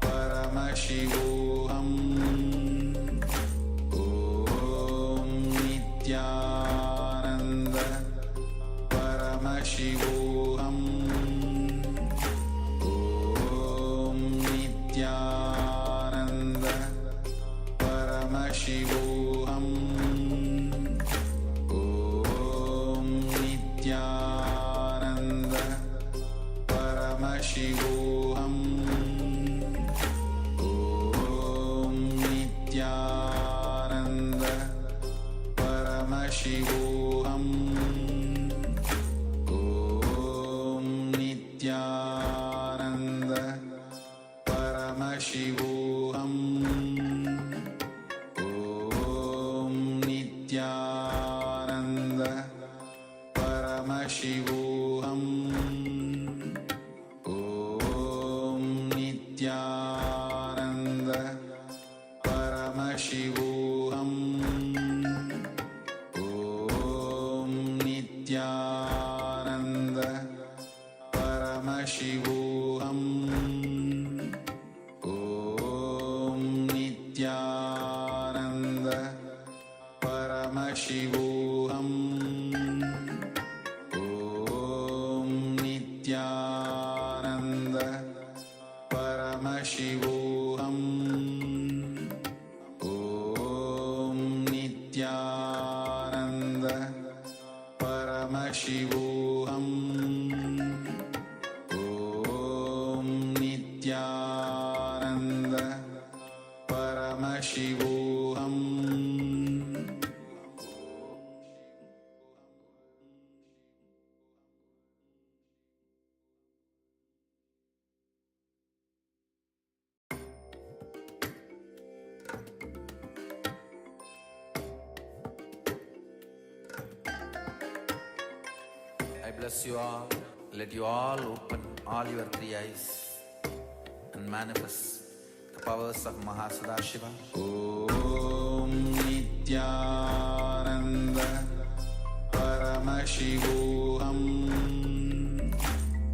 S2: Paramashivoham. Om Nithyananda Paramashivoham Om Nithyananda Paramashivoham Om Nithyananda Paramashivoham Om Nithyananda Paramashivoham Om Nithyananda Paramashivoham Om Nithyananda Paramashivoham Om Nithyananda Paramashivoham Om Nithyananda Paramashivoham Om Nithyananda Paramashivoham Om Nithyananda Paramashivoham Om Nithyananda Paramashivoham Om Nithyananda Paramashivoham
S7: I bless you all. Let you all open all your three eyes and manifest the powers of Mahasudashiva.
S2: Om Nithyananda Paramashivoham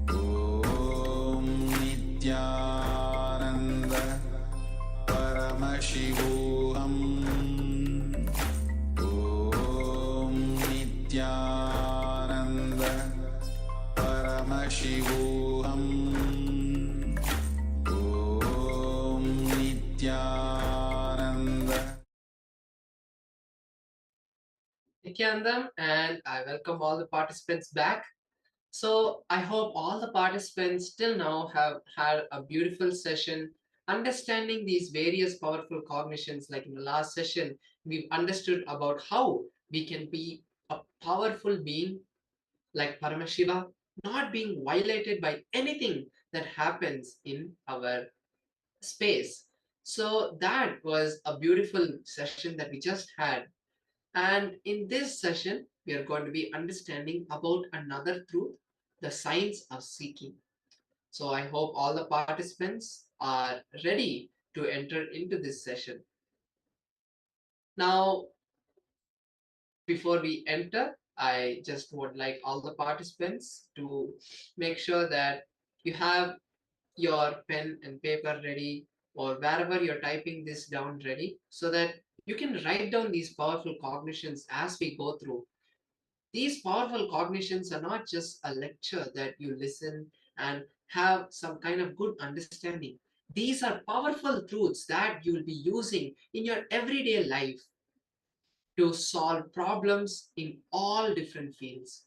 S2: Om Nithyananda Paramashivoham Om Nithyananda Paramashivoham Om Nithyananda
S8: Nithyanandam, and I welcome all the participants back. So I hope all the participants till now have had a beautiful session understanding these various powerful cognitions. Like in the last session, we've understood about how we can be a powerful being like Paramashiva, not being violated by anything that happens in our space. So that was a beautiful session that we just had. And in this session, we are going to be understanding about another truth, the science of seeking. So I hope all the participants are ready to enter into this session. Now, before we enter, I just would like all the participants to make sure that you have your pen and paper ready, or wherever you're typing this down ready, so that you can write down these powerful cognitions as we go through. These powerful cognitions are not just a lecture that you listen and have some kind of good understanding. These are powerful truths that you will be using in your everyday life to solve problems in all different fields.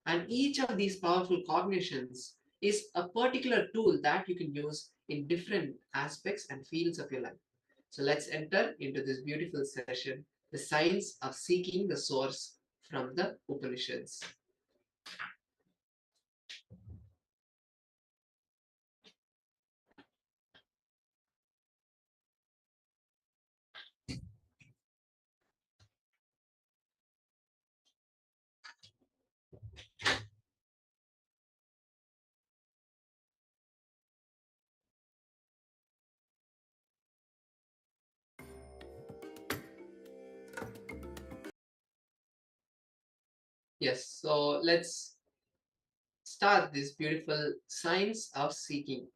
S8: And each of these powerful cognitions is a particular tool that you can use in different aspects and fields of your life. So let's enter into this beautiful session, the science of seeking the source from the Upanishads. Yes, so let's start this beautiful science of seeking.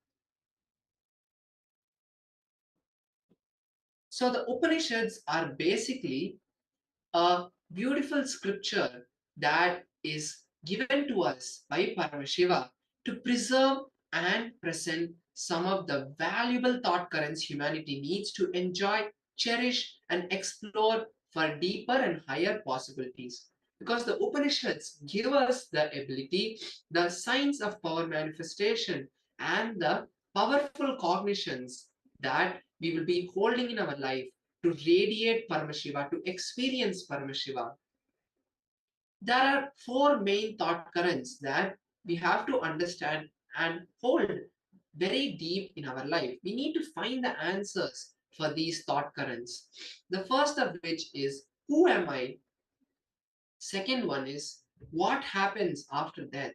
S8: So the Upanishads are basically a beautiful scripture that is
S13: given to us by Paramashiva to preserve and present some of the valuable thought currents humanity needs to enjoy, cherish, and explore for deeper and higher possibilities. Because the Upanishads give us the ability, the signs of power manifestation, and the powerful cognitions that we will be holding in our life to radiate Paramashiva, to experience Paramashiva. There are four main thought currents that we have to understand and hold very deep in our life. We need to find the answers for these thought currents. The first of which is, who am I? Second one is, what happens after death?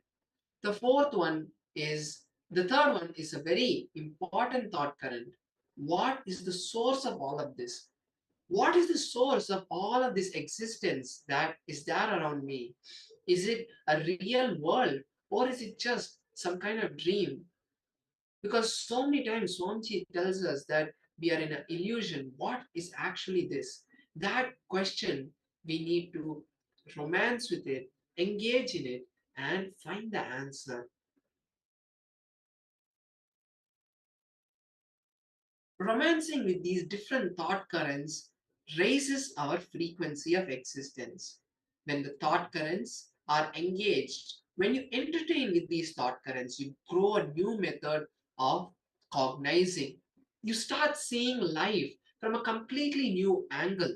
S13: The third one is a very important thought current. What is the source of all of this? What is the source of all of this existence that is there around me? Is it a real world or is it just some kind of dream? Because so many times Swamiji tells us that we are in an illusion. What is actually this? That question, we need to romance with it, engage in it, and find the answer. Romancing with these different thought currents raises our frequency of existence. When the thought currents are engaged, when you entertain with these thought currents, you grow a new method of cognizing. You start seeing life from a completely new angle.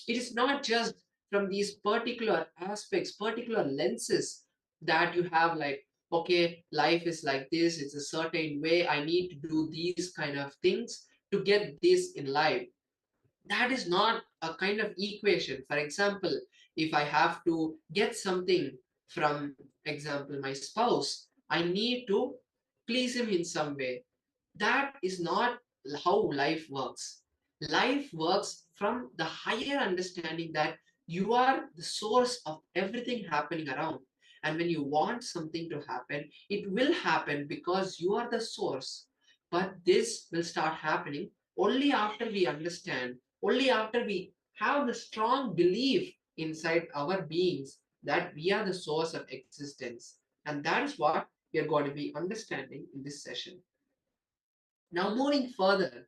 S13: It is not just from these particular aspects, particular lenses that you have, like, okay, life is like this, it's a certain way, I need to do these kind of things to get this in life. That is not a kind of equation. For example, if I have to get something from, example, my spouse, I need to please him in some way. That is not how life works. Life works from the higher understanding that you are the source of everything happening around. And when you want something to happen, it will happen because you are the source. But this will start happening only after we understand, only after we have the strong belief inside our beings that we are the source of existence. And that is what we are going to be understanding in this session. Now, moving further,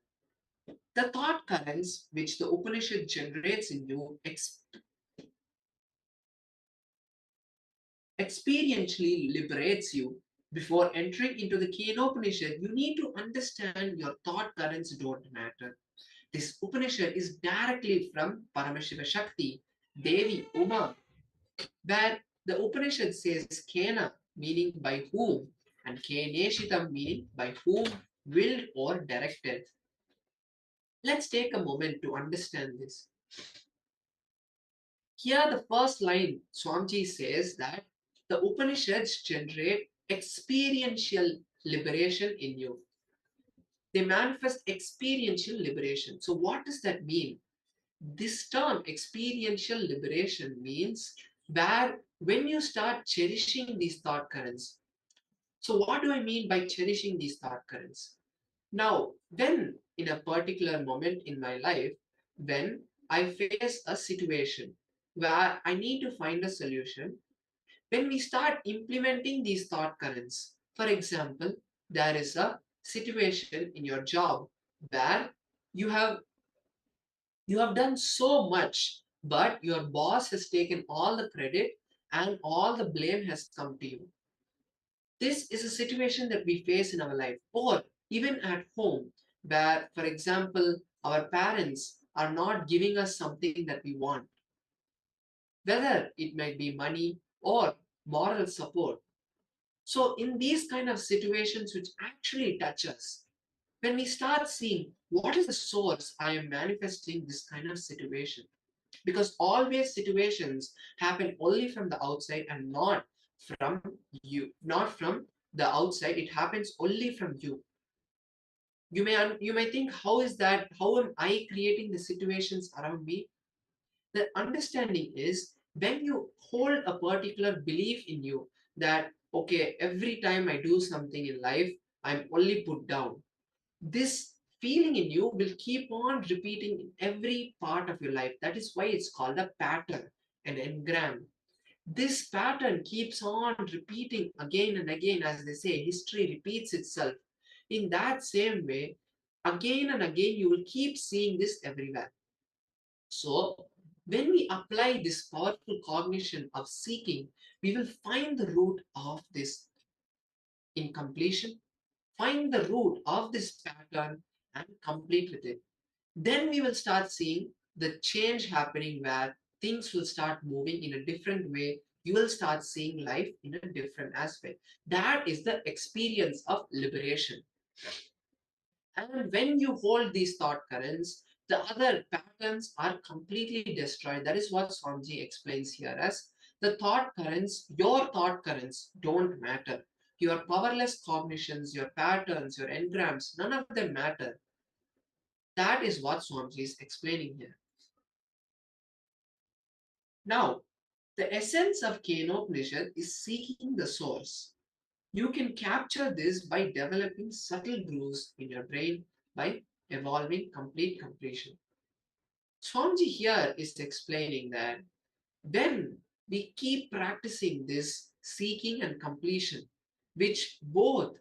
S13: the thought currents which the Upanishad generates in you experientially liberates you. Before entering into the Upanishad, you need to understand your thought currents don't matter. This Upanishad is directly from Paramashiva Shakti, Devi Uma, where the Upanishad says Kena, meaning by whom, and Keneshitam, meaning by whom, willed or directed. Let's take a moment to understand this. Here, the first line, Swamiji says that the Upanishads generate experiential liberation in you. They manifest experiential liberation. So, what does that mean? This term, experiential liberation, means where when you start cherishing these thought currents. So, what do I mean by cherishing these thought currents? Now, when in a particular moment in my life, when I face a situation where I need to find a solution, when we start implementing these thought currents, for example, there is a situation in your job where you have done so much, but your boss has taken all the credit and all the blame has come to you. This is a situation that we face in our life, or even at home, where, for example, our parents are not giving us something that we want, whether it might be money or moral support. So, in these kind of situations, which actually touch us, when we start seeing what is the source I am manifesting this kind of situation, because always situations happen only from the outside and not from you, not from the outside, it happens only from you. You may think, how is that, how am I creating the situations around me? The understanding is, when you hold a particular belief in you that, okay, every time I do something in life, I'm only put down, this feeling in you will keep on repeating in every part of your life. That is why it's called a pattern, an engram. This pattern keeps on repeating again and again. As they say, history repeats itself. In that same way, again and again, you will keep seeing this everywhere. So, when we apply this powerful cognition of seeking, we will find the root of this incompletion, find the root of this pattern, and complete with it. Then we will start seeing the change happening where things will start moving in a different way. You will start seeing life in a different aspect. That is the experience of liberation. And when you hold these thought currents, the other patterns are completely destroyed. That is what Swamiji explains here as the thought currents, your thought currents don't matter. Your powerless cognitions, your patterns, your engrams, none of them matter. That is what Swamiji is explaining here. Now, the essence of Kenopanishad is seeking the source. You can capture this by developing subtle grooves in your brain by evolving complete completion. Swamiji here is explaining that when we keep practicing this seeking and completion, which both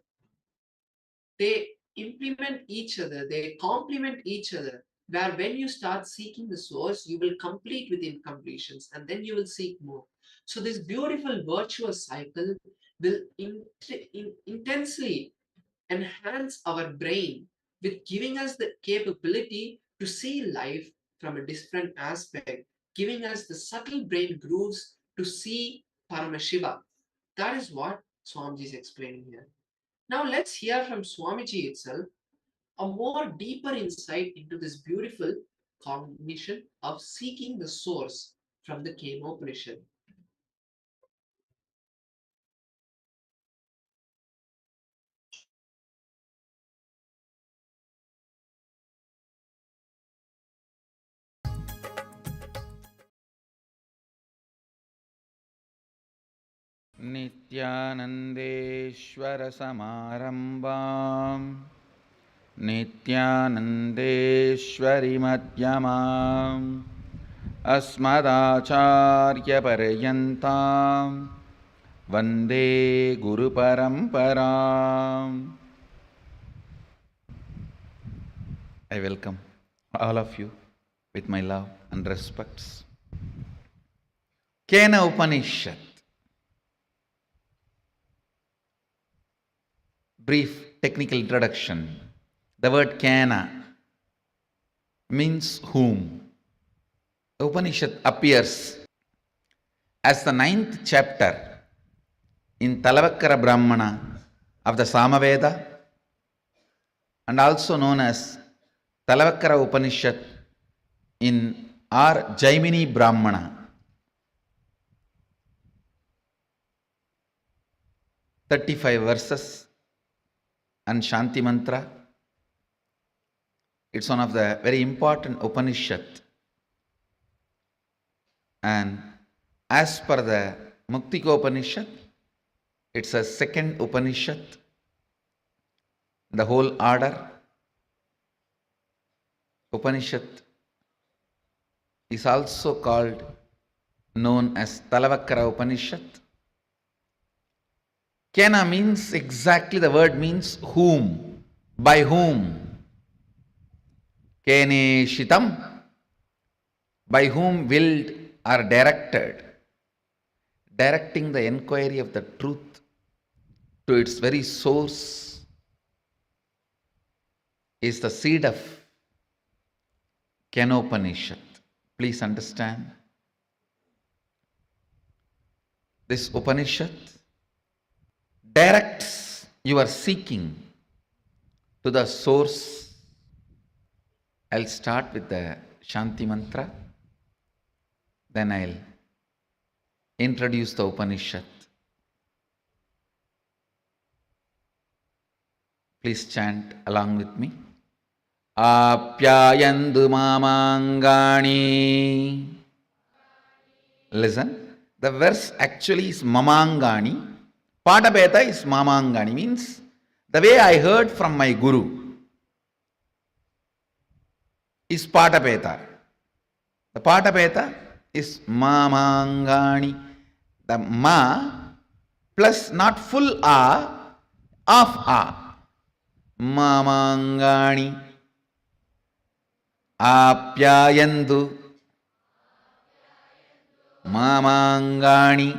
S13: they implement each other, they complement each other, where when you start seeking the source, you will complete with incompletions and then you will seek more. So this beautiful virtuous cycle will intensely enhance our brain with giving us the capability to see life from a different aspect, giving us the subtle brain grooves to see Paramashiva. That is what Swamiji is explaining here. Now let's hear from Swamiji itself a more deeper insight into this beautiful cognition of seeking the source from the Kenopanishad.
S11: नित्यानन्देश्वरसमारम्भाम् नित्यानन्देश्वरिमध्यमाम् अस्मदाचार्यपर्यन्तां वन्दे गुरुपरम्पराम्. I welcome all of you with my love and respects. Kena Upanishad. Brief technical introduction. The word Kena means whom. The Upanishad appears as the 9th chapter in Talavakkara Brahmana of the Samaveda and also known as Talavakkara Upanishad in our Jaimini Brahmana. 35 verses and Shanti Mantra. It's one of the very important Upanishad. And as per the Muktika Upanishad, it's a second Upanishad. The whole order Upanishad is also called, known as Talavakkara Upanishad. Kena means exactly, the word means whom, by whom. Kene shitam, by whom willed or directed, directing the enquiry of the truth to its very source is the seed of Kenopanishad. Please understand. This Upanishad directs your seeking to the source. I'll start with the Shanti Mantra, then I'll introduce the Upanishad. Please chant along with me. Apyayandu mamangani. Listen, the verse actually is mamangani. Padabeta is mamangani, means the way I heard from my guru is Padabeta. The Padabeta is mamangani. The ma plus not full a, half a. Mamangani apyayandu. Mamangani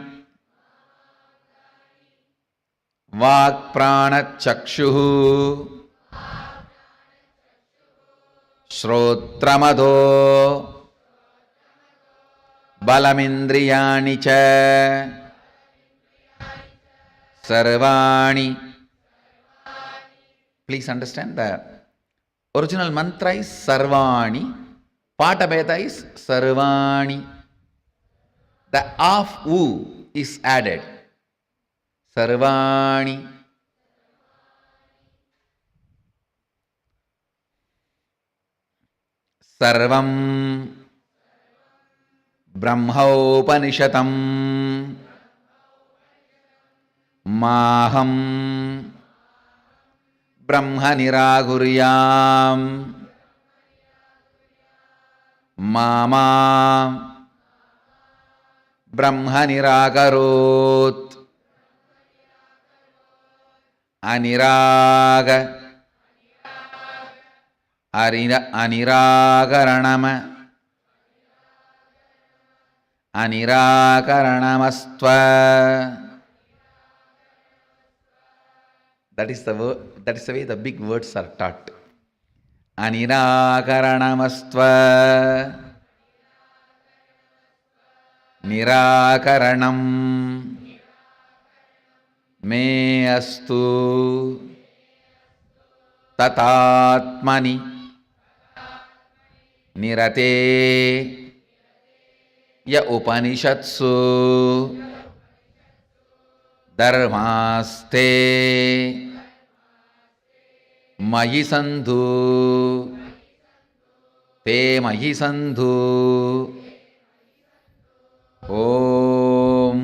S11: vak prana chakshuhu Shrotramado Balamindriyani cha Sarvani. Please understand the original mantra is Sarvani. Patabheda is Sarvani. The half U is added. Sarvani. Sarvam Brahmaupanishatam Maham Brahma Niraguryam Mama Brahma Niragarot Aniraga Aniragaranama Aniragaranamastva. That is the word, that is the way the big words are taught. Aniragaranamastva Nirakaranam Me astu Tatatmani Nirate Ya Upanishatsu Dharmaste Mayi Sandhu Te Mayi Sandhu. Om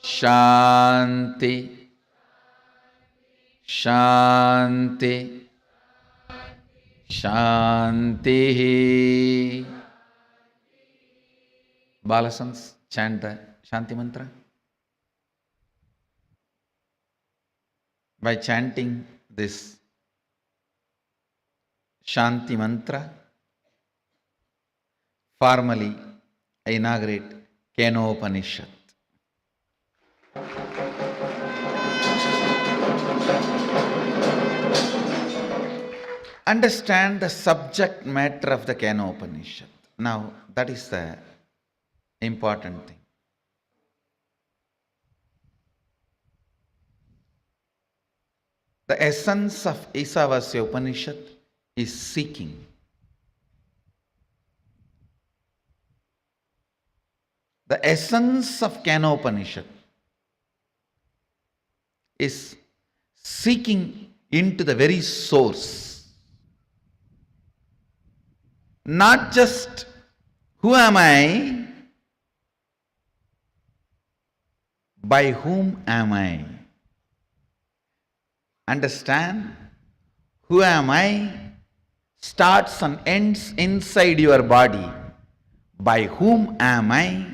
S11: Shanti Shanti Shanti. Balasans, chant the Shanti mantra. By chanting this Shanti mantra, formally I inaugurate Kenopanishad. Understand the subject matter of the Kenopanishad. Now, that is the important thing. The essence of Isavasya Upanishad is seeking. The essence of Kenopanishad is seeking into the very source. Not just who am I, by whom am I? Understand? Who am I starts and ends inside your body. By whom am I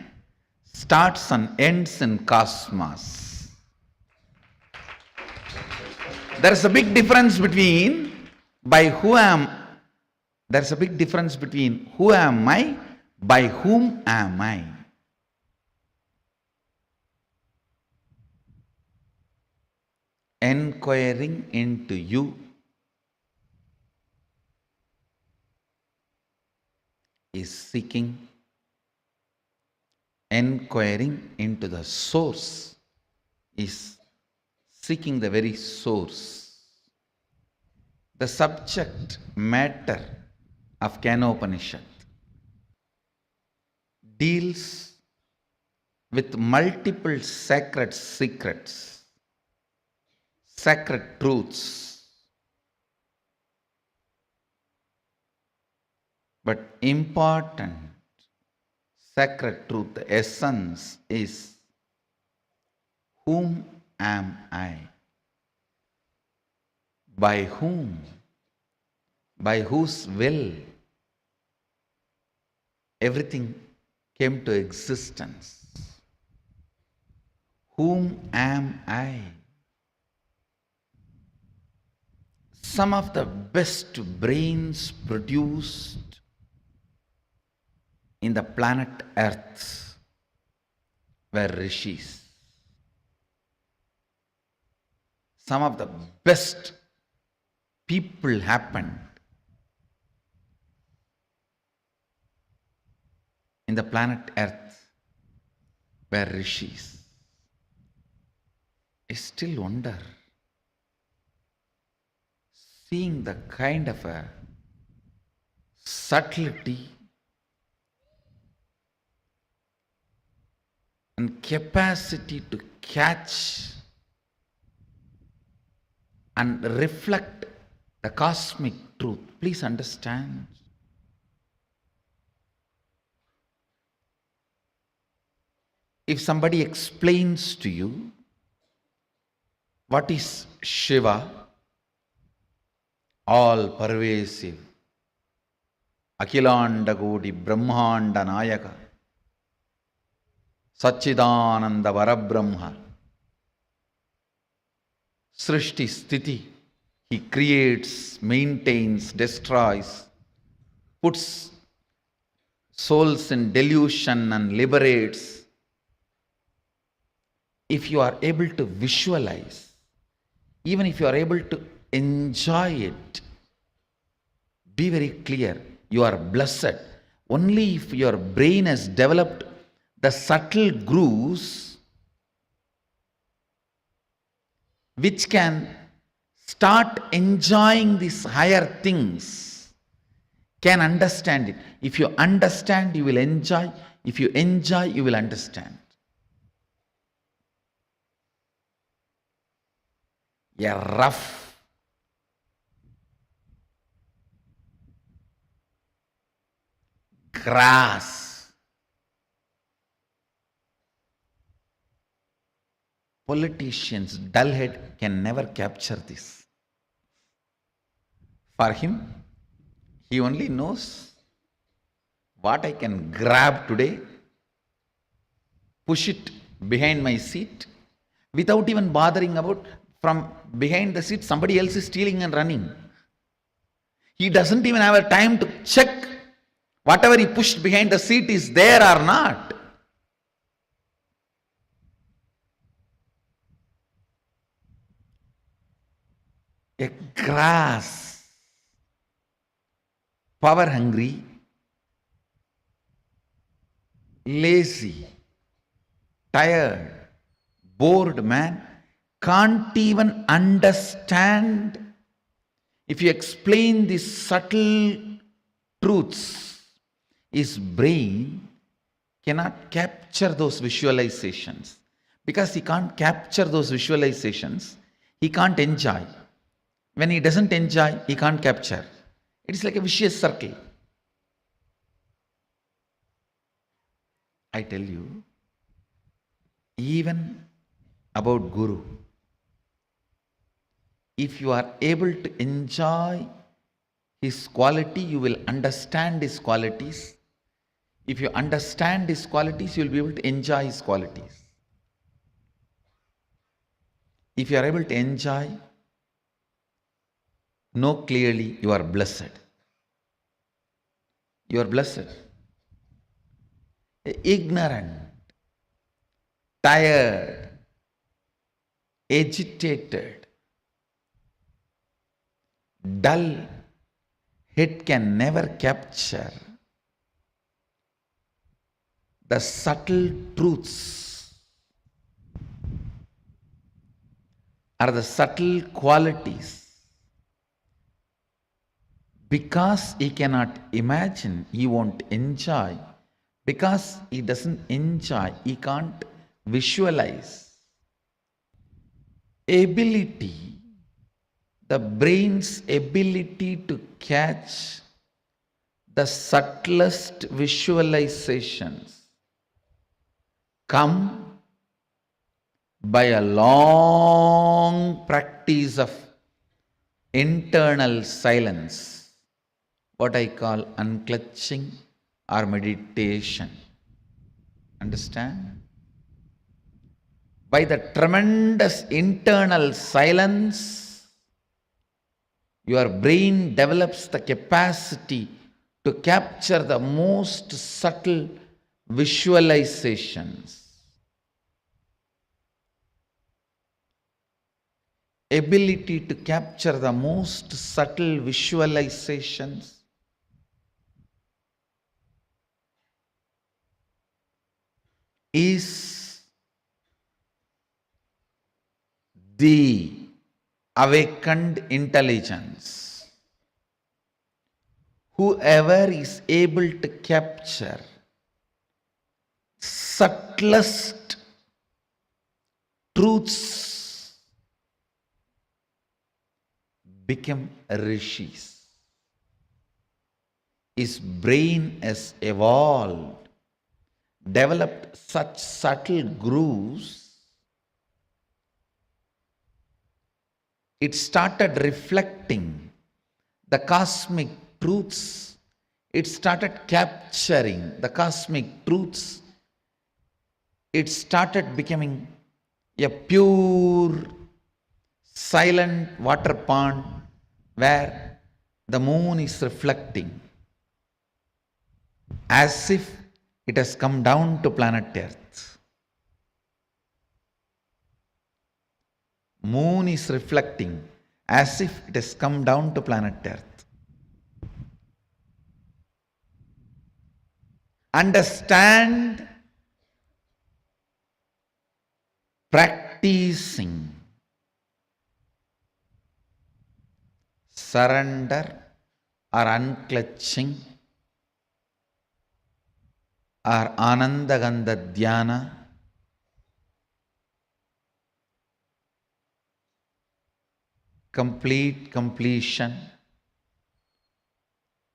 S11: starts and ends in cosmos. There is a big difference between who am I, by whom am I. Enquiring into you is seeking. Enquiring into the source is seeking the very source. The subject matter of Kenopanishad deals with multiple sacred secrets, sacred truths. But important sacred truth, the essence is, whom am I? By whom? By whose will everything came to existence? Whom am I? Some of the best brains produced in the planet Earth were rishis. Some of the best people happened in the planet Earth were rishis. I still wonder, seeing the kind of a subtlety and capacity to catch and reflect the cosmic truth. Please understand. If somebody explains to you what is Shiva, all pervasive, Akhilanda Kodi Brahmanda Nayaka, Satchidananda Varabrahma, Srishti Sthiti, he creates, maintains, destroys, puts souls in delusion and liberates. If you are able to visualize, even if you are able to enjoy it, be very clear, you are blessed. Only if your brain has developed the subtle grooves which can start enjoying these higher things, can understand it. If you understand, you will enjoy. If you enjoy, you will understand. A rough grass, politicians, dull head can never capture this. For him, he only knows what I can grab today, push it behind my seat, without even bothering about from behind the seat somebody else is stealing and running. He doesn't even have a time to check whatever he pushed behind the seat is there or not. A grass, power hungry, lazy, tired, bored man can't even understand. If you explain these subtle truths, his brain cannot capture those visualizations. Because he can't capture those visualizations, he can't enjoy. When he doesn't enjoy, he can't capture. It is like a vicious circle. I tell you, even about Guru, if you are able to enjoy his quality, you will understand his qualities. If you understand his qualities, you will be able to enjoy his qualities. If you are able to enjoy, know clearly you are blessed. You are blessed. Ignorant, tired, agitated, dull head can never capture the subtle truths or the subtle qualities. Because he cannot imagine, he won't enjoy. Because he doesn't enjoy, he can't visualize. Ability, the brain's ability to catch the subtlest visualizations come by a long practice of internal silence, what I call unclutching or meditation. Understand? by the tremendous internal silence, your brain develops the capacity to capture the most subtle visualizations. Ability to capture the most subtle visualizations is the awakened intelligence. Whoever is able to capture subtlest truths become rishis. His brain has evolved, developed such subtle grooves. It started reflecting the cosmic truths. It started capturing the cosmic truths. It started becoming a pure, silent water pond where the moon is reflecting as if it has come down to planet Earth. Moon is reflecting as if it has come down to planet Earth. Understand, practicing surrender or unclutching or Anandagandha Dhyana, complete completion,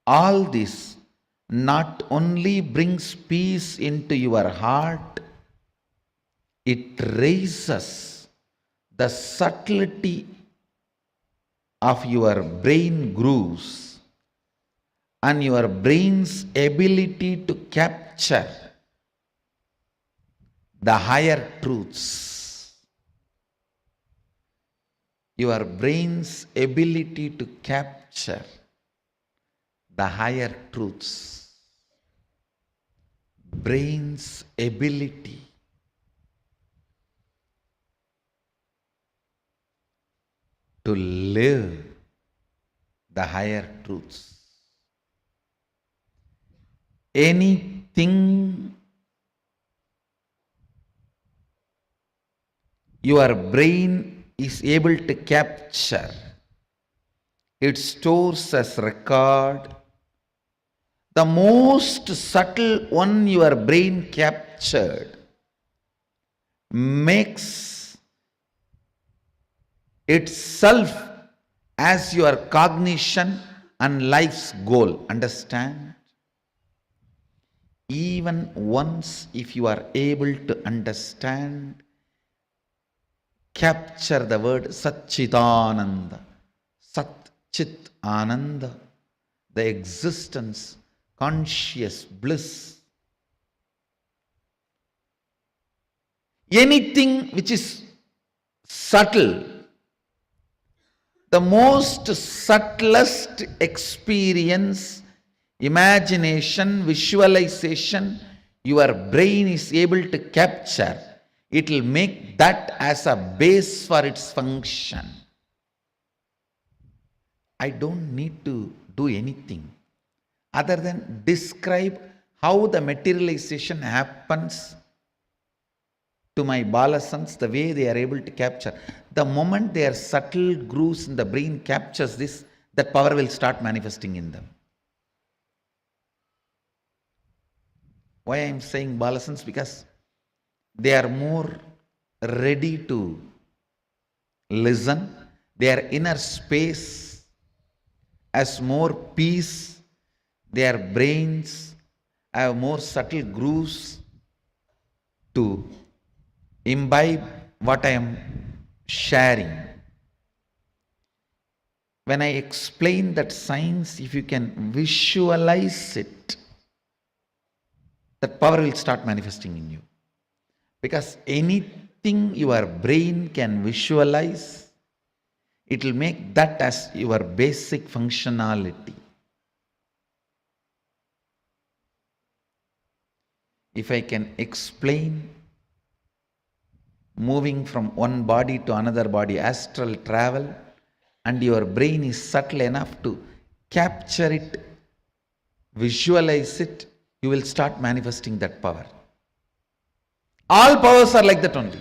S11: all this not only brings peace into your heart, it raises the subtlety of your brain grooves and your brain's ability to capture the higher truths. Your brain's ability to capture the higher truths. Brain's ability to live the higher truths. Anything your brain is able to capture, it stores as record. The most subtle one your brain captured makes itself as your cognition and life's goal. Understand? Even once, if you are able to understand, capture the word Satchitananda, Sat Chit Ananda, the existence, conscious bliss. Anything which is subtle, the most subtlest experience, imagination, visualization, your brain is able to capture. It will make that as a base for its function. I don't need to do anything other than describe how the materialization happens to my balasans, the way they are able to capture. The moment their subtle grooves in the brain captures this, that power will start manifesting in them. Why I am saying balasans? Because they are more ready to listen. Their inner space has more peace. Their brains have more subtle grooves to imbibe what I am sharing. When I explain that science, if you can visualize it, that power will start manifesting in you. Because any
S2: everything your brain can visualize, it will make that as your basic functionality. If I can explain moving from one body to another body, astral travel, and your brain is subtle enough to capture it, visualize it, you will start manifesting that power. All powers are like that only.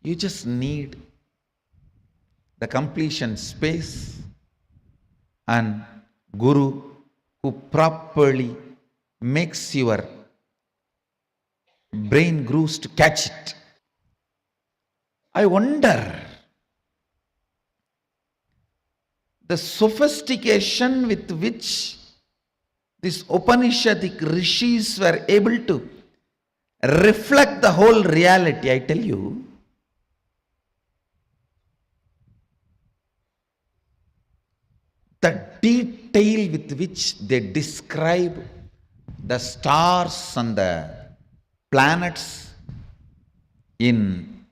S2: You just need the completion space and Guru who properly makes your brain grooves to catch it. I wonder the sophistication with which these Upanishadic rishis were able to reflect the whole reality. I tell you, the detail with which they describe the stars and the planets in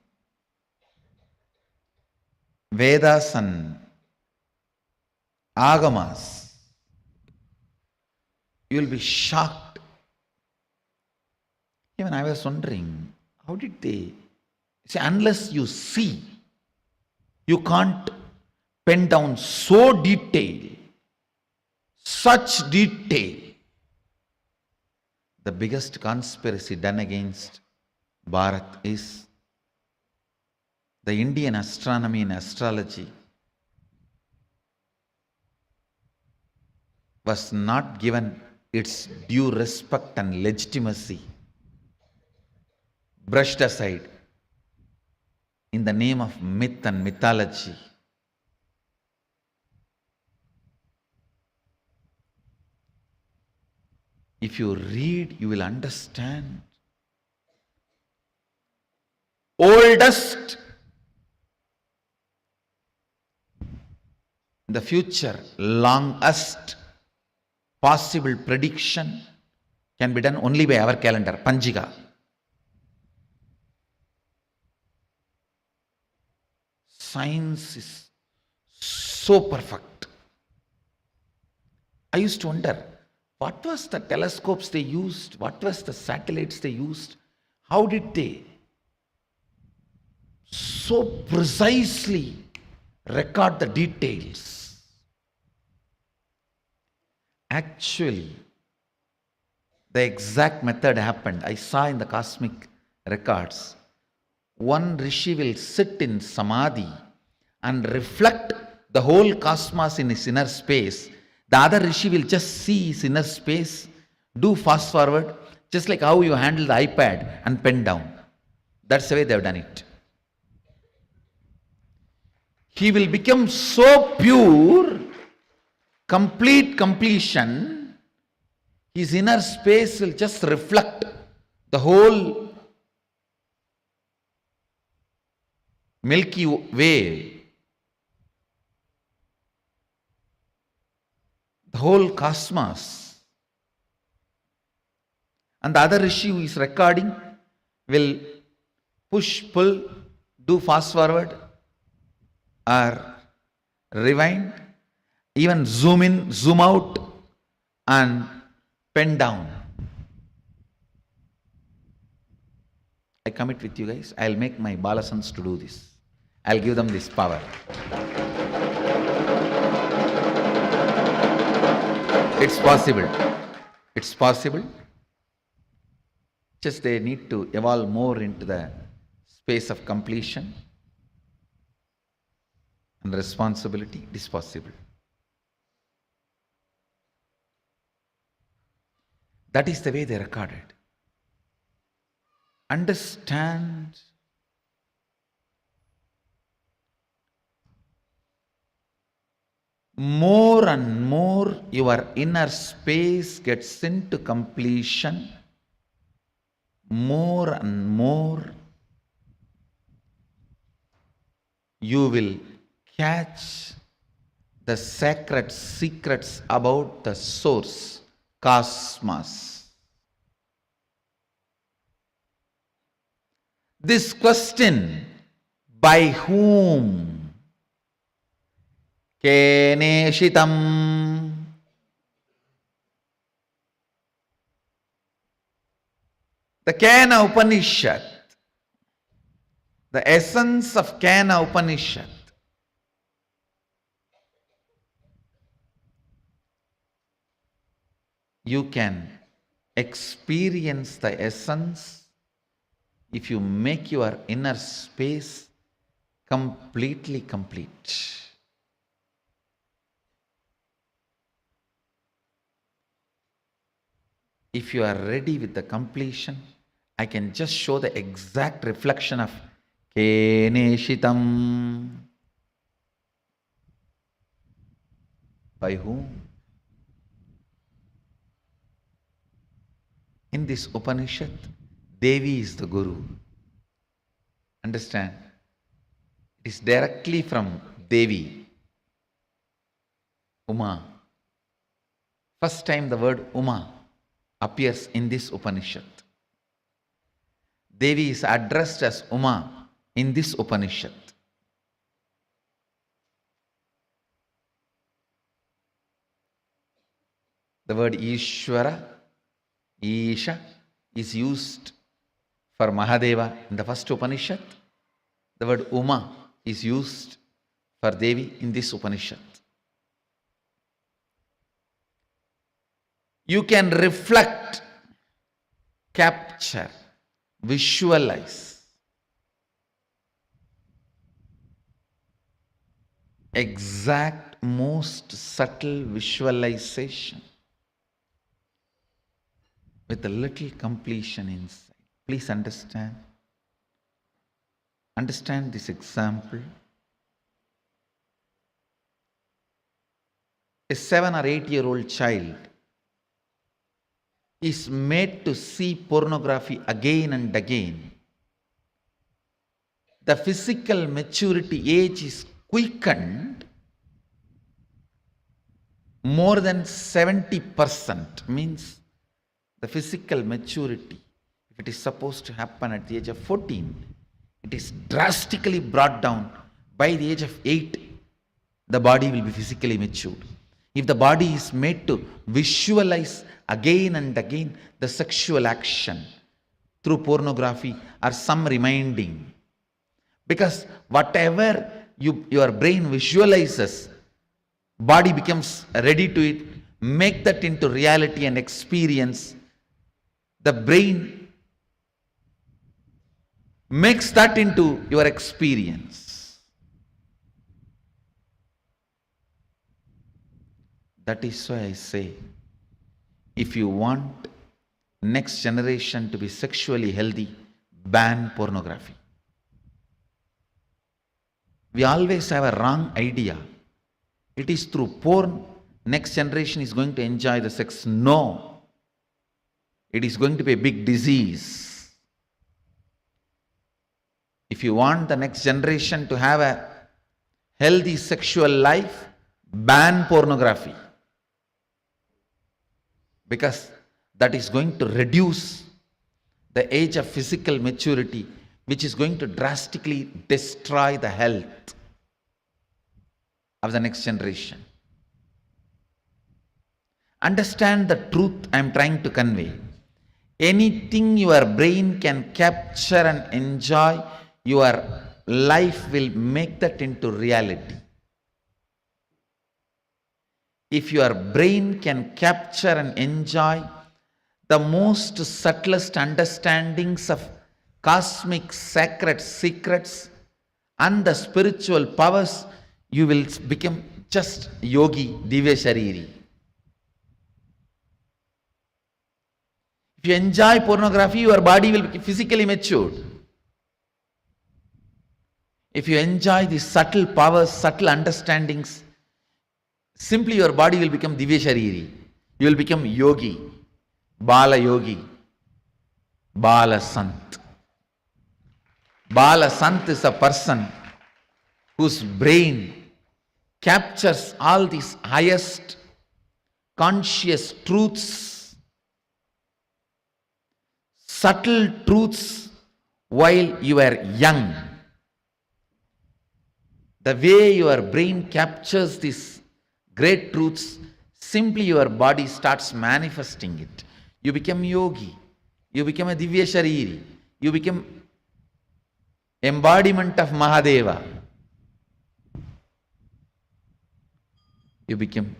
S2: Vedas and Agamas, you will be shocked. Even I was wondering, how did they see? Unless you see, you can't pen down so detailed, such detail. The biggest conspiracy done against Bharat is the Indian astronomy and astrology was not given its due respect and legitimacy, brushed aside in the name of myth and mythology. If you read, you will understand. Oldest in the future, longest possible prediction can be done only by our calendar, Panjiga. Science is so perfect. I used to wonder, what was the telescopes they used? What was the satellites they used? How did they so precisely record the details? Actually, the exact method happened. I saw in the cosmic records. One rishi will sit in samadhi and reflect the whole cosmos in his inner space. The other rishi will just see his inner space, do fast forward, just like how you handle the iPad and pen down. That's the way they have done it. He will become so pure, complete completion, his inner space will just reflect the whole Milky Way, the whole cosmos. And the other rishi who is recording will push, pull, do fast forward or rewind, even zoom in, zoom out and pen down. I commit with you guys, I'll make my balasans to do this. I'll give them this power. It's possible. It's possible. Just they need to evolve more into the space of completion and responsibility. It is possible. That is the way they recorded. Understand more and more your inner space gets into completion, more and more you will catch the sacred secrets about the source, cosmos.
S11: This question, by whom? Keneshitam. The Kena Upanishad, the essence of Kena Upanishad, you can experience the essence if you make your inner space completely complete. If you are ready with the completion, I can just show the exact reflection of Keneshitam. By whom? In this Upanishad, Devi is the Guru. Understand? It is directly from Devi, Uma. First time the word Uma appears in this Upanishad. Devi is addressed as Uma in this Upanishad. The word Ishvara, Isha, is used for Mahadeva in the first Upanishad. The word Uma is used for Devi in this Upanishad. You can reflect, capture, visualize exact, most subtle visualization with a little completion inside. Please understand. Understand this example. A 7 or 8-year-old child is made to see pornography again and again. The physical maturity age is quickened more than 70%, means the physical maturity, if it is supposed to happen at the age of 14, it is drastically brought down. By the age of 8, the body will be physically matured. If the body is made to visualize again and again the sexual action through pornography or some reminding, because whatever your brain visualizes, body becomes ready to it, make that into reality and experience. The brain makes that into your experience. That is why I say, if you want next generation to be sexually healthy, ban pornography. We always have a wrong idea. It is through porn next generation is going to enjoy the sex. No. It is going to be a big disease. If you want the next generation to have a healthy sexual life, ban pornography. Because that is going to reduce the age of physical maturity, which is going to drastically destroy the health of the next generation. Understand the truth I am trying to convey. Anything your brain can capture and enjoy, your life will make that into reality. If your brain can capture and enjoy the most subtlest understandings of cosmic sacred secrets and the spiritual powers, you will become just yogi, divya shariri. If you enjoy pornography, your body will be physically matured. If you enjoy the subtle powers, subtle understandings, simply your body will become divya shariri. You will become yogi, bala yogi, bala sant. Bala sant is a person whose brain captures all these highest conscious truths, subtle truths while you are young. The way your brain captures these great truths, simply your body starts manifesting it. You become yogi, you become a Divya Shariri, you become embodiment of Mahadeva. You become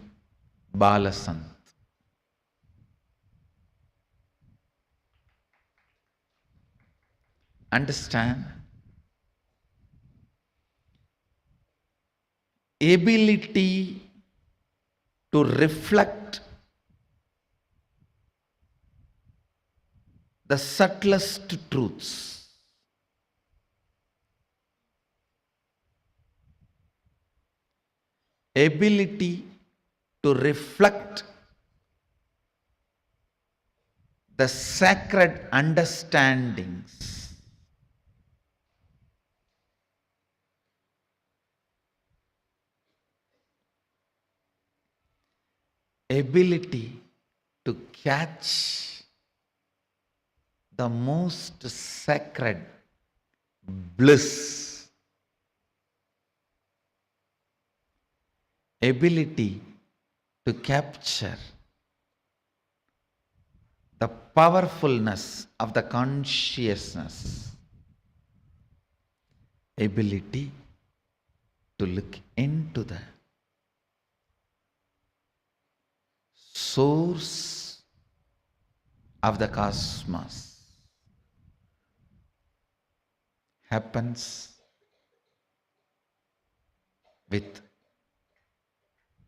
S11: Balasant. Understand? Ability to reflect the subtlest truths. Ability to reflect the sacred understandings. Ability to catch the most sacred bliss. Ability to capture the powerfulness of the consciousness. Ability to look into the source of the cosmos happens with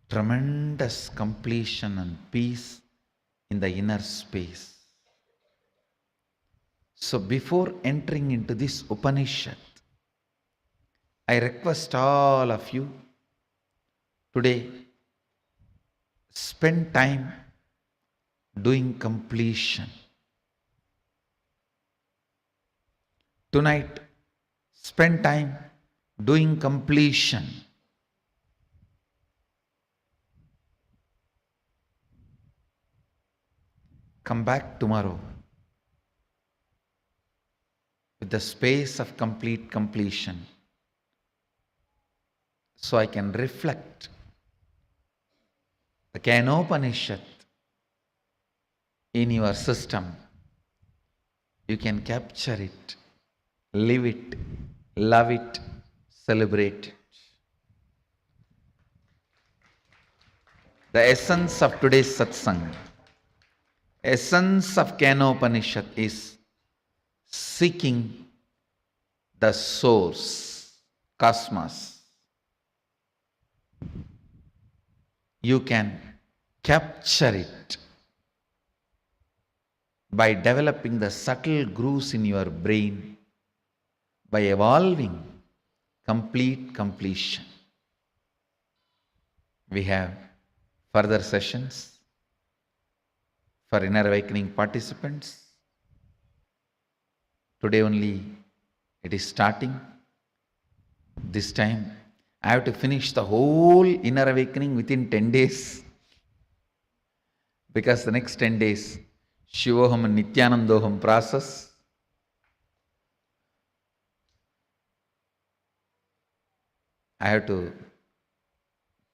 S11: tremendous completion and peace in the inner space. So before entering into this Upanishad, I request all of you today, spend time doing completion. Tonight, spend time doing completion. Come back tomorrow with the space of complete completion, so I can reflect the Kenopanishad in your system. You can capture it, live it, love it, celebrate it. The essence of today's satsang, essence of Kenopanishad is seeking the source, cosmos. You can capture it by developing the subtle grooves in your brain, by evolving complete completion. We have further sessions for inner awakening participants. Today only it is starting. This time I have to finish the whole inner awakening within 10 days. Because the next 10 days, Shivoham and Nithyanandoham process. I have to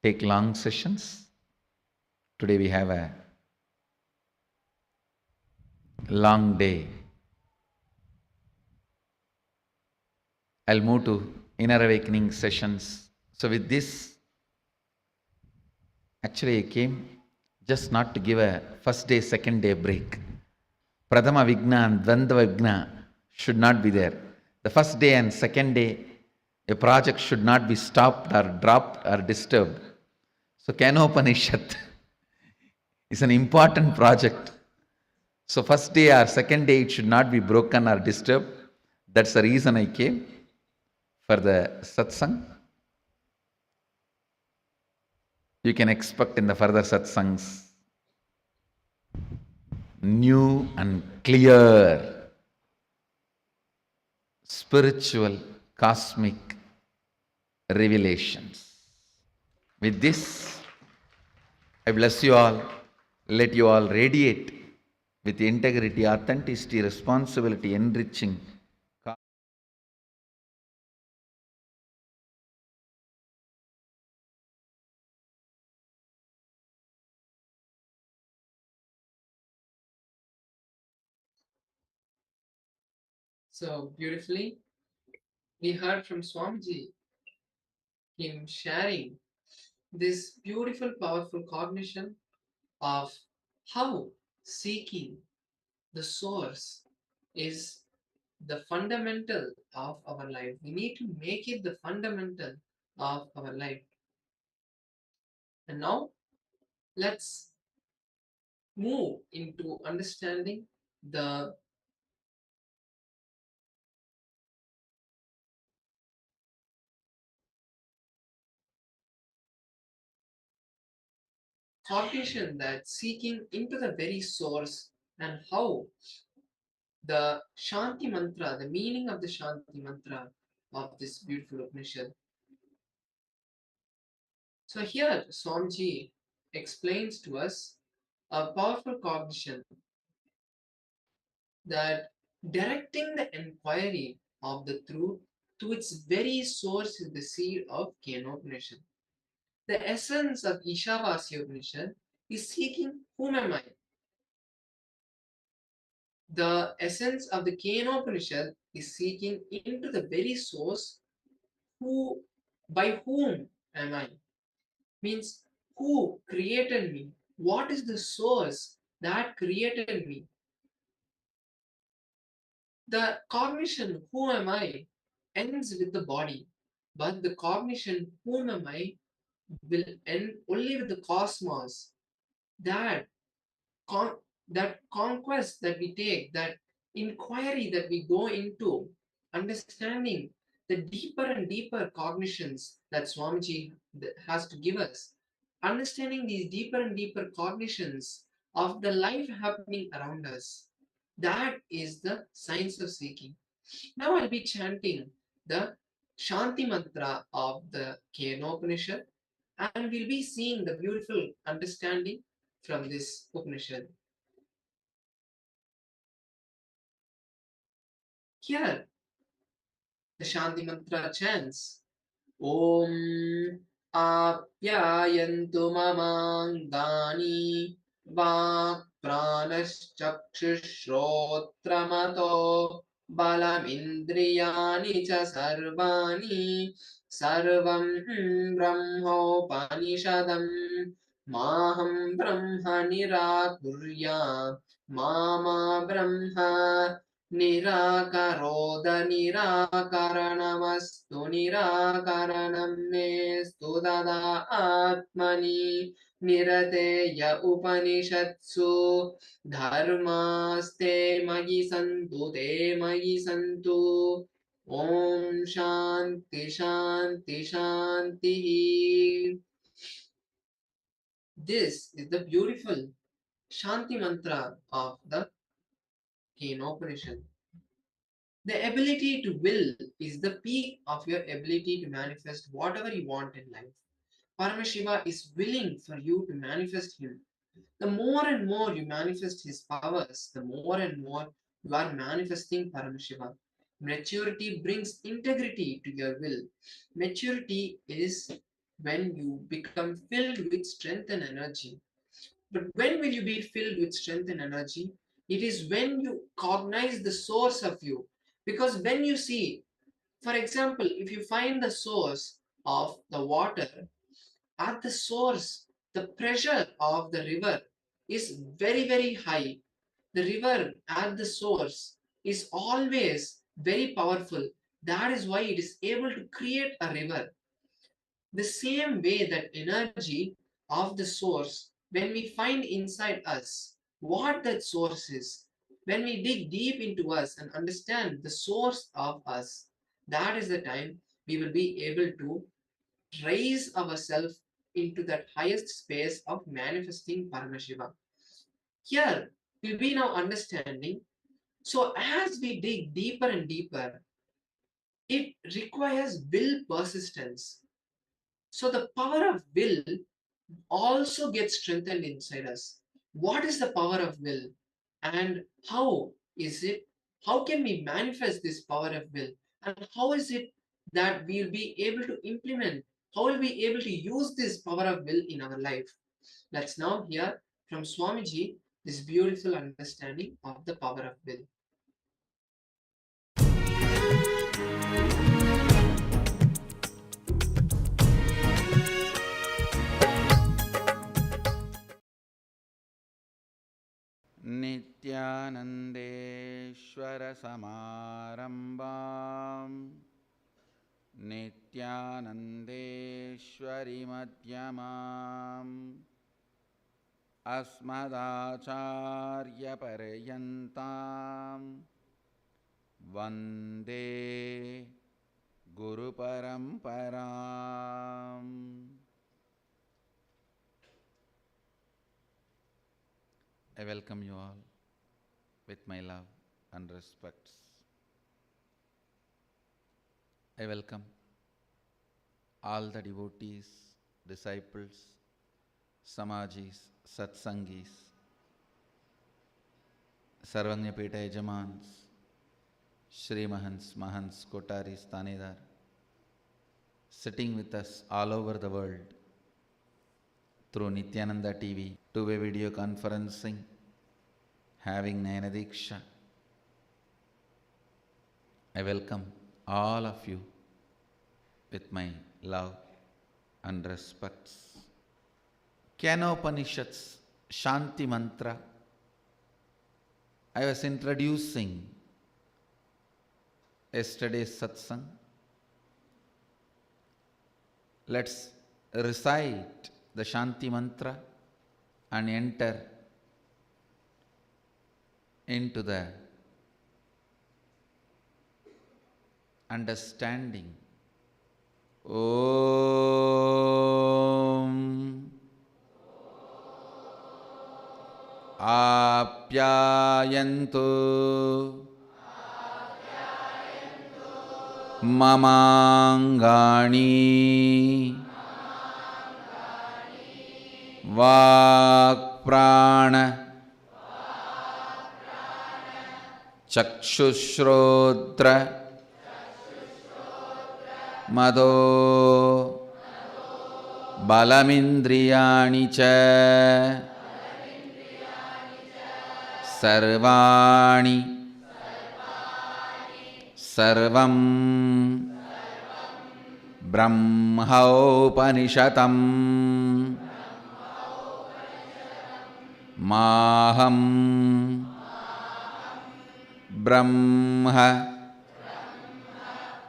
S11: take long sessions. Today we have a long day. I'll move to inner awakening sessions. So with this, actually I came just not to give a first day, second day break. Pradama Vigna and Dvandva Vigna should not be there. The first day and second day, a project should not be stopped or dropped or disturbed. So Kenopanishad is an important project. So first day or second day, it should not be broken or disturbed. That's the reason I came for the satsang. You can expect in the further satsangs new and clear spiritual cosmic revelations. With this, I bless you all. Let you all radiate with integrity, authenticity, responsibility, enriching
S13: So beautifully, we heard from Swamiji, him sharing this beautiful, powerful cognition of how seeking the source is the fundamental of our life. We need to make it the fundamental of our life. And now let's move into understanding the cognition that seeking into the very source and how the Shanti mantra, the meaning of the Shanti mantra of this beautiful Upanishad. So here Swamiji explains to us a powerful cognition that directing the inquiry of the truth to its very source is the seed of Kenopanishad. The essence of Ishavasya Upanishad is seeking whom am I? The essence of the Kenopanishad is seeking into the very source who, by whom am I? Means who created me? What is the source that created me? The cognition, who am I, ends with the body, but the cognition, whom am I, will end only with the cosmos. That that conquest that we take, that inquiry that we go into, understanding the deeper and deeper cognitions that Swamiji has to give us, understanding these deeper and deeper cognitions of the life happening around us. That is the science of seeking. Now I'll be chanting the Shanti mantra of the Kenopanishad, and we'll be seeing the beautiful understanding from this Upanishad. Here, the Shanti mantra chants Om Apyayantu Mamangani Vak Pranashchakshushrotramato Balamindriyani Cha Sarvani Sarvam Brahmopanishadam Maham Brahma Nirakurya Mama Brahma निराकरोद निराकरणमस्तु निराकरणं मेस्तु तदा आत्मनि निरतेय उपनिषत्सु धर्मास्ते मयि सन्तु ॐ शान्ति शान्ति शान्तिः. This is the beautiful Shanti mantra of the Kenopanishad. The ability to will is the peak of your ability to manifest whatever you want in life. Paramashiva is willing for you to manifest him. The more and more you manifest his powers, the more and more you are manifesting Paramashiva. Maturity brings integrity to your will. Maturity is when you become filled with strength and energy. But when will you be filled with strength and energy? It is when you cognize the source of you. Because when you see, for example, if you find the source of the water, at the source, the pressure of the river is very, very high. The river at the source is always very powerful. That is why it is able to create a river. The same way that energy of the source, when we find inside us what that source is, when we dig deep into us and understand the source of us, that is the time we will be able to raise ourselves into that highest space of manifesting Paramashiva. Here, we'll be now understanding. So as we dig deeper and deeper, it requires will persistence. So the power of will also gets strengthened inside us. What is the power of will? And how is it? How can we manifest this power of will? And how is it that we'll be able to implement? How will we be able to use this power of will in our life? Let's now hear from Swamiji this beautiful understanding of the power of will.
S11: नित्यानन्देश्वरसमारम्भाम् नित्यानन्देश्वरिमध्यमाम् अस्मदाचार्यपर्यन्ताम् वन्दे गुरुपरम्पराम्. I welcome you all with my love and respects. I welcome all the devotees, disciples, samajis, satsangis, Sarvanyapeta Yajamans, Shri Mahants, Mahants, Kotaris, Tanedar, sitting with us all over the world through Nithyananda TV, two-way video conferencing, having Nayana Diksha. I welcome all of you with my love and respects. Kenopanishads Shanti Mantra. I was introducing yesterday's satsang. Let's recite the Shanti Mantra and enter into the understanding. Om Apyayantu Mamangani Vakprana Chakshushrota Mado Balamindriyani cha Sarvani Sarvam Brahmaupanishatam Maham Brahma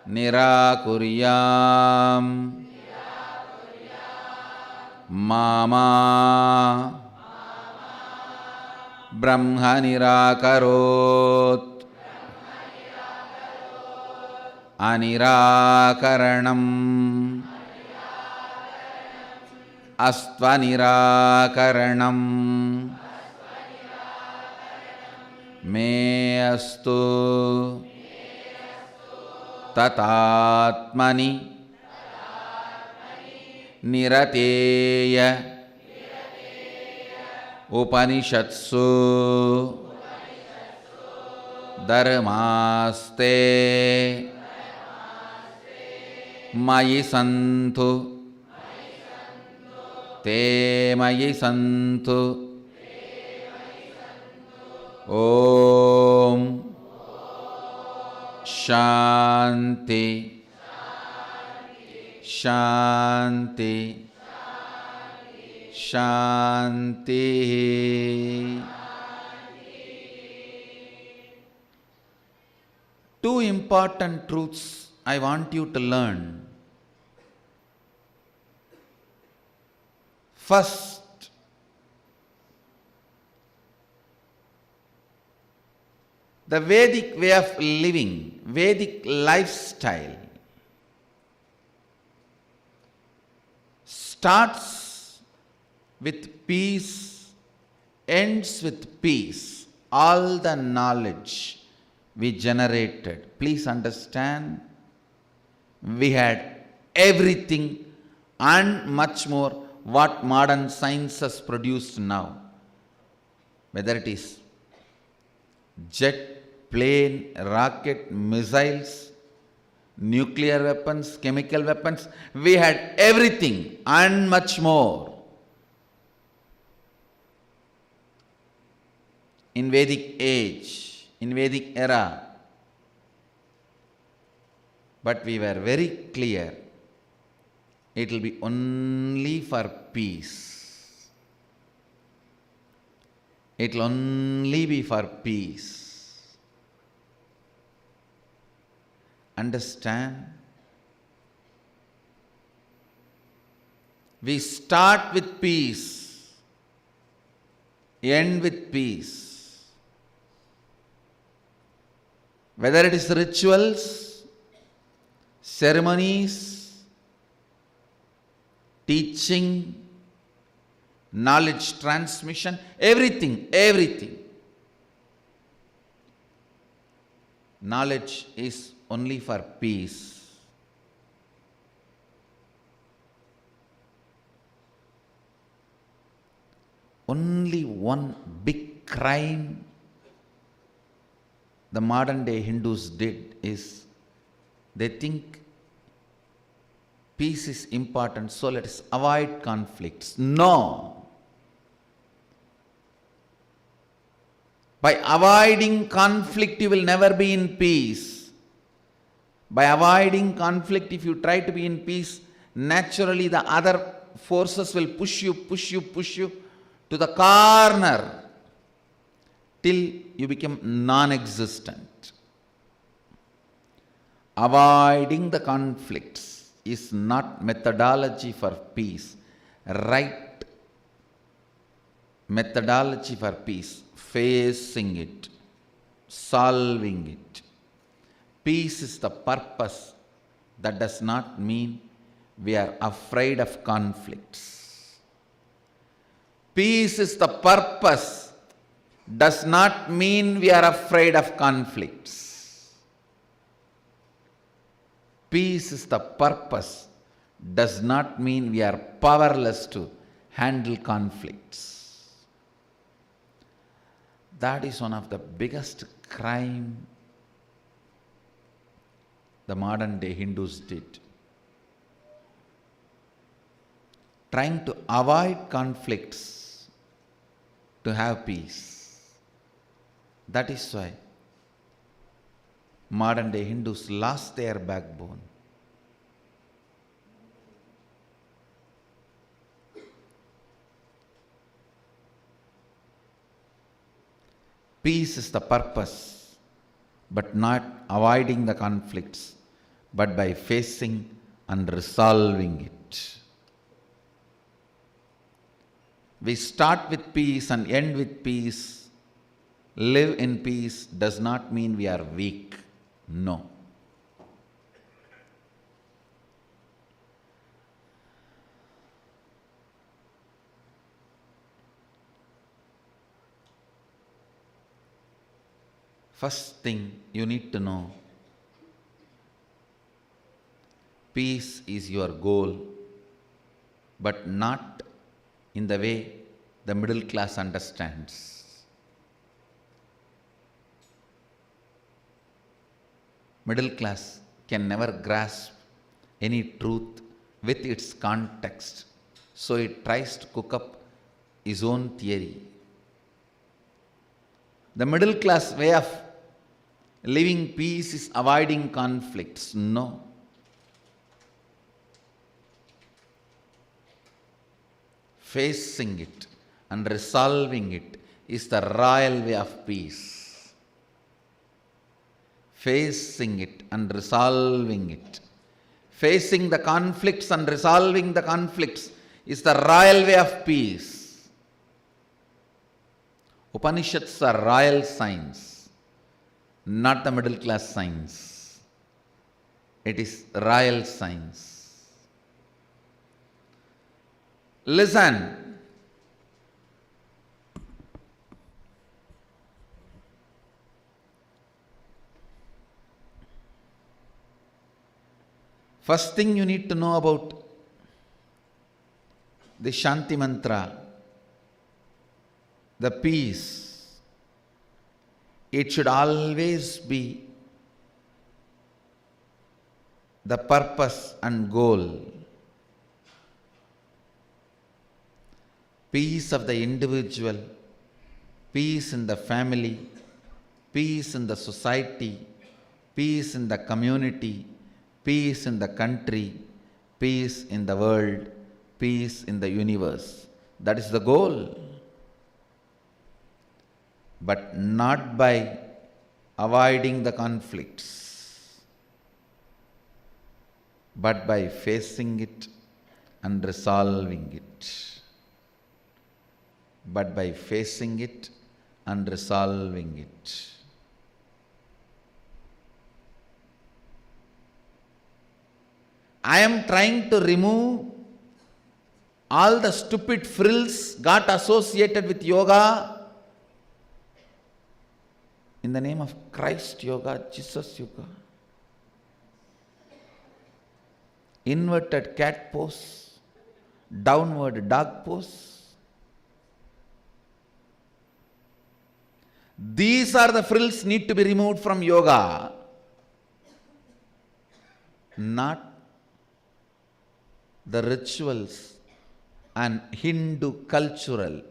S11: Nirakuryam Mama Brahma Nirakarot Anirakaranam Astvanirakaranam Me astu Tatatmani Nirateya Upanishatsu Dharmaste Mayi santu Te mayi santu Om Shanti Shanti Shanti. Two important truths I want you to learn. First, the Vedic way of living, Vedic lifestyle starts with peace, ends with peace. All the knowledge we generated, please understand, we had everything and much more what modern science has produced now. Whether it is jet, plane, rocket, missiles, nuclear weapons, chemical weapons, we had everything and much more. In Vedic age, in Vedic era. But we were very clear, it will be only for peace. It will only be for peace. Understand? We start with peace, end with peace. Whether it is rituals, ceremonies, teaching, knowledge transmission, everything. Knowledge is only for peace. Only one big crime the modern day Hindus did is they think peace is important, so let us avoid conflicts. No. By avoiding conflict, you will never be in peace. By avoiding conflict, if you try to be in peace, naturally the other forces will push you to the corner till you become non-existent. Avoiding the conflicts is not methodology for peace. Right methodology for peace, facing it, solving it. Peace is the purpose. That does not mean we are afraid of conflicts. Peace is the purpose, does not mean we are afraid of conflicts. Peace is the purpose, does not mean we are powerless to handle conflicts. That is one of the biggest crime the modern day Hindus did. Trying to avoid conflicts to have peace. That is why modern day Hindus lost their backbone. Peace is the purpose, but not avoiding the conflicts, but by facing and resolving it. We start with peace and end with peace. Live in peace does not mean we are weak. No. First thing you need to know, peace is your goal, but not in the way the middle class understands. Middle class can never grasp any truth with its context, so it tries to cook up his own theory. The middle class way of living peace is avoiding conflicts. No. Facing it and resolving it is the royal way of peace. Facing it and resolving it. Facing the conflicts and resolving the conflicts is the royal way of peace. Upanishads are royal science, not the middle class science. It is royal science. Listen. First thing you need to know about the Shanti mantra, the peace, it should always be the purpose and goal. Peace of the individual, peace in the family, peace in the society, peace in the community, peace in the country, peace in the world, peace in the universe. That is the goal.
S2: but not by avoiding the conflicts, but by facing it and resolving it. But by facing it and resolving it. I am trying to remove all the stupid frills got associated with yoga in the name of Christ yoga, Jesus yoga. Inverted cat pose, downward dog pose. These are the frills need to be removed from yoga, not the rituals and Hindu cultural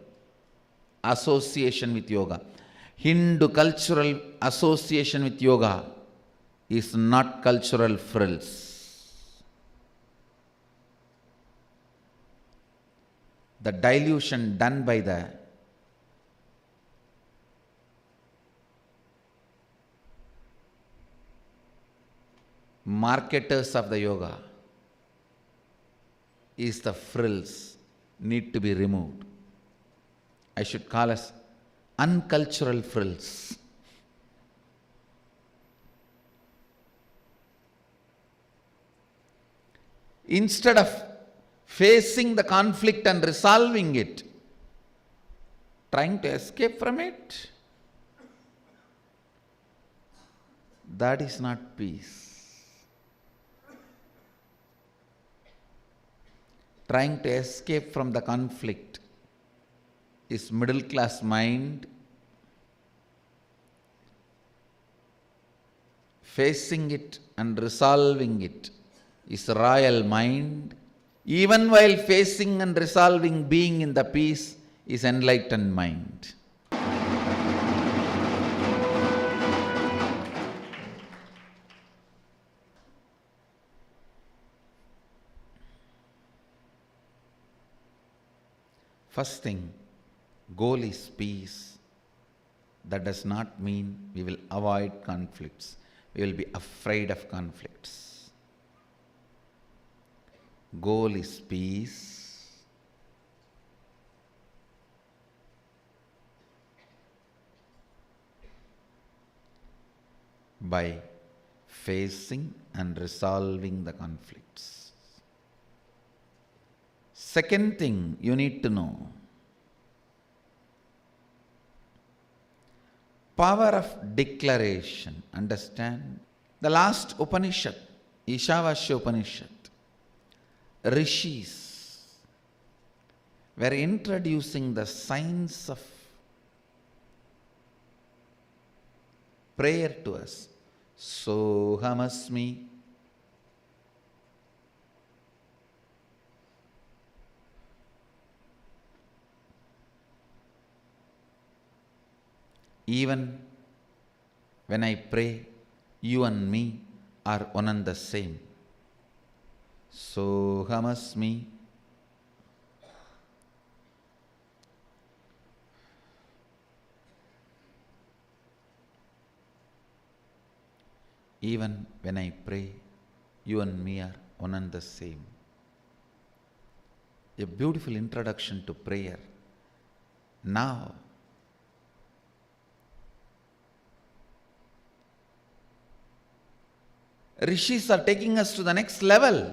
S2: association with yoga. Hindu cultural association with yoga is not cultural frills. The dilution done by the marketers of the yoga is the frills need to be removed. I should call us uncultural frills. Instead of facing the conflict and resolving it, trying to escape from it, that is not peace. Trying to escape from the conflict is middle class mind. Facing it and resolving it is royal mind. Even while facing and resolving, being in the peace is enlightened mind. First thing, goal is peace. That does not mean we will avoid conflicts. We will be afraid of conflicts. Goal is peace. By facing and resolving the conflicts. Second thing you need to know, power of declaration. Understand? The last Upanishad, Ishavasya Upanishad, Rishis were introducing the science of prayer to us. Sohamasmi. Even when I pray, you and me are one and the same. Sohamasmi. Even when I pray, you and me are one and the same. A beautiful introduction to prayer. Now, Rishis are taking us to the next level.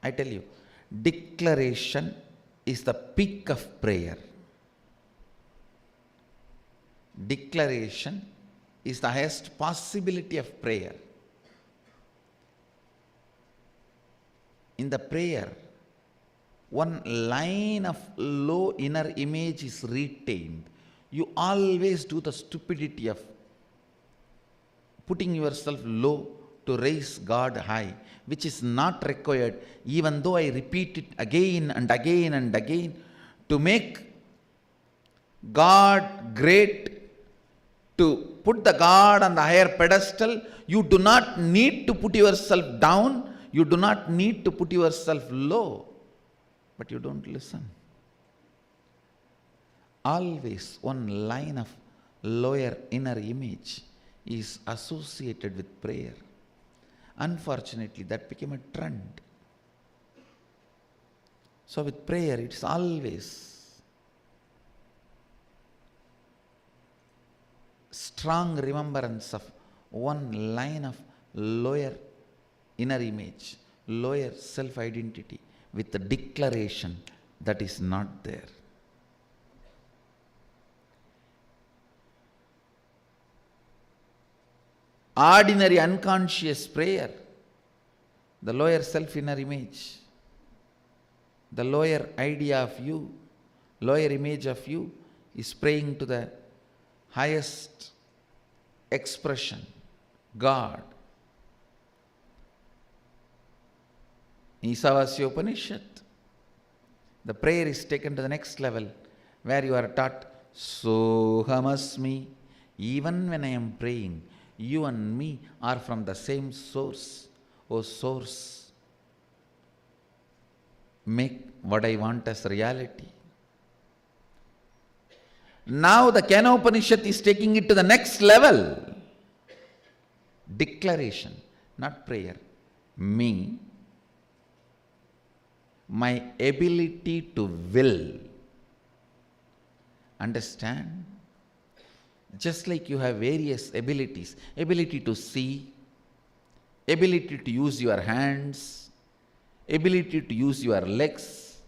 S2: I tell you, declaration is the peak of prayer. Declaration is the highest possibility of prayer. In the prayer, one line of low inner image is retained. You always do the stupidity of putting yourself low to raise God high, which is not required, even though I repeat it again and again and again to make God great, to put the God on the higher pedestal. You do not need to put yourself down, you do not need to put yourself low, but you don't listen. Always one line of lower inner image is associated with prayer. Unfortunately, that became a trend. So with prayer, it's always strong remembrance of one line of lower inner image, lower self-identity with the declaration that is not there. Ordinary unconscious prayer, the lower self inner image, the lower idea of you, lower image of you is praying to the highest expression, God. In Isavasya Upanishad, the prayer is taken to the next level where you are taught, Sohamasmi. Even when I am praying, you and me are from the same source. O source, make what I want as reality. Now the Kena Upanishad is taking it to the next level. Declaration, not prayer. Me, my ability to will. Understand? Just like you have various abilities, ability to see, ability to use your hands, ability to use your legs,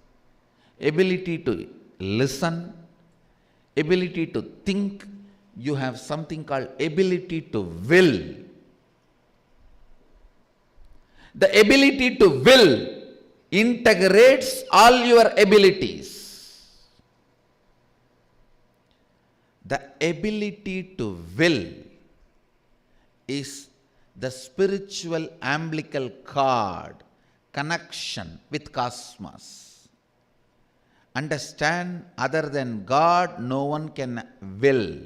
S2: ability to listen, ability to think, you have something called ability to will. The ability to will integrates all your abilities. The ability to will is the spiritual umbilical cord connection with cosmos. Understand, other than God, no one can will.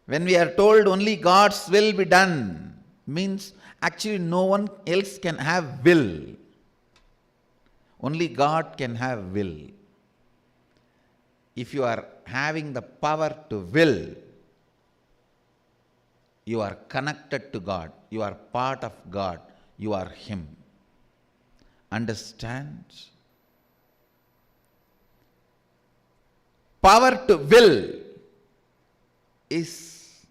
S2: When we are told only God's will be done, means actually no one else can have will. Only God can have will. If you are having the power to will, you are connected to God. You are part of God. You are Him. Understand? Power to will is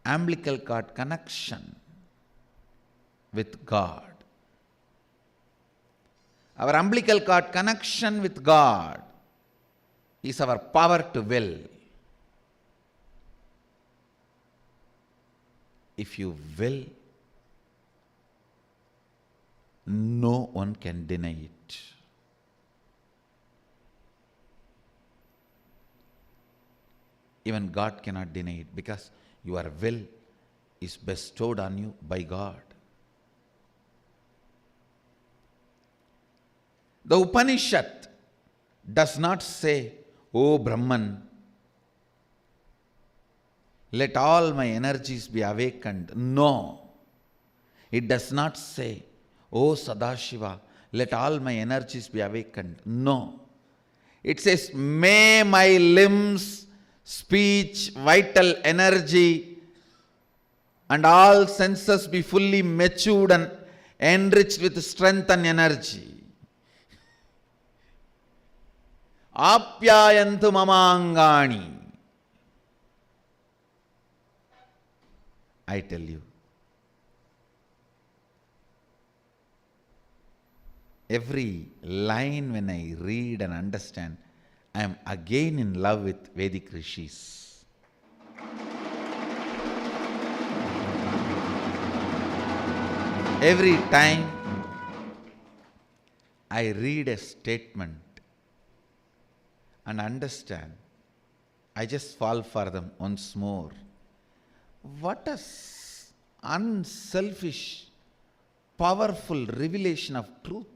S2: umbilical cord connection with God. Our umbilical cord connection with God is our power to will. If you will, no one can deny it. Even God cannot deny it, because your will is bestowed on you by God. The Upanishad does not say, O Brahman, let all my energies be awakened. No. It does not say, O Sadashiva, let all my energies be awakened. No. It says, may my limbs, speech, vital energy, and all senses be fully matured and enriched with strength and energy. Apyayantu mamangani. I tell you, every line when I read and understand, I am again in love with Vedic rishis. Every time I read a statement and understand, I just fall for them once more. What a unselfish, powerful revelation of truth.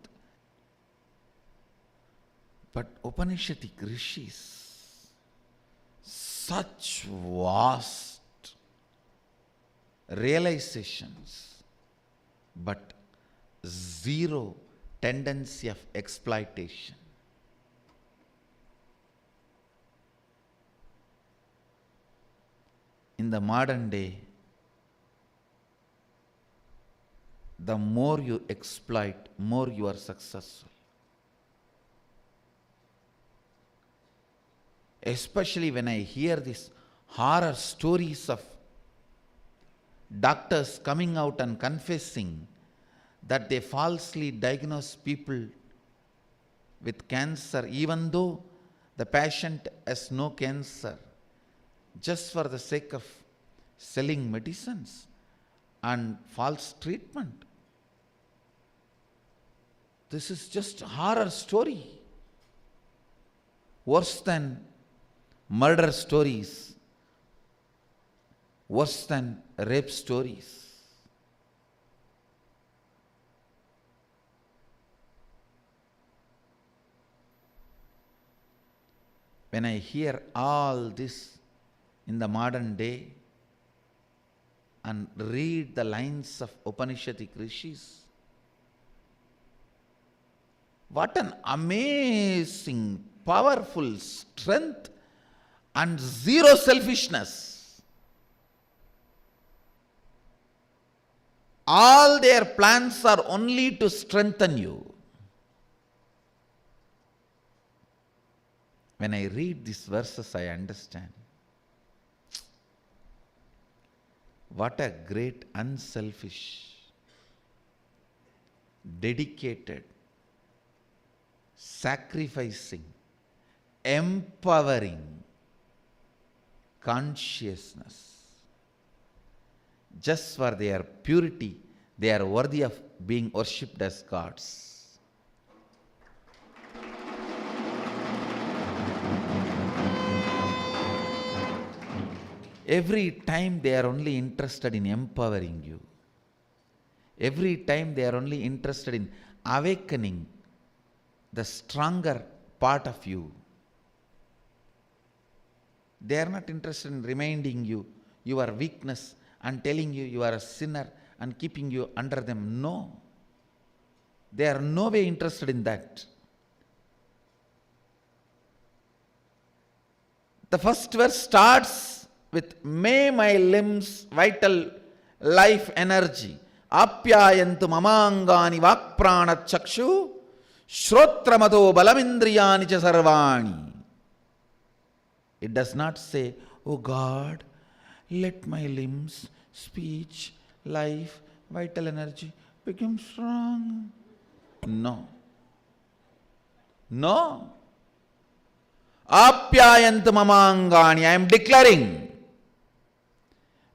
S2: But Upanishadic rishis, such vast realizations, but zero tendency of exploitation. in the modern day, the more you exploit, more you are successful. Especially when I hear these horror stories of doctors coming out and confessing that they falsely diagnose people with cancer, even though the patient has no cancer, just for the sake of selling medicines and false treatment. This is just a horror story. Worse than murder stories, worse than rape stories. When I hear all this in the modern day and read the lines of Upanishadic rishis, what an amazing, powerful strength and zero selfishness. All their plans are only to strengthen you. When I read these verses, I understand what a great, unselfish, dedicated, sacrificing, empowering consciousness. Just for their purity, they are worthy of being worshipped as gods. Every time they are only interested in empowering you. Every time they are only interested in awakening the stronger part of you. They are not interested in reminding you your weakness and telling you you are a sinner and keeping you under them. No. They are no way interested in that. The first verse starts with, may my limbs, vital life energy, apyayantu mamangani vakprana chakshu, shrotramado balamindriyani cha sarvani. It does not say, oh God, let my limbs, speech, life, vital energy become strong. No. No. Apyayantu mamangani. I am declaring,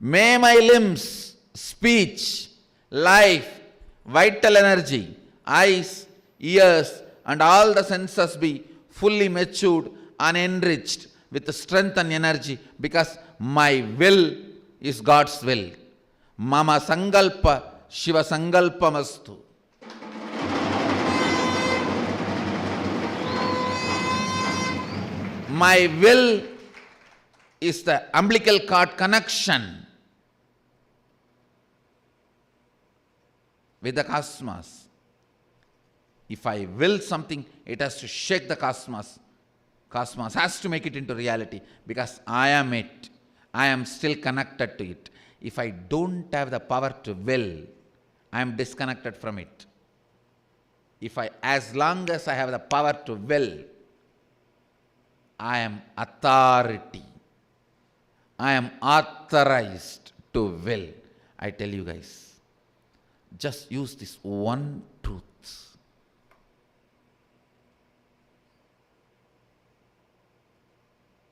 S2: may my limbs, speech, life, vital energy, eyes, ears, and all the senses be fully matured and enriched with strength and energy, because my will is God's will. Mama sangalpa Shiva sangalpamastu. My will is the umbilical cord connection with the cosmos. If I will something, it has to shake the cosmos. Cosmos has to make it into reality, because I am it. I am still connected to it. If I don't have the power to will, I am disconnected from it. As long as I have the power to will, I am authority. I am authorized to will. I tell you guys, just use this one truth.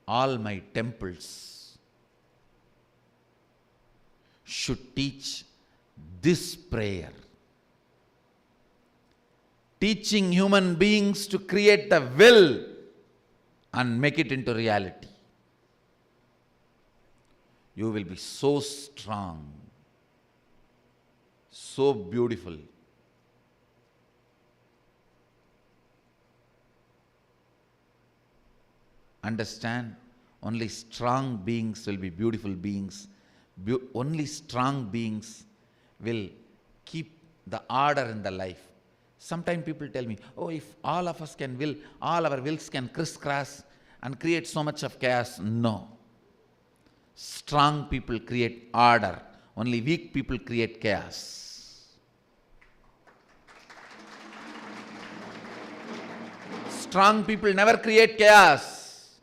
S2: All my temples should teach this prayer, teaching human beings to create the will and make it into reality. You will be so strong, so beautiful. Understand, only strong beings will be beautiful beings. Only strong beings will keep the order in the life. Sometimes people tell me, oh, if all of us can will, all our wills can crisscross and create so much of chaos. No.
S11: Strong people create order. Only weak people create chaos. Strong people never create chaos.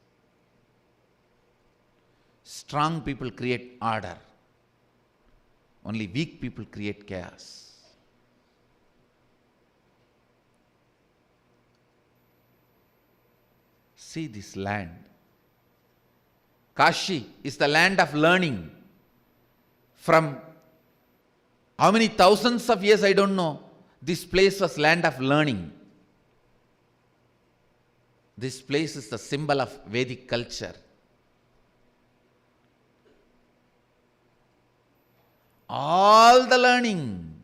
S11: Strong people create order. Only weak people create chaos. See this land. Kashi is the land of learning. From how many thousands of years, I don't know, this place was land of learning. This place is the symbol of Vedic culture. All the learning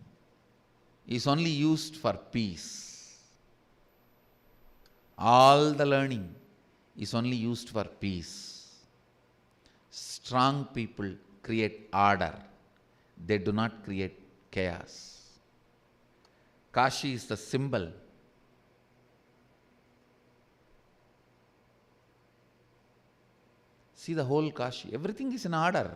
S11: is only used for peace. All the learning is only used for peace. Strong people create order. They do not create chaos. Kashi is the symbol. See the whole Kashi. Everything is in order.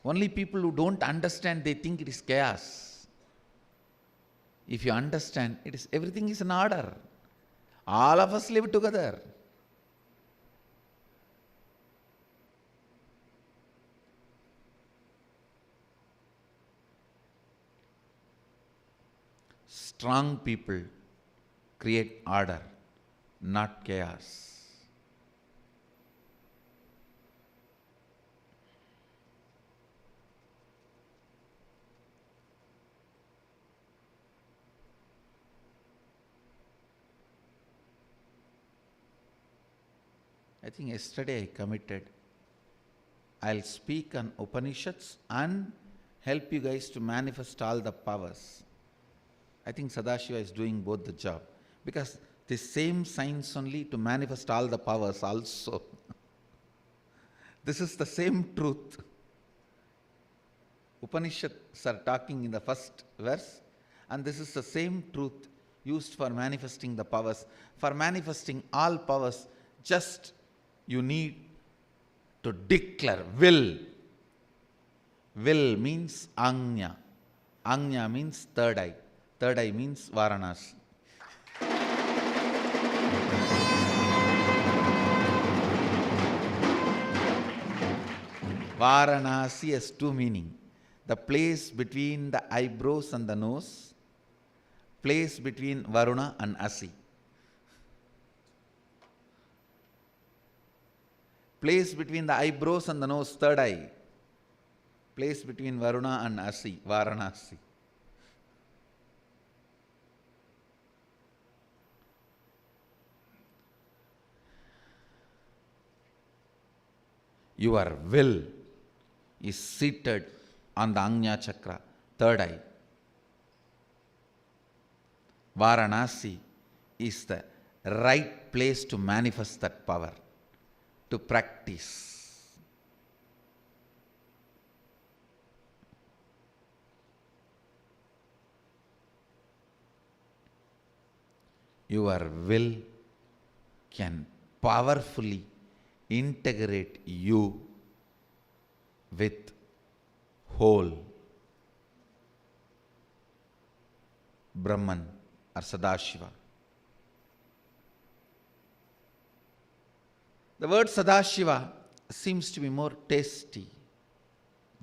S11: Only people who don't understand, they think it is chaos. If you understand, everything is in order. All of us live together. Strong people create order, not chaos. I think yesterday I committed, I'll speak on Upanishads and help you guys to manifest all the powers. I think Sadashiva is doing both the job, because the same science only to manifest all the powers also. This is the same truth. Upanishads are talking in the first verse, and this is the same truth used for manifesting the powers. For manifesting all powers, just you need to declare will. Will means Anya. Anya means third eye. Third eye means Varanasi. Varanasi has two meanings. The place between the eyebrows and the nose, place between Varuna and Asi. Place between the eyebrows and the nose, third eye. Place between Varuna and Asi, Varanasi. Your will is seated on the Anya Chakra, third eye. Varanasi is the right place to manifest that power, to practice. Your will can powerfully integrate you with whole Brahman or Sadashiva. The word Sadashiva seems to be more tasty,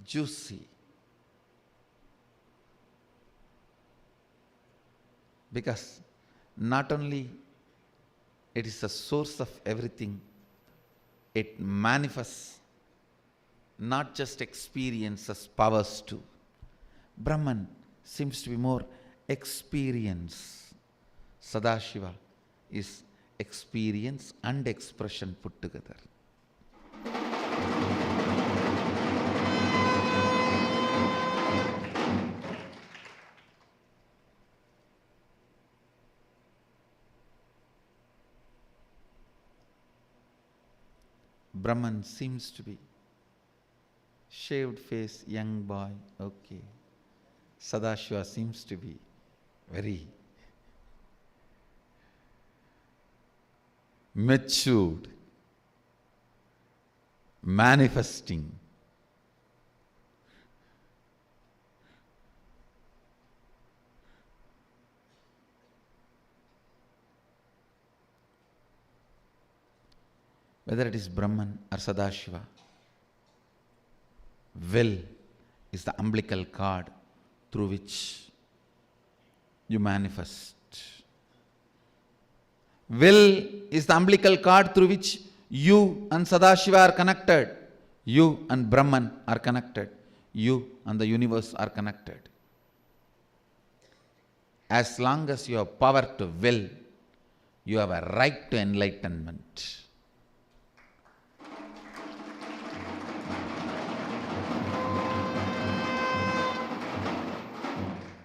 S11: juicy, because not only it is the source of everything, it manifests not just experiences, powers too. Brahman seems to be more experience. Sadashiva is experience and expression put together. Brahman seems to be shaved face, young boy, okay. Sadashiva seems to be very matured.
S2: manifesting. Whether it is Brahman or Sadashiva, will is the umbilical cord through which you manifest. Will is the umbilical cord through which you and Sadashiva are connected. You and Brahman are connected. You and the universe are connected. As long as you have power to will, you have a right to enlightenment.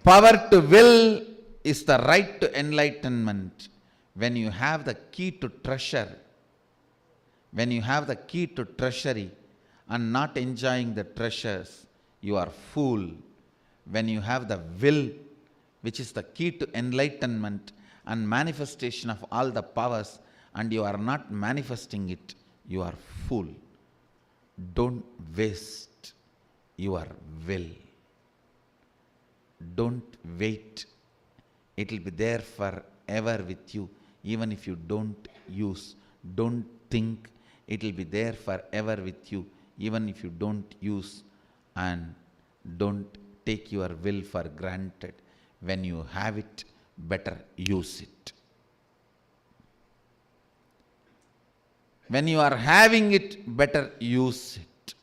S2: Power to will is the right to enlightenment. When you have the key to treasure, when you have the key to treasury and not enjoying the treasures, you are fool. When you have the will, which is the key to enlightenment and manifestation of all the powers, and you are not manifesting it, you are fool. Don't waste your will. Don't wait. It will be there forever with you, even if you don't use. Don't think. It will be there forever with you, even if you don't use. And don't take your will for granted. When you have it, better use it. When you are having it, better use it.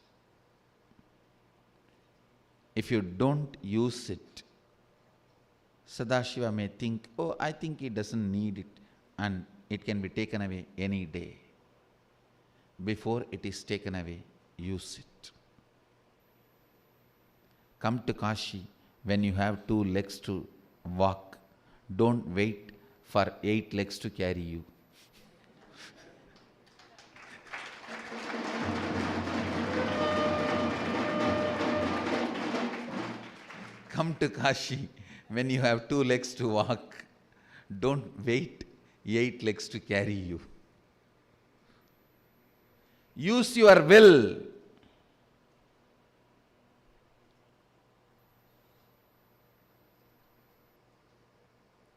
S2: If you don't use it, Sadashiva may think, oh, I think he doesn't need it, and it can be taken away any day. Before it is taken away, use it. Come to Kashi when you have 2 legs to walk. Don't wait for 8 legs to carry you. Come to Kashi when you have 2 legs to walk. Don't wait 8 legs to carry you. Use your will.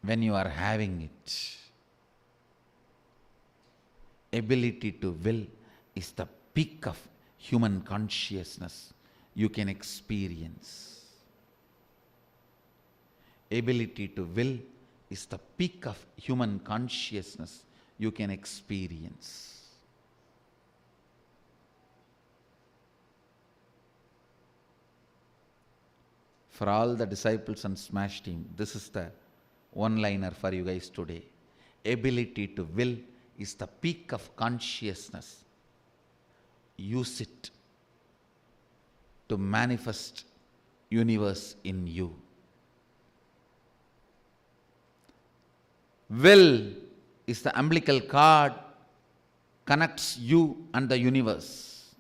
S2: When you are having it. Ability to will is the peak of human consciousness you can experience. Ability to will is the peak of human consciousness you can experience. For all the disciples and Smash team, this is the one-liner for you guys today. Ability to will is the peak of consciousness. Use it to manifest universe in you. Will is the umbilical cord, connects you and the universe.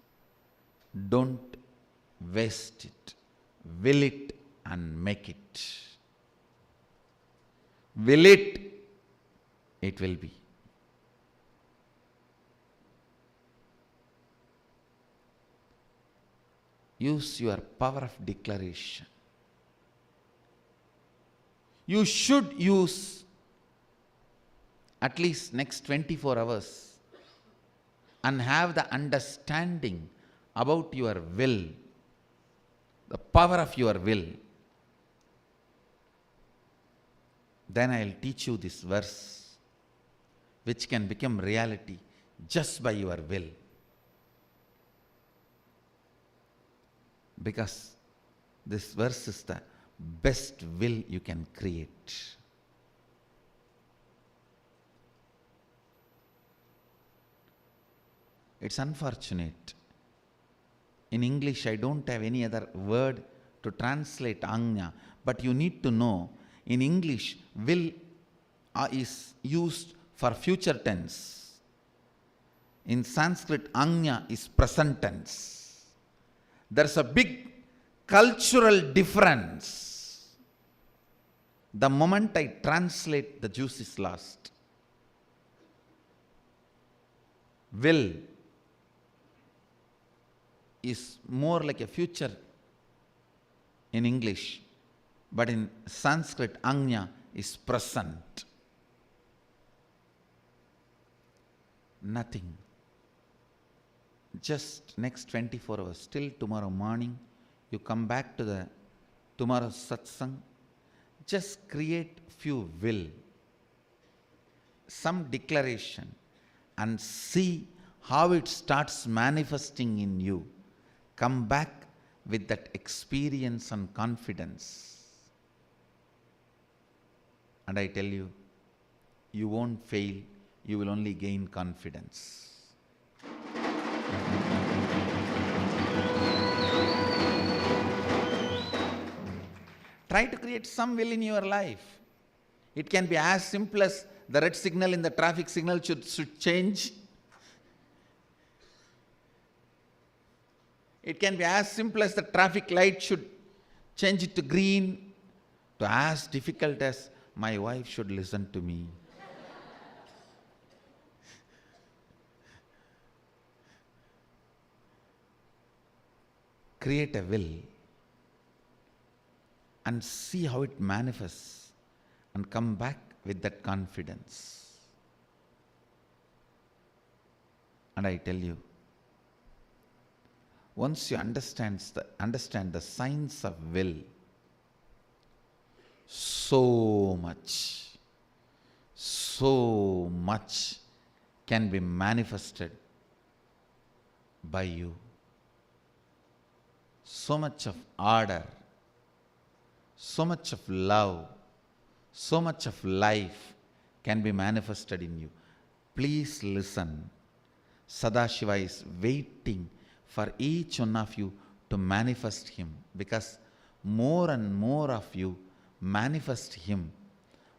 S2: Don't waste it. Will it and make it. Will it, it will be. Use your power of declaration. You should use at least next 24 hours and have the understanding about your will, the power of your will. Then I will teach you this verse, which can become reality just by your will. Because this verse is the best will you can create. It's unfortunate. In English, I don't have any other word to translate Anya, but you need to know, in English, will is used for future tense. In Sanskrit, Anya is present tense. There's a big cultural difference. The moment I translate, the juice is lost. Will is more like a future in English, but in Sanskrit, Anya is present. Nothing. Just next 24 hours, till tomorrow morning, you come back to the tomorrow's satsang, just create few will, some declaration, and see how it starts manifesting in you. Come back with that experience and confidence. And I tell you, you won't fail, you will only gain confidence. Try to create some will in your life. It can be as simple as the red signal in the traffic signal should change. It can be as simple as the traffic light should change it to green, to as difficult as my wife should listen to me. Create a will and see how it manifests, and come back with that confidence. And I tell you, once you understand the science of will, so much can be manifested by you. So much of ardor, so much of love, so much of life can be manifested in you. Please listen. Sadashiva is waiting for each one of you to manifest him, because more and more of you manifest him,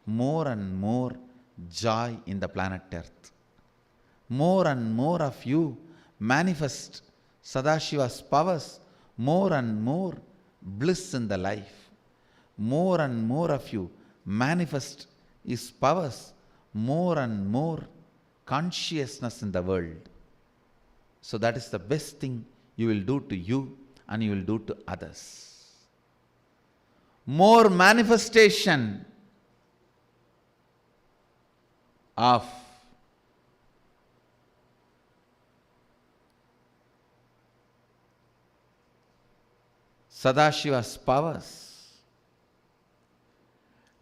S2: more and more joy in the planet Earth. More and more of you manifest Sadashiva's powers, more and more bliss in the life. More and more of you manifest his powers, more and more consciousness in the world. So that is the best thing you will do to you and you will do to others. More manifestation of Sadashiva's powers.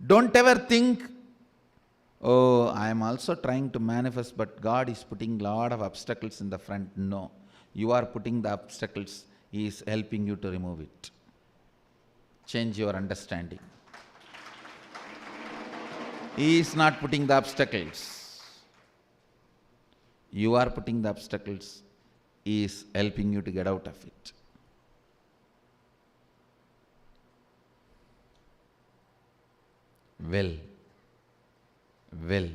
S2: Don't ever think, oh, I am also trying to manifest, but God is putting a lot of obstacles in the front. No, you are putting the obstacles. He is helping you to remove it. Change your understanding. He is not putting the obstacles. You are putting the obstacles. He is helping you to get out of it. Will. Will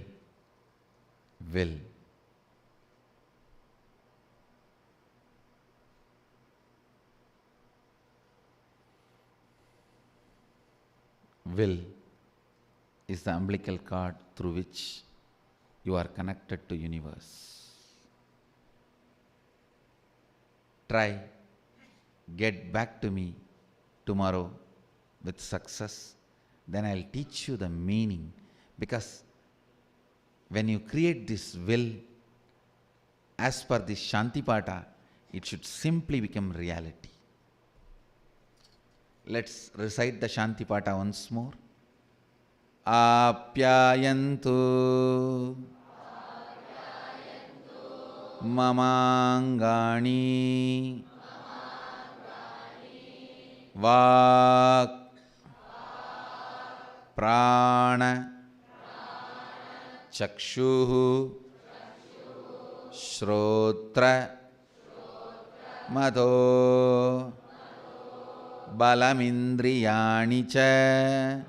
S2: is the umbilical cord through which you are connected to universe. Try, get back to me tomorrow with success, then I'll teach you the meaning. Because when you create this will, as per this Shantipata, it should simply become reality. Let's recite the Shantipata once more. Apyayantu mamangani vak prana chakshuhu shrotra madho balamindriyani cha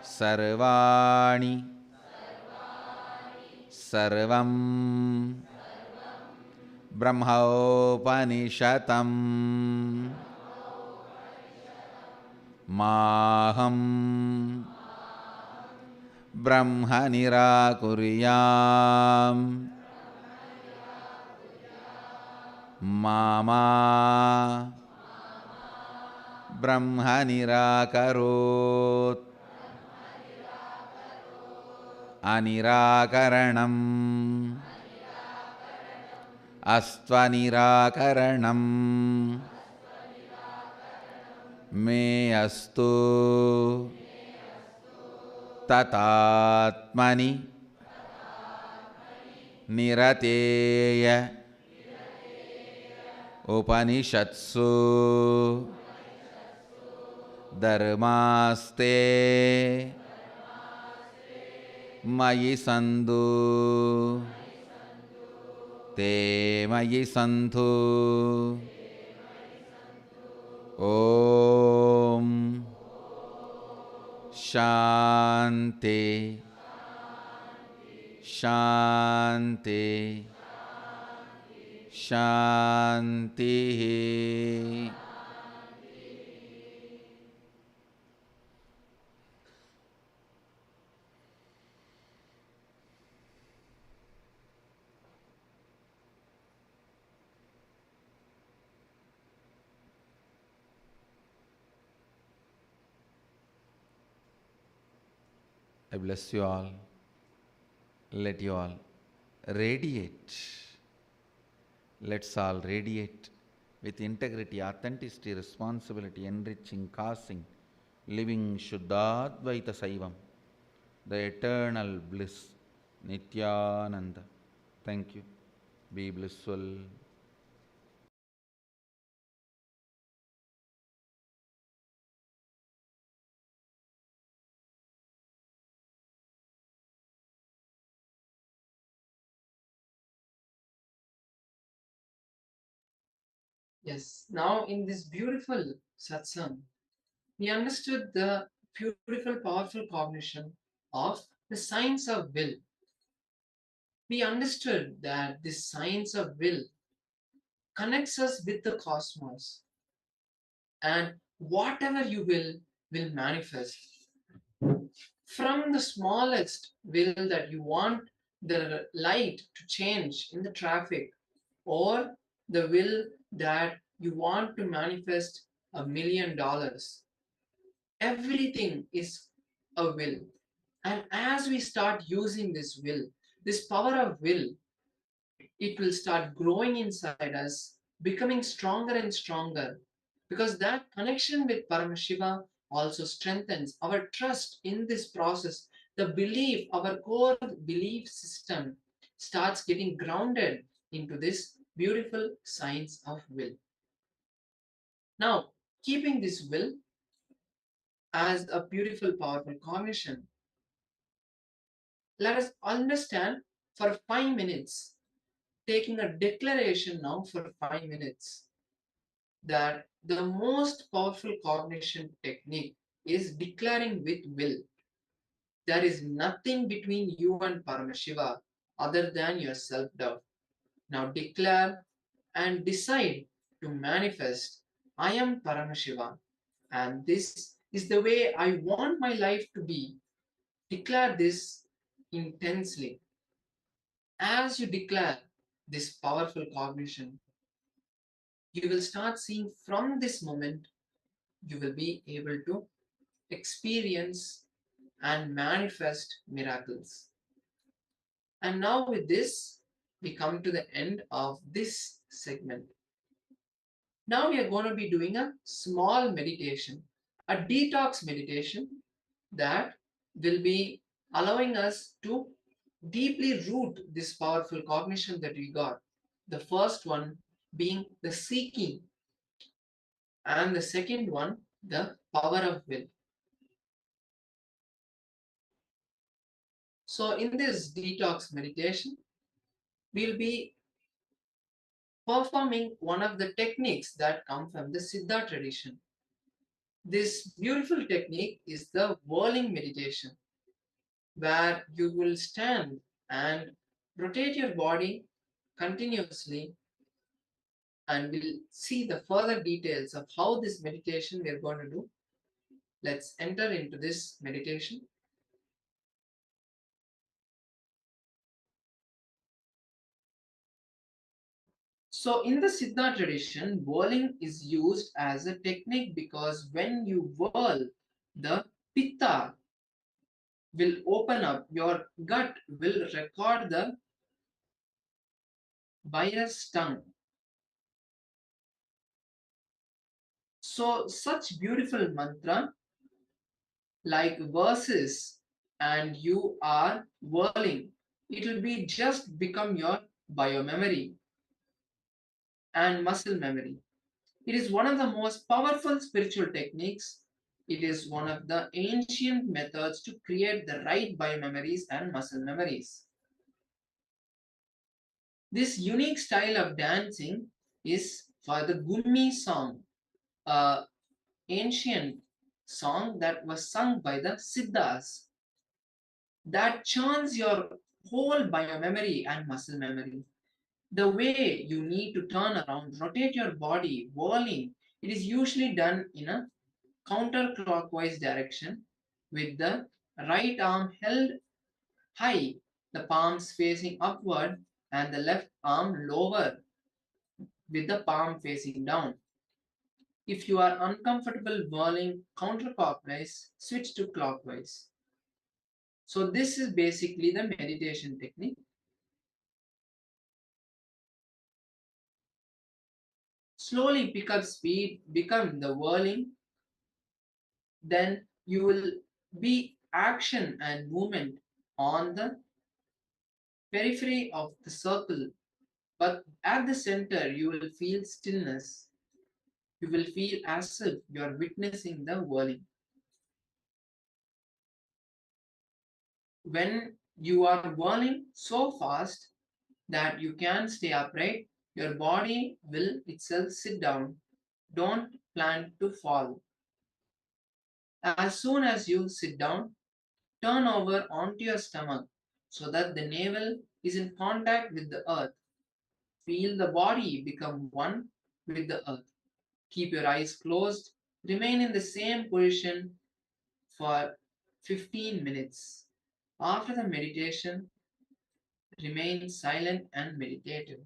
S2: sarvani sarvam brahmaupanishatam maham brahma nirakuryam
S11: Mama Brahma Nirakarot Anirakaranam Astva Nirakaranam Me Astu Tatatmani Nirateya Upanishatsu Dharmaste Mayi Sandhu Te Mayi Sandhu Om Shanti Shanti Shanti. I bless you all. Let you all radiate. Let's all radiate with integrity, authenticity, responsibility, enriching, causing, living Shuddhadvaita Saivam, the eternal bliss, Nithyananda. Thank you. Be blissful.
S13: Yes, now in this beautiful satsang, we understood the beautiful, powerful cognition of the science of will. We understood that this science of will connects us with the cosmos, and whatever you will manifest. From the smallest will that you want the light to change in the traffic, or the will that you want to manifest $1,000,000. Everything is a will. And as we start using this will, this power of will, it will start growing inside us, becoming stronger and stronger, because that connection with Paramashiva also strengthens our trust in this process. The belief, our core belief system, starts getting grounded into this beautiful science of will. Now, keeping this will as a beautiful, powerful cognition, let us understand for 5 minutes, taking a declaration now for 5 minutes, that the most powerful cognition technique is declaring with will. There is nothing between you and Paramashiva other than your self doubt. Now declare and decide to manifest, I am Paramashiva, and this is the way I want my life to be. Declare this intensely. As you declare this powerful cognition, you will start seeing from this moment, you will be able to experience and manifest miracles. And now, with this, we come to the end of this segment. Now, we are going to be doing a small meditation, a detox meditation that will be allowing us to deeply root this powerful cognition that we got. The first one being the seeking, and the second one, the power of will. So, in this detox meditation, we'll be performing one of the techniques that come from the Siddha tradition. This beautiful technique is the whirling meditation, where you will stand and rotate your body continuously, and we'll see the further details of how this meditation we are going to do. Let's enter into this meditation. So in the Siddha tradition, whirling is used as a technique because when you whirl, the pitta will open up, your gut will record the buyer's tongue. So such beautiful mantra like verses and you are whirling, it will be just become your biomemory and muscle memory. It is one of the most powerful spiritual techniques. It is one of the ancient methods to create the right biomemories and muscle memories. This unique style of dancing is for the Gummi song, a ancient song that was sung by the Siddhas that churns your whole biomemory and muscle memory. The way you need to turn around, rotate your body, whirling, it is usually done in a counterclockwise direction with the right arm held high, the palms facing upward, and the left arm lower with the palm facing down. If you are uncomfortable whirling counterclockwise, switch to clockwise. So this is basically the meditation technique. Slowly pick up speed, become the whirling, then you will be action and movement on the periphery of the circle, but at the center you will feel stillness. You will feel as if you are witnessing the whirling. When you are whirling so fast that you can stay upright, your body will itself sit down. Don't plan to fall. As soon as you sit down, turn over onto your stomach so that the navel is in contact with the earth. Feel the body become one with the earth. Keep your eyes closed. Remain in the same position for 15 minutes. After the meditation, remain silent and meditative.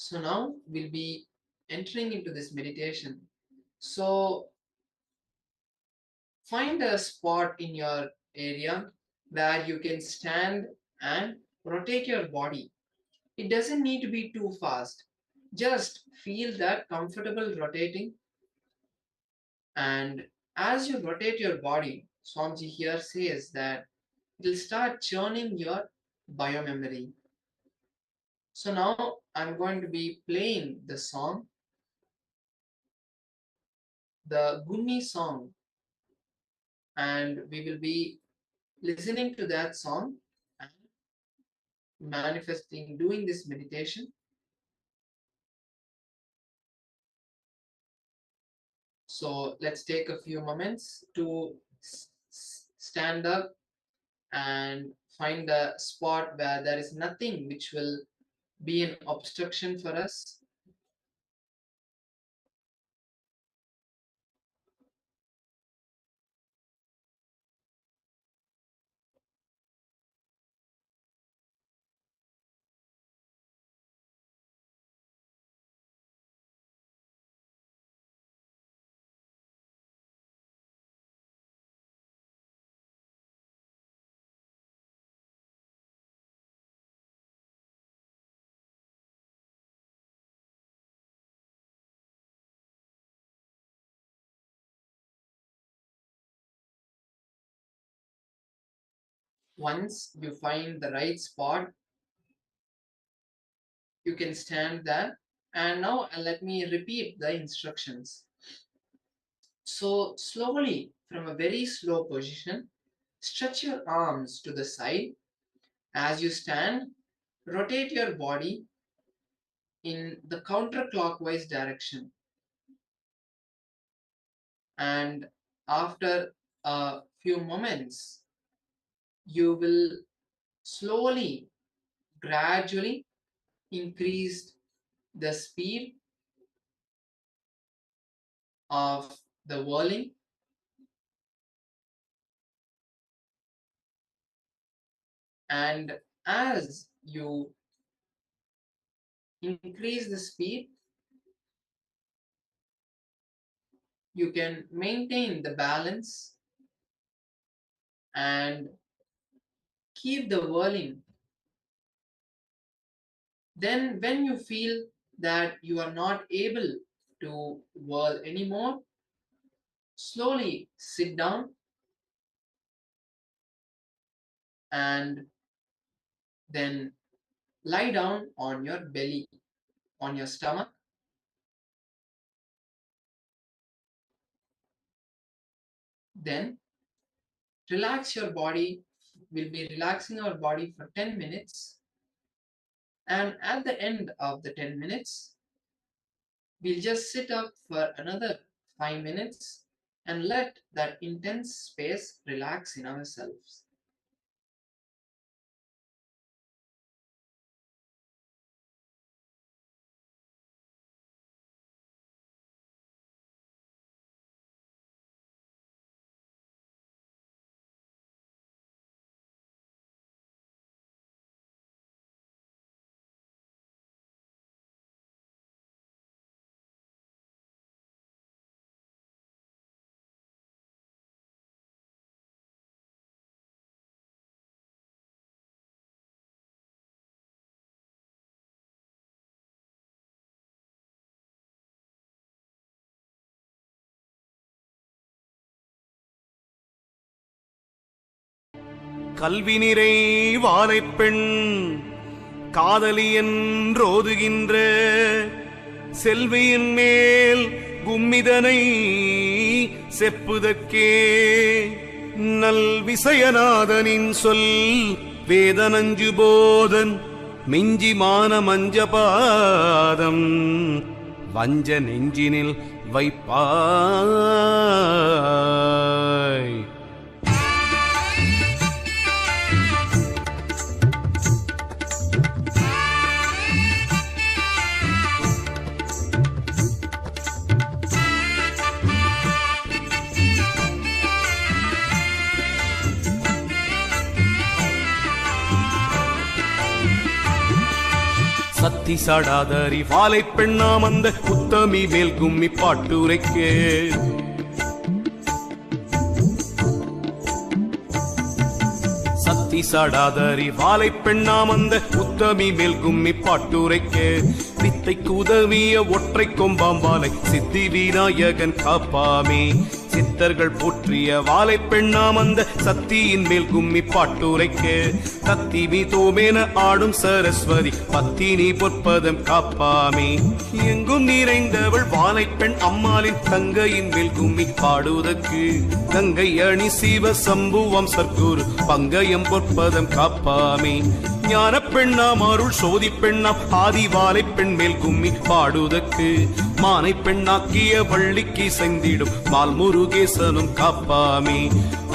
S13: So now we'll be entering into this meditation. So find a spot in your area where you can stand and rotate your body. It doesn't need to be too fast. Just feel that comfortable rotating. And as you rotate your body, Swamiji here says that it will start churning your biomemory. So now I'm going to be playing the song, the Gunni song, and we will be listening to that song and manifesting, doing this meditation. So let's take a few moments to stand up and find a spot where there is nothing which will be an obstruction for us. Once you find the right spot, you can stand there. And now let me repeat the instructions. So slowly, from a very slow position, stretch your arms to the side. As you stand, rotate your body in the counterclockwise direction. And after a few moments, you will slowly, gradually increase the speed of the whirling. And as you increase the speed, you can maintain the balance and keep the whirling. Then when you feel that you are not able to whirl anymore, slowly sit down and then lie down on your belly, on your stomach. Then relax your body. We'll be relaxing our body for 10 minutes. And at the end of the 10 minutes, we'll just sit up for another 5 minutes and let that intense space relax in ourselves.
S14: கல்வி நிறை வாழைப்பெண் காதலி என்றோதுகின்ற செல்வியின் மேல் கும்மிதனை செப்புதற்கே நல் விசயநாதனின் சொல் வேதனஞ்சு போதன் மிஞ்சி மான மஞ்ச பாதம் வஞ்ச நெஞ்சினில் வைப்பாய். சத்தி சாடாதரி வாழை பெண்ணாம் அந்த உத்தமி மேல் கும்மி பாட்டுரைக்கே சத்தி சாடாதரி வாழை பெண்ணாம் அந்த உத்தமி மேல் கும்மி பாட்டுரைக்கே வித்தைக்கு உதவிய ஒற்றை கொம்பாம்பாலை சித்தி விநாயகன் காப்பாமே சித்தர்கள் போற்றிய வாழை பெண்ணாம் அந்த சத்தியின் மேல் கும்மி பாட்டுரைக்க கத்தி மீதோமேன ஆடும் சரஸ்வதி பத்தினி பொற்பதம் காப்பாமே எங்கும் நிறைந்தவள் வாழை பெண் அம்மாளின் தங்கையின் மேல் கும்மி பாடுவதற்கு கங்கை அணி சிவ சம்புவம் சர்க்குரு பங்கயம் பொற்பதம் காப்பாமே ஞான பெண்ணாம் அருள் சோதி பெண்ணாம் ஆதி வாழை பெண் மேல் கும்மி பாடுவதற்கு மானை பெண்ணாக்கிய வள்ளிக்கு செந்திடும் மால் முருகேசனும் காப்பாமே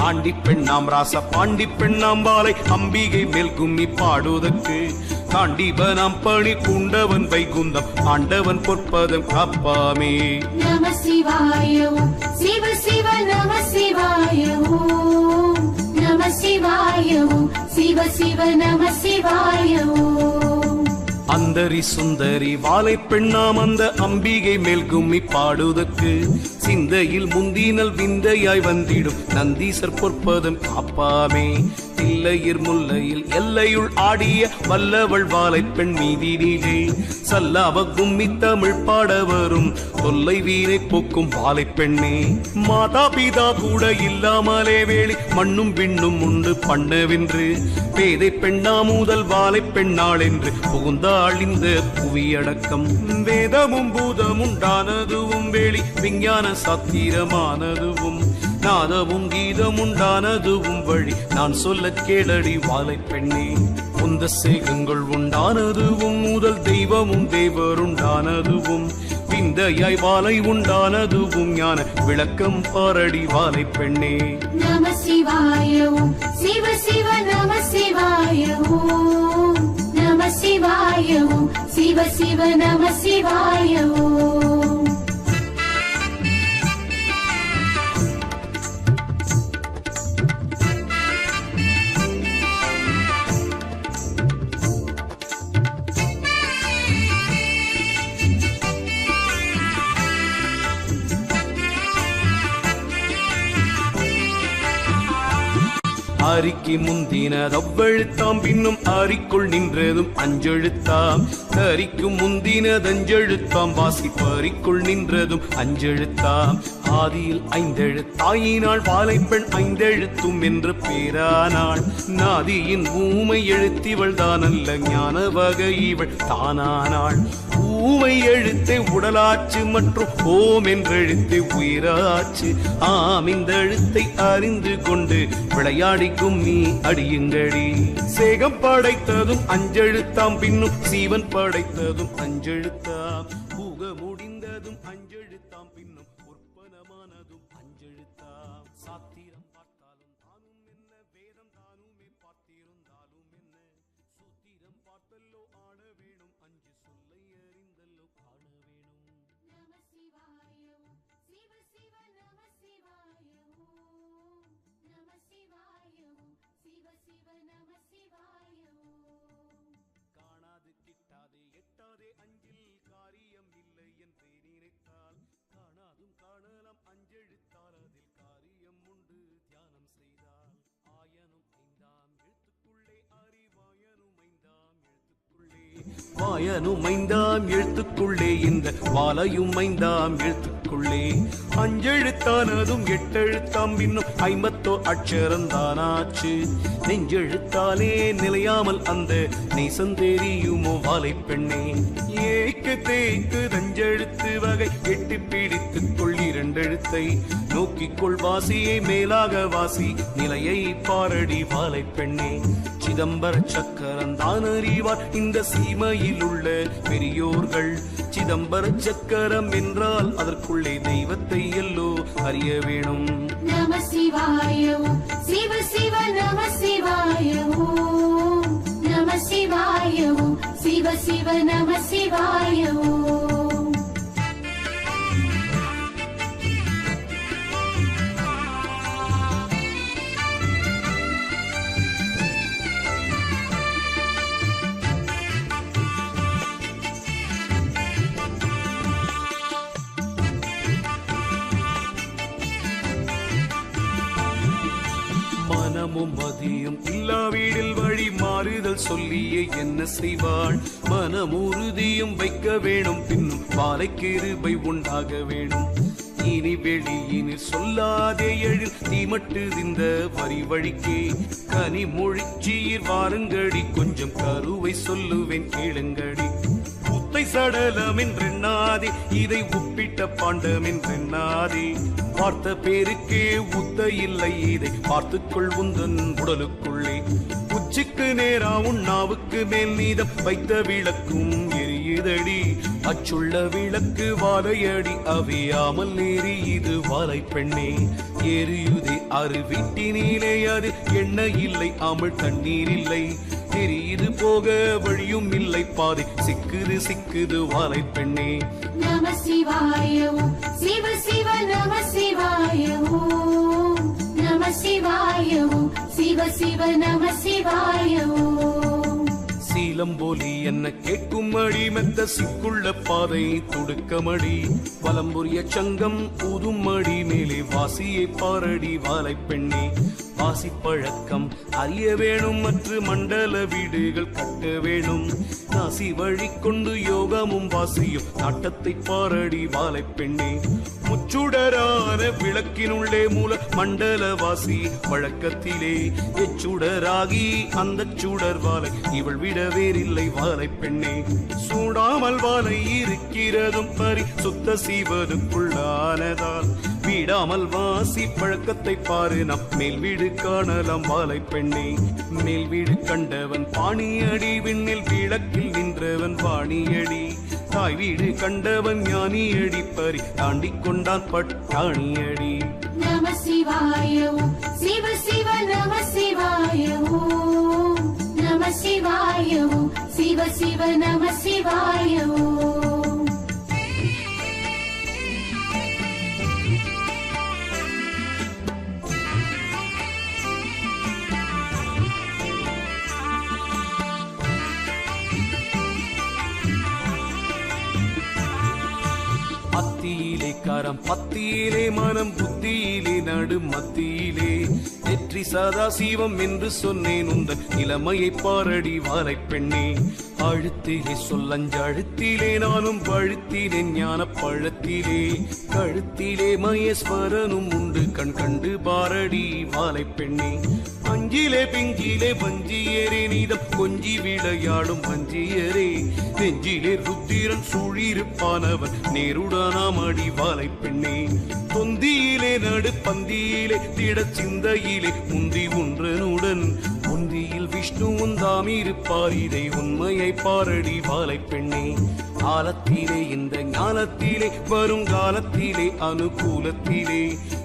S14: ஆண்டி பெண்ணாம் ராச பாண்டி பெண்ணாம் பாலை அம்பிகை மேல் கும்மி பாடுவதற்கு தாண்டிபனாம் பணி பூண்டவன் வைகுந்தம் ஆண்டவன் பொற்பதம் காப்பாமே.
S15: நம சிவாய ஓம் சிவ சிவ நம சிவாய ஓம் நம சிவாய ஓம் சிவ சிவ நம சிவாய ஓம்.
S14: அந்தரி சுந்தரி வாழை பெண்ணாம் அந்த அம்பிகை மேல் கும்மி பாடுவதற்கு சிந்தையில் முந்தினல் விந்தையாய் வந்திடும் நந்தீசர் பொற்பதம் காப்பாமே தில்லையிர் முல்லையில் எல்லையுள் ஆடிய வல்லவள் வாழை பெண் மீதினிலே சல்லாவ கும்மி தமிழ் பாட வரும் தொல்லை வீரை போக்கும் வாழை பெண்ணே. மாதா பிதா கூட இல்லாமலே வேலி மண்ணும் விண்ணும் உண்டு பண்ணவென்று பேதை பெண்ணா முதல் வாழை பெண்ணாள் என்று புகுந்தாள் இந்த புவியடக்கம். வேதமும் பூதமும் உண்டானதுவும் வேலி விஞ்ஞான சாத்திரமானதுவும் நாதமும் கீதம் உண்டானதுவும் வழி நான் சொல்ல கேளடி வாழை பெண்ணே. உந்த சேகங்கள் உண்டானதுவும் முதல் தெய்வமும் தேவருண்டானதுவும் விந்தையாய் வாழை உண்டானதுவும் ஞான விளக்கம் பாரடி வாழை பெண்ணே.
S15: நம சிவாய ஓம் சிவ சிவ நம சிவாய ஓம் நம சிவாய ஓம் சிவ சிவ நம சிவாய ஓம்.
S14: அரிக்கு முந்தினது அவ்வெழுத்தாம் பின்னும் அரிக்குள் நின்றதும் அஞ்செழுத்தாம். கரிக்கும் முந்தினது அஞ்செழுத்தாம் வாசிப்பரிக்குள் நின்றதும் அஞ்செழுத்தாம். ஆதியில் ஐந்தெழுத்தாயினாள் வாழைப்பெண் ஐந்தெழுத்தும் என்று பேரானாள். நாதியின் ஊமை எழுத்திவள் தானல்ல ஞான வகை இவள் தானானாள். ஊமை எழுத்தை உடலாச்சு மற்றும் ஓம் என்றெழுத்தை உயிராச்சு. ஆம் இந்த எழுத்தை அறிந்து கொண்டு விளையாடி கும்மி அடியுங்கடி. சேகம் படைத்ததும் அஞ்செழுத்தாம் பின்னும் சீவன் படைத்ததும் அஞ்செழுத்தாம். பூக முடிந்ததும் அஞ்செழுத்தாம் பின்னும் உற்பனமானதும் அஞ்செழுத்தாம். சாத்திரம் பார்த்தாலும் தானும் என்ன வேதம் தானுமே பார்த்திருந்தாலும் என்ன சூத்திரம் பார்த்தல்லோ ஆட வேணும் அஞ்சு சொல்லை அறிந்தல்லோ காண வேணும்.
S15: நம சிவாய ஓம் சிவ சிவ நம சிவாய ஓம் நம சிவாய ஓம் சிவ சிவ நம சிவாய ஓம்.
S14: காணாது கிட்டாதே எட்டாதே அஞ்சில் காரியம் இல்லை என்றே நினைத்தால் காணாதும் காணலாம் அஞ்செழுத்தால் அதில் காரியம் உண்டு தியானம் செய்தால். ஆயனும் ஐந்தாம் எழுத்துக்குள்ளே அறிவாயனும் ஐந்தாம் எழுத்துக்குள்ளே வாயனும் ஐந்தாம் எழுத்துக்குள்ளே இந்த வாலையும் ஐந்தாம் எழுத்துக்குள்ளே அஞ்செழுத்தானதும் எட்டெழுத்தாம் பின்னும் 50 அட்சரந்தானாச்சு. நெஞ்செழுத்தாலே நிலையாமல் அந்த நேசம் தெரியுமோ வாழை பெண்ணே. ஏக்கு தேய்க்கு தஞ்செழுத்து வகை எட்டு பிடித்துக் கொள் இரண்டெழுத்தை நோக்கிக்கொள் வாசியை மேலாக வாசி நிலையை பாரடி வாழை பெண்ணே. சிதம்பர சக்கரம் தான் அறிவார் இந்த சீமையில் உள்ள பெரியோர்கள். சிதம்பர சக்கரம் என்றால் அதற்குள்ளே தெய்வத்தை எல்லோ அறிய வேணும்.
S15: நம சிவாய ஓம் சிவ சிவ நம சிவாய ஓம் நம சிவாய ஓம் சிவ சிவ நம சிவாய ஓம்.
S14: மனமும் மதியும் இல்லா வீடில் வழி மாறுதல் சொல்லியே என்ன செய்வாள். மனமுறுதியும் வைக்க வேணும் பின்னும் வாழை கிருபை உண்டாக வேணும். இனி வெளியினில் சொல்லாதே எழில் தீமட்டு இந்த வரி வழிக்கே கனி மொழிச்சீர் வாருங்கடி கொஞ்சம் கருவை சொல்லுவேன் கேளுங்கடி. உத்தை சடலம் என்றெண்ணாதே இதை உப்பிட்ட பாண்டம் என்றெண்ணாதே. பார்த்த பேருக்கே உத்த இல்லை இதை பார்த்துக்கொள் உந்தன் உடலுக்குள்ளே. உச்சிக்கு நேரா உண்ணாவுக்கு மேல் நீதம் வைத்த விளக்கும் எரியுதடி. அச்சுள்ள விளக்கு வாழையடி அவியாமல் எரியுது வாழை பெண்ணே. எரியுதே அரு வீட்டினிலே அது எண்ணெய் இல்லை அமிழ் தண்ணீர் இல்லை. தெரியுது போக வழியும் இல்லை பாதை சிக்குது சிக்குது வாழை பெண்ணே.
S15: நம சிவாய ஓம் சிவ சிவ நம சிவாய ஓம் நம சிவாய ஓம் சிவ சிவ நம சிவாய ஓம்.
S14: சீலம்போலி என்ன கேட்கும் அடி மெத்த சிக்குள்ள பாதை துடுக்கமடி. வலம்புரிய சங்கம் ஊதும் அடி மேலே வாசியை பாரடி வாழை பெண்ணே. வாசிப்பழக்கம் அறிய வேணும், மற்ற மண்டல வீடுகள் கட்ட வேணும். நாசி வழி கொண்டு யோகமும் வாசியும் நாட்டத்தை பாரடி வாழை பெண்ணே. முச்சுடரான விளக்கினுள்ளே மூல மண்டல வாசி வழக்கத்திலே எச்சுடராகி அந்த சுடர் வாழை இவள் விட வேறில்லை வாழை பெண்ணே. சூடாமல் வாழை இருக்கிறதும் பரி சுத்த சீவனுக்குள்ளானதால் வீடாமல் வாசி பழக்கத்தை பாரு நம் மேல் வீடு காணலாம் வாழை பெண்ணே. மேல் வீடு கண்டவன் பாணியடி, விண்ணில் விளக்கில் நின்றவன் வாணியடி. தாய் வீடு கண்டவன் ஞானியடி, பரி தாண்டி கொண்டான் பட்டாணியடி.
S15: நம சிவாய ஓம் சிவ சிவ நம சிவாய ஓம் நம சிவாய ஓம் சிவ சிவ நம சிவாய ஓம்.
S14: அத்தியிலே கரம் பத்தியிலே மனம் புத்தியிலே நடு மத்தியிலே நெற்றி சதா சிவம் என்று சொன்னேன் உந்தன் இளமையை பாரடி வாழை பெண்ணே. அழுத்திலே சொல்லஞ்சழுத்திலே நானும் பழுத்தினேன் ஞான பழத்திலே. கழுத்திலே மகேஸ்வரனும் உண்டு கண் கண்டு பாரடி வாழை பெண்ணே. அஞ்சிலே பிஞ்சிலே வஞ்சியரே நீதம் கொஞ்சி விளையாடும் வஞ்சியரே. நெஞ்சிலே ருத்திரன் சூழிருப்பானவன் நேருடனாம் அடி வாழை பெண்ணே. தொந்தியிலே நடு பந்தியிலே திட சிந்தையிலே முந்தி ஒன்றனுடன் முந்தியில் விஷ்ணுவும் தாம் இருப்பார், இதை உண்மையை பாரடி வாழை பெண்ணே. ஆலத்திலே இந்த ஞானத்திலே வருங்காலத்திலே அனுகூலத்திலே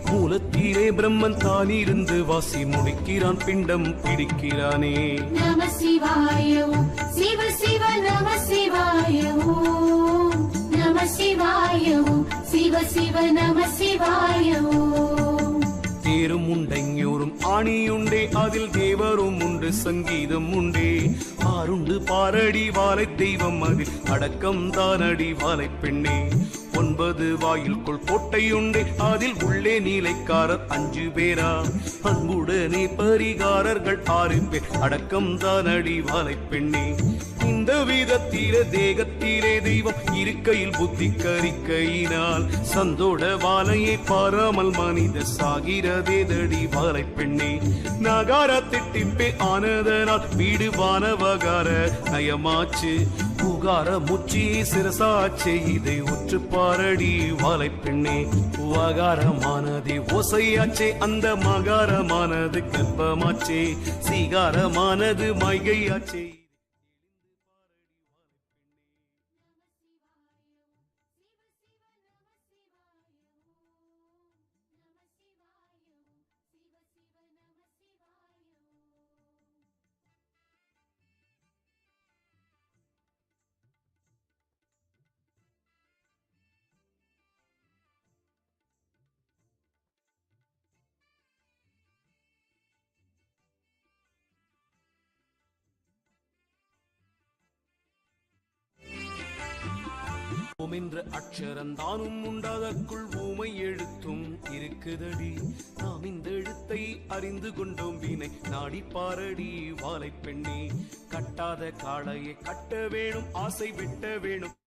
S14: மூலத்திலே பிரம்மன் தான் இருந்து வாசி முடிக்கிறான் பிண்டம் பிடிக்கிறானே.
S15: நம சிவாய ஓம் சிவ சிவ நம சிவாய ஓம் நம சிவாய ஓம் சிவ சிவ நம சிவாய ஓம்.
S14: தேரும் உண்டைஞூரும் ஆணியுண்டே, அதில் தேவரும் உண்டு சங்கீதம் உண்டே. ஆருண்டு பாரடி வாழை தெய்வம் அதில் அடக்கம் தானடி வாழை பெண்ணே. 9 வாயில்குள் கோட்டையுண்டே, அதில் உள்ளே நீலைக்காரர் 5 பேரா. அன்புடனே பரிகாரர்கள் 6 பேர் அடக்கம் தானடி வாழை பெண்ணே. இந்த விதத்திலே தேகத்திலே தெய்வம் இருக்கையில் புத்தி கரிக்கையினால் சந்தோட வாழையை பாராமல் மனித சாகிறதே தடி வாழை பெண்ணே. நகார திட்டிப்பே ஆனதனால் வீடு வானவகார நயமாச்சு, புகார முச்சி சிரசாச்சே, இதை உற்று பாரடி வாழை பெண்ணே. வகாரமானது ஓசையாச்சே, அந்த மகாரமானது கல்பமாச்சே, சீகாரமானது மைகையாச்சே. ஓம் என்ற அக்ஷரந்தானும் உண்டாதற்குள் ஊமை எழுத்தும் இருக்குதடி. நாம் இந்த எழுத்தை அறிந்து கொண்டோம் வீணை நாடி பாரடி வாழை பெண்ணே. கட்டாத காளையை கட்ட வேணும், ஆசை வெட்ட வேணும்.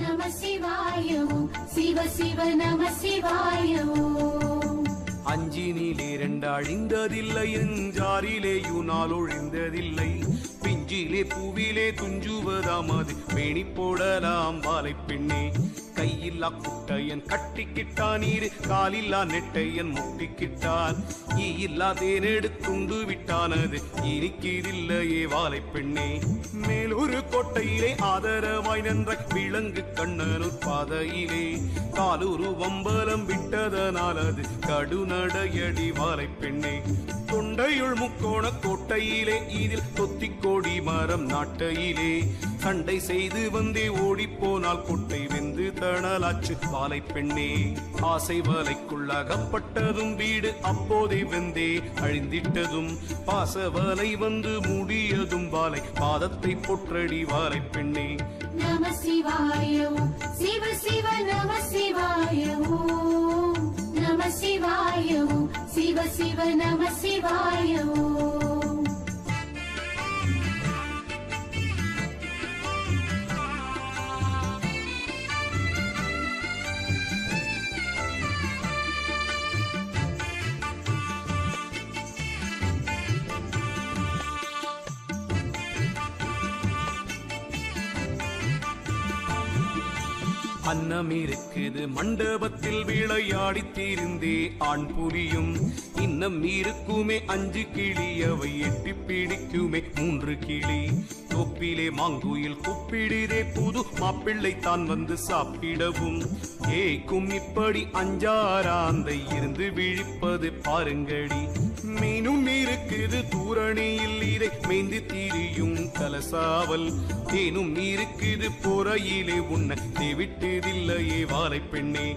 S15: நம சிவாய ஓம் சிவ சிவ நம சிவாய ஓம்.
S14: அஞ்சினிலே 2 அழிந்ததில்லை, எஞ்சாரிலேயுனால் ஒழிந்ததில்லை. பிஞ்சிலே பூவிலே துஞ்சுவதாம் அது பேணி போடலாம் வாழை பெண்ணே. கையில்லா குட்டையன் கட்டிக்கிட்டான் நீரு காலில்லா நெட்டையன் முட்டிக்கிட்டான் ஈயில்லா தேனெடுத்துண்டு விட்டானது இனிக்கிதில்லையே வாழை பெண்ணே மேலொரு கோட்டையிலே ஆதரவாய் நின்ற விலங்கு கண்ணனூர் பாதையிலே காலூரு வம்பலம் விட்டதனால் அது கடுநடையடி வாழை பெண்ணே தொண்டையுள் முக்கோண கோட்டையிலே இதில் தொத்திக்கோடி மரம் நாட்டையிலே சண்டை செய்து வந்தே ஓடிப்போனால் கொட்டை வெந்து தணலாச்சு வாழை பெண்ணே ஆசை வலைக்குள் அகப்பட்டதும் வீடு அப்போதே வெந்தே அழிந்திட்டதும் பாச வலை வந்து மூடியதும் வாழை பாதத்தை பொற்றடி வாழை பெண்ணே
S15: நம சிவாய ஓம் சிவ சிவ நம சிவாய ஓம் நம சிவாய ஓம் சிவ சிவ நம சிவாய ஓம்
S14: அன்னம் இருக்குது மண்டபத்தில் விளையாடி தீர்ந்தே ஆண் புலியும் இன்னம் இருக்குமே 5 கிளி அவை எட்டி பிடிக்குமே 3 கிளி தொப்பிலே மாங்குயில் கூப்பிடுதே புது மாப்பிள்ளை தான் வந்து சாப்பிடவும் ஏக்கும் இப்படி 5-6 ஆந்தை இருந்து விழிப்பது பாருங்கடி மீனும் இருக்குது தூரணியில் இதை மேய்ந்து தீரியும் கலசாவல் தேனும் இருக்குது பொறையிலே உன்னை தேவிட்டதில்லையே வாழை பெண்ணே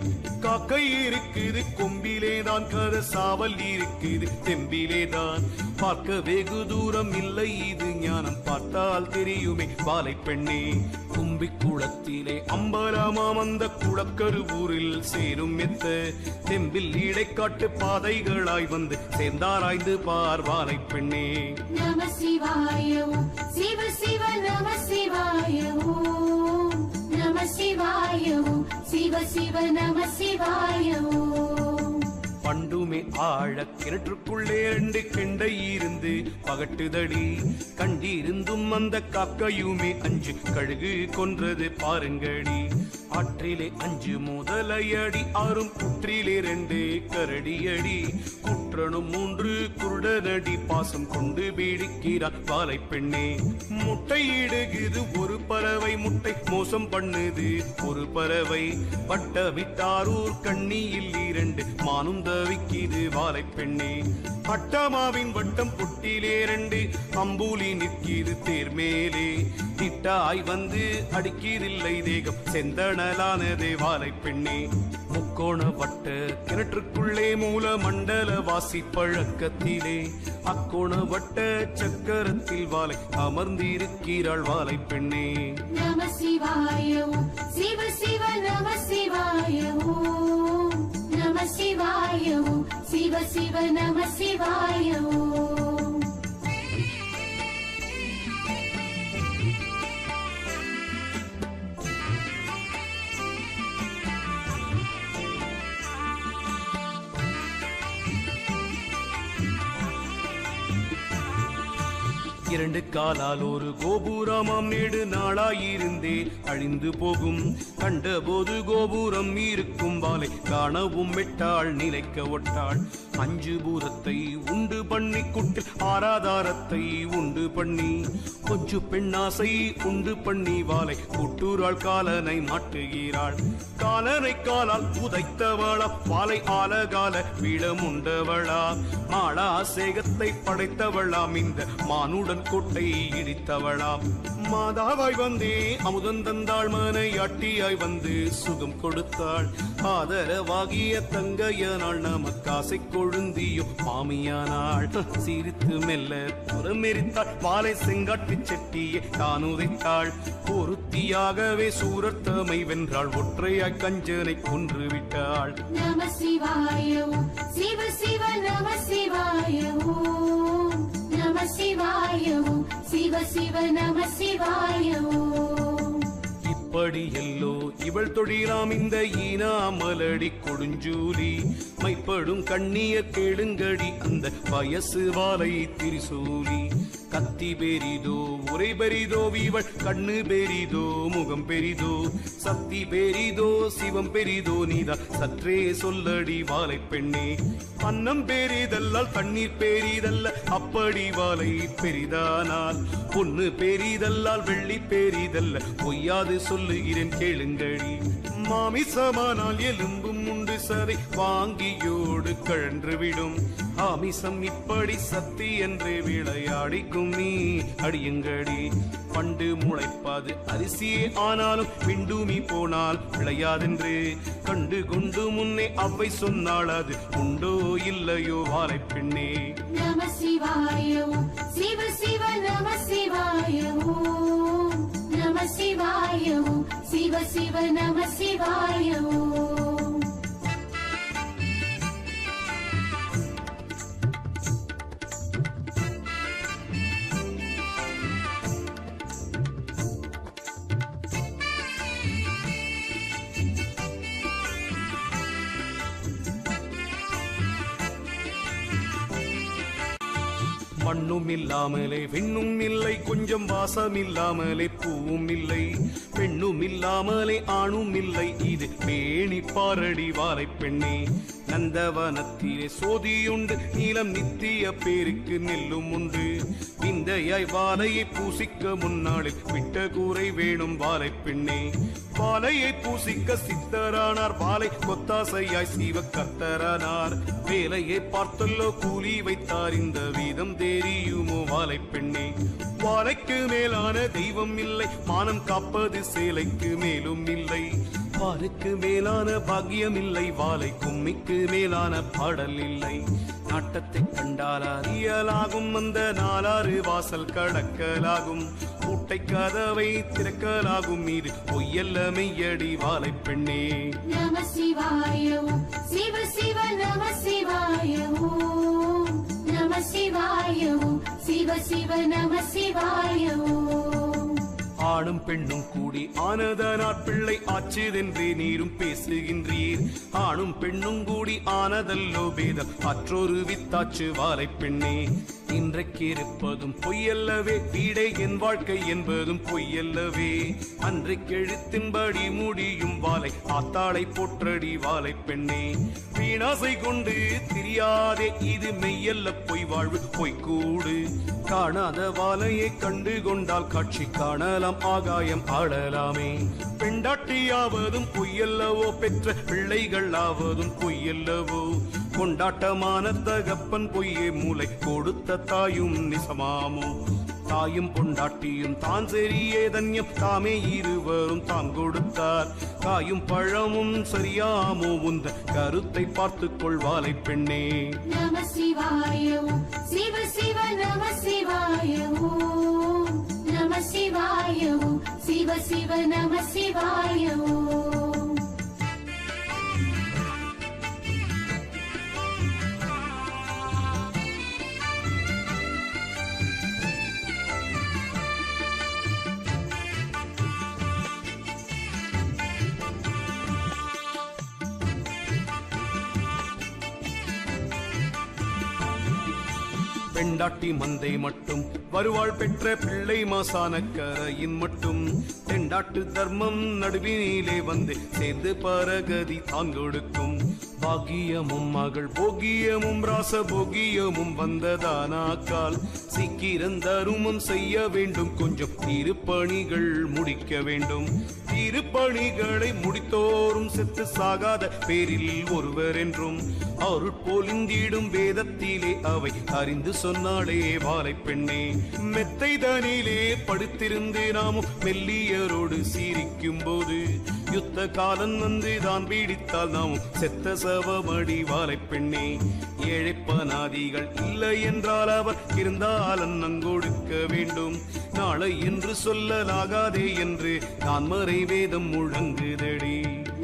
S14: காக்கை இருக்குது கொம்பிலே தான் கரசாவல் இருக்குது தெம்பிலே தான் பார்க்க வெகு தூரம் இல்லை இது ஞானம் பார்த்தால் தெரியுமே வாழை பெண்ணே கும்பி குளத்திலே அம்பலமாம் அந்த குளக்கருவூரில் சேரும் மெத்த தெம்பில் இடைக்காட்டு பாதைகளாய் வந்து சேர்ந்தாராய்ந்து பார் வாழை பெண்ணே
S15: நம சிவாய ஓம் சிவ சிவ நம சிவாய ஓம் நம சிவாய ஓம் சிவ சிவ நம சிவாய ஓம்
S14: பண்டுமே ஆழ கிணற்றுக்குள்ளே 2 கெண்டை இருந்து பகட்டுதடி கண்டிருந்தும் அந்த காக்கையுமே 5 கழுகு கொன்றது பாருங்கடி ஆற்றிலே 5 முதலையடி 6 குற்றிலே 2 கரடியடி குற்றனும் 3 குருடனடி பாசம் கொண்டு பீடிக்கிறார் வாழை பெண்ணே முட்டையிடுகிறது ஒரு பறவை முட்டை மோசம் பண்ணுது ஒரு பறவை பட்ட விட்டாரூர் கண்ணியில் 2 மானும் தவிக்கிது வாழை பெண்ணே அட்டமாவின் வட்டம் புட்டிலே 2 அம்பூலி நிற்கிது தேர் மேலே திட்டாய் வந்து அடிக்கிறதில்லை தேகம் செந்தணலானதே வாழை பெண்ணே முக்கோண வட்ட கிணற்றுக்குள்ளே மூல மண்டல வாசி பழக்கத்திலே அக்கோண வட்ட சக்கரத்தில் வாழை அமர்ந்திருக்கிறாள் வாழை பெண்ணே
S15: நம சிவாய ஓம் சிவ சிவ நம சிவாய ஓம் நம சிவாய ஓம் சிவ சிவ நம சிவாய ஓம்
S14: இரண்டு காலால் ஒரு கோபுரமாம் நெடு நாளாயிருந்தே அழிந்து போகும் கண்டபோது கோபுரம் இருக்கும் வாளை காணவும் விட்டாள் நிலைக்க ஒட்டாள் 5 பூதத்தை உண்டு பண்ணி குட்டில் ஆராதாரத்தை உண்டு பண்ணி கொஞ்சு பெண்ணாசை உண்டு பண்ணி வாளை குட்டூராள் காலனை மாட்டுகிறாள் காலனை காலால் உதைத்தவளா வாளை ஆலகால வீடமுண்டவளா மாளா சேகத்தை படைத்தவளாம் இந்த மானுடன் கோட்டை இடித்தவளாம் மாதாவாய் வந்தே அமுதன் தந்தாள் மனையாட்டியாய் வந்து சுகம் கொடுத்தாள் ஆதரவாகிய தங்கையனாள் நமக்காசை கொழுந்தியும் மாமியானாள் சிரித்து மெல்ல புறமெரித்தாள் வாளை செங்காட்டு செட்டியை தான் உதைத்தாள் பொருத்தியாகவே சூரத்தமை வென்றாள் ஒற்றையாய் கஞ்சனை கொன்று விட்டாள்
S15: நம சிவாய ஓம் சிவ சிவ நம சிவாய ஓம் நம சிவாய ஓம் சிவ சிவ நம சிவாய ஓம்
S14: இப்படி எல்லோ இவள் தொழிலாம் இந்த ஈனாமலடி கொடுஞ்சூலி மைப்படும் கண்ணிய கேளுங்கடி அந்த வயசு வாழை திரிசூலி கத்தி பெரிதோ உரை பெரிதோ இவள் கண்ணு பெரிதோ முகம் பெரிதோ சக்தி பெரிதோ சிவம் பெரிதோ நீதா சற்றே சொல்லடி வாழை பெண்ணே அன்னம் பெரிதல்லால் தண்ணீர் பெரிதல்ல அப்படி வாழை பெரிதானால் பொண்ணு பெரிதல்லால் வெள்ளி பெரிதல்ல பொய்யாது சொல்லுகிறேன் கேளுங்கடி மாமிசமானால் எலும்பும் உண்டு சதை வாங்கியோடு கழன்று விடும் ஆமிசம் இப்படி சக்தி என்று விளையாடிக்கும் நீ அடியுங்கடி பண்டு முளைப்பாது அரிசியே ஆனாலும் விண்டுமி போனால் விளையாதென்று கண்டு கொண்டு முன்னே அவ்வை சொன்னாள் அது உண்டோ இல்லையோ வாழை பெண்ணே
S15: நம சிவாய ஓம் சிவ சிவ நம சிவாய ஓம் நம சிவாய ஓம் சிவ சிவ நம சிவாய ஓம்
S14: மண்ணும் இல்லாமலே விண்ணும் இல்லை கொஞ்சம் வாசம் இல்லாமலே பூவும் இல்லை பெண்ணும் இல்லாமலே ஆணும் இல்லை இது பேணி பாரடி வாழை பெண்ணே நந்தவனத்திலே சோதியுண்டு நீலம் நித்திய பேருக்கு நெல்லும் உண்டு விந்தையாய் வாழையை பூசிக்க முன்னாளில் விட்ட கூரை வேணும் வாழை பெண்ணே வாழையை பூசிக்க சித்தரானார் வாழை கொத்தாசையாய் சீவ கத்தரானார் வேலையை பார்த்தல்லோ கூலி வைத்தார் இந்த வீதம் தெரியுமோ வாழை பெண்ணே வாழைக்கு மேலான தெய்வம் இல்லை மானம் காப்பது சேலைக்கு மேலும் இல்லை பாருக்கு மேலான பாக்கியம் இல்லை வாழை கும்மிக்கு மேலான பாடல் இல்லை நாட்டத்தை கண்டால் அறியலாகும் அந்த நாலாறு வாசல் கடக்கலாகும் பூட்டை கதவை திறக்கலாகும் இது பொய்யல்ல மெய்யடி வாழை பெண்ணே
S15: நம சிவாய ஓம் சிவ சிவ நம சிவாய ஓம் நம சிவாய ஓம் சிவ சிவ நம சிவாய ஓம்
S14: ஆணும் பெண்ணும் கூடி ஆனதனார் பிள்ளை ஆச்சுதென்றே நீரும் பேசுகின்றீர் ஆணும் பெண்ணும் கூடி ஆனதல்லோ பேதம் அற்றொரு வித்தாச்சு வாழை பெண்ணே இன்றைக்கு இருப்பதும் பொய்யல்லவே வீடே என் வாழ்க்கை என்பதும் பொய்யல்லவே அன்றைக்கு எழுத்தின்படி முடியும் வாழை ஆத்தாளை போற்றடி வாழை பெண்ணே வீணாசை கொண்டு தெரியாதே இது மெய்யல்ல பொய் வாழ்வு பொய்க்கூடு காணாத வாழையை கண்டு கொண்டால் காட்சி காணலாம் ஆகாயம் ஆடலாமே பெண்டாட்டியாவதும் பொய்யல்லவோ பெற்ற பிள்ளைகள் ஆவதும் பொய்யல்லவோ கொண்டாட்டமான தகப்பன் பொய்யே மூளை கொடுத்த தாயும் நிசமாமோ தாயும் பொண்டாட்டியும் தான் சரியே தன்யம் தாமே இருவரும் தாம் கொடுத்தார் காயும் பழமும் சரியாமோ உந்த கருத்தை பார்த்துக் கொள்வாளை பெண்ணே
S15: நம சிவாய ஓம் சிவ சிவ நம சிவாய ஓம் நம சிவாய ஓம் சிவ சிவ நம சிவாய ஓம்
S14: பெண்டாட்டி மந்தை மட்டும் வருவாள் பெற்ற பிள்ளை மாசான கரையின் மட்டும் தெண்டாட்டு தர்மம் நடுவினிலே வந்து சேர்ந்து பரகதி தான் கொடுக்கும் பாகியமும் மகள் போகியமும் ராச போகியமும் வந்ததானாக்கால் சீக்கிரம் தருமம் செய்ய வேண்டும் கொஞ்சம் திருப்பணிகள் முடிக்க வேண்டும் திருப்பணிகளை முடித்தோறும் செத்து சாகாத பேரில் ஒருவர் என்றும் அருட்போலிந்திடும் வேதத்திலே அவை அறிந்து சொன்னாளே வாழை பெண்ணே மெத்தைதனிலே படுத்திருந்து நாமும் மெல்லியரோடு சீரிக்கும் போது யுத்த காலம் வந்து தான் பீடித்தால் நாமும் செத்த சவமடி வாழை பெண்ணே ஏழைப்பனாதிகள் இல்லை என்றால் அவர் இருந்தால் அன்னங்கொடுக்க வேண்டும் நாளை என்று சொல்லலாகாதே என்று நான் மறை வேதம் முழங்குதடி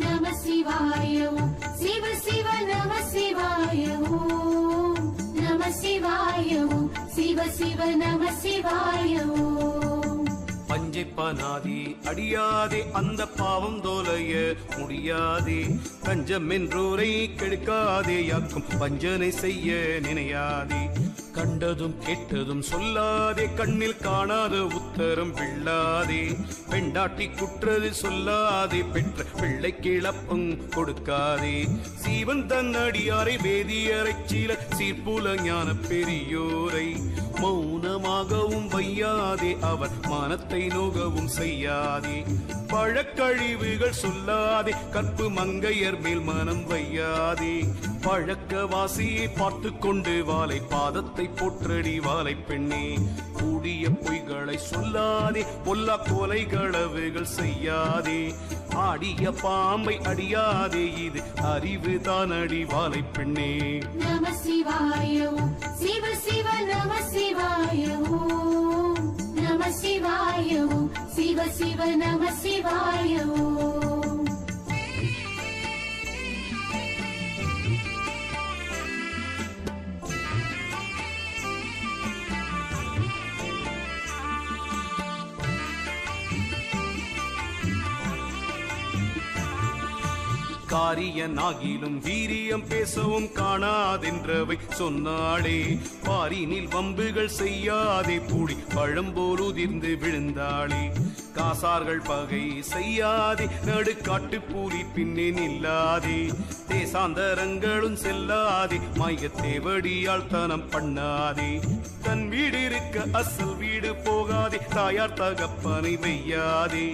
S15: நம சிவாய ஓம் சிவ சிவ நம சிவாய ஓம் நம சிவாய ஓம் சிவ சிவ நம சிவாய ஓம்
S14: பஞ்சைப்பனாதி அடியாதே அந்த பாவம் தோலைய முடியாதே கஞ்சம் என்றோரை கெடுக்காதே யாக்கும் வஞ்சனை செய்ய நினையாதே கண்டதும் கேட்டதும் சொல்லாதே, கண்ணில் காணாத உத்தரம் விழாதே. பெண்டாட்டி குற்றது சொல்லாதே, பெற்ற பிள்ளை கிளப்பம் கொடுக்காதே. சீவன் தன் அடியாரை வேதியரை சீல சீர்புல ஞான பெரியோரை மௌனமாகவும் வையாதே, அவர் மானத்தை நோகவும் செய்யாதே. பழக்கழிவுகள் சொல்லாதே, கற்பு மங்கையர் மேல் மனம் வையாதே. பழக்க வாசியை பார்த்து கொண்டு வாலை பாதத்தை போற்றடி வாலை பெண்ணே. கூடிய பொய்களை சொல்லாதே, பொல்லா கொலை களவுகள் செய்யாதே. ஆடிய பாம்பை அடியாதே, இது அறிவு தான் அடி வாலை பெண்ணே.
S15: நம சிவாய ஓம் சிவ சிவ நம சிவாய ஓம் நம சிவாய ஓம் சிவ சிவ நம சிவாய ஓம்.
S14: காரியனாகிலும் வீரியம் பேசவும் காணாதென்றவை சொன்னாளே. பாரினில் வம்புகள் செய்யாதே, பூடி பழம்போல் உதிர்ந்து விழுந்தாளே. காசார்கள் பகை செய்யாதே, நடுக்காட்டு பூரி பின்னே நில்லாதே. தேசாந்தரங்களும் செல்லாதே, மாயத்தேவடியால் தனம் பண்ணாதே. தன் வீடு இருக்க அசல் வீடு போகாதே, தாயார் தகப்பனை வையாதே.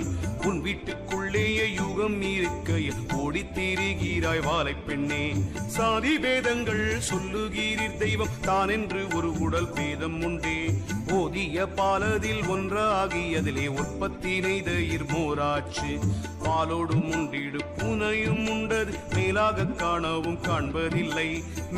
S14: உன் வீட்டுக்குள்ளேயே யுகம் இருக்கையில் ஓடி திரிகிறாய் வாலை பெண்ணே. சாதி பேதங்கள் சொல்லுகிறீர், தெய்வம் தான் என்று ஒரு உடல் பேதம் உண்டே. ஓதிய பாலதில் ஒன்றாகியதிலே உற்பத்தி நெய்தயிர் மோராச்சு. பாலோடும் உண்டிடு பூனையும் உண்டது, மேலாக காணவும் காண்பதில்லை.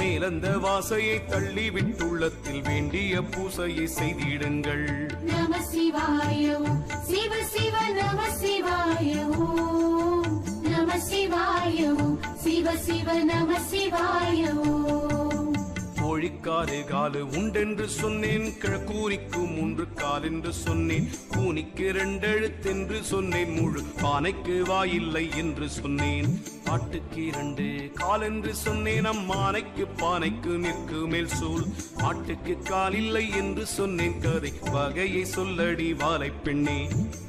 S14: மேலந்த வாசையை தள்ளி விட்டுள்ளத்தில் வேண்டிய பூசையை செய்திடுங்கள்.
S15: நம சிவாய ஓம் சிவ சிவ நம சிவாய ஓம் நம சிவாய ஓம் சிவ சிவ நம சிவாய ஓம்.
S14: கோழிக்காரு காலு உண்டென்று சொன்னேன், கிழக்கூனிக்கு 3 கால் என்று சொன்னேன். கூனிக்கு 2 எழுத்தென்று சொன்னேன், முழு பானைக்கு வாயில்லை என்று சொன்னேன். ஆட்டுக்கு 2 கால் என்று சொன்னேன், அம்மானைக்கு பானைக்கு நிற்கு மேல் சூழ். ஆட்டுக்கு கால் இல்லை என்று சொன்னேன், கதை வகையை சொல்லடி வாலை பெண்ணே.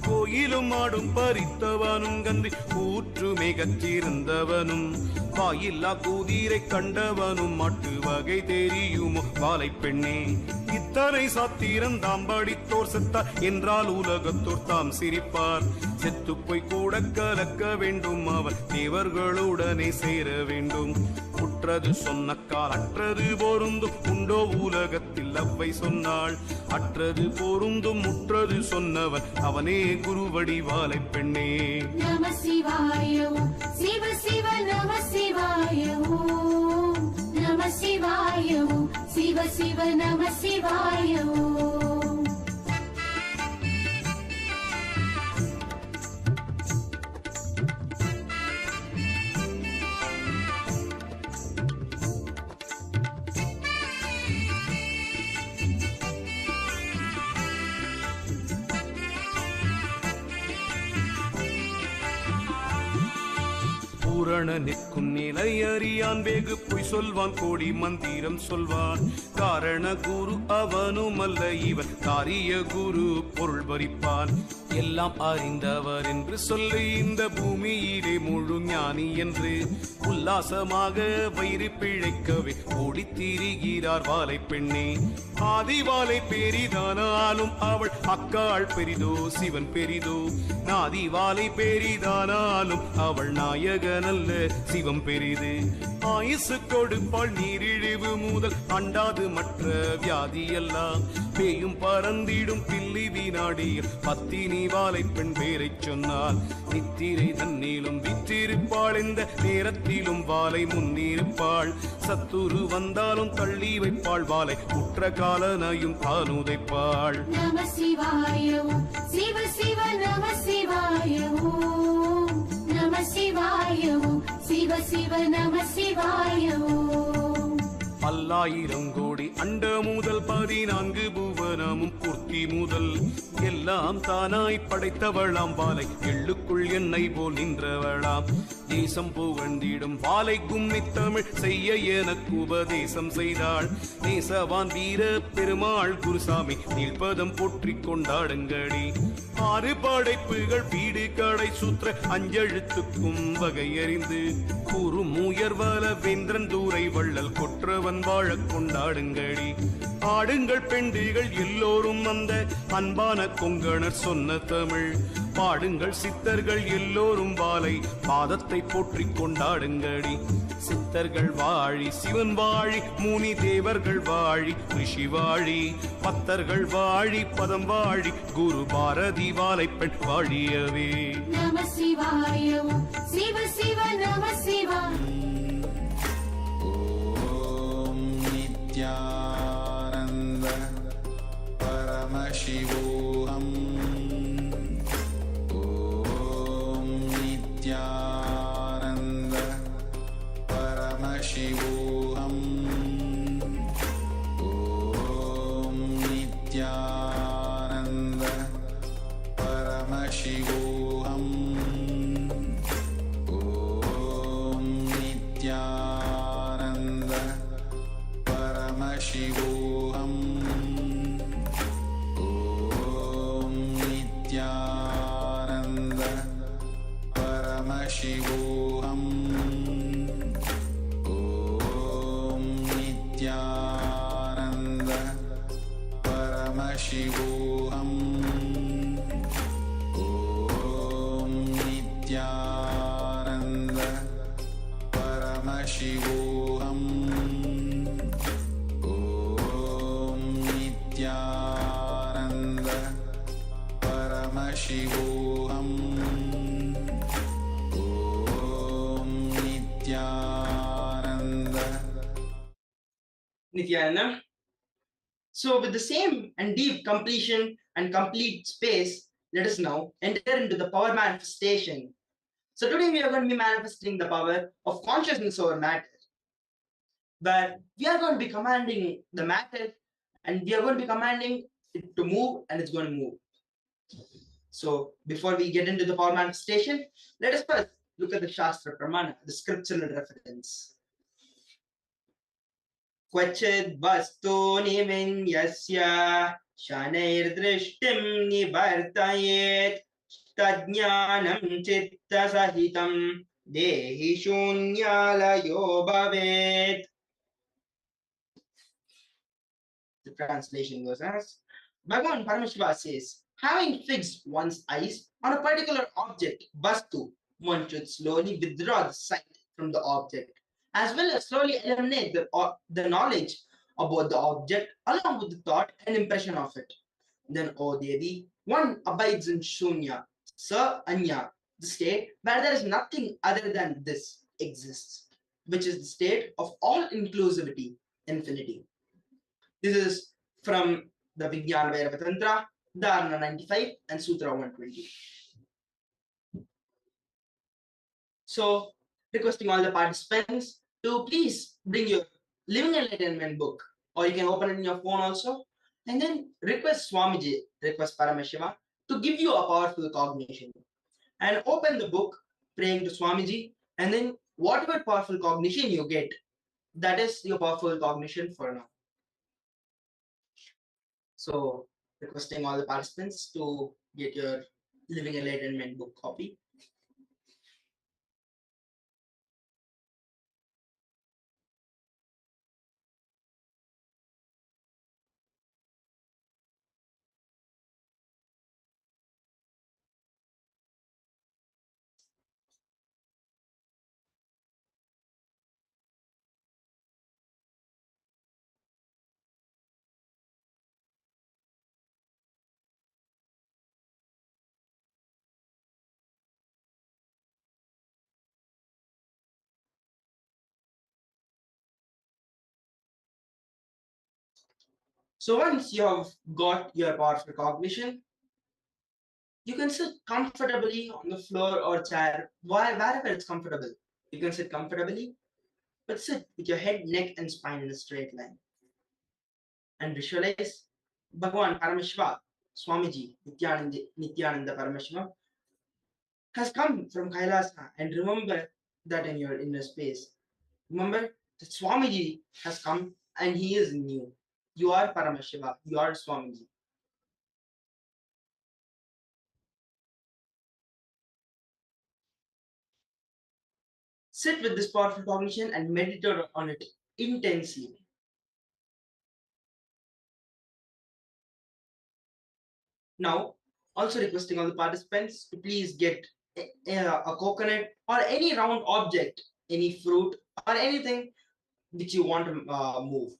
S14: கோயிலும் ஆடும் பறித்தவனும் கன்றி கூற்று மிகச்சிருந்தவனும், வாயில்லா குதிரை கண்டவனும் மாட்டு வகை தெரியுமோ வாலை பெண்ணே. இத்தனை சாத்திரம் தாம் படித்தோர் செத்தார் என்றால் உலகத்தோர் தாம் சிரிப்பார். செத்து போய் கூட கலக்க வேண்டும், அவர் தேவர்களுடனே சேர வேண்டும். உற்றது சொன்ன கால் அற்றது பொருந்தும் உண்டோ உலகத்தில் அவ்வை சொன்னாள். அற்றது பொருந்தும் முற்றது சொன்னவன் அவனே குருவடி வாலை பெண்ணே.
S15: நம சிவாய ஓம் சிவ சிவ நம சிவாய ஓம் நம சிவாய ஓம் சிவ சிவ நம சிவாய ஓம்.
S14: பூரண நிற்கும் நிலை அறியான், வெகு பொய் சொல்வான், கோடி மந்திரம் சொல்வான். காரண குரு அவனும் அல்ல இவன், காரிய குரு பொருள் பறிப்பான். எல்லாம் அறிந்தவர் என்று சொல்லி இந்த பூமியிலே முழு ஞானி என்று உல்லாசமாக வயிறு பிழைக்கவே ஓடி திரிகிறார் வாலை பெண்ணே. ஆதிவாலை பெரிதானாலும் அவள் அக்காள் பெரிதோ சிவன் பெரிதோ. நாதிவாலை பெரிதானாலும் அவள் நாயகன் அல்ல சிவம் பெரிது. ஆயுசு கொடுப்பாள் நீரிழிவு முதல் அண்டாது மற்ற வியாதியெல்லாம். பேயும் பறந்திடும் பில்லி வினாடியில் பத்தினி வாலை பெண் பேரை சொன்னால். நித்திரை தன்னிலும் விற்றிருப்பாள், இந்த நேரத்திலும் வாலை முன்னிருப்பாள். சத்துரு வந்தாலும் தள்ளி வைப்பாள், வாலை உற்ற காலனையும் தான் உதைப்பாள்.
S15: நம சிவாய ஓம் சிவ சிவ நம சிவாய ஓம் நம சிவாய ஓம் சிவ சிவ நம சிவாய ஓம்.
S14: பல்லாயிரம் கோடி அண்ட முதல் 14 புவ யௌவனமும் பூர்த்தி முதல் எல்லாம் தானாய் படைத்தவளாம் வாலை எள்ளுக்குள் என்னை போல் நின்றவளாம் தேசம் புகழ்ந்திடும் வாலை கும்மி தமிழ் செய்ய எனக்கு உபதேசம் செய்தாள் நேசவான் வீர பெருமாள் குருசாமி நீழ்பதம் போற்றிக் கொண்டாடுங்கடி ஆறு படைப்புகள் வீடு கடை சுற்ற அஞ்செழுத்துக்கும் வகையறிந்து கூறும் உயர்வல வேந்திரன் தூரை வள்ளல் கொற்றவன் வாழக் கொண்டாடுங்கடி ஆடுங்கள் பெண்டுகள் எல்லோரும் அந்த அன்பான கொங்கணர் சொன்ன தமிழ் பாடுங்கள் சித்தர்கள் எல்லோரும் வாலை பாதத்தை போற்றிக் கொண்டாடுங்கடி சித்தர்கள் வாழி சிவன் வாழி முனி தேவர்கள் வாழி ரிஷி வாழி பத்தர்கள் வாழி பதம் வாழி குரு பாரதி வாலை பெண் வாழியவே
S15: நம சிவாய ஓம் சிவ சிவ நம சிவாய
S2: ஓம் நித்யானந்த பரமசிவோஹம் ஓம் நித்யானந்த பரமசிவோஹம் ஓம் நித்யானந்த பரமசிவோஹம் ஓம் நித்யானந்த பரமசிவோஹம் ஓம் நித்யானந்த பரமசிவோஹம் ஓம் நித்யானந்த பரமசிவோஹம் ஓம் நித்யானந்த பரமசிவோஹம் ஓம் நித்யானந்த பரமசிவோஹம் ஓம் Nityananda
S16: Nithyananda. So with the same and deep completion and complete space, let us now enter into the power manifestation. So today we are going to be manifesting the power of consciousness over matter, where we are going to be commanding the matter and we are going to be commanding it to move, and it's going to move. So before we get into the power manifestation, let us first look at the Shastra Pramana, the scriptural reference. क्वचिद् वस्तूनि विन्यस्य शनैर्दृष्टिं निवर्तयेत् तज्ज्ञानं चित्तसहितं देहि शून्यालयो भवेत्. The translation goes as, Bhagavan Paramashiva says, having fixed one's eyes on a particular object, vastu, one should slowly withdraw the sight from the object, as well as slowly eliminate the knowledge about the object along with the thought and impression of it. Then, O Devi, one abides in Shunya, Sa Anya, the state where there is nothing other than this exists, which is the state of all inclusivity, infinity. This is from the Vijnana Vairava Tantra, Dharana 95 and Sutra 120. So, requesting all the participants to please bring your Living Enlightenment book, or you can open it in your phone also, and then request Swamiji, request Paramashiva to give you a powerful cognition. And open the book, praying to Swamiji, and then whatever powerful cognition you get, that is your powerful cognition for now. So, requesting all the participants to get your Living Enlightenment book copy. So once you have got your powerful cognition, you can sit comfortably on the floor or chair, wherever it's comfortable. You can sit comfortably, but sit with your head, neck, and spine in a straight line. And visualize Bhagavan Paramashiva, Swamiji, Nithyananda Paramashiva, has come from Kailasa, and remember that in your inner space. Remember that Swamiji has come and he is in you. You are Paramashiva, you are Swamiji. Sit with this powerful cognition and meditate on it intensely. Now, also requesting all the participants to please get a coconut or any round object, any fruit or anything which you want to move.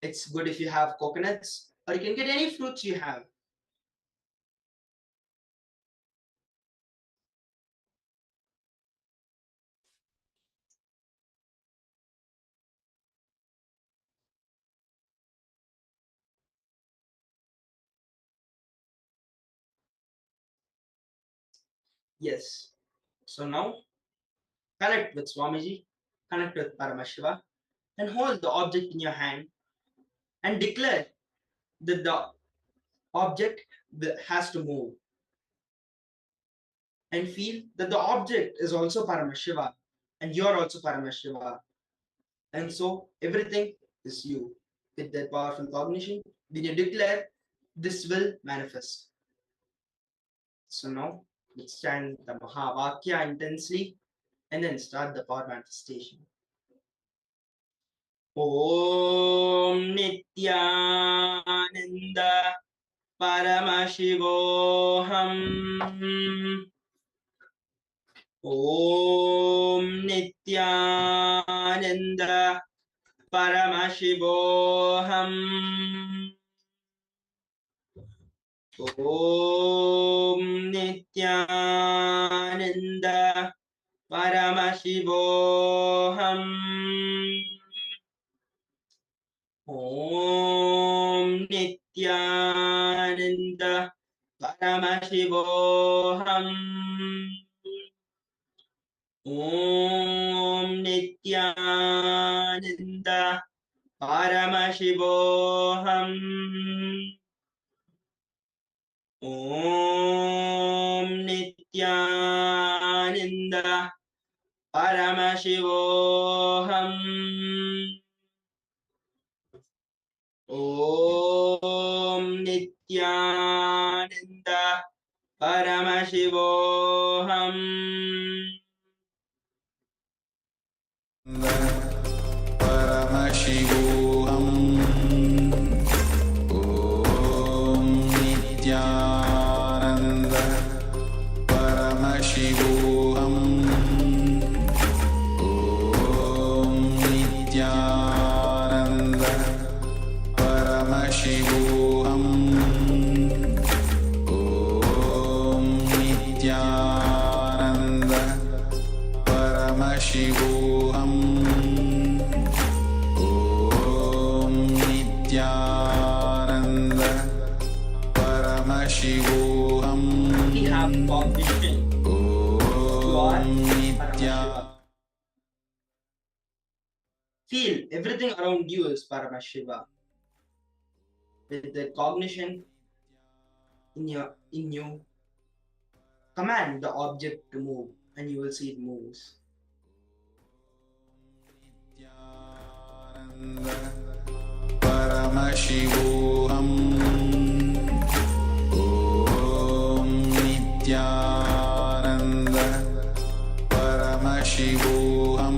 S16: It's good if you have coconuts, or you can get any fruits you have. Yes. So now connect with Swamiji, connect with Paramashiva, and hold the object in your hand and declare that the object has to move. And feel that the object is also Paramashiva and you're also Paramashiva. And so everything is you. With that powerful cognition, when you declare, this will manifest. So now let's chant the Mahavakya intensely and then start the power manifestation. Om Nithyananda Paramashivoham. Om Nithyananda Paramashivoham. Om Nithyananda Paramashivoham. Om Nithyananda Paramashivoham. Om Nithyananda Paramashivoham. Om Nithyananda Paramashivoham. Om Nithyananda Paramashivoham.
S2: Paramashivoham. Om Nithyananda Paramashivoham. Om Nithyananda Paramashivoham. Om Nithyananda Paramashivoham. Om Nithyananda Paramashivoham.
S16: We have cognition.
S2: Om Nithyananda.
S16: Feel everything around you is Paramashiva. With the cognition in you, command the object to move, and you will see it moves.
S2: Paramashivoham. Om Nithyananda Paramashivoham.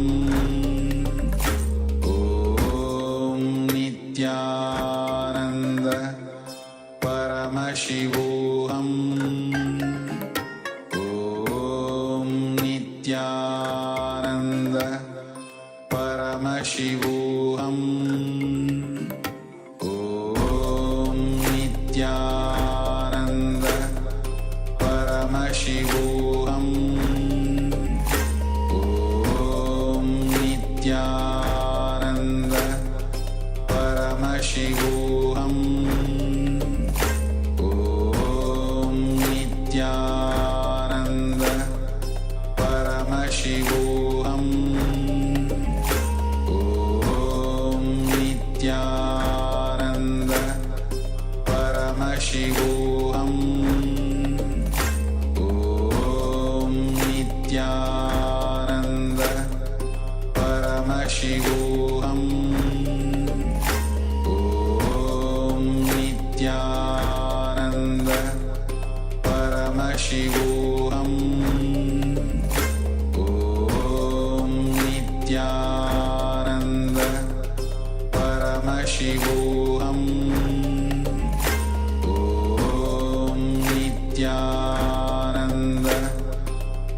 S2: Om Nithyananda Paramashivoham. Om Nithyananda Paramashivoham. Om Nithyananda Paramashivoham. Om Nithyananda Paramashivoham. Om Paramashivoham Om Nithyananda Paramashivoham Om Nithyananda Paramashivoham Om Nithyananda Paramashivoham Om Nithyananda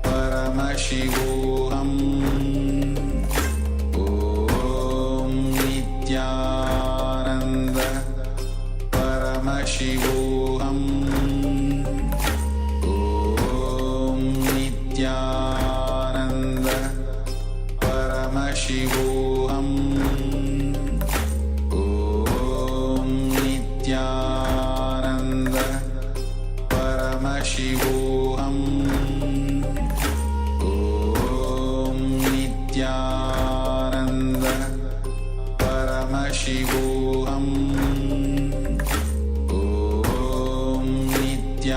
S2: Paramashivoham Om Nithyananda Paramashivoham Om Nithyananda Paramashivoham Om Nithyananda Paramashivoham Om Nithyananda Paramashivoham Om Nithyananda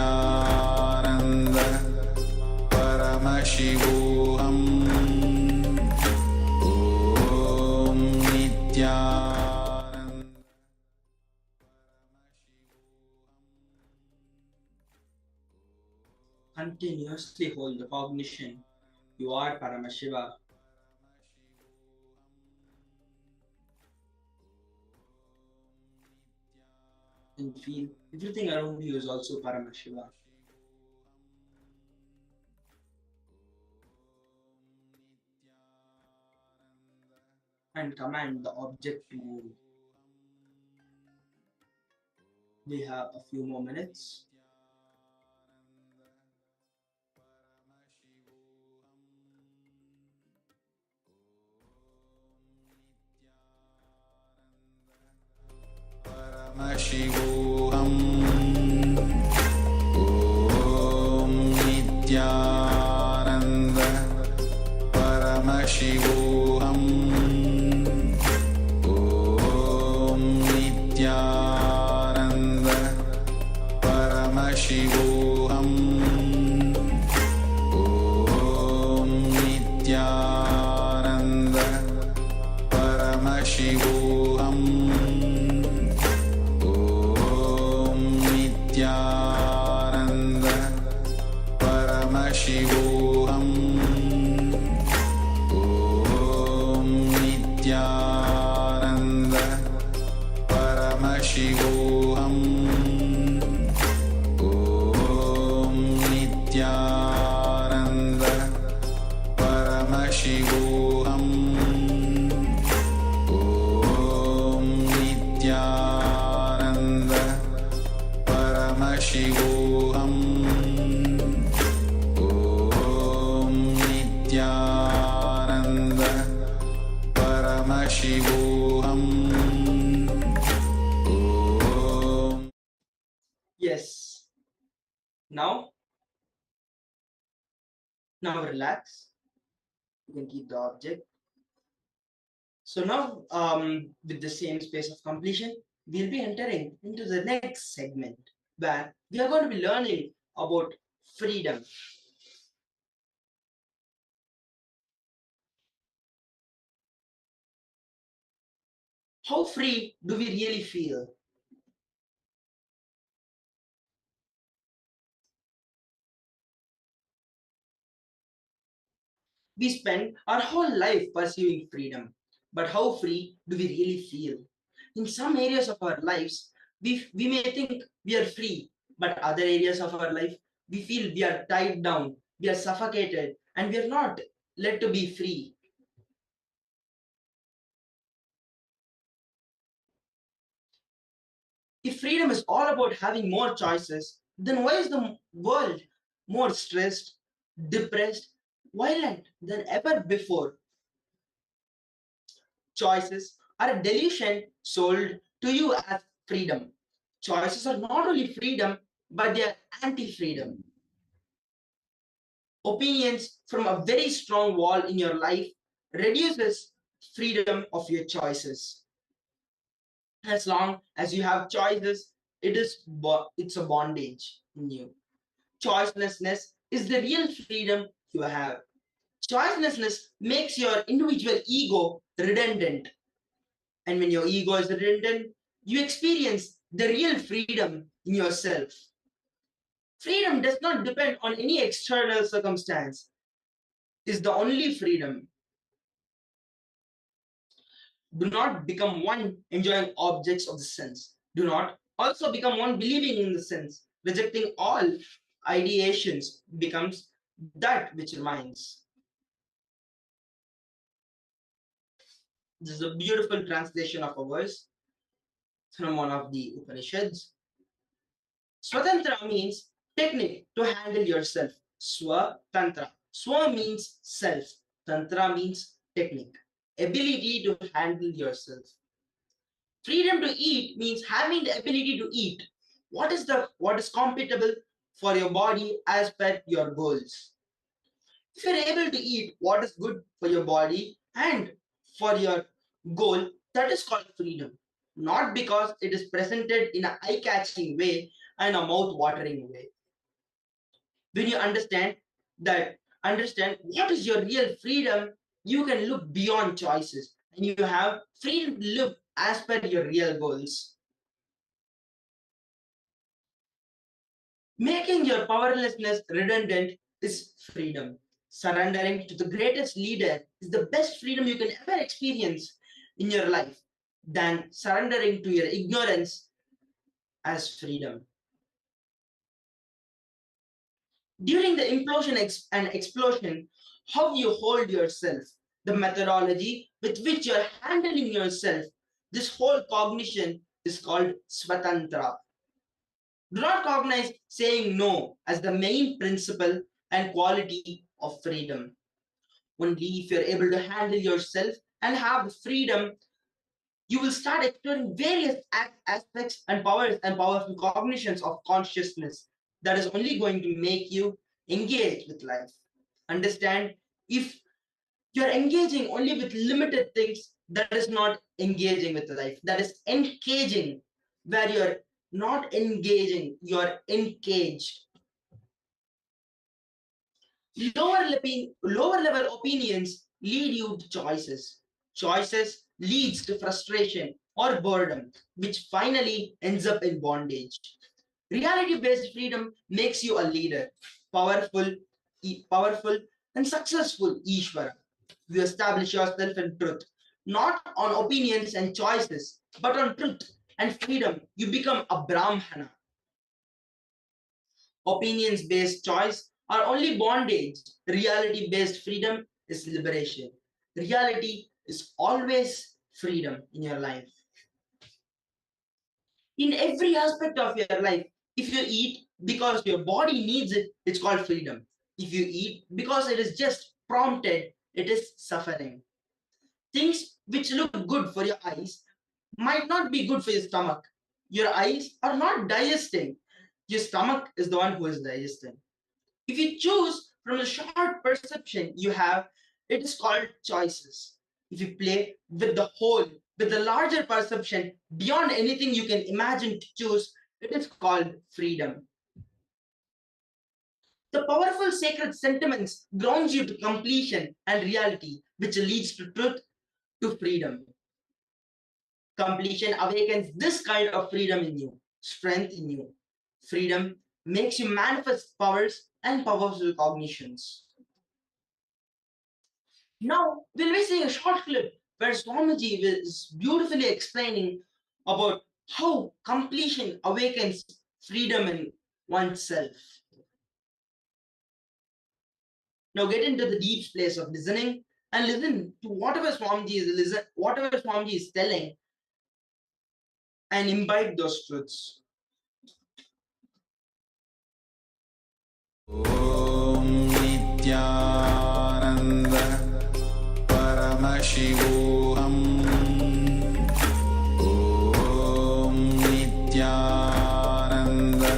S2: Paramashivoham Om Nithyananda.
S16: Continuously hold the cognition. You are Paramashiva. And feel everything around you is also Paramashiva. And command the object to move. We have a few more minutes.
S2: Paramashivoham Om Nithyananda Paramashivoham Om Nithyananda Paramashivoham Om Nithyananda Paramashivoham Om Nithyananda Paramashivoham Om Nithyananda Paramashivoham Om Nithyananda Paramashivoham Om Nithyananda Paramashivoham Om Nithyananda Paramashivoham Om.
S16: Yes. Now relax. You can keep the object. So now, with the same space of completion, we'll be entering into the next segment where we are going to be learning about freedom. How free do we really feel? We spend our whole life pursuing freedom, but how free do we really feel? In some areas of our lives, we may think we are free, but other areas of our life, we feel we are tied down, we are suffocated, and we are not let to be free. If freedom is all about having more choices, then why is the world more stressed, depressed, violent than ever before? Choices are a delusion sold to you as freedom. Choices are not only freedom, but they are anti-freedom. Opinions from a very strong wall in your life reduces freedom of your choices. As long as you have choices, it's a bondage in you. Choicelessness is the real freedom you have. Choicelessness makes your individual ego redundant. And when your ego is redundant, you experience the real freedom in yourself. Freedom does not depend on any external circumstance. Is the only freedom. Do not become one enjoying objects of the sense. Do not also become one believing in the sense. Rejecting all ideations becomes that which remains. This is a beautiful translation of a verse from one of the Upanishads. Swatantra means technique to handle yourself. Swatantra. Swa means self. Tantra means technique. Ability to handle yourself. Freedom to eat means having the ability to eat what is compatible for your body as per your goals. If you're able to eat what is good for your body and for your goal, that is called freedom. Not because it is presented in an eye-catching way and a mouth-watering way. When you understand what is your real freedom, you can look beyond choices and you have freedom to live as per your real goals. Making your powerlessness redundant is freedom. Surrendering to the greatest leader is the best freedom you can ever experience in your life than surrendering to your ignorance as freedom. During the implosion and explosion, how you hold yourself, the methodology with which you're handling yourself, this whole cognition is called Swatantra. Do not cognize saying no as the main principle and quality of freedom. Only if you're able to handle yourself and have the freedom, you will start exploring various aspects and powers and powerful cognitions of consciousness that is only going to make you engage with life. Understand, if you're engaging only with limited things, that is not engaging with life. That is engaging, where you're not engaging, you're engaged. Lower level opinions lead you to choices. Choices leads to frustration or boredom, which finally ends up in bondage. Reality-based freedom makes you a leader, powerful and successful Ishvara. You establish yourself in truth, not on opinions and choices, but on truth and freedom. You become a Brahmana. Opinions-based choice are only bondage. Reality-based freedom is liberation. Reality is always freedom in your life. In every aspect of your life, if you eat because your body needs it, it's called freedom. If you eat because it is just prompted, it is suffering. Things which look good for your eyes might not be good for your stomach. Your eyes are not digesting. Your stomach is the one who is digesting. If you choose from the short perception you have, it is called choices. If you play with the whole, with the larger perception beyond anything you can imagine to choose, it is called freedom. The powerful sacred sentiments grounds you to completion and reality, which leads to truth, to freedom. Completion awakens this kind of freedom in you, strength in you. Freedom makes you manifest powers and powerful cognitions. Now, we'll be seeing a short clip where Swamiji is beautifully explaining about how completion awakens freedom in oneself. Now get into the deep place of listening and listen to whatever Swamiji is telling, and imbibe those truths.
S2: Om Nithyananda Paramashivoham. Om Nithyananda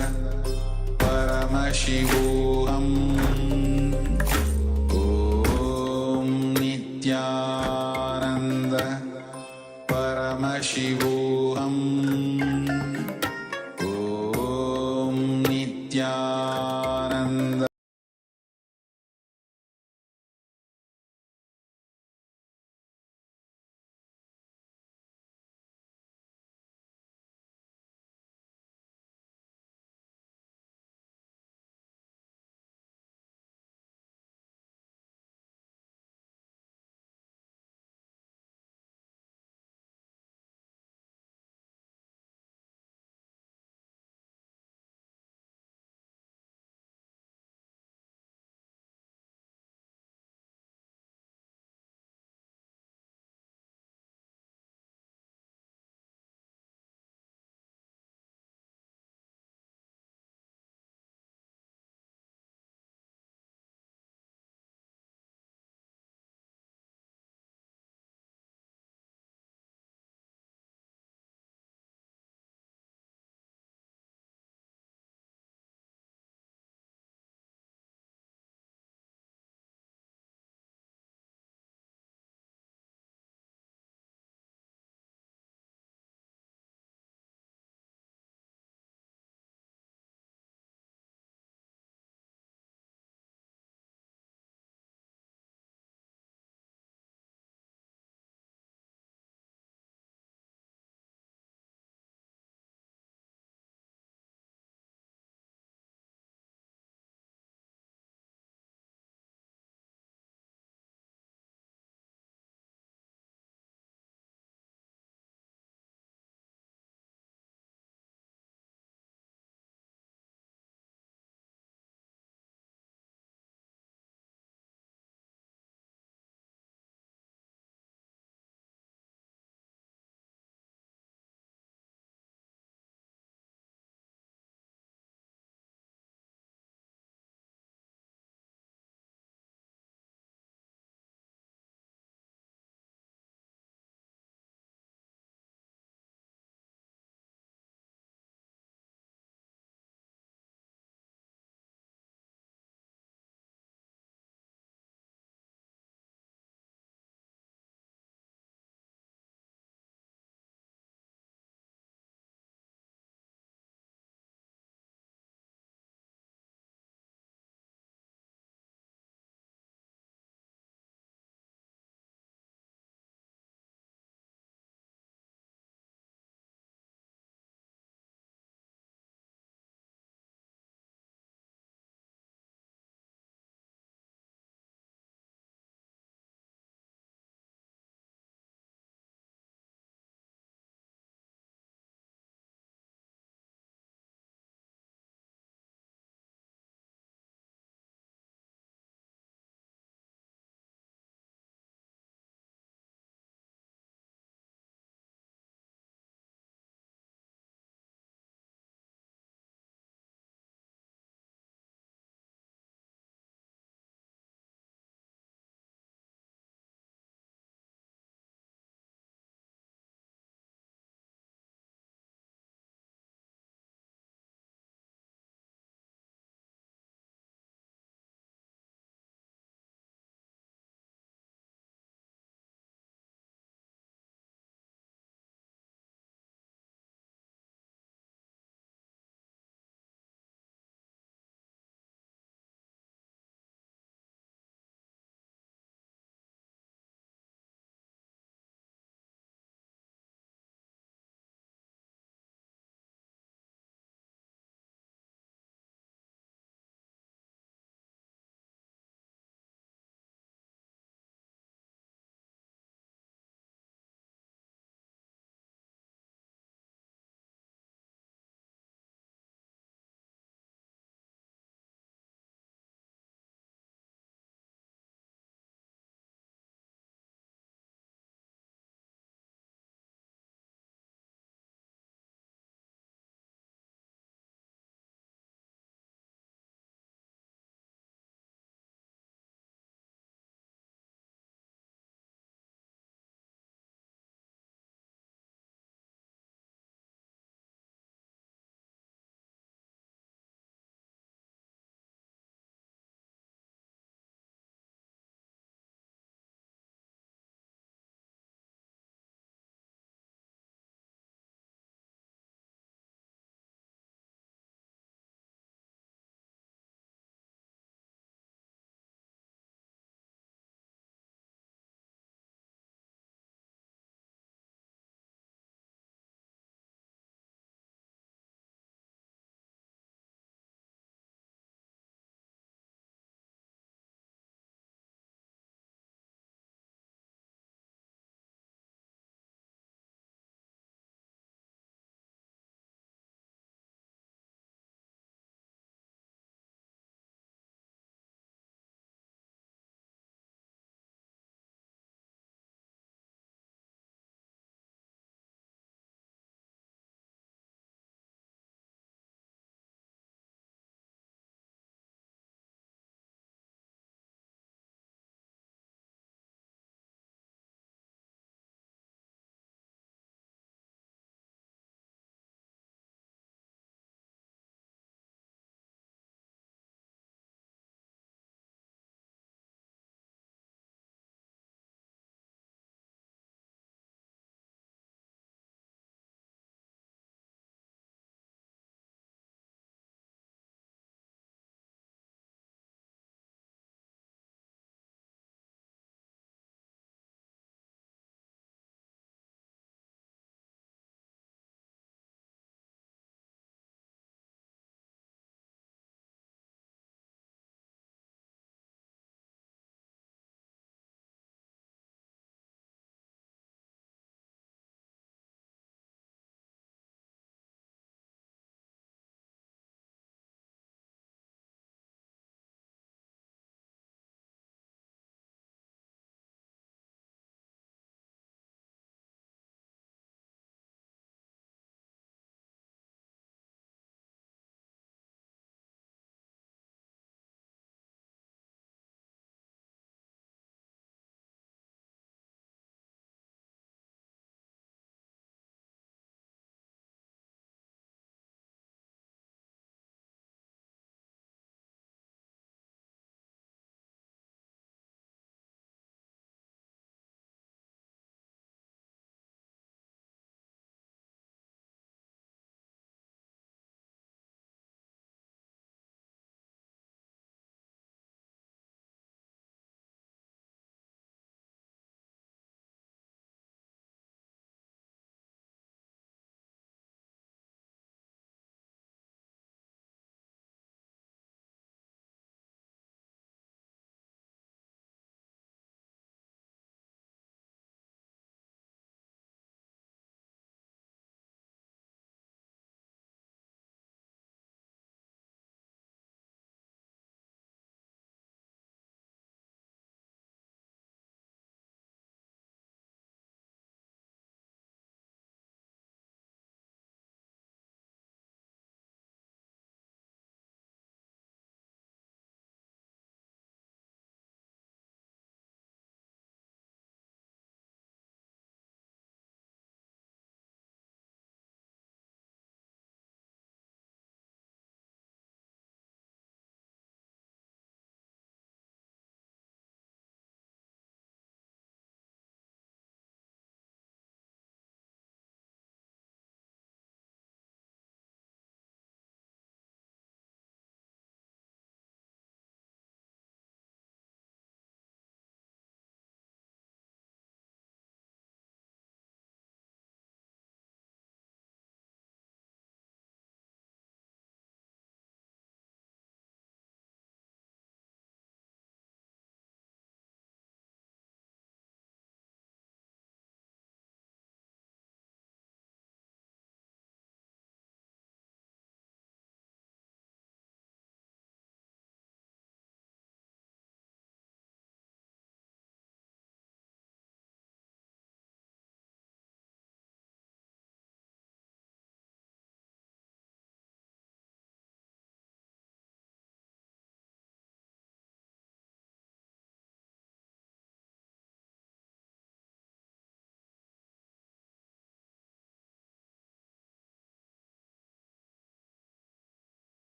S2: Paramashivoham. Om Nithyananda Paramashivoham. Om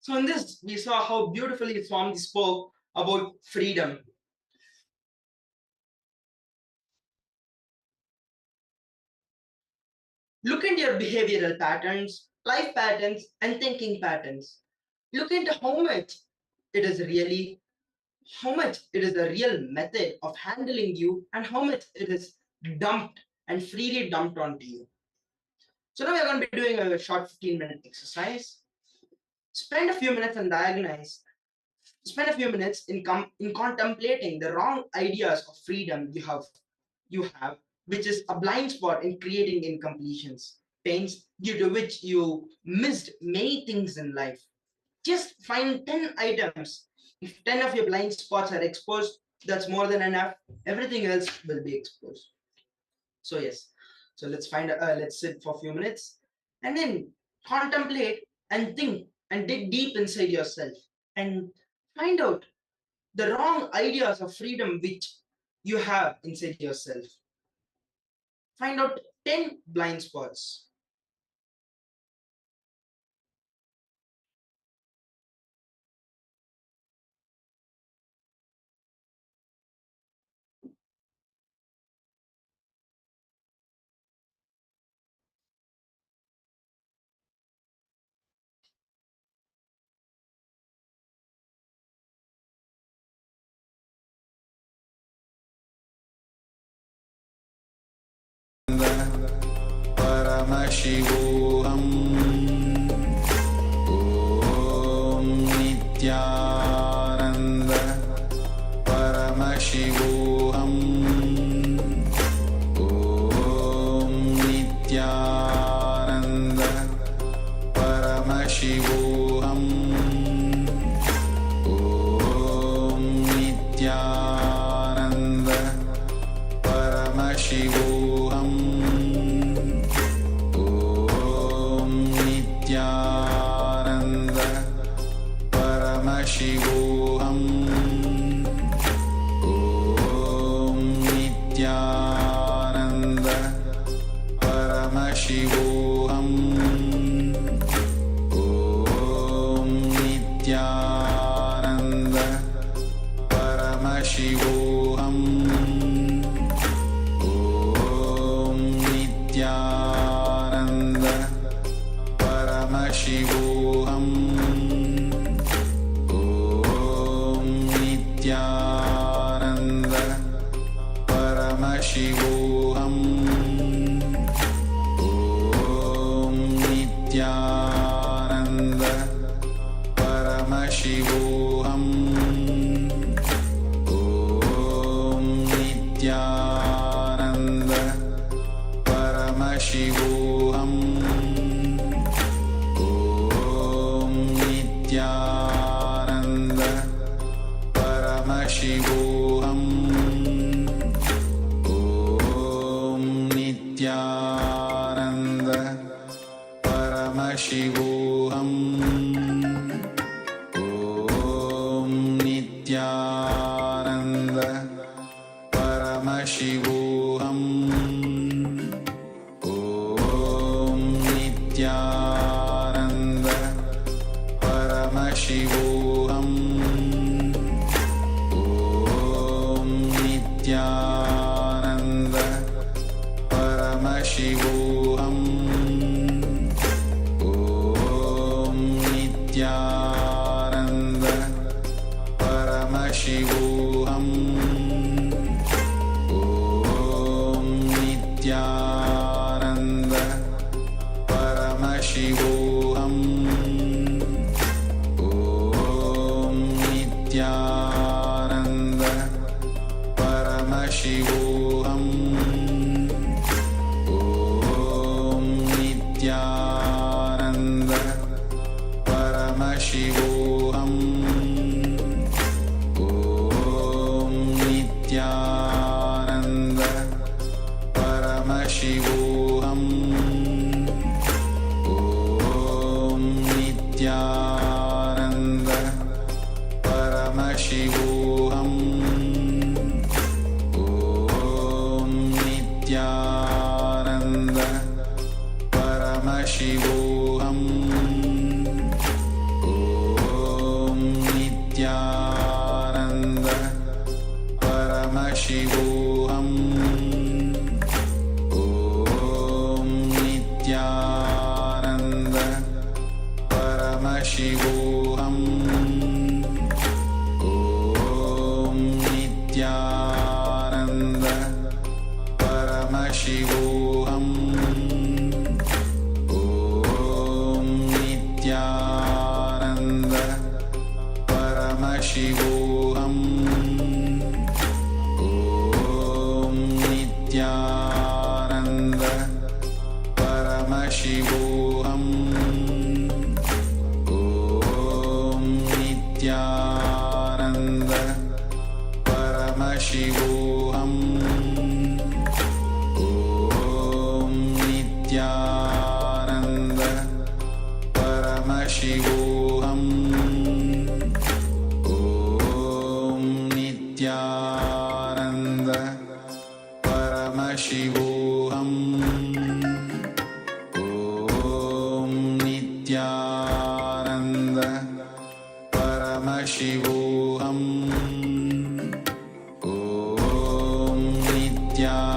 S16: So in this, we saw how beautifully Swami spoke about freedom. Look into your behavioral patterns, life patterns, and thinking patterns. Look into how much it is a real method of handling you and how much it is dumped and freely dumped onto you. So now we're going to be doing a short 15-minute exercise. Spend a few minutes and spend a few minutes in contemplating the wrong ideas of freedom you have, which is a blind spot in creating incompletions, pains due to which you missed many things in life. Just find 10 items. If 10 of your blind spots are exposed, that's more than enough. Everything else will be exposed. So yes, so let's sit for a few minutes and then contemplate and think and dig deep inside yourself and find out the wrong ideas of freedom which you have inside yourself. Find out 10 blind spots.
S2: Paramashivoham Om Nithyananda Paramashivoham Om Nithyananda Paramashivoham Om Nithyananda Paramashivoham Paramashivoham Om Nithyananda Paramashivoham Om Nithyananda Paramashivoham Om Nithyananda Paramashivoham Nithyananda Paramashivoham Om Nithyananda Paramashivoham Om Nithyananda Paramashivoham Om Nithyananda Paramashivoham Om Nithyananda Paramashivoham Om Nithyananda Paramashivoham Om Nithyananda Paramashivoham Nithyananda Paramashivoham Om Nithyananda Paramashivoham Om Nithyananda Paramashivoham Om Nithyananda Paramashivoham Om Nithyananda Paramashivoham Om Nithyananda Paramashivoham Om Nithyananda Paramashivoham Om Paramashivoham. Om Nithyananda Paramashivoham. Om Nithyananda Paramashivoham. Om Nithyananda Paramashivoham. Om Nithyananda Paramashivoham. Om Nithyananda Paramashivoham. Om Nithyananda Paramashivoham. Om Nithyananda Paramashivoham. Om Nithyananda Paramashivoham. Om Nithyananda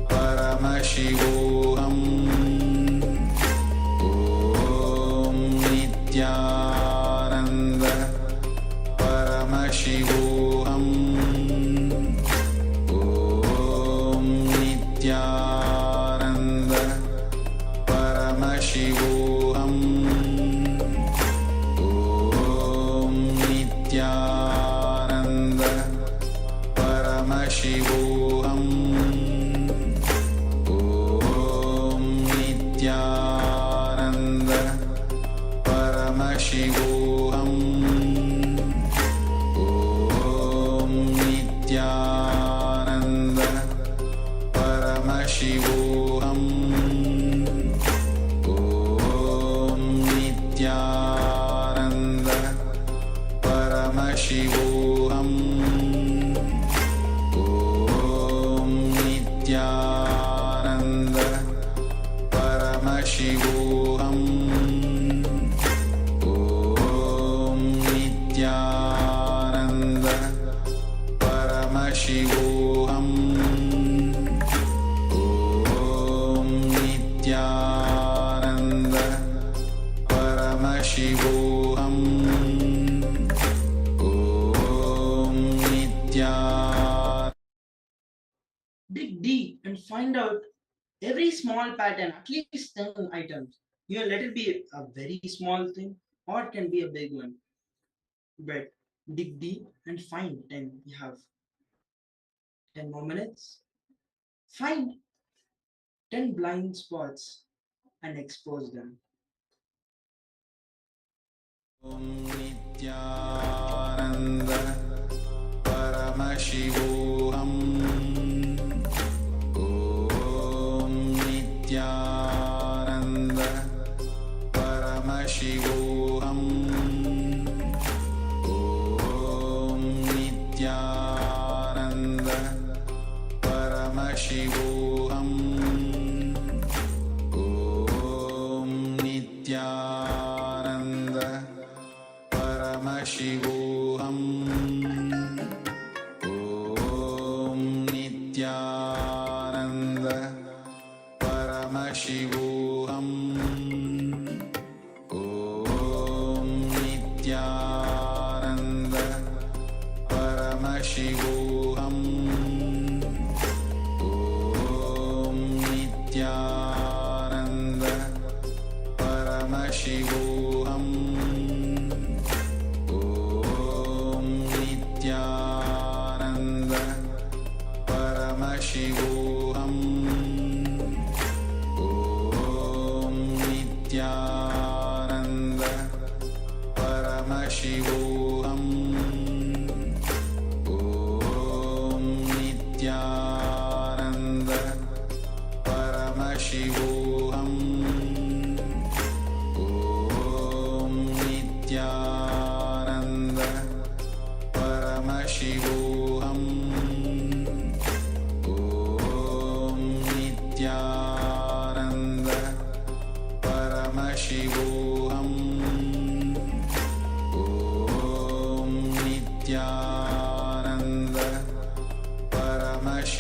S2: Paramashivoham. Om Nithyananda Paramashivoham. Om Nithyananda Paramashivoham. Om Nithyananda Paramashivoham. Om Nithyananda Paramashivoham. Om Nithyananda Paramashivoham. Om Nithyananda Paramashivoham. Om Nithyananda Paramashivoham. Om Nithyananda Paramashivoham. Om Nithyananda Paramashivoham. Om Nithyananda.
S16: Dig deep and find out every small pattern, at least 10 items. Let it be a very small thing or it can be a big one. But dig deep and find 10. You have 10 more minutes. Find 10 blind spots and expose them.
S2: Om Nithyananda Paramashivoham. Om Nithyananda Paramashivoham. Om Nithyananda Paramashivoham. Om Nithyananda Paramashivoham. Om Nithyananda Paramashivoham. Om Nithyananda Paramashivoham. Om Nithyananda Paramashivoham. Om Nithyananda Paramashivoham. Om Nithyananda Paramashivoham. Om Nithyananda Paramashivoham. Om Nithyananda Paramashivoham. Om Nithyananda Paramashivoham. Om Nithyananda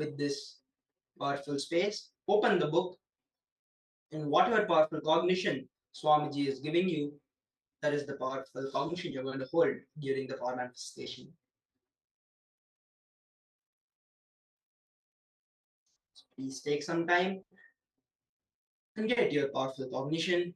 S16: with this powerful space. Open the book, and whatever powerful cognition Swamiji is giving you, that is the powerful cognition you're going to hold during the power manifestation. So please take some time and get your powerful cognition.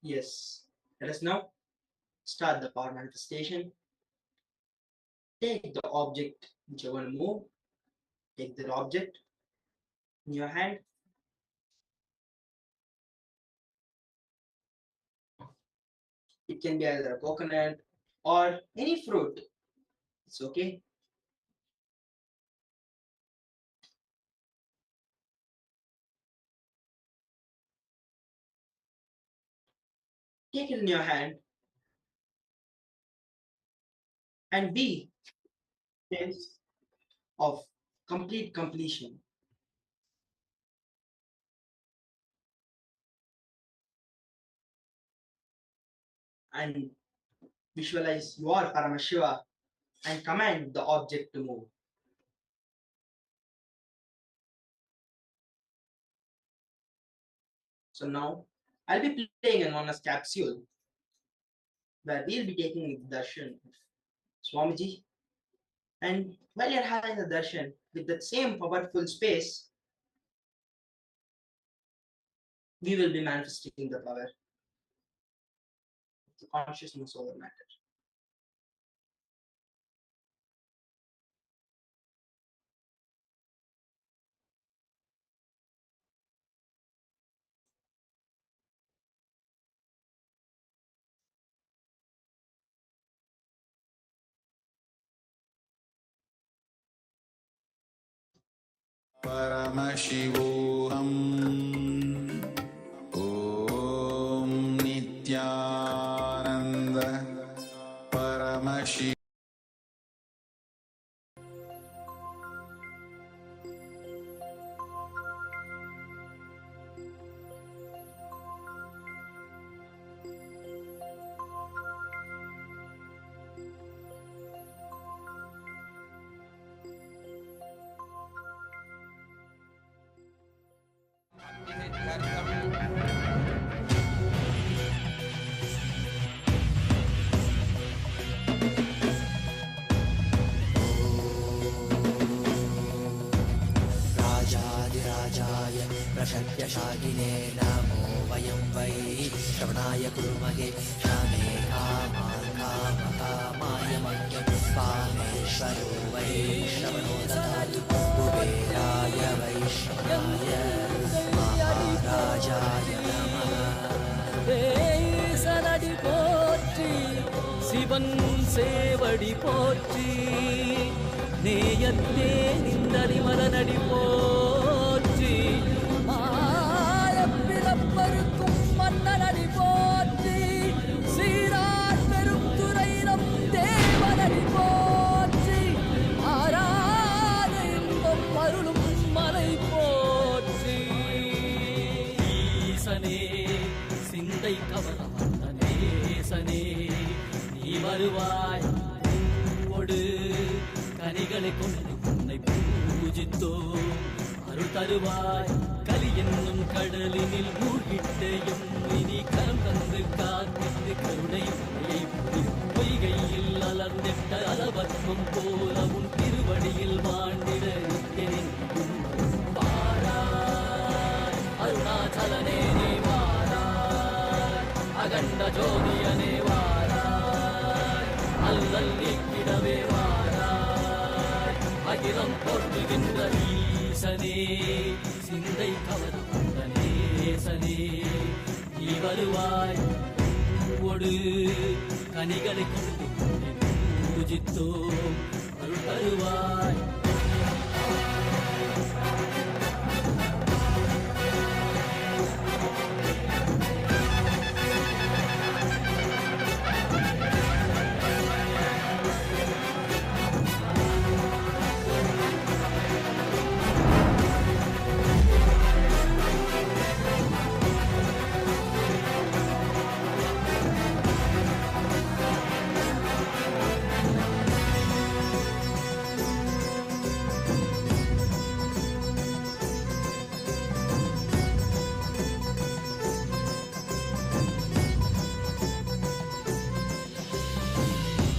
S16: Yes, let us now start the power manifestation. Take the object which you want to move. Take that object in your hand. It can be either a coconut or any fruit. It's okay. Take it in your hand and be sense of complete completion. And visualize you are Paramashiva and command the object to move. So now I'll be playing an honest capsule where we'll be taking the darshan of Swamiji. And while you're having the darshan with that same powerful space, we will be manifesting the power of the consciousness over matter.
S2: Paramashivoham Om Nithyananda Paramashivoham.
S17: राजाधिराजाय प्रशक्यशालिने नमो वयं वै श्रवणाय कुर्महे श्रमे कामाय मह्यं कामेश्वरो वै श्रवणो ददातु कुबेराय वैश्रवणाय महाराजाय नमः
S18: சனடி போற்றி சிவன் சேவடி போற்றி நேயத்தே நிந்தடி மலனடி போற்றி ஆயப்பிறப்பருக்கும் மன்னனடி போற்றி சீரார் பெரும் துறையினம் தேவனடி போற்றி ஆராத இன்பம் அருளும் மலை போற்றி ஈசனே சிந்தை கவர்ந்த நேசனே நீ வருவாய் பூவோடு கனிகளை கொண்டு உன்னை பூஜித்தோ அருள் தருவாய் கலி என்னும் கடலினில் மூழ்கிட்டேயும் இனி கரம் தந்து காத்திட்டு கருணை பொய்கையில் அலர்ந்திட்ட அலவத்வம் போல உன் திருவடியில் வாழ்ந்திட நிற்கிறேன் வாராய் அருணாச்சலனே நீ வாராய் அகண்ட ஜோதியனே வாராய் அல்லல் நீக்கிடவே வாராய் அகிலம் போற்றுகின்ற ஈசனே சிந்தை கவர்ந்த நேசனே நேசனே நீ வருவாய் ஒடு கனிகளை கொண்டு பூஜித்தோ அருள் தருவாய்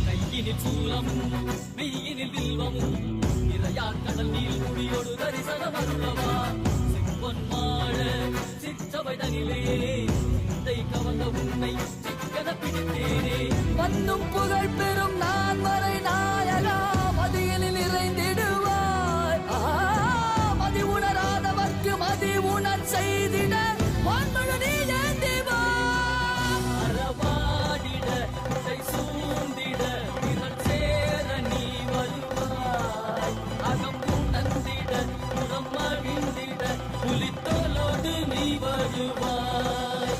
S18: கையினில் சூலமும் மெய்யினில் வில்வமும் நிறையா கடல் நீர் குடியோடு தரிசனம் அருளவா செம்பொன் மாழ சிற்றவை தனிலே சிந்தை கவர்ந்த உன்னை சிக்கன பிடித்தேனே
S19: மண்ணும் புகழ் பெறும் நான் வரை நாயகா மதியில் நிறைந்திடுவாய் மதி உணராதவர்க்கு மதி உணர் செய்திட வான்மழு நீ ஏந்திவா
S18: அறவாடிட இசை சூழ்ந்திட விரல் சேர நீ வருவாய் அகம் உணர்ந்திட புறம் மகிழ்ந்திட புலித்தோலோடு நீ வருவாய்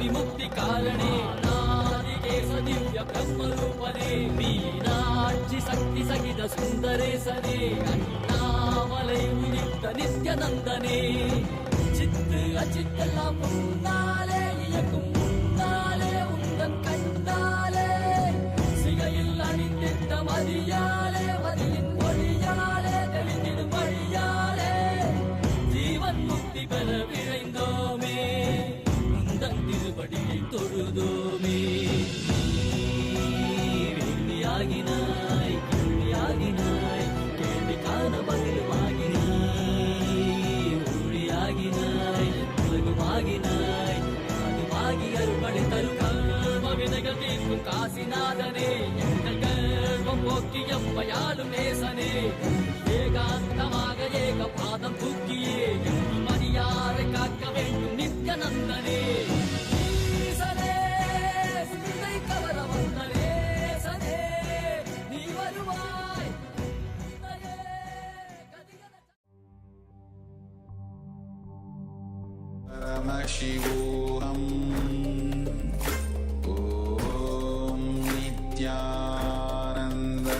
S18: विमुक्ति कारणे नादिकेश दिव्य ब्रह्मरूपने मीनाक्षि शक्ति सहित सुन्दरेशने अण्णामलै उदित नित्यनन्दने चित्त अचित्तெல்லாம் முன்னாலே இயக்கும் முன்னாலே உந்தன் கண்ணாலே சிகையில் அணிந்திட்ட மதியாலே மதியின் மொழியாலே தெளிந்திடும் வழியாலே ஜீவன் முக்தி பெற விழைந்தோமே திருவடியை தொழுதோமே வேள்வியாகினாய் கேள்வியாகினாய் கேள்வி காண பதிலுமாகினாய் ஒளியாகினாய் உலகுமாகினாய் அதுமாகி அருள்படை தரு கர்ம வினைகள் தீர்க்கும் காசிநாதனே எங்கள் கர்மம் போக்கி எம்மையாளும் நேசனே ஏகாந்தமாக ஏக பாதம் தூக்கியே மரியாதை காக்க வேண்டும் நித்யநந்தனே
S2: Paramashivoham Om Nithyananda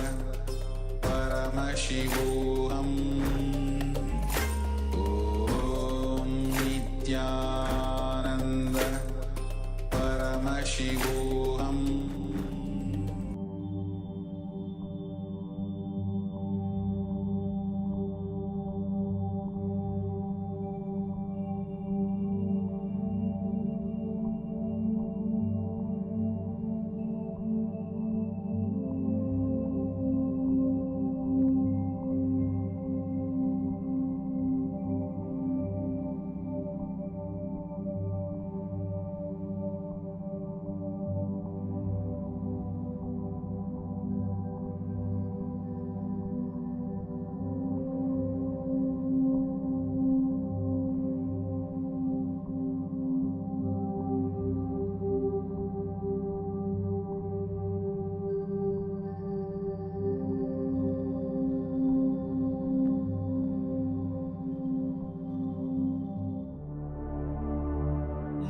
S2: Paramashivoham Om Nithyananda Paramashivoham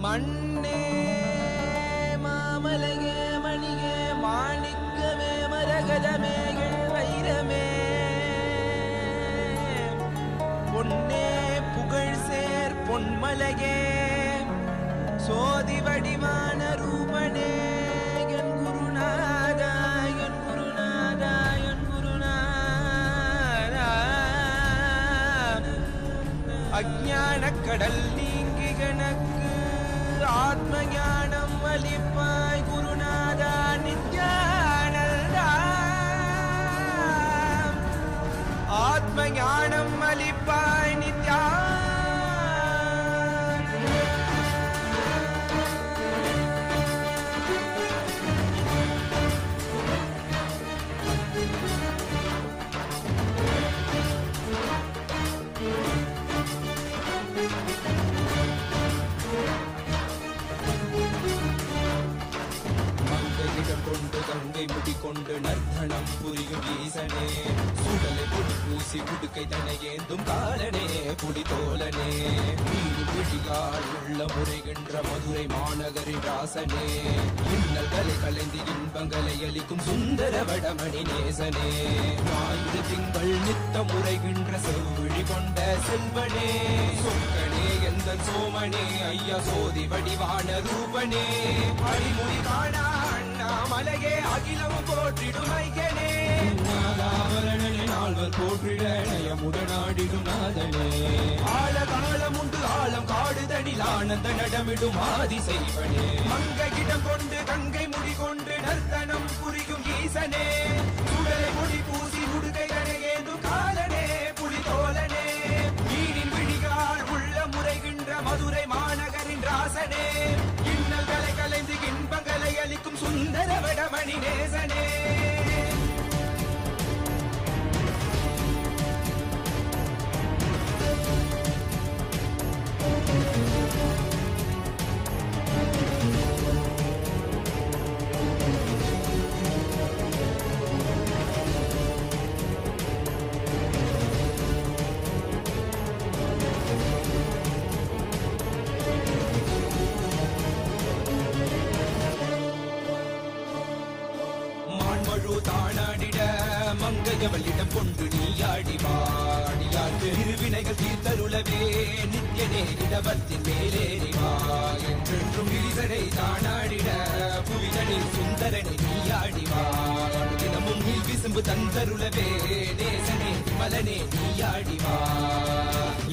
S20: மண்ணே மாமலையே மணியே மாணிக்கமே மரகதமே வைரமே பொன்னே புகழ் சேர் பொன்மலையே சோதி வடிவான ரூபனே என் குருநாதா என் குருநாதா என் குருநாதா ஞானக்கடல் நீங்கி கணக்கு ஆத்ம ஞானம் அளிப்பாய் குருநாதா நித்யானந்தா ஆத்ம ஞானம் அளிப்பாய் நித்யா கொண்டு கங்கை முடி கொண்டு நர்த்தனம் புரியும் ஈசனே சுடலை புடி பூசி புடுக்கை தனை ஏந்தும் காலனே புடி தோலனே வீடு பிடிகால் உள்ள முறைகின்ற மதுரை மாநகரின் ராசனே இன்னல்களை கலைந்து இன்பங்களை அளிக்கும் சுந்தர வடமணி நேசனே ஞாயிறு திங்கள் நித்த முறைகின்ற செவ்விழி கொண்ட செல்வனே சொக்கனே எந்த சோமனே ஐயா சோதி வடிவான ரூபனே அடிமொழி காணா மலையே அகிலமும் போற்றிடும் ஐயனே நாதாபரணனே நால்வர் போற்றிட நயமுடனாடிடும் நாதனே ஆழ காலம் உண்டு ஆழம் காடுதனில் ஆனந்த நடமிடும் ஆதி செய்வனே மங்கையிடம் கொண்டு கங்கை முடி கொண்டு நர்த்தனம் புரியும் ஈசனே சுடலை முடி பூசி உடுகை கரையேந்தும் காலனே புலி தோலனே மீனின் விழிகால் உள்ள முறைகின்ற மதுரை மாநகரின் ராசனே இன்னல்களை கலைந்து இன்பங்களை அளிக்கும் சுந்தர வடமணி நேசனே மங்கையவளிடம் கொண்டு நீயாடி வாடியாட்டு இருவினைகள் தீர்த்தருளவே நித்யனே இடவத்தின் மேலேறிவா என்றென்றும் ஈசனை தானாடிட புவிதனில் சுந்தரனை நீயாடிவா தினமும் நீ விசும்பு தந்தருளவே நேசனே விமலனே நீயாடிவா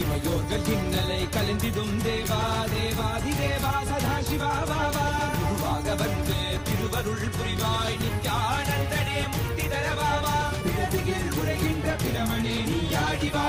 S20: இமையோர்கள் இன்னலை கலந்திடும் தேவா தேவாதி தேவா சதா சிவா பாபா குருவாக வந்து திருவருள் புரிவாய் நித்யானந்தனே முக்தி தரவாவா பிறவியில் உரைகின்ற பிரமணே நீயாடிவா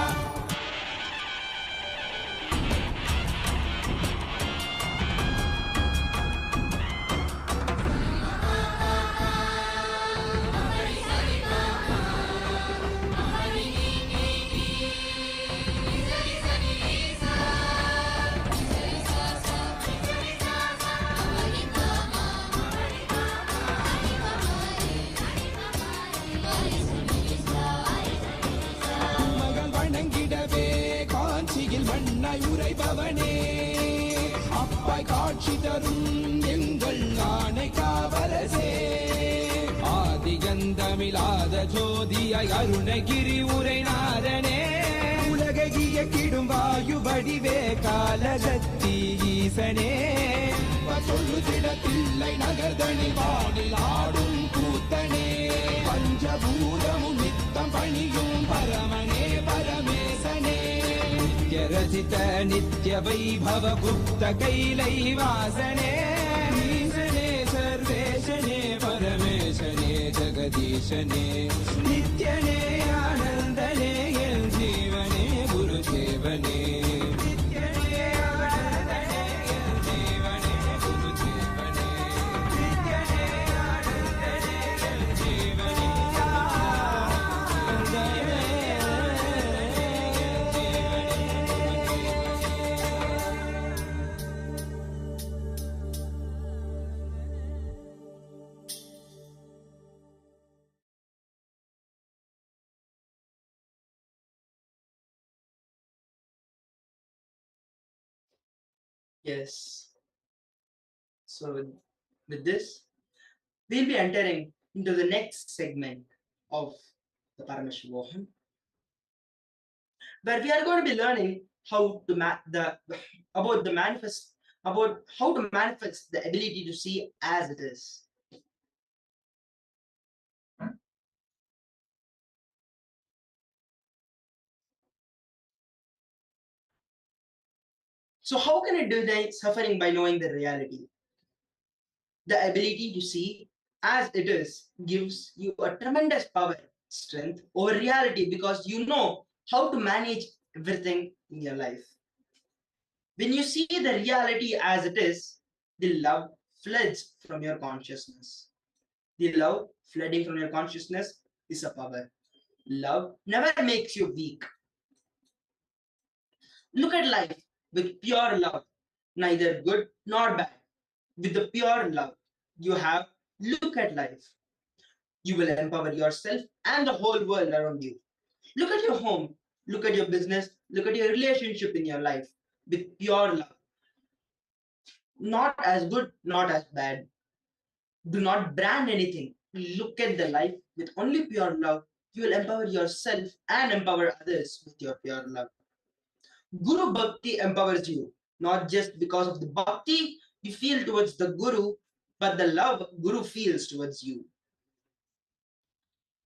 S20: மண்ணாய் உரைபவனே அப்பாய் காட்சி தரும் எங்கள் ஆணை காவலசே ஆதிகந்தமிழாத ஜோதியாய் அருணகிரி உரைநாதனே உலகிய கிடும் வாயு வடிவே காலகத்தி ஈசனே சொல்லுதிடத்தில்லை நகர்தனி வானில் ஆடும் கூத்தனே பஞ்சபூதமும் நித்தம் பணியும் பரமனே பரமேசனே रचित नित्य वैभव गुप्त कैलैवासने ईशने सर्वेशने परमेशने जगदीशने नित्यने आनन्दने जीवने गुरुदेवने नित्यने आनन्दने जीवने गुरुदेवने नित्यने आनन्दने जीवने
S16: Yes. So with this, we'll be entering into the next segment of the Paramashivoham, where we are going to be learning how to about how to manifest the ability to see as it is. So how can it deny suffering by knowing the reality? The ability to see as it is gives you a tremendous power, strength over reality, because you know how to manage everything in your life. When you see the reality as it is, the love floods from your consciousness. The love flooding from your consciousness is a power. Love never makes you weak. Look at life with pure love, neither good nor bad. With the pure love you have, look at life. You will empower yourself and the whole world around you. Look at your home, look at your business, look at your relationship in your life with pure love. Not as good, not as bad. Do not brand anything. Look at the life with only pure love. You will empower yourself and empower others with your pure love. Guru Bhakti empowers you, not just because of the bhakti you feel towards the Guru, but the love Guru feels towards you.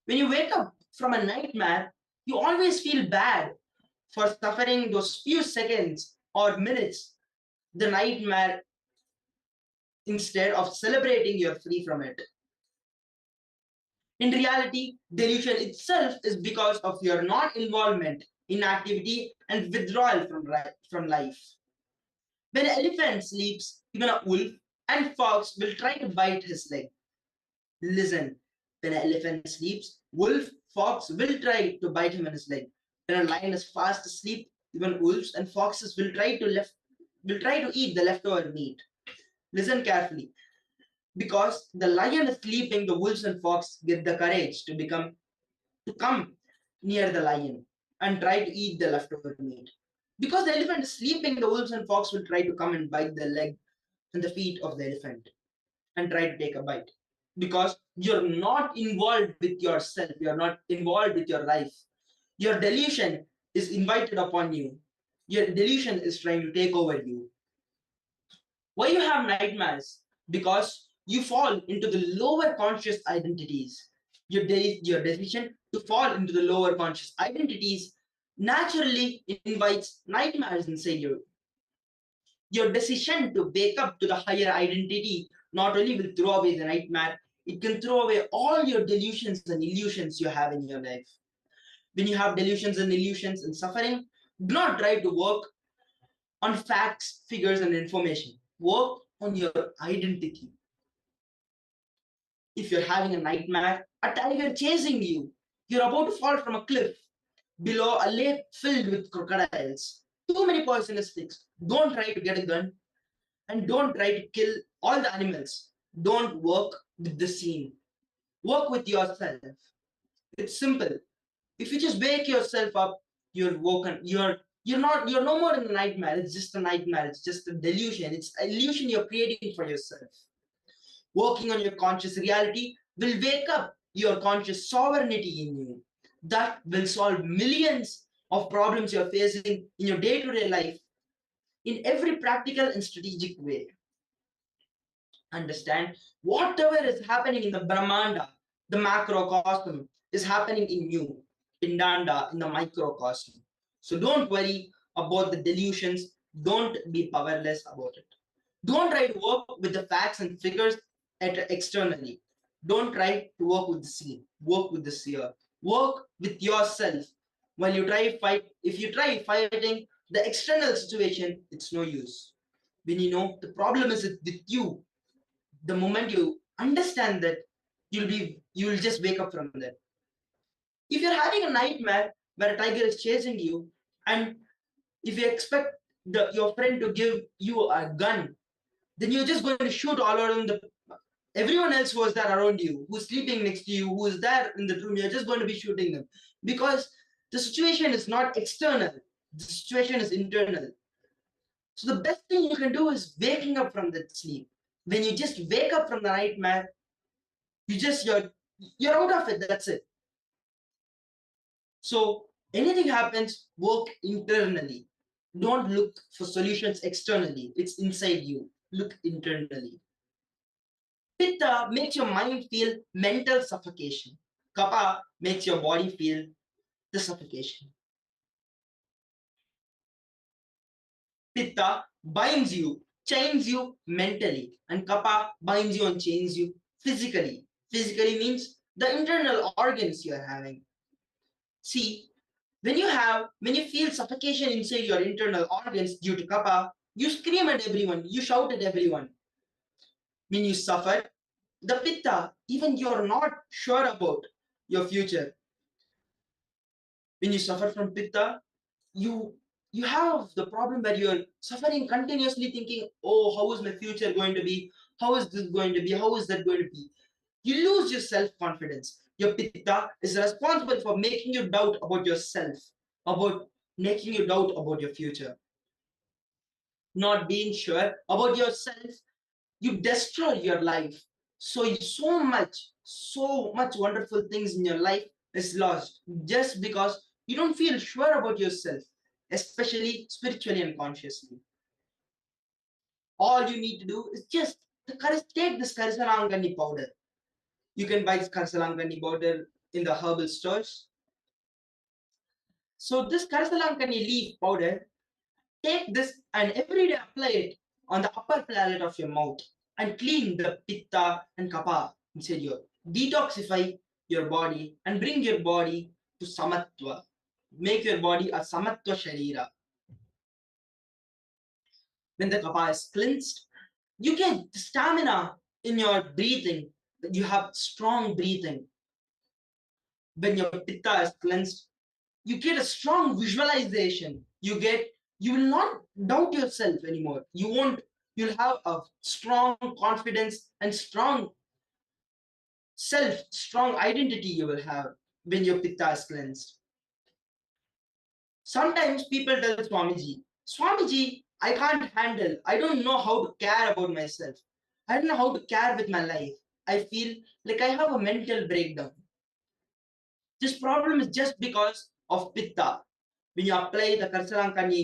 S16: When you wake up from a nightmare, you always feel bad for suffering those few seconds or minutes, the nightmare, instead of celebrating you're free from it. In reality, delusion itself is because of your non-involvement, inactivity, and withdrawal from life. When an elephant sleeps, even a wolf and fox will try to bite his leg. Listen, when an elephant sleeps, wolf, fox will try to bite him in his leg. When a lion is fast asleep, even wolves and foxes will try to eat the leftover meat. Listen carefully. Because the lion is sleeping, the wolves and fox get the courage to come near the lion and try to eat the leftover meat. Because the elephant is sleeping, the wolves and fox will try to come and bite the leg and the feet of the elephant and try to take a bite. Because you're not involved with yourself, you're not involved with your life. Your delusion is invited upon you. Your delusion is trying to take over you. Why you have nightmares? Because you fall into the lower conscious identities. Your decision to fall into the lower conscious identities naturally invites nightmares inside you. Your decision to wake up to the higher identity not only will throw away the nightmare, it can throw away all your delusions and illusions you have in your life. When you have delusions and illusions and suffering, do not try to work on facts, figures, and information. Work on your identity. If you're having a nightmare, a tiger chasing you, you're about to fall from a cliff below a lake filled with crocodiles. Too many poisonous snakes. Don't try to get a gun and don't try to kill all the animals. Don't work with the scene. Work with yourself. It's simple. If you just wake yourself up, you're woken. You're no more in a nightmare. It's just a nightmare. It's just a delusion. It's an illusion you're creating for yourself. Working on your conscious reality will wake up your conscious sovereignty in you. That will solve millions of problems you're facing in your day-to-day life in every practical and strategic way. Understand, whatever is happening in the Brahmanda, the macrocosm, is happening in you, Pindanda, in the microcosm. So don't worry about the delusions. Don't be powerless about it. Don't try to work with the facts and figures externally. Don't try to work with the scene. Work with the seer. Work with yourself. When you if you try fighting the external situation, it's no use. When you know the problem is with you, the moment you understand that, you'll just wake up from that. If you're having a nightmare where a tiger is chasing you, and if you expect your friend to give you a gun, then you're just going to shoot all around everyone else who is there around you, who's sleeping next to you, who is there in the room. You're just going to be shooting them because the situation is not external, the situation is internal. So the best thing you can do is waking up from that sleep. When you just wake up from the nightmare, you're out of it. That's it. So anything happens, work internally. Don't look for solutions externally. It's inside you. Look internally. Pitta makes your mind feel mental suffocation. Kapha makes your body feel the suffocation. Pitta binds you, chains you mentally, and kapha binds you and chains you physically. Physically means the internal organs you are having. See, when you feel suffocation inside your internal organs due to kapha, you scream at everyone, you shout at everyone. When you suffer, the pitta, even you're not sure about your future. When you suffer from pitta, you have the problem where you're suffering continuously thinking, oh, how is my future going to be? How is this going to be? How is that going to be? You lose your self-confidence. Your pitta is responsible for making you doubt about yourself, about making you doubt about your future. Not being sure about yourself, you destroy your life. So much wonderful things in your life is lost just because you don't feel sure about yourself, especially spiritually and consciously. All you need to do is just take this Karasalangani powder. You can buy Karasalangani powder in the herbal stores. So this Karasalangani leaf powder, take this and every day apply it on the upper palate of your mouth and clean the pitta and kapha inside you. Detoxify your body and bring your body to samatva. Make your body a samatva sharira. When the kapha is cleansed, you get stamina in your breathing. You have strong breathing. When your pitta is cleansed, you get a strong visualization. You will not doubt yourself anymore. You'll have a strong confidence and strong identity you will have when your pitta is cleansed. Sometimes people tell Swamiji, I can't handle, I don't know how to care about myself. I don't know how to care with my life. I feel like I have a mental breakdown. This problem is just because of pitta. When you apply the Karsalankani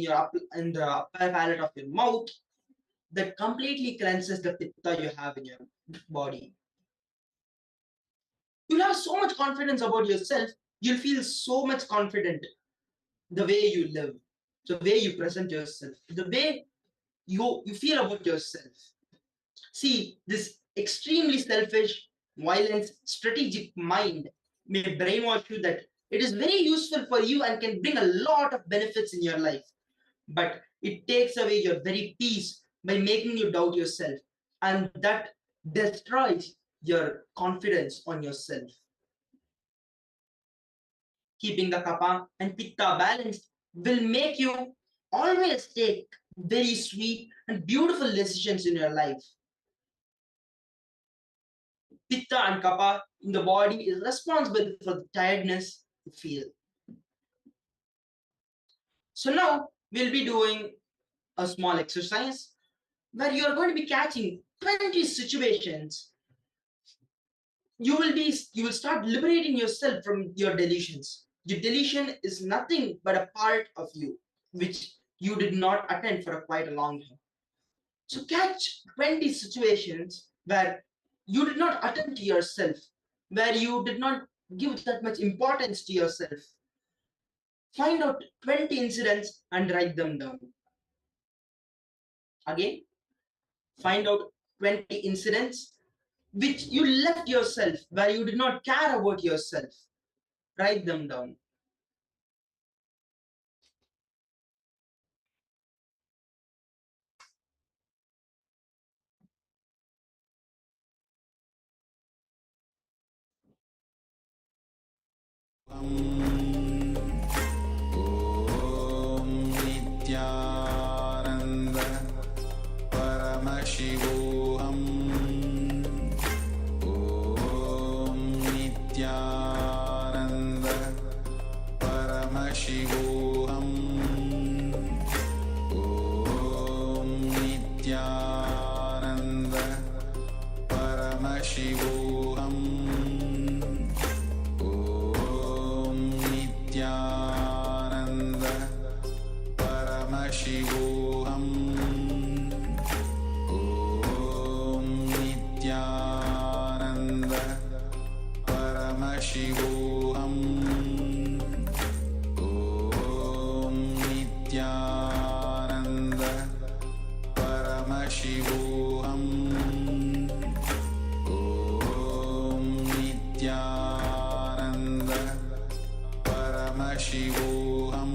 S16: in the upper palate of your mouth, that completely cleanses the pitta you have in your body. You'll have so much confidence about yourself. You'll feel so much confident the way you live, the way you present yourself, the way you feel about yourself. See, this extremely selfish, violent, strategic mind may brainwash you that it is very useful for you and can bring a lot of benefits in your life. But it takes away your very peace by making you doubt yourself. And that destroys your confidence on yourself. Keeping the kapha and pitta balanced will make you always take very sweet and beautiful decisions in your life. Pitta and kapha in the body is responsible for the tiredness you feel. So now we'll be doing a small exercise where you are going to be catching 20 situations. You will start liberating yourself from your delusions. Your delusion is nothing but a part of you, which you did not attend for quite a long time. So catch 20 situations where you did not attend to yourself, where you did not give that much importance to yourself. Find out 20 incidents and write them down. Again, find out 20 incidents which you left yourself, where you did not care about yourself. Write them down.
S2: Nithyananda Paramashivoham Nithyananda Paramashivoham Nithyananda Paramashivoham Nithyananda Paramashivoham Nithyananda Paramashivoham Nithyananda Paramashivoham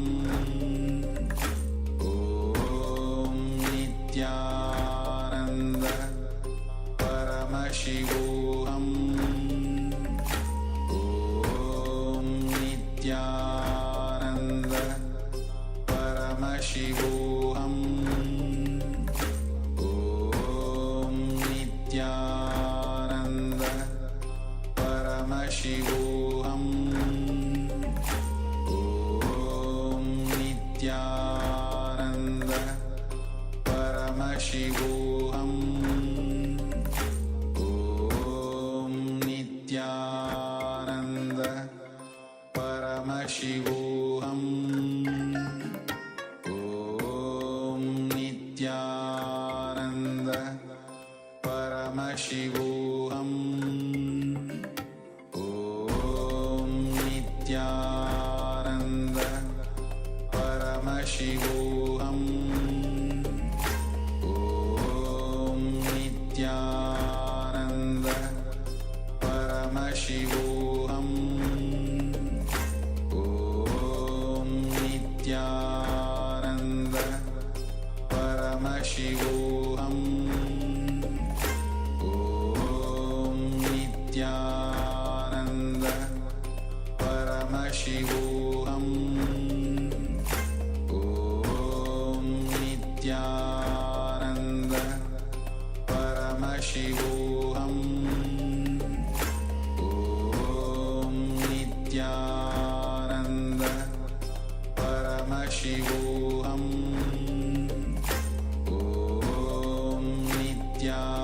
S2: Om Nithyananda Paramashivoham Om Nithyananda Paramashivoham Om Nithyananda Paramashivoham Om Nithyananda Paramashivoham Om Nithyananda Paramashivoham Om Nithyananda Paramashivoham Om Nithyananda Paramashivoham Om Nithyananda Paramashivoham Om Nithyananda Paramashivoham Om Nithyananda Paramashivoham Om Nithyananda Paramashivoham Om Nithyananda Paramashivoham Om Nithyananda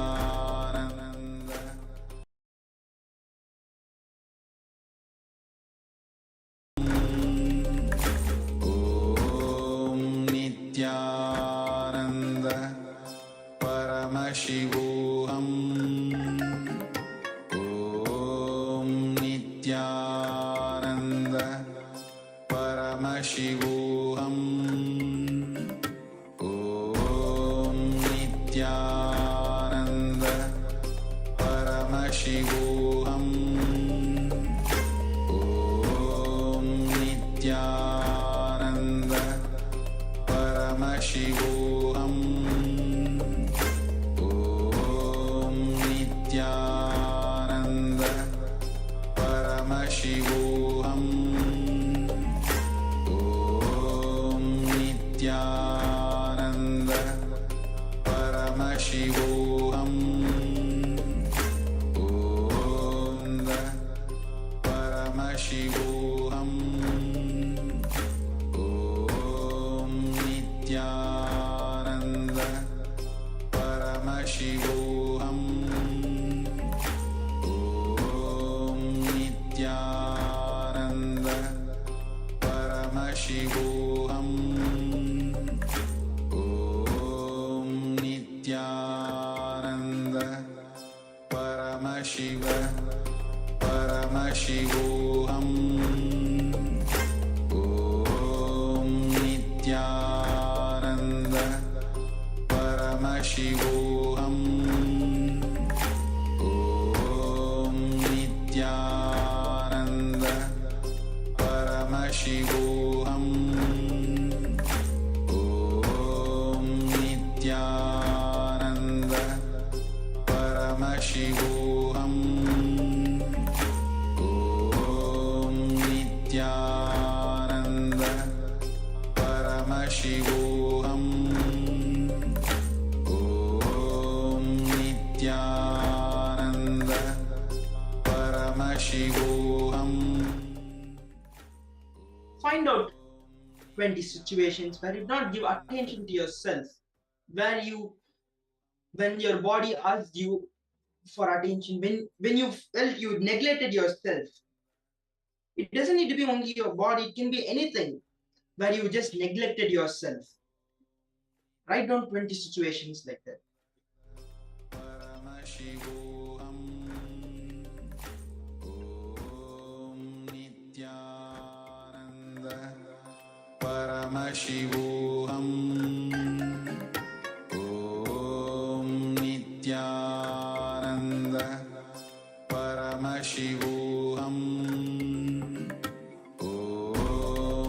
S2: Om Nithyananda Paramashivoham Om Nithyananda Paramashivoham Om Nithyananda Paramashivoham Om Nithyananda Paramashivoham Om Nithyananda Paramashivoham Om Nithyananda Paramashivoham Om Paramashivoham Om Nithyananda Paramashivoham Om Nithyananda Paramashivoham Om Nithyananda Paramashivoham Om Nithyananda Paramashivoham Om Nithyananda Paramashivoham Om Nithyananda Paramashivoham Om Nithyananda Paramashivoham Om Nithyananda Paramashivoham.
S16: Find out 20 situations where you not give attention to yourself, when your body asked you for attention, when you felt you neglected yourself. It doesn't need to be only your body, it can be anything where you just neglected yourself. Write down 20 situations like that.
S2: Paramashivoham Om Nithyananda Paramashivoham Om Nithyananda Paramashivoham Om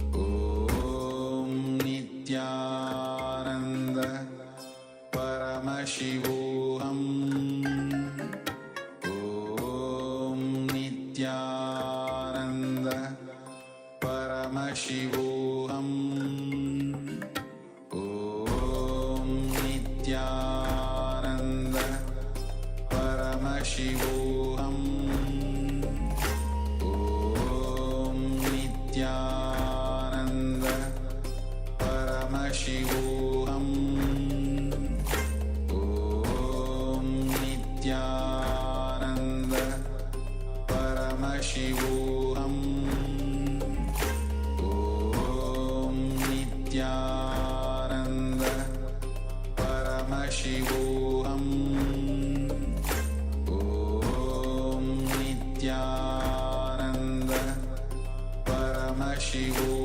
S2: Paramashivoham. Om Nithyananda Paramashivoham. Om Nithyananda Paramashivoham. Om Nithyananda Paramashivoham. Om Nithyananda Paramashivoham. Om Nithyananda Paramashivoham.